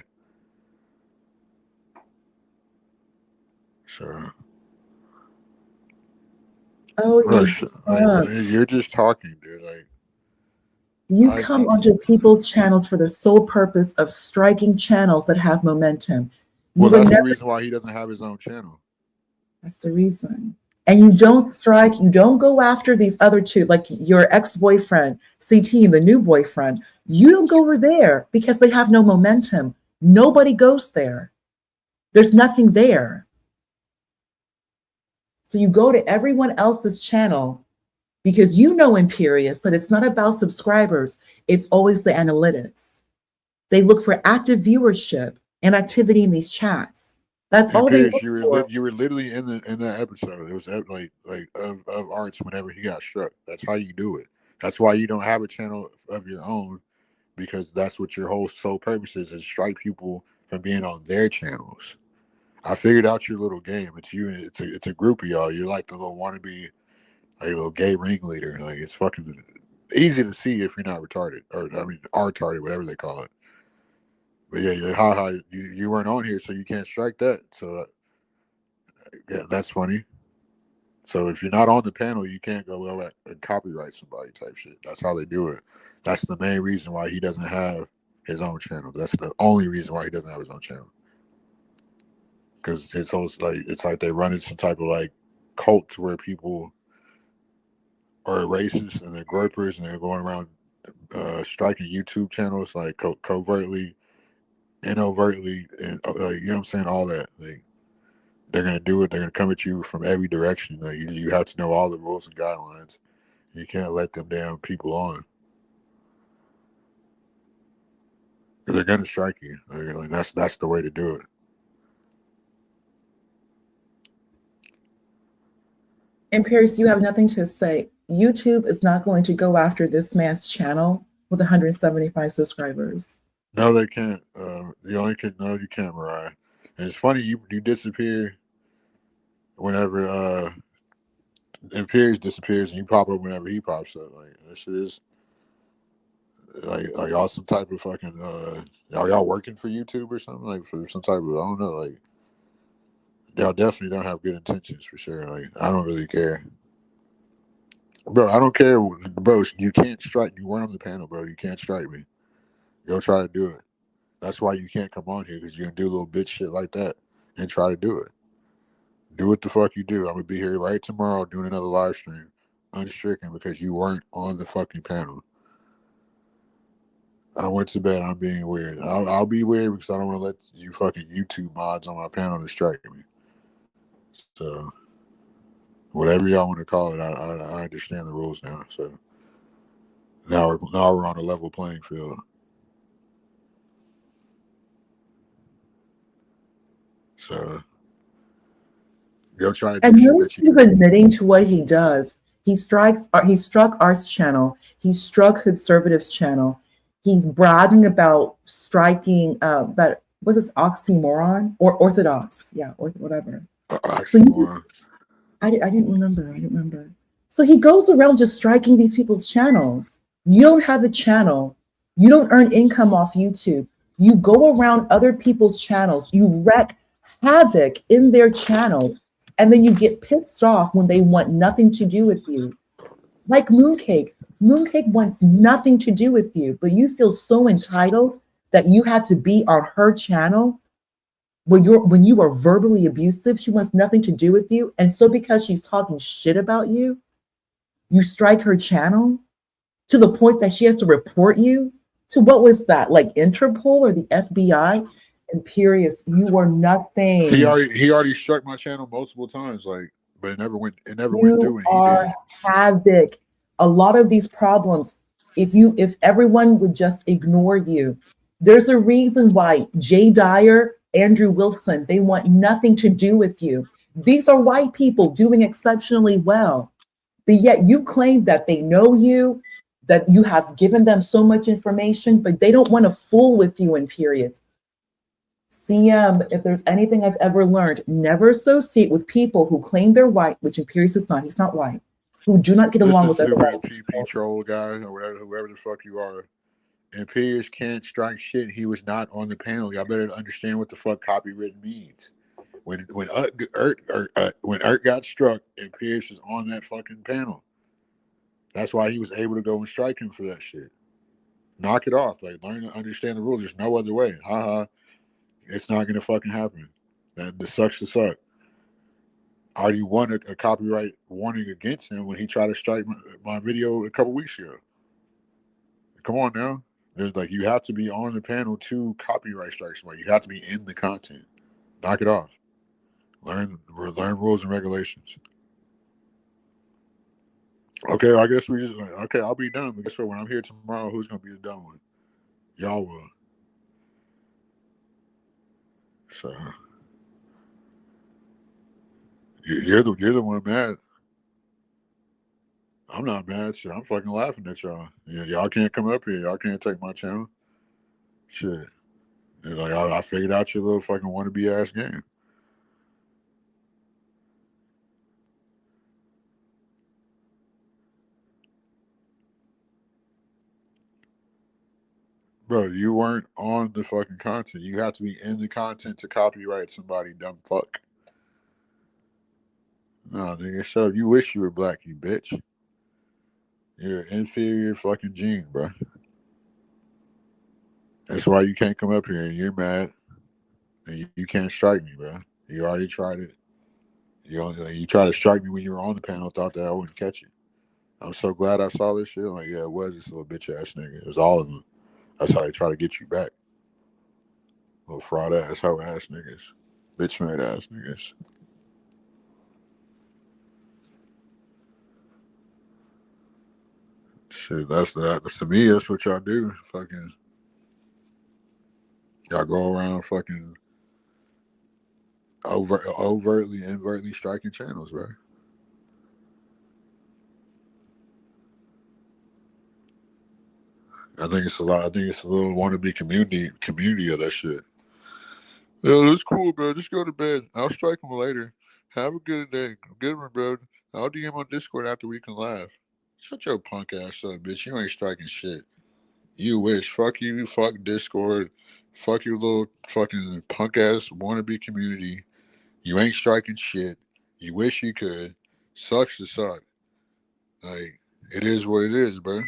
So. Oh, you're just talking, dude. Like you come onto people's channels for the sole purpose of striking channels that have momentum. Well, that's the reason why he doesn't have his own channel. That's the reason. And you don't strike, you don't go after these other two, like your ex-boyfriend, CT, and the new boyfriend. You don't go over there because they have no momentum. Nobody goes there. There's nothing there. So you go to everyone else's channel because you know, Imperious, that it's not about subscribers. It's always the analytics. They look for active viewership and activity in these chats. That's all they look for. You were literally in that episode. It was like of Arts whenever he got struck. That's how you do it. That's why you don't have a channel of your own, because that's what your whole sole purpose is strike people from being on their channels. I figured out your little game. It's you. It's a group of y'all. You're like the little wannabe, like a little gay ringleader. Like it's fucking easy to see if you're not retarded, or I mean, retarded, whatever they call it. But yeah, you weren't on here, so you can't strike that. So yeah, that's funny. So if you're not on the panel, you can't go and copyright somebody type shit. That's how they do it. That's the main reason why he doesn't have his own channel. That's the only reason why he doesn't have his own channel. Because it's like they run into some type of like cult where people are racist and they're gropers and they're going around striking YouTube channels like covertly and overtly, and like, you know what I'm saying, all that. Like they're gonna do it. They're gonna come at you from every direction. Like you have to know all the rules and guidelines. You can't let them damn people on. They're gonna strike you. Like, that's the way to do it. Imperious, you have nothing to say. YouTube is not going to go after this man's channel with 175 subscribers. No, they can't. You can't, Mariah. And it's funny, you disappear whenever Imperious disappears, and you pop up whenever he pops up. Like that shit is like y'all some type of fucking are y'all working for YouTube or something, like for some type of, I don't know, like y'all definitely don't have good intentions for sure. Like I don't really care, bro. I don't care, bro. You can't strike. You weren't on the panel, bro. You can't strike me. Go try to do it. That's why you can't come on here, because you're gonna do a little bitch shit like that and try to do it. Do what the fuck you do. I'm gonna be here right tomorrow doing another live stream, unstricken, because you weren't on the fucking panel. I went to bed. I'm being weird. I'll be weird because I don't want to let you fucking YouTube mods on my panel distract me. So whatever y'all want to call it, I understand the rules now. So Now we're on a level playing field. So go try to do And shit notice that you he's admitting to what he does. He struck Art's channel. He struck Conservative's channel. He's bragging about striking that was this oxymoron or orthodox, yeah, or whatever. So I didn't remember. So he goes around just striking these people's channels. You don't have a channel. You don't earn income off YouTube. You go around other people's channels. You wreak havoc in their channels. And then you get pissed off when they want nothing to do with you. Like Mooncake. Mooncake wants nothing to do with you, but you feel so entitled that you have to be on her channel when you are verbally abusive. She wants nothing to do with you. And so because she's talking shit about you, you strike her channel to the point that she has to report you to, what was that, like Interpol or the FBI? Imperious, you were nothing. He already struck my channel multiple times, like, but it never went through. You are havoc. A lot of these problems, if everyone would just ignore you, there's a reason why Jay Dyer, Andrew Wilson, they want nothing to do with you. These are white people doing exceptionally well, but yet you claim that they know you, that you have given them so much information, but they don't want to fool with you in periods. CM, if there's anything I've ever learned, never associate with people who claim they're white, which Imperius is not. He's not white. Who do not get along with other white people. PP troll guy or whoever the fuck you are. Imperius can't strike shit. He was not on the panel. Y'all better understand what the fuck copywritten means. When Ert got struck, Imperius was on that fucking panel. That's why he was able to go and strike him for that shit. Knock it off. Like, learn to understand the rules. There's no other way. Haha. It's not gonna fucking happen. That sucks to suck. I already won a copyright warning against him when he tried to strike my video a couple weeks ago. Come on now. There's like, you have to be on the panel to copyright strike somebody. You have to be in the content. Knock it off. Learn rules and regulations. Okay, I guess I'll be done. But guess what? When I'm here tomorrow, who's gonna be the dumb one? Y'all will. So you're the one mad. I'm not mad. Shit, I'm fucking laughing at y'all. Yeah, y'all can't come up here. Y'all can't take my channel. Shit. And like I figured out your little fucking wannabe ass game. Bro, you weren't on the fucking content. You have to be in the content to copyright somebody, dumb fuck. No, nigga, shut up. You wish you were black, you bitch. You're an inferior fucking gene, bro. That's why you can't come up here and you're mad. And you can't strike me, bro. You already tried it. You tried to strike me when you were on the panel, thought that I wouldn't catch it. I'm so glad I saw this shit. I'm like, yeah, it was this little bitch ass nigga. It was all of them. That's how they try to get you back. Little fraud ass, hoe ass niggas. Bitch made ass niggas. Shit, that's to me, that's what y'all do. Fucking, y'all go around fucking overtly striking channels, bro. I think it's a lot. I think it's a little wannabe community of that shit. Yeah, that's cool, bro. Just go to bed. I'll strike him later. Have a good day. Good one, bro. I'll DM on Discord after we can laugh. Shut your punk ass up, bitch. You ain't striking shit. You wish. Fuck you. Fuck Discord. Fuck your little fucking punk ass wannabe community. You ain't striking shit. You wish you could. Sucks to suck. Like, it is what it is, bro.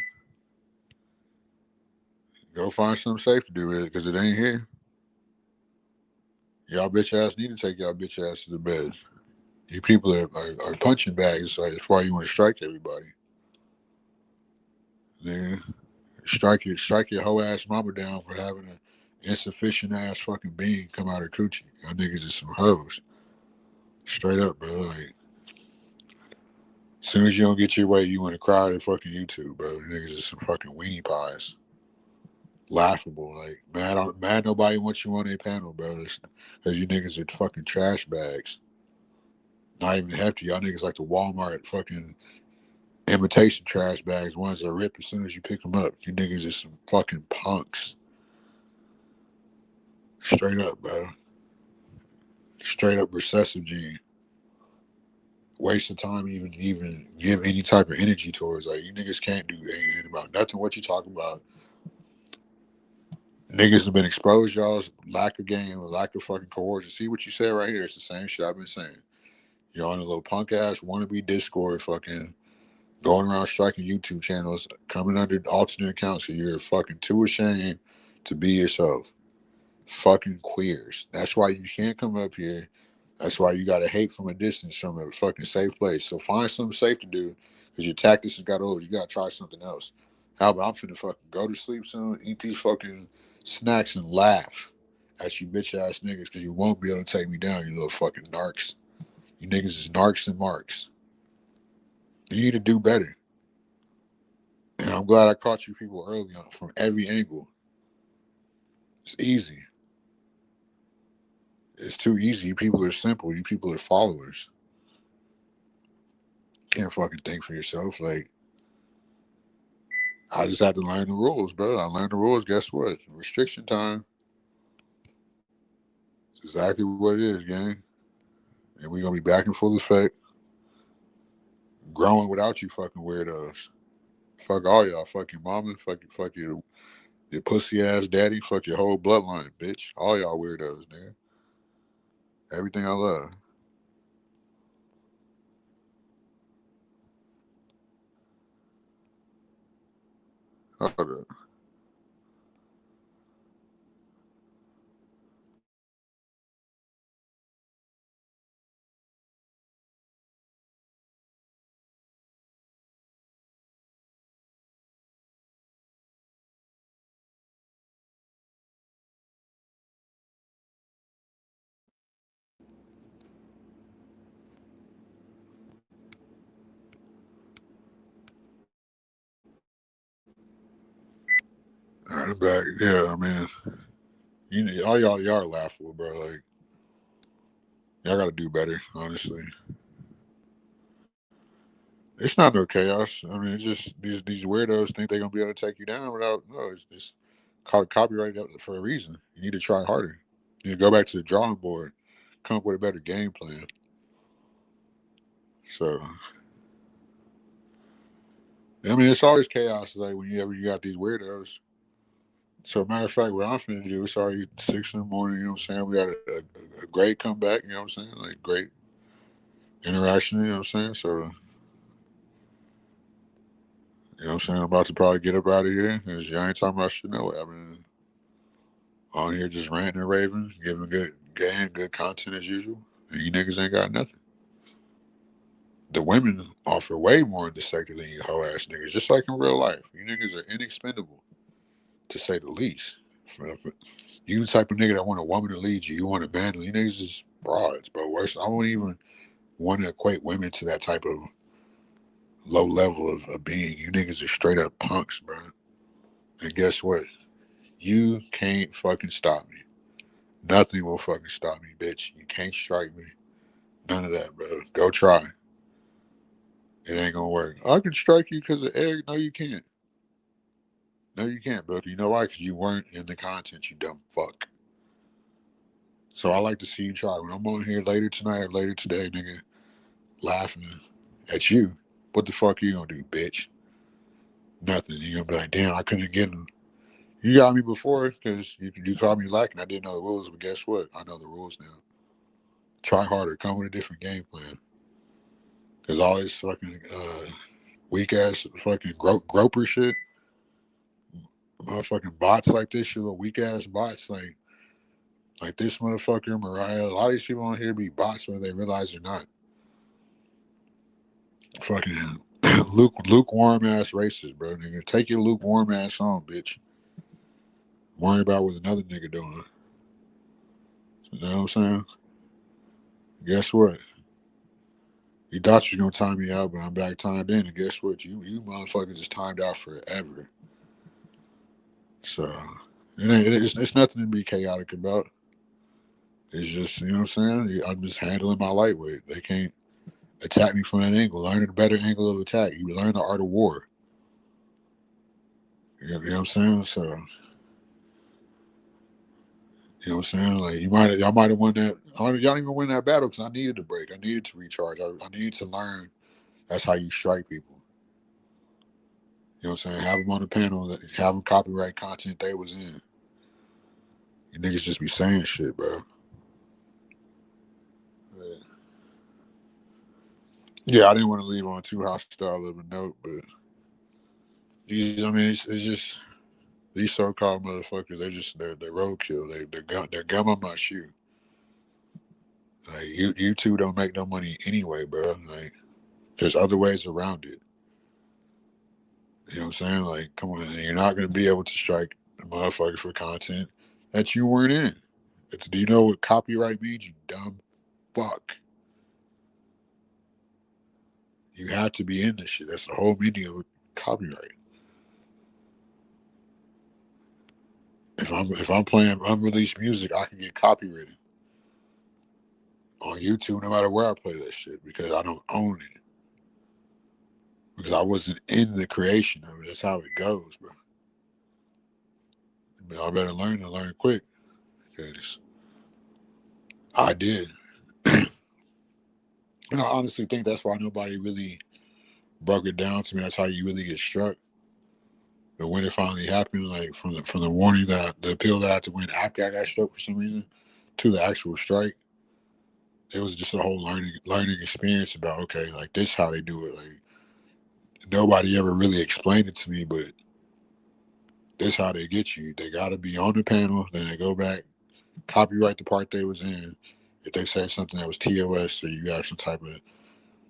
Go find something safe to do with it, because it ain't here. Y'all bitch ass need to take y'all bitch ass to the bed. You people are punching bags, so that's why you want to strike everybody. Nigga, strike your whole ass mama down for having an insufficient ass fucking being come out of coochie. Y'all niggas is some hoes. Straight up, bro. Like, As soon as you don't get your way, you want to cry at fucking YouTube, bro. Niggas is some fucking weenie pies. Laughable. Like, mad nobody wants you on their panel, bro. Because you niggas are fucking trash bags. Not even hefty. Y'all niggas like the Walmart fucking imitation trash bags, ones that rip as soon as you pick them up. You niggas is some fucking punks. Straight up, bro. Straight up recessive gene. Waste of time even give any type of energy towards. Like, you niggas can't do anything about nothing what you talking about. Niggas have been exposed, y'all's lack of game, lack of fucking coercion. See what you said right here? It's the same shit I've been saying. You're on a little punk ass wannabe Discord fucking going around striking YouTube channels, coming under alternate accounts, so you're fucking too ashamed to be yourself. Fucking queers. That's why you can't come up here. That's why you gotta hate from a distance from a fucking safe place. So find something safe to do, because your tactics have got old. You gotta try something else. How about I'm finna fucking go to sleep soon, eat these fucking snacks and laugh at you bitch ass niggas, because you won't be able to take me down, you little fucking narcs. You niggas is narcs and marks. You need to do better. And I'm glad I caught you people early on from every angle. It's easy. It's too easy. You people are simple. You people are followers. Can't fucking think for yourself. Like, I just had to learn the rules, bro. I learned the rules. Guess what? Restriction time. It's exactly what it is, gang. And we're going to be back in full effect. Growing without you fucking weirdos. Fuck all y'all. Fuck your mama. Fuck your pussy ass daddy. Fuck your whole bloodline, bitch. All y'all weirdos, nigga. Everything I love. Hold up. All right, I'm back. Yeah, I mean, all y'all are laughable, bro. Like, y'all got to do better, honestly. It's not no chaos. I mean, it's just these weirdos think they're gonna be able to take you down without. No, it's copyrighted for a reason. You need to try harder. You need to go back to the drawing board, come up with a better game plan. So, I mean, it's always chaos. Like whenever you got these weirdos. So, matter of fact, what I'm finna do, it's already 6 in the morning. You know what I'm saying? We got a great comeback. You know what I'm saying? Like great interaction. You know what I'm saying? So, you know what I'm saying? I'm about to probably get up out of here because y'all ain't talking about shit. No way. I mean, on here just ranting and raving, giving good game, good content as usual. And you niggas ain't got nothing. The women offer way more in the sector than you hoe ass niggas, just like in real life. You niggas are inexpendable, to say the least. You the type of nigga that want a woman to lead you, you want a man to lead. You niggas is broads, bro. Worse, I won't even want to equate women to that type of low level of being. You niggas are straight up punks, bro. And guess what? You can't fucking stop me. Nothing will fucking stop me, bitch. You can't strike me. None of that, bro. Go try. It ain't gonna work. I can strike you because of egg. No, you can't. No, you can't, bro. You know why? Because you weren't in the content, you dumb fuck. So I like to see you try. When I'm on here later tonight or later today, nigga, laughing at you, what the fuck are you gonna do, bitch? Nothing. You're gonna be like, damn, I couldn't get him. You got me before because you called me lacking. I didn't know the rules, but guess what? I know the rules now. Try harder. Come with a different game plan. Because all this fucking weak ass fucking groper shit, motherfucking bots like this shit, little weak ass bots like this motherfucker, Mariah. A lot of these people on here be bots whether they realize they're not. Fucking lukewarm ass racist, bro. Nigga, take your lukewarm ass on, bitch. Worry about what another nigga doing. You know what I'm saying? Guess what? You thought you was gonna time me out, but I'm back timed in, and guess what? You motherfuckers just timed out forever. So it's nothing to be chaotic about. It's just, you know what I'm saying? I'm just handling my lightweight. They can't attack me from that angle. Learn a better angle of attack. You learn the art of war. You know what I'm saying? So, you know what I'm saying? Like y'all might have won that. Y'all didn't even win that battle because I needed a break. I needed to recharge. I needed to learn. That's how you strike people. You know what I'm saying? Have them on the panel. Have them copyright content they was in. You niggas just be saying shit, bro. Yeah, I didn't want to leave on too hostile of a note, but these, I mean, it's just these so-called motherfuckers. They're roadkill. They're gum on my shoe. Like you two don't make no money anyway, bro. Like there's other ways around it. You know what I'm saying? Like, come on, you're not gonna be able to strike a motherfucker for content that you weren't in. Do you know what copyright means, you dumb fuck? You have to be in this shit. That's the whole meaning of copyright. If I'm playing unreleased music, I can get copyrighted on YouTube no matter where I play that shit because I don't own it. Because I wasn't in the creation of it. That's how it goes, bro. But I better learn and learn quick. Because I did. And I honestly think that's why nobody really broke it down to me. That's how you really get struck. But when it finally happened, like from the warning the appeal that I had to win after I got struck for some reason, to the actual strike, it was just a whole learning experience about, okay, like this how they do it. Like nobody ever really explained it to me, but this how they get you. They gotta be on the panel, then they go back, copyright the part they was in. If they say something that was TOS, or you got some type of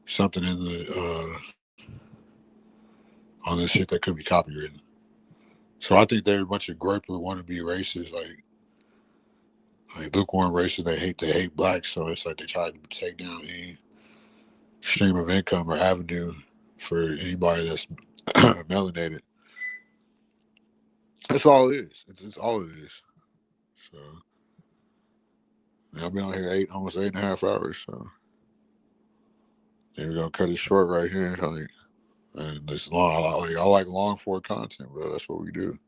something in the on this shit that could be copywritten. So I think they're a bunch of groper wannabe racists, like lukewarm racists. They hate blacks, so it's like they try to take down any stream of income or avenue for anybody that's melanated. That's all it is. It's all it is. So I've been on here almost 8.5 hours. So then we're gonna cut it short right here. And it's long. I like long form content, bro. That's what we do.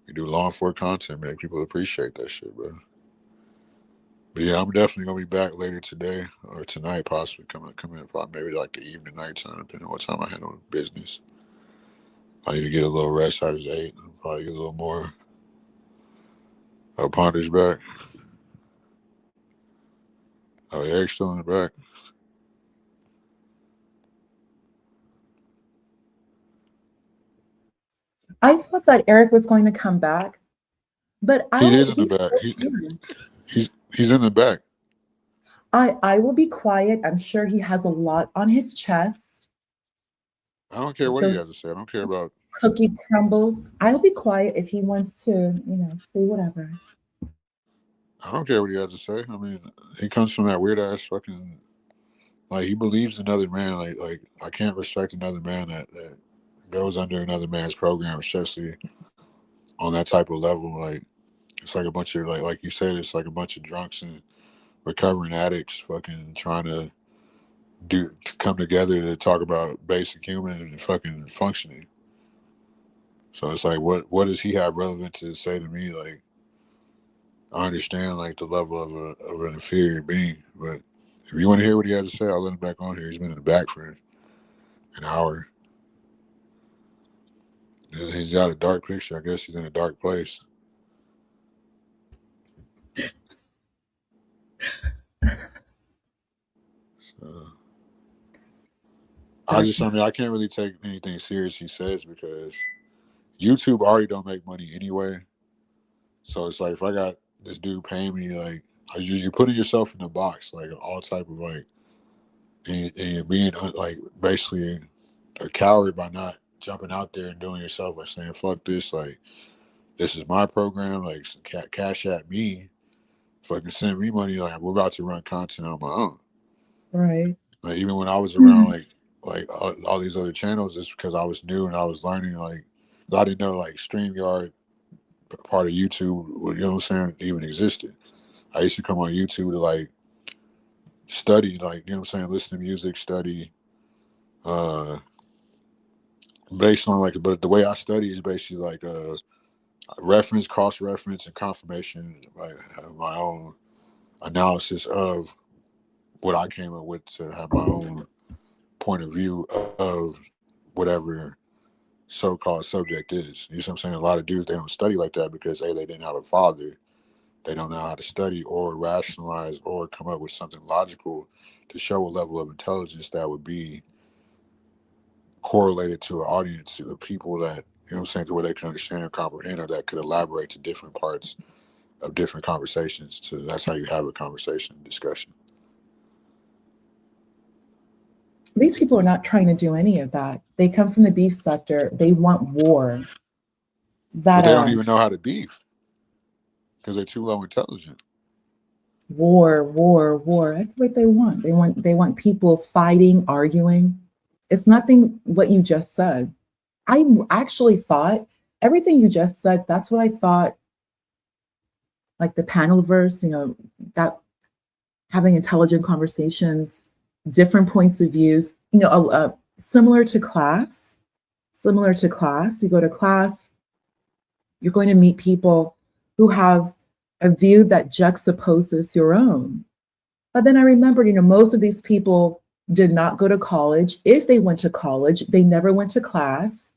We do long form content, make people appreciate that shit, bro. But yeah, I'm definitely gonna be back later today or tonight, possibly come in probably maybe like the evening, nighttime, depending on what time I handle business. I need to get a little rest. I just ate. I'll probably get a little more. Ponder's back. Oh, Eric's still in the back. I thought that Eric was going to come back, but He is in the back. He's in the back. I will be quiet. I'm sure he has a lot on his chest. I don't care what he has to say. I don't care about cookie crumbles. I'll be quiet if he wants to, say whatever. I don't care what he has to say. I mean, he comes from that weird ass fucking, like, he believes another man. Like I can't respect another man that goes under another man's program, especially on that type of level. Like, it's like a bunch of like you said, it's like a bunch of drunks and recovering addicts fucking trying to come together to talk about basic human and fucking functioning. So it's like, what does he have relevant to say to me? Like, I understand like the level of an inferior being, but if you want to hear what he has to say, I'll let him back on here. He's been in the back for an hour. He's got a dark picture. I guess he's in a dark place. So, I can't really take anything serious he says because YouTube already don't make money anyway. So it's like, if I got this dude paying me, like, you're putting yourself in the box, like all type of like, and you're being like basically a coward by not jumping out there and doing yourself by saying, fuck this, like, this is my program, like, cash at me, fucking send me money, like, we're about to run content on my own. Right. Like even when I was around like all these other channels, it's because I was new and I was learning. Like I didn't know like StreamYard, part of YouTube, you know what I'm saying, even existed. I used to come on YouTube to like study, like, you know what I'm saying, listen to music, study, based on like, but the way I study is basically like reference, cross reference, and confirmation. Like have my own analysis of what I came up with to have my own point of view of whatever so-called subject is. You know what I'm saying? A lot of dudes, they don't study like that because A, they didn't have a father. They don't know how to study or rationalize or come up with something logical to show a level of intelligence that would be correlated to an audience, to the people that, you know what I'm saying, to where they can understand and comprehend, or that could elaborate to different parts of different conversations. That's how you have a conversation, discussion. These people are not trying to do any of that. They come from the beef sector. They want war. But they don't even know how to beef because they're too low intelligent. War. That's what they want. They want people fighting, arguing. It's nothing what you just said. I actually thought everything you just said, that's what I thought, like the panel verse, that having intelligent conversations, different points of views, similar to class. You go to class, you're going to meet people who have a view that juxtaposes your own. But then I remembered, most of these people did not go to college. If they went to college, they never went to class.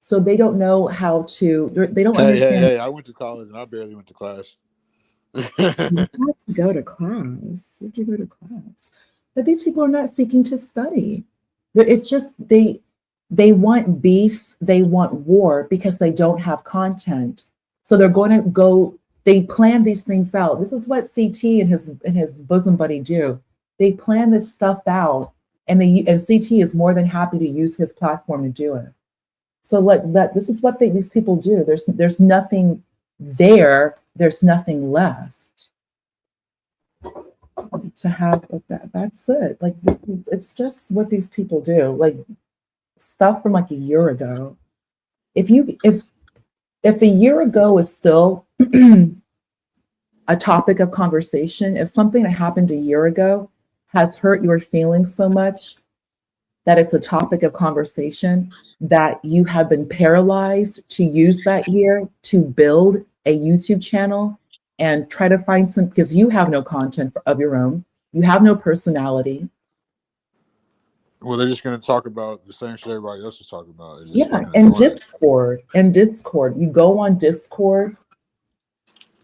So they don't know how to, they don't understand. Hey, I went to college and I barely went to class. You have to go to class. But these people are not seeking to study. It's just they want beef, they want war because they don't have content. So they're going to go, they plan these things out. This is what CT and his bosom buddy do. They plan this stuff out, and CT is more than happy to use his platform to do it. So this is what these people do. There's nothing there. There's nothing left to have. That's it. Like it's just what these people do. Like stuff from like a year ago. If a year ago is still a topic of conversation, if something that happened a year ago has hurt your feelings so much that it's a topic of conversation, that you have been paralyzed to use that year to build a YouTube channel and try to find some, because you have no content of your own, you have no personality. Well, they're just going to talk about the same shit everybody else is talking about. And Discord. You go on Discord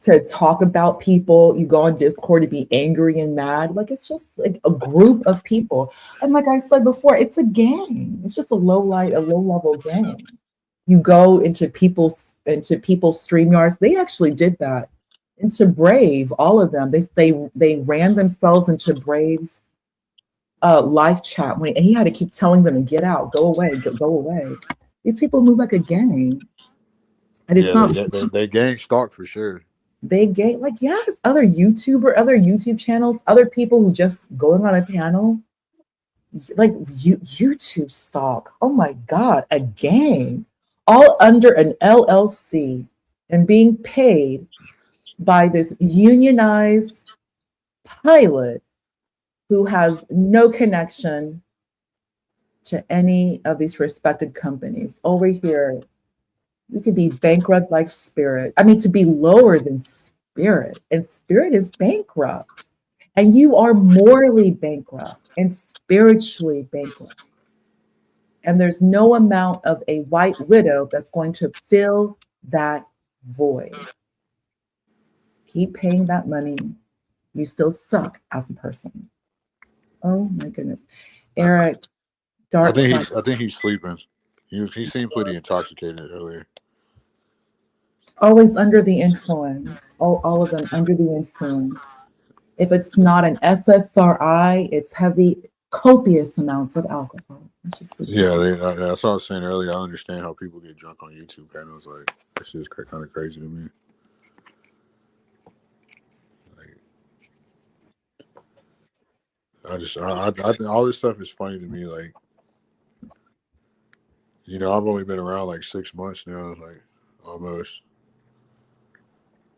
to talk about people. You go on Discord to be angry and mad. Like, it's just like a group of people. And like I said before, it's a gang. It's just a low level gang. You go into people's StreamYards. They actually did that into Brave. All of them. They ran themselves into Brave's live chat, and he had to keep telling them to get out, go away, go away. These people move like a gang, and it's not. They gang stalk for sure. They gang, like, yes, other YouTube channels, other people who just going on a panel, like YouTube stalk. Oh my God, a gang, all under an LLC and being paid by this unionized pilot who has no connection to any of these respected companies. Over here, we could be bankrupt like Spirit. I mean, to be lower than Spirit, and Spirit is bankrupt. And you are morally bankrupt and spiritually bankrupt. And there's no amount of a white widow that's going to fill that void. Keep paying that money. You still suck as a person. Oh my goodness. Eric, I think he's sleeping. He seemed pretty intoxicated earlier. Always under the influence. All of them under the influence. If it's not an SSRI, it's heavy, copious amounts of alcohol. That's what I was saying earlier. I understand how people get drunk on YouTube panels. Like, that shit is kind of crazy to me. I think all this stuff is funny to me. Like, you know, I've only been around like 6 months now, like almost.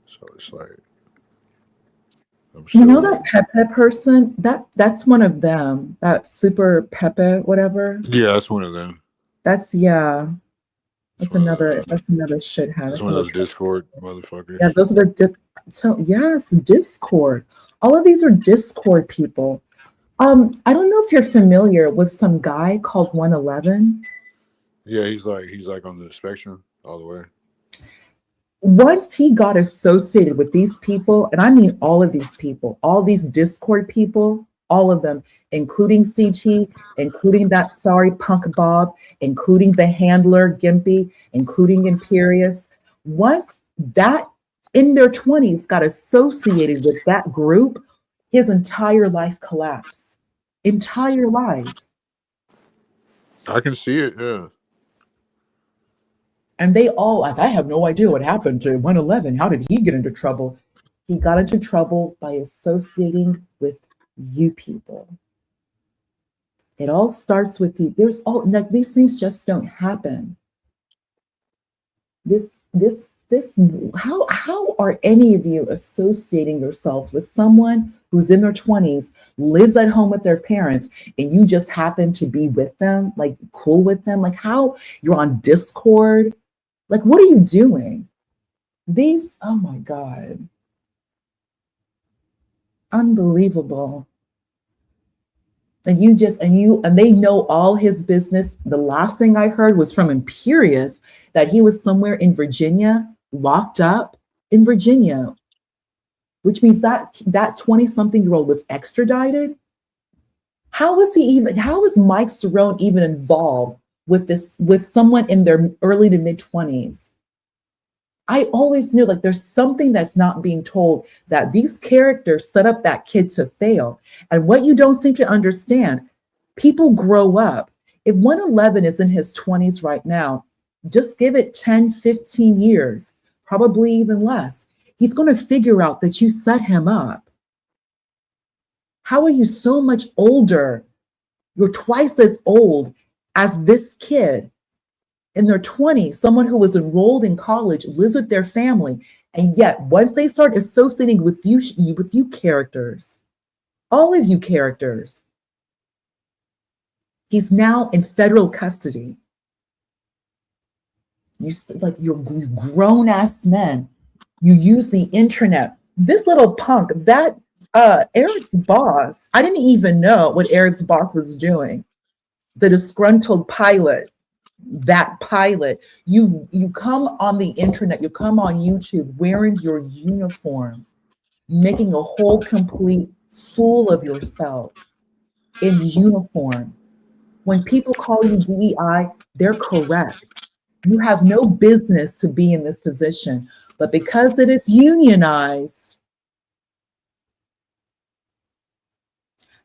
So it's like I'm You know still. that Pepe person? That's one of them. That super Pepe, whatever. Yeah, that's one of them. That's yeah. That's That's one of another. those. That's another shithead. That's That's one of another. those Discord motherfuckers. Yeah, those are the. Yes, Discord. All of these are Discord people. I don't know if you're familiar with some guy called 111. Yeah, he's like on the spectrum all the way. Once he got associated with these people, and I mean all of these people, all these Discord people, all of them, including CT, including that sorry punk Bob, including the handler Gimpy, including Imperious, once that in their 20s got associated with that group, his entire life collapsed. Entire life. I can see it. Yeah. And they all, like, I have no idea what happened to 111. How did he get into trouble? He got into trouble by associating with you people. It all starts with you. There's all like these things just don't happen. How are any of you associating yourselves with someone who's in their 20s, lives at home with their parents, and you just happen to be with them, like cool with them? Like how you're on Discord? Like, what are you doing? These, oh my God. Unbelievable. And they know all his business. The last thing I heard was from Imperious that he was somewhere in Virginia, locked up in Virginia, which means that 20-something-year-old was extradited. How is Mike Cerrone even involved with someone in their early to mid 20s? I always knew like there's something that's not being told, that these characters set up that kid to fail. And what you don't seem to understand, people grow up. If 111 is in his 20s right now, just give it 10, 15 years, probably even less. He's going to figure out that you set him up. How are you so much older? You're twice as old as this kid. In their 20s, someone who was enrolled in college, lives with their family, and yet once they start associating with you characters, all of you characters, he's now in federal custody. You're grown ass men. You use the internet. This little punk, that Eric's boss, I didn't even know what Eric's boss was doing. The disgruntled pilot. That pilot, you come on the internet, you come on YouTube wearing your uniform, making a whole complete fool of yourself in uniform. When people call you DEI, they're correct. You have no business to be in this position, but because it is unionized,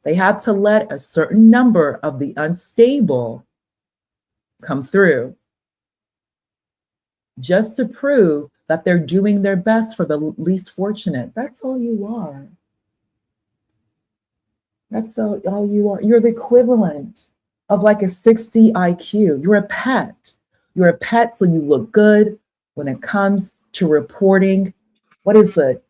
they have to let a certain number of the unstable come through just to prove that they're doing their best for the least fortunate. That's all you are. That's all you are. You're the equivalent of like a 60 IQ. You're a pet. You're a pet, so you look good when it comes to reporting. What is it?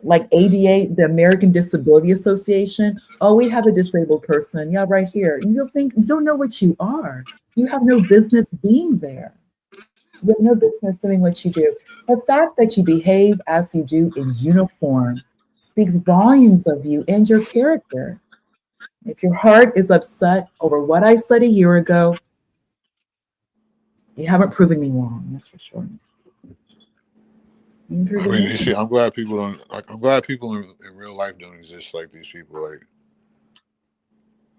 Like ADA, the American Disability Association? Oh, we have a disabled person. Yeah, right here. You don't know what you are. You have no business being there. You have no business doing what you do. The fact that you behave as you do in uniform speaks volumes of you and your character. If your heart is upset over what I said a year ago, you haven't proven me wrong, that's for sure. I mean, you see, I'm glad people in real life don't exist like these people.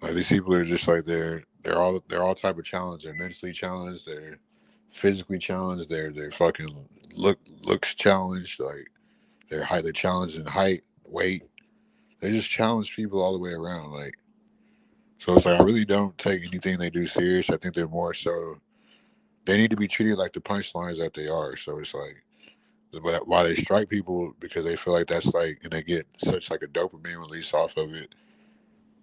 Like these people are just like they're all type of challenged. They're mentally challenged. They're physically challenged. They're fucking looks challenged. Like they're challenged in height, weight. They just challenge people all the way around. Like, so it's like I really don't take anything they do serious. I think they're more so they need to be treated like the punchlines that they are. So it's like why they strike people because they feel like that's like, and they get such like a dopamine release off of it.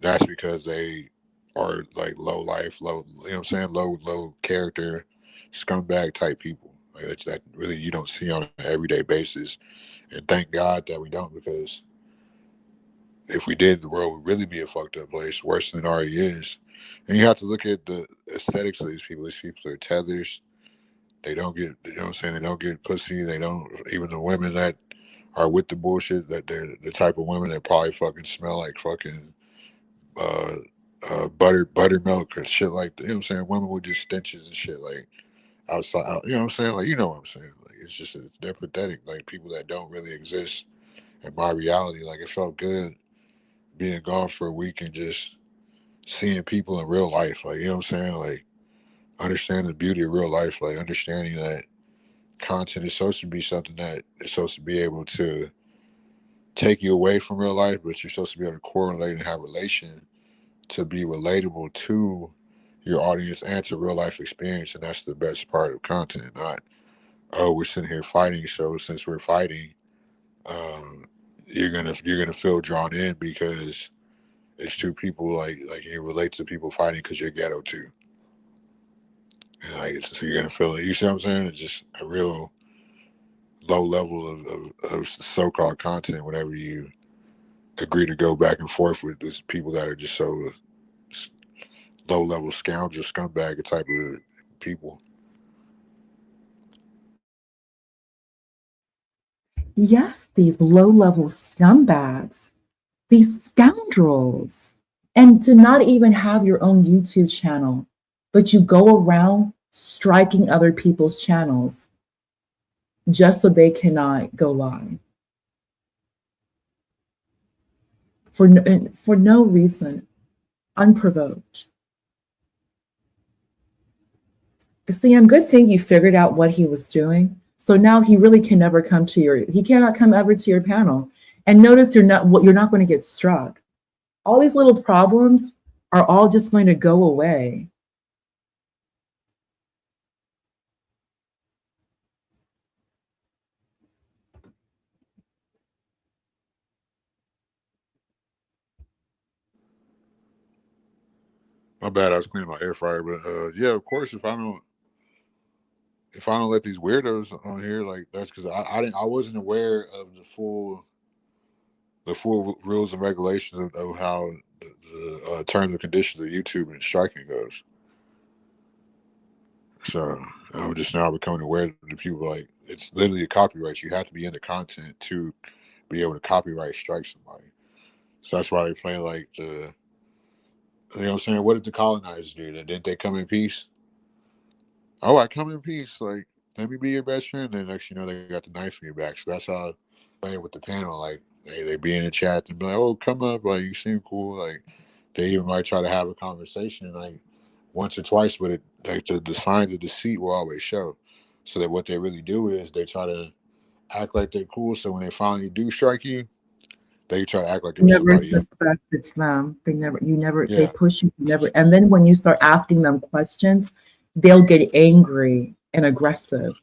that's because they are like low life, low, you know what I'm saying, low character, scumbag type people. Like that really you don't see on an everyday basis. And thank God that we don't, because if we did, the world would really be a fucked up place, worse than it already is. And you have to look at the aesthetics of these people. These people are tethers. They don't get, you know what I'm saying, they don't get pussy. They don't, even the women that are with the bullshit, that they're the type of women that probably fucking smell like fucking buttermilk or shit like that. You know what I'm saying? Women with just stenches and shit like outside. You know what I'm saying? Like, you know what I'm saying? Like, it's just, they're pathetic. Like people that don't really exist in my reality. Like it felt good being gone for a week and just seeing people in real life. Like, you know what I'm saying? Like understanding the beauty of real life. Like understanding that content is supposed to be something that is supposed to be able to take you away from real life, but you're supposed to be able to correlate and have relation to be relatable to your audience and to real life experience. And that's the best part of content. Not, oh, we're sitting here fighting, so since we're fighting, you're gonna feel drawn in because it's two people like you relate to people fighting because you're ghetto too. And like so you're gonna feel it. You see what I'm saying? It's just a real low level of so-called content whenever you agree to go back and forth with these people that are just so low-level scoundrel, scumbag type of people. Yes, these low-level scumbags, these scoundrels. And to not even have your own YouTube channel, but you go around striking other people's channels just so they cannot go live. For no reason, unprovoked. Sam, good thing you figured out what he was doing. So now he really can never come to he cannot come ever to your panel. And notice you're not going to get struck. All these little problems are all just going to go away. My bad, I was cleaning my air fryer, but yeah, of course, if I don't let these weirdos on here, like that's because I wasn't aware of the full rules and regulations of how the terms and conditions of YouTube and striking goes. So I'm just now becoming aware of the people. Like it's literally a copyright. You have to be in the content to be able to copyright strike somebody. So that's why they play like the. You know what I'm saying? What did the colonizers do? Didn't they come in peace? Oh, I come in peace. Like, let me be your best friend. Then next you know, they got the knife in your back. So that's how I play with the panel. Like, they be in the chat and be like, oh, come up. Like, you seem cool. Like, they even might try to have a conversation, like, once or twice, but it, like, the signs of deceit will always show. So that what they really do is they try to act like they're cool. So when they finally do strike you, they try to act like it was Never somebody else. suspect it's them. They Yeah. push you, and then when you start asking them questions, they'll get angry and aggressive.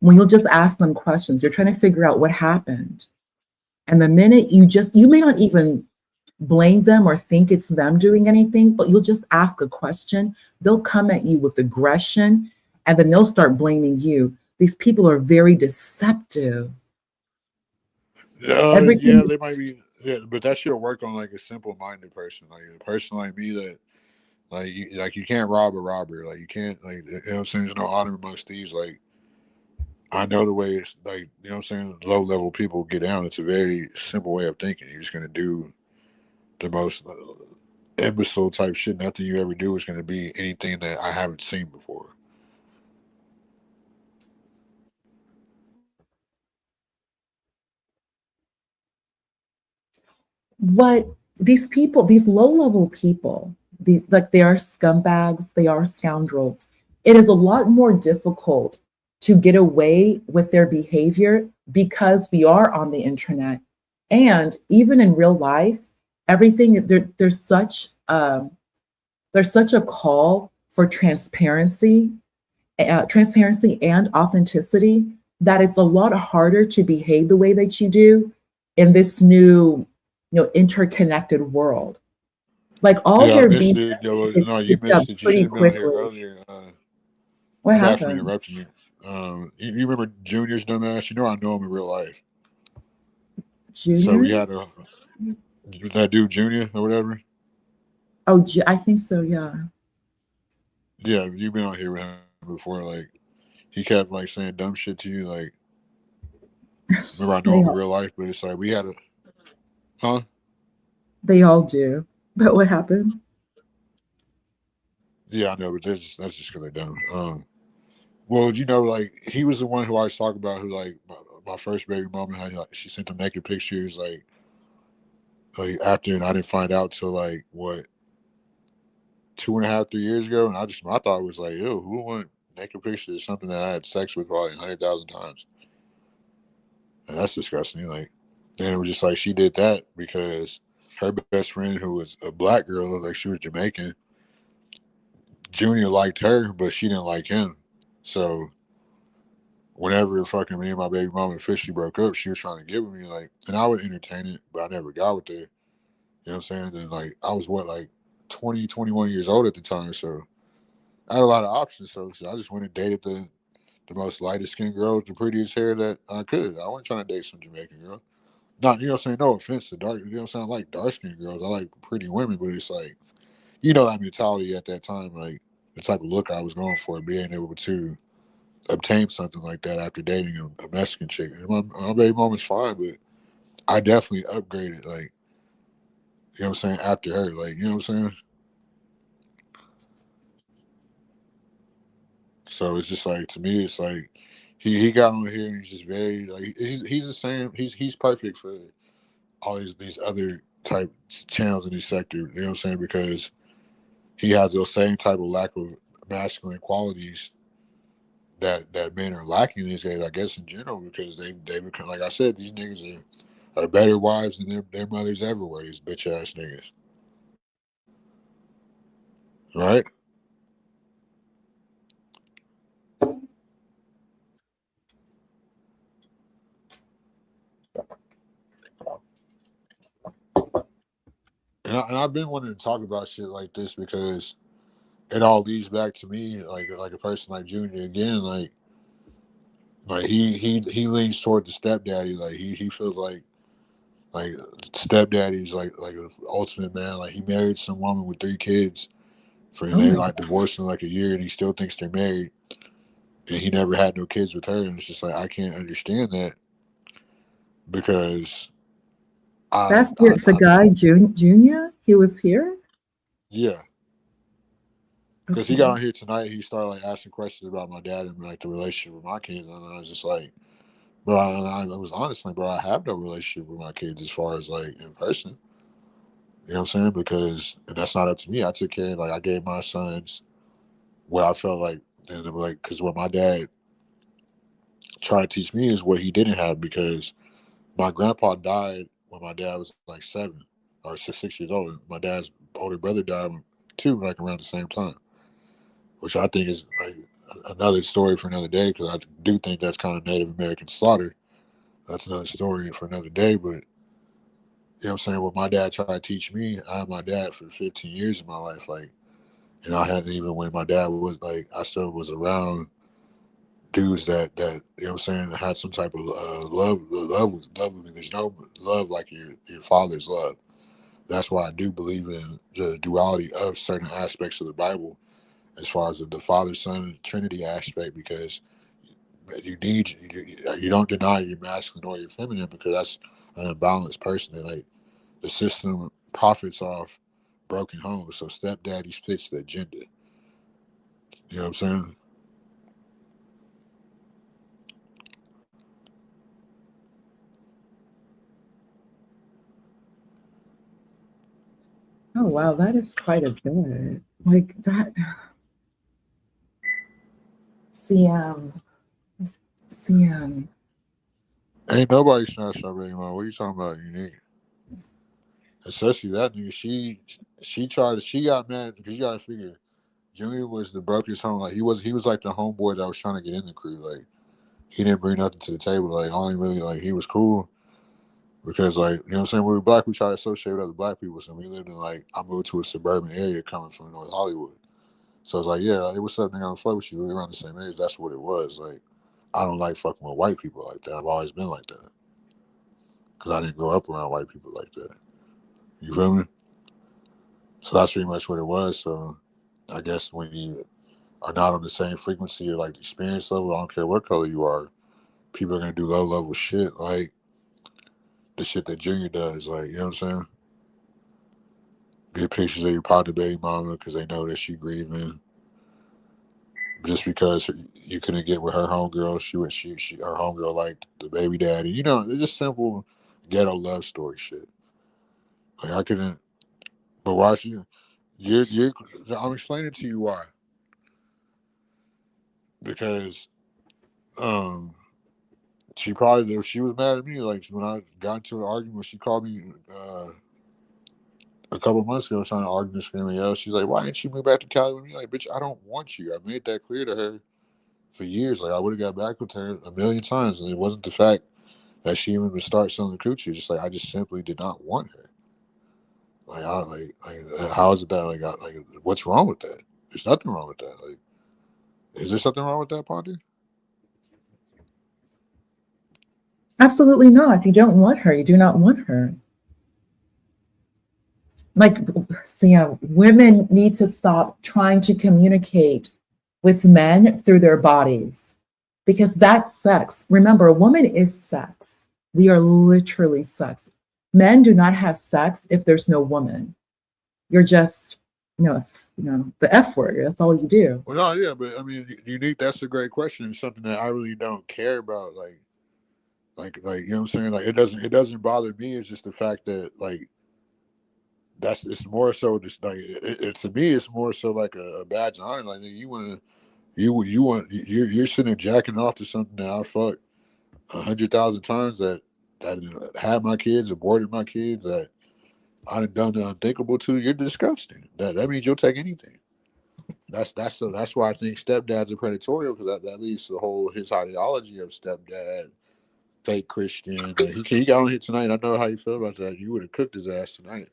When you'll just ask them questions, you're trying to figure out what happened. And the minute you may not even blame them or think it's them doing anything, but you'll just ask a question, they'll come at you with aggression, and then they'll start blaming you. These people are very deceptive. Yeah, they might be. Yeah, but that should work on like a simple-minded person, like a person like me that, like you can't rob a robber, like you can't, like, you know what I'm saying. There's no honor amongst thieves. Like I know the way it's like, you know what I'm saying. Low-level people get down. It's a very simple way of thinking. You're just gonna do the most imbecile type shit. Nothing you ever do is gonna be anything that I haven't seen before. What these people, these low-level people, they are scumbags, they are scoundrels. It is a lot more difficult to get away with their behavior because we are on the internet. And even in real life, everything, there's such a call for transparency and authenticity that it's a lot harder to behave the way that you do in this new interconnected world. Like all Yeah, I hair missed being it. Yo, is no, you picked up missed it. You should pretty have been on here quickly. earlier. What Bad for happened? interrupting you. You remember Junior's dumbass? You know I know him in real life. So we had Juniors? that dude Junior or whatever. Oh, I think so. Yeah. Yeah, you've been on here with him before. Like he kept like saying dumb shit to you. Like remember I know They him in all, real life, but it's like we had a huh? they all do. But what happened? Yeah, I know, but that's just because they're dumb. Well, you know, like he was the one who I always talk about, who like my first baby mama had like she sent them naked pictures like after, and I didn't find out till like what 2.5, 3 years ago, and I thought it was like, ew, who want naked pictures of something that I had sex with probably 100,000 times, and that's disgusting. Like, and it was just like she did that because her best friend, who was a black girl, like she was Jamaican, Junior liked her, but she didn't like him, so. Whenever fucking me and my baby mama officially broke up, she was trying to get with me, like, and I would entertain it, but I never got with her. You know what I'm saying? Then, like, I was like 20, 21 years old at the time, so I had a lot of options. So I just went and dated the most lightest skinned girl with the prettiest hair that I could. I wasn't trying to date some Jamaican girl. Not, you know what I'm saying? No offense to dark, you know what I'm saying? I like dark skinned girls. I like pretty women, but it's like, you know, that mentality at that time, like the type of look I was going for, being able to obtain something like that after dating a Mexican chick. And my baby mama's fine, but I definitely upgraded, like, you know what I'm saying, after her. Like, you know what I'm saying? So it's just like, to me, it's like he got on here and he's just very like he's the same. He's perfect for all these other type channels in this sector. You know what I'm saying? Because he has those same type of lack of masculine qualities that men are lacking these days, I guess, in general, because they become, like I said, these niggas are better wives than their mothers ever were, these bitch ass niggas. Right? And I've been wanting to talk about shit like this because it all leads back to me, like a person like Junior again, like he leans toward the stepdaddy, like he feels like stepdaddy's like an ultimate man. Like he married some woman with 3 kids, Oh they my like God. divorced in like a year, and he still thinks they're married, and he never had no kids with her, and it's just like I can't understand that because I, That's I, the I guy, Junior? He was here? yeah, because he got Okay. on here tonight, he started like asking questions about my dad and like the relationship with my kids, and I was just like, bro, I was honest, like, bro, I have no relationship with my kids as far as like in person. You know what I'm saying? Because that's not up to me. I took care, like I gave my sons what I felt like, and like, because what my dad tried to teach me is what he didn't have, because my grandpa died when my dad was like 7 or 6 years old. My dad's older brother died too, like around the same time, which I think is like another story for another day, because I do think that's kind of Native American slaughter. That's another story for another day. But you know what I'm saying? What my dad tried to teach me, I had my dad for 15 years of my life. Like, and I hadn't, even when my dad was like, I still was around dudes that you know what I'm saying, had some type of love. Love. There's no love like your father's love. That's why I do believe in the duality of certain aspects of the Bible, as far as the Father, Son, and Trinity aspect, because you don't deny your masculine or your feminine, because that's an imbalanced person. And like the system profits off broken homes, so stepdaddy fits the agenda. You know what I'm saying? Oh wow, that is quite a bit. Like that. CM. CM. Ain't nobody snatched my baby mom. What are you talking about, unique? Especially that nigga. She got mad because you gotta figure Junior was the brokest home. Like he was like the homeboy that was trying to get in the crew. Like he didn't bring nothing to the table. Like only really, like he was cool, Because, like, you know what I'm saying? When we're black, we try to associate with other black people. So we lived in, like, I moved to a suburban area coming from North Hollywood. So it's like, yeah, hey, what's up, nigga? I'm fuck with you. We're around the same age. That's what it was. Like, I don't like fucking with white people like that. I've always been like that. Because I didn't grow up around white people like that. You feel me? So that's pretty much what it was. So I guess when you are not on the same frequency or, like, the experience level, I don't care what color you are, people are going to do low-level shit like the shit that Junior does. Like, you know what I'm saying? Get pictures of your partner baby mama because they know that she grieving. Just because you couldn't get with her homegirl, her homegirl liked the baby daddy. You know, it's just simple ghetto love story shit. Like, I couldn't, but why I'm explaining to you why. Because she was mad at me. Like, when I got into an argument, she called me a couple months ago trying to argue and scream and yell. She's like, why didn't you move back to Cali with me? Like, bitch, I don't want you. I made that clear to her for years. Like, I would have got back with her a million times. And it wasn't the fact that she even would start selling the coochie. Just like, I just simply did not want her. Like, how is it that, like, what's wrong with that? There's nothing wrong with that. Like, is there something wrong with that, Pondy? Absolutely not. You don't want her. You do not want her. Like, so, yeah, women need to stop trying to communicate with men through their bodies, because that's sex. Remember, a woman is sex. We are literally sex. Men do not have sex if there's no woman. You're just, the F word. That's all you do. Well, no, yeah, but I mean, unique. That's a great question. It's something that I really don't care about. Like, you know what I'm saying? Like, it doesn't bother me. It's just the fact that, like, it's more so just like to me, it's more so like a badge of honor. Like, you're sitting there jacking off to something that I fucked 100,000 times, that had my kids, aborted my kids, that I done the unthinkable to. You're disgusting. That means you'll take anything. That's why I think stepdads are predatory, because that leads to his ideology of stepdad, fake Christian. He got on here tonight. I know how you feel about that. You would have cooked his ass tonight.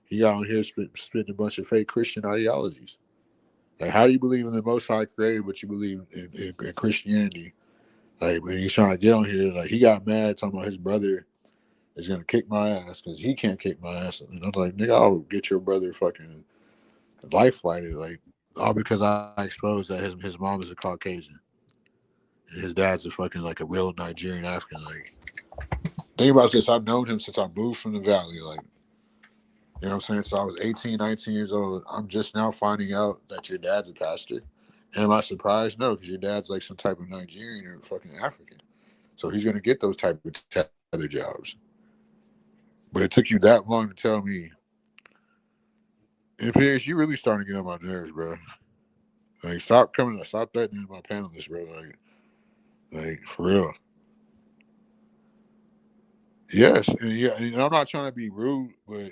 He got on here spitting a bunch of fake Christian ideologies. Like, how do you believe in the Most High Creator, but you believe in Christianity? Like, when he's trying to get on here, like, he got mad talking about his brother is gonna kick my ass because he can't kick my ass. And I'm like, nigga, I'll get your brother fucking life flighted, like, all because I exposed that his mom is a Caucasian and his dad's a fucking, like, a real Nigerian African. Like, think about this. I've known him since I moved from the valley. Like, you know what I'm saying? So I was 18, 19 years old. I'm just now finding out that your dad's a pastor. And am I surprised? No, because your dad's like some type of Nigerian or fucking African. So he's going to get those type of tether jobs. But it took you that long to tell me. And PS, you really starting to get on my nerves, bro. Like, stop threatening my panelists, bro. Like, for real. Yes, and I'm not trying to be rude, but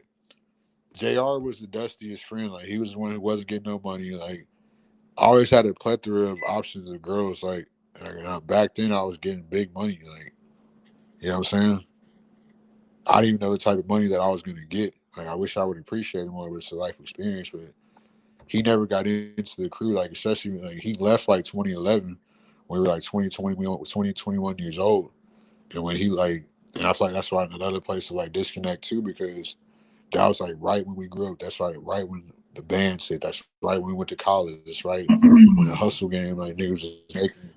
JR was the dustiest friend. Like, he was the one who wasn't getting no money. Like, I always had a plethora of options of girls. Like back then, I was getting big money. Like, you know what I'm saying? I didn't even know the type of money that I was going to get. Like, I wish I would appreciate it more, but it's a life experience. But he never got into the crew. Like, especially, like, he left like 2011 when we were like 21 years old. And when he, like, and I feel like that's why another place to, like, disconnect too, because that was like right when we grew up. That's right when the bands hit. That's right when we went to college. That's right when the hustle game, like, niggas was making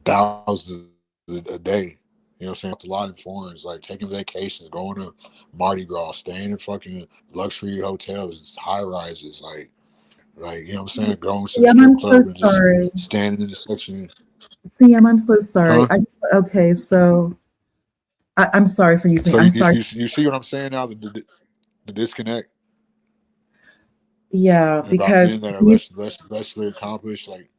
thousands a day. You know what I'm saying? A lot of foreigners, like, taking vacations, going to Mardi Gras, staying in fucking luxury hotels, high rises, like, you know what I'm saying? Going to the strip club and just standing in the section. CM, I'm so sorry. Huh? Okay, so I'm sorry for using. So I'm sorry. You see what I'm saying now? The disconnect. Yeah, because about men that are less accomplished. Like,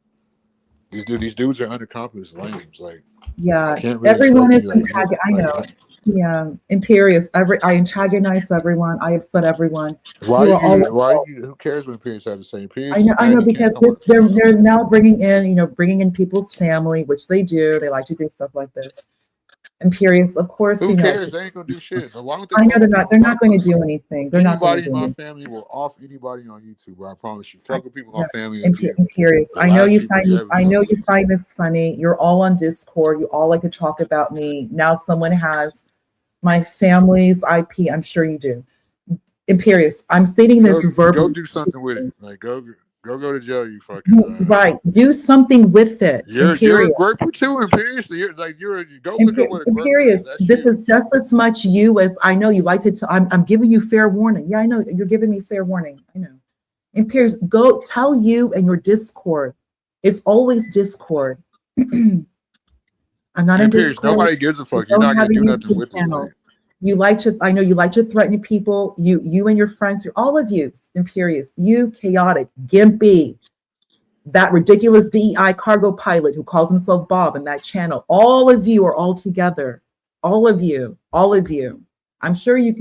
these dudes are unaccomplished lames. Like, yeah, I can't really everyone is like, I know. Yeah, Imperious. I antagonize everyone. I upset everyone. Who cares when Imperious have the same Imperious? I know, because they're now bringing in, bringing in people's family, which they do. They like to do stuff like this. Imperious, of course, Who you know. cares? They ain't gonna do shit. Why don't they I know fuck they're with not. me? They're not going to do anything. They're not going Anybody to in do my anything. family will off anybody on YouTube, bro. I promise you. I, Fuck with people in no, my family will be Imperious. the I know last you people find you me. ever I fuck know with. you find this funny. You're all on Discord. You all like to talk about me. Now someone has my family's IP. I'm sure you do. Imperious. I'm stating this Go verbally. do something with it. Like go to jail, you fucking Right. Do something with it. You're Imperious. grateful too, Imperious. You're go look up what a group is. Imperious. That This shit. is just as much you as I know you like to. I'm giving you fair warning. Yeah, I know you're giving me fair warning. I know. Imperious, go tell you and your Discord. It's always Discord. I'm not in Imperious, Discord. nobody gives a fuck. You You're don't not have gonna a do nothing YouTube with it. channel. Like, You like to. I know you like to threaten people. You and your friends. All of you, Imperious. You chaotic, gimpy. That ridiculous DEI cargo pilot who calls himself Bob in that channel. All of you are all together. All of you. All of you. I'm sure you.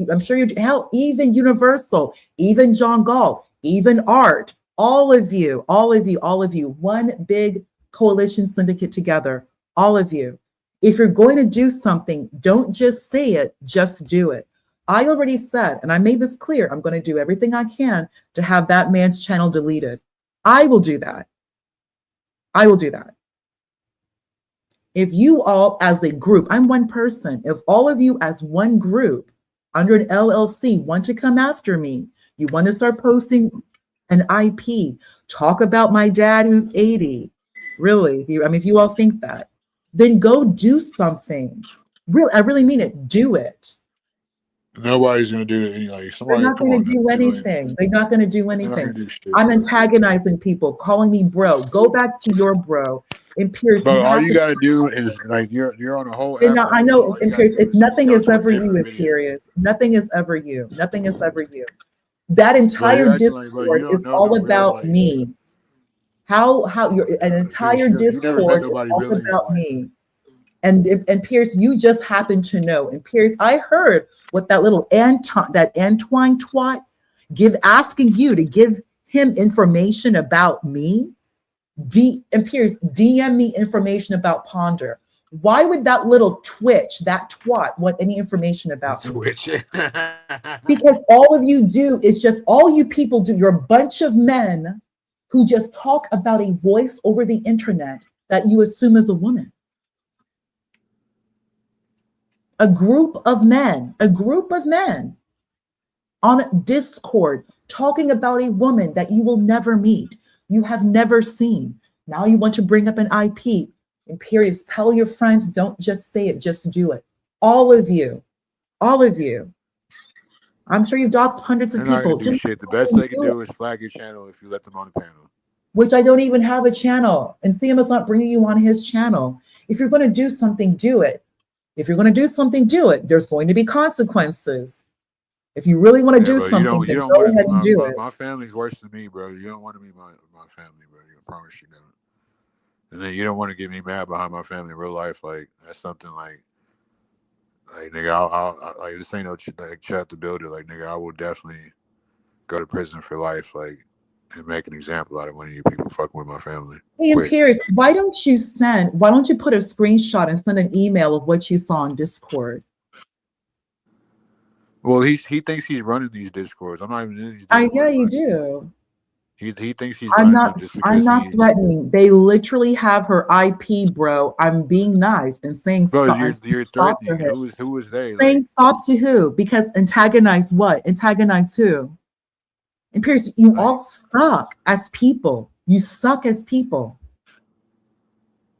Hell, even Universal, even John Gall, even Art. All of you. All of you. All of you. One big coalition syndicate together. All of you. If you're going to do something, don't just say it. Just do it. I already said, and I made this clear. I'm going to do everything I can to have that man's channel deleted. I will do that. I will do that. If you all as a group, I'm one person, if all of you as one group under an LLC want to come after me, you want to start posting an IP, talk about my dad who's 80, really, if you all think that, then go do something. I really mean it, do it. nobody's gonna do it. Like They're somebody, not come going on, to do anything. They're not going to do they're not anything. gonna do shit. I'm antagonizing people, calling me bro. Go back to your bro. Imperious, But you all have you to. gotta do is like you're on a whole And app. I Right know, now. Imperious, it's nothing go is to a ever you, different video. Imperious. Nothing is ever you. Nothing is ever you. That Bro, entire you're acting like, bro, you Discord don't is know all no real about like. me. How an entire You never met Discord is nobody all real in your about life. me. And Pierce, you just happen to know. And Pierce, I heard what that little Antoine twat asking you to give him information about me. And Pierce, DM me information about Ponder. Why would that little that twat, want any information about me? Twitch. Because all of you do is just all you people do. You're a bunch of men who just talk about a voice over the internet that you assume is a woman. A group of men on Discord talking about a woman that you will never meet, you have never seen. Now you want to bring up an IP. Imperious, tell your friends, don't just say it, just do it. All of you. I'm sure you've doxed hundreds of They're not people. gonna do Just shit. The best they can do do it. is flag your channel if you let them on the panel. Which I don't even have a channel. And CM is not bringing you on his channel. If you're going to do something, do it. If you're going to do something, do it. There's going to be consequences. If you really want to do something, you don't go want to ahead be and do it. my family's worse than me, bro. You don't want to be my family, bro. I promise you that. And then you don't want to get me mad behind my family in real life. Like that's something like nigga, I'll like this ain't no chat to build it. Like nigga, I will definitely go to prison for life. Like and make an example out of one of you people fucking with my family. Hey, Imperious, why don't you put a screenshot and send an email of what you saw on Discord? Well, he thinks he's running these Discords. I'm not even in these Discords. Yeah, you do. He thinks he's running them just because I'm not threatening. They literally have her IP, bro. I'm being nice and saying bro, stop. you're threatening. Who is they? Saying like, stop to who? Because antagonize what? Antagonize who? And Pierce, you all suck as people. You suck as people.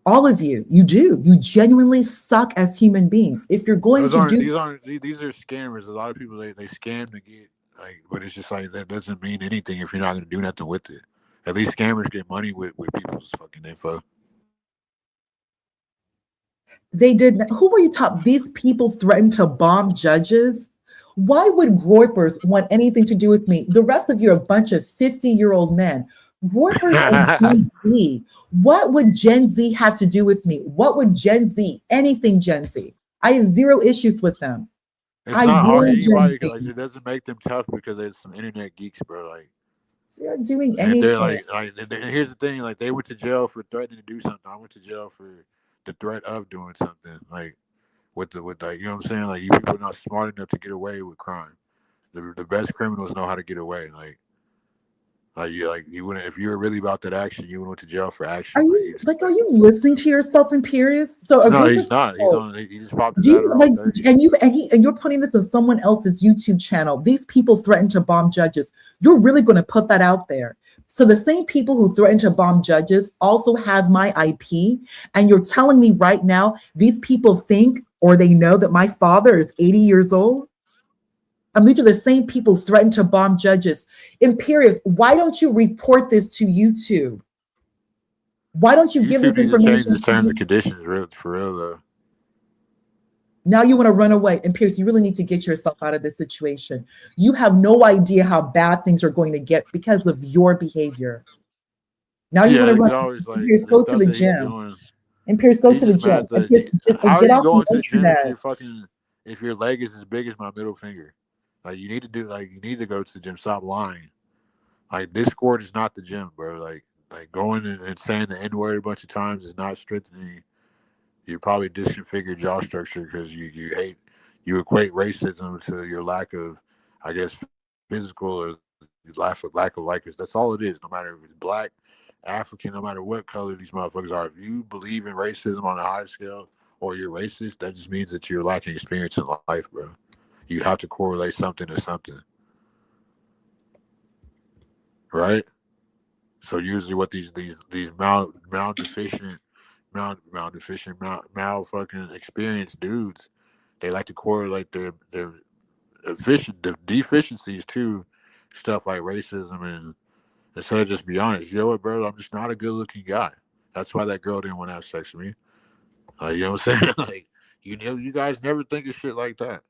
All of you, you do. You genuinely suck as human beings. If you're going these to are scammers. A lot of people they scam to get like, but it's just like that doesn't mean anything if you're not going to do nothing with it. At least scammers get money with people's fucking info. They did. Who were you talking? These people threatened to bomb judges. Why would Groypers want anything to do with me? The rest of you are a bunch of 50-year-old men. Groypers and Gen Z. What would Gen Z have to do with me? What would Gen Z, anything Gen Z? I have zero issues with them. It's not hard. Anybody like it doesn't make them tough because there's some internet geeks, bro. Like they're doing anything. They're anything. here's the thing. Like they went to jail for threatening to do something. I went to jail for the threat of doing something. Like with like, you know what I'm saying? Like, you people are not smart enough to get away with crime. The best criminals know how to get away. You wouldn't, if you were really about that action, you went to jail for action. Are you listening to yourself, Imperious? So no, he's not. He's on. He just popped his Do you Adderall like 30. and you're putting this on someone else's YouTube channel. These people threaten to bomb judges. You're really going to put that out there. So the same people who threaten to bomb judges also have my IP, and you're telling me right now these people think or they know that my father is 80 years old? And these are the same people who threaten to bomb judges. Imperious, why don't you report this to YouTube? Why don't you give this information? Change his terms and conditions, for real though. Now you want to run away. And Pierce, you really need to get yourself out of this situation. You have no idea how bad things are going to get because of your behavior. Now you want to run. Like, Pierce, go to the gym. And Pierce, go to the gym. How are you going to the gym internet. if your leg is as big as my middle finger? Like, you need to go to the gym. Stop lying. Like, Discord is not the gym, bro. Like going and saying the N-word a bunch of times is not strengthening your probably disconfigured jaw structure, because you equate racism to your lack of, I guess, physical or lack of likeness. That's all it is. No matter if it's black, African, no matter what color these motherfuckers are. If you believe in racism on a high scale or you're racist, that just means that you're lacking experience in life, bro. You have to correlate something to something, right? So usually, what these maldeficient, fucking experienced dudes, they like to correlate their deficiencies to stuff like racism, and instead of just be honest, you know what, bro? I'm just not a good looking guy. That's why that girl didn't want to have sex with me. You know what I'm saying? Like, you guys never think of shit like that.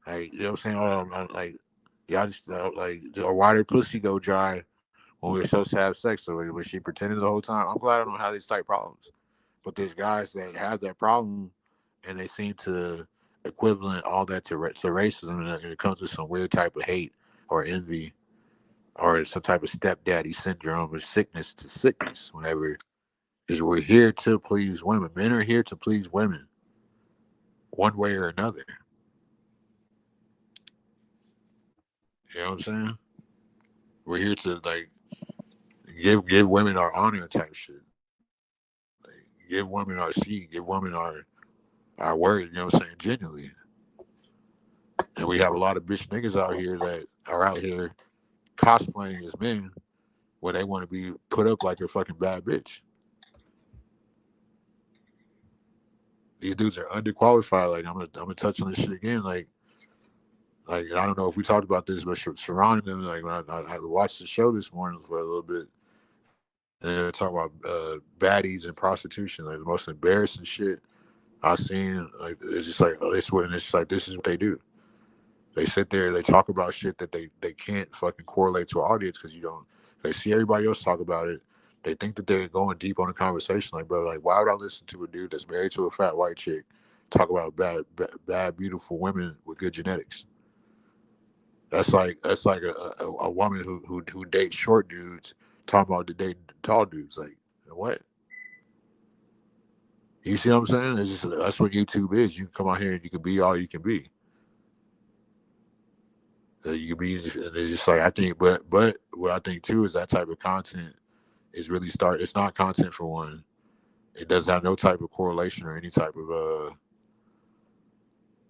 Like, you know what I'm saying? Y'all just like, why did pussy go dry when we were supposed to have sex? So was she pretending the whole time? I'm glad I don't have these type problems. But there's guys that have that problem, and they seem to equivalent all that to racism, and it comes with some weird type of hate or envy, or some type of stepdaddy syndrome or sickness to sickness. Whenever is we're here to please women. Men are here to please women, one way or another. You know what I'm saying? We're here to like give women our honor type shit. Like, give women our seed, give women our word, you know what I'm saying, genuinely. And we have a lot of bitch niggas out here that are out here cosplaying as men where they want to be put up like a fucking bad bitch. These dudes are underqualified. Like, I'm gonna touch on this shit again. Like I don't know if we talked about this, but surrounding them, like, when I watched the show this morning for a little bit, and they were talking about baddies and prostitution, like the most embarrassing shit I've seen. Like, it's just like, it's like, this is what they do. They sit there, they talk about shit that they can't fucking correlate to an audience, because they see everybody else talk about it. They think that they're going deep on the conversation. Like, bro, like, why would I listen to a dude that's married to a fat white chick talk about bad beautiful women with good genetics? That's like a woman who dates short dudes talking about to date tall dudes. Like, what? You see what I'm saying? It's just, that's what YouTube is. You can come out here and you can be all you can be. You can be, and it's just like, I think, but what I think too is that type of content is really it's not content, for one. It doesn't have no type of correlation or any type of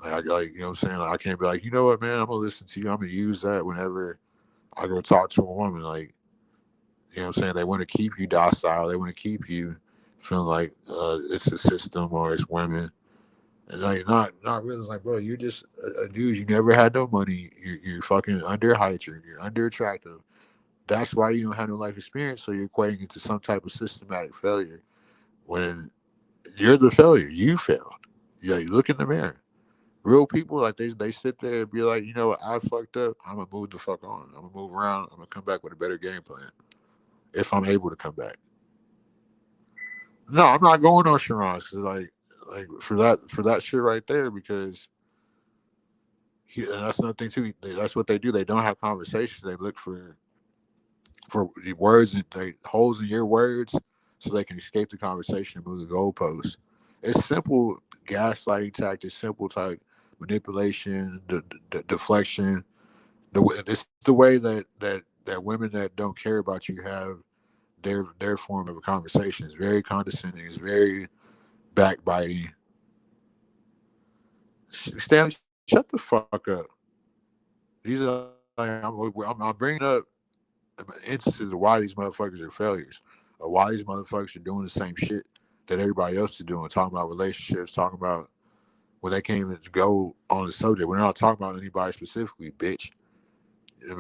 like, you know what I'm saying? Like, I can't be like, you know what, man, I'm gonna listen to you. I'm gonna use that whenever I go talk to a woman. Like, you know what I'm saying? They want to keep you docile. They want to keep you feeling like it's the system or it's women. And like, not really. It's like, bro, you're just a dude. You never had no money. You're fucking under height. You're under attractive. That's why you don't have no life experience. So you're equating it to some type of systematic failure. When you're the failure, you failed. Yeah, you look in the mirror. Real people, like, they sit there and be like, you know what, I fucked up. I'm gonna move the fuck on. I'm gonna move around. I'm gonna come back with a better game plan if I'm able to come back. No, I'm not going on Sharon's, because like for that shit right there, because and that's another thing too. That's what they do. They don't have conversations. They look for the words, and they holes in your words, so they can escape the conversation and move the goalposts. It's simple gaslighting tactics, simple type manipulation, deflection. It's the way that women that don't care about you have their form of a conversation. It's very condescending. It's very backbiting. Stanley, shut the fuck up. These are I'm bringing up instances of why these motherfuckers are failures, or why these motherfuckers are doing the same shit that everybody else is doing. Talking about relationships, talking about when they can't even go on the subject. We're not talking about anybody specifically, bitch.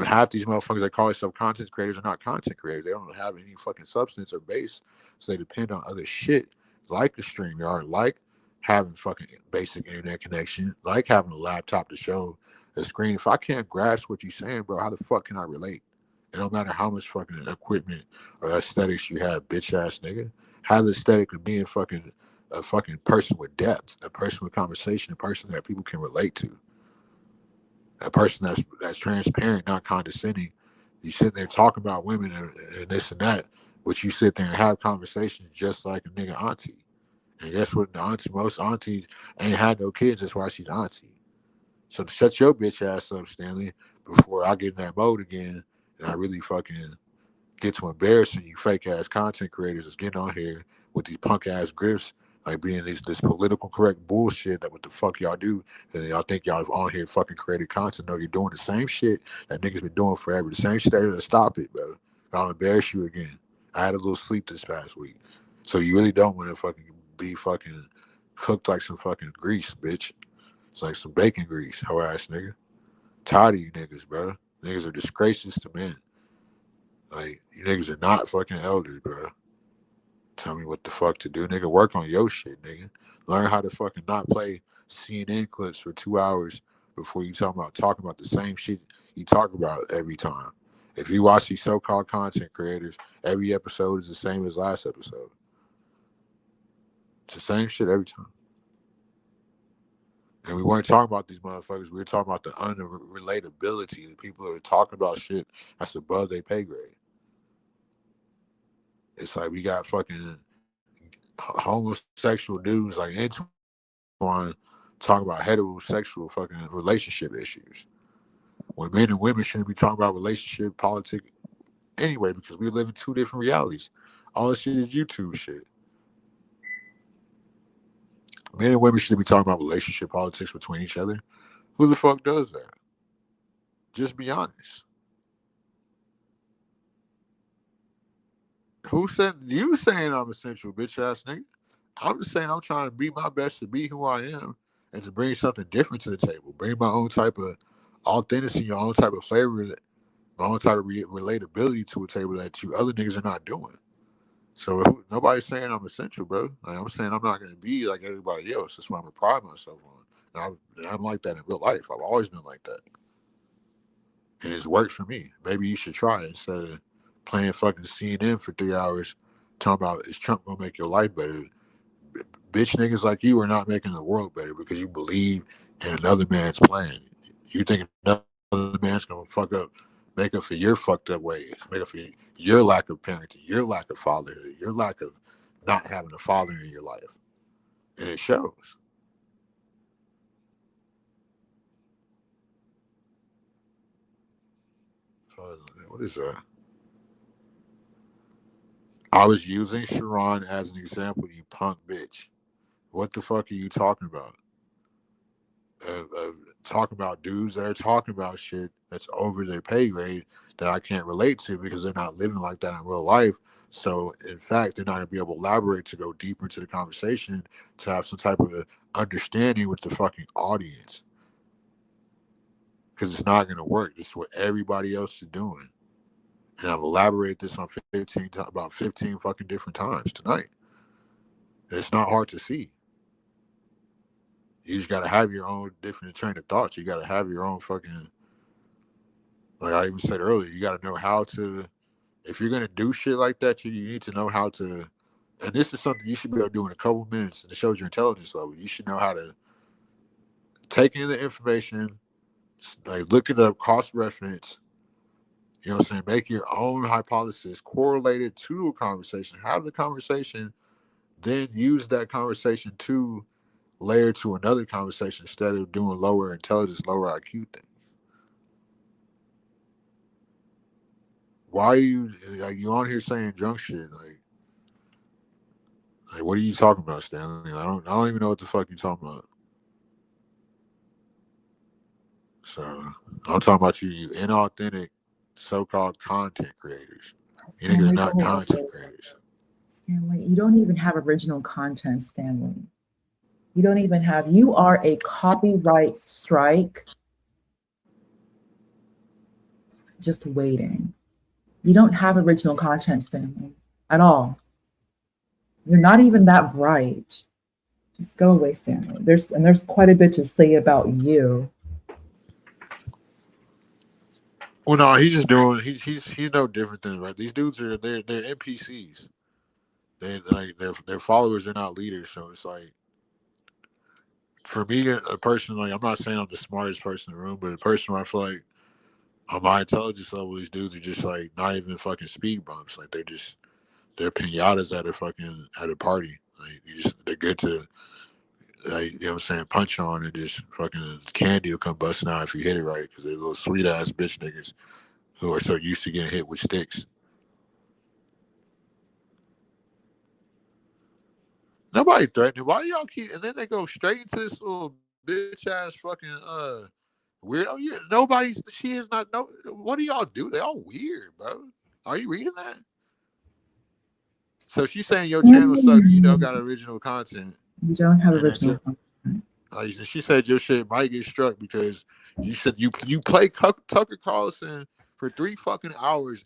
Half these motherfuckers that call themselves content creators are not content creators. They don't have any fucking substance or base, so they depend on other shit like a StreamYard, like having fucking basic internet connection, like having a laptop to show a screen. If I can't grasp what you're saying, bro, how the fuck can I relate? It don't matter how much fucking equipment or aesthetics you have, bitch ass nigga. Have the aesthetic of being fucking a fucking person with depth, a person with conversation, a person that people can relate to. A person that's transparent, not condescending. You sit there talking about women and this and that, but you sit there and have conversations just like a nigga auntie. And guess what? Most aunties ain't had no kids. That's why she's auntie. So to shut your bitch ass up, Stanley, before I get in that mode again and I really fucking get to embarrassing you fake ass content creators that's getting on here with these punk ass grifts, like being this political correct bullshit that what the fuck y'all do, and y'all think y'all on here fucking created content. No, you're doing the same shit that niggas been doing forever. The same shit that stop it, bro. I'll embarrass you again. I had a little sleep this past week. So you really don't want to fucking be fucking cooked like some fucking grease, bitch. It's like some bacon grease, hoe ass nigga. Tired of you niggas, bro. Niggas are disgraces to men. Like, you niggas are not fucking elders, bro. Tell me what the fuck to do, nigga. Work on your shit, nigga. Learn how to fucking not play CNN clips for 2 hours before you talking about the same shit you talk about every time. If you watch these so-called content creators, every episode is the same as last episode. It's the same shit every time. And we weren't talking about these motherfuckers. We were talking about the unrelatability. The people that are talking about shit that's above their pay grade. It's like we got fucking homosexual dudes like Antoine talking about heterosexual fucking relationship issues. When men and women shouldn't be talking about relationship politics anyway, because we live in two different realities. All this shit is YouTube shit. Men and women shouldn't be talking about relationship politics between each other. Who the fuck does that? Just be honest. Who said you saying I'm essential, bitch ass nigga? I'm just saying I'm trying to be my best to be who I am and to bring something different to the table. Bring my own type of authenticity, your own type of flavor, my own type of relatability to a table that you other niggas are not doing. So nobody's saying I'm essential, bro. Like, I'm saying I'm not going to be like everybody else. That's what I'm going to pride myself on. And I'm like that in real life. I've always been like that. And it's worked for me. Maybe you should try it instead of playing fucking CNN for 3 hours talking about is Trump going to make your life better. Bitch niggas like you are not making the world better because you believe in another man's plan. You think another man's going to make up for your fucked up ways, make up for your lack of parenting, your lack of fatherhood, your lack of not having a father in your life. And it shows. What is that? I was using Sharon as an example, you punk bitch. What the fuck are you talking about? Talking about dudes that are talking about shit that's over their pay grade that I can't relate to because they're not living like that in real life. So, in fact, they're not going to be able to elaborate to go deeper into the conversation to have some type of understanding with the fucking audience. Because it's not going to work. This is what everybody else is doing. And I've elaborated this on about 15 fucking different times tonight. It's not hard to see. You just got to have your own different train of thoughts. You got to have your own fucking, like I even said earlier, you got to know how to, if you're going to do shit like that, you need to know how to, and this is something you should be able to do in a couple minutes, and it shows your intelligence level. You should know how to take in the information, like look it up, cross reference, you know what I'm saying? Make your own hypothesis, correlate it to a conversation, have the conversation then use that conversation to layer to another conversation instead of doing lower intelligence, lower IQ thing. Why are you like you on here saying drunk shit? Like what are you talking about, Stanley? I don't even know what the fuck you're talking about. So I'm talking about you inauthentic so-called content creators. You niggas not content creators. Stanley, you don't even have original content, Stanley. You don't even have, you are a copyright strike just waiting. You don't have original content, Stanley, at all. You're not even that bright. Just go away, Stanley. There's quite a bit to say about you. Well, no, he's just doing. He's no different than right. These dudes are they're NPCs. They like their followers are not leaders. So it's like for me, a person like I'm not saying I'm the smartest person in the room, but a person where I feel like on my intelligence level, these dudes are just like not even fucking speed bumps. Like they're pinatas at a party. Like they're good to like you know what I'm saying punch on and just fucking candy will come busting out if you hit it right because they're little sweet ass bitch niggas who are so used to getting hit with sticks. Nobody threatened. Why y'all keep? And then they go straight into this little bitch ass fucking weirdo. Yeah, nobody's. She is not. No. What do y'all do? They all weird, bro. Are you reading that? So she's saying your channel sucks. You don't got original content. You don't have original content. She said your shit might get struck because you said you play Tucker Carlson for 3 fucking hours.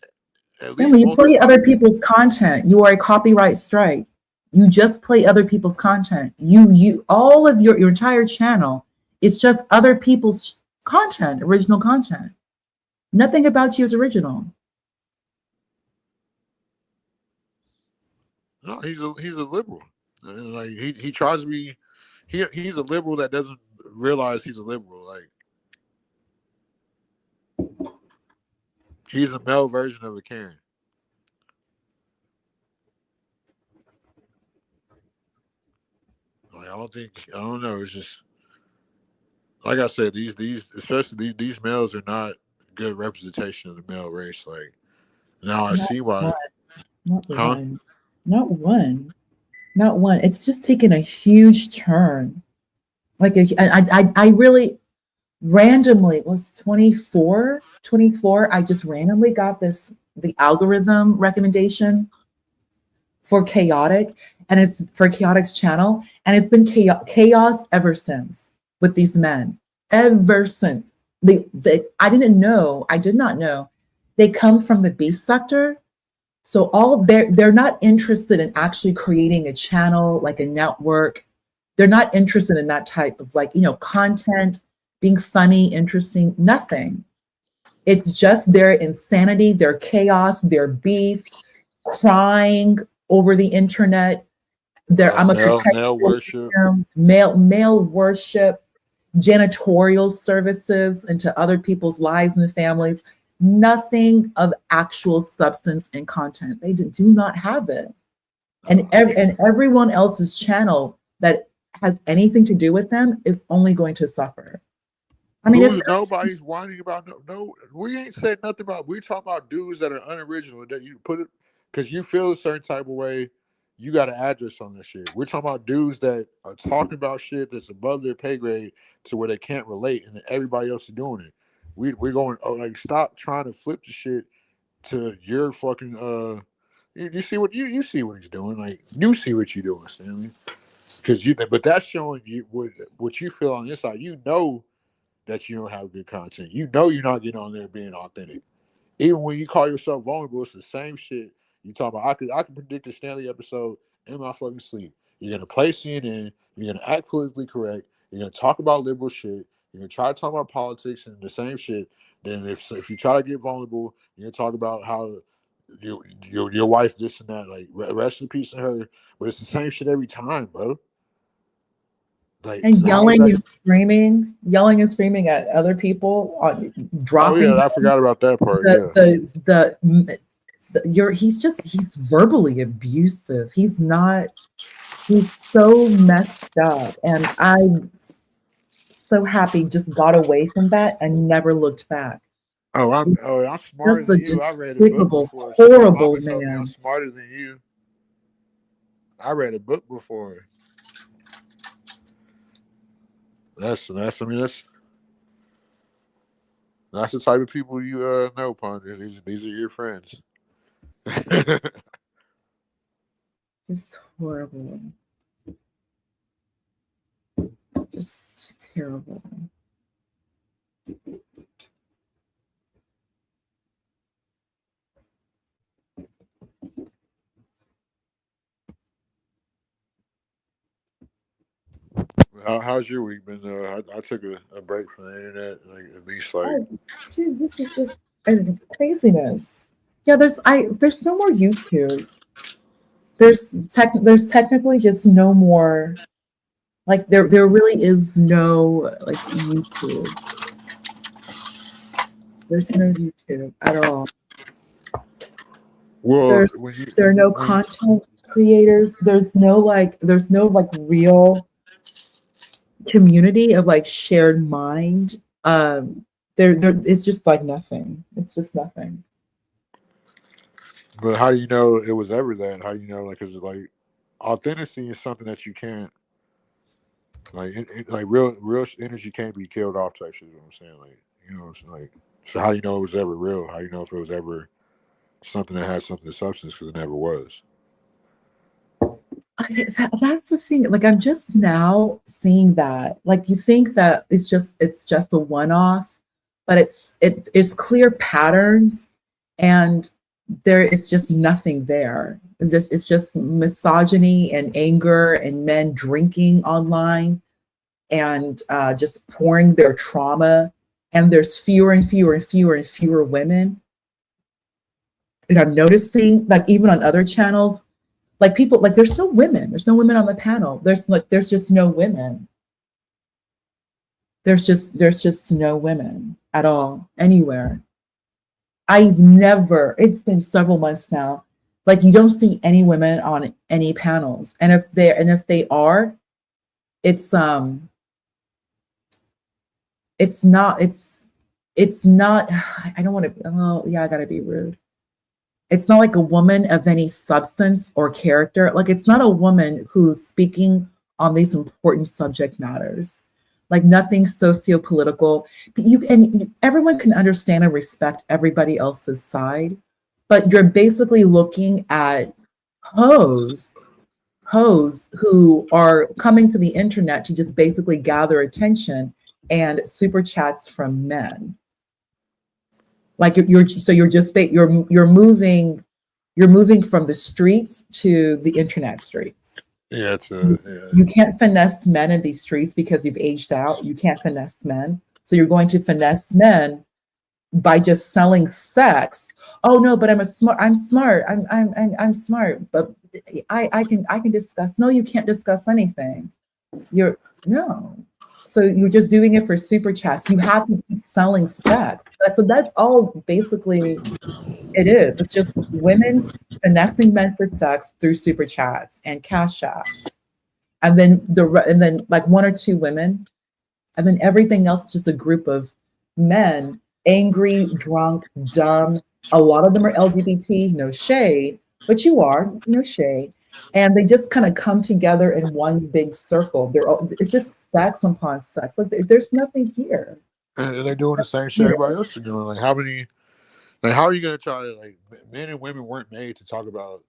Stanley, you play other people's content. You are a copyright strike. You just play other people's content. You all of your entire channel is just other people's content, original content. Nothing about you is original. No, he's a liberal. Like he tries to be. He's a liberal that doesn't realize he's a liberal. Like he's a male version of a Karen. Like I don't know. It's just like I said. Especially these males are not good representation of the male race. Like now I see why. Not one. It's just taken a huge turn. Like I really randomly, it was 24. I just randomly got the algorithm recommendation for Chaotic, and it's for Chaotic's channel, and it's been chaos ever since with these men. Ever since I did not know they come from the beef sector. So they're not interested in actually creating a channel, like a network. They're not interested in that type of content, being funny, interesting, nothing. It's just their insanity, their chaos, their beef, crying over the internet. I'm a male worship, male worship, janitorial services into other people's lives and families. Nothing of actual substance and content. They do not have it. And everyone else's channel that has anything to do with them is only going to suffer. I mean, nobody's whining about no. We ain't said nothing about. We're talking about dudes that are unoriginal that you put it because you feel a certain type of way. You got an address on this shit. We're talking about dudes that are talking about shit that's above their pay grade to where they can't relate, and everybody else is doing it. We're going stop trying to flip the shit to your fucking you see what you see what he's doing, like you see what you're doing, Stanley, but that's showing you what you feel on this side. You know that you don't have good content. You know you're not getting on there being authentic. Even when you call yourself vulnerable, it's the same shit you talk about. I could predict a Stanley episode in my fucking sleep. You're gonna play CNN. You're gonna act politically correct. You're gonna talk about liberal shit. You're gonna try to talk about politics and the same shit. Then if you try to get vulnerable, you're gonna talk about how your wife this and that. Like rest in peace to her. But it's the same shit every time, bro. Like, and yelling and screaming at other people, dropping. Oh yeah, I forgot about that part. He's verbally abusive. He's not. He's so messed up. And I'm so happy just got away from that and never looked back. I'm smarter Just a than you. I read a book despicable, before. Shit, my horrible mama told me I'm man. smarter than you. I read a book before. I mean that's the type of people you know, Ponder. These are your friends. It's horrible. Just terrible. How's your week been though? I took a break from the internet, like at least like Oh, dude, this is just craziness. Yeah, there's no more YouTube. There's technically just no more, like there really is no like YouTube. There's no YouTube at all. well when There are no when content creators. There's no like real community of like shared mind. There it's just like nothing. It's just nothing. but how do you know it was ever that? How do you know like is it like authenticity is something that you can't like like real energy can't be killed off type shit is what I'm saying. Like you know what I'm saying? Like so how do you know it was ever real? How do you know if it was ever something that had something to substance because it never was. That's the thing. Like I'm just now seeing that. Like you think that it's just a one-off, but it's clear patterns, and there is just nothing there. It's just misogyny and anger and men drinking online and just pouring their trauma. And there's fewer and fewer and fewer and fewer women. And I'm noticing, like even on other channels, like people, like there's no women. There's no women on the panel. There's just no women. There's just no women at all anywhere. It's been several months now. Like you don't see any women on any panels. And if they are, it's not, I don't want to, oh yeah, I gotta be rude. It's not like a woman of any substance or character. Like it's not a woman who's speaking on these important subject matters. Like nothing socio-political. And everyone can understand and respect everybody else's side, but you're basically looking at hoes who are coming to the internet to just basically gather attention and super chats from men. Like you're moving from the streets to the internet streets. Yeah, You can't finesse men in these streets because you've aged out. You can't finesse men. So you're going to finesse men by just selling sex. Oh no, but I'm smart. I'm smart, but I can discuss. No, you can't discuss anything. No. So you're just doing it for super chats. You have to keep selling sex. That's all basically it is. It's just women finessing men for sex through super chats and cash apps. And then like one or two women, and then everything else is just a group of men, angry, drunk, dumb. A lot of them are LGBT, no shade, but you are, no shade. And they just kind of come together in one big circle. It's just sex upon sex. Like there's nothing here. And they're doing the same shit everybody else is doing. Like how are you gonna try to like men and women weren't made to talk about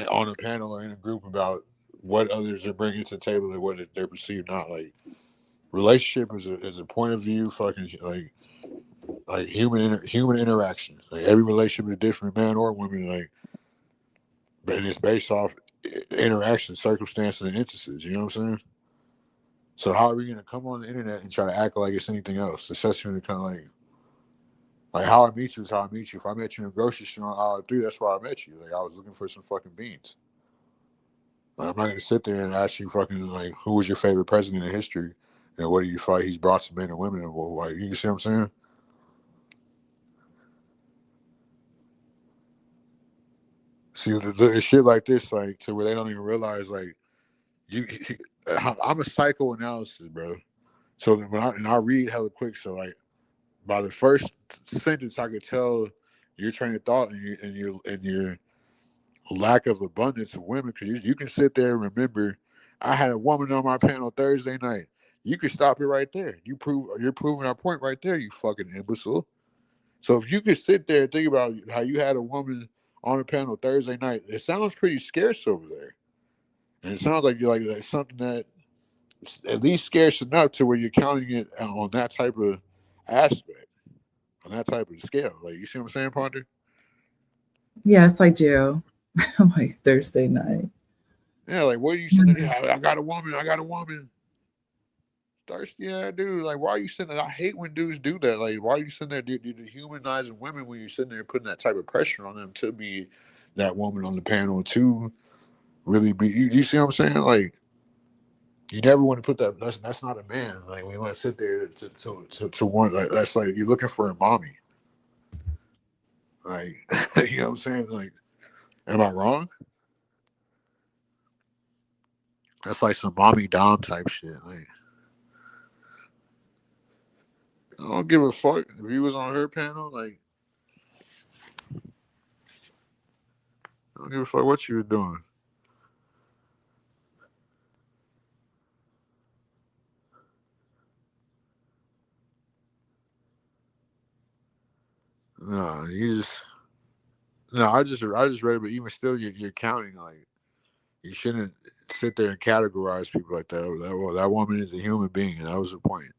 on a panel or in a group about what others are bringing to the table and what they're perceived not like. Relationship is a point of view, fucking like human interaction. Like every relationship is different, man or woman. Like, but it's based off interaction, circumstances, and instances. You know what I'm saying? So how are we gonna come on the internet and try to act like it's anything else? It's just gonna kind of like how I meet you is how I meet you. If I met you in a grocery store on aisle 3, that's where I met you. Like I was looking for some fucking beans. Like, I'm not gonna sit there and ask you fucking like who was your favorite president in history and what do you fight he's brought to men and women and like you see what I'm saying? See the shit like this, like to where they don't even realize like I'm a psychoanalysis, bro. So when I read hella quick, so like by the first sentence, I could tell your train of thought and your lack of abundance of women, because you can sit there and remember, I had a woman on my panel Thursday night. You can stop it right there. You're proving our point right there, you fucking imbecile. So if you could sit there and think about how you had a woman on the panel Thursday night, it sounds pretty scarce over there. And it sounds like you're like something that at least scarce enough to where you're counting it on that type of aspect, on that type of scale. Like, you see what I'm saying, Ponder? Yes, I do. I'm like, Thursday night. Yeah, like, what are you sitting there? I got a woman. Thirsty, yeah, dude. Like, why are you sitting there? I hate when dudes do that. Like, why are you sitting there dehumanizing women when you're sitting there putting that type of pressure on them to be that woman on the panel, to really be, you see what I'm saying? Like, you never want to put that. That's not a man. Like, we want to sit there to want, like, that's like you're looking for a mommy. Like, you know what I'm saying? Like, am I wrong? That's like some mommy dom type shit. Like, I don't give a fuck if he was on her panel. Like, I don't give a fuck what you were doing. No, I just read it, but even still, you're counting. Like, you shouldn't sit there and categorize people like that. That woman is a human being, and that was the point.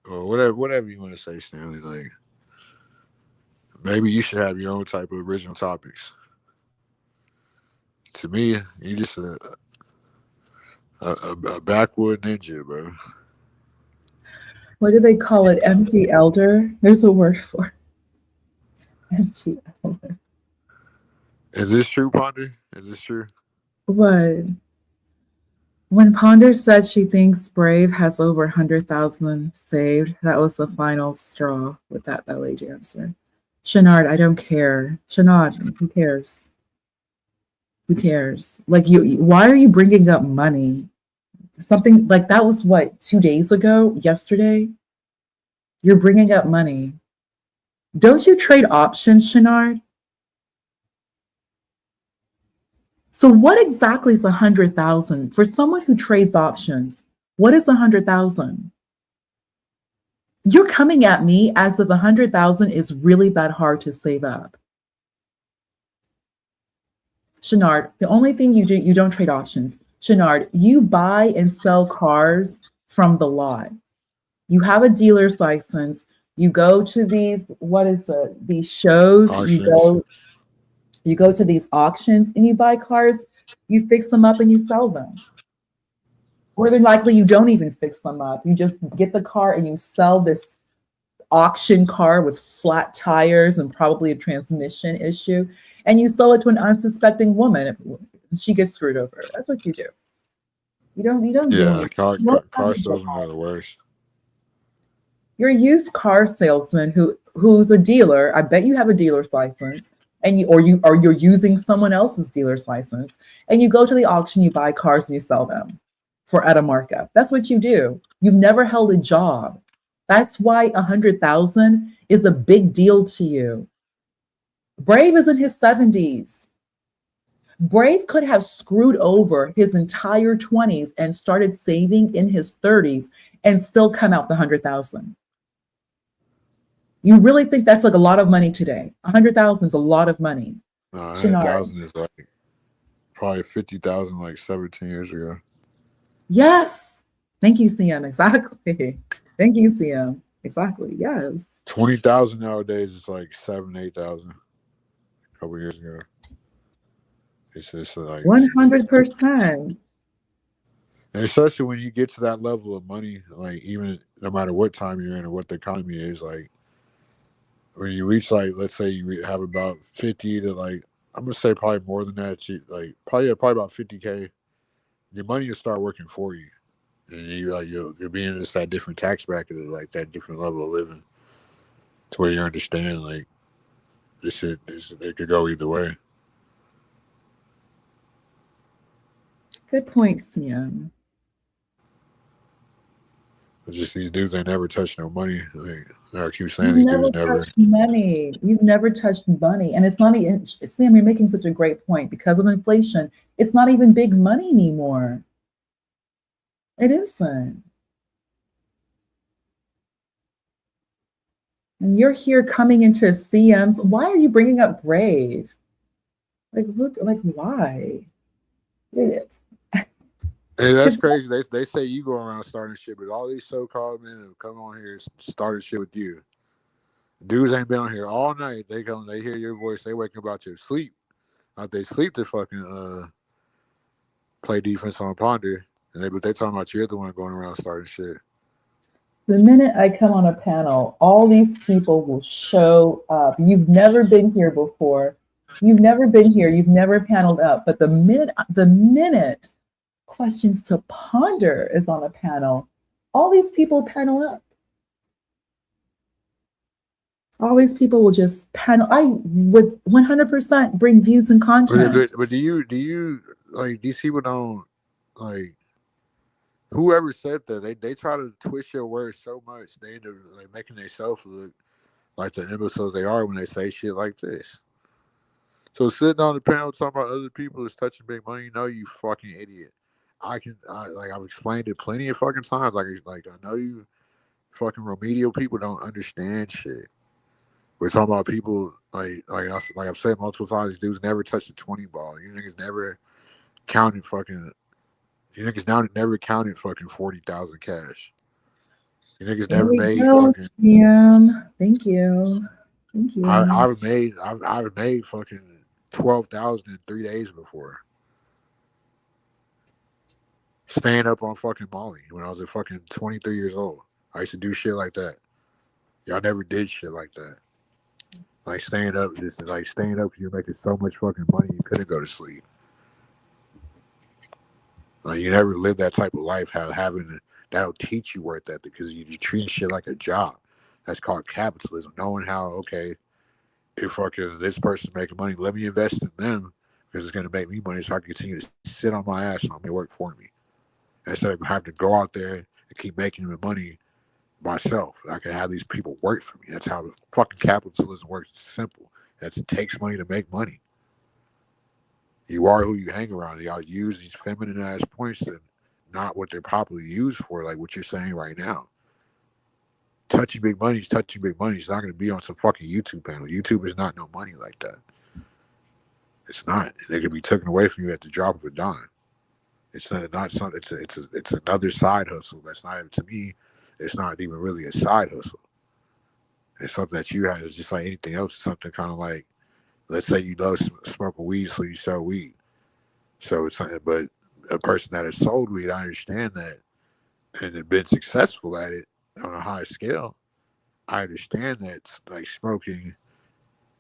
Or whatever you want to say, Stanley. Like, maybe you should have your own type of original topics. To me, you just a backwood ninja, bro. What do they call it? Empty elder? There's a word for it. Empty elder. Is this true, Ponder? Is this true? What? When Ponder said she thinks Brave has over 100,000 saved, that was the final straw with that ballet dancer. Shenard, I don't care. Shenard, who cares? Who cares? Like, why are you bringing up money? Something like that was what, 2 days ago? Yesterday? You're bringing up money. Don't you trade options, Shenard? So what exactly is 100,000 for someone who trades options? What is 100,000? You're coming at me as if 100,000 is really that hard to save up. Shenard, the only thing you do, you don't trade options. Shenard, you buy and sell cars from the lot. You have a dealer's license. You go to these, these shows. Auctions. You go to these auctions and you buy cars, you fix them up and you sell them. More than likely, you don't even fix them up. You just get the car and you sell this auction car with flat tires and probably a transmission issue, and you sell it to an unsuspecting woman. She gets screwed over. That's what you do. You don't Yeah, do car salesmen are the worst. You're a used car salesman who's a dealer. I bet you have a dealer's license, and you're using someone else's dealer's license, and you go to the auction, you buy cars and you sell them at a markup. That's what you do. You've never held a job. That's why 100,000 is a big deal to you. Brave is in his 70s. Brave could have screwed over his entire 20s and started saving in his 30s and still come out the 100,000. You really think that's like a lot of money today? 100,000 is a lot of money. No, 100,000 is like probably 50,000 like 17 years ago. Yes. Thank you, CM. Exactly. Thank you, CM. Exactly. Yes. 20,000 nowadays is like 8,000. A couple years ago. It's just like 100%. And especially when you get to that level of money, like even no matter what time you're in or what the economy is, like when you reach like, let's say you have about 50 to like, I'm gonna say probably more than that, like probably about 50K, your money will start working for you, and you're being in just that different tax bracket, or like that different level of living, to where you understand like This shit, it could go either way. Good point, CM. It's just these dudes ain't never touched no money. Like I keep saying, You've these never dudes never. touched money. You've never touched money. And it's not even, Sam, you're making such a great point. Because of inflation, it's not even big money anymore. It isn't. And you're here coming into CMs. Why are you bringing up Brave? Like, look, like, why? Hey, that's crazy. They say you go around starting shit, but all these so-called men have come on here and started shit with you. Dudes ain't been on here all night. They come, they hear your voice. They wake up out your sleep. Out they sleep to fucking play defense on Ponder, but they talking about you're the one going around starting shit. The minute I come on a panel, all these people will show up. You've never been here before. You've never been here. You've never paneled up. But the minute Questions to Ponder is on a panel, all these people panel up. All these people will just panel. I would 100% bring views and content. But do you like these people don't like whoever said that they try to twist your words so much they end up like making themselves look like the imbeciles they are when they say shit like this. So sitting on the panel talking about other people is touching big money, no, you fucking idiot. I've explained it plenty of fucking times. Like I know you fucking remedial people don't understand shit. We're talking about people like I've said multiple times. These dudes never touched a 20 ball. You niggas never counted fucking. You niggas now never counted fucking 40,000 cash. You niggas never made fucking. Yeah, thank you. Thank you. I've made fucking 12,000 in 3 days before. Staying up on fucking Molly when I was at fucking 23 years old. I used to do shit like that. Y'all never did shit like that. Like staying up, just like staying up, you're making so much fucking money you couldn't go to sleep. Like you never lived that type of life. That'll teach you worth ethic because you treat shit like a job. That's called capitalism. Knowing how if fucking this person's making money, let me invest in them because it's gonna make me money, so I can continue to sit on my ass and I'm gonna work for me instead of having to go out there and keep making the money myself. I can have these people work for me. That's how the fucking capitalism works. It's simple. It takes money to make money. You are who you hang around. Y'all use these feminine ass points and not what they're properly used for, like what you're saying right now. Touching big money is touching big money. It's not going to be on some fucking YouTube panel. YouTube is not no money like that. It's not. They can be taken away from you at the drop of a dime. It's not something. It's another side hustle. That's not, to me. It's not even really a side hustle. It's something that you have. It's just like anything else. It's something kind of like, let's say you love smoking weed, so you sell weed. So it's something, but a person that has sold weed, I understand that, and have been successful at it on a high scale. I understand that like smoking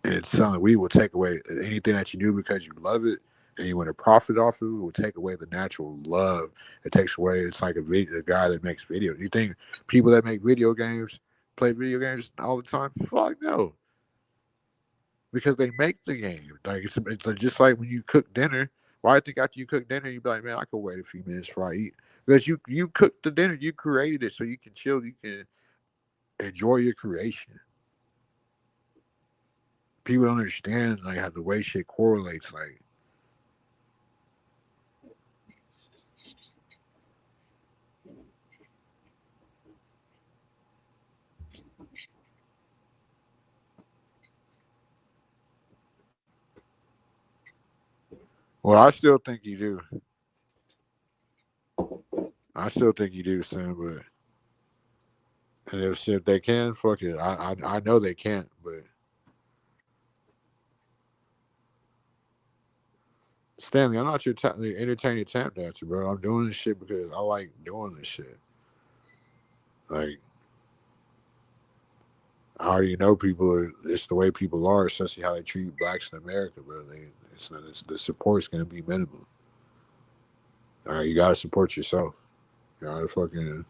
and selling weed will take away anything that you do because you love it and you want to profit off of it. Will take away the natural love. It takes away. It's like a guy that makes videos. You think people that make video games play video games all the time? Fuck no. Because they make the game. Like it's just like when you cook dinner. Why I think after you cook dinner, you be like, man, I could wait a few minutes before I eat. Because you cooked the dinner, you created it, so you can chill, you can enjoy your creation. People don't understand like how the way shit correlates. Like, well, I still think you do. I still think you do, Sam, but and if they can, fuck it. I know they can't, but Stanley, I'm not your entertaining tap dancer, bro. I'm doing this shit because I like doing this shit. Like, I already know people. It's the way people are, especially how they treat blacks in America, bro. The support's gonna be minimal. All right, you gotta support yourself. You gotta fucking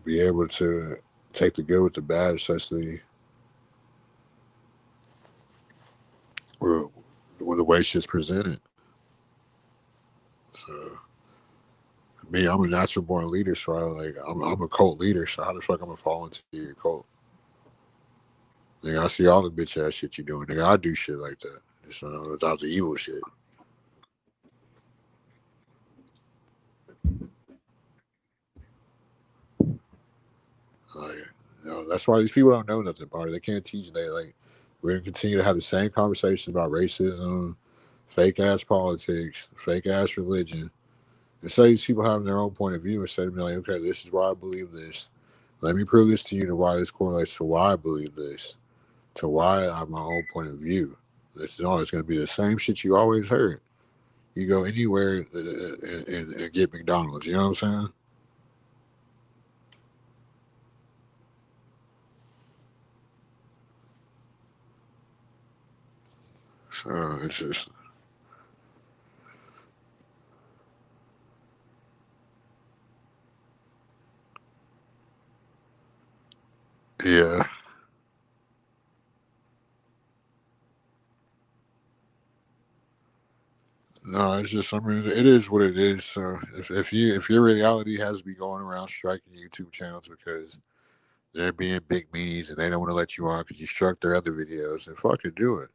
be able to take the good with the bad, especially way shit's presented. So me, I'm a natural born leader, so I'm a cult leader. So how the fuck I'm gonna fall into your cult? Nigga, I see all the bitch ass shit you doing. Nigga, I do shit like that. Just without the evil shit. Like, that's why these people don't know nothing about it. They can't teach. We're gonna continue to have the same conversations about racism, fake ass politics, fake ass religion. Instead of these people having their own point of view, instead of being like, okay, this is why I believe this. Let me prove this to you to why this correlates to why I believe this, to why I have my own point of view. This is always going to be the same shit you always heard. You go anywhere and get McDonald's. You know what I'm saying? So it's just. Yeah. No, it's just. I mean, it is what it is. So if your reality has to be going around striking YouTube channels because they're being big meanies and they don't want to let you on because you struck their other videos, then fucking do it.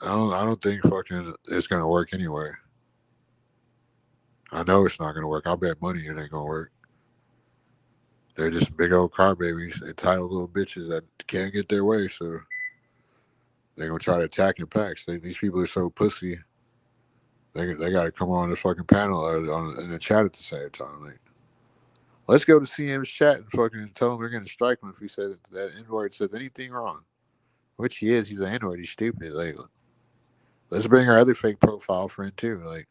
I don't think fucking it's gonna work anyway. I know it's not gonna work. I'll bet money it ain't gonna work. They're just big old crybabies, entitled little bitches that can't get their way, so they're gonna try to attack in packs. These people are so pussy. They got to come on the fucking panel or in the chat at the same time. Like, let's go to CM's chat and fucking tell him we're gonna strike him if he said that N-word says anything wrong. Which he is. He's an N-word. He's stupid. Like, let's bring our other fake profile friend too. Like,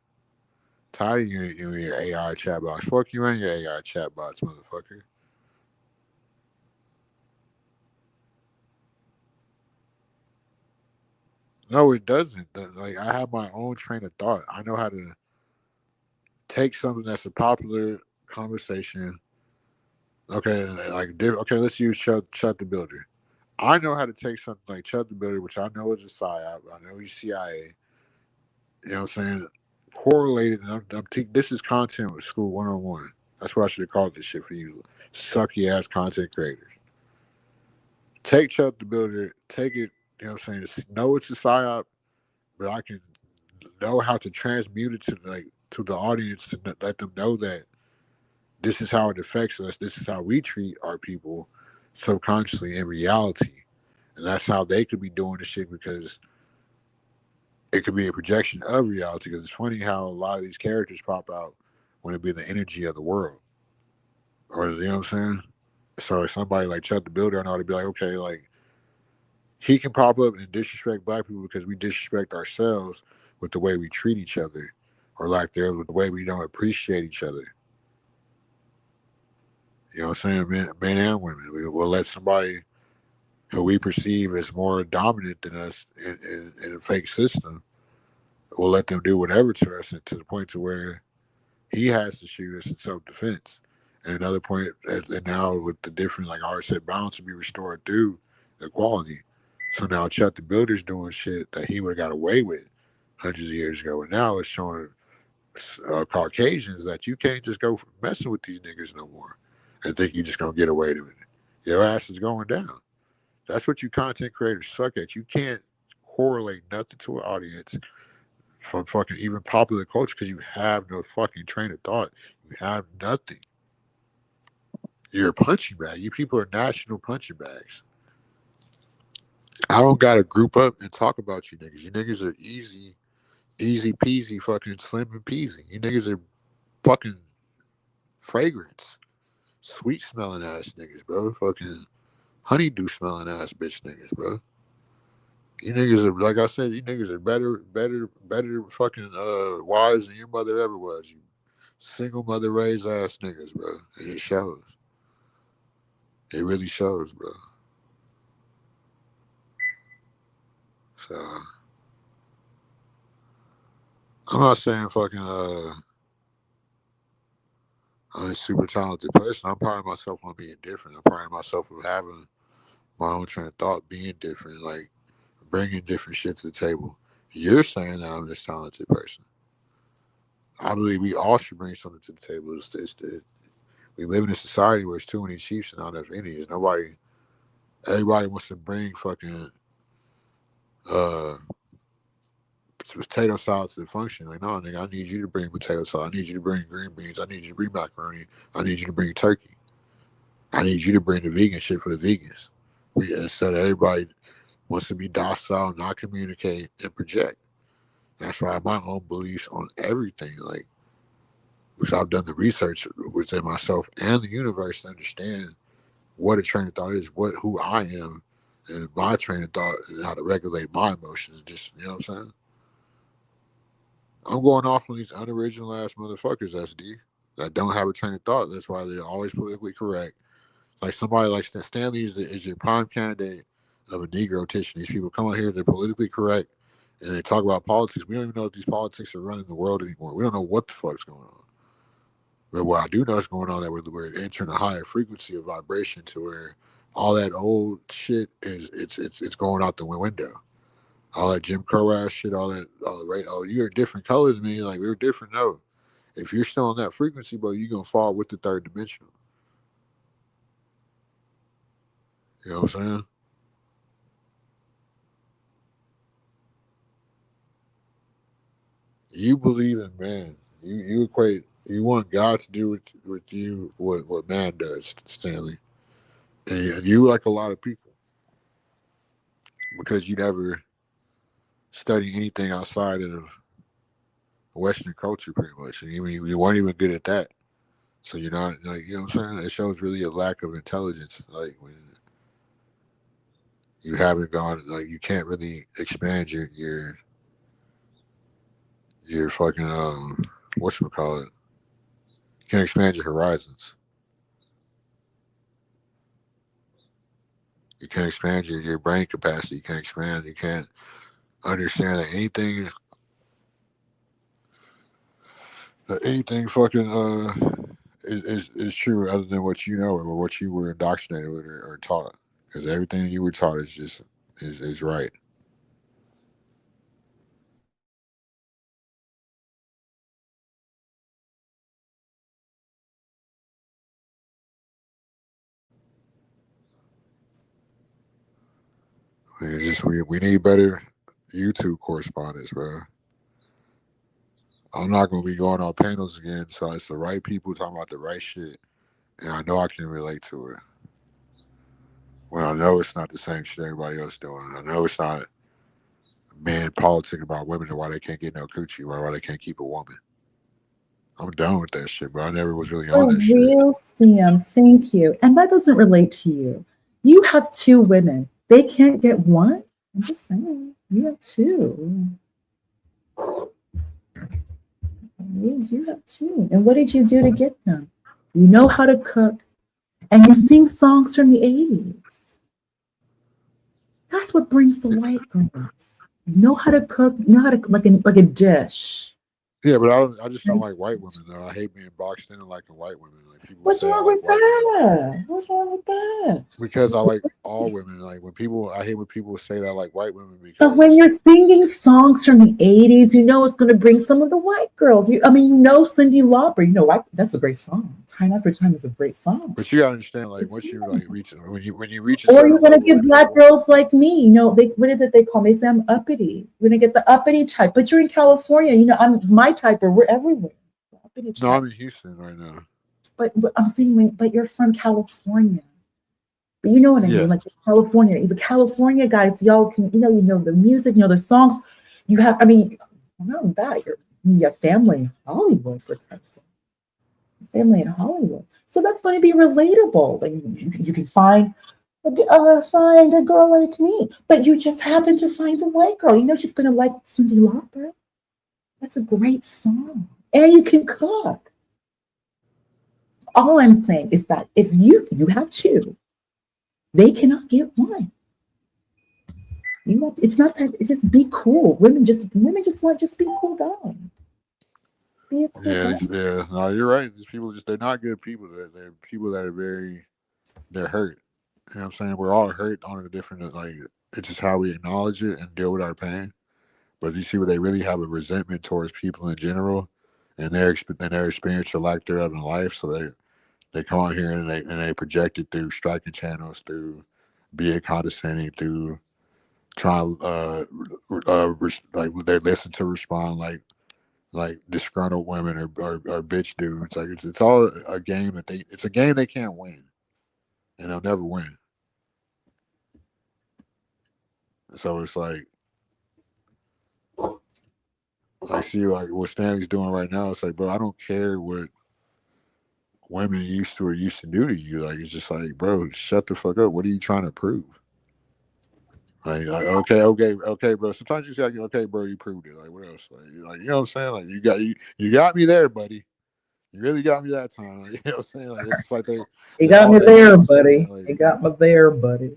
tired of you and your AI chat box. Fuck you and your AI chat bots, motherfucker. No, it doesn't. Like, I have my own train of thought. I know how to take something that's a popular conversation. Okay, okay, let's use Chud the Builder. I know how to take something like Chud the Builder, which I know is a psyop. I know he's CIA. You know what I'm saying? Correlated, and this is content with School 101. That's what I should have called this shit for you sucky ass content creators. Take Chud the Builder, take it, you know what I'm saying? Know it's a psyop, but I can know how to transmute it to the audience to let them know that this is how it affects us. This is how we treat our people subconsciously in reality. And that's how they could be doing the shit because it could be a projection of reality. Because it's funny how a lot of these characters pop out when it be the energy of the world. Or, you know what I'm saying? So somebody like Chud the Builder, I know to be like, okay, like, he can pop up and disrespect black people because we disrespect ourselves with the way we treat each other, or like with the way we don't appreciate each other. You know what I'm saying? Men and women. We'll let somebody who we perceive as more dominant than us in a fake system, we'll let them do whatever to us, to the point to where he has to shoot us in self-defense. And another point, and now with the different, like I already said, balance will be restored through equality. So now Chud the Builder's doing shit that he would have got away with hundreds of years ago. And now it's showing Caucasians that you can't just go messing with these niggas no more and think you're just going to get away with it. Your ass is going down. That's what you content creators suck at. You can't correlate nothing to an audience from fucking even popular culture because you have no fucking train of thought. You have nothing. You're a punching bag. You people are national punching bags. I don't gotta group up and talk about you niggas. You niggas are easy peasy, fucking slim and peasy. You niggas are fucking fragrance, sweet smelling ass niggas, bro. Fucking honeydew smelling ass bitch niggas, bro. You niggas are, like I said, you niggas are better fucking wise than your mother ever was. You single mother raised ass niggas, bro. And it shows. It really shows, bro. So I'm not saying fucking I'm a super talented person. I'm proud of myself on being different. I'm proud of myself of having my own train of thought, being different, like bringing different shit to the table. You're saying that I'm this talented person. I believe we all should bring something to the table. We live in a society where it's too many chiefs and not enough Indians. Everybody wants to bring fucking uh potato salad to the function. Like, no, nigga, I need you to bring potato salad. I need you to bring green beans. I need you to bring macaroni. I need you to bring turkey. I need you to bring the vegan shit for the vegans. Instead of everybody wants to be docile, not communicate, and project. That's why I have my own beliefs on everything. Like, because I've done the research within myself and the universe to understand what a train of thought is, who I am, and my train of thought, and how to regulate my emotions. Just, you know what I'm saying? I'm going off on these unoriginal ass motherfuckers, SD, that don't have a train of thought. That's why they're always politically correct. Like somebody like Stanley is your prime candidate of a Negro tissue. These people come out here, they're politically correct, and they talk about politics. We don't even know if these politics are running the world anymore. We don't know what the fuck's going on. But what I do know is going on that we're entering a higher frequency of vibration to where all that old shit it's going out the window. All that Jim Crow ass shit, right? Oh, you're a different color than me. Like, we're different. No, if you're still on that frequency, bro, you're gonna fall with the third dimensional. You know what I'm saying? You believe in man. You equate. You want God to do with you what man does, Stanley. And you, like a lot of people, because you never study anything outside of Western culture, pretty much. And you weren't even good at that. So you're not, like, you know what I'm saying? It shows really a lack of intelligence. Like, when you haven't gone, like, you can't really expand your fucking whatchamacallit. You can't expand your horizons. You can't expand your brain capacity. You can't understand that anything fucking is true other than what you know or what you were indoctrinated with or taught. Because everything you were taught is just is right. It's just we need better YouTube correspondents, bro. I'm not gonna be going on panels again, so it's the right people talking about the right shit, and I know I can relate to it. When I know it's not the same shit everybody else doing. I know it's not men politicking about women and why they can't get no coochie, why they can't keep a woman. I'm done with that shit, but I never was really For on that shit. real, Sam, thank you. And that doesn't relate to you. You have two women. They can't get one? I'm just saying, you have two. You have two. And what did you do to get them? You know how to cook, and you sing songs from the 80s. That's what brings the white girls. You know how to cook, you know how to like a dish. Yeah, but I just don't like white women though. I hate being boxed into liking white women. Like, people What's say I wrong like with white women. that? What's wrong with that? Because I like all women. Like, I hate when people say that I like white women because. But when you're singing songs from the 80s, you know it's going to bring some of the white girls. You know Cyndi Lauper. You know, that's a great song. Time After Time is a great song. But you gotta understand, like, once you like reach when you reach. Or you're going to get black girls like me. You know, what is it they call me? They say I'm uppity. You're going to get the uppity type. But you're in California. You know, I'm my type, or we're everywhere. No, I'm in Houston right now. But I'm saying, but you're from California. But you know what I mean? Like California, even California guys, y'all can, you know the music, you know the songs. You have, not that you have family in Hollywood, for Christ's sake. Family in Hollywood, so that's going to be relatable. Like you can find a girl like me, but you just happen to find the white girl. You know she's going to like Cyndi Lauper. That's a great song, and you can cook. All I'm saying is that if you have two, they cannot get one. It's not that. It's just be cool. Women just want be cool guys. Be a cool guy. Yeah. No, you're right. These people they're not good people. They're people that are they're hurt. You know what I'm saying? We're all hurt on a different, like, it's just how we acknowledge it and deal with our pain. But you see where they really have a resentment towards people in general, and their experience or lack thereof in life. So they come on here and they project it through striking channels, through being condescending, through trying like they listen to respond like disgruntled women or bitch dudes. Like it's all a game that it's a game they can't win, and they'll never win. So it's like see like what Stanley's doing right now. It's like, bro, I don't care what women used to do to you. Like, it's just like, bro, shut the fuck up. What are you trying to prove? Like okay, bro. Sometimes you say, like, okay, bro, you proved it. Like, what else? Like you know what I'm saying? Like, you got me there, buddy. You really got me that time. Like, you know what I'm saying? Like, it's just like you got me there, buddy. Like, you got me there, buddy.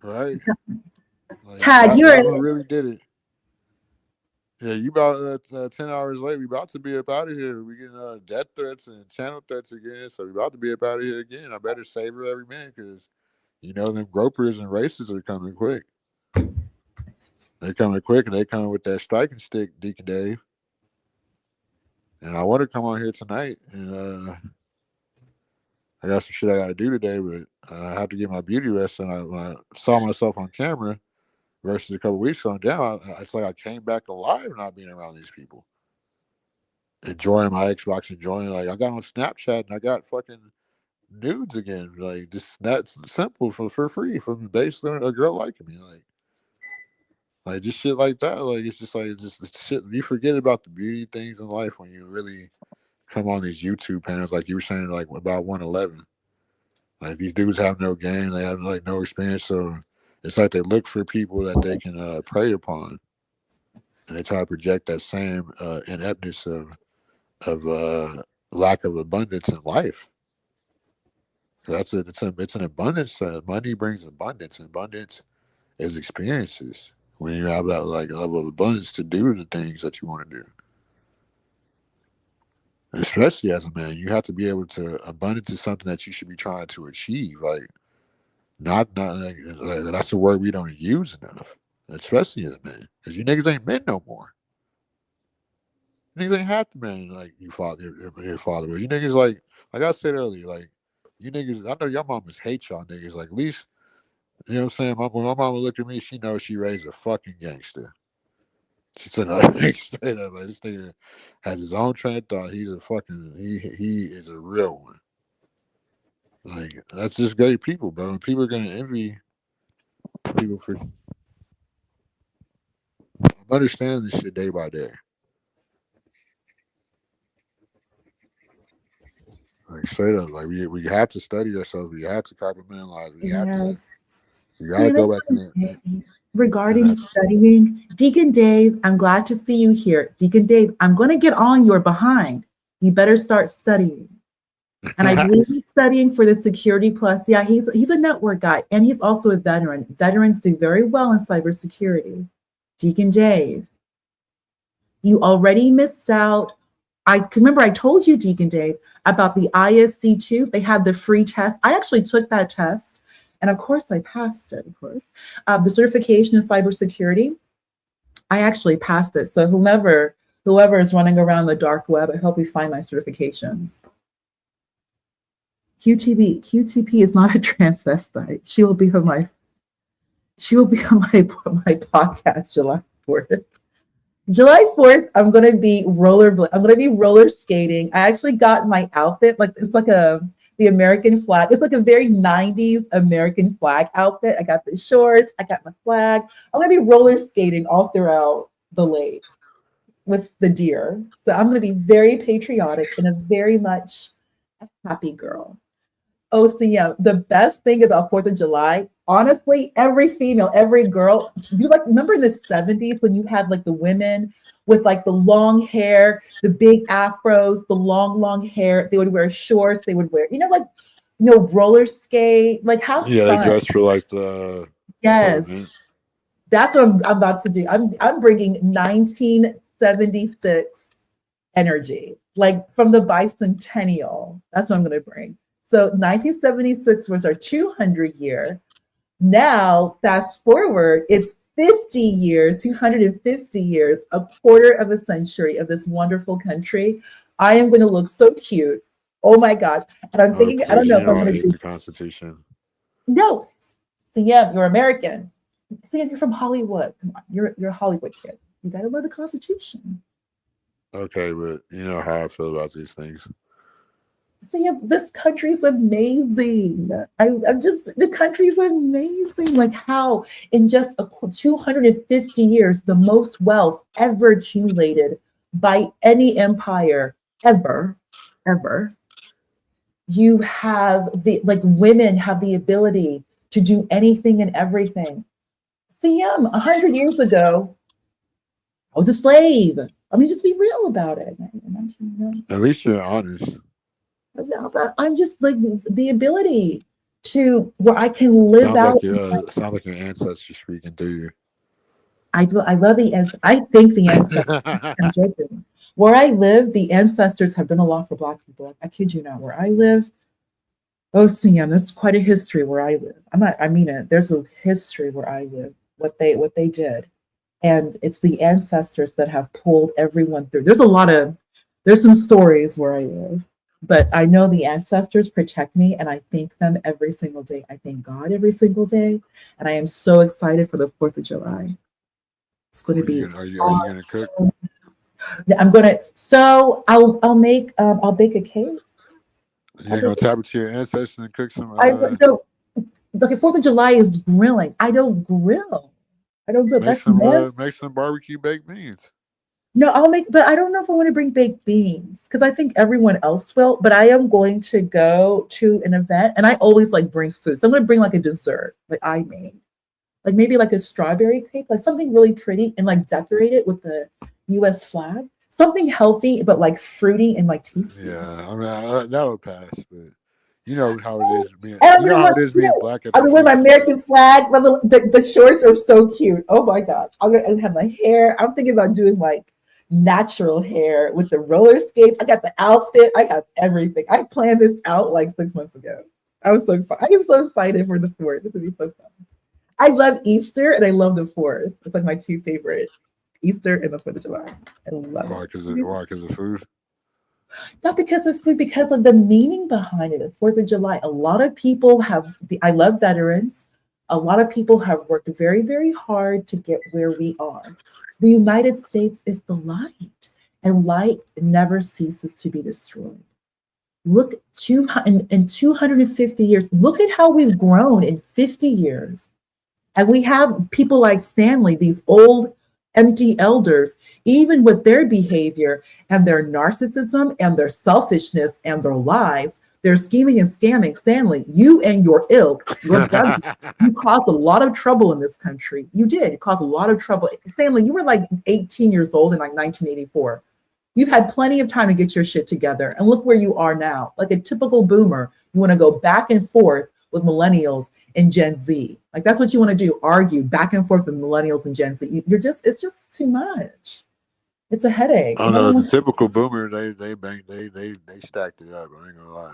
Right? Like, Todd, you really did it. Yeah, you about 10 hours late. We about to be up out of here. We getting death threats and channel threats again. So we about to be up out of here again. I better savor every minute because you know them gropers and races are coming quick. They're coming quick, and they coming with that striking stick, Deacon Dave. And I want to come on here tonight, and I got some shit I got to do today, but I have to get my beauty rest. And when I saw myself on camera versus a couple weeks ago, down, it's like I came back alive not being around these people. Enjoying my Xbox, like I got on Snapchat and I got fucking nudes again. Like, just that's simple for free from basically a girl liking me. Like just shit like that. Like, it's just like just shit. You forget about the beauty things in life when you really come on these YouTube panels, like you were saying, like about 111. Like, these dudes have no game, they have like no experience, so it's like they look for people that they can prey upon, and they try to project that same ineptness of lack of abundance in life. It's an abundance. Money brings abundance. Abundance is experiences. When you have that like level of abundance to do the things that you want to do, especially as a man, you have to be able to. Abundance is something that you should be trying to achieve. Like, not like that's a word we don't use enough, especially as a man, because you niggas ain't men no more. You niggas ain't half the man like your father was. You niggas like I said earlier, like, you niggas. I know your mamas hate y'all niggas. Like, at least, you know what I'm saying? When my mama look at me, she knows she raised a fucking gangster. She said, straight up, like, this nigga has his own train of thought. He's a fucking, he is a real one. Like, that's just great people, bro. And people are going to envy people for. I'm understanding this shit day by day. Like, straight up, like, we have to study ourselves. We have to compartmentalize. We have to. You got to go back in. Regarding studying, Deacon Dave, I'm glad to see you here. Deacon Dave, I'm going to get on your behind. You better start studying. And I believe he's studying for the Security Plus. Yeah, he's a network guy, and he's also a veteran. Veterans do very well in cybersecurity. Deacon Dave, you already missed out. Remember I told you, Deacon Dave, about the ISC2. They have the free test. I actually took that test. And of course, I passed it, of course. The certification in cybersecurity, I actually passed it. So whoever is running around the dark web, I help you find my certifications. QTP is not a transvestite. She will be on my podcast July 4th. July 4th, I'm gonna be roller skating. I actually got my outfit, like it's like the American flag. It's like a very 90s American flag outfit. I got the shorts, I got my flag. I'm gonna be roller skating all throughout the lake with the deer. So I'm gonna be very patriotic and a very much happy girl. Oh, so yeah, the best thing about 4th of July, honestly, every female, every girl, remember in the 70s when you had like the women with like the long hair, the big afros, the long hair, they would wear shorts, they would wear, roller skate, like how fun. They dress for like the yes. That's what I'm about to do. I'm bringing 1976 energy, like from the bicentennial. That's what I'm going to bring. So 1976 was our 200 year. Now, fast forward, it's 250 years, 250 years, a quarter of a century of this wonderful country, I am going to look so cute. Oh my gosh. And I'm thinking, I don't Because know you if I'm know I going to hate do, the Constitution. no. CM, you're American. CM, you're from Hollywood. Come on, you're a Hollywood kid. You got to love the Constitution. Okay, but you know how I feel about these things. CM, this country's amazing. I'm just, the country's amazing. Like how in just 250 years, the most wealth ever accumulated by any empire ever, you have like women have the ability to do anything and everything. CM, 100 years ago, I was a slave. I mean, just be real about it. At least you're honest. I'm just like the ability to where I can live out. Sounds like your ancestors speaking through you. I love the ancestors. I think the ancestors. I'm joking. Where I live, the ancestors have done a lot for Black people. I kid you not. Where I live, oh, CM, there's quite a history where I live. I mean it. There's a history where I live. What they did, and it's the ancestors that have pulled everyone through. There's some stories where I live. But I know the ancestors protect me, and I thank them every single day. I thank God every single day, and I am so excited for the 4th of July. It's going to be. Are you going to cook? Yeah, I'm going to. So I'll bake a cake. You're going to tap into your ancestors and cook some. The 4th of July is grilling. I don't grill. Make some barbecue baked beans. No, but I don't know if I want to bring baked beans because I think everyone else will. But I am going to go to an event, and I always like bring food. So I'm going to bring like a dessert, like I made, like maybe like a strawberry cake, like something really pretty, and like decorate it with the U.S. flag. Something healthy, but like fruity and like tasty. Yeah, I mean that would pass, but you know how it is being. Being Black. I'm gonna wear my American flag. The shorts are so cute. Oh my gosh! I'm gonna have my hair. I'm thinking about doing like natural hair with the roller skates. I got the outfit. I have everything. I planned this out like 6 months ago. I was so excited. I am so excited for the 4th. This would be so fun. I love Easter and I love the 4th. It's like my two favorite, Easter and the 4th of July. I love it. Why? Because of food? Not because of food, because of the meaning behind it. The 4th of July. A lot of people I love veterans. A lot of people have worked very, very hard to get where we are. The United States is the light, and light never ceases to be destroyed. Look, in 250 years, look at how we've grown in 50 years. And we have people like Stanley, these old, empty elders, even with their behavior and their narcissism and their selfishness and their lies, they're scheming and scamming. Stanley, you and your ilk, you caused a lot of trouble in this country. You did. You caused a lot of trouble. Stanley, you were like 18 years old in like 1984. You've had plenty of time to get your shit together. And look where you are now. Like a typical boomer, you want to go back and forth with millennials and Gen Z. Like that's what you want to do, argue back and forth with millennials and Gen Z. It's just too much. It's a headache. Oh no, the typical boomer, they stacked it up. I ain't gonna lie.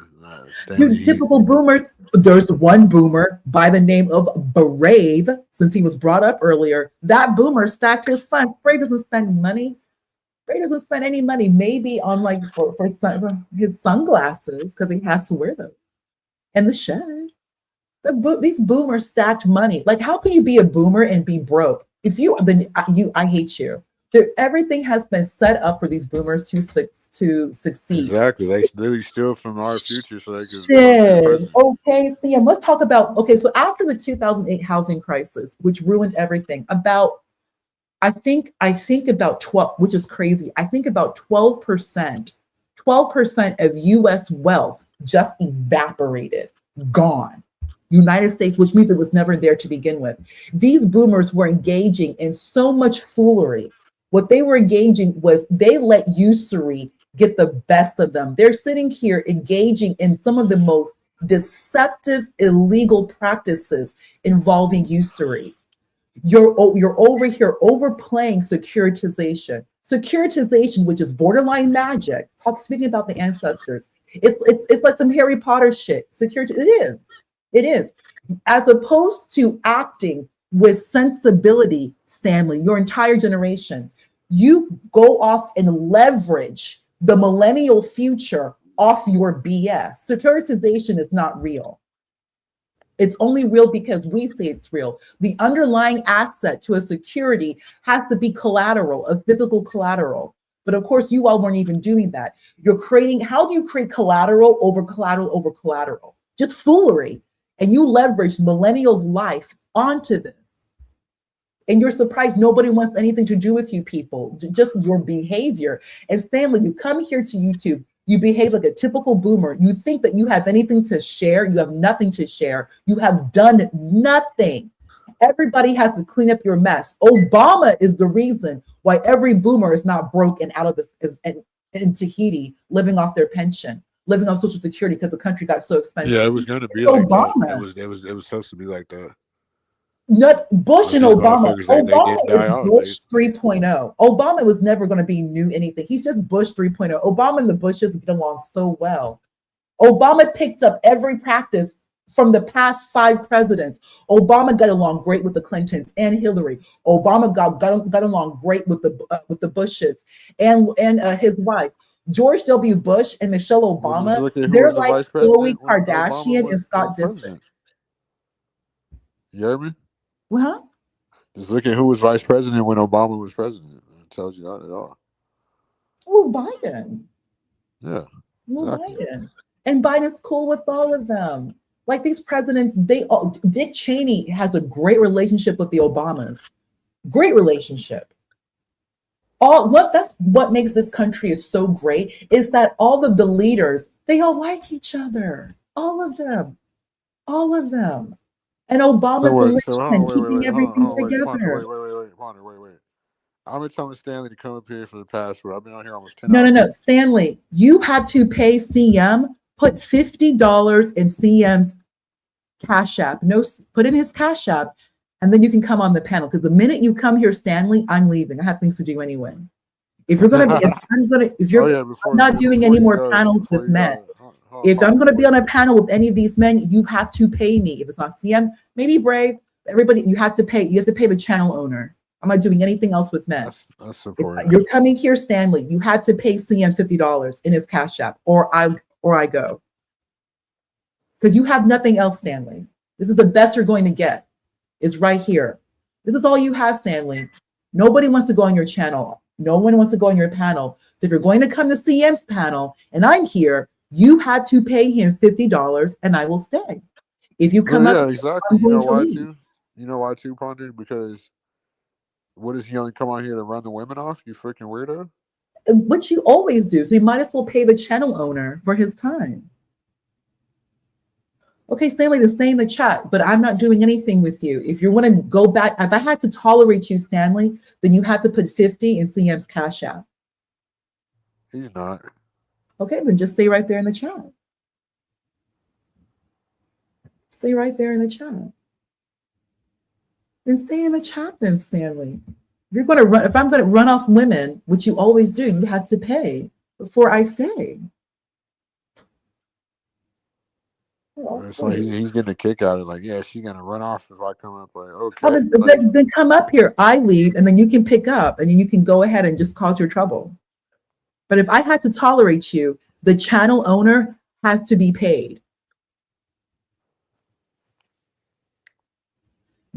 Typical boomers. There's one boomer by the name of Brave, since he was brought up earlier. That boomer stacked his funds. Brave doesn't spend money. Brave doesn't spend any money. Maybe on like for his sunglasses because he has to wear them. And the shed. These boomers stacked money. Like, how can you be a boomer and be broke? If I hate you. Everything has been set up for these boomers to succeed. Exactly. They literally steal from our future so they can. Okay, Sam, let's talk about, so after the 2008 housing crisis, which ruined everything, I think about 12, which is crazy. I think about 12% of US wealth just evaporated, gone. United States, which means it was never there to begin with. These boomers were engaging in so much foolery. What they were engaging was they let usury get the best of them. They're sitting here engaging in some of the most deceptive, illegal practices involving usury. You're over here overplaying securitization. Securitization, which is borderline magic. Speaking about the ancestors, it's like some Harry Potter shit. It is. As opposed to acting with sensibility, Stanley, your entire generation, you go off and leverage the millennial future off your BS. Securitization is not real. It's only real because we say it's real. The underlying asset to a security has to be collateral, a physical collateral. But of course, you all weren't even doing that. You're creating, how do you create collateral over collateral over collateral? Just foolery. And you leverage millennials' life onto this. And you're surprised nobody wants anything to do with you people, just your behavior. And Stanley, you come here to YouTube, you behave like a typical boomer. You think that you have anything to share. You have nothing to share. You have done nothing. Everybody has to clean up your mess. Obama is the reason why every boomer is not broke and out of this, is in Tahiti, living off their pension, living on Social Security because the country got so expensive. Yeah, it was going to be like that. It was supposed to be like that. Not Bush and Obama. Obama is Bush 3.0. Obama was never going to be new anything. He's just Bush 3.0. Obama and the Bushes get along so well. Obama picked up every practice from the past 5 presidents. Obama got along great with the Clintons and Hillary. Obama got along great with the Bushes and his wife. George W. Bush and Michelle Obama, they're like Khloe Kardashian and Scott Disick. You hear me? Huh? Just look at who was vice president when Obama was president. It tells you that at all. Well, Biden. Yeah. Well, exactly. Biden. And Biden's cool with all of them. Like these presidents, Dick Cheney has a great relationship with the Obamas. Great relationship. That's what makes this country is so great, is that all of the leaders, they all like each other. All of them. All of them. And Obama's keeping everything together. Wait. I've been telling Stanley to come up here for the past week. I've been out here almost 10 hours. No. Stanley, you have to pay CM, put $50 in CM's Cash App. No, put in his Cash App, and then you can come on the panel. Because the minute you come here, Stanley, I'm leaving. I have things to do anyway. If you're gonna be, I'm not doing any more panels with men. If I'm going to be on a panel with any of these men, you have to pay me. If it's not CM, maybe Brave, everybody, you have to pay. You have to pay the channel owner. I'm not doing anything else with men. That's important. You're coming here, Stanley. You have to pay CM $50 in his Cash App, or I go. Because you have nothing else, Stanley. This is the best you're going to get. Is right here. This is all you have, Stanley. Nobody wants to go on your channel. No one wants to go on your panel. So if you're going to come to CM's panel, and I'm here, you had to pay him $50 and I will stay. If you come up, exactly. You know why too? You know why too, Ponder? Because what does he only come out here to run the women off? You freaking weirdo. Which you always do. So you might as well pay the channel owner for his time. Okay, Stanley, the same in the chat, but I'm not doing anything with you. If you want to go back, if I had to tolerate you, Stanley, then you have to put 50 in CM's Cash App. He's not. Okay, then just stay right there in the chat. Stay right there in the chat. Then stay in the chat then, Stanley. If I'm going to run off women, which you always do, you have to pay before I stay. It's like he's getting a kick out of it. Like, yeah, she's going to run off if I come up. Like, okay. Then come up here. I leave, and then you can pick up, and then you can go ahead and just cause your trouble. But if I had to tolerate you, the channel owner has to be paid.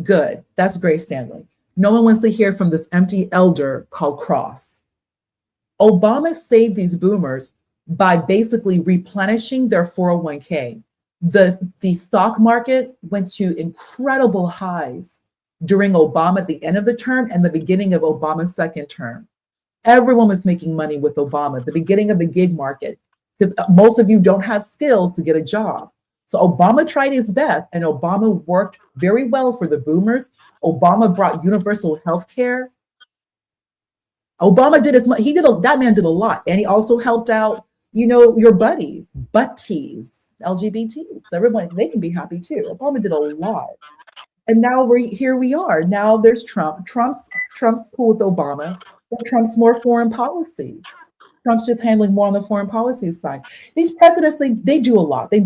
Good. That's great, Stanley. No one wants to hear from this empty elder called Cross. Obama saved these boomers by basically replenishing their 401k. The stock market went to incredible highs during Obama at the end of the term and the beginning of Obama's second term. Everyone was making money with Obama, the beginning of the gig market, because most of you don't have skills to get a job. So Obama tried his best, and Obama worked very well for the boomers. Obama brought universal health care. Obama did as much. That man did a lot. And he also helped out, your buddies, LGBTs. Everyone, they can be happy too. Obama did a lot. And now here we are. Now there's Trump. Trump's cool with Obama. Trump's more foreign policy. Trump's just handling more on the foreign policy side. These presidents, they do a lot. They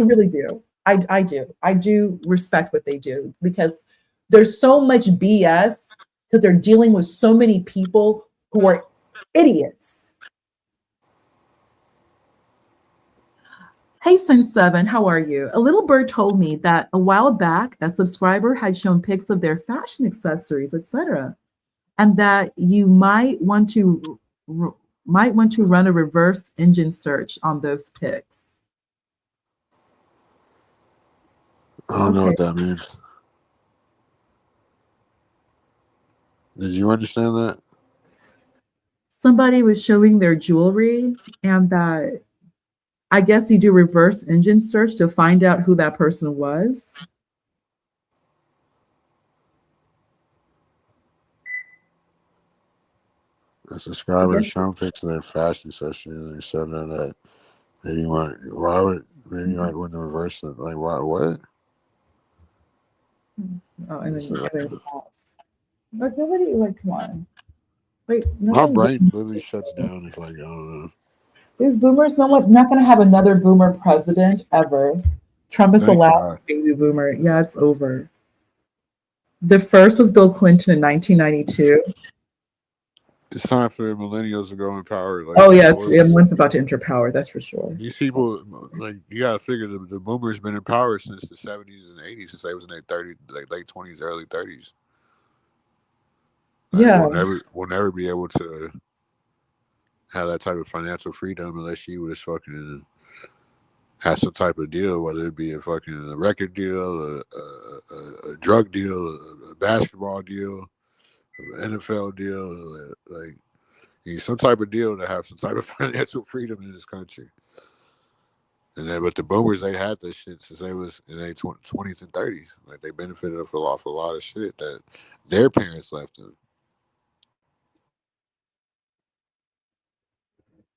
really do. I do respect what they do, because There's so much BS because they're dealing with so many people who are idiots. Hey, Sun7, how are you? A little bird told me that a while back, a subscriber had shown pics of their fashion accessories, etc., and that you might want to run a reverse engine search on those pics. I don't know what that means. Did you understand that? Somebody was showing their jewelry, and that I guess you do reverse engine search to find out who that person was. The subscribers shown pics of their fashion accessories. They said that maybe you might, Robert, maybe you might want to reverse it. Like, what? Oh, and then you get it. Like, nobody, like, come on. Wait, My brain literally shuts down. It's like, I don't know. These boomers, not going to have another boomer president ever. Trump is the last baby boomer. Yeah, it's over. The first was Bill Clinton in 1992. It's time for millennials to go in power. Like, oh, yes. Everyone's about to enter power. That's for sure. These people, like, you got to figure the boomers been in power since the 70s and 80s, since they was in their 30s, like late 20s, early 30s. Like, yeah. We'll never be able to have that type of financial freedom unless you was fucking have some type of deal, whether it be a fucking record deal, a drug deal, a basketball deal, an NFL deal, like you need some type of deal to have some type of financial freedom in this country. And then, but the boomers, they had this shit since they was in their 20s and 30s. Like, they benefited off a lot of shit that their parents left them.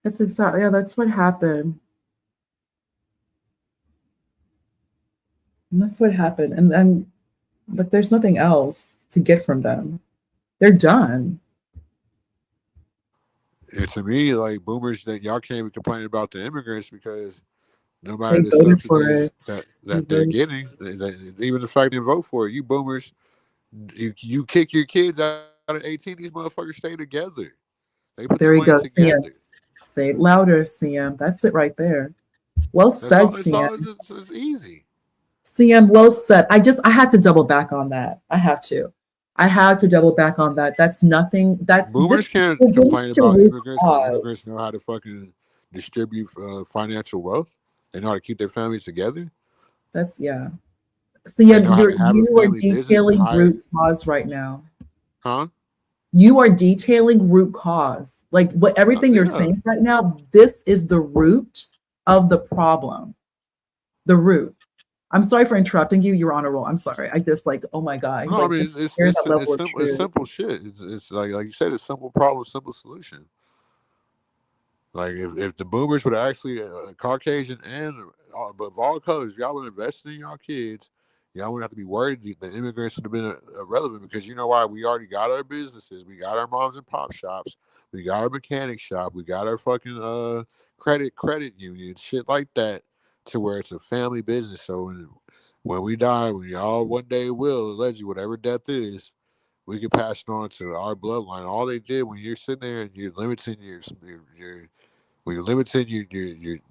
That's exactly, yeah, that's what happened. And that's what happened. And then, like, there's nothing else to get from them. They're done. And to me, like, boomers, that y'all can't be complaining about the immigrants because no matter the subsidies that they're getting, even the fact they vote for it, you boomers, you kick your kids out at 18, these motherfuckers stay together. They put there the you go, together. CM. Say it louder, CM. That's it right there. Well said, CM. It's easy. CM, well said. I had to double back on that. I had to double back on that. That's nothing. That's boomers can't complain about immigrants. Immigrants know how to fucking distribute financial wealth. They know how to keep their families together. That's yeah. CM, you are detailing root cause right now. Huh? You are detailing root cause. Like what everything you're saying right now, this is the root of the problem. The root. I'm sorry for interrupting you. You're on a roll. I'm sorry. I just like, oh my God. No, like, I mean, it's simple shit. It's like you said, it's simple problem, simple solution. Like if the boomers would actually, Caucasian and but of all colors, y'all would invest in y'all kids, y'all wouldn't have to be worried. The immigrants would have been irrelevant because you know why? We already got our businesses. We got our moms and pop shops. We got our mechanic shop. We got our fucking credit union, shit like that, to where it's a family business. So when we die, when y'all one day will, allegedly, whatever death is, we can pass it on to our bloodline. All they did when you're sitting there and you're limiting when you're limiting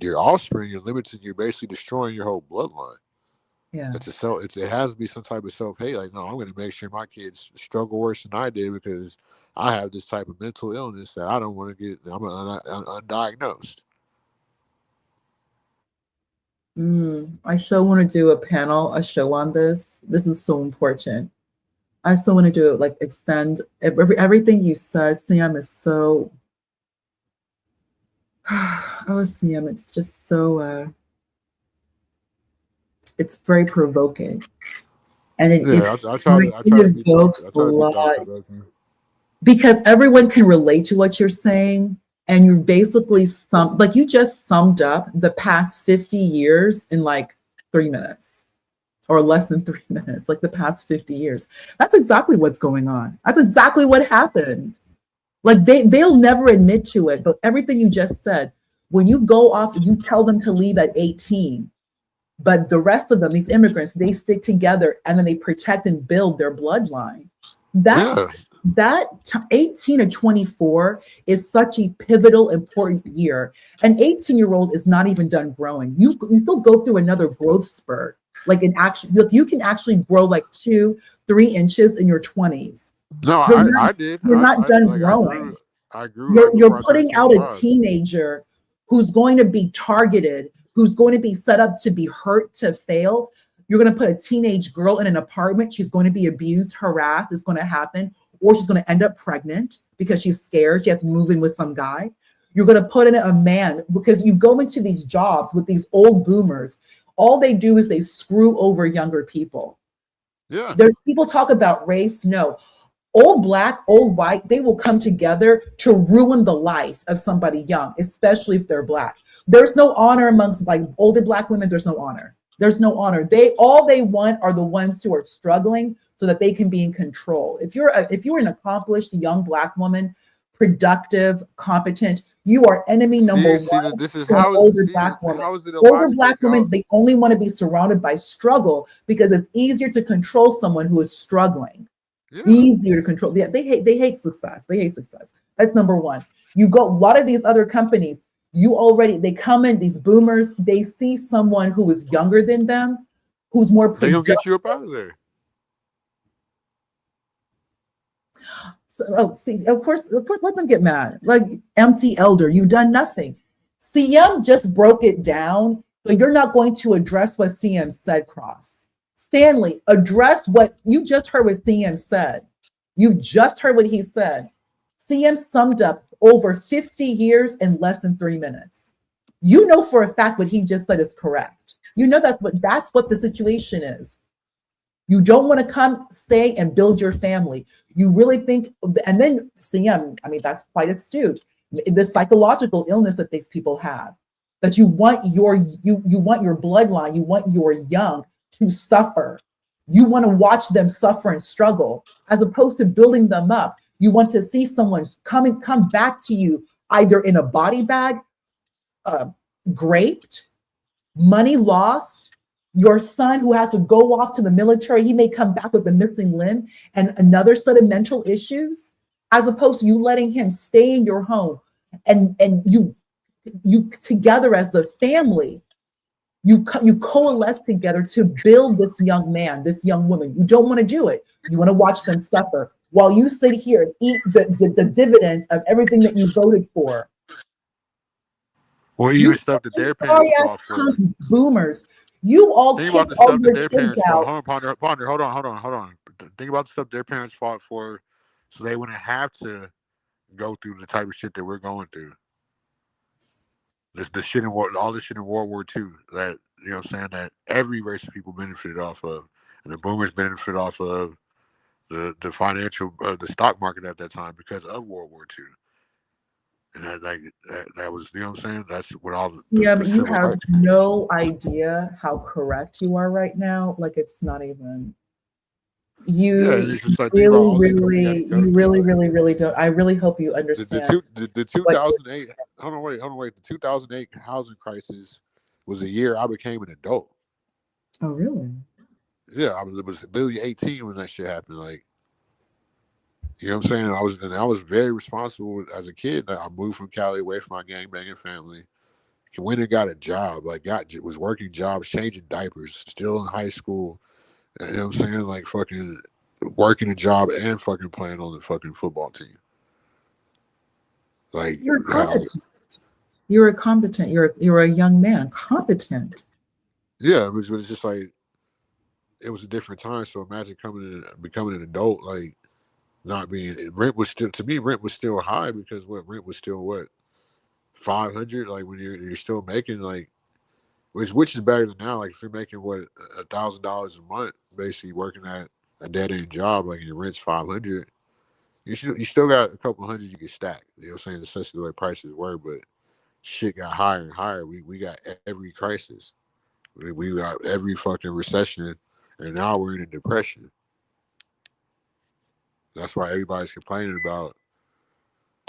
your offspring, you're basically destroying your whole bloodline. Yeah. It has to be some type of self-hate. Like, no, I'm going to make sure my kids struggle worse than I did because I have this type of mental illness that I don't want to get. I'm undiagnosed. I so want to do a show on this. This is so important. I still want to do it, like extend everything you said. Sam is so. Oh, Sam, it's just so. It's very provoking, and it evokes a lot because everyone can relate to what you're saying, and you've basically you just summed up the past 50 years in like 3 minutes. Or less than 3 minutes, like the past 50 years. That's exactly what's going on. That's exactly what happened. Like they'll never admit to it, but everything you just said, when you go off, you tell them to leave at 18. But the rest of them, these immigrants, they stick together and then they protect and build their bloodline. That 18 to 24 is such a pivotal, important year. An 18-year-old is not even done growing. You still go through another growth spurt. Like you can actually grow like 2-3 inches in your 20s. No, I did. You're not done growing. I grew. You're putting out a teenager who's going to be targeted, who's going to be set up to be hurt, to fail. You're going to put a teenage girl in an apartment. She's going to be abused, harassed. It's going to happen. Or she's going to end up pregnant because she's scared. She has to move in with some guy. You're going to put in a man, because you go into these jobs with these old boomers. All they do is they screw over younger people. Yeah. People talk about race. No. Old black, old white, they will come together to ruin the life of somebody young, especially if they're black. There's no honor amongst like older black women. There's no honor. There's no honor. All they want are the ones who are struggling so that they can be in control. If you're an accomplished young black woman, productive, competent, you are enemy number one. This is how older black women. Older black women, they only want to be surrounded by struggle because it's easier to control someone who is struggling. Yeah. Easier to control. Yeah, they hate success. They hate success. That's number one. You go, a lot of these other companies, they come in, these boomers, they see someone who is younger than them, who's more productive. They'll get you up out of there. So, of course, let them get mad. Like, empty elder, you've done nothing. CM just broke it down, but you're not going to address what CM said, Cross. Stanley, address what you just heard what CM said. You just heard what he said. CM summed up over 50 years in less than 3 minutes. You know for a fact what he just said is correct. You know that's what the situation is. You don't want to stay and build your family. You really think, and then CM, I mean, that's quite astute. The psychological illness that these people have, that you want your bloodline, you want your young to suffer. You want to watch them suffer and struggle, as opposed to building them up. You want to see someone come back to you either in a body bag, raped, money lost. Your son who has to go off to the military, he may come back with a missing limb and another set of mental issues, as opposed to you letting him stay in your home and you together as a family. You coalesce together to build this young man, this young woman. You don't want to do it. You want to watch them suffer while you sit here and eat the dividends of everything that you voted for. Well, you stuff that their parents fought for. Boomers. You all kicked all your kids out. Ponder, hold on. Think about the stuff their parents fought for, so they wouldn't have to go through the type of shit that we're going through. The shit in all this shit in World War II that, you know what I'm saying, that every race of people benefited off of, and the boomers benefited off of the financial the stock market at that time because of World War II. And that was, you know what I'm saying, that's what all the but you have no idea how correct you are right now. Like, it's not even you really don't. I really hope you understand. The 2008 hold on wait the 2008 housing crisis was a year I became an adult. Oh really? Yeah, I was literally 18 when that shit happened. Like, you know what I'm saying? I was very responsible as a kid. I moved from Cali away from my gangbanging family. Went and got a job. Was working jobs, changing diapers, still in high school. You know what I'm saying? Like, fucking working a job and fucking playing on the fucking football team. Like, you're competent. You're competent. You're a young man, competent. Yeah, it was just like, it was a different time. So imagine becoming an adult, like, not being, rent was still high because rent was still $500, like, when you're still making, like, which is better than now. Like, if you're making $1,000 a month, basically working at a dead end job, like, your rent's $500, you still got a couple hundred you can stack. You know what I'm saying? Especially the way prices were, but shit got higher and higher. We got every crisis. We got every fucking recession, and now we're in a depression. That's why everybody's complaining about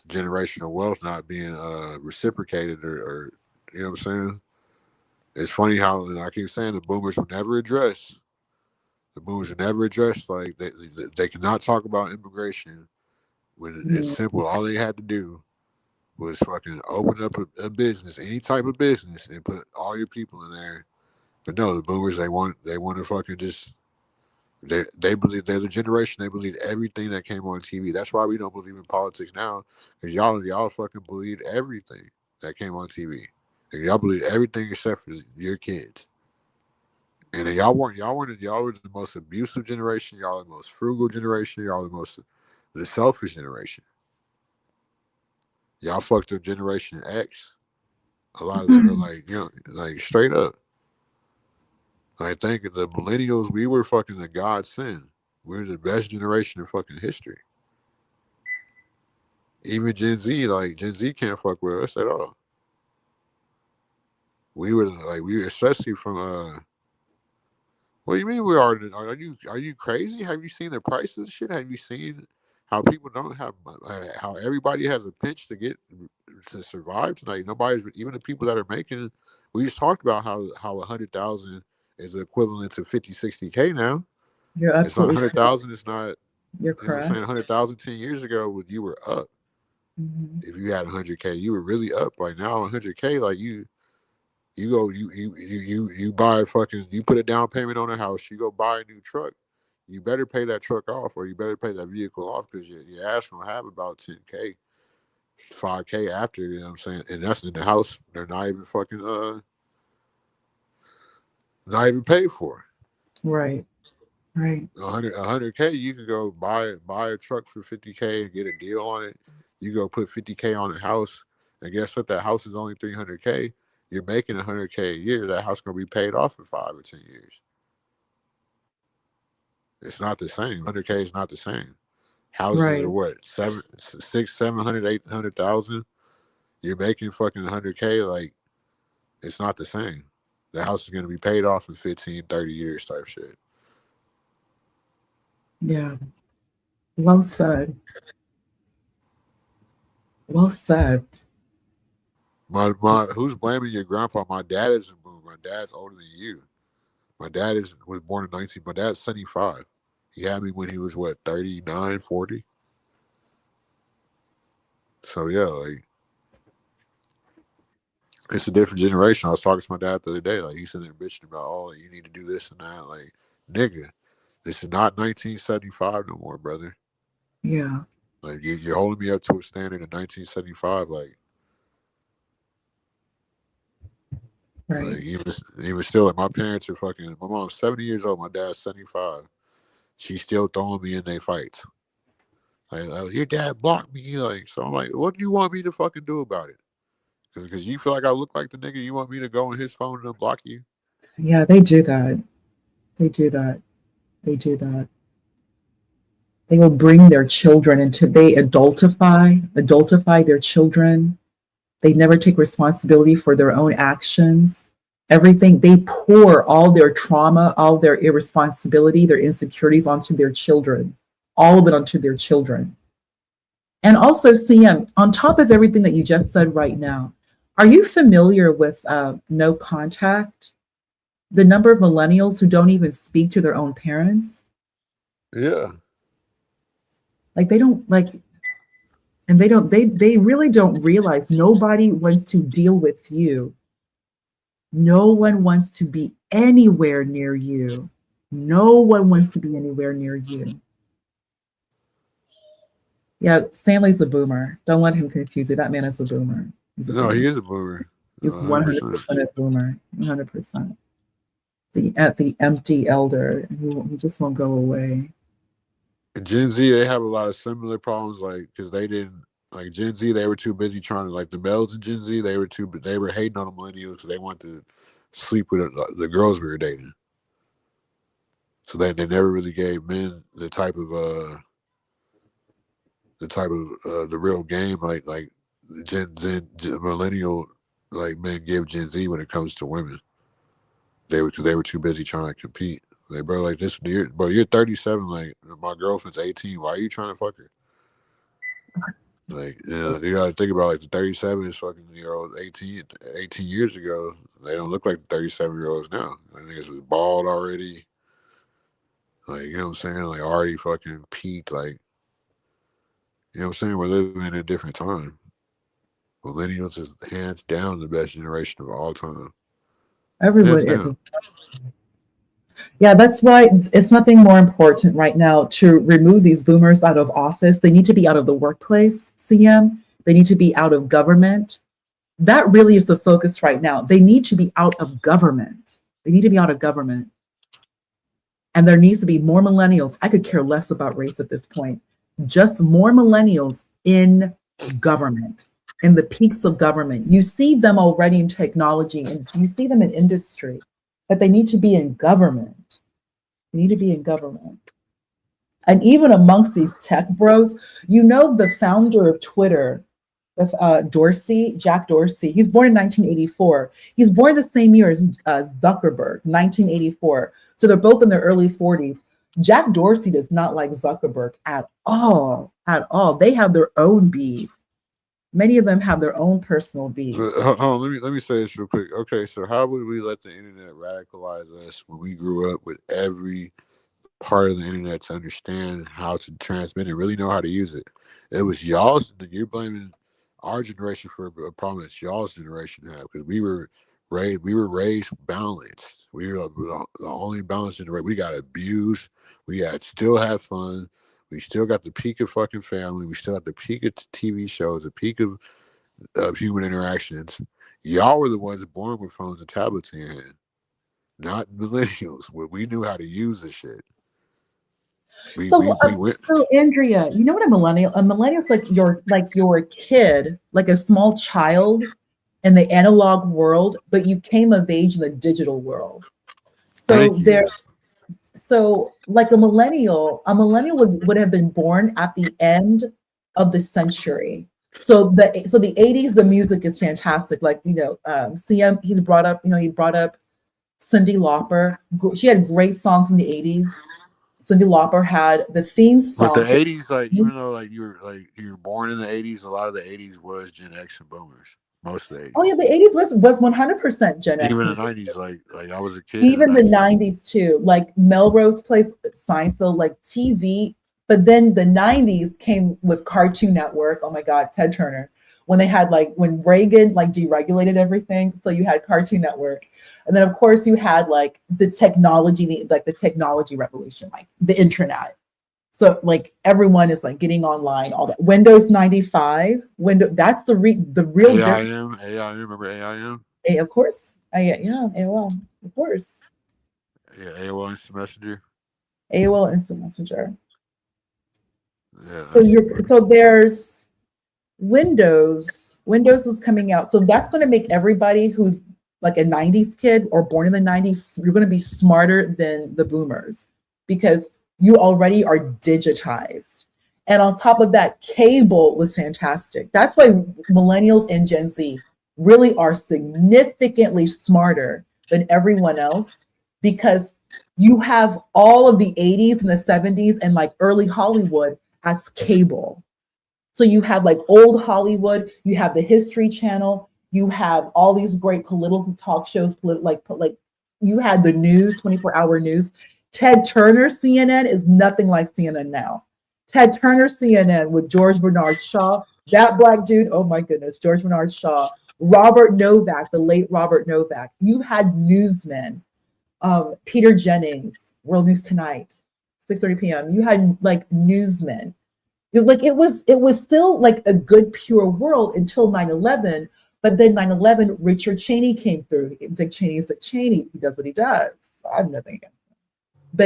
generational wealth not being reciprocated or you know what I'm saying? It's funny how I keep saying the boomers will never address. The boomers will never address like they cannot talk about immigration when it's simple. All they had to do was fucking open up a business, any type of business, and put all your people in there. But no, the boomers they want to fucking just they believe they're the generation. They believe everything that came on TV. That's why we don't believe in politics now, because y'all fucking believe everything that came on TV. And y'all believe everything except for your kids. And then y'all were the most abusive generation. Y'all the most frugal generation. Y'all the selfish generation. Y'all fucked up Generation X. A lot of them are like, like straight up. I think the millennials, we were fucking a godsend. We're the best generation in fucking history. Even Gen Z can't fuck with us at all. We were especially from what do you mean we are? Are you crazy? Have you seen the prices of shit? Have you seen how people don't have how everybody has a pinch to survive tonight? Nobody's, even the people that are making. We just talked about how 100,000 is equivalent to 50, 60K now. You're absolutely it's not 100,000. It's not. You're correct. You know what I'm saying? 100,000 10 years ago, you were up. Mm-hmm. If you had 100K, you were really up. Like now, 100K, like you buy you put a down payment on a house. You go buy a new truck. You better pay that truck off, or you better pay that vehicle off, because your ass gonna have about 10K, 5K after. You know what I'm saying? And that's in the house. They're not even fucking not even paid for. Right. 100K, you can go buy a truck for 50K and get a deal on it. You go put 50K on a house, and guess what? That house is only 300K. You're making 100K a year. That house gonna be paid off in 5 or 10 years. It's not the same. 100K is not the same. Houses are what, 600, 700, 800,000. You're making fucking 100K. Like, it's not the same. The house is gonna be paid off in 15, 30 years type shit. Yeah. Well said. Well said. Who's blaming your grandpa? My dad is a boomer. My dad's older than you. My dad was born in 19. My dad's 75. He had me when he was what, 39, 40. So yeah, like it's a different generation. I was talking to my dad the other day. Like he's sitting there bitching about, oh, you need to do this and that. Like, nigga, this is not 1975 no more, brother. Yeah. Like you're holding me up to a standard in 1975. Like, right. Like even still, like my parents are fucking. My mom's 70 years old. My dad's 75. She's still throwing me in their fights. Like your dad blocked me. Like, so I'm like, what do you want me to fucking do about it? Because you feel like I look like the nigga. You want me to go on his phone and unblock you? Yeah, they do that. They do that. They do that. They will bring their children into, they adultify their children. They never take responsibility for their own actions. Everything, they pour all their trauma, all their irresponsibility, their insecurities onto their children, all of it onto their children. And also, CM, on top of everything that you just said right now, are you familiar with no contact? The number of millennials who don't even speak to their own parents? Yeah. Like they don't like, and they really don't realize nobody wants to deal with you. No one wants to be anywhere near you. No one wants to be anywhere near you. Yeah, Stanley's a boomer. Don't let him confuse you. That man is a boomer. No, he is a boomer. He's 100% a boomer. 100%. The empty elder. He just won't go away. Gen Z, they have a lot of similar problems, like because they didn't like Gen Z. They were too busy trying to like the males in Gen Z. They were hating on the millennials because they wanted to sleep with the girls we were dating. So they never really gave men the type of the real game like Gen millennial like men give Gen Z when it comes to women. They were too busy trying to compete. Like, bro, like this, you're 37. Like, my girlfriend's 18. Why are you trying to fuck her? Like, you gotta think about like the 37-year-olds 18 years ago. They don't look like the 37-year-olds now. I think it was bald already. Like, you know what I'm saying? Like already fucking peaked. Like, you know what I'm saying? We're living in a different time. Millennials is hands down the best generation of all time. Everyone, Hands down. yeah, that's why it's nothing more important right now to remove these boomers out of office. They need to be out of the workplace, CM. They need to be out of government. That really is the focus right now. They need to be out of government. They need to be out of government. And there needs to be more millennials. I could care less about race at this point. Just more millennials in government, in the peaks of government. You see them already in technology and you see them in industry, but they need to be in government. They need to be in government. And even amongst these tech bros, you know, the founder of Twitter, Dorsey, Jack Dorsey, he's born in 1984. He's born the same year as Zuckerberg, 1984. So they're both in their early 40s. Jack Dorsey does not like Zuckerberg at all, at all. They have their own beef. Many of them have their own personal beef. Hold on, let me say this real quick. Okay, so how would we let the internet radicalize us when we grew up with every part of the internet to understand how to transmit and really know how to use it? It was y'all's. You're blaming our generation for a problem that y'all's generation had, because we were raised balanced. We were the only balanced generation. We got abused. We still had fun. We still got the peak of fucking family. We still got the peak of TV shows, the peak of human interactions. Y'all were the ones born with phones and tablets in your hand, not millennials. Where we knew how to use the shit. So Andrea, you know what a millennial? A millennial is like your kid, like a small child in the analog world, but you came of age in the digital world. So like a millennial would have been born at the end of the century. So the 80s, the music is fantastic. Like, you know, CM, he brought up Cyndi Lauper. She had great songs in the 80s. Cyndi Lauper had the theme song. But the 80s, like, even though like you were born in the 80s, a lot of the 80s was Gen X and Boomers. Most of the 80s. Oh yeah, the 80s was 100% Gen X. Even the 90s, like I was a kid. Even the 90s too, like Melrose Place, Seinfeld, like TV. But then the 90s came with Cartoon Network. Oh my God, Ted Turner. When they had when Reagan deregulated everything, so you had Cartoon Network, and then of course you had the technology, the technology revolution, like the internet. So everyone is getting online, all that. Windows 95, that's the real AIM, remember AIM? Of course, AOL, of course. Yeah, AOL Instant Messenger. AOL Instant Messenger. Yeah. So there's Windows is coming out. So that's going to make everybody who's like a 90s kid or born in the 90s, you're going to be smarter than the boomers because you already are digitized. And on top of that, cable was fantastic. That's why millennials and Gen Z really are significantly smarter than everyone else, because you have all of the 80s and the 70s and early Hollywood as cable. So you have old Hollywood, you have the History Channel, you have all these great political talk shows, you had the news, 24-hour news. Ted Turner CNN is nothing like CNN now. Ted Turner CNN with George Bernard Shaw, that black dude, oh my goodness, George Bernard Shaw. Robert Novak, the late Robert Novak. You had newsmen, Peter Jennings, World News Tonight, 6:30 p.m. You had newsmen. It was still a good pure world until 9/11. But then 9/11, Richard Cheney came through. Dick Cheney is Dick Cheney. He does what he does. I have nothing against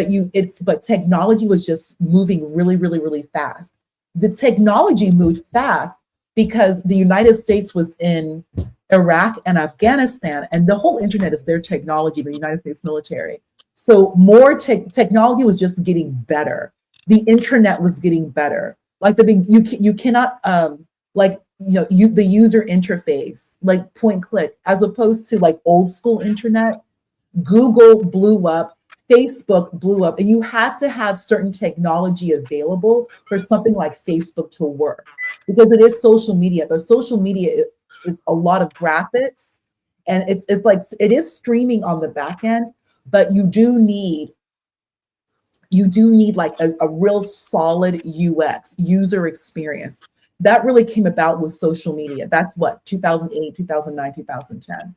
him. But technology was just moving really, really, really fast. The technology moved fast because the United States was in Iraq and Afghanistan, and the whole internet is their technology, the United States military. So more technology was just getting better. The internet was getting better. You cannot the user interface, point click, as opposed to old school internet. Google blew up, Facebook blew up, and you have to have certain technology available for something like Facebook to work, because it is social media, but social media is a lot of graphics, and it's like it is streaming on the back end, but you do need like a real solid UX, user experience. That really came about with social media. That's what, 2008, 2009, 2010.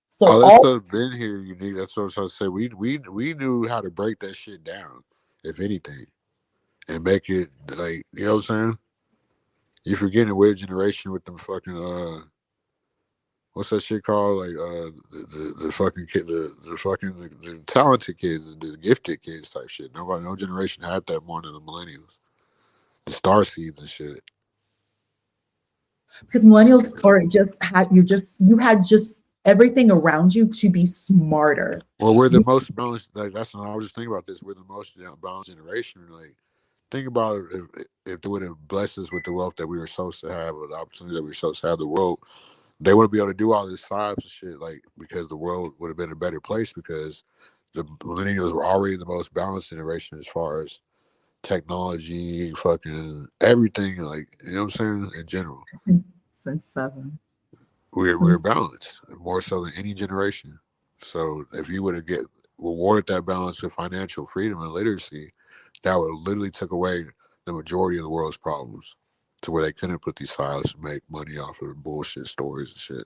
So Oh, that's all been here unique. That's what I was trying to say. We knew how to break that shit down, if anything, and make it like, you know what I'm saying? You forgetting a weird generation with them fucking what's that shit called? Like the fucking kid, the talented kids, the gifted kids type shit. No generation had that more than the millennials, the star seeds and shit. because millennials are you had just everything around you to be smarter. Well, we're the most balanced. Like that's when I was just thinking about this. We're the most balanced generation. Like, think about it, if they would have blessed us with the wealth that we were supposed to have, or the opportunity that we were supposed to have, the world, they wouldn't be able to do all this science and shit. Like, because the world would have been a better place, because the millennials were already the most balanced generation as far as technology, fucking everything. Like, you know what I'm saying? In general, Since 7. we're balanced more so than any generation. So if you would have get rewarded that balance with financial freedom and literacy, that would literally took away the majority of the world's problems, to where they couldn't put these silos and make money off of bullshit stories and shit.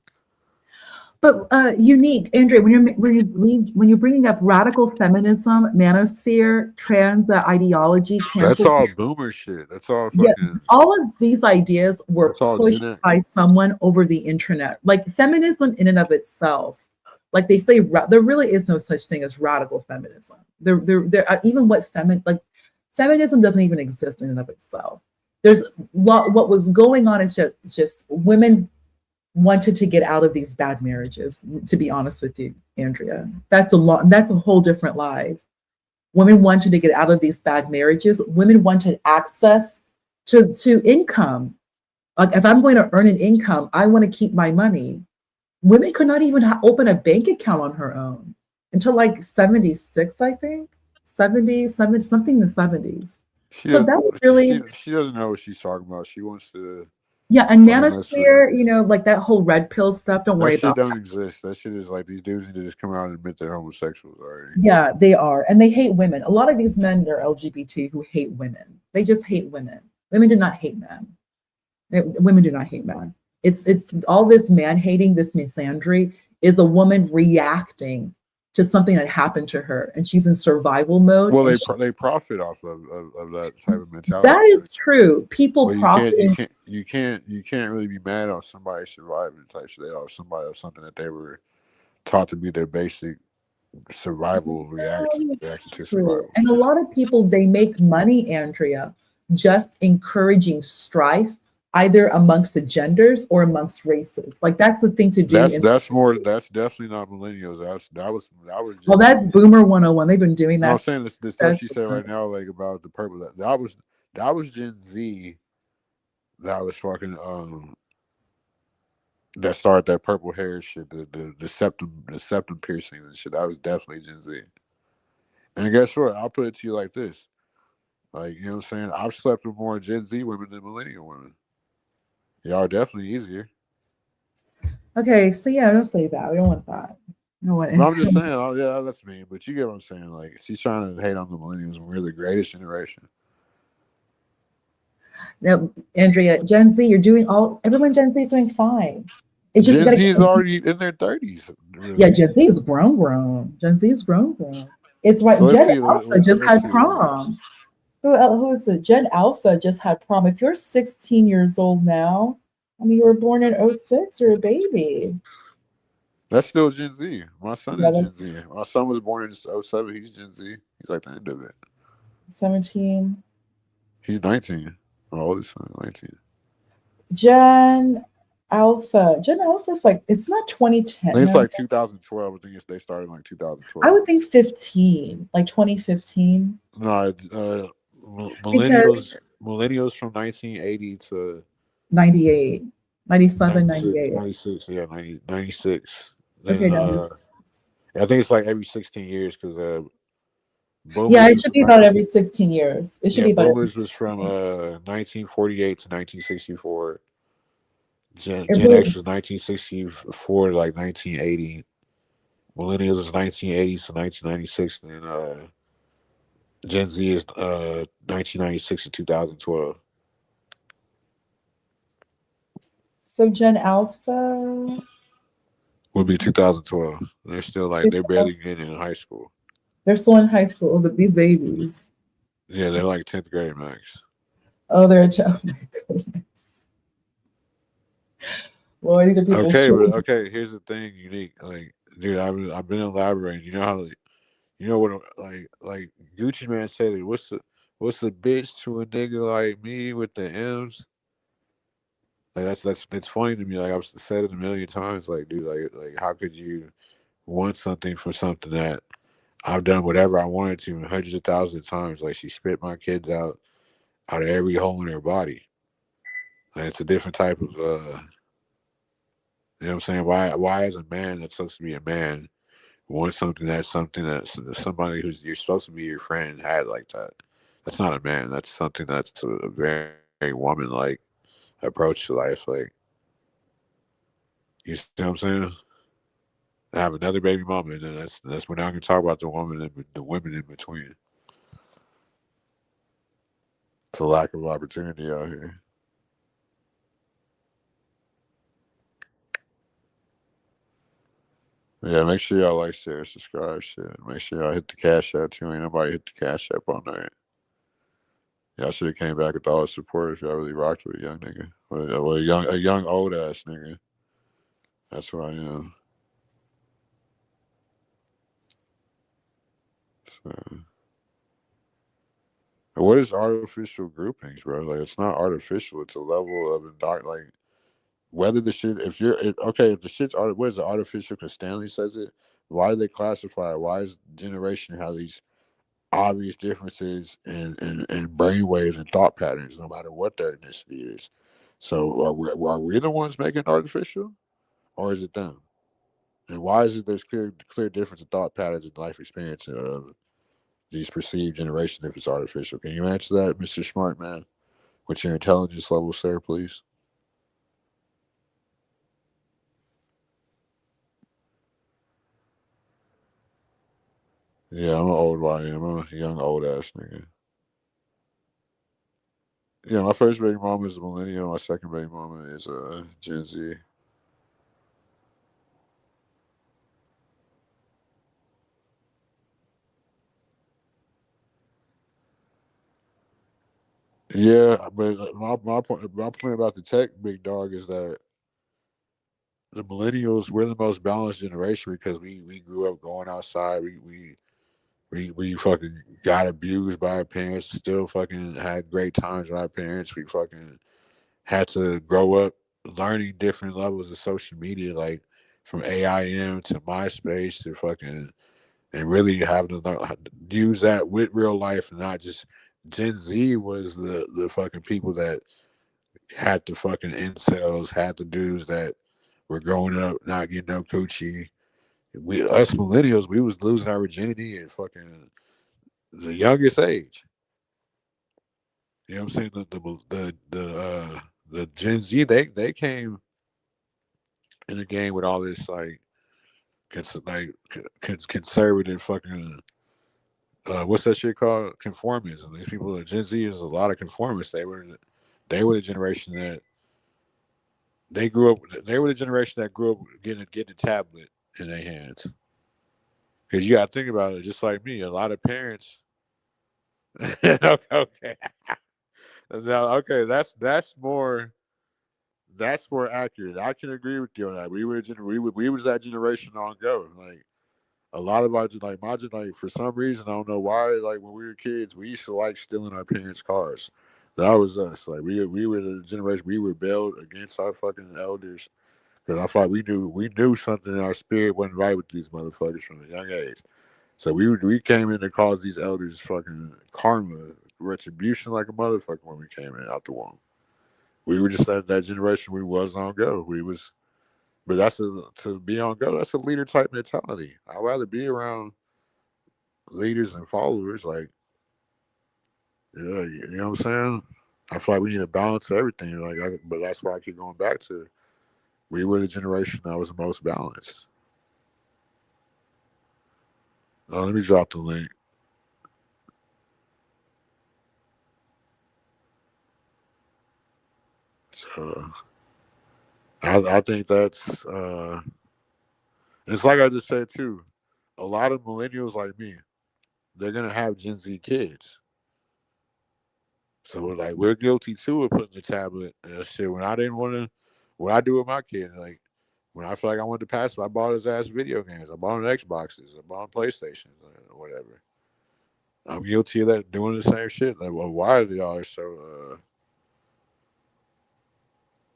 But unique, Andrea, when you're bringing up radical feminism, manosphere, trans ideology, That's cancel, all boomer shit. That's all yeah, fucking. all of these ideas were That's all pushed Gen X. by someone over the internet. Like feminism in and of itself, like they say, there really is no such thing as radical feminism. There even feminism doesn't even exist in and of itself. There's what was going on is just women wanted to get out of these bad marriages, to be honest with you, Andrea. That's a whole different life. Women wanted to get out of these bad marriages. Women wanted access to income. Like, if I'm going to earn an income, I want to keep my money. Women could not even open a bank account on her own until like 76, I think. 70, something in the 70s. So that's really, she doesn't know what she's talking about. She wants to. yeah, and manosphere, like that whole red pill stuff. Don't worry about that. That shit don't exist. That shit is like, these dudes need to just come out and admit they're homosexuals already. Yeah, they are. And they hate women. A lot of these men are LGBT who hate women. They just hate women. Women do not hate men. Women do not hate men. It's all this man hating, this misandry is a woman reacting to something that happened to her, and she's in survival mode. Well, they profit off of that type of mentality. That is true. People profit. You can't really be mad on somebody surviving type shit, or somebody or something that they were taught to be their basic survival reaction to survival. And a lot of people, they make money, Andrea, just encouraging strife, either amongst the genders or amongst races. Like, that's the thing to do. That's definitely not millennials. That was well, that's Boomer 101. They've been doing that. No, I'm saying this stuff she said right now, like about the purple. That was Gen Z. That was fucking that started that purple hair shit, the septum piercing and shit. That was definitely Gen Z. And guess what? I'll put it to you like this. Like, you know what I'm saying? I've slept with more Gen Z women than millennial women. Y'all are definitely easier. Okay, so yeah, don't say that. We don't want that. No, I'm just saying, oh yeah, that's me. But you get what I'm saying. Like, she's trying to hate on the millennials when we're the greatest generation. Now, Andrea, Gen Z, everyone Gen Z is doing fine. It's just Gen Z is already in their 30s. Really. Yeah, Gen Z is grown. Gen Z is grown. It's right. So Gen Alpha just had prom. Who is it? Gen Alpha just had prom. If you're 16 years old now, I mean, you were born in 06, you're a baby. That's still Gen Z. My son is Gen Z. My son was born in 07. He's Gen Z. He's like the end of it. 17. He's 19. My oldest son, 19. Gen Alpha is like, it's not 2010. I think it's like 2012. I think they started in like 2012. I would think 15, like 2015. No, millennials from 1980 to 98, 97, 98. 96, yeah, 96. Okay, Then, I think it's like every 16 years because Yeah, boomers it was should be about every 16 years. It should be about every boomers was 16 from years. 1948 to 1964. Gen It X really, was 1964 to like 1980. Millennials was 1980 to 1996. And then Gen Z is 1996 to 2012. so Gen Alpha, Would be 2012. They're still like they're barely getting in high school. they're still in high school, but these babies, Yeah, they're like 10th grade max. oh, oh my goodness. Boy, these are people's Okay, but children. okay, here's the thing, unique. Like, dude, I've been elaborating. You know how, you know what, like Gucci Man said it. What's the bitch to a nigga like me with the M's? Like that's it's funny to me. Like I've said it a million times. Like, dude, like how could you want something for something that I've done whatever I wanted to hundreds of thousands of times? Like she spit my kids out of every hole in her body. Like it's a different type of you know what I'm saying? Why as a man that's supposed to be a man want something that somebody who's you're supposed to be your friend had like that? That's not a man. That's something that's to a very, very woman like approach to life. Like you see what I'm saying? I have another baby mama, and then that's when I can talk about the woman and the women in between. It's a lack of opportunity out here. Yeah, make sure y'all like, share, subscribe, shit. Make sure y'all hit the cash app too. Ain't nobody hit the cash app all night. Y'all should have came back with all the support if y'all really rocked with a young nigga. Well, a young old ass nigga. That's what I am. So, what is artificial groupings, bro? Like it's not artificial. It's a level of like whether the shit if the shit's what is it, artificial because Stanley says it. Why do they classify it? Why is generation have these obvious differences in brain waves and thought patterns, no matter what their ethnicity is? So are we the ones making it artificial, or is it them? And why is it there's clear difference in thought patterns and life experience of these perceived generations if it's artificial? Can you answer that, Mr. Smart Man, with your intelligence level, sir, please? Yeah, I'm an old YN. I'm a young old ass nigga. Yeah, my first baby mama is a millennial. My second baby mama is a Gen Z. Yeah, but my point about the tech big dog is that the millennials, we're the most balanced generation because we grew up going outside. We fucking got abused by our parents. Still fucking had great times with our parents. We fucking had to grow up learning different levels of social media, like from AIM to MySpace to fucking, and really having to learn how to use that with real life and not just. Gen Z was the fucking people that had the fucking incels, had the dudes that were growing up not getting no coochie. Us millennials, we was losing our virginity at fucking the youngest age. You know what I'm saying? The Gen Z, they came in the game with all this like conservative fucking what's that shit called? Conformism. These people, Gen Z is a lot of conformists. They were the generation that they grew up. They were the generation that grew up getting a tablet in their hands. Because you got to think about it, just like me, a lot of parents. Okay, now okay, that's more accurate. I can agree with you on that. We was that generation on go. Like a lot of our like like for some reason I don't know why. Like when we were kids, we used to like stealing our parents' cars. That was us. Like we were the generation we rebelled against our fucking elders because I thought we knew something in our spirit wasn't right with these motherfuckers from a young age. So we came in to cause these elders fucking karma, retribution like a motherfucker when we came in out the womb. We were just that generation we was on go. We was But to be on go. That's a leader type mentality. I'd rather be around leaders and followers. Like, yeah, you know what I'm saying. I feel like we need a balance of everything. But that's why I keep going back to. We were the generation that was the most balanced. Let me drop the link. So I think that's it's like I just said too. A lot of millennials like me, they're gonna have Gen Z kids. So we're guilty too of putting the tablet and shit. When I didn't want to, what I do with my kid, like when I feel like I wanted to pass him, I bought his ass video games. I bought him Xboxes. I bought him PlayStations or whatever. I'm guilty of that, doing the same shit. Like, well, why are y'all so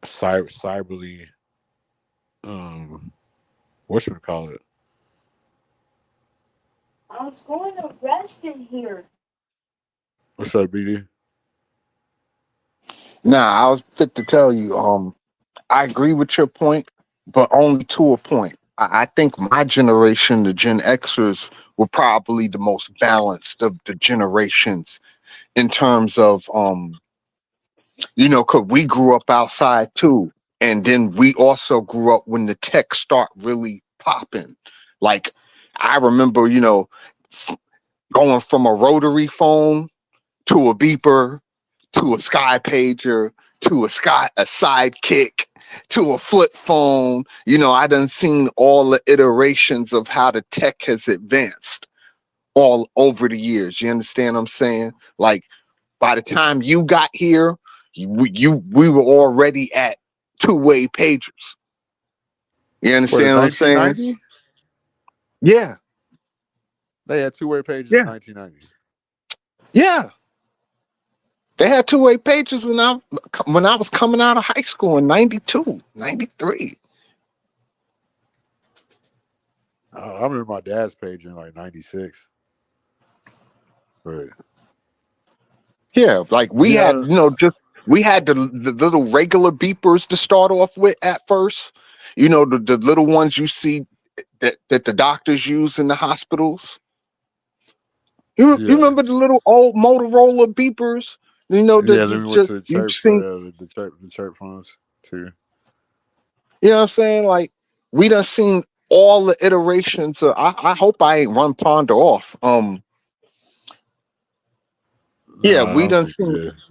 cyberly whatchamacallit? I was going to rest in here. What's up, BD? Nah, I was fit to tell you. I agree with your point, but only to a point. I think my generation, the Gen Xers, were probably the most balanced of the generations in terms of because we grew up outside too, and then we also grew up when the tech start really popping. Like I remember, going from a rotary phone to a beeper to a sky pager to a sidekick to a flip phone. I done seen all the iterations of how the tech has advanced all over the years. You understand what I'm saying? Like by the time you got here, we were already at two-way pagers. You What, understand in what I'm saying? 1990? Yeah. They had two-way pages Yeah. in 1990s. Yeah. They had two-way pages when I was coming out of high school in 92, 93. I remember my dad's page in like 96. Right. Yeah, like we had, Yeah. we had the little regular beepers to start off with at first. The little ones you see that the doctors use in the hospitals. You Yeah. remember the little old Motorola beepers? Yeah, then we went to the You've church, seen, the church phones too. you know what I'm saying? Like we done seen all the iterations of, I hope I ain't run Ponder off. Yeah, No, I we don't done think seen it is.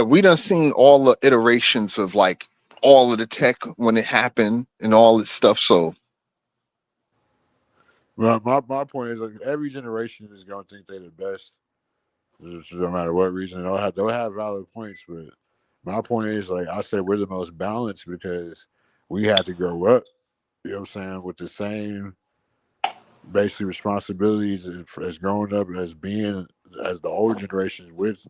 we done seen all the iterations of like all of the tech when it happened and all this stuff. So My point is, like, every generation is going to think they're the best, no matter what reason. They'll have valid points, but my point is, like I said, we're the most balanced because we had to grow up. You know what I'm saying, with the same basically responsibilities as growing up as the older generations, with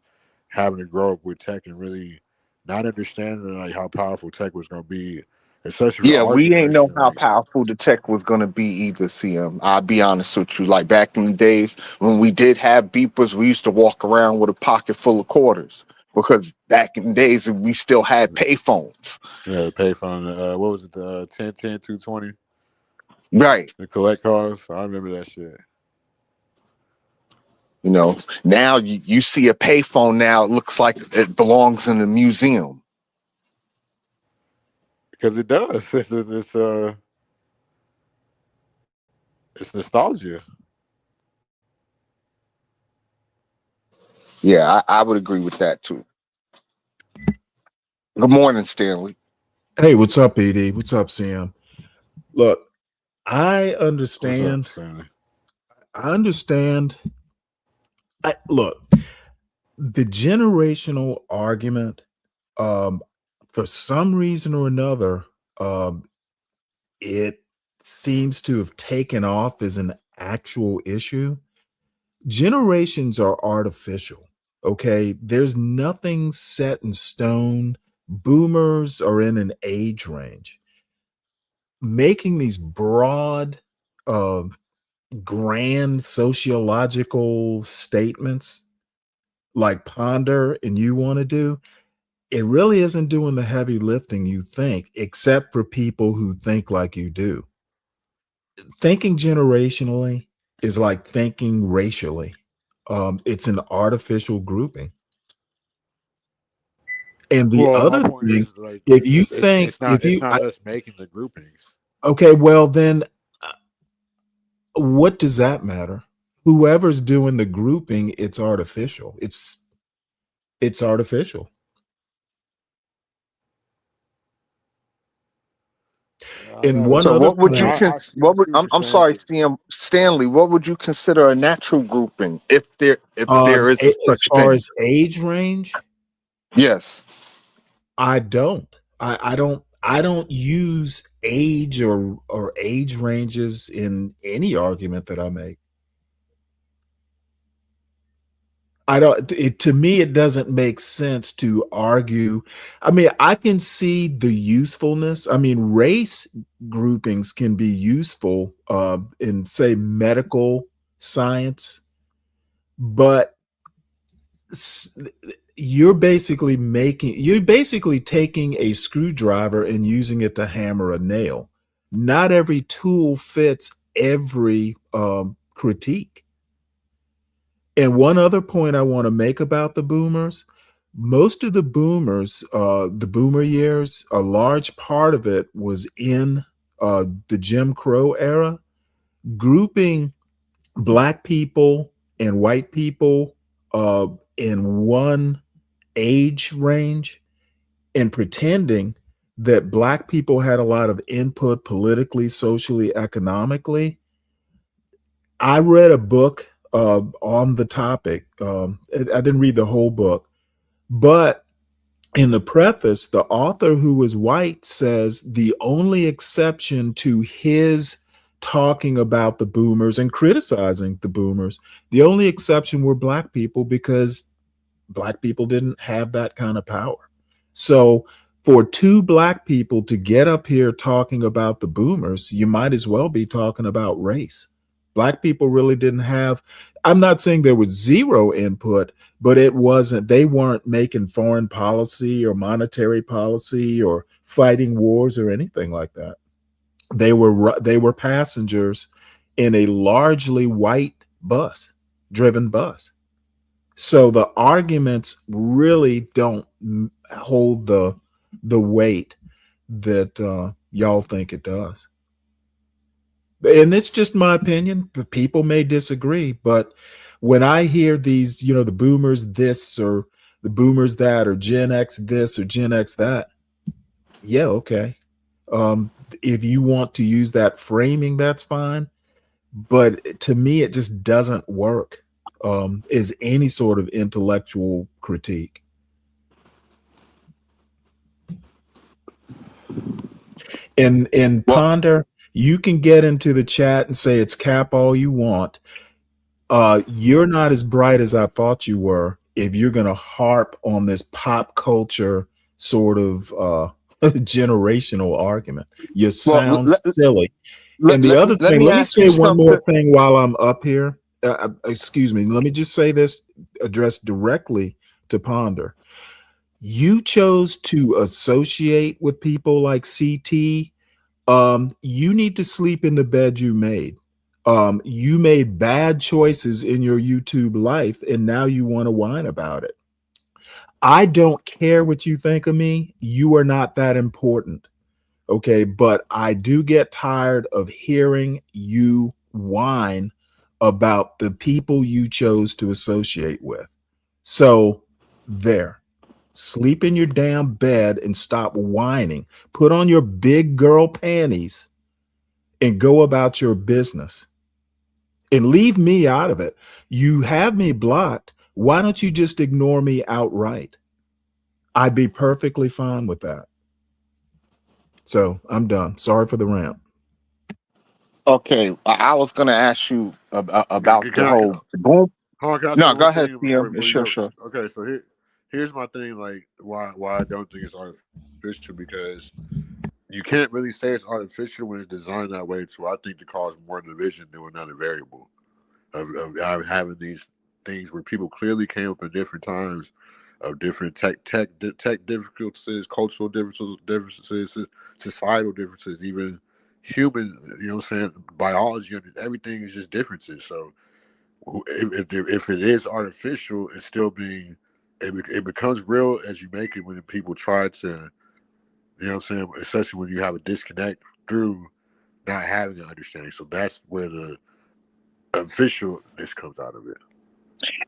having to grow up with tech and really not understanding like how powerful tech was going to be, especially for yeah, our we ain't know generation. how Like, powerful the tech was gonna be either, CM. I'll be honest with you. Like back in the days when we did have beepers, we used to walk around with a pocket full of quarters. Because back in the days we still had payphones. yeah, the payphone. What was it? The 1010 220. Right. The collect calls. I remember that shit. Now you see a payphone now, it looks like it belongs in a museum. Because it does. It's nostalgia. Yeah, I would agree with that too. Good morning, Stanley. Hey, what's up, ED? What's up, Sam? Look, I What's up, understand. Stanley? Look, the generational argument, for some reason or another, it seems to have taken off as an actual issue. Generations are artificial. Okay, there's nothing set in stone. Boomers are in an age range. Making these broad, grand sociological statements like Ponder and you want to do, it really isn't doing the heavy lifting you think, except for people who think like you do. Thinking generationally is like thinking racially. It's an artificial grouping. And the Well, my other point thing, is like if you it's think, it's not it's not us making the groupings. okay, well then, what does that matter? Whoever's doing the grouping, it's artificial. It's artificial. And one So other what would you point, I see what I'm you're saying, sorry, but Stanley, what would you consider a natural grouping if there is as such a far thing? as age range, Yes. I don't. I don't use age or age ranges in any argument that I make. I don't to me it doesn't make sense to argue. I mean, I can see the usefulness. I mean, race groupings can be useful in say medical science, but s- you're basically taking a screwdriver and using it to hammer a nail. Not every tool fits every critique. And one other point I want to make about the boomers, most of the boomers, the boomer years, a large part of it was in the Jim Crow era, grouping black people and white people in one age range and pretending that black people had a lot of input politically, socially, economically. I read a book on the topic. I didn't read the whole book, but in the preface, the author, who was white, says the only exception to his talking about the boomers and criticizing the boomers, the only exception were black people because black people didn't have that kind of power. So for two black people to get up here talking about the boomers, you might as well be talking about race. Black people really didn't have, I'm not saying there was zero input, but they weren't making foreign policy or monetary policy or fighting wars or anything like that. They were passengers in a largely white driven bus. So the arguments really don't hold the weight that y'all think it does. And it's just my opinion. People may disagree, but when I hear these, the boomers this or the boomers that or Gen X this or Gen X that, yeah, okay. If you want to use that framing, that's fine. But to me, it just doesn't work as any sort of intellectual critique. And Ponder, you can get into the chat and say it's cap all you want. You're not as bright as I thought you were if you're going to harp on this pop culture sort of generational argument. You sound silly. And the other thing, let me say one more thing while I'm up here. Excuse me. Let me just say this addressed directly to Ponder. You chose to associate with people like CT. You need to sleep in the bed you made. You made bad choices in your YouTube life, and now you want to whine about it. I don't care what you think of me. You are not that important. Okay. But I do get tired of hearing you whine about the people you chose to associate with. So there. Sleep in your damn bed and stop whining. Put on your big girl panties and go about your business. And leave me out of it. You have me blocked. Why don't you just ignore me outright? I'd be perfectly fine with that. So I'm done. Sorry for the rant. Okay, I was going to ask you about the whole boom. Can I say No, go one ahead, thing PM. before you Sure, go? sure. Okay, so here's my thing. Like why I don't think it's artificial, because you can't really say it's artificial when it's designed that way. So I think to cause more division than another variable of having these things where people clearly came up at different times of different tech difficulties, cultural differences, societal differences, even human. You know what I'm saying? Biology, everything is just differences. So if it is artificial, it's still being it becomes real as you make it when people try to, you know what I'm saying, especially when you have a disconnect through not having an understanding. So that's where the officialness comes out of it.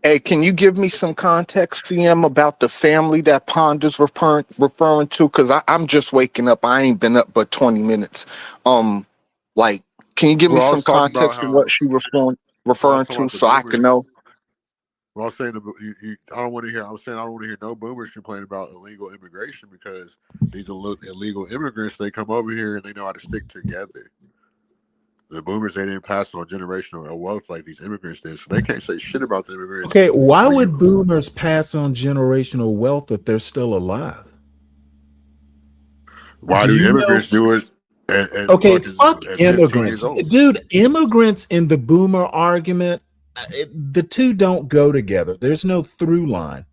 Hey, can you give me some context, CM, about the family that Ponder's referring to? Because I'm just waking up. I ain't been up but 20 minutes. Like, can you give me Well, I some was talking about context of what she referring to about the so I can boomers. know? Well, I was saying I don't want to hear. I was saying I don't want to hear no boomers complain about illegal immigration because these illegal immigrants, they come over here and they know how to stick together. The boomers, they didn't pass on generational wealth like these immigrants did, so they can't say shit about the immigrants. Okay, why would boomers pass on generational wealth if they're still alive? Why do immigrants do it? Okay, fuck immigrants, dude. Immigrants in the boomer argument, the two don't go together. There's no through line.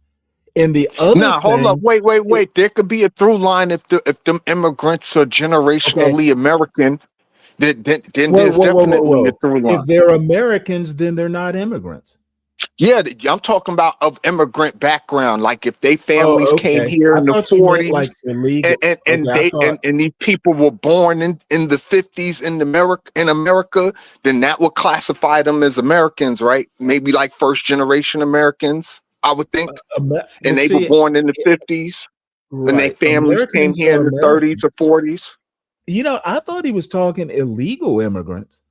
And the other Hold up, wait. There could be a through line if them immigrants are generationally American. Then there's definitely a through line. If they're Americans, then they're not immigrants. Yeah, I'm talking about of immigrant background. Like if they families came here in the 40s, like illegal. and these people were born in the 50s in America, then that would classify them as Americans, right? Maybe like first generation Americans, I would think. And they were born in the 50s, and their families came here in the 30s or 40s. You know, I thought he was talking illegal immigrants.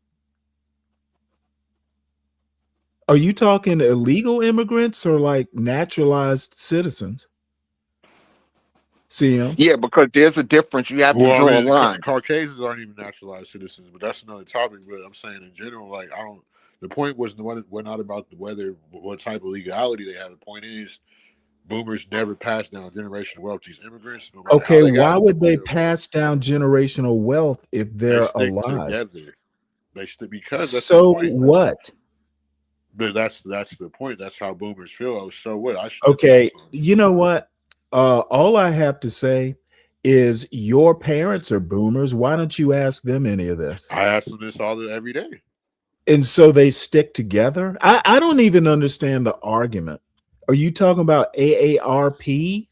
Are you talking illegal immigrants or like naturalized citizens? CM? Yeah, because there's a difference. You have to draw a line. Caucasians aren't even naturalized citizens, but that's another topic. But I'm saying in general, like the point was not about what type of legality they have. The point is, boomers never pass down generational wealth to these immigrants. No okay, why would they pass down generational wealth if they're alive? Together. Because that's so the point. What? But that's the point. That's how boomers feel. So what? Okay, you know what? All I have to say is your parents are boomers. Why don't you ask them any of this? I ask them this every day. And so they stick together? I don't even understand the argument. Are you talking about AARP?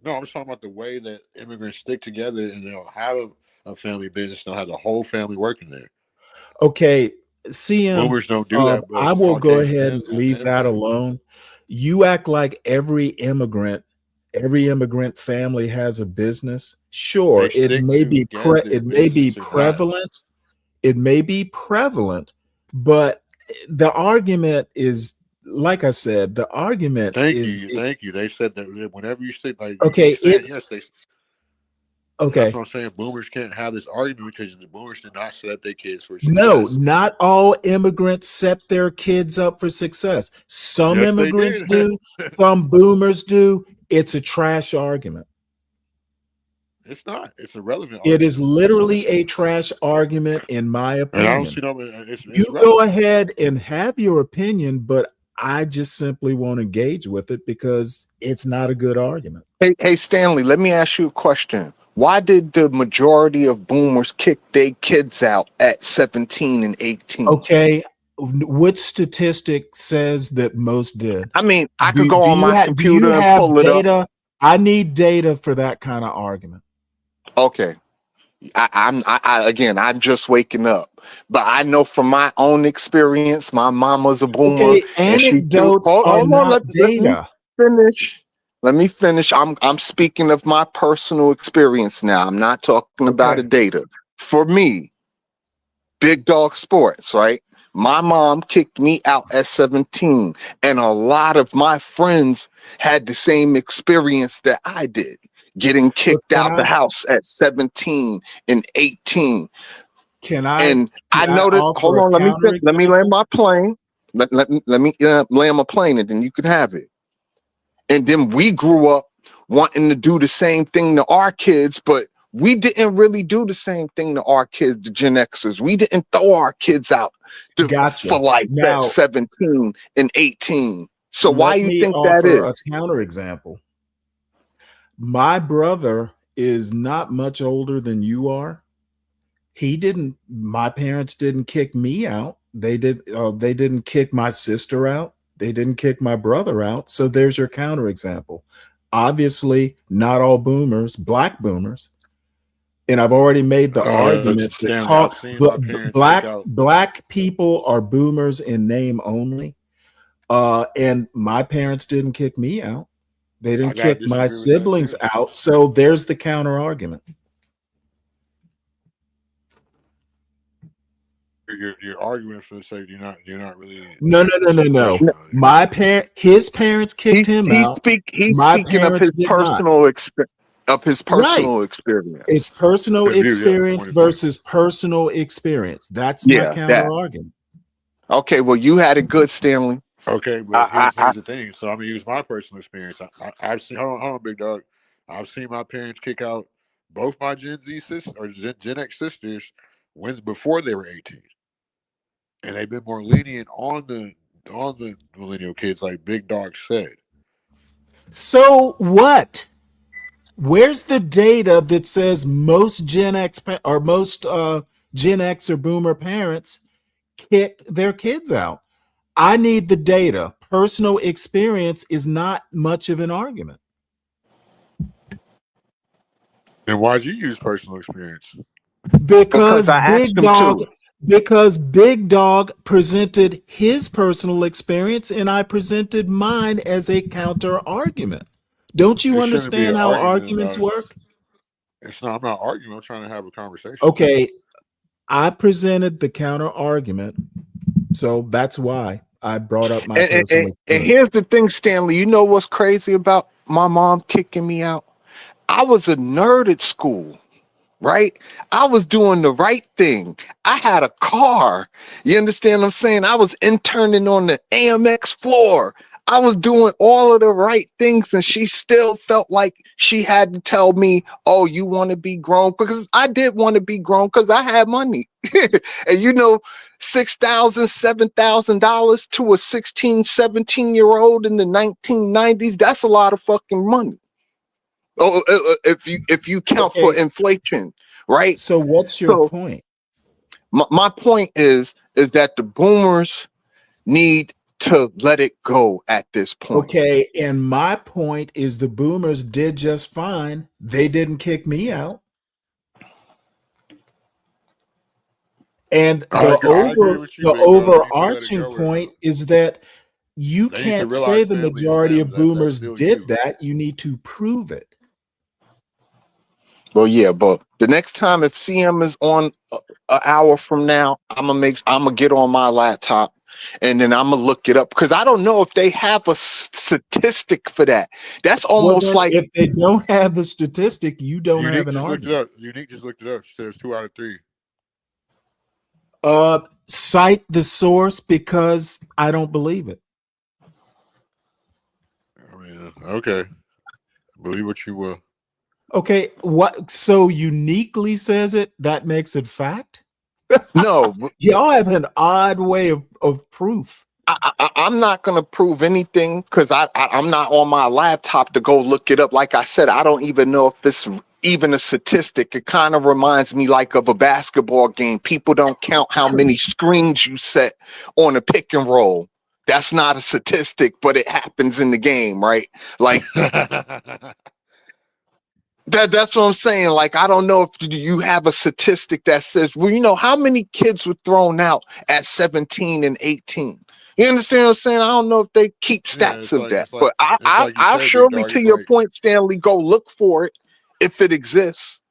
No, I'm talking about the way that immigrants stick together and they'll have a family business. They'll have the whole family working there. Okay, CM, boomers don't do that. I will go ahead and leave that alone. You act like every immigrant family has a business. Sure, it may be prevalent. It may be prevalent, but the argument is, like I said, the argument Thank you. They said that whenever you say like, okay, okay. That's what I'm saying. Boomers can't have this argument because the boomers did not set up their kids for success. No, not all immigrants set their kids up for success. Some immigrants do, some boomers do. It's a trash argument. It's not. It's irrelevant. It is literally a trash argument, in my opinion. And I don't see no. It's you go ahead and have your opinion, but I just simply won't engage with it because it's not a good argument. Hey, Stanley, let me ask you a question. Why did the majority of boomers kick their kids out at 17 and 18? Okay, what statistic says that most did? I mean, I could go on my computer and pull it up. I need data for that kind of argument. Okay. I'm just waking up, but I know from my own experience, my mama's a boomer. Okay, anecdotes are not data. Let me finish. I'm speaking of my personal experience now. I'm not talking about the data. For me, big dog sports, right? My mom kicked me out at 17, and a lot of my friends had the same experience that I did, getting kicked out the house at 17 and 18. And I know that. Hold on, let me land my plane. Let me land my plane, and then you can have it. And then we grew up wanting to do the same thing to our kids, but we didn't really do the same thing to our kids, the Gen Xers. We didn't throw our kids out for life at 17 and 18. So why Let you me think that offer a is? counterexample. My brother is not much older than you are. My parents didn't kick me out. They didn't kick my sister out. They didn't kick my brother out. So there's your counterexample. Obviously, not all boomers, black boomers. And I've already made the argument that Stanley, I've seen my parents kick out. black people are boomers in name only. And my parents didn't kick me out. They didn't kick my siblings out. So there's the counter argument. You're arguing for the sake you're not really. No. His parents kicked him out. He's My speaking of his parents did personal experience. Right. experience. It's personal Good view, yeah, experience point of view. versus personal experience. That's my Yeah, counter that. argument. Okay, well, you had it good, Stanley. Okay, but here's the thing. So I'm gonna use my personal experience. I've seen. Hold on, big dog. I've seen my parents kick out both my Gen Z sisters or Gen X sisters before they were 18, and they've been more lenient on the millennial kids, like Big Dog said. So what? Where's the data that says most Gen X or most Gen X or Boomer parents kicked their kids out? I need the data. Personal experience is not much of an argument. And why'd you use personal experience? Because I asked him to. Because Big Dog presented his personal experience and I presented mine as a counter argument. Don't you understand how arguments work? It's not. I'm not arguing. I'm trying to have a conversation. Okay, I presented the counter argument, so that's why I brought up my personal experience. And here's the thing, Stanley. You know what's crazy about my mom kicking me out? I was a nerd at school, right? I was doing the right thing. I had a car. You understand what I'm saying? I was interning on the AMX floor. I was doing all of the right things, and she still felt like she had to tell me, oh, you want to be grown? Because I did want to be grown because I had money. And you know, $6,000, $7,000 to a 16, 17-year-old in the 1990s, that's a lot of fucking money. Oh, if you count for inflation, right? So what's your point? My point is that the boomers need to let it go at this point. Okay, and my point is the boomers did just fine. They didn't kick me out. And the overarching point is that you can't say the majority of boomers did that. You need to prove it. Well, yeah, but the next time if CM is on an hour from now, I'm gonna get on my laptop and then I'm gonna look it up because I don't know if they have a statistic for that. That's almost like if they don't have the statistic, you don't have an argument. Unique just looked it up. She said it's 2 out of 3. Cite the source because I don't believe it. I mean, okay, believe what you will. Okay, what? So Uniquely says it. That makes it fact. No, y'all have an odd way of proof. I'm not gonna prove anything because I'm not on my laptop to go look it up. Like I said, I don't even know if it's even a statistic. It kind of reminds me like of a basketball game. People don't count how many screens you set on a pick and roll. That's not a statistic, but it happens in the game, right? Like that's what I'm saying. Like, I don't know if you have a statistic that says, well, you know, how many kids were thrown out at 17 and 18? You understand what I'm saying? I don't know if they keep stats of that, but I'll surely, to your point, Stanley, go look for it if it exists,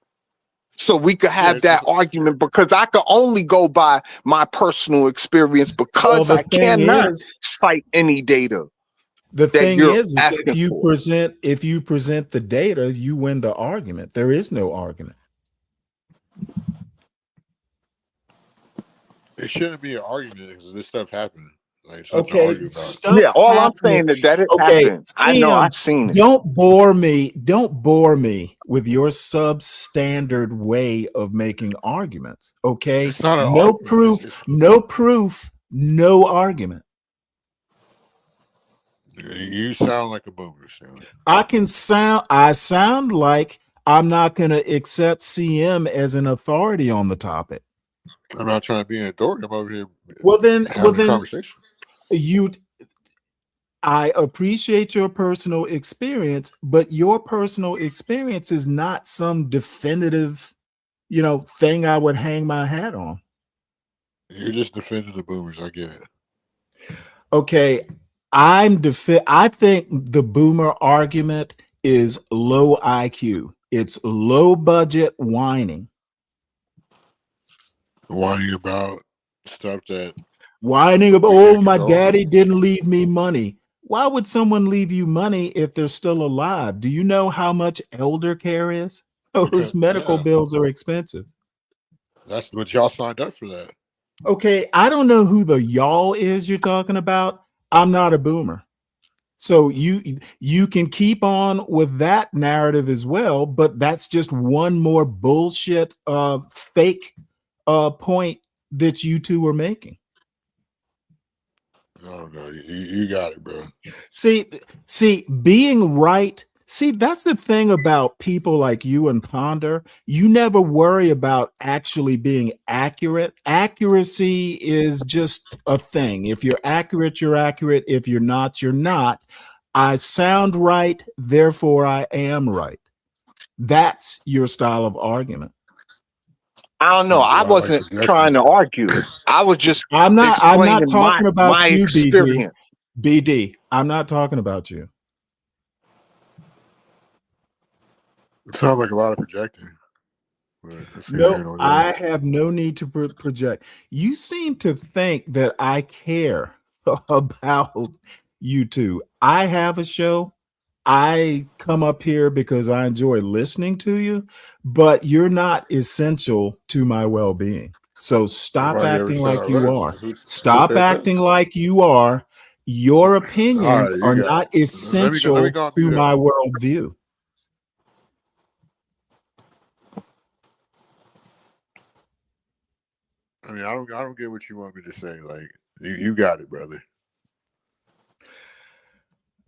so we could have that argument. Because I could only go by my personal experience because I cannot cite any data. The thing is if you present the data, you win the argument. There is no argument. It shouldn't be an argument because this stuff happened. Like, okay, all I'm saying is that it happened. I know, I've seen it. Don't bore me with your substandard way of making arguments. Okay, no proof, no argument. You sound like a boomer, Stanley. I sound like I'm not going to accept CM as an authority on the topic. I'm not trying to be an authority. I'm over here having a conversation. I appreciate your personal experience, but your personal experience is not some definitive, thing I would hang my hat on. You just defended the boomers. I get it. Okay, I think the boomer argument is low IQ. It's low budget whining. Whining about stuff that my daddy didn't leave me money. Why would someone leave you money if they're still alive? Do you know how much elder care is? Those medical bills are expensive. That's what y'all signed up for that. Okay, I don't know who the y'all is you're talking about. I'm not a boomer. So you can keep on with that narrative as well, but that's just one more bullshit fake point that you two are making. No, you got it, bro. See, being right. See, that's the thing about people like you and Ponder. You never worry about actually being accurate. Accuracy is just a thing. If you're accurate, you're accurate. If you're not, you're not. I sound right, therefore I am right. That's your style of argument. I don't know. I wasn't trying to argue. I was just I'm not talking about my you, experience. BD. I'm not talking about you. It sounds like a lot of projecting. No, I have no need to project. You seem to think that I care about you two. I have a show. I come up here because I enjoy listening to you, but you're not essential to my well-being. So stop acting like you are. Stop acting like you are. Your opinions are not essential to my worldview. I mean, I don't get what you want me to say. Like, you got it, brother.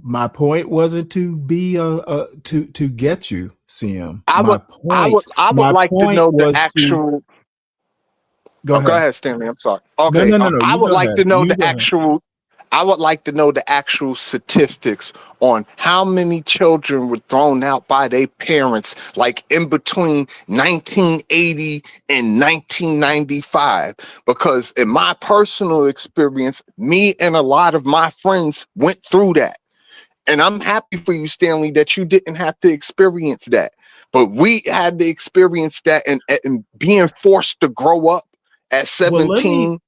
My point wasn't to be to get you, CM. I would like to know the actual. Go ahead, Stanley. I'm sorry. Okay, no. I would like to know the actual. I would like to know the actual statistics on how many children were thrown out by their parents, like in between 1980 and 1995. Because in my personal experience, me and a lot of my friends went through that. And I'm happy for you, Stanley, that you didn't have to experience that. But we had to experience that, and being forced to grow up at 17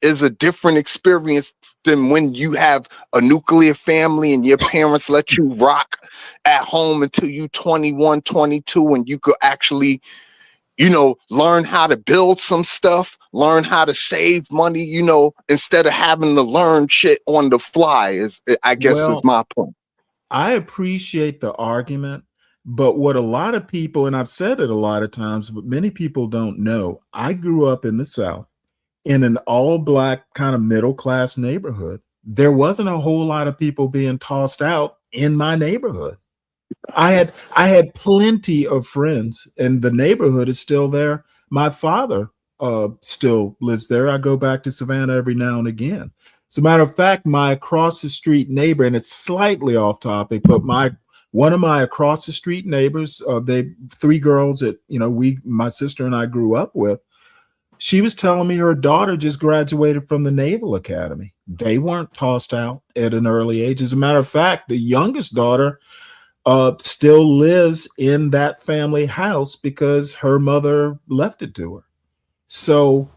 is a different experience than when you have a nuclear family and your parents let you rock at home until you 21, 22, and you could actually, learn how to build some stuff, learn how to save money, instead of having to learn shit on the fly is my point. I appreciate the argument, but what a lot of people, and I've said it a lot of times, but many people don't know, I grew up in the South in an all-black kind of middle-class neighborhood. There wasn't a whole lot of people being tossed out in my neighborhood. I had plenty of friends, and the neighborhood is still there. My father still lives there. I go back to Savannah every now and again. As a matter of fact, my across the street neighbor, and it's slightly off topic, but one of my across the street neighbors, they 3 girls that my sister and I grew up with. She was telling me her daughter just graduated from the Naval Academy. They weren't tossed out at an early age. As a matter of fact, the youngest daughter still lives in that family house because her mother left it to her. So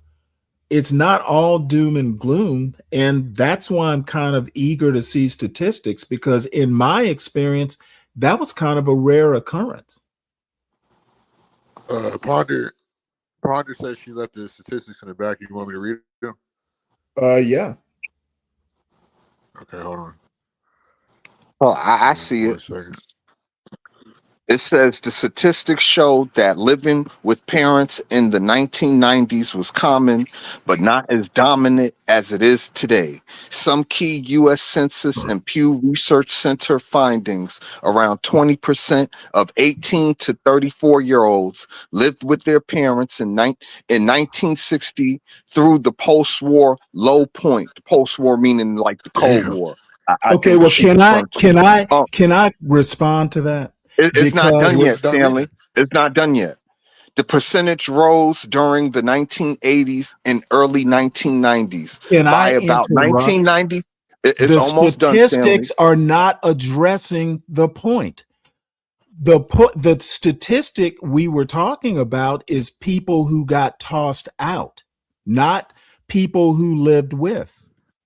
it's not all doom and gloom. And that's why I'm kind of eager to see statistics, because in my experience, that was kind of a rare occurrence. Ponder says she left the statistics in the back. You want me to read them? Yeah. Okay, hold on. Oh, I see it. Second. It says the statistics show that living with parents in the 1990s was common, but not as dominant as it is today. Some key U.S. Census and Pew Research Center findings: around 20% of 18 to 34-year-olds lived with their parents in 1960 through the post-war low point. Post-war meaning like the Cold War. I Okay, think well, she referred to. can I respond to that? It's not done Because yet, Stanley. It's not done yet. The percentage rose during the 1980s and early 1990s. can By I about interrupt? 1990, it's The almost done, Stanley. statistics are not addressing the point. The statistic we were talking about is people who got tossed out, not people who lived with.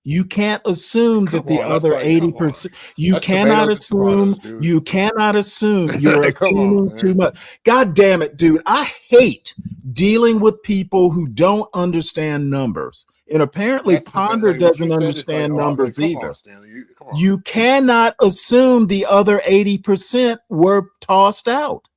You can't assume that the other 80%. You That's cannot tomatoes and assume. tomatoes, dude. You cannot assume. You're Come on, assuming man. too much. God damn it, dude! I hate dealing with people who don't understand numbers. And apparently, That's the Ponder like what you doesn't said is like, understand oh, like, numbers come either. on, Stanley. Come on. You cannot assume the other 80% were tossed out.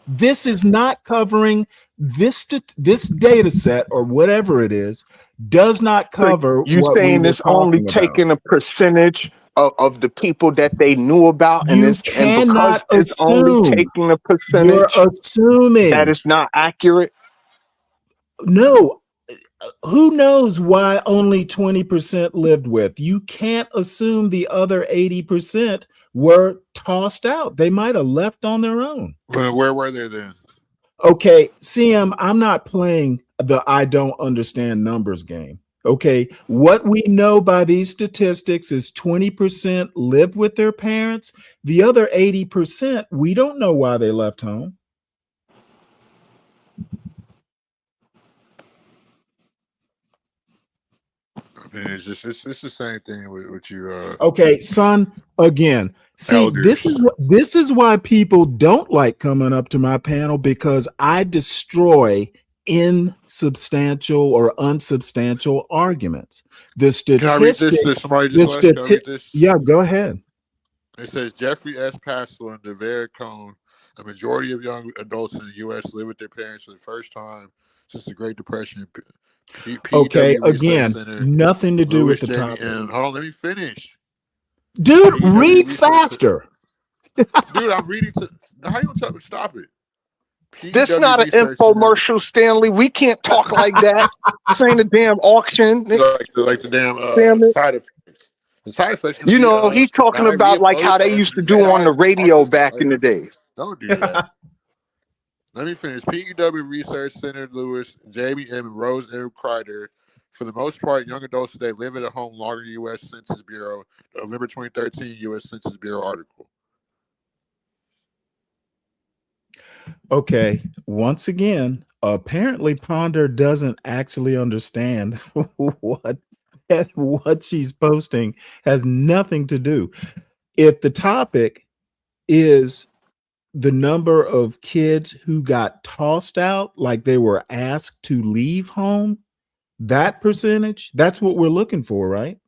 This is not covering this data set or whatever it is, does not So cover you what we saying were it's only talking about. taking a percentage of the people that they knew about, and You it's and because cannot it's only assume. taking a You're percentage that assuming. it's not accurate. No, who knows why only 20% lived with? You can't assume the other 80% were tossed out. They might have left on their own. But where were they then? Okay, CM, I'm not playing the I don't understand numbers game. Okay, what we know by these statistics is 20% lived with their parents. The other 80%, we don't know why they left home. I mean, it's the same thing with you. Okay, son, again, see, Elders. this is why people don't like coming up to my panel, because I destroy insubstantial or unsubstantial arguments. The Can I read statistic, this? Somebody just left. Can I read this? yeah, go ahead. It says Jeffrey S. Pastel and DeVere Cohn, a majority of young adults in the U.S. live with their parents for the first time since the Great Depression. Okay, PW Research again, Center, nothing to do Lewis, with the Jamie, topic. and hold on, let me finish. Dude, PW read Research faster. Dude, I'm reading. How you gonna tell me? Stop it. This PW not an Research Center, infomercial, Stanley. We can't talk like that. This ain't a damn auction. like the damn Damn it. side effects. The side effects. You know, he's talking about like how they used to do on the radio back in the days. Don't do that. Let me finish. PW Research Center, Lewis, Jamie M. and Rose M. Kreider. For the most part, young adults today live at home longer than U.S. Census Bureau, November 2013 U.S. Census Bureau article. Okay, once again, apparently Ponder doesn't actually understand what she's posting has nothing to do. If the topic is the number of kids who got tossed out, like they were asked to leave home, that percentage, that's what we're looking for, right?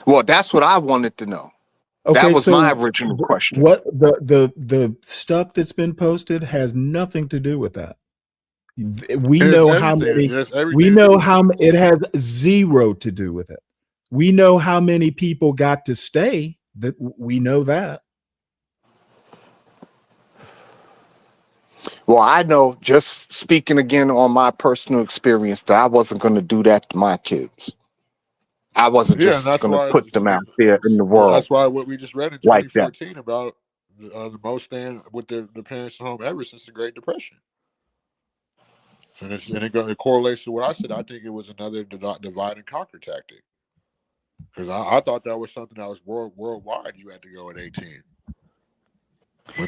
Well, that's what I wanted to know. Okay, that was so my original question. What the stuff that's been posted has nothing to do with that. We know how many. We know how it has zero to do with it. We know how many people got to stay. That we know that. Well, I know, just speaking again on my personal experience, that I wasn't going to do that to my kids. I wasn't just going to put them out there in the world. That's why what we just read in like 2014 about the most stand with the parents at home ever since the Great Depression. And it correlates to what I said. I think it was another divide and conquer tactic. Because I thought that was something that was worldwide. You had to go at 18.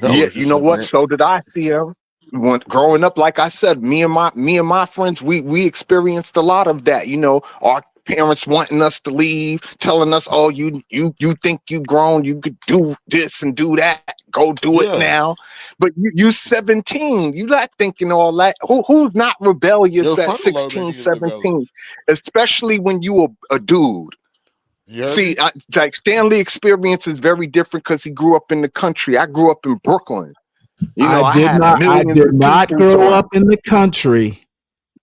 Yeah, you know what? So did I, CM. When growing up, like I said, me and my friends, we experienced a lot of that. You know, our parents wanting us to leave, telling us, "Oh, you think you grown, you could do this and do that. Go do it now." But you 17, you not thinking all that. Who's not rebellious at 16, 17, especially when you a dude. You heard See, me? like Stanley experience is very different because he grew up in the country. I grew up in Brooklyn. You know, I had I millions did of not people grow around. up in the country.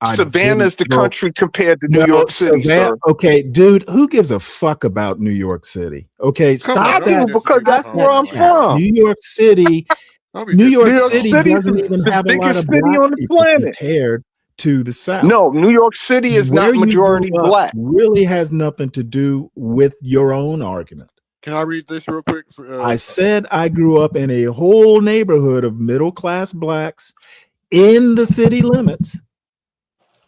I didn't Savannah's the grow. country compared to New No, York City, Savannah. sir. Okay, dude, who gives a fuck about New York City? Okay, Come I on, stop don't be do that. because disrespecting that's Stop where that hometown I'm like cap. that. from. New York City. Don't be New York New York disrespecting City City's doesn't hometown like even that. the have a lot biggest of city black on the people planet. compared to the South. No, New York City is Where not you majority grew up black. really has nothing to do with your own argument. Can I read this real quick? I said I grew up in a whole neighborhood of middle class blacks in the city limits.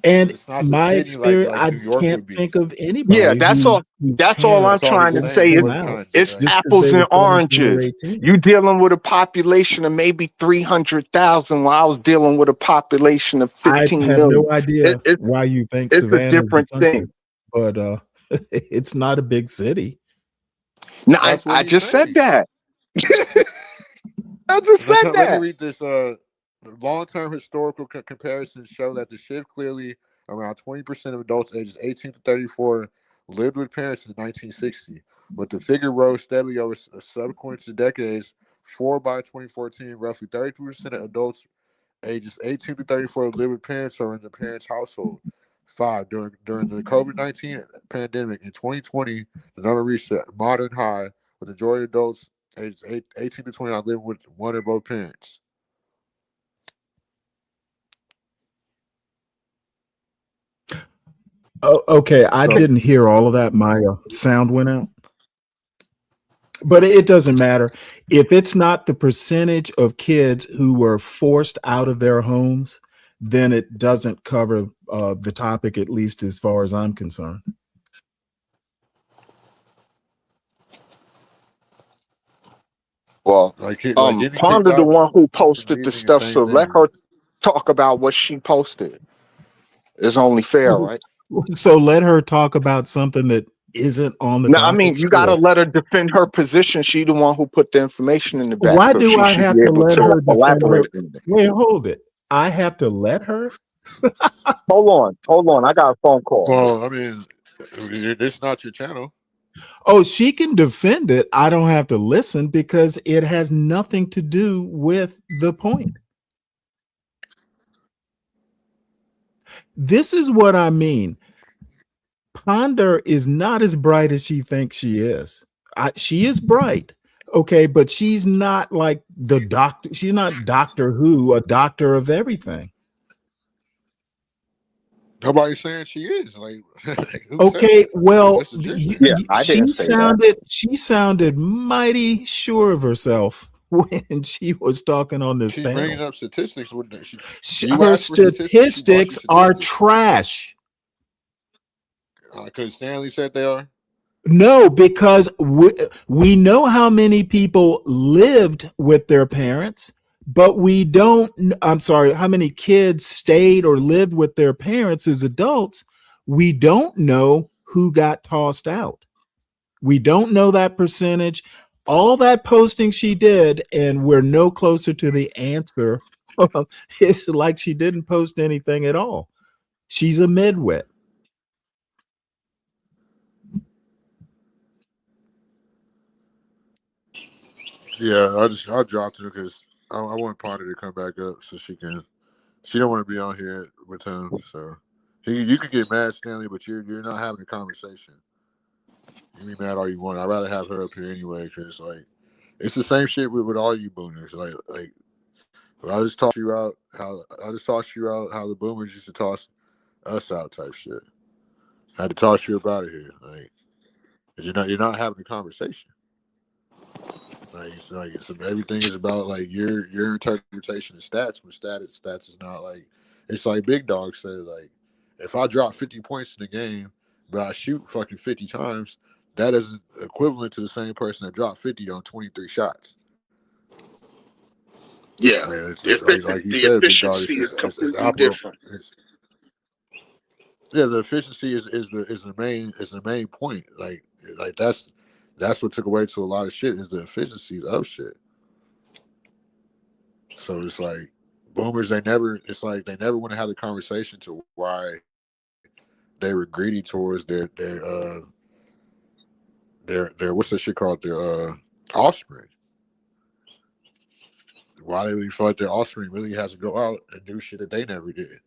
And It's not the my city like experience, I New York can't would be. think of Yeah, anybody that's all. whose That's all I'm parents That's all he trying to was forced say saying. He is them wasn't out trying to it's say. just because apples they and were 17 or oranges. 18. You dealing with a population of maybe 300,000, while I was dealing with a population of I 15 have million. no idea It's why you think it's a Savannah is the different country, thing. but it's not a big city. No, That's what I he's just said saying. that. I just said Let me that. read this. Long-term historical comparisons show that the shift clearly around 20% of adults ages 18 to 34 lived with parents in 1960, but the figure rose steadily over subsequent decades. By 2014, roughly 32% of adults ages 18 to 34 live with parents or in the parents' household. 5. During the COVID-19 pandemic in 2020, the number reached a modern high, with the majority of adults ages 18 to 29 living with one or both parents. Oh, okay, I So didn't hear all of that. My sound went out. But it doesn't matter. If it's not the percentage of kids who were forced out of their homes, then it doesn't cover the topic, at least as far as I'm concerned. Well, getting kicked Ponder the out one who and posted the leaving the stuff, same so let thing. her talk about what she posted. It's only fair, right? So let her talk about something that isn't on the No, I mean, topic. you gotta Sure. let her defend her position. She the one who put the information in the back, Why so do she I should have be to able let to her defend her? elaborate on it. Wait, hold it. I have to let her? Hold on. I got a phone call. Well, I mean, it's not your channel. Oh, she can defend it. I don't have to listen because it has nothing to do with the point. This is what I mean. Ponder is not as bright as she thinks she is. She is bright, okay, but she's not like the doctor. She's not Doctor Who, a doctor of everything. Nobody's saying she is. Like, who said Okay, that? well, That's what you're saying. I didn't say that. she sounded mighty sure of herself when she was talking on this She's bringing panel. up statistics. You Her asked for statistics. She brought you statistics are statistics. trash. Because Stanley said they are. No, because we know how many people lived with their parents, but we don't. I'm sorry, how many kids stayed or lived with their parents as adults. We don't know who got tossed out. We don't know that percentage. All that posting she did, and we're no closer to the answer. It's like she didn't post anything at all. She's a midwit. Yeah, I dropped her because I want Potter to come back up so she can. She don't want to be on here with him. So you can get mad, Stanley, but you're not having a conversation. You can be mad all you want. I'd rather have her up here anyway because like it's the same shit with all you boomers. Like I just tossed you out how the boomers used to toss us out type shit. I had to toss you up out of here. Like 'cause you're not having a conversation. Everything is about like your interpretation of stats, but stats is not like it's like Big Dog said, like if I drop 50 points in the game, but I shoot fucking 50 times, that isn't equivalent to the same person that dropped 50 on 23 shots. Yeah, Like you the said, Big Dog, efficiency is it's completely different. the efficiency is the main point. Like that's what took away to a lot of shit is the efficiency of shit. So it's like boomers, they never want to have the conversation to why they were greedy towards their what's that shit called, their offspring. Why they really feel like their offspring really has to go out and do shit that they never did.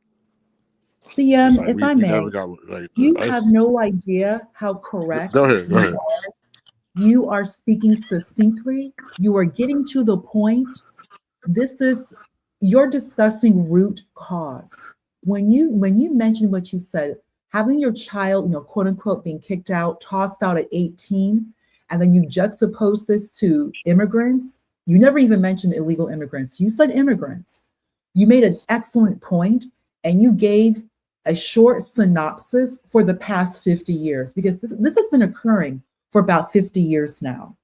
It's like If I we may, never got like you have no idea how correct Go ahead. you are speaking succinctly. You are getting to the point. You're discussing root cause. When you mentioned what you said, having your child, quote unquote, being kicked out, tossed out at 18, and then you juxtapose this to immigrants. You never even mentioned illegal immigrants. You said immigrants. You made an excellent point, and you gave a short synopsis for the past 50 years, because this has been occurring for about 50 years now.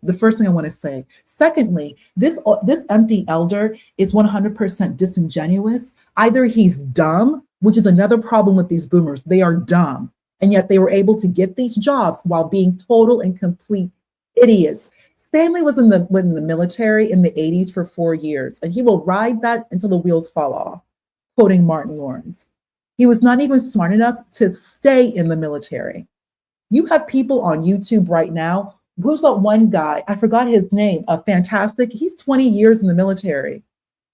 The first thing I want to say. Secondly, this empty elder is 100% disingenuous. Either he's dumb, which is another problem with these boomers. They are dumb, and yet they were able to get these jobs while being total and complete idiots. Stanley was in the military in the 80s for 4 years, and he will ride that until the wheels fall off, quoting Martin Lawrence. He was not even smart enough to stay in the military. You have people on YouTube right now. Who's that one guy? I forgot his name. Fantastic. He's 20 years in the military.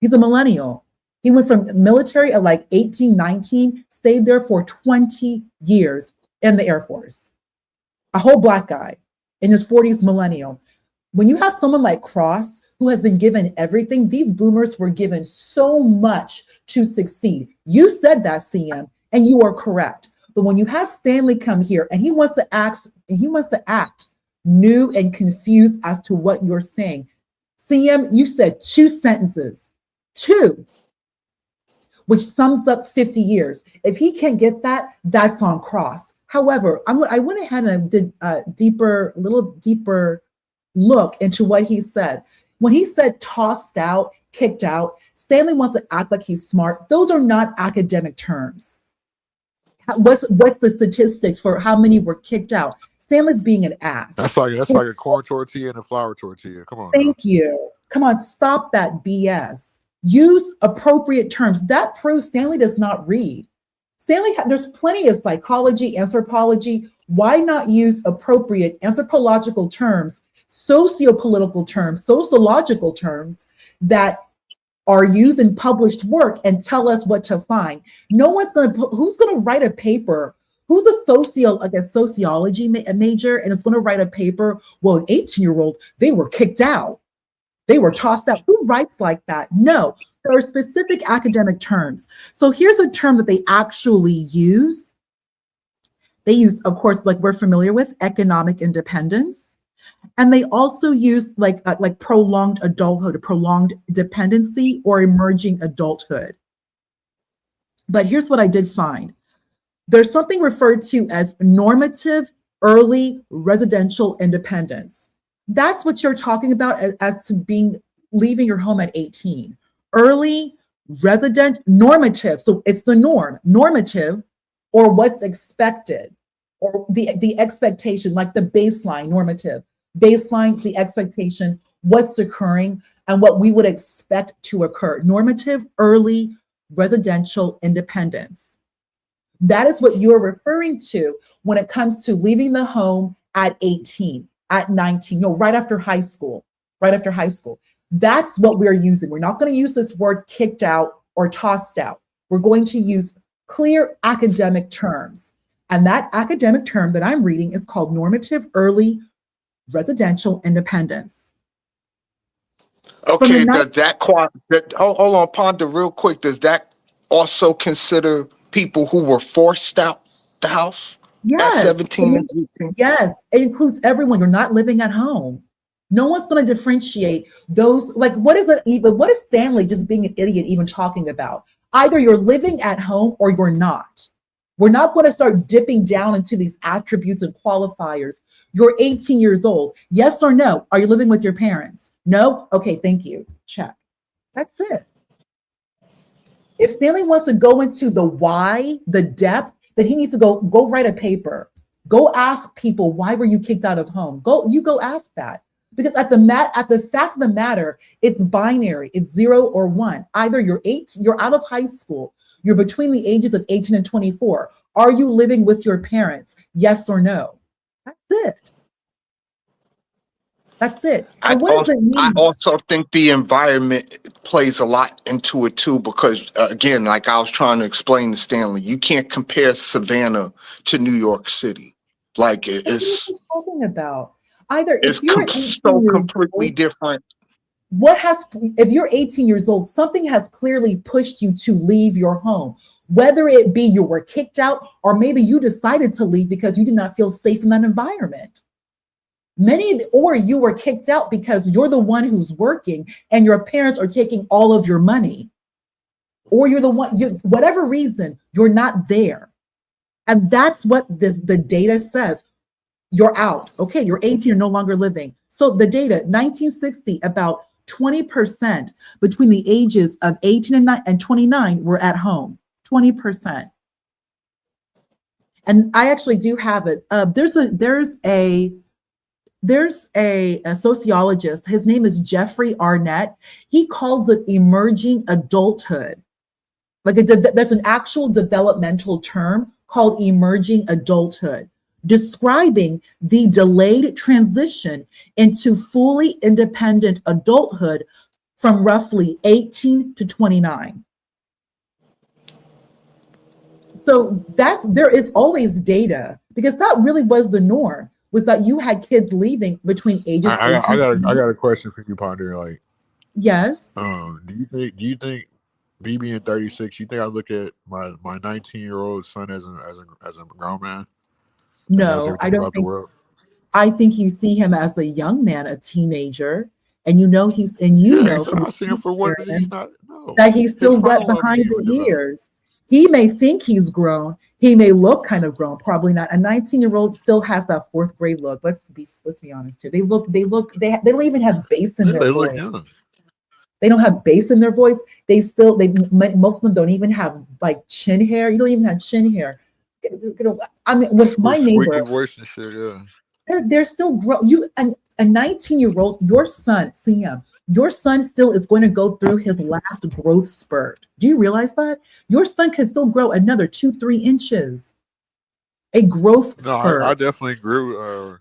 He's a millennial. He went from military at like 18, 19, stayed there for 20 years in the Air Force. A whole Black guy in his 40s, millennial. When you have someone like Cross, who has been given everything, these boomers were given so much to succeed. You said that, CM, and you are correct. But when you have Stanley come here and he wants to act new and confused as to what you're saying. CM, you said 2 sentences, 2, which sums up 50 years. If he can't get that, that's on Cross. However, I went ahead and did a little deeper look into what he said. When he said tossed out, kicked out, Stanley wants to act like he's smart. Those are not academic terms. What's the statistics for how many were kicked out? Stanley's being an ass. That's like a corn tortilla and a flour tortilla. Come on. Thank you. Come on, stop that BS. Use appropriate terms. That proves Stanley does not read. There's plenty of psychology, anthropology. Why not use appropriate anthropological terms, sociopolitical terms, sociological terms that are used in published work and tell us what to find? Who's going to write a paper? Who's a sociology major and is going to write a paper? Well, an 18-year-old, they were kicked out. They were tossed out. Who writes like that? No, there are specific academic terms. So here's a term that they actually use. They use, of course, like we're familiar with, economic independence. And they also use like prolonged adulthood, prolonged dependency, or emerging adulthood. But here's what I did find. There's something referred to as normative early residential independence. That's what you're talking about as to leaving your home at 18. Early resident normative. So it's the norm, normative, or what's expected, or the expectation, like the baseline normative. Baseline, the expectation, what's occurring, and what we would expect to occur. Normative early residential independence. That is what you're referring to when it comes to leaving the home at 18, at 19, right after high school, That's what we're using. We're not going to use this word kicked out or tossed out. We're going to use clear academic terms. And that academic term that I'm reading is called normative early residential independence. Okay, hold on, ponder real quick. Does that also consider people who were forced out the house at 17 and 18? Yes, it includes everyone. You're not living at home. No one's going to differentiate those. Like, what is Stanley just being an idiot even talking about? Either you're living at home or you're not. We're not going to start dipping down into these attributes and qualifiers. You're 18 years old. Yes or no? Are you living with your parents? No? Okay, thank you. Check. That's it. If Stanley wants to go into the why, the depth, then he needs to go write a paper. Go ask people, why were you kicked out of home? Go ask that. Because at the fact of the matter, it's binary. It's 0 or 1. Either you're out of high school, you're between the ages of 18 and 24. Are you living with your parents? Yes or no? That's it. That's it. I And what does also, it mean? think the environment plays a lot into it too, because again, like I was trying to explain to Stanley, you can't compare Savannah to New York City. Like What are it's you talking about? Either it's if you're 18 so years completely old, different. if you're 18 years old, something has clearly pushed you to leave your home. Whether it be you were kicked out or maybe you decided to leave because you did not feel safe in that environment. Or you were kicked out because you're the one who's working and your parents are taking all of your money. Or you're the one, whatever reason, you're not there. And that's what the data says. You're out. Okay, you're 18, you're no longer living. So the data, 1960, about 20% between the ages of 18 and 29 were at home. 20%. And I actually do have it. There's a sociologist. His name is Jeffrey Arnett. He calls it emerging adulthood. There's an actual developmental term called emerging adulthood, describing the delayed transition into fully independent adulthood from roughly 18 to 29. So there is always data, because that really was the norm, was that you had kids leaving between ages 18 I got a question for you, Ponder. Like, yes. Do you think me being 36, you think I look at my 19-year-old son as a grown man? No, I don't think. I think you see him as a young man, a teenager, and from I see him for what he's not. No, that he's still wet behind the ears. He may think he's grown. He may look kind of grown. Probably not. A 19-year-old still has that fourth grade look. Let's be honest here. They don't even have bass in their voice. They don't have bass in their voice. Most of them don't even have like chin hair. You don't even have chin hair. I mean, with my neighbor, voice and shit, yeah. They're still grown. A 19-year-old, your son, CM, your son still is going to go through his last growth spurt. Do you realize that? Your son can still grow another 2-3 inches. A growth spurt. I definitely grew.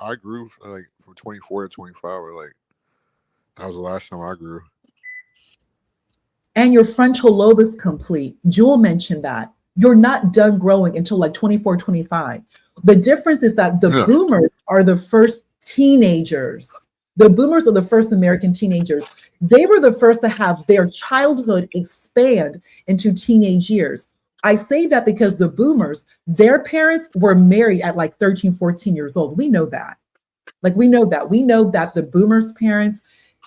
I grew like from 24 to 25. Or like that was the last time I grew. And your frontal lobe is complete. Jewel mentioned that. You're not done growing until like 24, 25. The difference is that the boomers are the first teenagers. The boomers are the first American teenagers. They were the first to have their childhood expand into teenage years. I say that because the boomers, their parents were married at like 13, 14 years old. We know that. We know that the boomers' parents,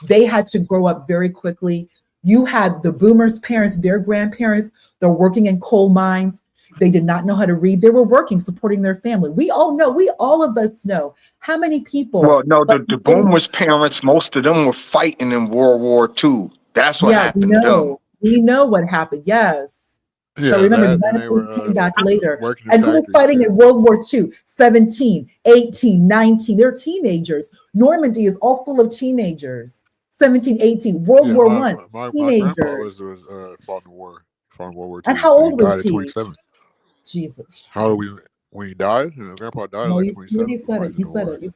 they had to grow up very quickly. You had the boomers' parents, their grandparents, they're working in coal mines. They did not know how to read. They were working, supporting their family. All of us know how many people. Well, no, the boomers' parents, most of them were fighting in World War II. That's what happened to them. We know what happened. Yes. Yeah, but remember, the United States came back later. And who was fighting in World War II? 17, 18, 19. They're teenagers. Normandy is all full of teenagers. 17, 18. World War I. Teenagers. My grandpa was fought in World War II. And how old was he? 27. Jesus. How old were we when he died? Grandpa died at like 27. You said it.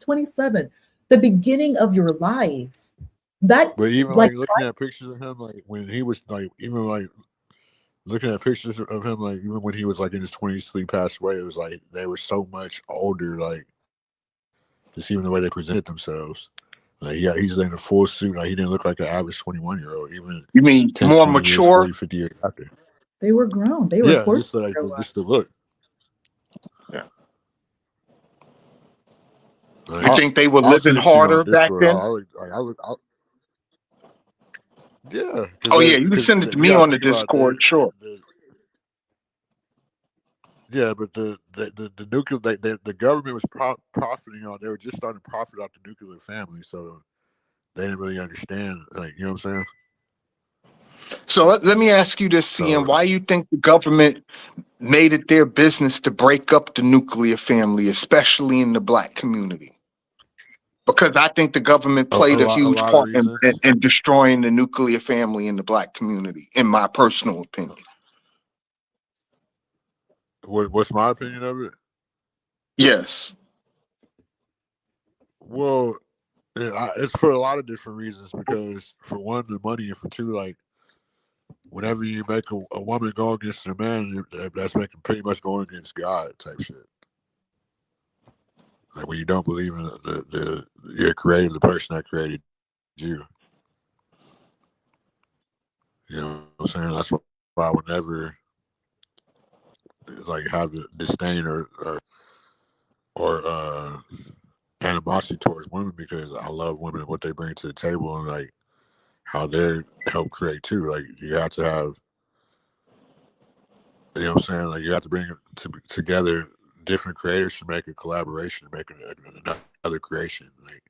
27. The beginning of your life. But even like looking at pictures of him, like when he was like, even like looking at pictures of him, like even when he was like in his 20s till he passed away, it was like they were so much older, like just even the way they presented themselves. Like, yeah, he's in a full suit. Like he didn't look like an average 21-year-old. Even you mean 10, more mature? Years, 40, 50 years after. They were grown. They were forced just the look. Yeah. You think they were living harder back then? Yeah. Oh yeah, you can send it to me on the Discord, sure. Yeah, but the nuclear, the government was profiting on. They were just starting to profit off the nuclear family, so they didn't really understand. Like, you know what I'm saying? So let me ask you this, CM. Why you think the government made it their business to break up the nuclear family, especially in the Black community? Because I think the government played a huge part in destroying the nuclear family in the Black community, in my personal opinion. What's my opinion of it? Yes. Well, it's for a lot of different reasons. Because for one, the money, and for two, like whenever you make a woman go against a man, that's making pretty much going against God type shit. Like when you don't believe in your creator, the person that created you. You know what I'm saying? That's why I would never like have the disdain or animosity towards women, because I love women and what they bring to the table, and like how they help create too. Like you have to have, you know what I'm saying? Like you have to bring together different creators to make a collaboration, make another creation. Like,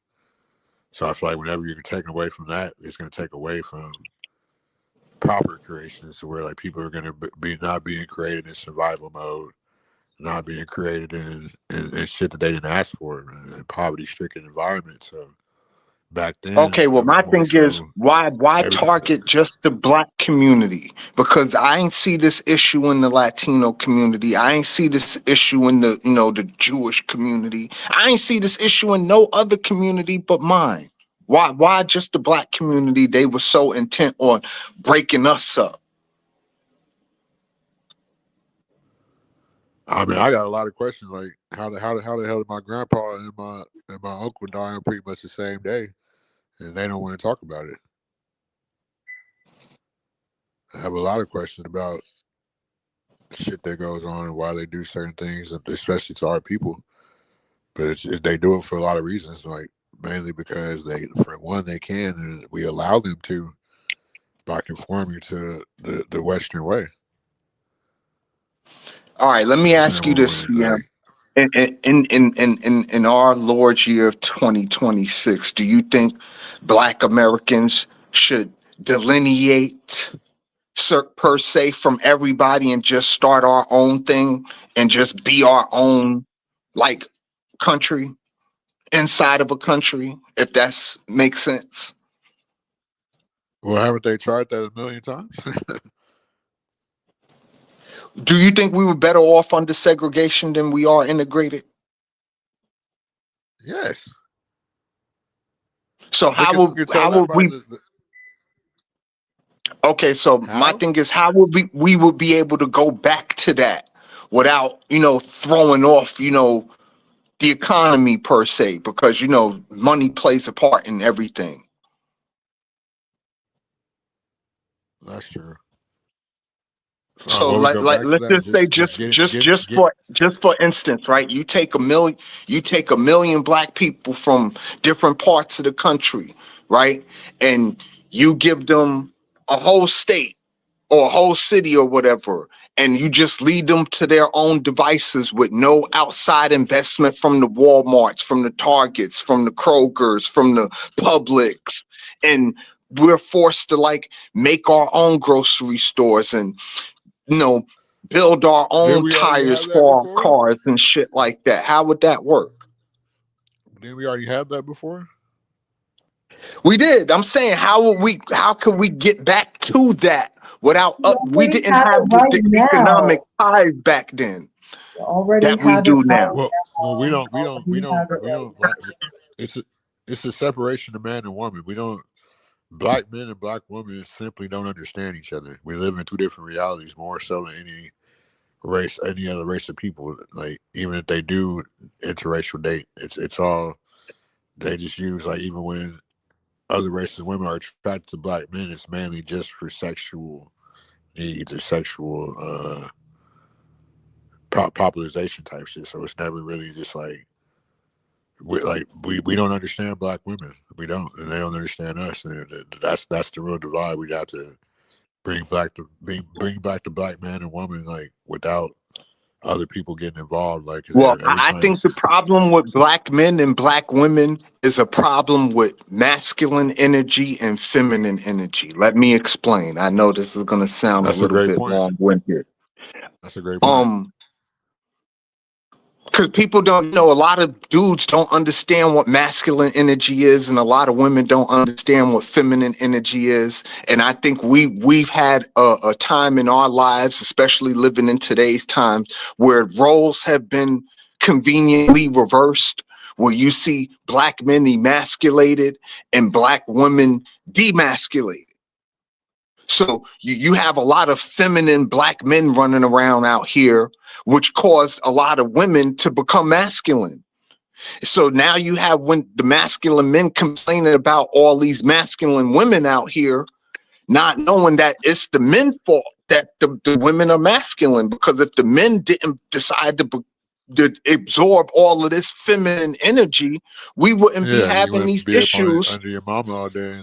so I feel like whenever you're taken away from that, it's going to take away from proper creations, to where like people are going to be not being created in survival mode, not being created in shit that they didn't ask for, in poverty-stricken environments. So back then, Okay, well, it was my more thing is, so why target just the black community? Because I ain't see this issue in the Latino community. I ain't see this issue in the the Jewish community. I ain't see this issue in no other community but mine. Why just the black community? They were so intent on breaking us up. I mean, I got a lot of questions, like how the hell did my grandpa and my uncle die on pretty much the same day, and they don't want to talk about it. I have a lot of questions about shit that goes on and why they do certain things, especially to our people. But they do it for a lot of reasons, like mainly because for one, they can, and we allow them to by conforming to the Western way. All right, let me ask you this, CM. In our Lord's year of 2026, do you think Black Americans should delineate per se from everybody and just start our own thing and just be our own like country inside of a country, if that makes sense? Well, haven't they tried that a million times? Do you think we were better off under segregation than we are integrated? Yes. So how would we? Okay, so my thing is, how would we would be able to go back to that without throwing off the economy per se, because money plays a part in everything. That's true. So let's just say just for instance, right? You take a million black people from different parts of the country, right? And you give them a whole state or a whole city or whatever, and you just lead them to their own devices with no outside investment from the Walmarts, from the Targets, from the Krogers, from the Publix, and we're forced to make our own grocery stores and build our own tires for our cars and shit like that. How would that work? Didn't we already have that before? We did. I'm saying, how could we get back to that without we didn't have the economic ties back then that we do now. Well, we don't. It's a separation of man and woman. We don't. Black men and black women simply don't understand each other. We live in two different realities, more so than any other race of people. Like even if they do interracial date, it's all they just use. Like even when other races of women are attracted to black men, it's mainly just for sexual needs or sexual popularization type shit. So it's never really just we don't understand black women. We don't, and they don't understand us. And that's the real divide. We have to bring back the black man and woman without other people getting involved. Well, I think the problem with black men and black women is a problem with masculine energy and feminine energy. Let me explain. I know this is going to sound a little bit long-winded. That's a great point. Because people don't know, a lot of dudes don't understand what masculine energy is, and a lot of women don't understand what feminine energy is. And I think we've had a time in our lives, especially living in today's times, where roles have been conveniently reversed, where you see black men emasculated and black women demasculated. So you have a lot of feminine black men running around out here, which caused a lot of women to become masculine. So now you have when the masculine men complaining about all these masculine women out here, not knowing that it's the men's fault that the women are masculine, because if the men didn't decide to absorb all of this feminine energy, we wouldn't be Yeah, you having wouldn't these be up issues. under your mama all day.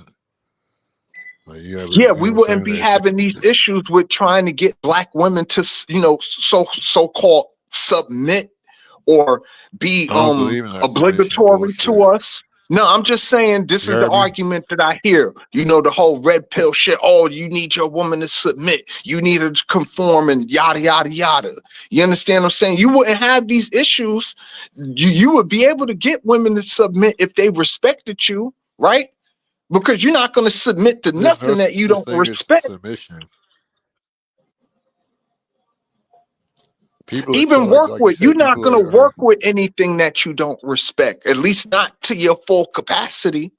Like you ever, Yeah, you we know what I'm wouldn't saying? be That shit. having these issues with trying to get black women to, so-called submit or be I don't believe in that submission obligatory to bullshit. us. No, I'm just saying this You is the heard me? argument that I hear. The whole red pill shit. Oh, you need your woman to submit. You need her to conform and yada, yada, yada. You understand what I'm saying? You wouldn't have these issues. You would be able to get women to submit if they respected you, right? Because you're not going to submit to There's no nothing that you such don't thing as respect. submission. People, so Even work like you with, you're said, not people going to are work with anything that you don't respect, at least not to your full capacity.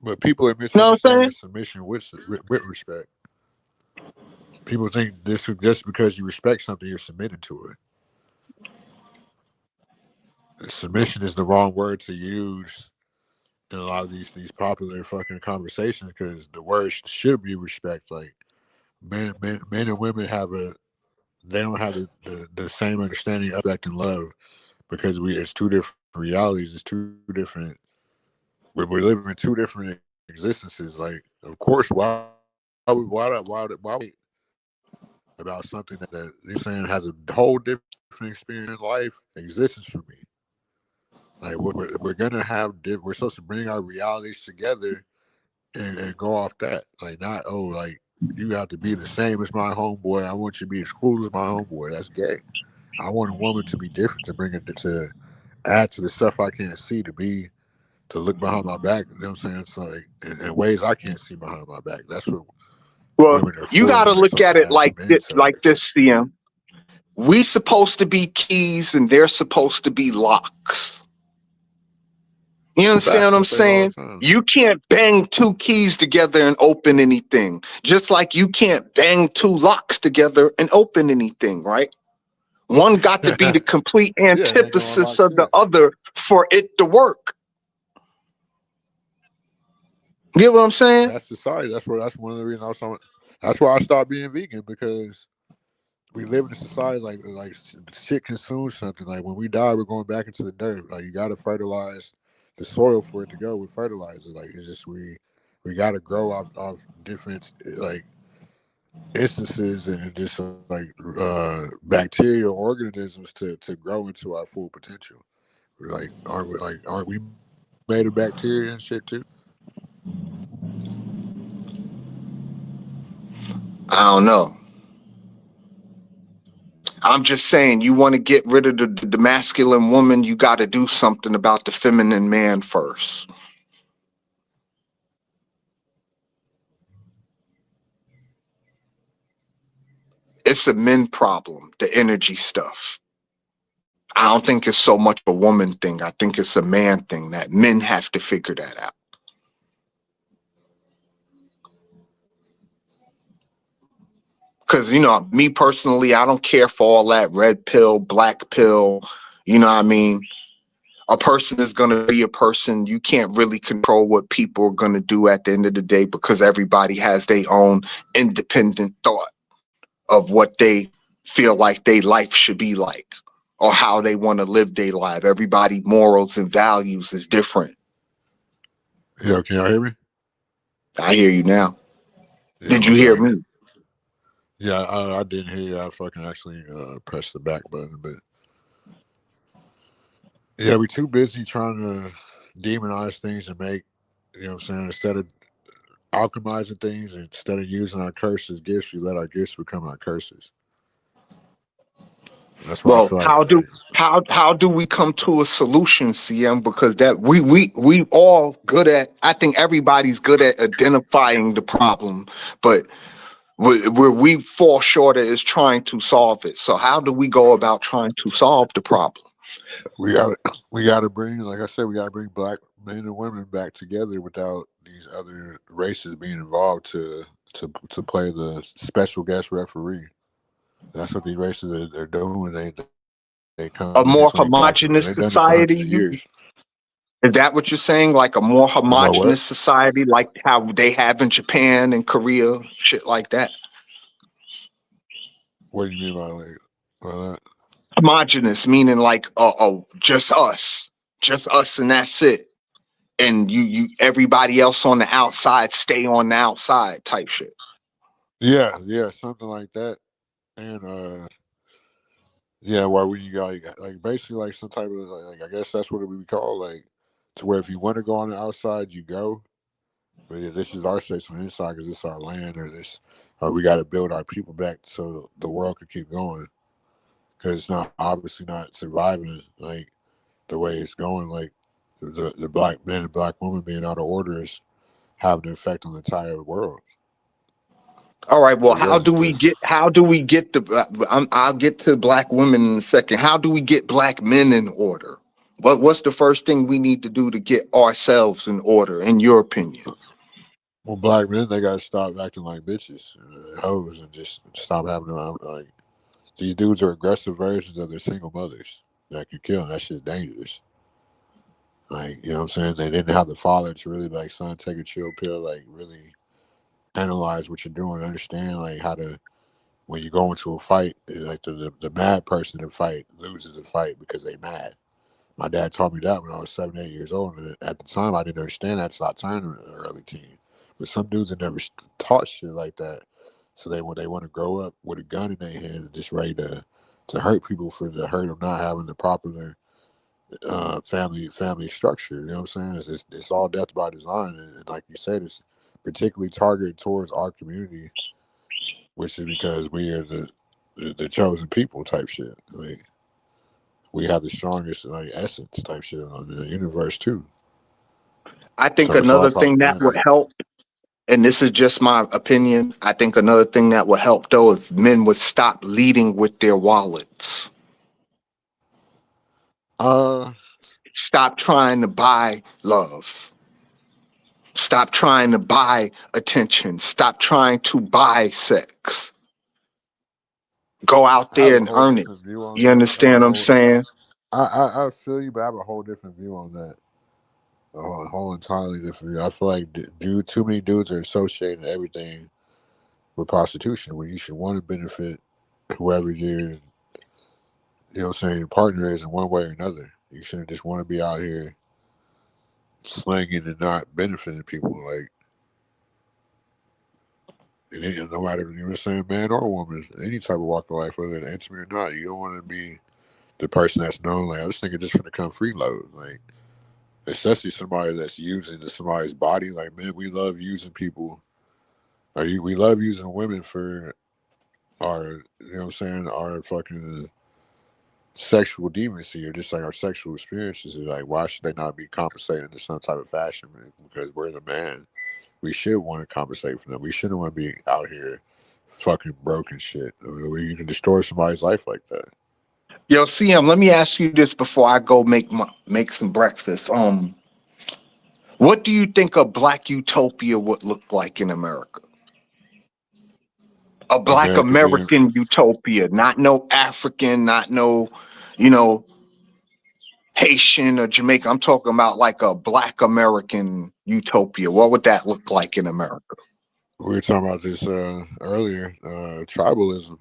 but people are You know what I'm misunderstanding saying? submission with respect. People think this just because you respect something, you're submitting to it. Submission is the wrong word to use in a lot of these popular fucking conversations, because the word should be respect. Like men and women they don't have the same understanding of respect and love, because it's two different realities. It's two different. We're living in two different existences. Like, of course, why about something that you're saying has a whole different experience in life existence for me. Like we're gonna have we're supposed to bring our realities together and go off that. Like not like you have to be the same as my homeboy. I want you to be as cool as my homeboy. That's gay. I want a woman to be different, to bring it to add to the stuff I can't see, to look behind my back. You know what I'm saying? So like, in ways I can't see behind my back. That's what Well, women are you for. got to When they're look supposed at to it add to men's like this, CM. We supposed to be keys and they're supposed to be locks. You understand what I'm saying? You can't bang two keys together and open anything. Just like you can't bang two locks together and open anything, right? One got to be the complete antithesis of the other for it to work. You get what I'm saying? That's society. That's one of the reasons I was talking. That's why I stopped being vegan, because we live in a society like shit consumes something. Like when we die, we're going back into the dirt. Like you got to fertilize the soil for it to go with fertilizer. Like it's just we got to grow off different like instances and just like bacterial organisms to grow into our full potential. Like aren't we made of bacteria and shit too? I don't know. I'm just saying, you want to get rid of the masculine woman, you got to do something about the feminine man first. It's a men problem, the energy stuff. I don't think it's so much a woman thing. I think it's a man thing that men have to figure that out. Because, me personally, I don't care for all that red pill, black pill. You know what I mean? A person is going to be a person. You can't really control what people are going to do at the end of the day, because everybody has their own independent thought of what they feel like their life should be like, or how they want to live their life. Everybody morals and values is different. Yo, can y'all hear me? I hear you now. Yeah, Did you hear me? Yeah, I didn't hear you. I fucking actually pressed the back button, but yeah, we too busy trying to demonize things and make, you know what I'm saying, instead of alchemizing things, instead of using our curses gifts, we let our gifts become our curses. That's why I feel like how do we come to a solution, CM? Because that we all good at. I think everybody's good at identifying the problem, but where we fall short of is trying to solve it. So how do we go about trying to solve the problem? We gotta bring, like I said, we gotta bring black men and women back together without these other races being involved to play the special guest referee. That's what these races are doing. They come A more against like black people. homogenous They've done it for hundreds of society. years. Is that what you're saying? Like a more You know what? homogenous society, like how they have in Japan and Korea, shit like that? What do you mean by that? Homogenous meaning like just us and that's it. And you everybody else on the outside stay on the outside type shit. Yeah, something like that. And yeah, where we got like basically like some type of like I guess that's what it would be called, like to where if you want to go on the outside, you go. But yeah, this is our space on the inside because it's our land, or we got to build our people back so the world can keep going. Because it's not obviously not surviving like the way it's going. Like the black men and black women being out of order is having an effect on the entire world. All right. Well, It wasn't just I'll get to black women in a second. How do we get black men in order? What's the first thing we need to do to get ourselves in order, in your opinion? well, black men, they gotta stop acting like bitches and hoes and just stop having them like these dudes are aggressive versions of their single mothers that can kill. And that shit's dangerous. Like, you know what I'm saying? They didn't have the father to really like, son, take a chill pill, like really analyze what you're doing, understand like how to when you go into a fight, like the mad person in a fight loses the fight because they mad. My dad taught me that when I was 7, 8 years old, and at the time I didn't understand that until I turned an early teen. But some dudes have never taught shit like that, so they when they want to grow up with a gun in their hand and just ready to hurt people for the hurt of not having the proper family structure. You know what I'm saying? It's all death by design, and like you said, it's particularly targeted towards our community, which is because we are the chosen people type shit. Like we have the strongest like essence type shit on the universe too. I think So it's all another thing that would propaganda. help, and this is just my opinion, I think another thing that would help though if men would stop leading with their wallets. Stop trying to buy love. Stop trying to buy attention. Stop trying to buy sex. Go out I have there a and whole earn it. different view on You that. understand what I'm saying? I feel you, but I have a whole different view on that. A whole entirely different view. I feel like too many dudes are associating everything with prostitution when you should want to benefit whoever you know what I'm saying, your partner is in one way or another. You shouldn't just want to be out here slanging and not benefiting people. Like, and no matter, you know what I'm saying, man or woman, any type of walk of life, whether it's intimate or not, you don't want to be the person that's known. Like, I just think it's just going to come freeload. Like, especially somebody that's using somebody's body. Like, man, we love using people. We love using women for our, you know what I'm saying, our fucking sexual deviancy or just like our sexual experiences. Like, why should they not be compensated in some type of fashion? Man? Because we're the man. We should want to compensate for them. We shouldn't want to be out here fucking broken shit. I mean, where you can destroy somebody's life like that. Yo, CM, let me ask you this before I go make some breakfast. What do you think a black utopia would look like in America? A black America being American utopia, not no African, not no, you know, Haitian or Jamaican. I'm talking about like a black American utopia. What would that look like in America? we were talking about this earlier. Tribalism.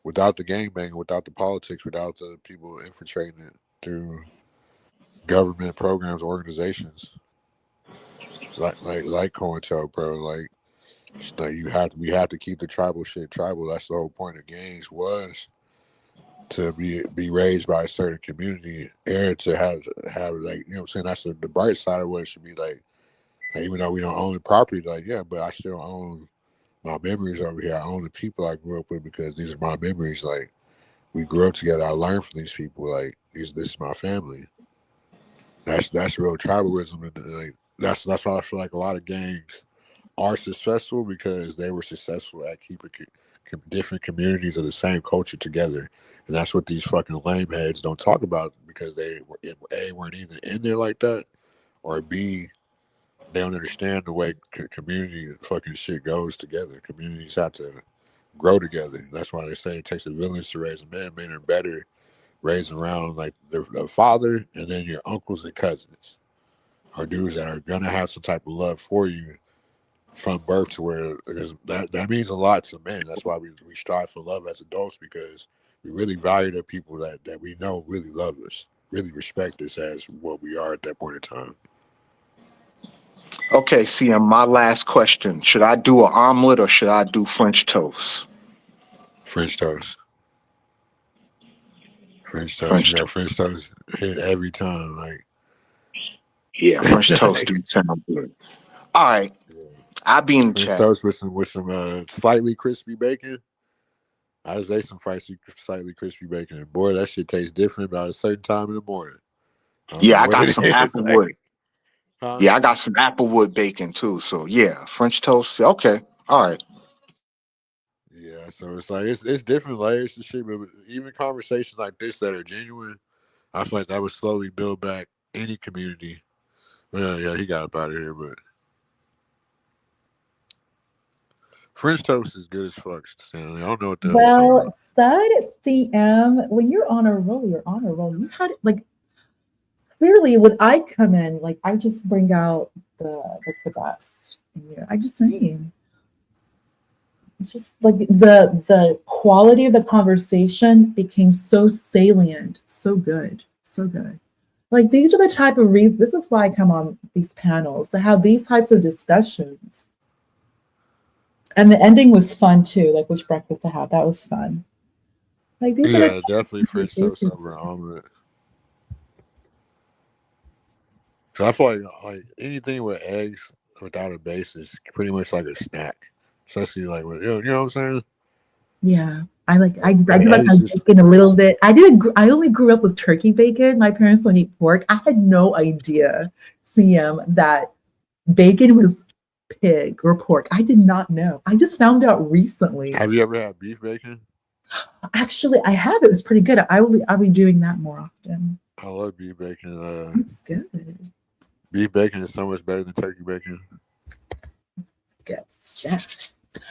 Without the gangbanging, without the politics, without the people infiltrating it through government programs, organizations like COINTELPRO, like we have to keep the tribal shit tribal. That's the whole point of gangs was to be raised by a certain community, and to have like, you know what I'm saying, that's the bright side of what it should be like even though we don't own the property, like yeah, but I still own my memories over here. I own the people I grew up with because these are my memories. Like we grew up together. I learned from these people. Like this is my family. That's real tribalism, and like that's why I feel like a lot of gangs are successful because they were successful at different communities of the same culture together, and that's what these fucking lame heads don't talk about because they weren't either in there like that, or B, they don't understand the way community fucking shit goes together. Communities have to grow together. That's why they say it takes a village to raise a man. Men are better raised around like their father, and then your uncles and cousins are dudes that are gonna have some type of love for you from birth to where, because that means a lot to men. That's why we strive for love as adults, because we really value the people that we know really love us, really respect us as what we are at that point in time. Okay, CM, my last question. Should I do an omelet or should I do French toast? French toast. French toast. French You got toast. French toast hit every time. Like, Yeah, French toast do sound good. All right. I'll be in the French chat. toast with some slightly crispy bacon. I just ate some slightly crispy bacon, and boy, that shit tastes different about a certain time in the morning. Yeah, I got some Like, applewood. huh? Yeah, I got some applewood bacon too. So yeah, French toast. Okay. All right. Yeah, so it's like it's different layers to shit, but even conversations like this that are genuine, I feel like that would slowly build back any community. Well, yeah, he got up out of here, but French toast is good as fuck, Stanley. I don't know what the hell you're talking about. Well, said CM, when you're on a roll, you're on a roll. You had like clearly when I come in, like I just bring out the best. Yeah, I'm just saying. It's just like the quality of the conversation became so salient, so good, so good. Like these are the type of reasons. This is why I come on these panels to have these types of discussions. And the ending was fun too, like which breakfast to have. That was fun. Like these are the Definitely French toast over an omelet. So I feel like anything with eggs without a base is pretty much like a snack, especially like with, you know what I'm saying. Yeah, I do like my bacon a little bit. I only grew up with turkey bacon. My parents don't eat pork. I had no idea, CM, that bacon was pig or pork. I did not know. I just found out recently. Have you ever had beef bacon? Actually, I have. It was pretty good. I'll be doing that more often. I love beef bacon. It's good. Beef bacon is so much better than turkey bacon. Yes. Yeah.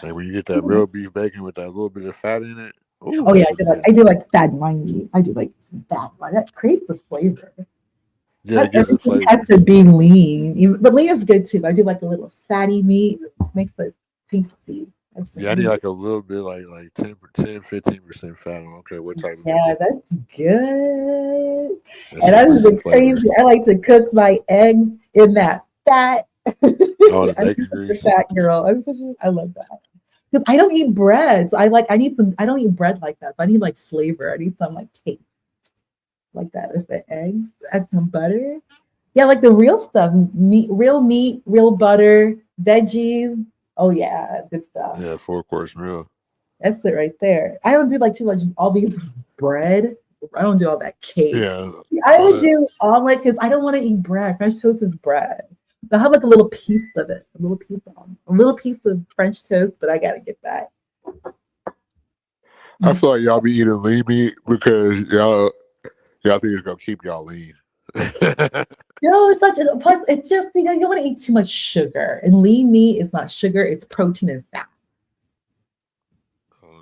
Like when you get that real beef bacon with that little bit of fat in it. Ooh, Oh yeah, I do like fat in my meat. I do like some fat. That creates the flavor. Yeah, it gives it flavor. Has to be lean, but lean is good too. I do like a little fatty meat. Makes it tasty. Yeah, I need like a little bit, like 10-15% fat. I don't care what type of meat. Yeah, that's good. That's and I'm amazing crazy. I like to cook my eggs in that fat. Oh, the I'm bacon such a grease. fat girl. I love that. Because I don't eat bread. So I don't eat bread like that. So I need like flavor. I need some like taste like that with the eggs. Add some butter. Yeah, like the real stuff. Real meat, real butter, veggies. Oh yeah, good stuff. Yeah, 4-course meal. That's it right there. I don't do like too much all these bread. I don't do all that cake. Yeah. I would do omelet because I don't want to eat bread. French toast is bread. I'll have like a little piece of it, a little piece of French toast, but I gotta get that. I feel like y'all be eating lean meat because y'all think it's gonna keep y'all lean. It's just you don't want to eat too much sugar. And lean meat is not sugar; it's protein and fat.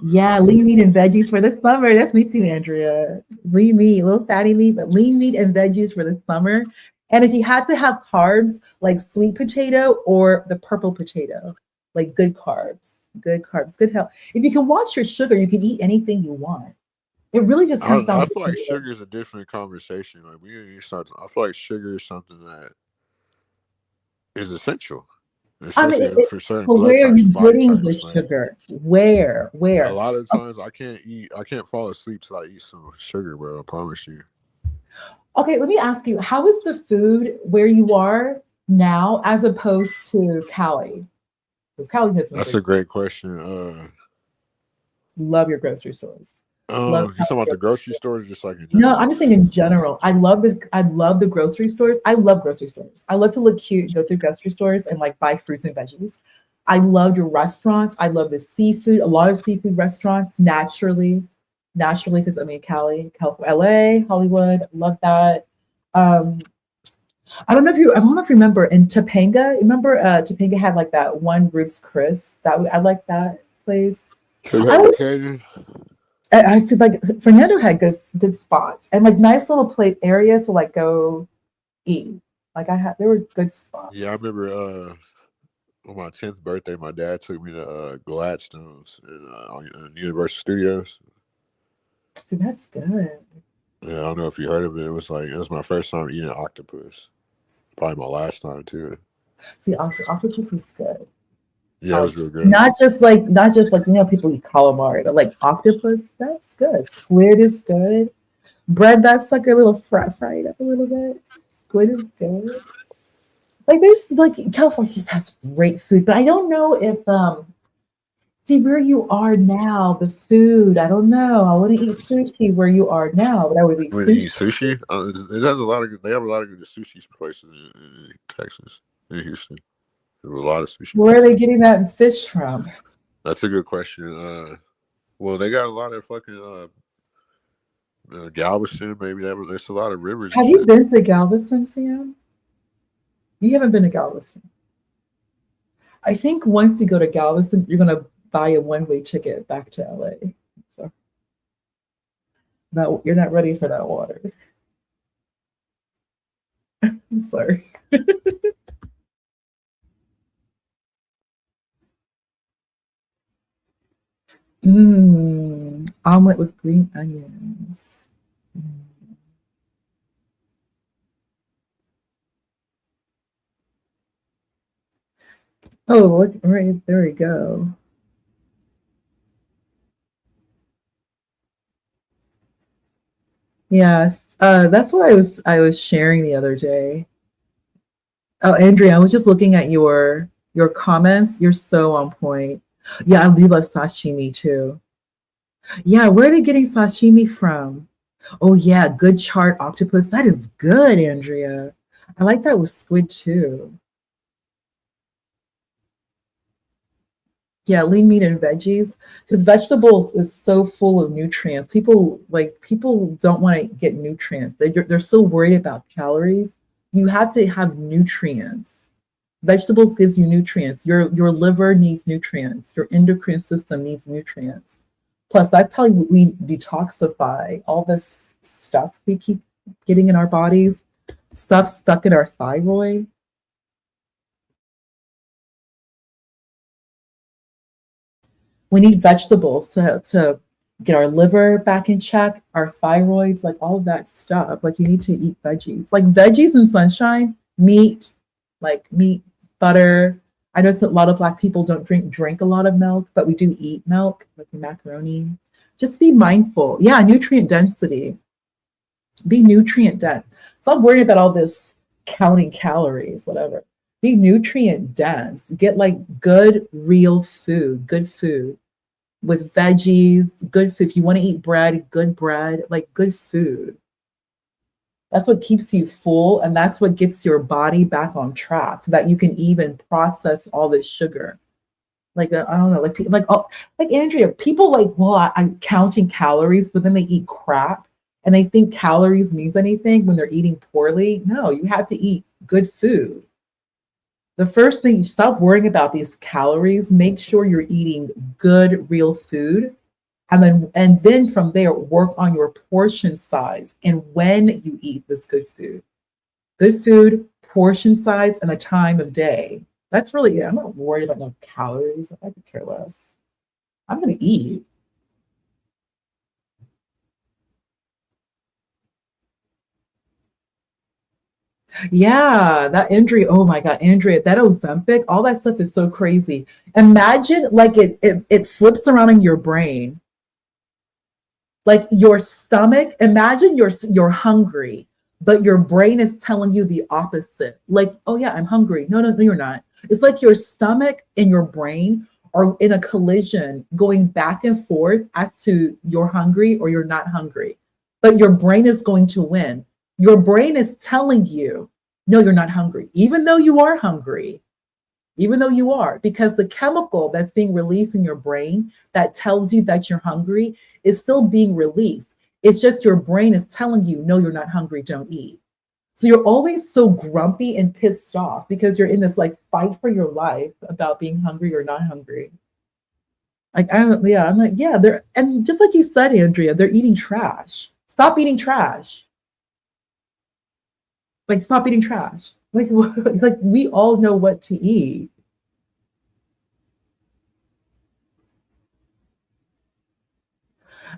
Yeah, lean meat and veggies for the summer. That's me too, Andrea. Lean meat, a little fatty meat, but lean meat and veggies for the summer. And if you had to have carbs, like sweet potato or the purple potato, like good carbs, good health. If you can watch your sugar, you can eat anything you want. It really just comes down. I feel like sugar is a different conversation. Like I feel like sugar is something that is essential. For certain blood where are types, you body getting the types, sugar? Where? A lot of times I can't fall asleep till I eat some sugar, bro. I promise you. Okay, let me ask you, how is the food where you are now as opposed to Cali? Because Cali has some That's a great question. love your grocery stores. You talking about the grocery stores, just like in general? No, I'm just saying in general. I love the grocery stores. I love grocery stores. I love to look cute, go through grocery stores and like buy fruits and veggies. I love your restaurants. I love the seafood. A lot of seafood restaurants naturally, because I mean Cali, LA, Hollywood, love that. I don't know if you remember in Topanga. Remember Topanga had like that one Ruth's Chris. I like that place. I see like Fernando had good spots and like nice little plate areas to like go eat. Like there were good spots. Yeah, I remember on my 10th birthday, my dad took me to Gladstone's on Universal Studios. Dude, that's good. Yeah, I don't know if you heard of it. It was my first time eating octopus. Probably my last time too. See, octopus is good. Yeah, it was real good. Not just like people eat calamari, but like octopus, that's good. Squid is good. Bread that sucker a little fried up a little bit. Squid is good. Like there's like California just has great food, but I don't know if see where you are now, the food. I don't know. I want to eat sushi where you are now, but I would eat sushi. It has a lot of good. They have a lot of good sushi places in Texas, in Houston. There's a lot of sushi. Where are they getting that fish from? That's a good question. Well, they got a lot of fucking Galveston. Maybe there's a lot of rivers. Have you been to Galveston, Sam? You haven't been to Galveston. I think once you go to Galveston, you're gonna buy a one-way ticket back to LA. So you're not ready for that water. I'm sorry. Omelet with green onions. Oh, look, right there we go. Yes, that's what I was sharing the other day. Oh, Andrea, I was just looking at your comments. You're so on point. Yeah, I do love sashimi too. Yeah, where are they getting sashimi from? Oh yeah, good charred octopus. That is good, Andrea. I like that with squid too. Yeah, lean meat and veggies, because vegetables is so full of nutrients. People don't want to get nutrients. They're so worried about calories. You have to have nutrients. Vegetables gives you nutrients. Your liver needs nutrients. Your endocrine system needs nutrients. Plus, that's how we detoxify all this stuff we keep getting in our bodies, stuff stuck in our thyroid. We need vegetables to get our liver back in check, our thyroids, like all of that stuff. Like you need to eat veggies, like veggies and sunshine, meat, butter. I know a lot of Black people don't drink a lot of milk, but we do eat milk, like macaroni. Just be mindful. Yeah, nutrient density. Be nutrient dense. Stop worrying about all this counting calories, whatever. Be nutrient dense. Get like good, real food, good food with veggies, good food. If you want to eat bread, like good food. That's what keeps you full, and that's what gets your body back on track so that you can even process all this sugar. Like, I don't know, like Andrea, people like, well, I'm counting calories, but then they eat crap and they think calories means anything when they're eating poorly. No, you have to eat good food. The first thing, you stop worrying about these calories, make sure you're eating good, real food. And then from there, work on your portion size and when you eat this good food. Good food, portion size, and the time of day. That's really it. I'm not worried about no calories. I could care less. I'm going to eat. Yeah, that Andrea, oh my God, Andrea, that Ozempic, all that stuff is so crazy. Imagine like it flips around in your brain. Like your stomach, imagine you're hungry, but your brain is telling you the opposite. Like, oh yeah, I'm hungry. No, you're not. It's like your stomach and your brain are in a collision going back and forth as to you're hungry or you're not hungry. But your brain is going to win. Your brain is telling you, no, you're not hungry, even though you are hungry. even though you are, because the chemical that's being released in your brain that tells you that you're hungry is still being released. It's just your brain is telling you, no, you're not hungry, don't eat. So you're always so grumpy and pissed off because you're in this like fight for your life about being hungry or not hungry. Like, I'm like, yeah, they're, and just like you said, Andrea, they're eating trash. Stop eating trash. Like, stop eating trash. Like we all know what to eat.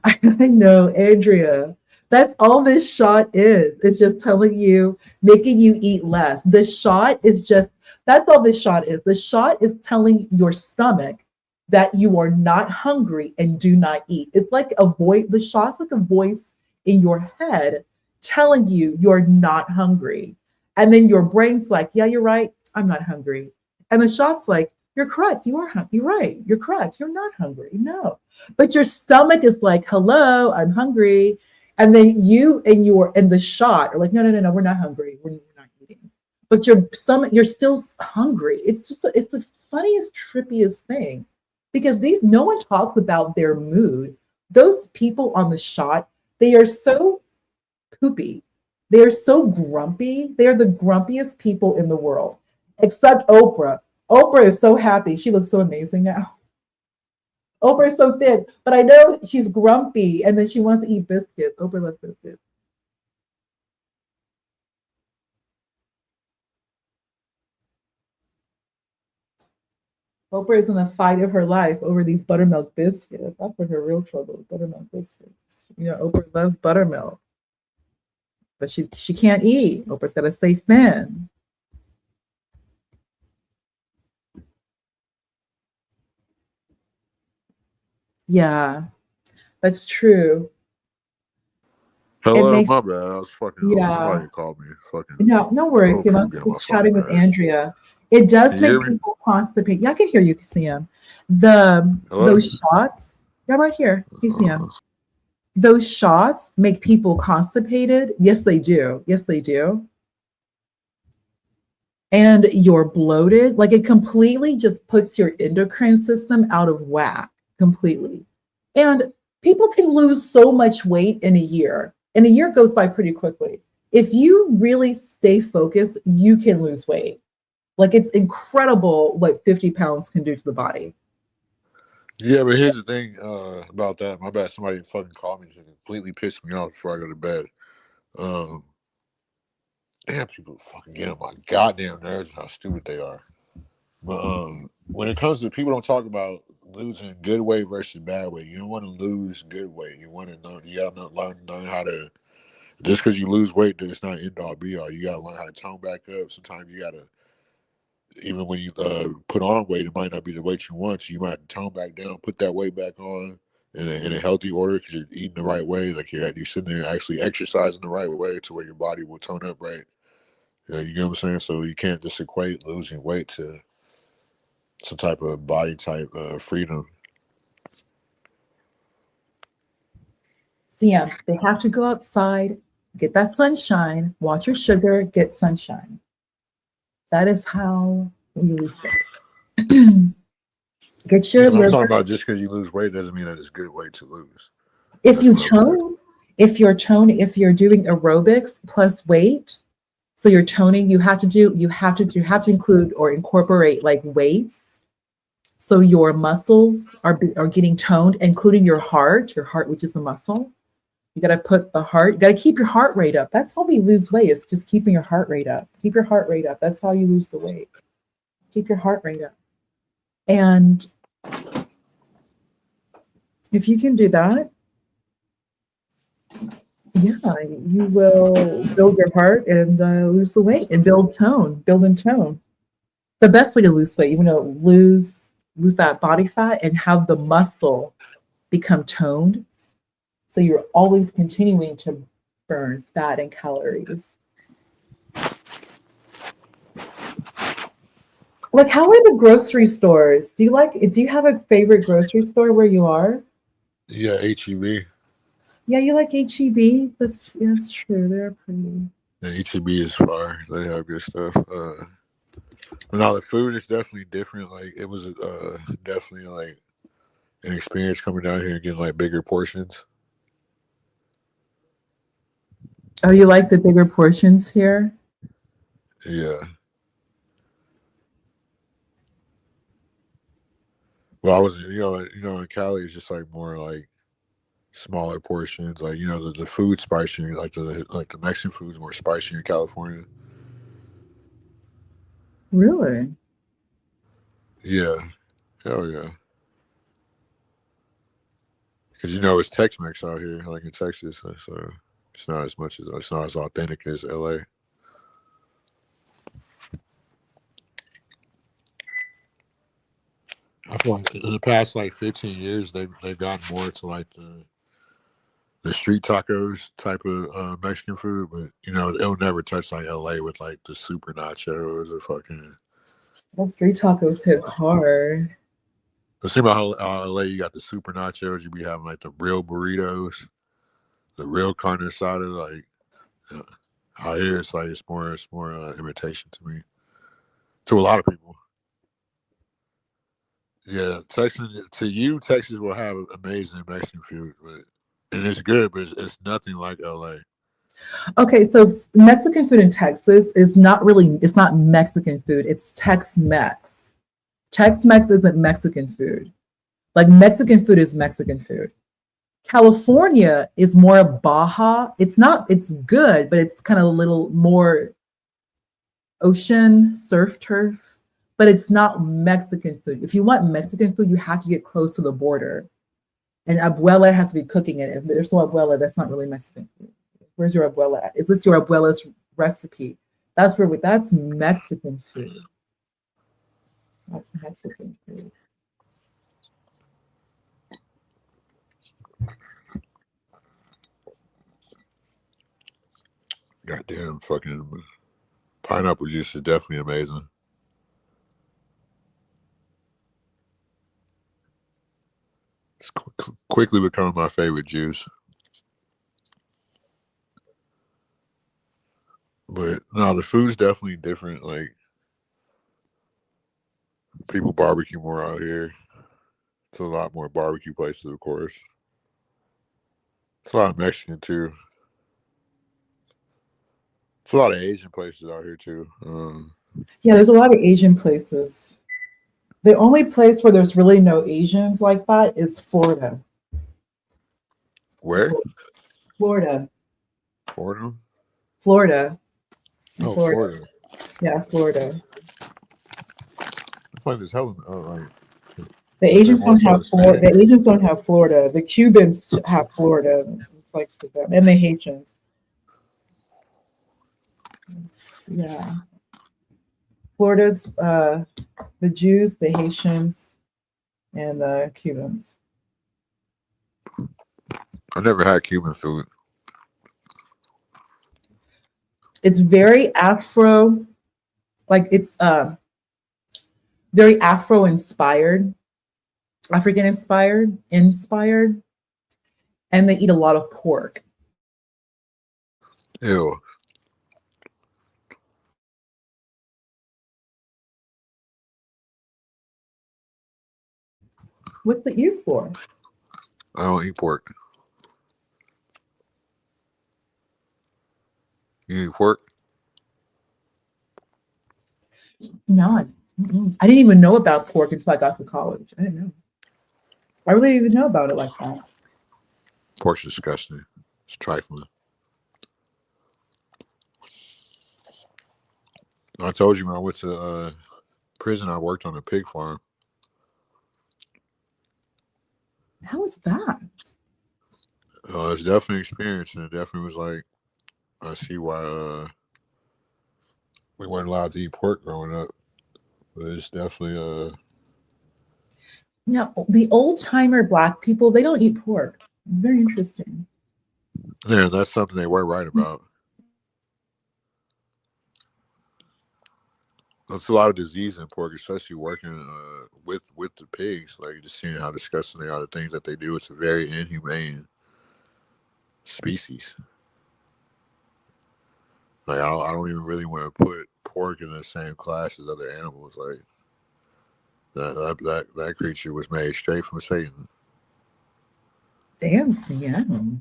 I know, Andrea. That's all this shot is. It's just telling you, making you eat less. The shot is just, that's all this shot is. The shot is telling your stomach that you are not hungry and do not eat. It's like a voice, the shot's like a voice in your head telling you you're not hungry. And then your brain's like, yeah, you're right, I'm not hungry. And the shot's like, you're correct, you are hungry. You're right, you're correct, you're not hungry. No. But your stomach is like, hello, I'm hungry. And then you and the shot are like, no, we're not hungry. We're not eating. But your stomach, you're still hungry. It's just, it's the funniest, trippiest thing. Because no one talks about their mood. Those people on the shot, they are so poopy. They are so grumpy. They are the grumpiest people in the world, except Oprah. Oprah is so happy. She looks so amazing now. Oprah is so thin, but I know she's grumpy and then she wants to eat biscuits. Oprah loves biscuits. Oprah is in the fight of her life over these buttermilk biscuits. That's what her real trouble is, buttermilk biscuits. You know, Oprah loves buttermilk, but she can't eat. Oprah's got to stay thin. Yeah, that's true. Hello, my bad. I was fucking. Yeah. Somebody called me. Fucking. No worries. I was just chatting with Andrea. It does make people constipate. Yeah, I can hear you, Sam. Those shots. Yeah, right here. Hey, Sam. Those shots make people constipated. Yes, they do. Yes, they do. And you're bloated. Like, it completely just puts your endocrine system out of whack. Completely. And people can lose so much weight in a year. And a year goes by pretty quickly. If you really stay focused, you can lose weight. Like, it's incredible what 50 pounds can do to the body. Yeah, but here's the thing about that. My bad. Somebody fucking called me to completely piss me off before I go to bed. Damn, people fucking get on my goddamn nerves how stupid they are. But when it comes to, people don't talk about losing good weight versus bad weight. You don't want to lose good weight. You want to know, you gotta learn how to. Just because you lose weight, it's not end all be all. You gotta learn how to tone back up. Sometimes you gotta, even when you put on weight, it might not be the weight you want. So you might have to tone back down, put that weight back on in a healthy order because you're eating the right way. Like you're sitting there actually exercising the right way to where your body will tone up right. You know what I'm saying? So you can't just equate losing weight to some type of body type freedom. So yeah, they have to go outside, get that sunshine, watch your sugar, get sunshine. That is how we lose weight. Get your I'm talking about just because you lose weight doesn't mean that it's a good weight to lose. If you're doing aerobics plus weight, so you're toning, you have to include or incorporate like weights. So your muscles are getting toned, including your heart, which is a muscle. You got to put the heart, you got to keep your heart rate up. That's how we lose weight, is just keeping your heart rate up. Keep your heart rate up. That's how you lose the weight. Keep your heart rate up. And if you can do that, yeah, you will build your heart and lose the weight and build and tone. The best way to lose weight, you want to lose that body fat and have the muscle become toned. So you're always continuing to burn fat and calories. Like, how are the grocery stores? Do you have a favorite grocery store where you are? Yeah, HEB. Yeah, you like HEB? That's true. They're pretty. Yeah, HEB is fire. They have good stuff. No, the food is definitely different. Like it was definitely like an experience coming down here and getting like bigger portions. Oh, you like the bigger portions here? Yeah. Well, I was, in Cali, it's just like more like smaller portions. Like the food spicier, like the Mexican food's more spicy in California. Really? Yeah, hell yeah. Because it's Tex-Mex out here, like in Texas, so it's not as authentic as LA. I feel like in the past like 15 years, they've gotten more to like the street tacos type of Mexican food, but it'll never touch like LA with like the super nachos or fucking. Those street tacos hit hard. But see about how LA, you got the super nachos, you be having like the real burritos, the real carne asada. Like out here, it's more imitation to me, to a lot of people. Yeah, Texas will have amazing Mexican food, and it's good, but it's nothing like LA. Okay, so Mexican food in Texas is it's not Mexican food, it's Tex-Mex. Tex-Mex isn't Mexican food. Like Mexican food is Mexican food. California is more Baja. It's good, but it's kind of a little more ocean, surf turf, but it's not Mexican food. If you want Mexican food, you have to get close to the border. And abuela has to be cooking it. If there's no abuela, that's not really Mexican food. Where's your abuela at? Is this your abuela's recipe? That's Mexican food. That's Mexican food. Goddamn, fucking pineapple juice is definitely amazing. It's quickly becoming my favorite juice. But no, the food's definitely different. Like people barbecue more out here. It's a lot more barbecue places, of course. It's a lot of Mexican too. It's a lot of Asian places out here too. Yeah, there's a lot of Asian places. The only place where there's really no Asians like that is Florida. Where? Florida. Florida? Florida. Oh, Florida. Yeah, Florida. I find this hell. Oh, right. The Asians don't have Florida. The Asians don't have Florida. The Cubans have Florida. It's like for them, and the Haitians. Yeah. Florida's the Jews, the Haitians, and the Cubans. I never had Cuban food. It's very Afro, like it's very Afro inspired, African inspired, and they eat a lot of pork. Ew. What's the ew for? I don't eat pork. You eat pork? No, I didn't even know about pork until I got to college. I didn't know. I really didn't even know about it like that. Pork's disgusting. It's trifling. I told you when I went to prison, I worked on a pig farm. How was that? It's definitely an experience, and it definitely was like, I see why we weren't allowed to eat pork growing up. But it's definitely Now, the old timer Black people, they don't eat pork. Very interesting. yeah, that's something they were right about. That's a lot of disease in pork, especially working with the pigs. Like just seeing how disgusting they are, the things that they do. It's a very inhumane species. Like I don't even really want to put pork in the same class as other animals. Like that creature was made straight from Satan. Damn, CM.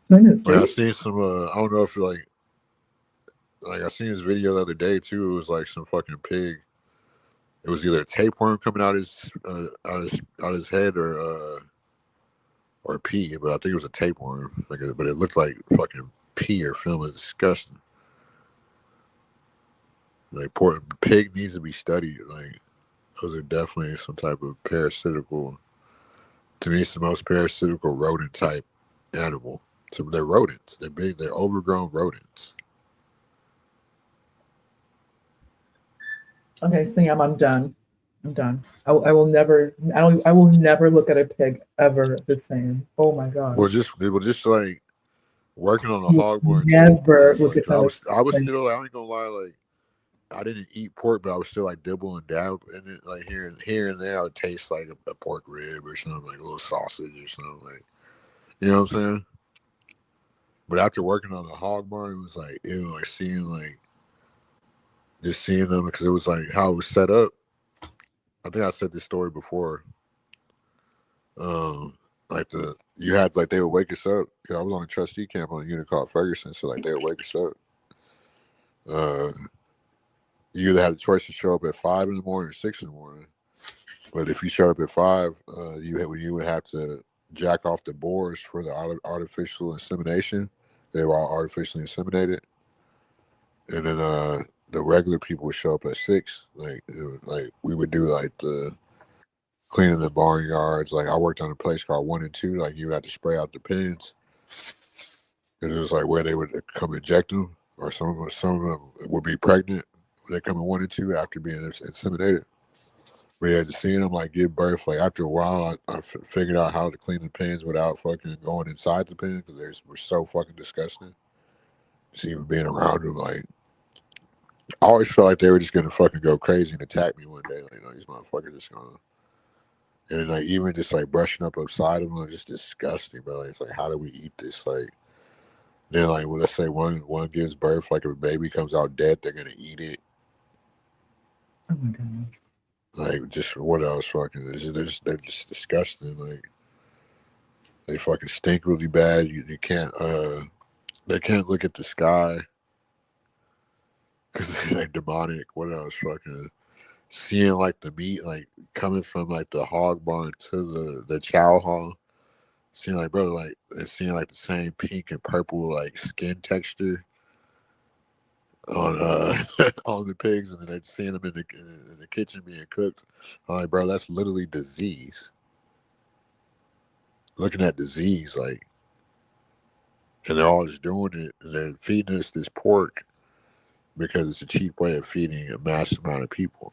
Like I seen some. I don't know if like I seen this video the other day too. It was like some fucking pig. It was either a tapeworm coming out his head or pee, but I think it was a tapeworm. But it looked like fucking pee or film. It was disgusting. Like poor pig needs to be studied. Like those are definitely some type of parasitical. To me, it's the most parasitical rodent type animal. So they're rodents. They're big. They're overgrown rodents. Okay, Sam, I'm done. I'm done. I will never. I will never look at a pig ever the same. Oh my god. Well, just like working on the You hog barn. never look at I that. was still. I ain't gonna lie. Like I didn't eat pork, but I was still like dibble and dab in it. Like here and there, I would taste like a pork rib or something, like a little sausage or something. Like you know what I'm saying? But after working on the hog barn, it was like ew, like seeing them because it was like how it was set up. I think I said this story before. Like you had like they would wake us up. I was on a trustee camp on a unit called Ferguson, so like they would wake us up. You either had a choice to show up at 5 in the morning or 6 in the morning. But if you showed up at 5, you would have to jack off the boars for the artificial insemination. They were all artificially inseminated, and then the regular people would show up at 6. Like we would do like the cleaning the barnyards. Like I worked on a place called 1 and 2. Like you would have to spray out the pens, and it was like where they would come inject them, or some of them would be pregnant. They come in 1 and 2 after being inseminated. We had to see them like give birth. Like after a while, I figured out how to clean the pens without fucking going inside the pen because they were so fucking disgusting. Just even being around them, like I always felt like they were just gonna fucking go crazy and attack me one day. Like, these motherfuckers just gonna. And then, like even just like brushing up upside of them was just disgusting, bro. Like, it's like how do we eat this? Like then, like well, let's say one gives birth, like if a baby comes out dead, they're gonna eat it. Oh my god. Like just what else? Fucking they're just disgusting. Like they fucking stink really bad. You can't they can't look at the sky because they're demonic. What else? Fucking seeing like the meat like coming from like the hog barn to the chow hall. Seeing like bro like they're seeing like the same pink and purple like skin texture on on the pigs, and then they're seeing them in the kitchen being cooked. I'm like, bro, that's literally disease. Looking at disease, like, and they're all just doing it, and they're feeding us this pork because it's a cheap way of feeding a mass amount of people.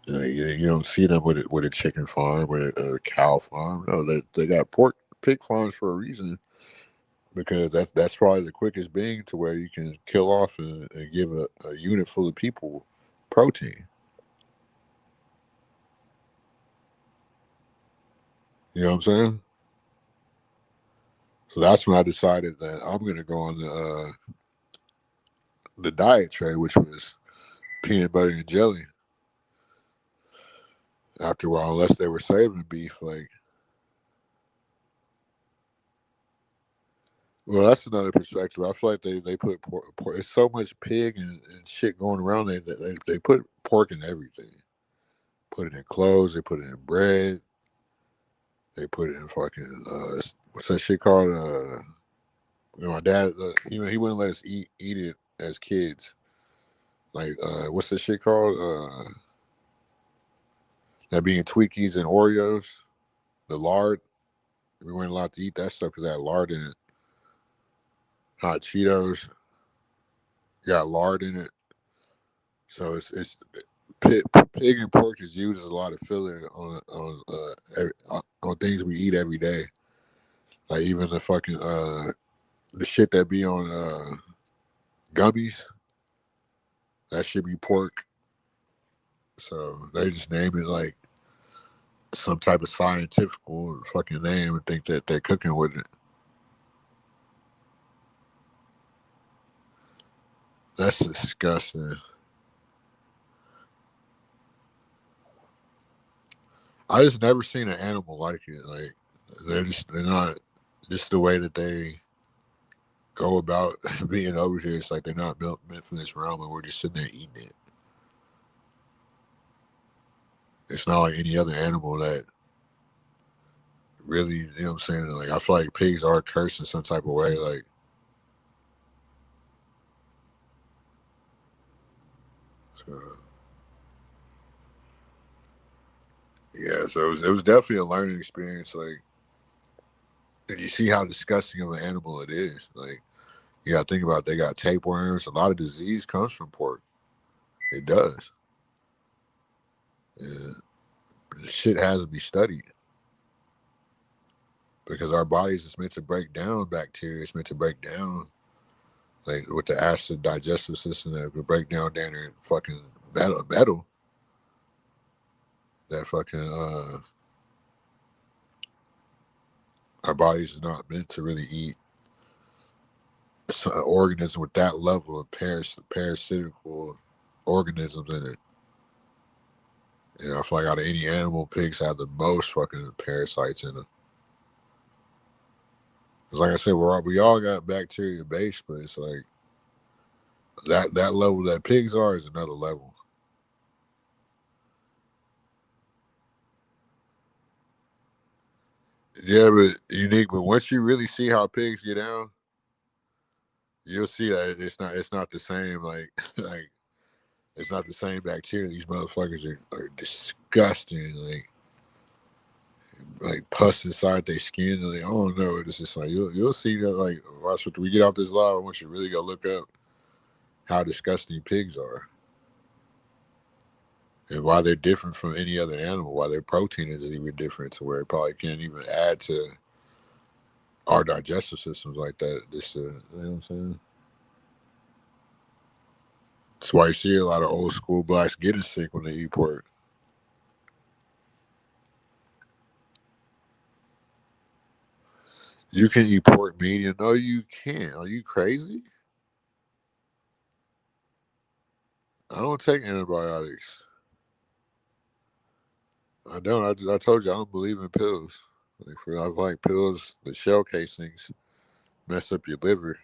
You don't see them with a chicken farm, with a cow farm. No, they got pig farms for a reason. Because that's probably the quickest being to where you can kill off and give a unit full of people protein. You know what I'm saying? So that's when I decided that I'm gonna go on the diet tray, which was peanut butter and jelly. After a while, unless they were saving beef, like. Well, that's another perspective. I feel like they put pork. It's so much pig and shit going around. They put pork in everything. Put it in clothes. They put it in bread. They put it in fucking what's that shit called? My dad, he wouldn't let us eat it as kids. Like what's that shit called? That being Twinkies and Oreos, the lard. We weren't allowed to eat that stuff because it had lard in it. Hot Cheetos got lard in it, so it's pig and pork is used as a lot of filler on things we eat every day. Like even the fucking the shit that be on gummies, that should be pork. So they just name it like some type of scientific fucking name and think that they're cooking with it. That's disgusting. I just never seen an animal like it. Like they're not just the way that they go about being over here. It's like they're not meant for this realm, and we're just sitting there eating it. It's not like any other animal that really, you know what I'm saying? Like, I feel like pigs are cursed in some type of way. Like, so, yeah, so it was definitely a learning experience. Like, and you see how disgusting of an animal it is. Like, you got to think about it. They got tapeworms. A lot of disease comes from pork. It does. And shit has to be studied. Because our bodies is meant to break down bacteria. It's meant to break down, like, with the acid digestive system that could break down down there fucking metal. That fucking, our bodies is not meant to really eat an organism with that level of parasitical organisms in it. You know, I feel like out of any animal, pigs have the most fucking parasites in them. Because like I said, we all got bacteria base, but it's like that level that pigs are is another level. Yeah, but unique. But once you really see how pigs get down, you'll see that it's not the same. Like like it's not the same bacteria. These motherfuckers are disgusting. Like pus inside their skin. Like, I don't know. It's just like you'll see that. Like, watch when we get off this live. I want you to really go look up how disgusting pigs are and why they're different from any other animal. Why their protein is even different to where it probably can't even add to our digestive systems like that. Just you know what I'm saying? That's why you see a lot of old school blacks getting sick when they eat pork. You can eat pork medium. No, you can't. Are you crazy? I don't take antibiotics. I don't. I told you I don't believe in pills. I like pills. The shell casings mess up your liver.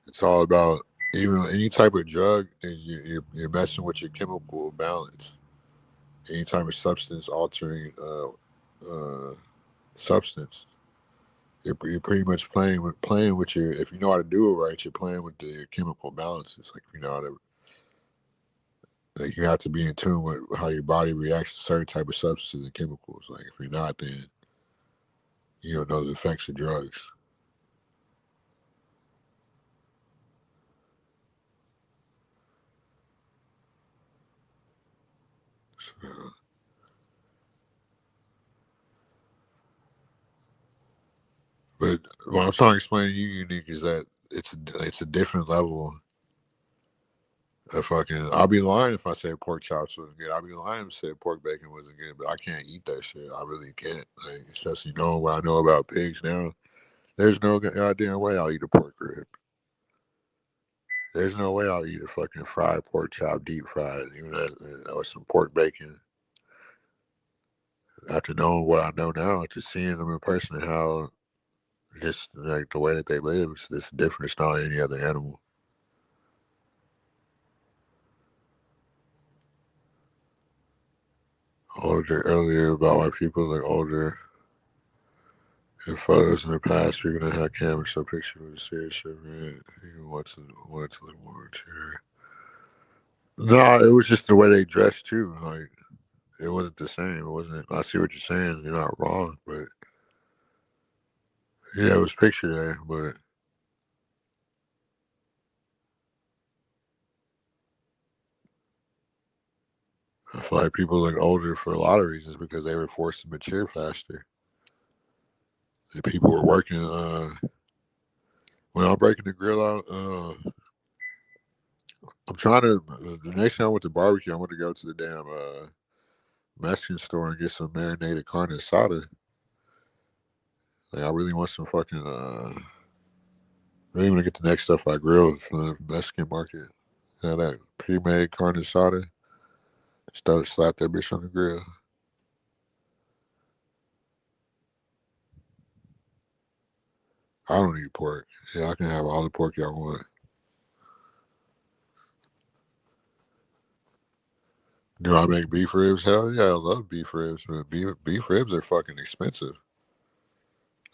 It's all about even any type of drug, and you're messing with your chemical balance. Any type of substance altering substance. You're pretty much playing with your. If you know how to do it right, you're playing with the chemical balances. Like, you know how to. Like, you have to be in tune with how your body reacts to certain type of substances and chemicals. Like, if you're not, then you don't know the effects of drugs. So, but what I'm trying to explain to you, Unique, is that it's a different level of fucking. I'll be lying if I say pork chops wasn't good. I'll be lying if I said pork bacon wasn't good. But I can't eat that shit. I really can't. Like, especially knowing what I know about pigs now. There's no goddamn way I'll eat a pork rib. There's no way I'll eat a fucking fried pork chop, deep fried, even or some pork bacon. After knowing what I know now, just seeing them in person and how just like the way that they live, it's different. It's not any other animal. Older earlier about why people look older in photos in the past. We're gonna have cameras show picture with a serious shit, man. You want to look more mature. No, it was just the way they dressed too. Like, it wasn't the same. It wasn't. I see what you're saying. You're not wrong, but yeah, it was picture there. But I feel like people look older for a lot of reasons because they were forced to mature faster. And people were working. When I'm breaking the grill out, I'm trying to. The next time I went to barbecue, I want to go to the damn Mexican store and get some marinated carne asada. Like, I really want some fucking Really want to get the next stuff I grill from the Mexican market. Yeah, that pre-made carne asada. Slap that bitch on the grill. I don't eat pork. Yeah, I can have all the pork y'all want. Do I make beef ribs? Hell yeah, I love beef ribs. But beef ribs are fucking expensive.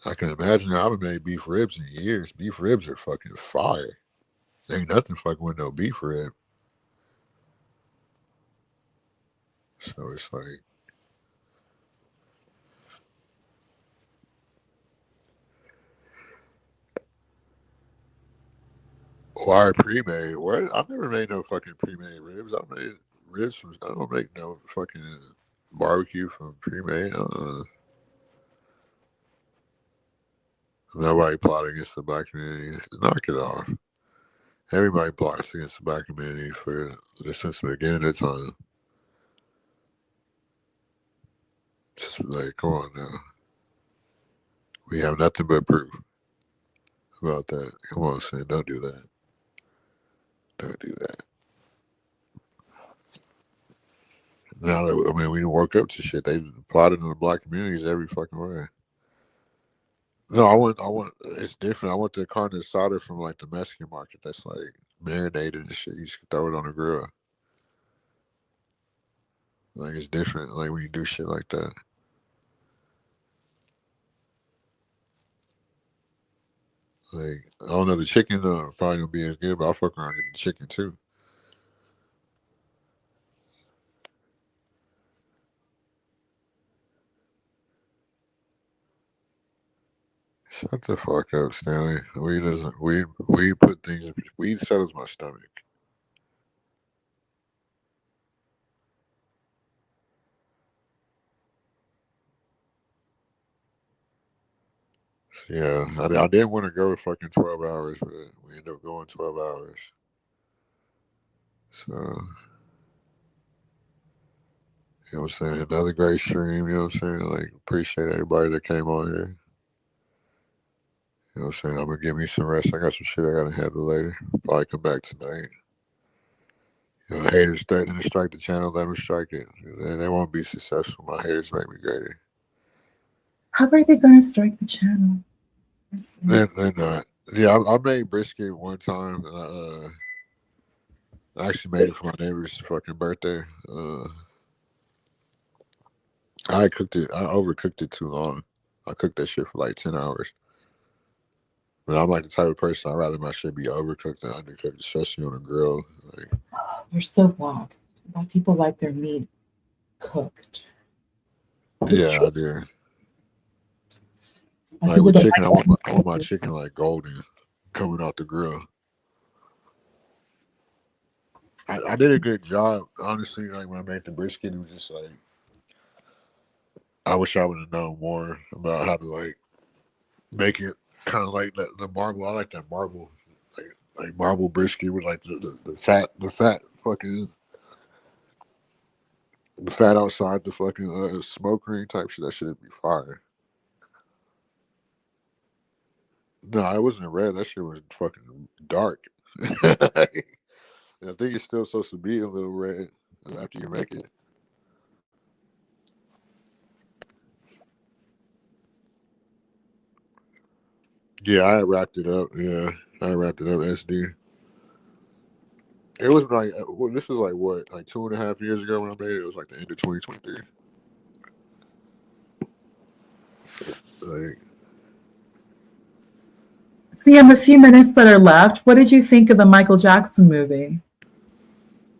I can imagine I haven't made beef ribs in years. Beef ribs are fucking fire. Ain't nothing fucking with no beef rib. So it's like, why pre-made? What? I've never made no fucking pre-made ribs. I made ribs from. I don't make no fucking barbecue from pre-made. Nobody plotting against the black community. Knock it off. Everybody plots against the black community since the beginning of time. Just like, come on now. We have nothing but proof about that. Come on, Sam. Don't do that. Don't do that. Now, I mean, we woke up to shit. They plotted in the black communities every fucking way. No, I want. It's different. I want the carne asada from like the Mexican market. That's like marinated and shit. You just throw it on the grill. Like it's different. Like when you do shit like that. Like I don't know, the chicken probably gonna be as good, but I'll fuck around and get the chicken too. Shut the fuck up, Stanley. Weed put things. Weed settles my stomach. So, yeah, I didn't want to go fucking 12 hours, but we ended up going 12 hours. So, you know what I'm saying? Another great stream, you know what I'm saying? Like, appreciate everybody that came on here. You know what I'm saying? I'm going to give me some rest. I got some shit I got to handle later. Probably come back tonight. You know, haters threatening to strike the channel, let them strike it. They won't be successful. My haters make me greater. How are they going to strike the channel? They're not. Yeah, I made brisket one time. And I actually made it for my neighbor's fucking birthday. I overcooked it too long. I cooked that shit for like 10 hours. But I'm like the type of person, I'd rather my shit be overcooked than undercooked, especially on a grill. Like, You're so black. Black people like their meat cooked. yeah, I do. Like with chicken, I want my chicken like golden, coming out the grill. I did a good job, honestly. Like when I made the brisket, it was just like, I wish I would have known more about how to like make it kind of like the marble. I like that marble, like marble brisket with like the fat fucking the fat outside the fucking smoke ring type shit. That should be fire. No, it wasn't red. That shit was fucking dark. I think it's still supposed to be a little red after you make it. Yeah, I wrapped it up. Yeah, I wrapped it up. SD. It was like, well, this was like what, like 2.5 years ago when I made it. It was like the end of 2023. Like, CM, a few minutes that are left. What did you think of the Michael Jackson movie?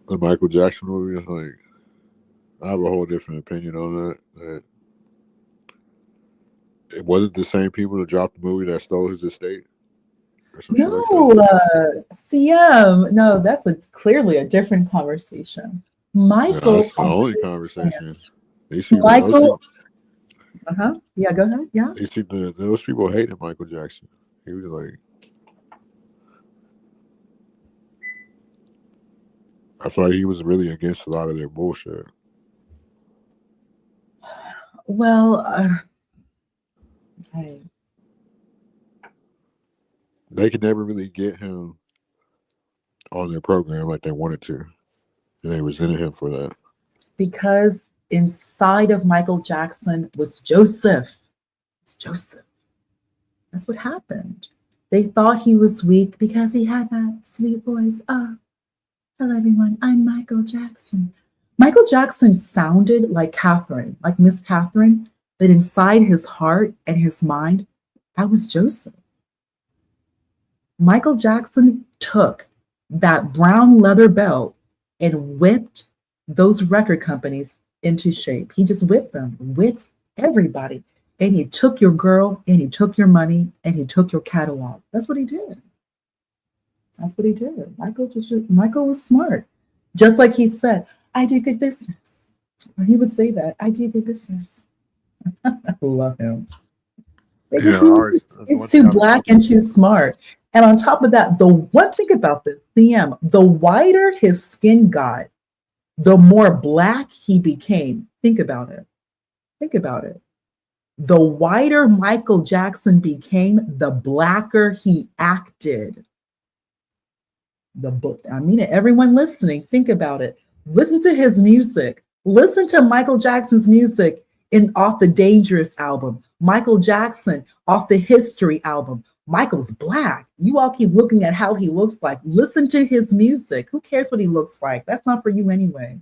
the Michael Jackson movie, like, I have a whole different opinion on that. It wasn't the same people that dropped the movie that stole his estate. No, CM. No, that's clearly a different conversation. Michael. That's the only conversation. Michael. Yeah, go ahead. Yeah. Those people hated Michael Jackson. He was like, I feel like he was really against a lot of their bullshit. Well, they could never really get him on their program like they wanted to, and they resented him for that. Because inside of Michael Jackson was Joseph. It's Joseph. That's what happened. They thought he was weak because he had that sweet voice. Oh, hello everyone, I'm Michael Jackson. Michael Jackson sounded like Catherine, like Miss Catherine, but inside his heart and his mind, that was Joseph. Michael Jackson took that brown leather belt and whipped those record companies into shape. He just whipped them, whipped everybody. And he took your girl, and he took your money, and he took your catalog. That's what he did. That's what he did. Michael was smart. Just like he said, I do good business. He would say that, I do good business. I love him. It's too black and too smart. And on top of that, the one thing about this, CM, the whiter his skin got, the more black he became. Think about it. Think about it. The whiter Michael Jackson became, the blacker he acted. I mean, everyone listening, think about it. Listen to his music. Listen to Michael Jackson's music off the Dangerous album. Michael Jackson off the History album. Michael's black. You all keep looking at how he looks like. Listen to his music. Who cares what he looks like? That's not for you anyway.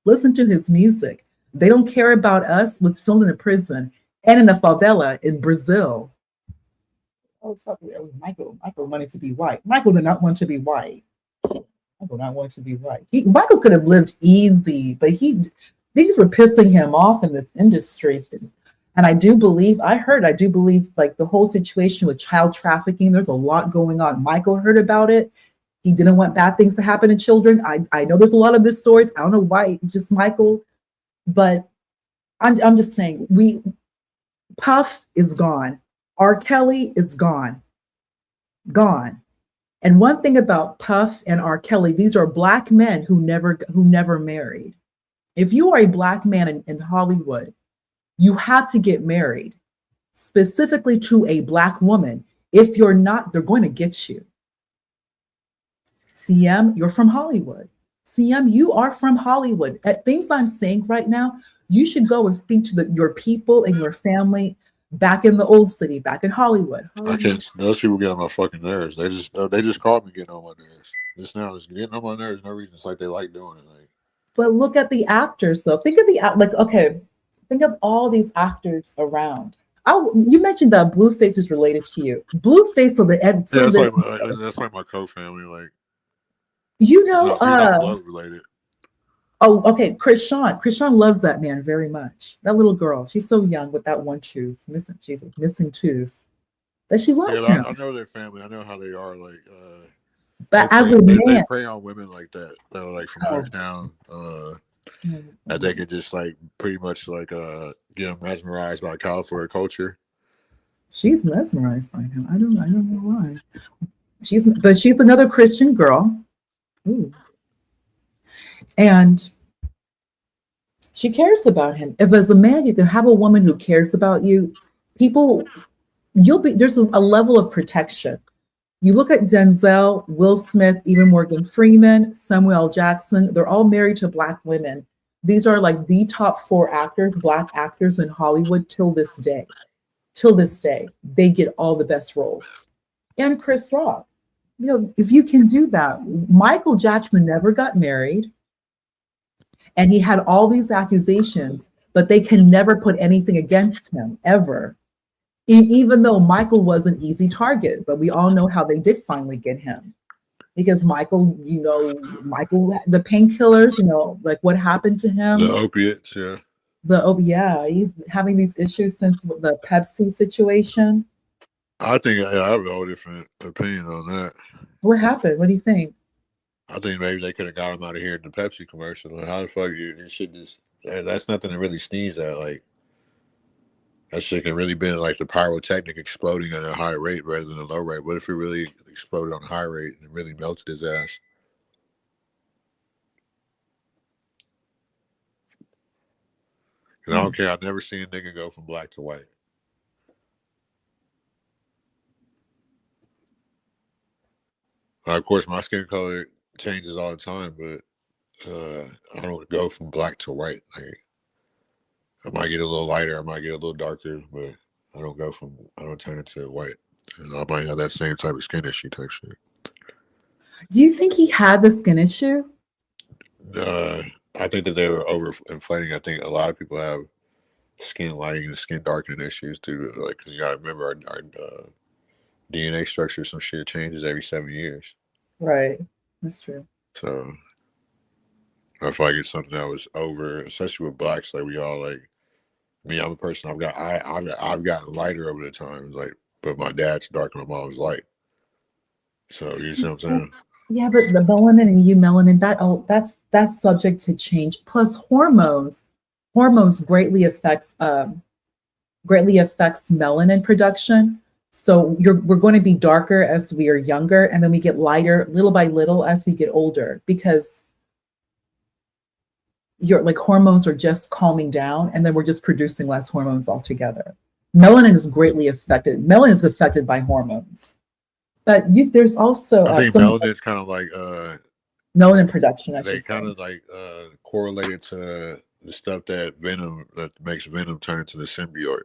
Listen to his music. They don't care about us, what's filmed in a prison and in a favela in Brazil. Oh, Michael wanted to be white. Michael did not want to be white. Michael did not want to be white. Michael could have lived easy, but things were pissing him off in this industry. And I do believe like the whole situation with child trafficking, there's a lot going on. Michael heard about it. He didn't want bad things to happen to children. I know there's a lot of these stories. I don't know why just Michael, but I'm just saying Puff is gone. R. Kelly is gone. Gone. And one thing about Puff and R. Kelly, these are black men who never married. If you are a black man in Hollywood, you have to get married, specifically to a black woman. If you're not, they're going to get you. CM, you're from Hollywood. CM, you are from Hollywood. At things I'm saying right now, you should go and speak to your people and your family back in the old city, back in Hollywood. I can't. Those people get on my fucking nerves. They just called me getting on my nerves. This now is getting on my nerves. No reason. It's like they like doing it. Like, but look at the actors, though. Think of all these actors around. You mentioned that Blueface is related to you. Blueface of the end. yeah, that's like my co-family. Like, not blood related. Oh, okay. Krishan loves that man very much. That little girl, she's so young with that one tooth, she's a missing tooth, but she loves him. I know their family. I know how they are. Like, but as a man, they prey on women like that. That are like from out of town. That they could just like pretty much like get them mesmerized by California culture. She's mesmerized by him. I don't know why. She's another Christian girl. Ooh. And she cares about him. If as a man you can have a woman who cares about you, there's a level of protection. You look at Denzel, Will Smith, even Morgan Freeman, Samuel Jackson, they're all married to black women. These are like the top 4 actors, black actors in Hollywood till this day. Till this day, they get all the best roles. And Chris Rock. If you can do that, Michael Jackson never got married. And he had all these accusations, but they can never put anything against him, ever. Even though Michael was an easy target, but we all know how they did finally get him. Because Michael, the painkillers, like what happened to him. The opiates, yeah. He's having these issues since the Pepsi situation. I think I have a whole different opinion on that. What happened? What do you think? I think maybe they could have got him out of here in the Pepsi commercial. Like, how the fuck you should just? That's nothing to really sneeze at. Like, that shit can really be like the pyrotechnic exploding at a high rate rather than a low rate. What if it really exploded on a high rate and really melted his ass? Because I don't care. I've never seen a nigga go from black to white. Of course, my skin color changes all the time, but I don't go from black to white. Like, I might get a little lighter, I might get a little darker, but I don't turn into white. And I might have that same type of skin issue type shit. Do you think he had the skin issue? I think that they were overinflating. I think a lot of people have skin lighting and skin darkening issues too. Like, cause you gotta remember our DNA structure, some shit changes every 7 years. Right. That's true. So if I get something that was over, especially with blacks, like we all like me, I'm a person. I've gotten lighter over the time. Like, but my dad's dark and my mom's light. So you see what I'm saying? Yeah, but the melanin and eumelanin, that's subject to change. Plus hormones greatly affects melanin production. So we're going to be darker as we are younger, and then we get lighter little by little as we get older, because your like hormones are just calming down, and then we're just producing less hormones altogether. Melanin is greatly affected. Melanin is affected by hormones. But there's also I think melanin's kind of like melanin production. They kind of like correlated to the stuff that makes Venom turn into the symbiote.